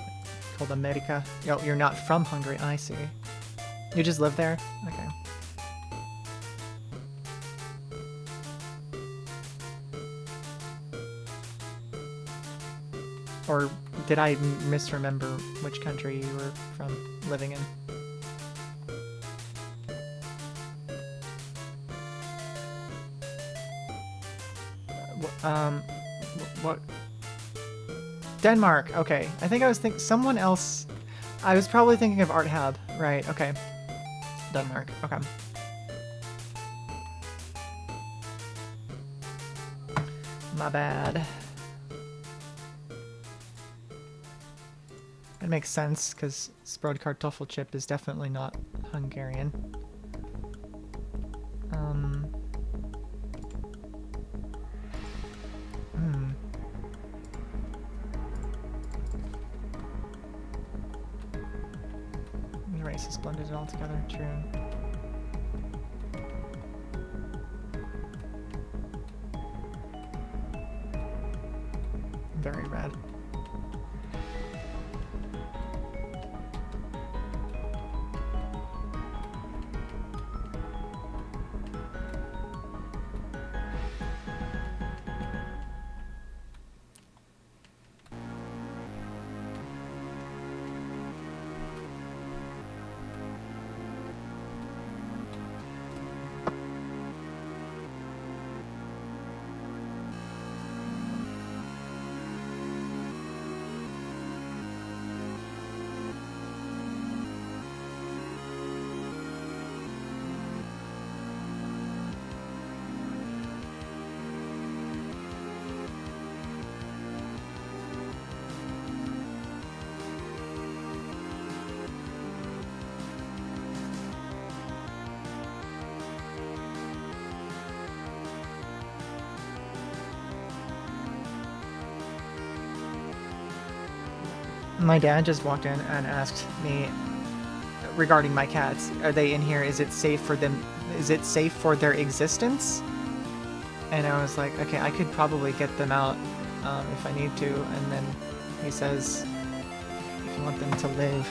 called America. Yo, you're not from Hungary, I see. You just live there? Okay. Or did I misremember which country you were from living in? What? Denmark, okay. I think I was thinking someone else. I was probably thinking of Art Hab. Right, okay. Denmark, okay. My bad. It makes sense, because SproedKartoffelChip is definitely not Hungarian. races blended all together. True. Very red. My dad just walked in and asked me regarding my cats. Are they in here? Is it safe for them? Is it safe for their existence? And I was like, okay, I could probably get them out if I need to. And then he says, if you want them to live.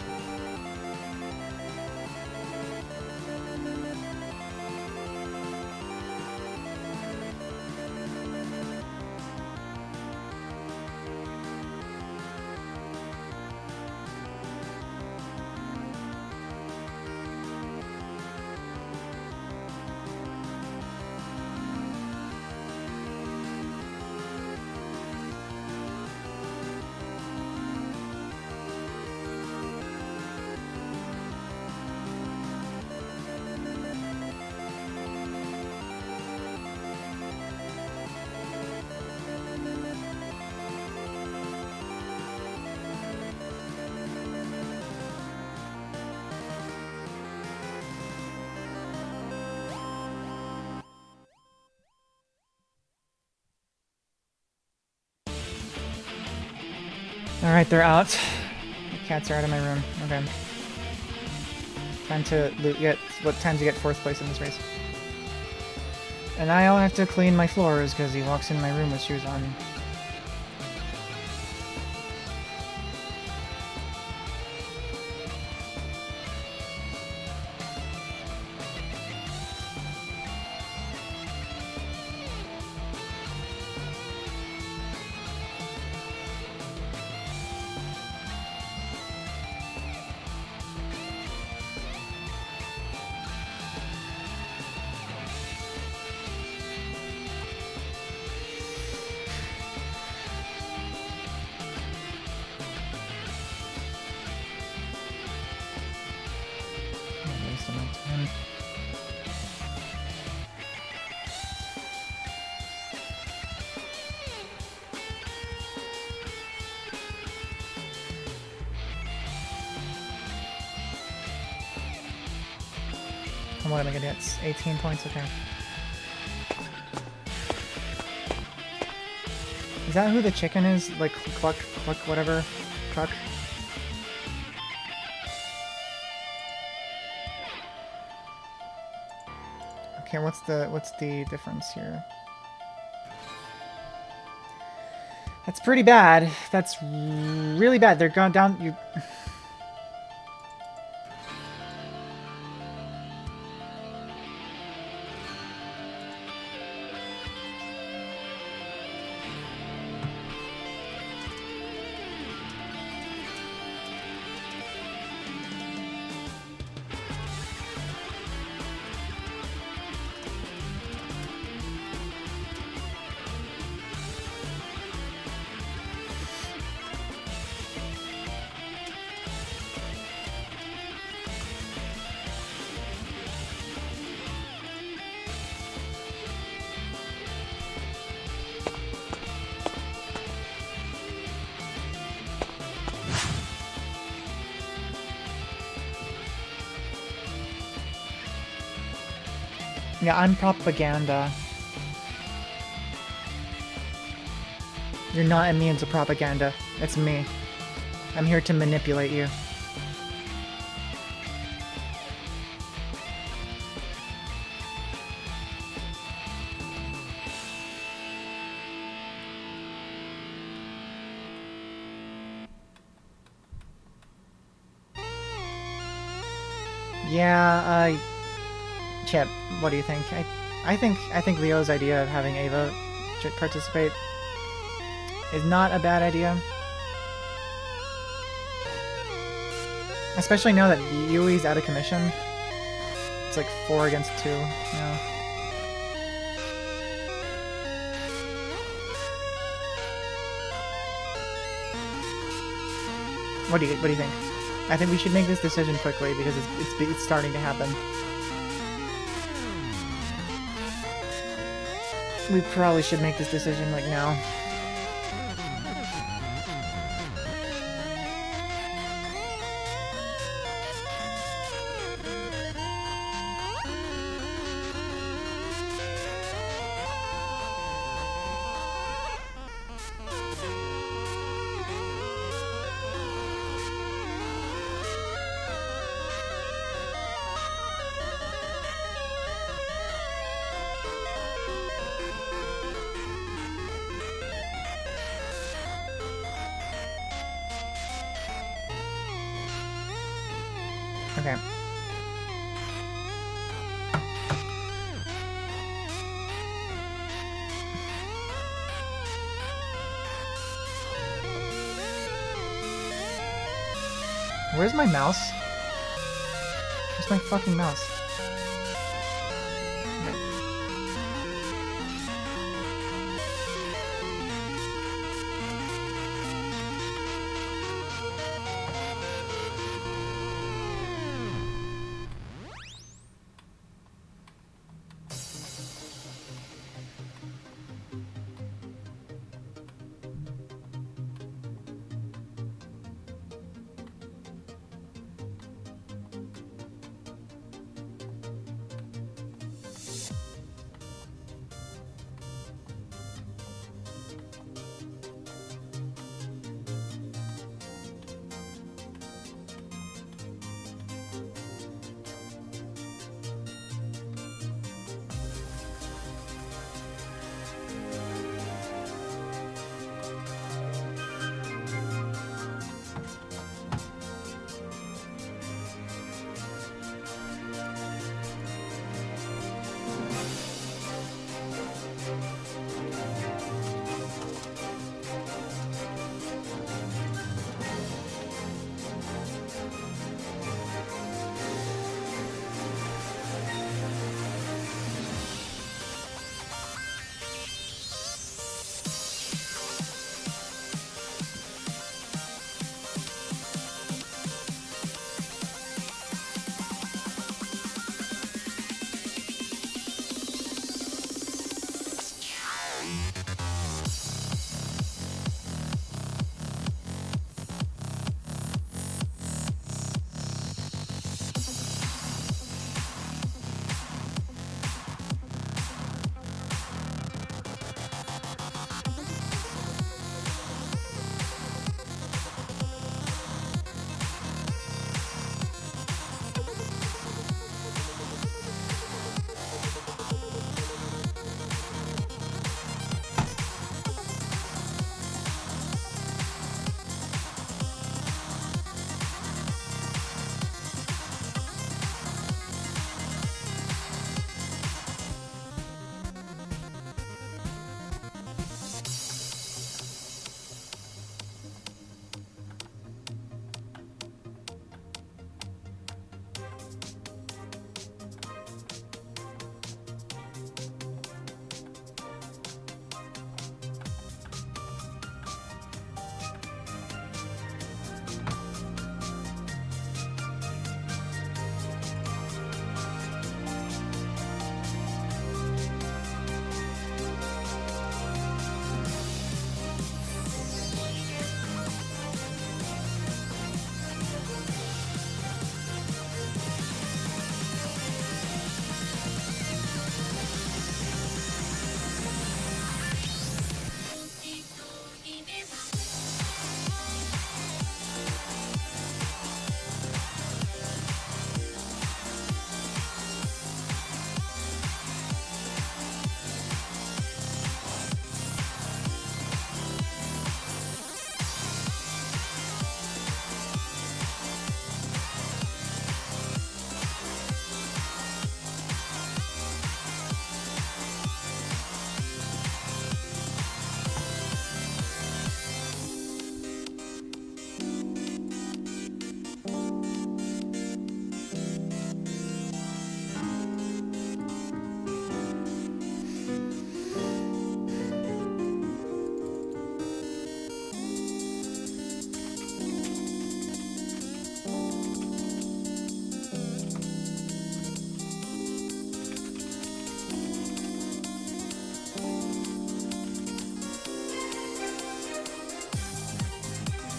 Alright, they're out. The cats are out of my room. Okay. Time to time to get 4th place in this race. And I'll have to clean my floors because he walks in my room with shoes on. What am I gonna get? 18 points, okay. Is that who the chicken is? Like cluck, whatever? Cluck? Okay, what's the difference here? That's pretty bad. That's really bad. They're gone down. You. Yeah, I'm propaganda. You're not immune to propaganda. It's me. I'm here to manipulate you. Yeah, Chip, what do you think? I think Leo's idea of having Ava participate is not a bad idea. Especially now that Yui's out of commission. It's like 4 against 2 now. What do you think? I think we should make this decision quickly because it's starting to happen. We probably should make this decision like now. Okay. Where's my mouse? Where's my fucking mouse?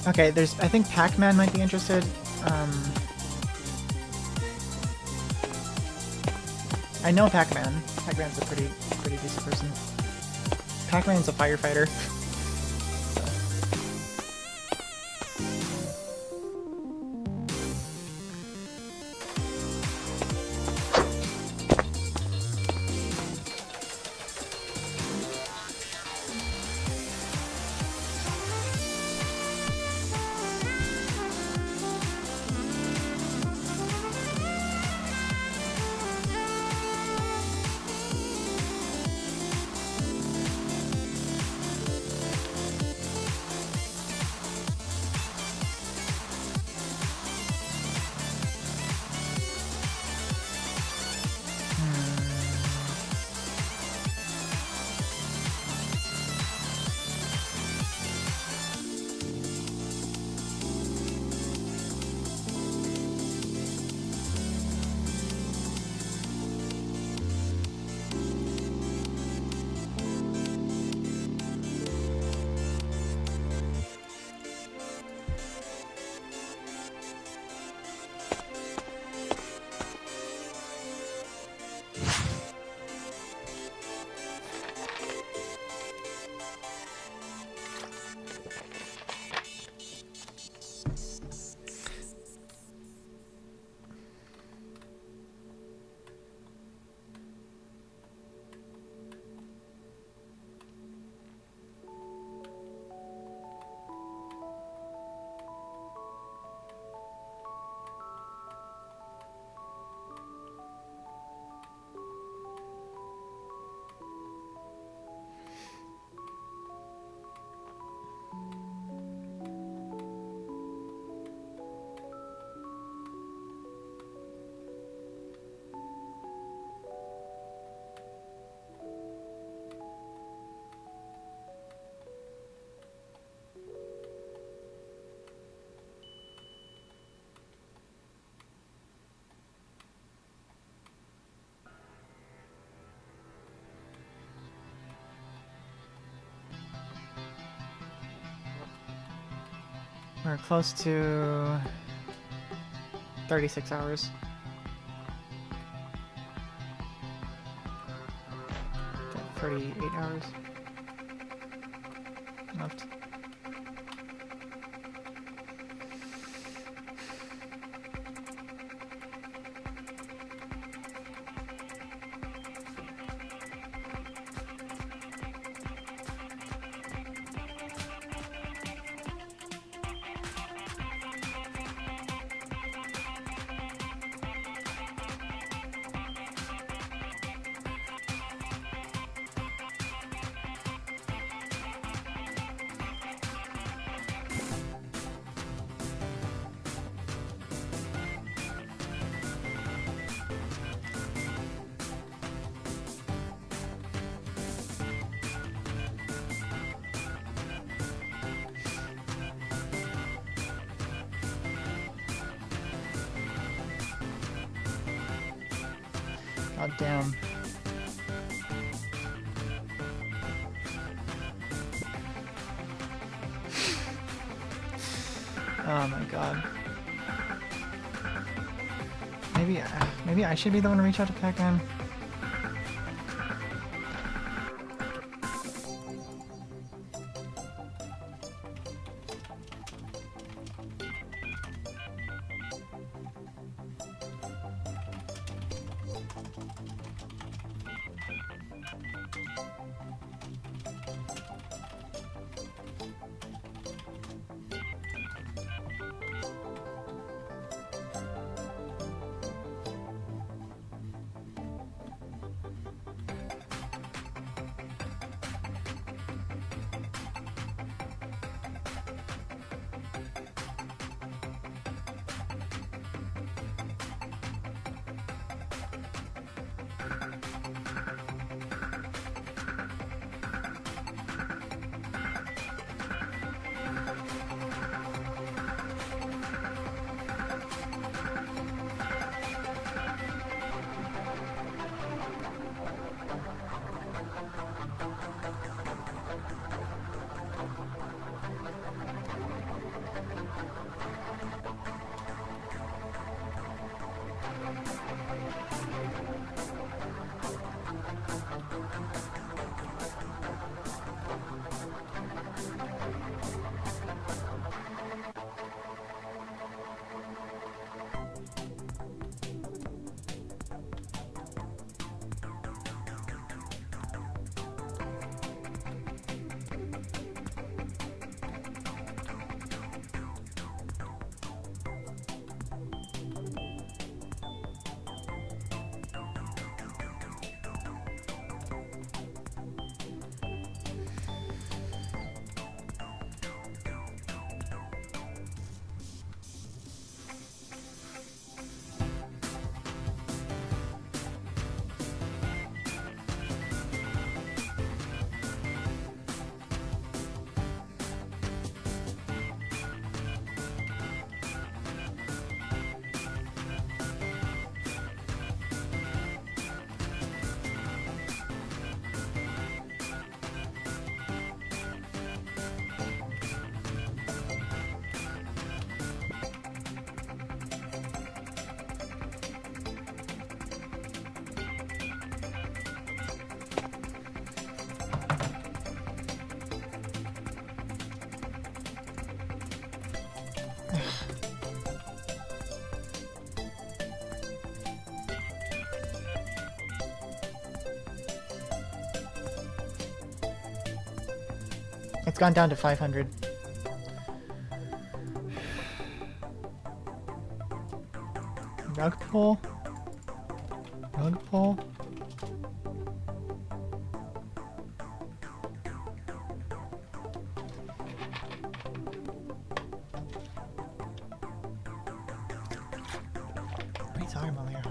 Okay, I think Pac-Man might be interested. I know Pac-Man. Pac-Man's a pretty decent person. Pac-Man's a firefighter. We're close to 36 hours. 38 hours left. God damn. Oh my god. Maybe I should be the one to reach out to Pac-Man. It's gone down to 500. Rug pull? Rug pull? What are you talking about here?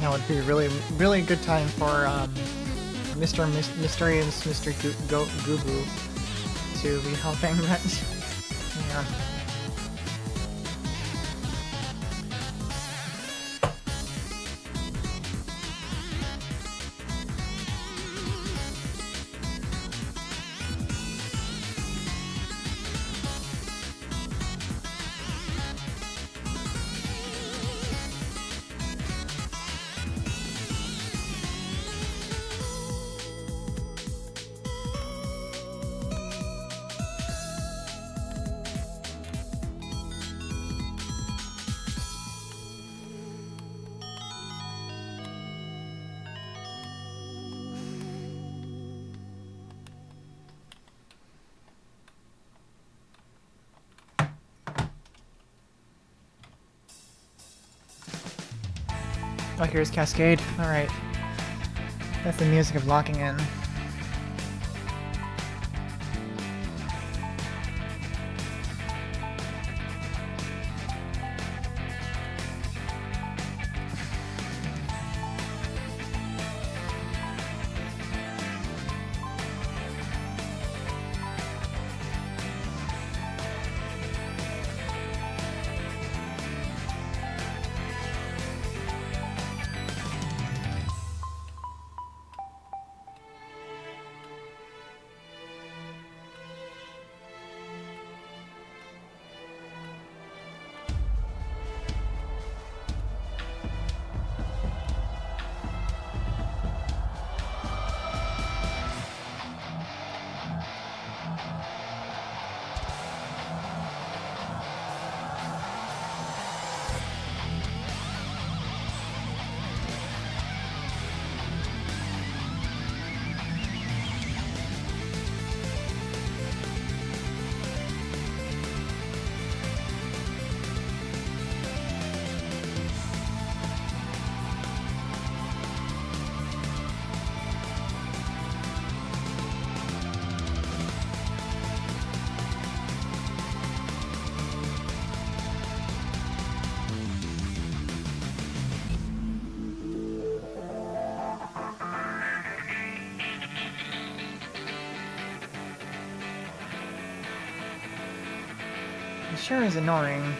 Now would be a really good time for Mystery and Mr. Goo to be helping. Yeah. Oh, here's Cascade. Alright. That's the music of locking in. It sure is annoying.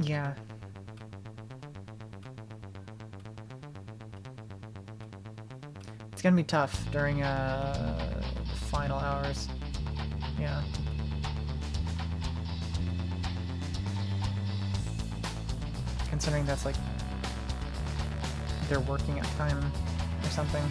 Yeah. It's gonna be tough during the final hours. Yeah. Considering that's like they're working at time or something.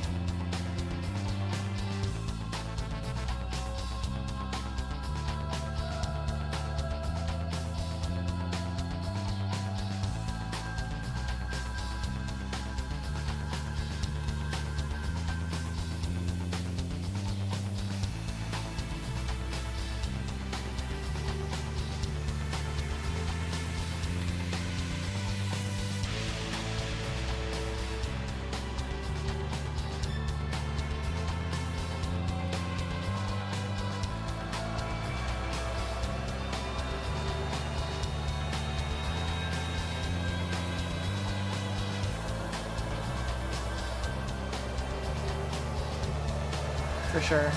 For sure.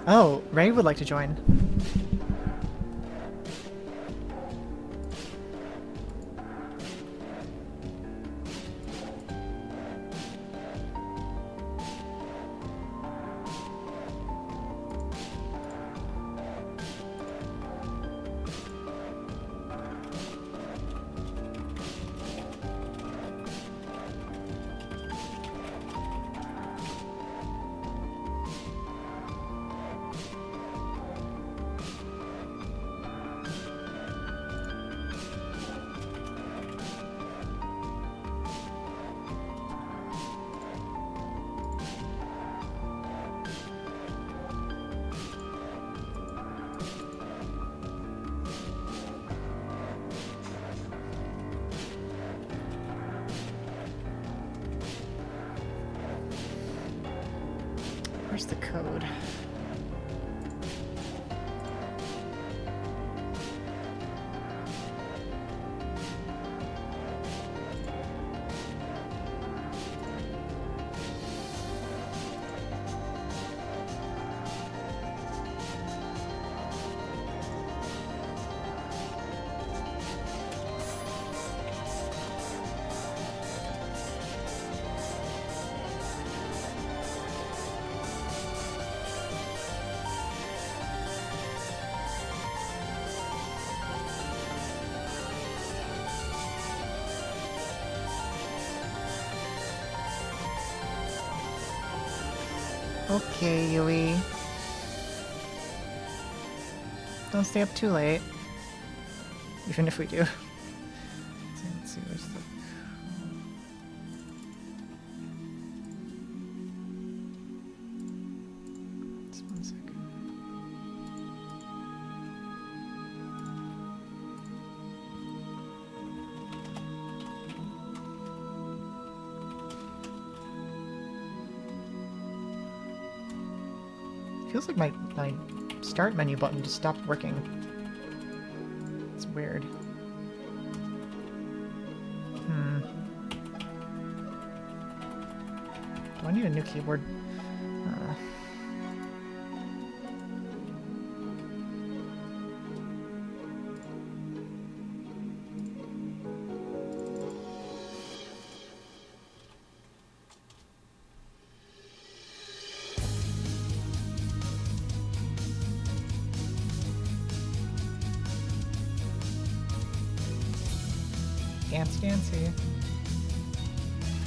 Oh, Ray would like to join. Where's the code? Okay, Yui. Don't stay up too late. Even if we do. Let's see, where's the... Just 1 second. Feels like my start menu button just stopped working. It's weird. Do I need a new keyboard? Dancy.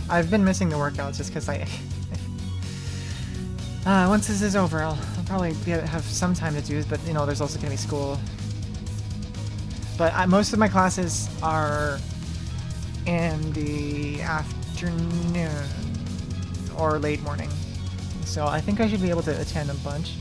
I've been missing the workouts just because I... once this is over, I'll probably have some time to do, but, you know, there's also going to be school. But most of my classes are in the afternoon or late morning. So I think I should be able to attend a bunch.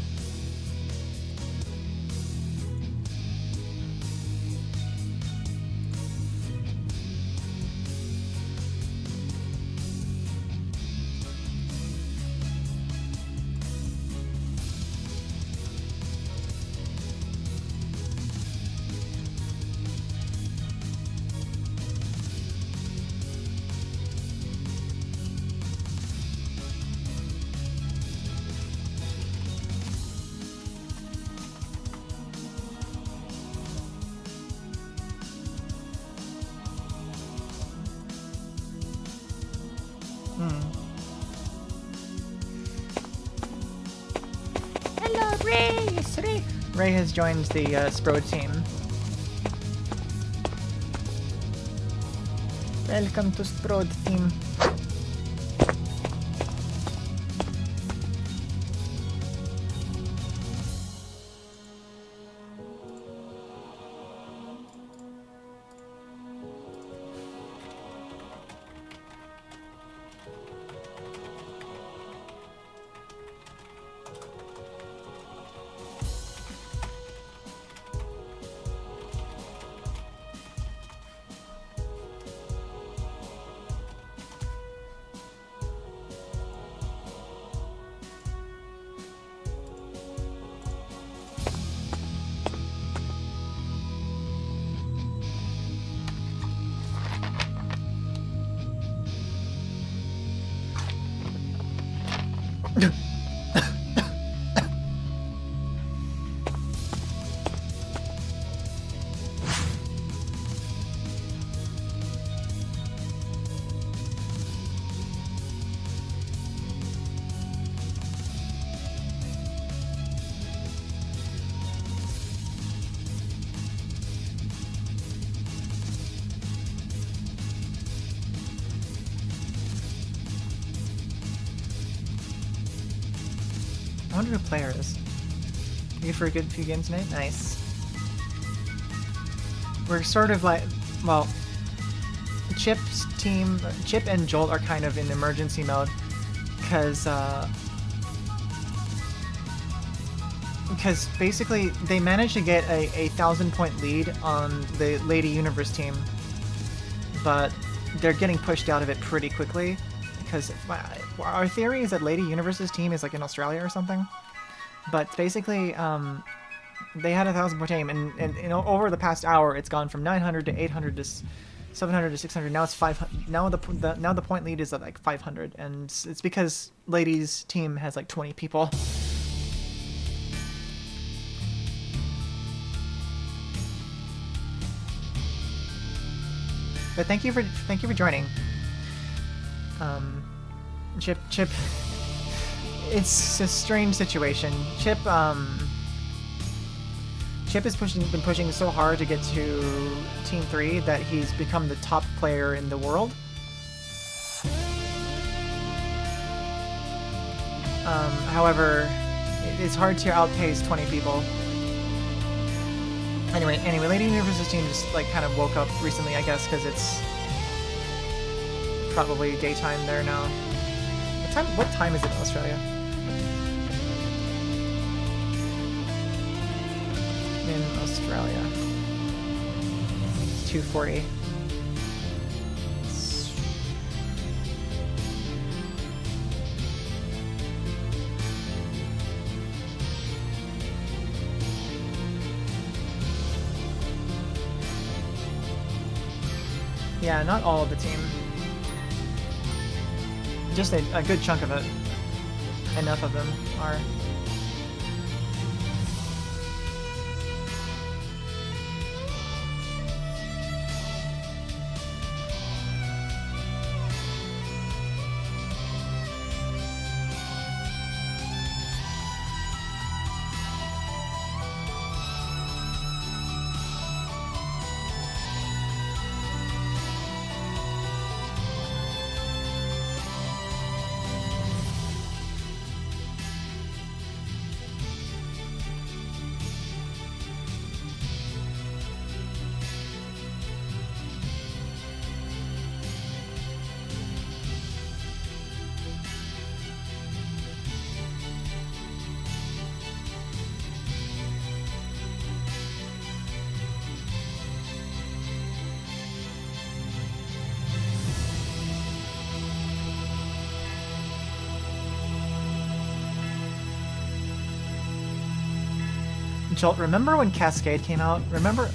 Hello, Ray. It's Ray. Ray has joined the Sprode team. Welcome to Sprode team. I wonder who player is. You for a good few games tonight? Nice. We're sort of like, well, Chip's team, Chip and Jolt are kind of in emergency mode because basically they managed to get a 1,000-point lead on the Lady Universe team, but they're getting pushed out of it pretty quickly because our theory is that Lady Universe's team is like in Australia or something. But basically, they had a 1,000-point aim, and over the past hour, it's gone from 900 to 800 to 700 to 600. Now it's 500. Now the point lead is at like 500, and it's because Lady's team has like 20 people. But thank you for joining. Chip. It's a strange situation. Chip has been pushing so hard to get to Team 3 that he's become the top player in the world. However, it's hard to outpace 20 people. Anyway, Lady Universe's team just like kind of woke up recently, I guess, because it's probably daytime there now. What time is it in Australia? In Australia, it's 2:40. Yeah, not all of the team. Just a good chunk of it. Enough of them are. Jolt, remember when Cascade came out? Remember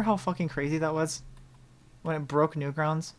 how fucking crazy that was? When it broke Newgrounds?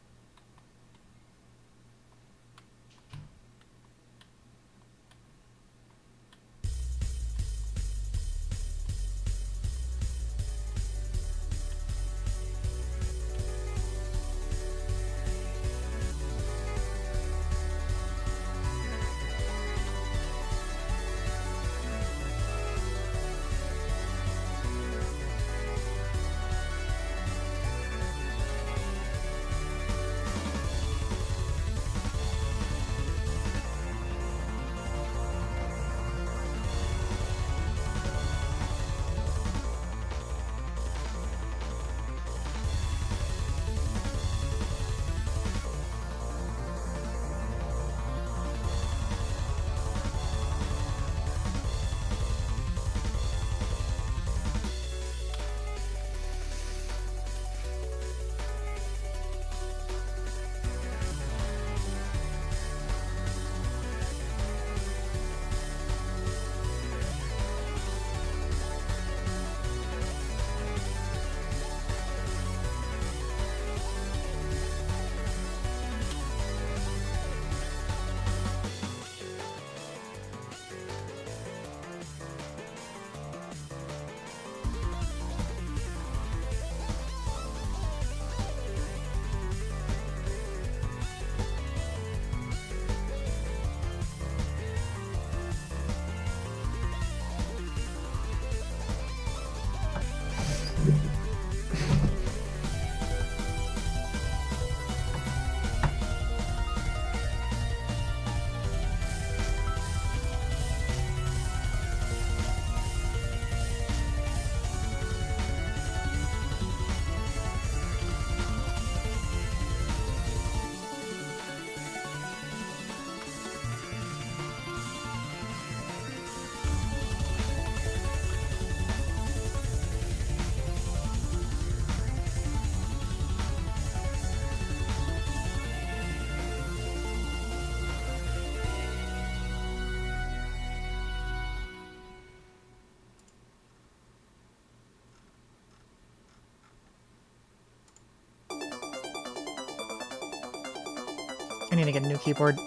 I need to get a new keyboard.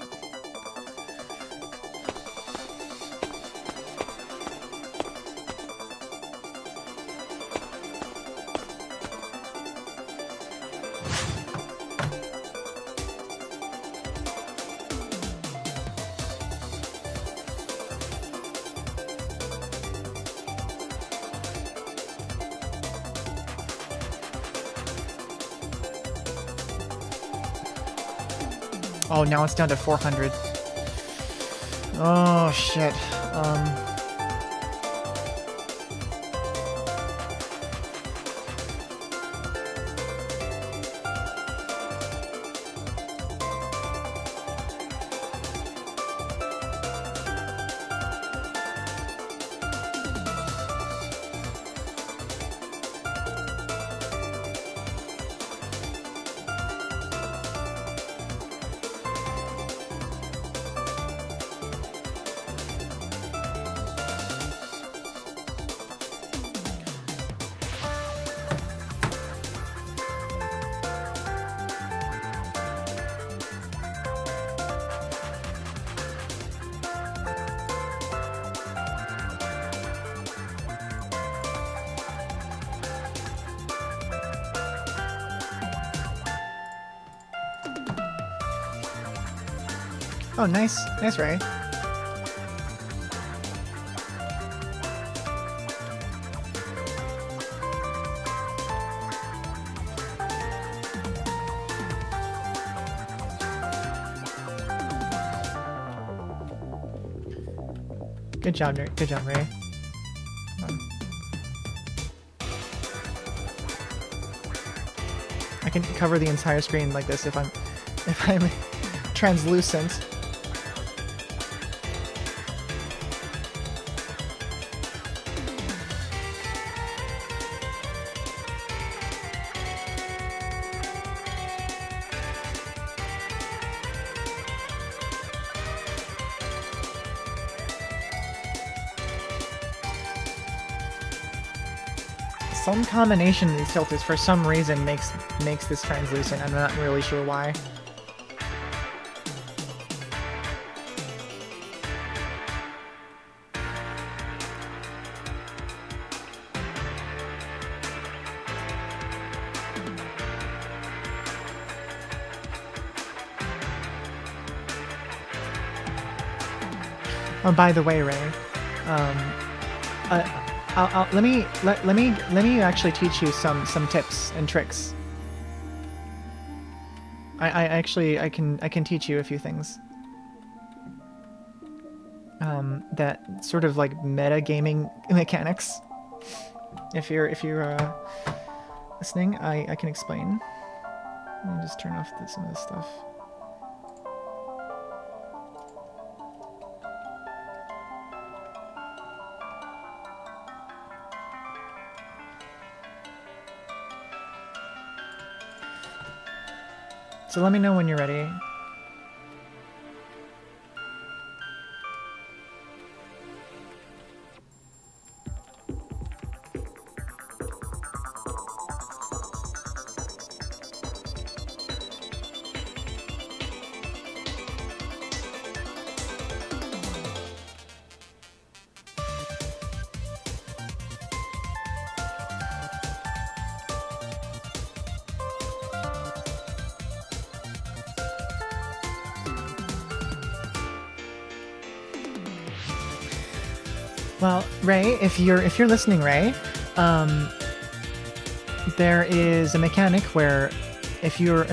Oh, now it's down to 400. Oh, shit. Oh, nice. Nice, Ray. Good job, Ray. Good job, Ray. I can cover the entire screen like this if I'm translucent. some combination of these filters for some reason makes this translucent. I'm not really sure why. Oh, by the way, Ray, let me actually teach you some tips and tricks. I can teach you a few things. That sort of like meta gaming mechanics. If you're listening, I can explain. Let me just turn off some of this stuff. So let me know when you're ready. Well, Ray, if you're listening, Ray, there is a mechanic where if you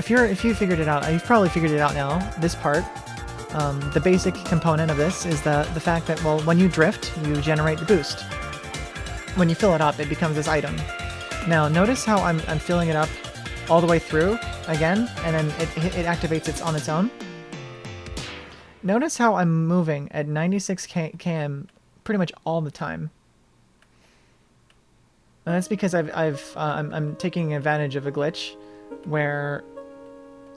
figured it out, you've probably figured it out now. This part, the basic component of this is the fact that, well, when you drift, you generate the boost. When you fill it up, it becomes this item. Now, notice how I'm filling it up all the way through again, and then it activates it on its own. Notice how I'm moving at 96 km pretty much all the time. And that's because I'm taking advantage of a glitch where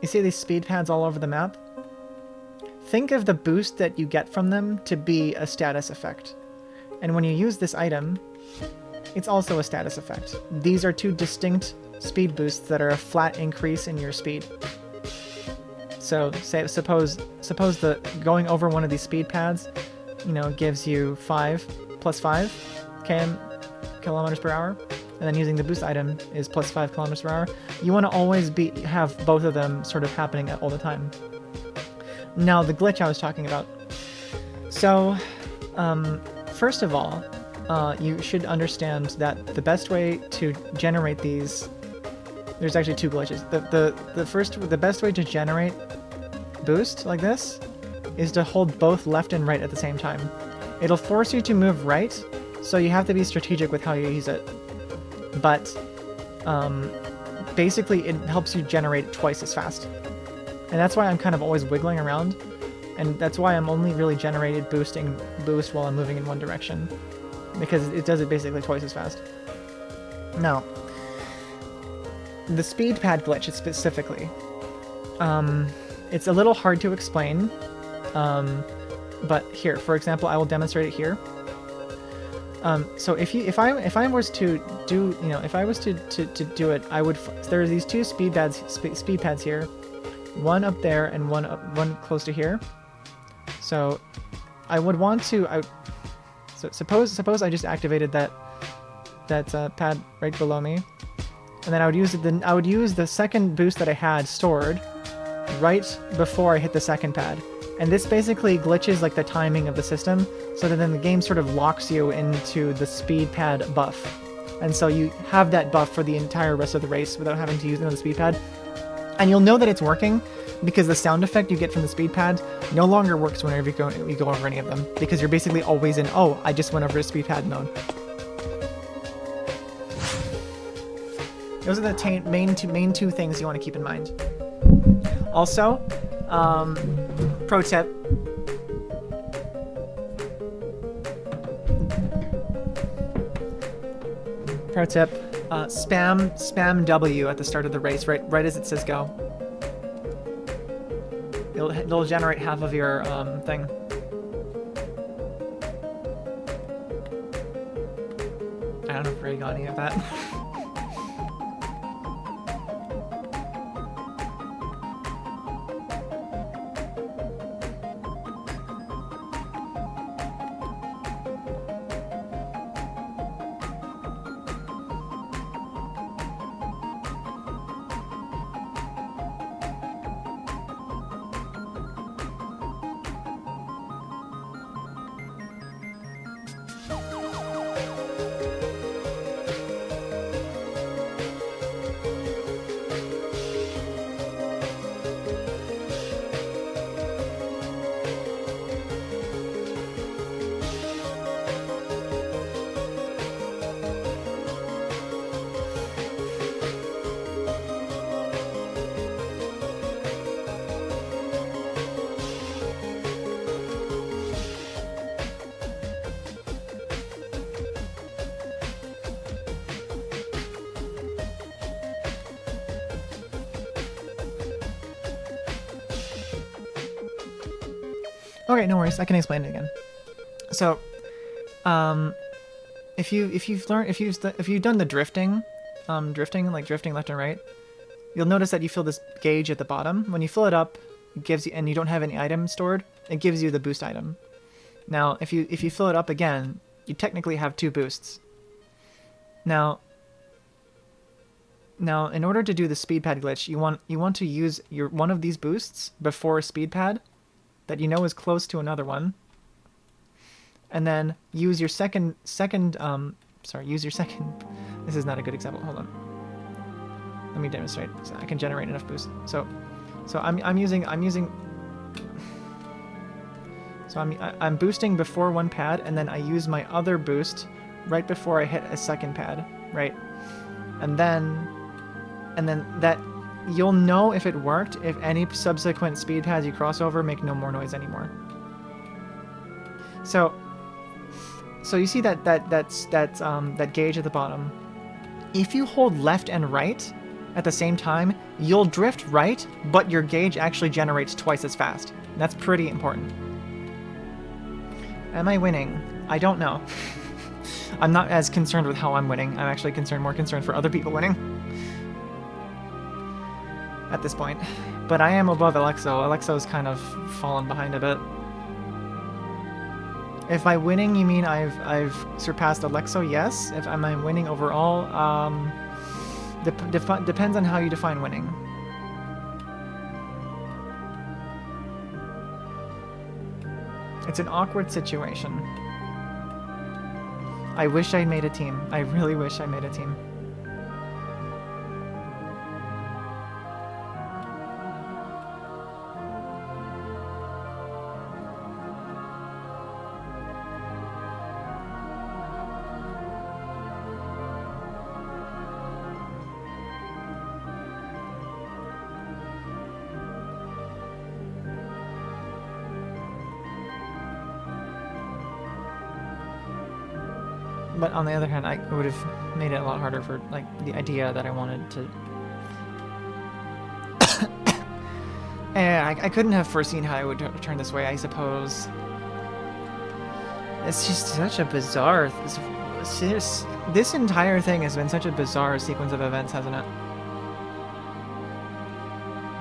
you see these speed pads all over the map. Think of the boost that you get from them to be a status effect. And when you use this item, it's also a status effect. These are two distinct speed boosts that are a flat increase in your speed. So suppose the going over one of these speed pads, you know, gives you 5 plus 5 kilometers per hour, and then using the boost item is plus 5 kilometers per hour. You want to always have both of them sort of happening all the time. Now, the glitch I was talking about. So, first of all, you should understand that the best way to generate these, there's actually two glitches. The best way to generate boost like this is to hold both left and right at the same time. It'll force you to move right, so you have to be strategic with how you use it. But basically it helps you generate twice as fast. And that's why I'm kind of always wiggling around, and that's why I'm only really generated boost while I'm moving in one direction, because it does it basically twice as fast. Now, the speed pad glitch specifically, it's a little hard to explain. But here, for example, I will demonstrate it here. So if I was to do, you know, if I was to do it, I would. There are these two speed pads here, one up there and one close to here. So I would want to. So suppose I just activated that pad right below me, and then I would use the second boost that I had stored right before I hit the second pad. And this basically glitches like the timing of the system, so that then the game sort of locks you into the speed pad buff. And so you have that buff for the entire rest of the race without having to use another speed pad. And you'll know that it's working because the sound effect you get from the speed pads no longer works whenever you go over any of them, because you're basically always in, oh, I just went over a speed pad mode. Those are the main two things you want to keep in mind. Also, pro tip. Pro tip, spam W at the start of the race, right as it says go. It'll generate half of your thing. I don't know if Ray got any of that. Okay, no worries. I can explain it again. So, if you've done the drifting, drifting left and right, you'll notice that you feel this gauge at the bottom. When you fill it up, it gives you, and you don't have any items stored, it gives you the boost item. Now, if you fill it up again, you technically have 2 boosts. Now, in order to do the speed pad glitch, you want to use one of these boosts before a speed pad that you know is close to another one, and then use your second. Use your second. This is not a good example. Hold on. Let me demonstrate. So I can generate enough boost. So I'm boosting before one pad, and then I use my other boost right before I hit a second pad, right? And then that you'll know if it worked if any subsequent speed pads you cross over make no more noise anymore. So you see that gauge at the bottom. If you hold left and right at the same time, you'll drift right, but your gauge actually generates twice as fast. That's pretty important. Am I winning? I don't know. I'm not as concerned with how I'm winning. I'm actually more concerned for other people winning at this point. But I am above Alexo. Alexo's kind of fallen behind a bit. If by winning you mean I've surpassed Alexo, yes. If am I winning overall, depends on how you define winning. It's an awkward situation. I wish I made a team. I really wish I made a team. But on the other hand, I would have made it a lot harder for like the idea that I wanted to. I couldn't have foreseen how it would turn this way, I suppose. It's just such a bizarre. This entire thing has been such a bizarre sequence of events, hasn't it?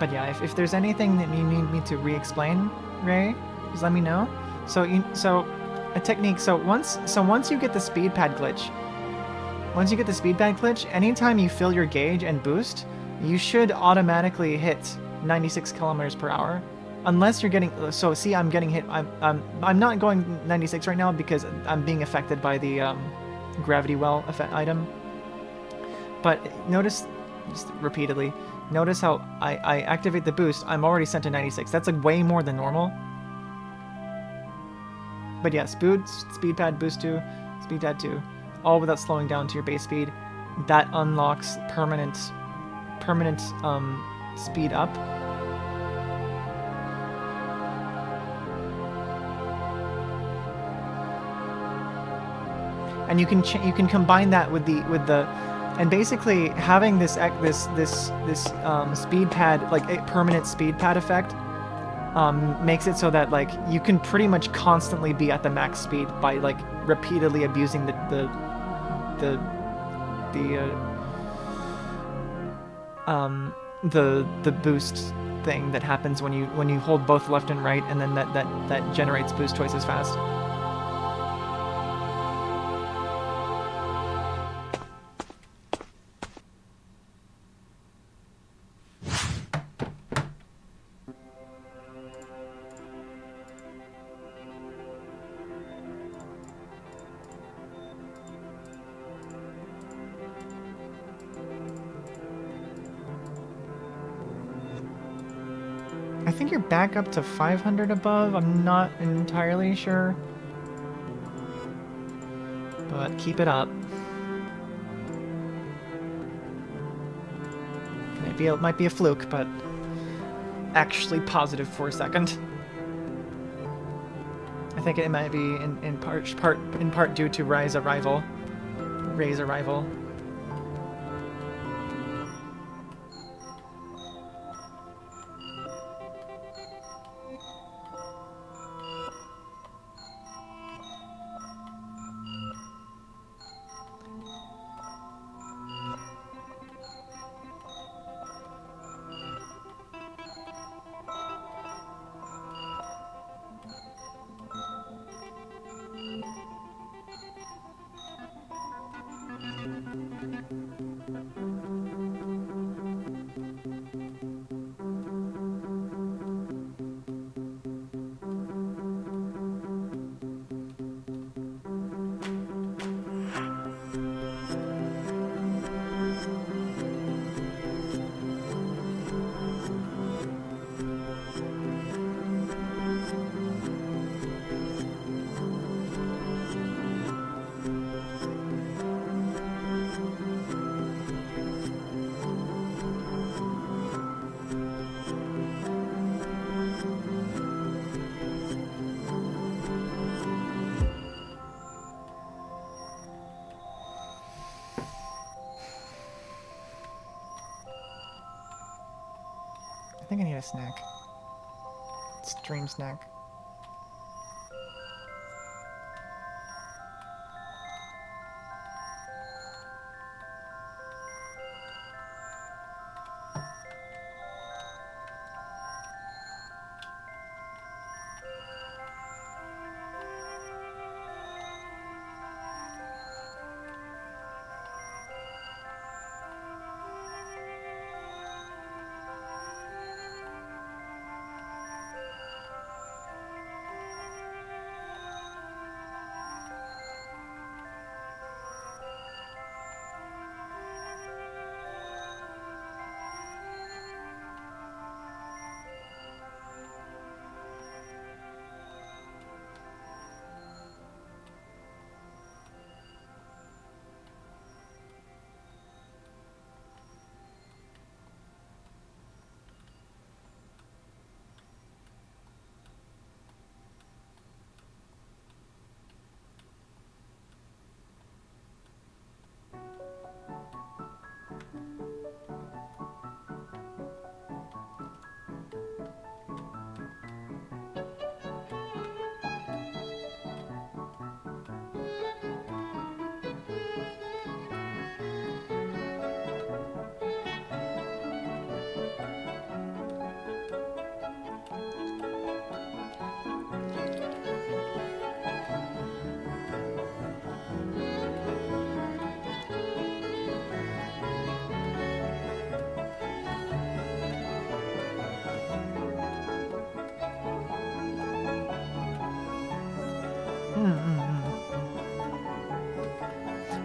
But yeah, if there's anything that you need me to re-explain, Ray, just let me know. A technique. So once you get the speed pad glitch, anytime you fill your gauge and boost, you should automatically hit 96 kilometers per hour, unless you're getting. So see, I'm getting hit. I'm not going 96 right now because I'm being affected by the gravity well effect item. But notice, just repeatedly, notice how I activate the boost. I'm already sent to 96. That's like way more than normal. But yeah, speed pad boost 2, speed pad 2, all without slowing down to your base speed. That unlocks permanent speed up. And you can combine that with the and basically having this speed pad, like a permanent speed pad effect, makes it so that like you can pretty much constantly be at the max speed by like repeatedly abusing the boost thing that happens when you hold both left and right, and then that generates boost twice as fast. I think you're back up to 500 above. I'm not entirely sure. But keep it up. It might be a fluke, but actually positive for a second. I think it might be in part due to Ray's arrival. I think I need a snack. Stream snack.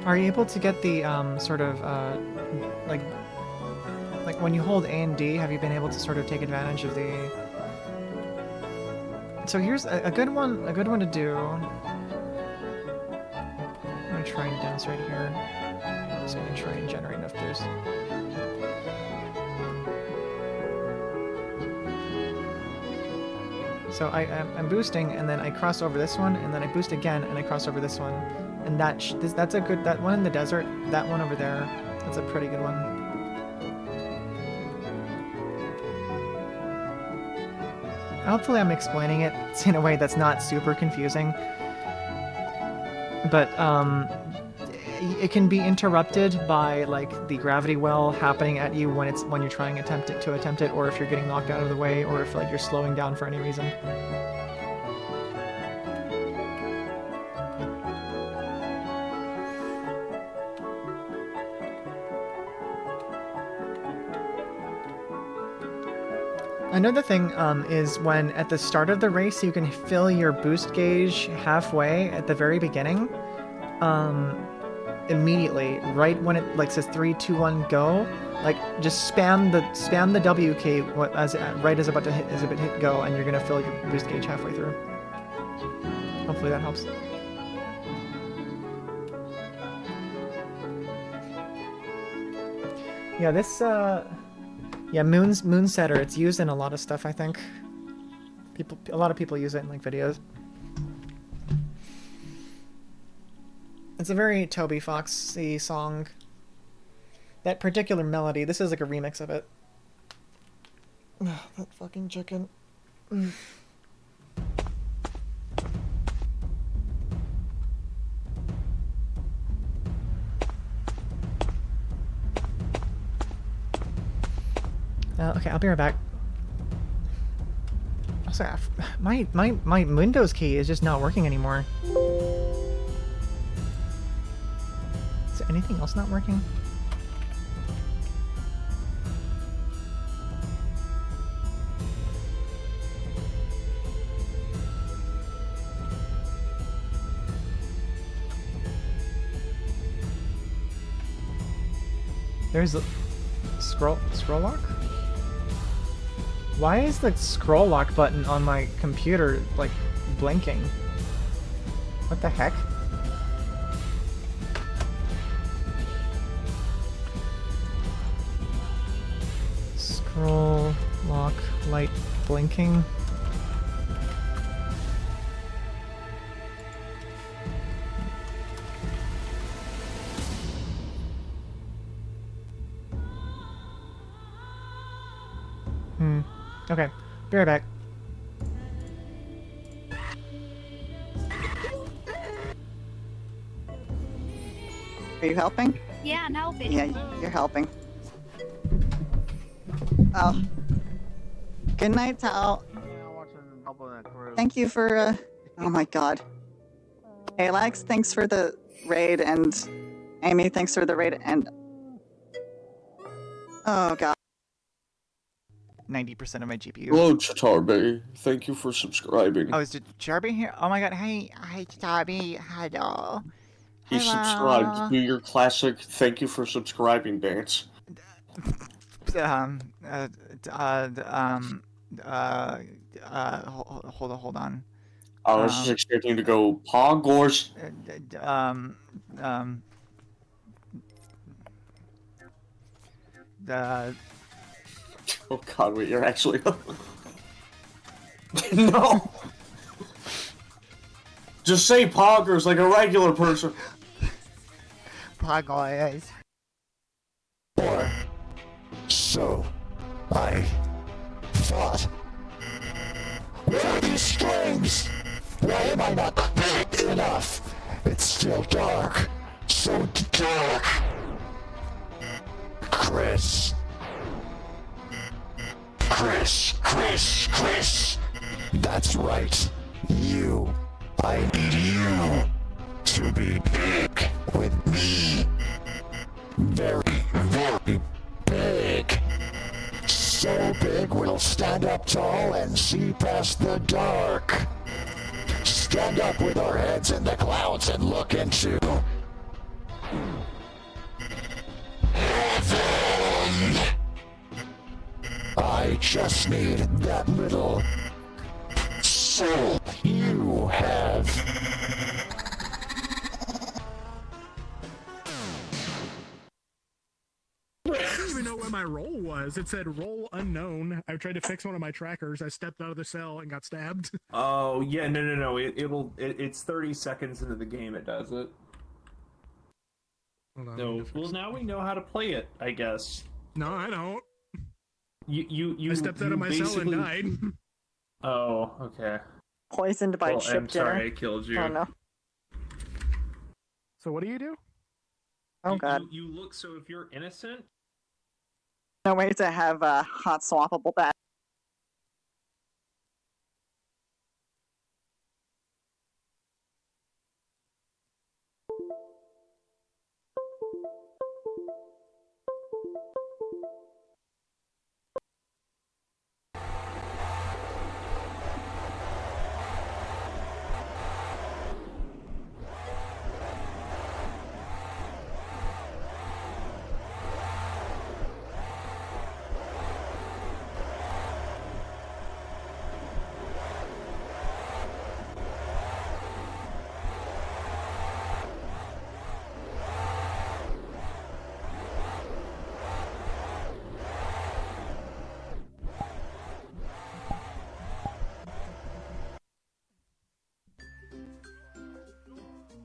Are you able to get the sort of like when you hold A and D? Have you been able to sort of take advantage of the? So here's a good one. A good one to do. I'm gonna try and demonstrate here. I'm just gonna try and generate enough boost. So I'm boosting, and then I cross over this one, and then I boost again, and I cross over this one, and that's a good, that one in the desert, that one over there, that's a pretty good one. Hopefully I'm explaining it in a way that's not super confusing, but it can be interrupted by like the gravity well happening at you when you're trying to attempt it, or if you're getting knocked out of the way, or if like you're slowing down for any reason. Another thing is when at the start of the race you can fill your boost gauge halfway at the very beginning. Immediately, right when it like says 3, 2, 1, go, like just spam the W key right as it's about to hit go, and you're gonna fill your boost gauge halfway through. Hopefully that helps. Yeah, this yeah, Moon Setter, it's used in a lot of stuff, I think. A lot of people use it in like videos. It's a very Toby Foxy song. That particular melody, this is like a remix of it. Ugh, that fucking chicken. Okay, I'll be right back. Also, my Windows key is just not working anymore. Is there anything else not working? There's a scroll lock? Why is the scroll lock button on my computer like blinking? What the heck? Scroll lock light blinking. Okay. Be right back. Are you helping? Yeah, I'm helping. Yeah, you're helping. Oh. Good night, Tal. Thank you for, oh my god. Hey, Lex, thanks for the raid, and Amy, thanks for the raid, and... Oh god. 90% of my GPU. Hello, Chatarbe. Thank you for subscribing. Oh, is Jarby here? Oh my god, hey, Jarby, hello. He subscribed. Do your classic thank you for subscribing dance. Hold on. I was just expecting to go Poggors. Oh god, wait, you're actually... No! Just say Poggers like a regular person. Poggers. So, I thought, where are these strings? Why am I not big enough? It's still dark. So dark. Chris. That's right. You. I need you to be big with me. Very, very big. So big we'll stand up tall and see past the dark. Stand up with our heads in the clouds and look into heaven. I just need that little soul you have. I didn't even know where my role was. It said role unknown. I tried to fix one of my trackers. I stepped out of the cell and got stabbed. Oh yeah, no. It's 30 seconds into the game. It does it. Hold on, No. Well, now we know how to play it. I guess. No, I don't. You. I stepped out of my cell and died. Oh, okay. Poisoned by Well, chip I'm sorry dinner. I killed you. Oh no. So what do you do? Oh god. You look so if you're innocent. No way to have a hot swappable bat.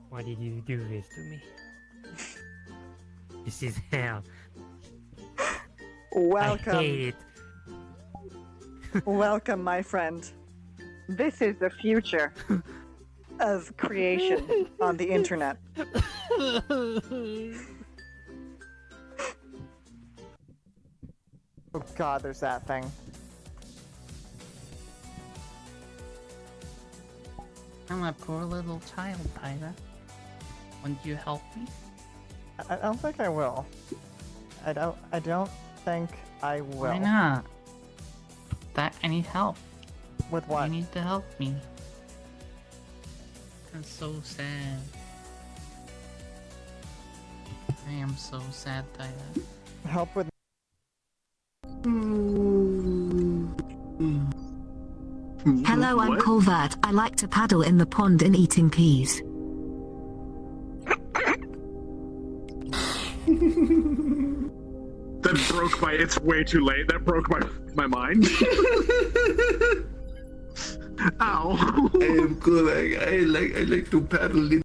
Why did you do this to me? This is hell. Welcome. I hate it. Welcome, my friend. This is the future of creation on the internet. Oh god, there's that thing. I'm a poor little child, Tyler. Won't you help me? I don't think I will. I don't think I will. Why not? I need help. With what? You need to help me. I'm so sad. I am so sad, Tyler. Help with... Hello, I'm Colvert. I like to paddle in the pond and eating peas. That broke my. It's way too late. That broke my mind. Ow. I am good. I like to paddle in.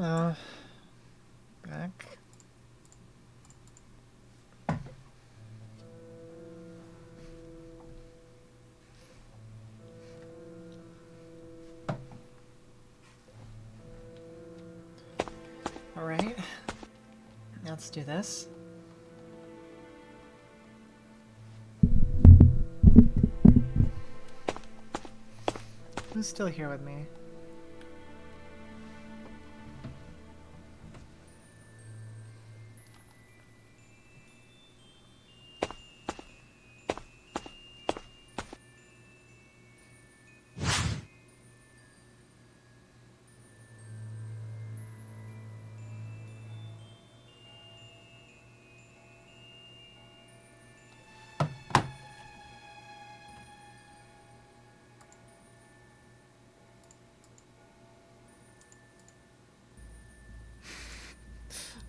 Back. Alright. Let's do this. Who's still here with me?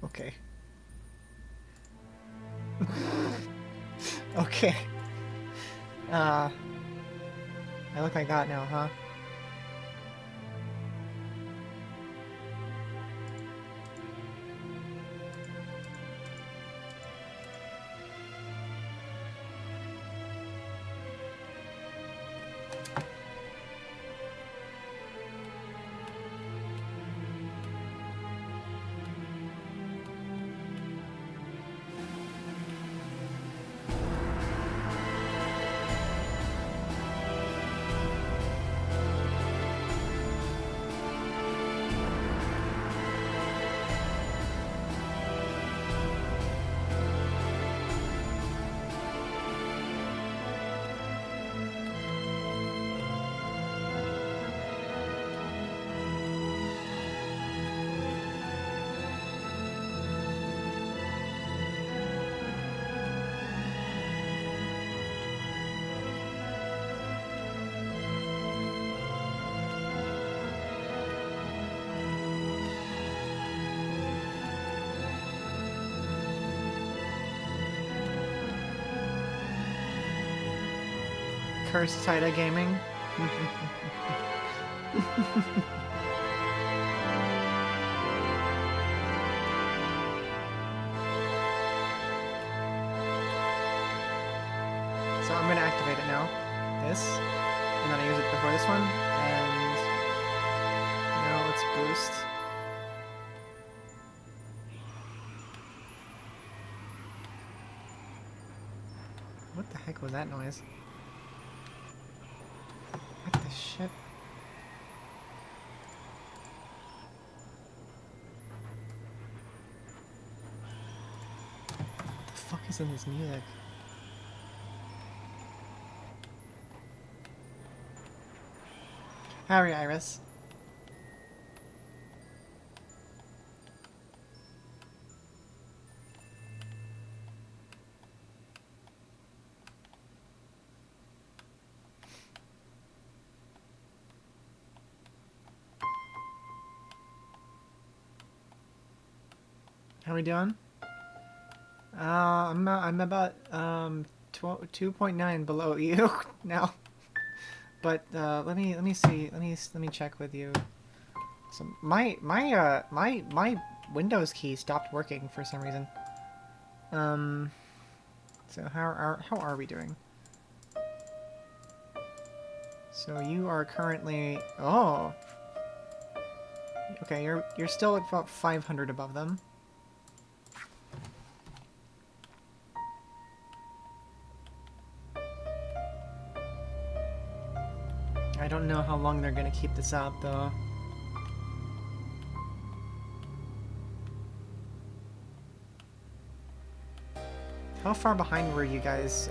Okay. Okay. I look like that now, huh? Cursed Tida Gaming. So I'm gonna activate it now. This, and then I use it before this one, and now let's boost. What the heck was that noise? What the shit? What the fuck is in this music? Howdy, Iris. How we doing? I'm about 2.9 below you now. But let me check with you. So my Windows key stopped working for some reason. So how are we doing? So you are currently okay, you're still about 500 above them. I don't know how long they're gonna keep this up, though. How far behind were you guys,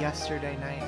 yesterday night?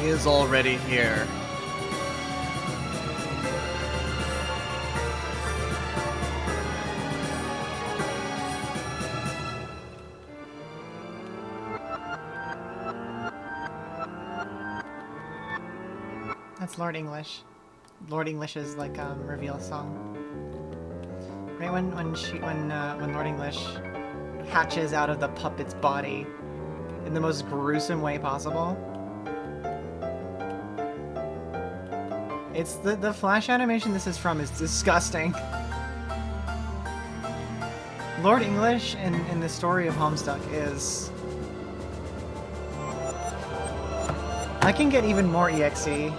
He is already here. That's Lord English. Lord English's like reveal song. Right when Lord English hatches out of the puppet's body in the most gruesome way possible. It's the flash animation this is from is disgusting. Lord English in the story of Homestuck is... I can get even more EXE,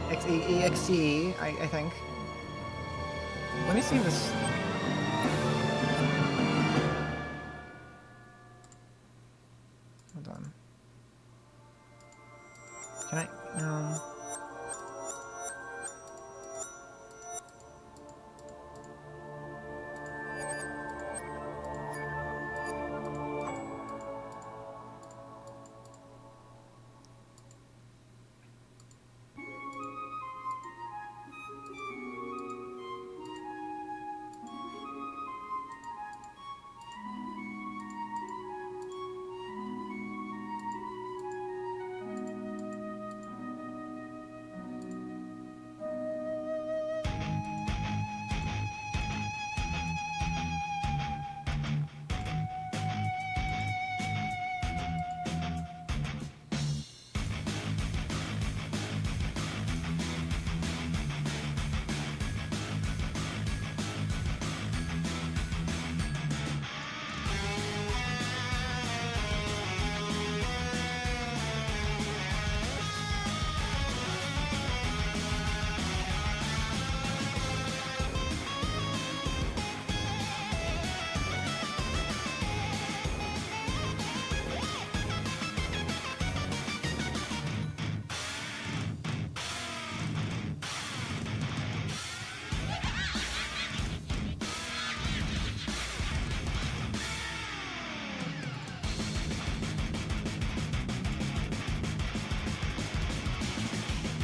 I think. Let me see this. Hold on. Can I?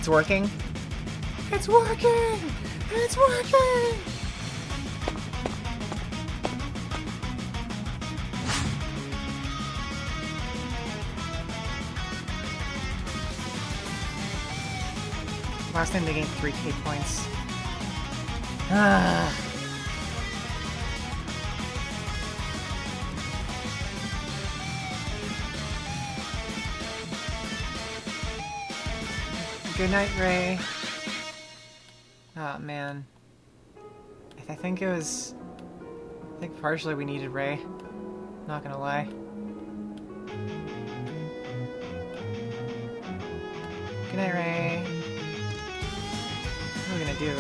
It's working. It's working! It's working! Last time they gained 3k points. Ah. Good night, Ray. Oh man. I think it was... I think partially we needed Ray. Not gonna lie. Good night, Ray. What are we gonna do?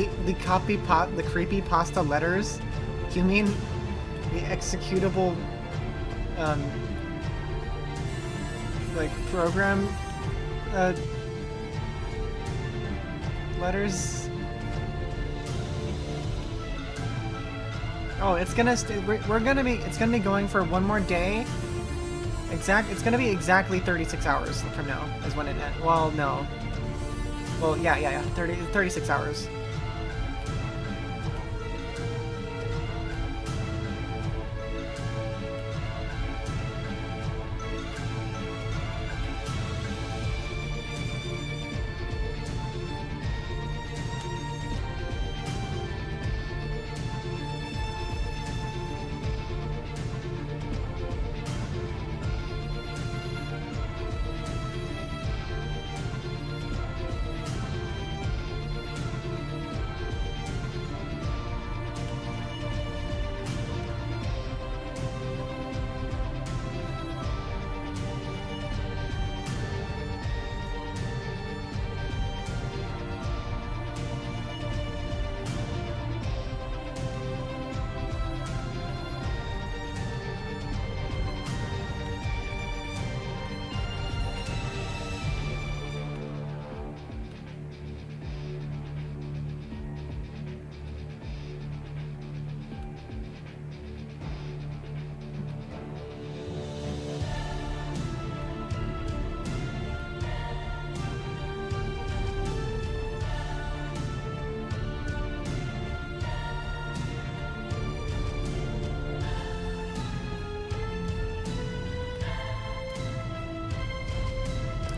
the creepy pasta letters? You mean the executable like program letters? Oh, it's gonna it's gonna be going for one more day. It's gonna be exactly 36 hours from now is when it ends. Well, no. Well, yeah. 36 hours.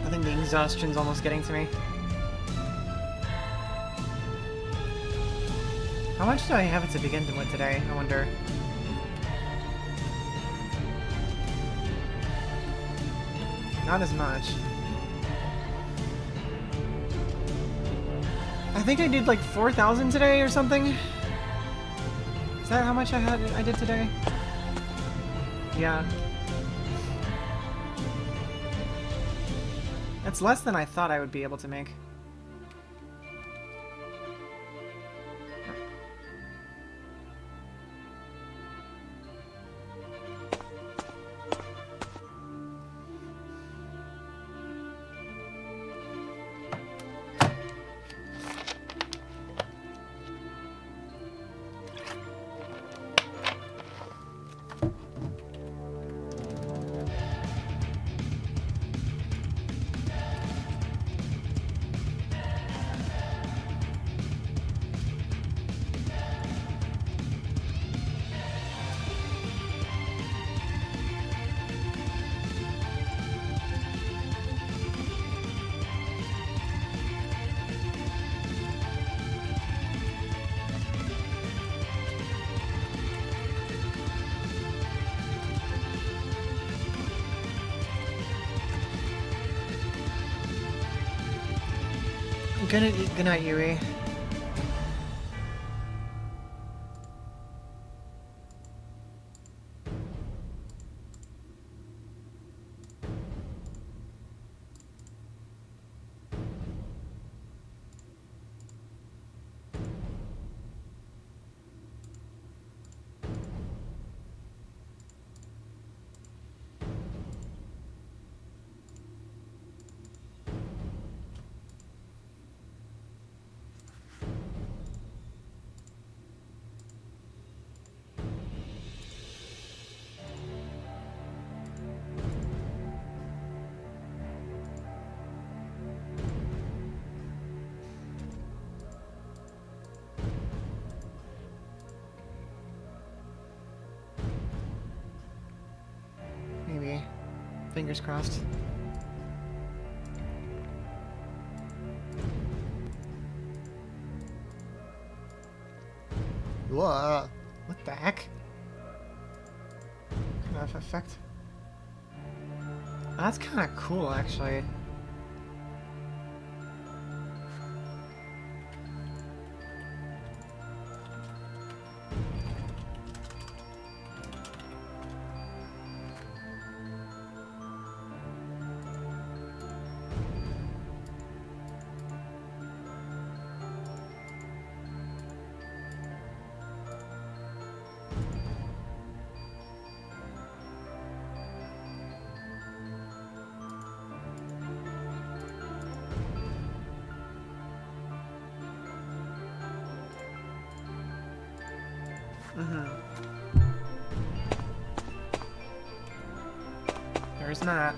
I think the exhaustion's almost getting to me. How much do I have to begin with today, I wonder? Not as much. I think I did like 4,000 today or something. Is that how much I did today? Yeah. That's less than I thought I would be able to make. Good night, Yui. Maybe. Fingers crossed. Whoa. What the heck? What kind of effect? That's kind of cool, actually. There's that.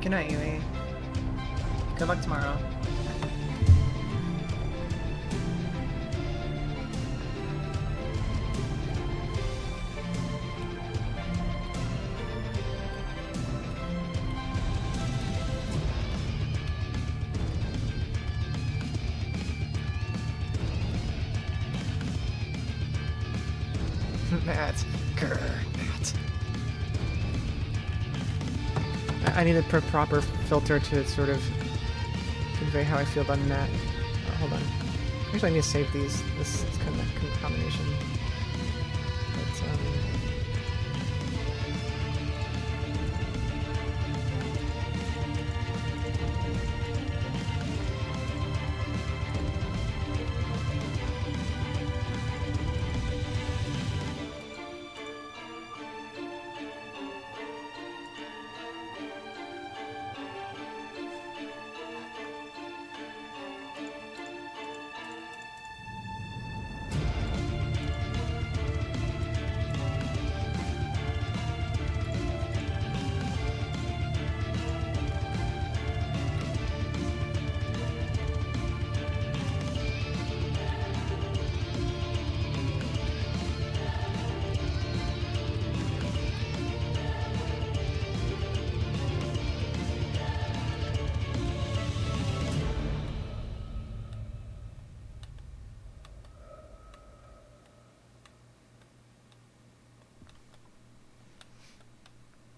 Good night, Yui. Good luck tomorrow. Matt. Grr, Matt. I need a proper filter to sort of convey how I feel about Matt. Hold on. Actually, I need to save this kind of combination. But,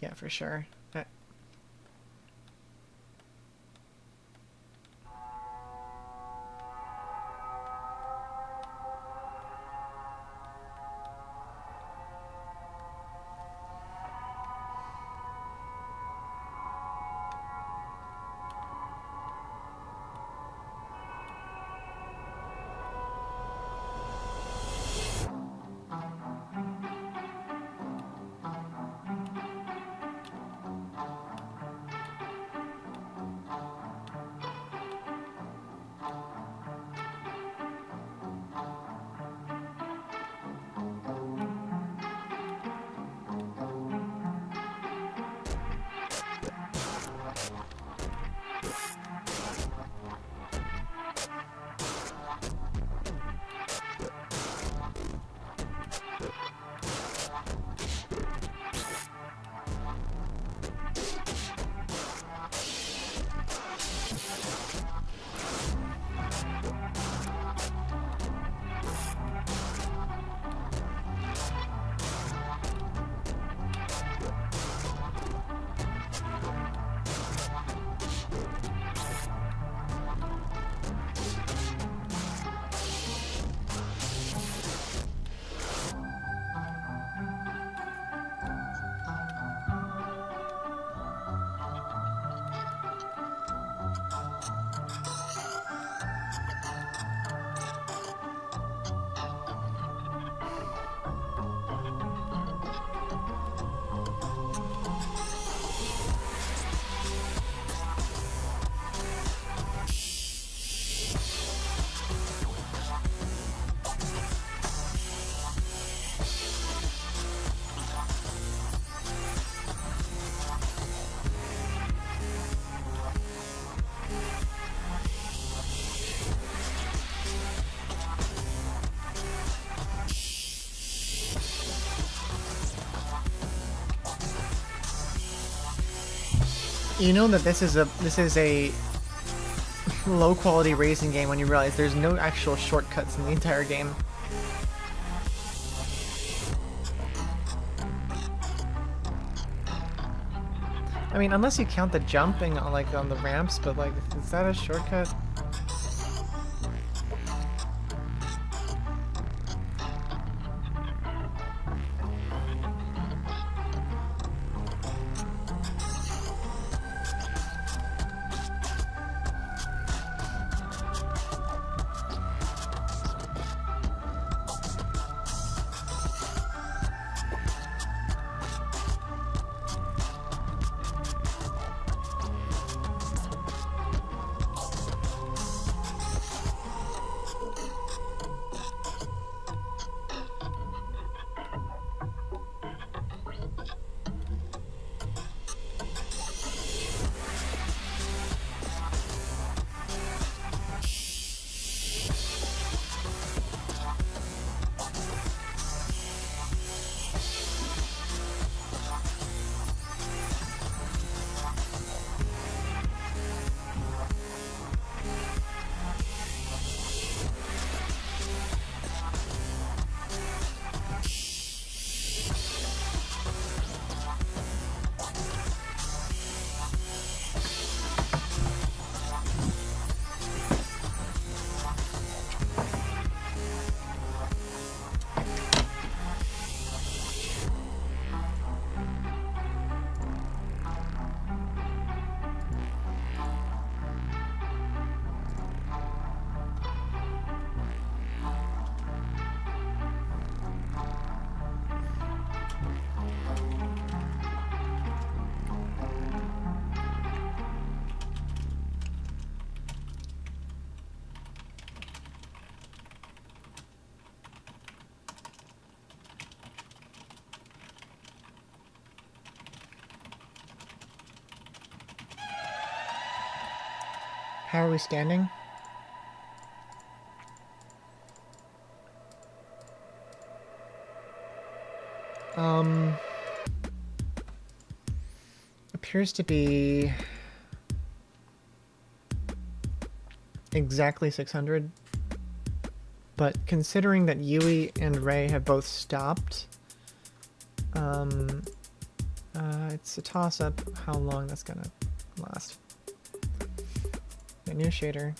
yeah, for sure. You know that this is a low quality racing game when you realize there's no actual shortcuts in the entire game. I mean, unless you count the jumping on on the ramps, but like, is that a shortcut? How are we standing? Appears to be exactly 600. But considering that Yui and Ray have both stopped, it's a toss-up how long that's gonna last. A new shader.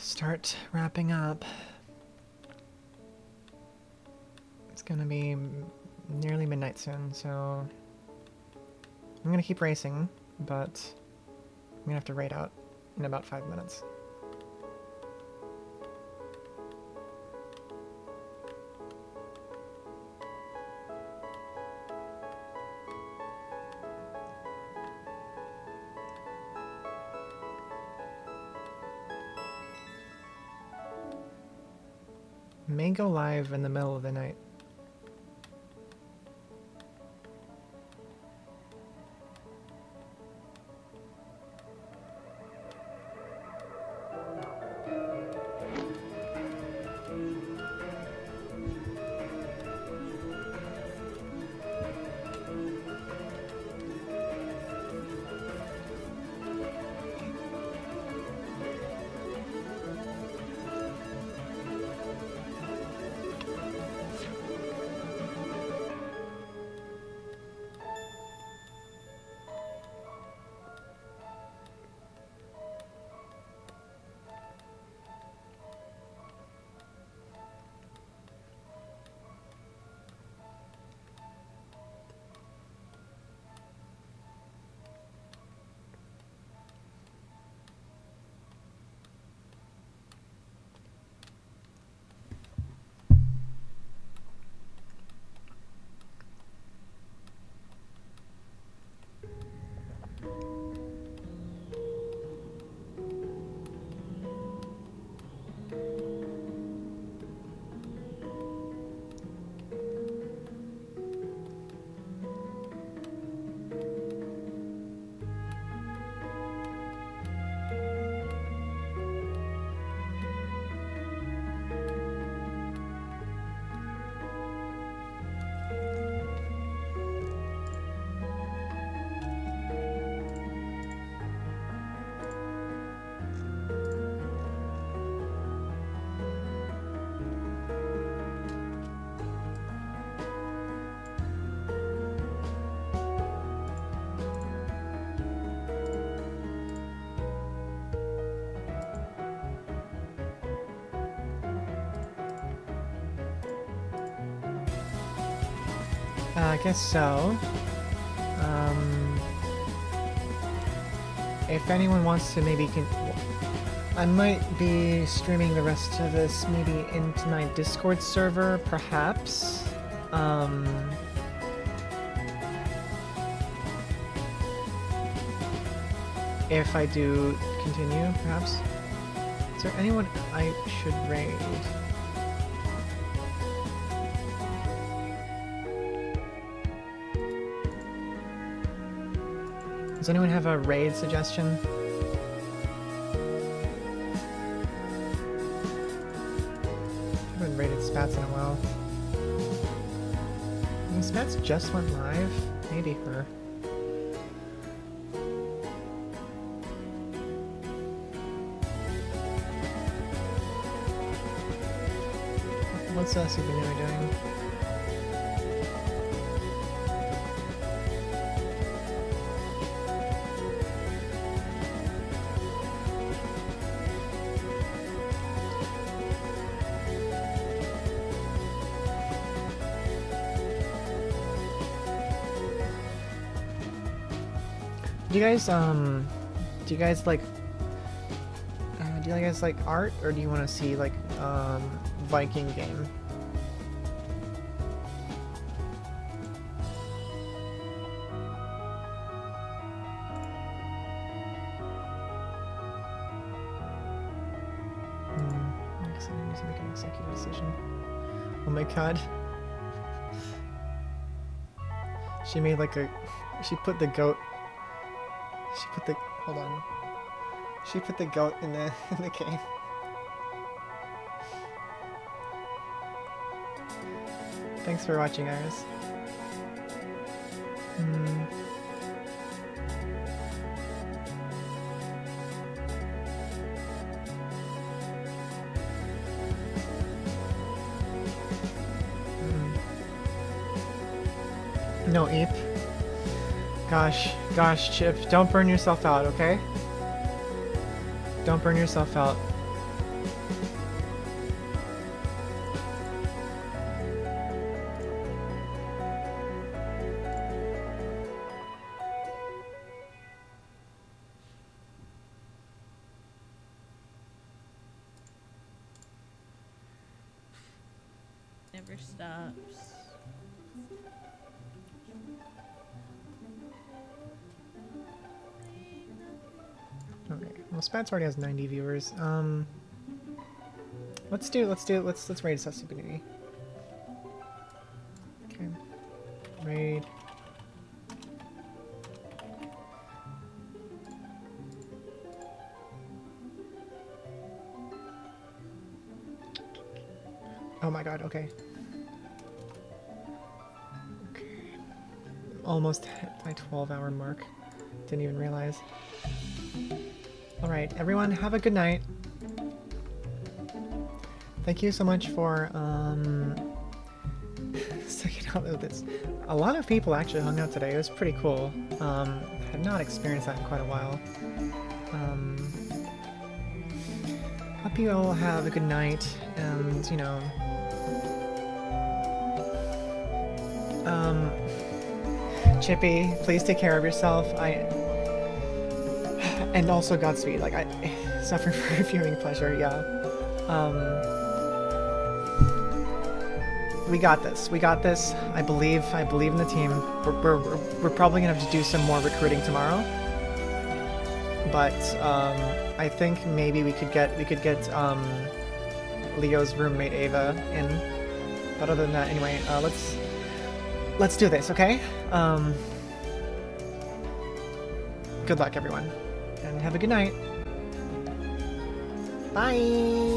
start wrapping up. It's gonna be nearly midnight soon, so I'm gonna keep racing, but I'm gonna have to raid out in about 5 minutes. May go live in the middle of the night. I guess so. If anyone wants to maybe I might be streaming the rest of this maybe into my Discord server, perhaps. If I do continue, perhaps. Is there anyone I should raid? Does anyone have a raid suggestion? I haven't raided Spats in a while. I mean, Spats just went live. Maybe her. What's Subanui doing? Do you guys like do you guys like art, or do you want to see like Viking game? I guess I need to make an executive decision. Oh my god. She made like she put the goat. Hold on. She put the goat in the game. Thanks for watching, Iris. No, Eep. Gosh, Chip, don't burn yourself out, okay? Don't burn yourself out. never stops. Okay. Well, Spats already has 90 viewers. Let's raid Stupidity. Okay. Raid. Oh my god, okay. Okay. Almost hit my 12-hour mark. Didn't even realize. Alright, everyone, have a good night. Thank you so much for, sticking out with this. A lot of people actually hung out today. It was pretty cool. Have not experienced that in quite a while. Hope you all have a good night, and, you know, Chippy, please take care of yourself. And also Godspeed. Like, I suffer for viewing pleasure. Yeah. We got this. We got this. I believe in the team. We're probably gonna have to do some more recruiting tomorrow. But I think maybe we could get Leo's roommate Ava in. But other than that, anyway, let's do this, okay? Good luck, everyone, and have a good night. Bye.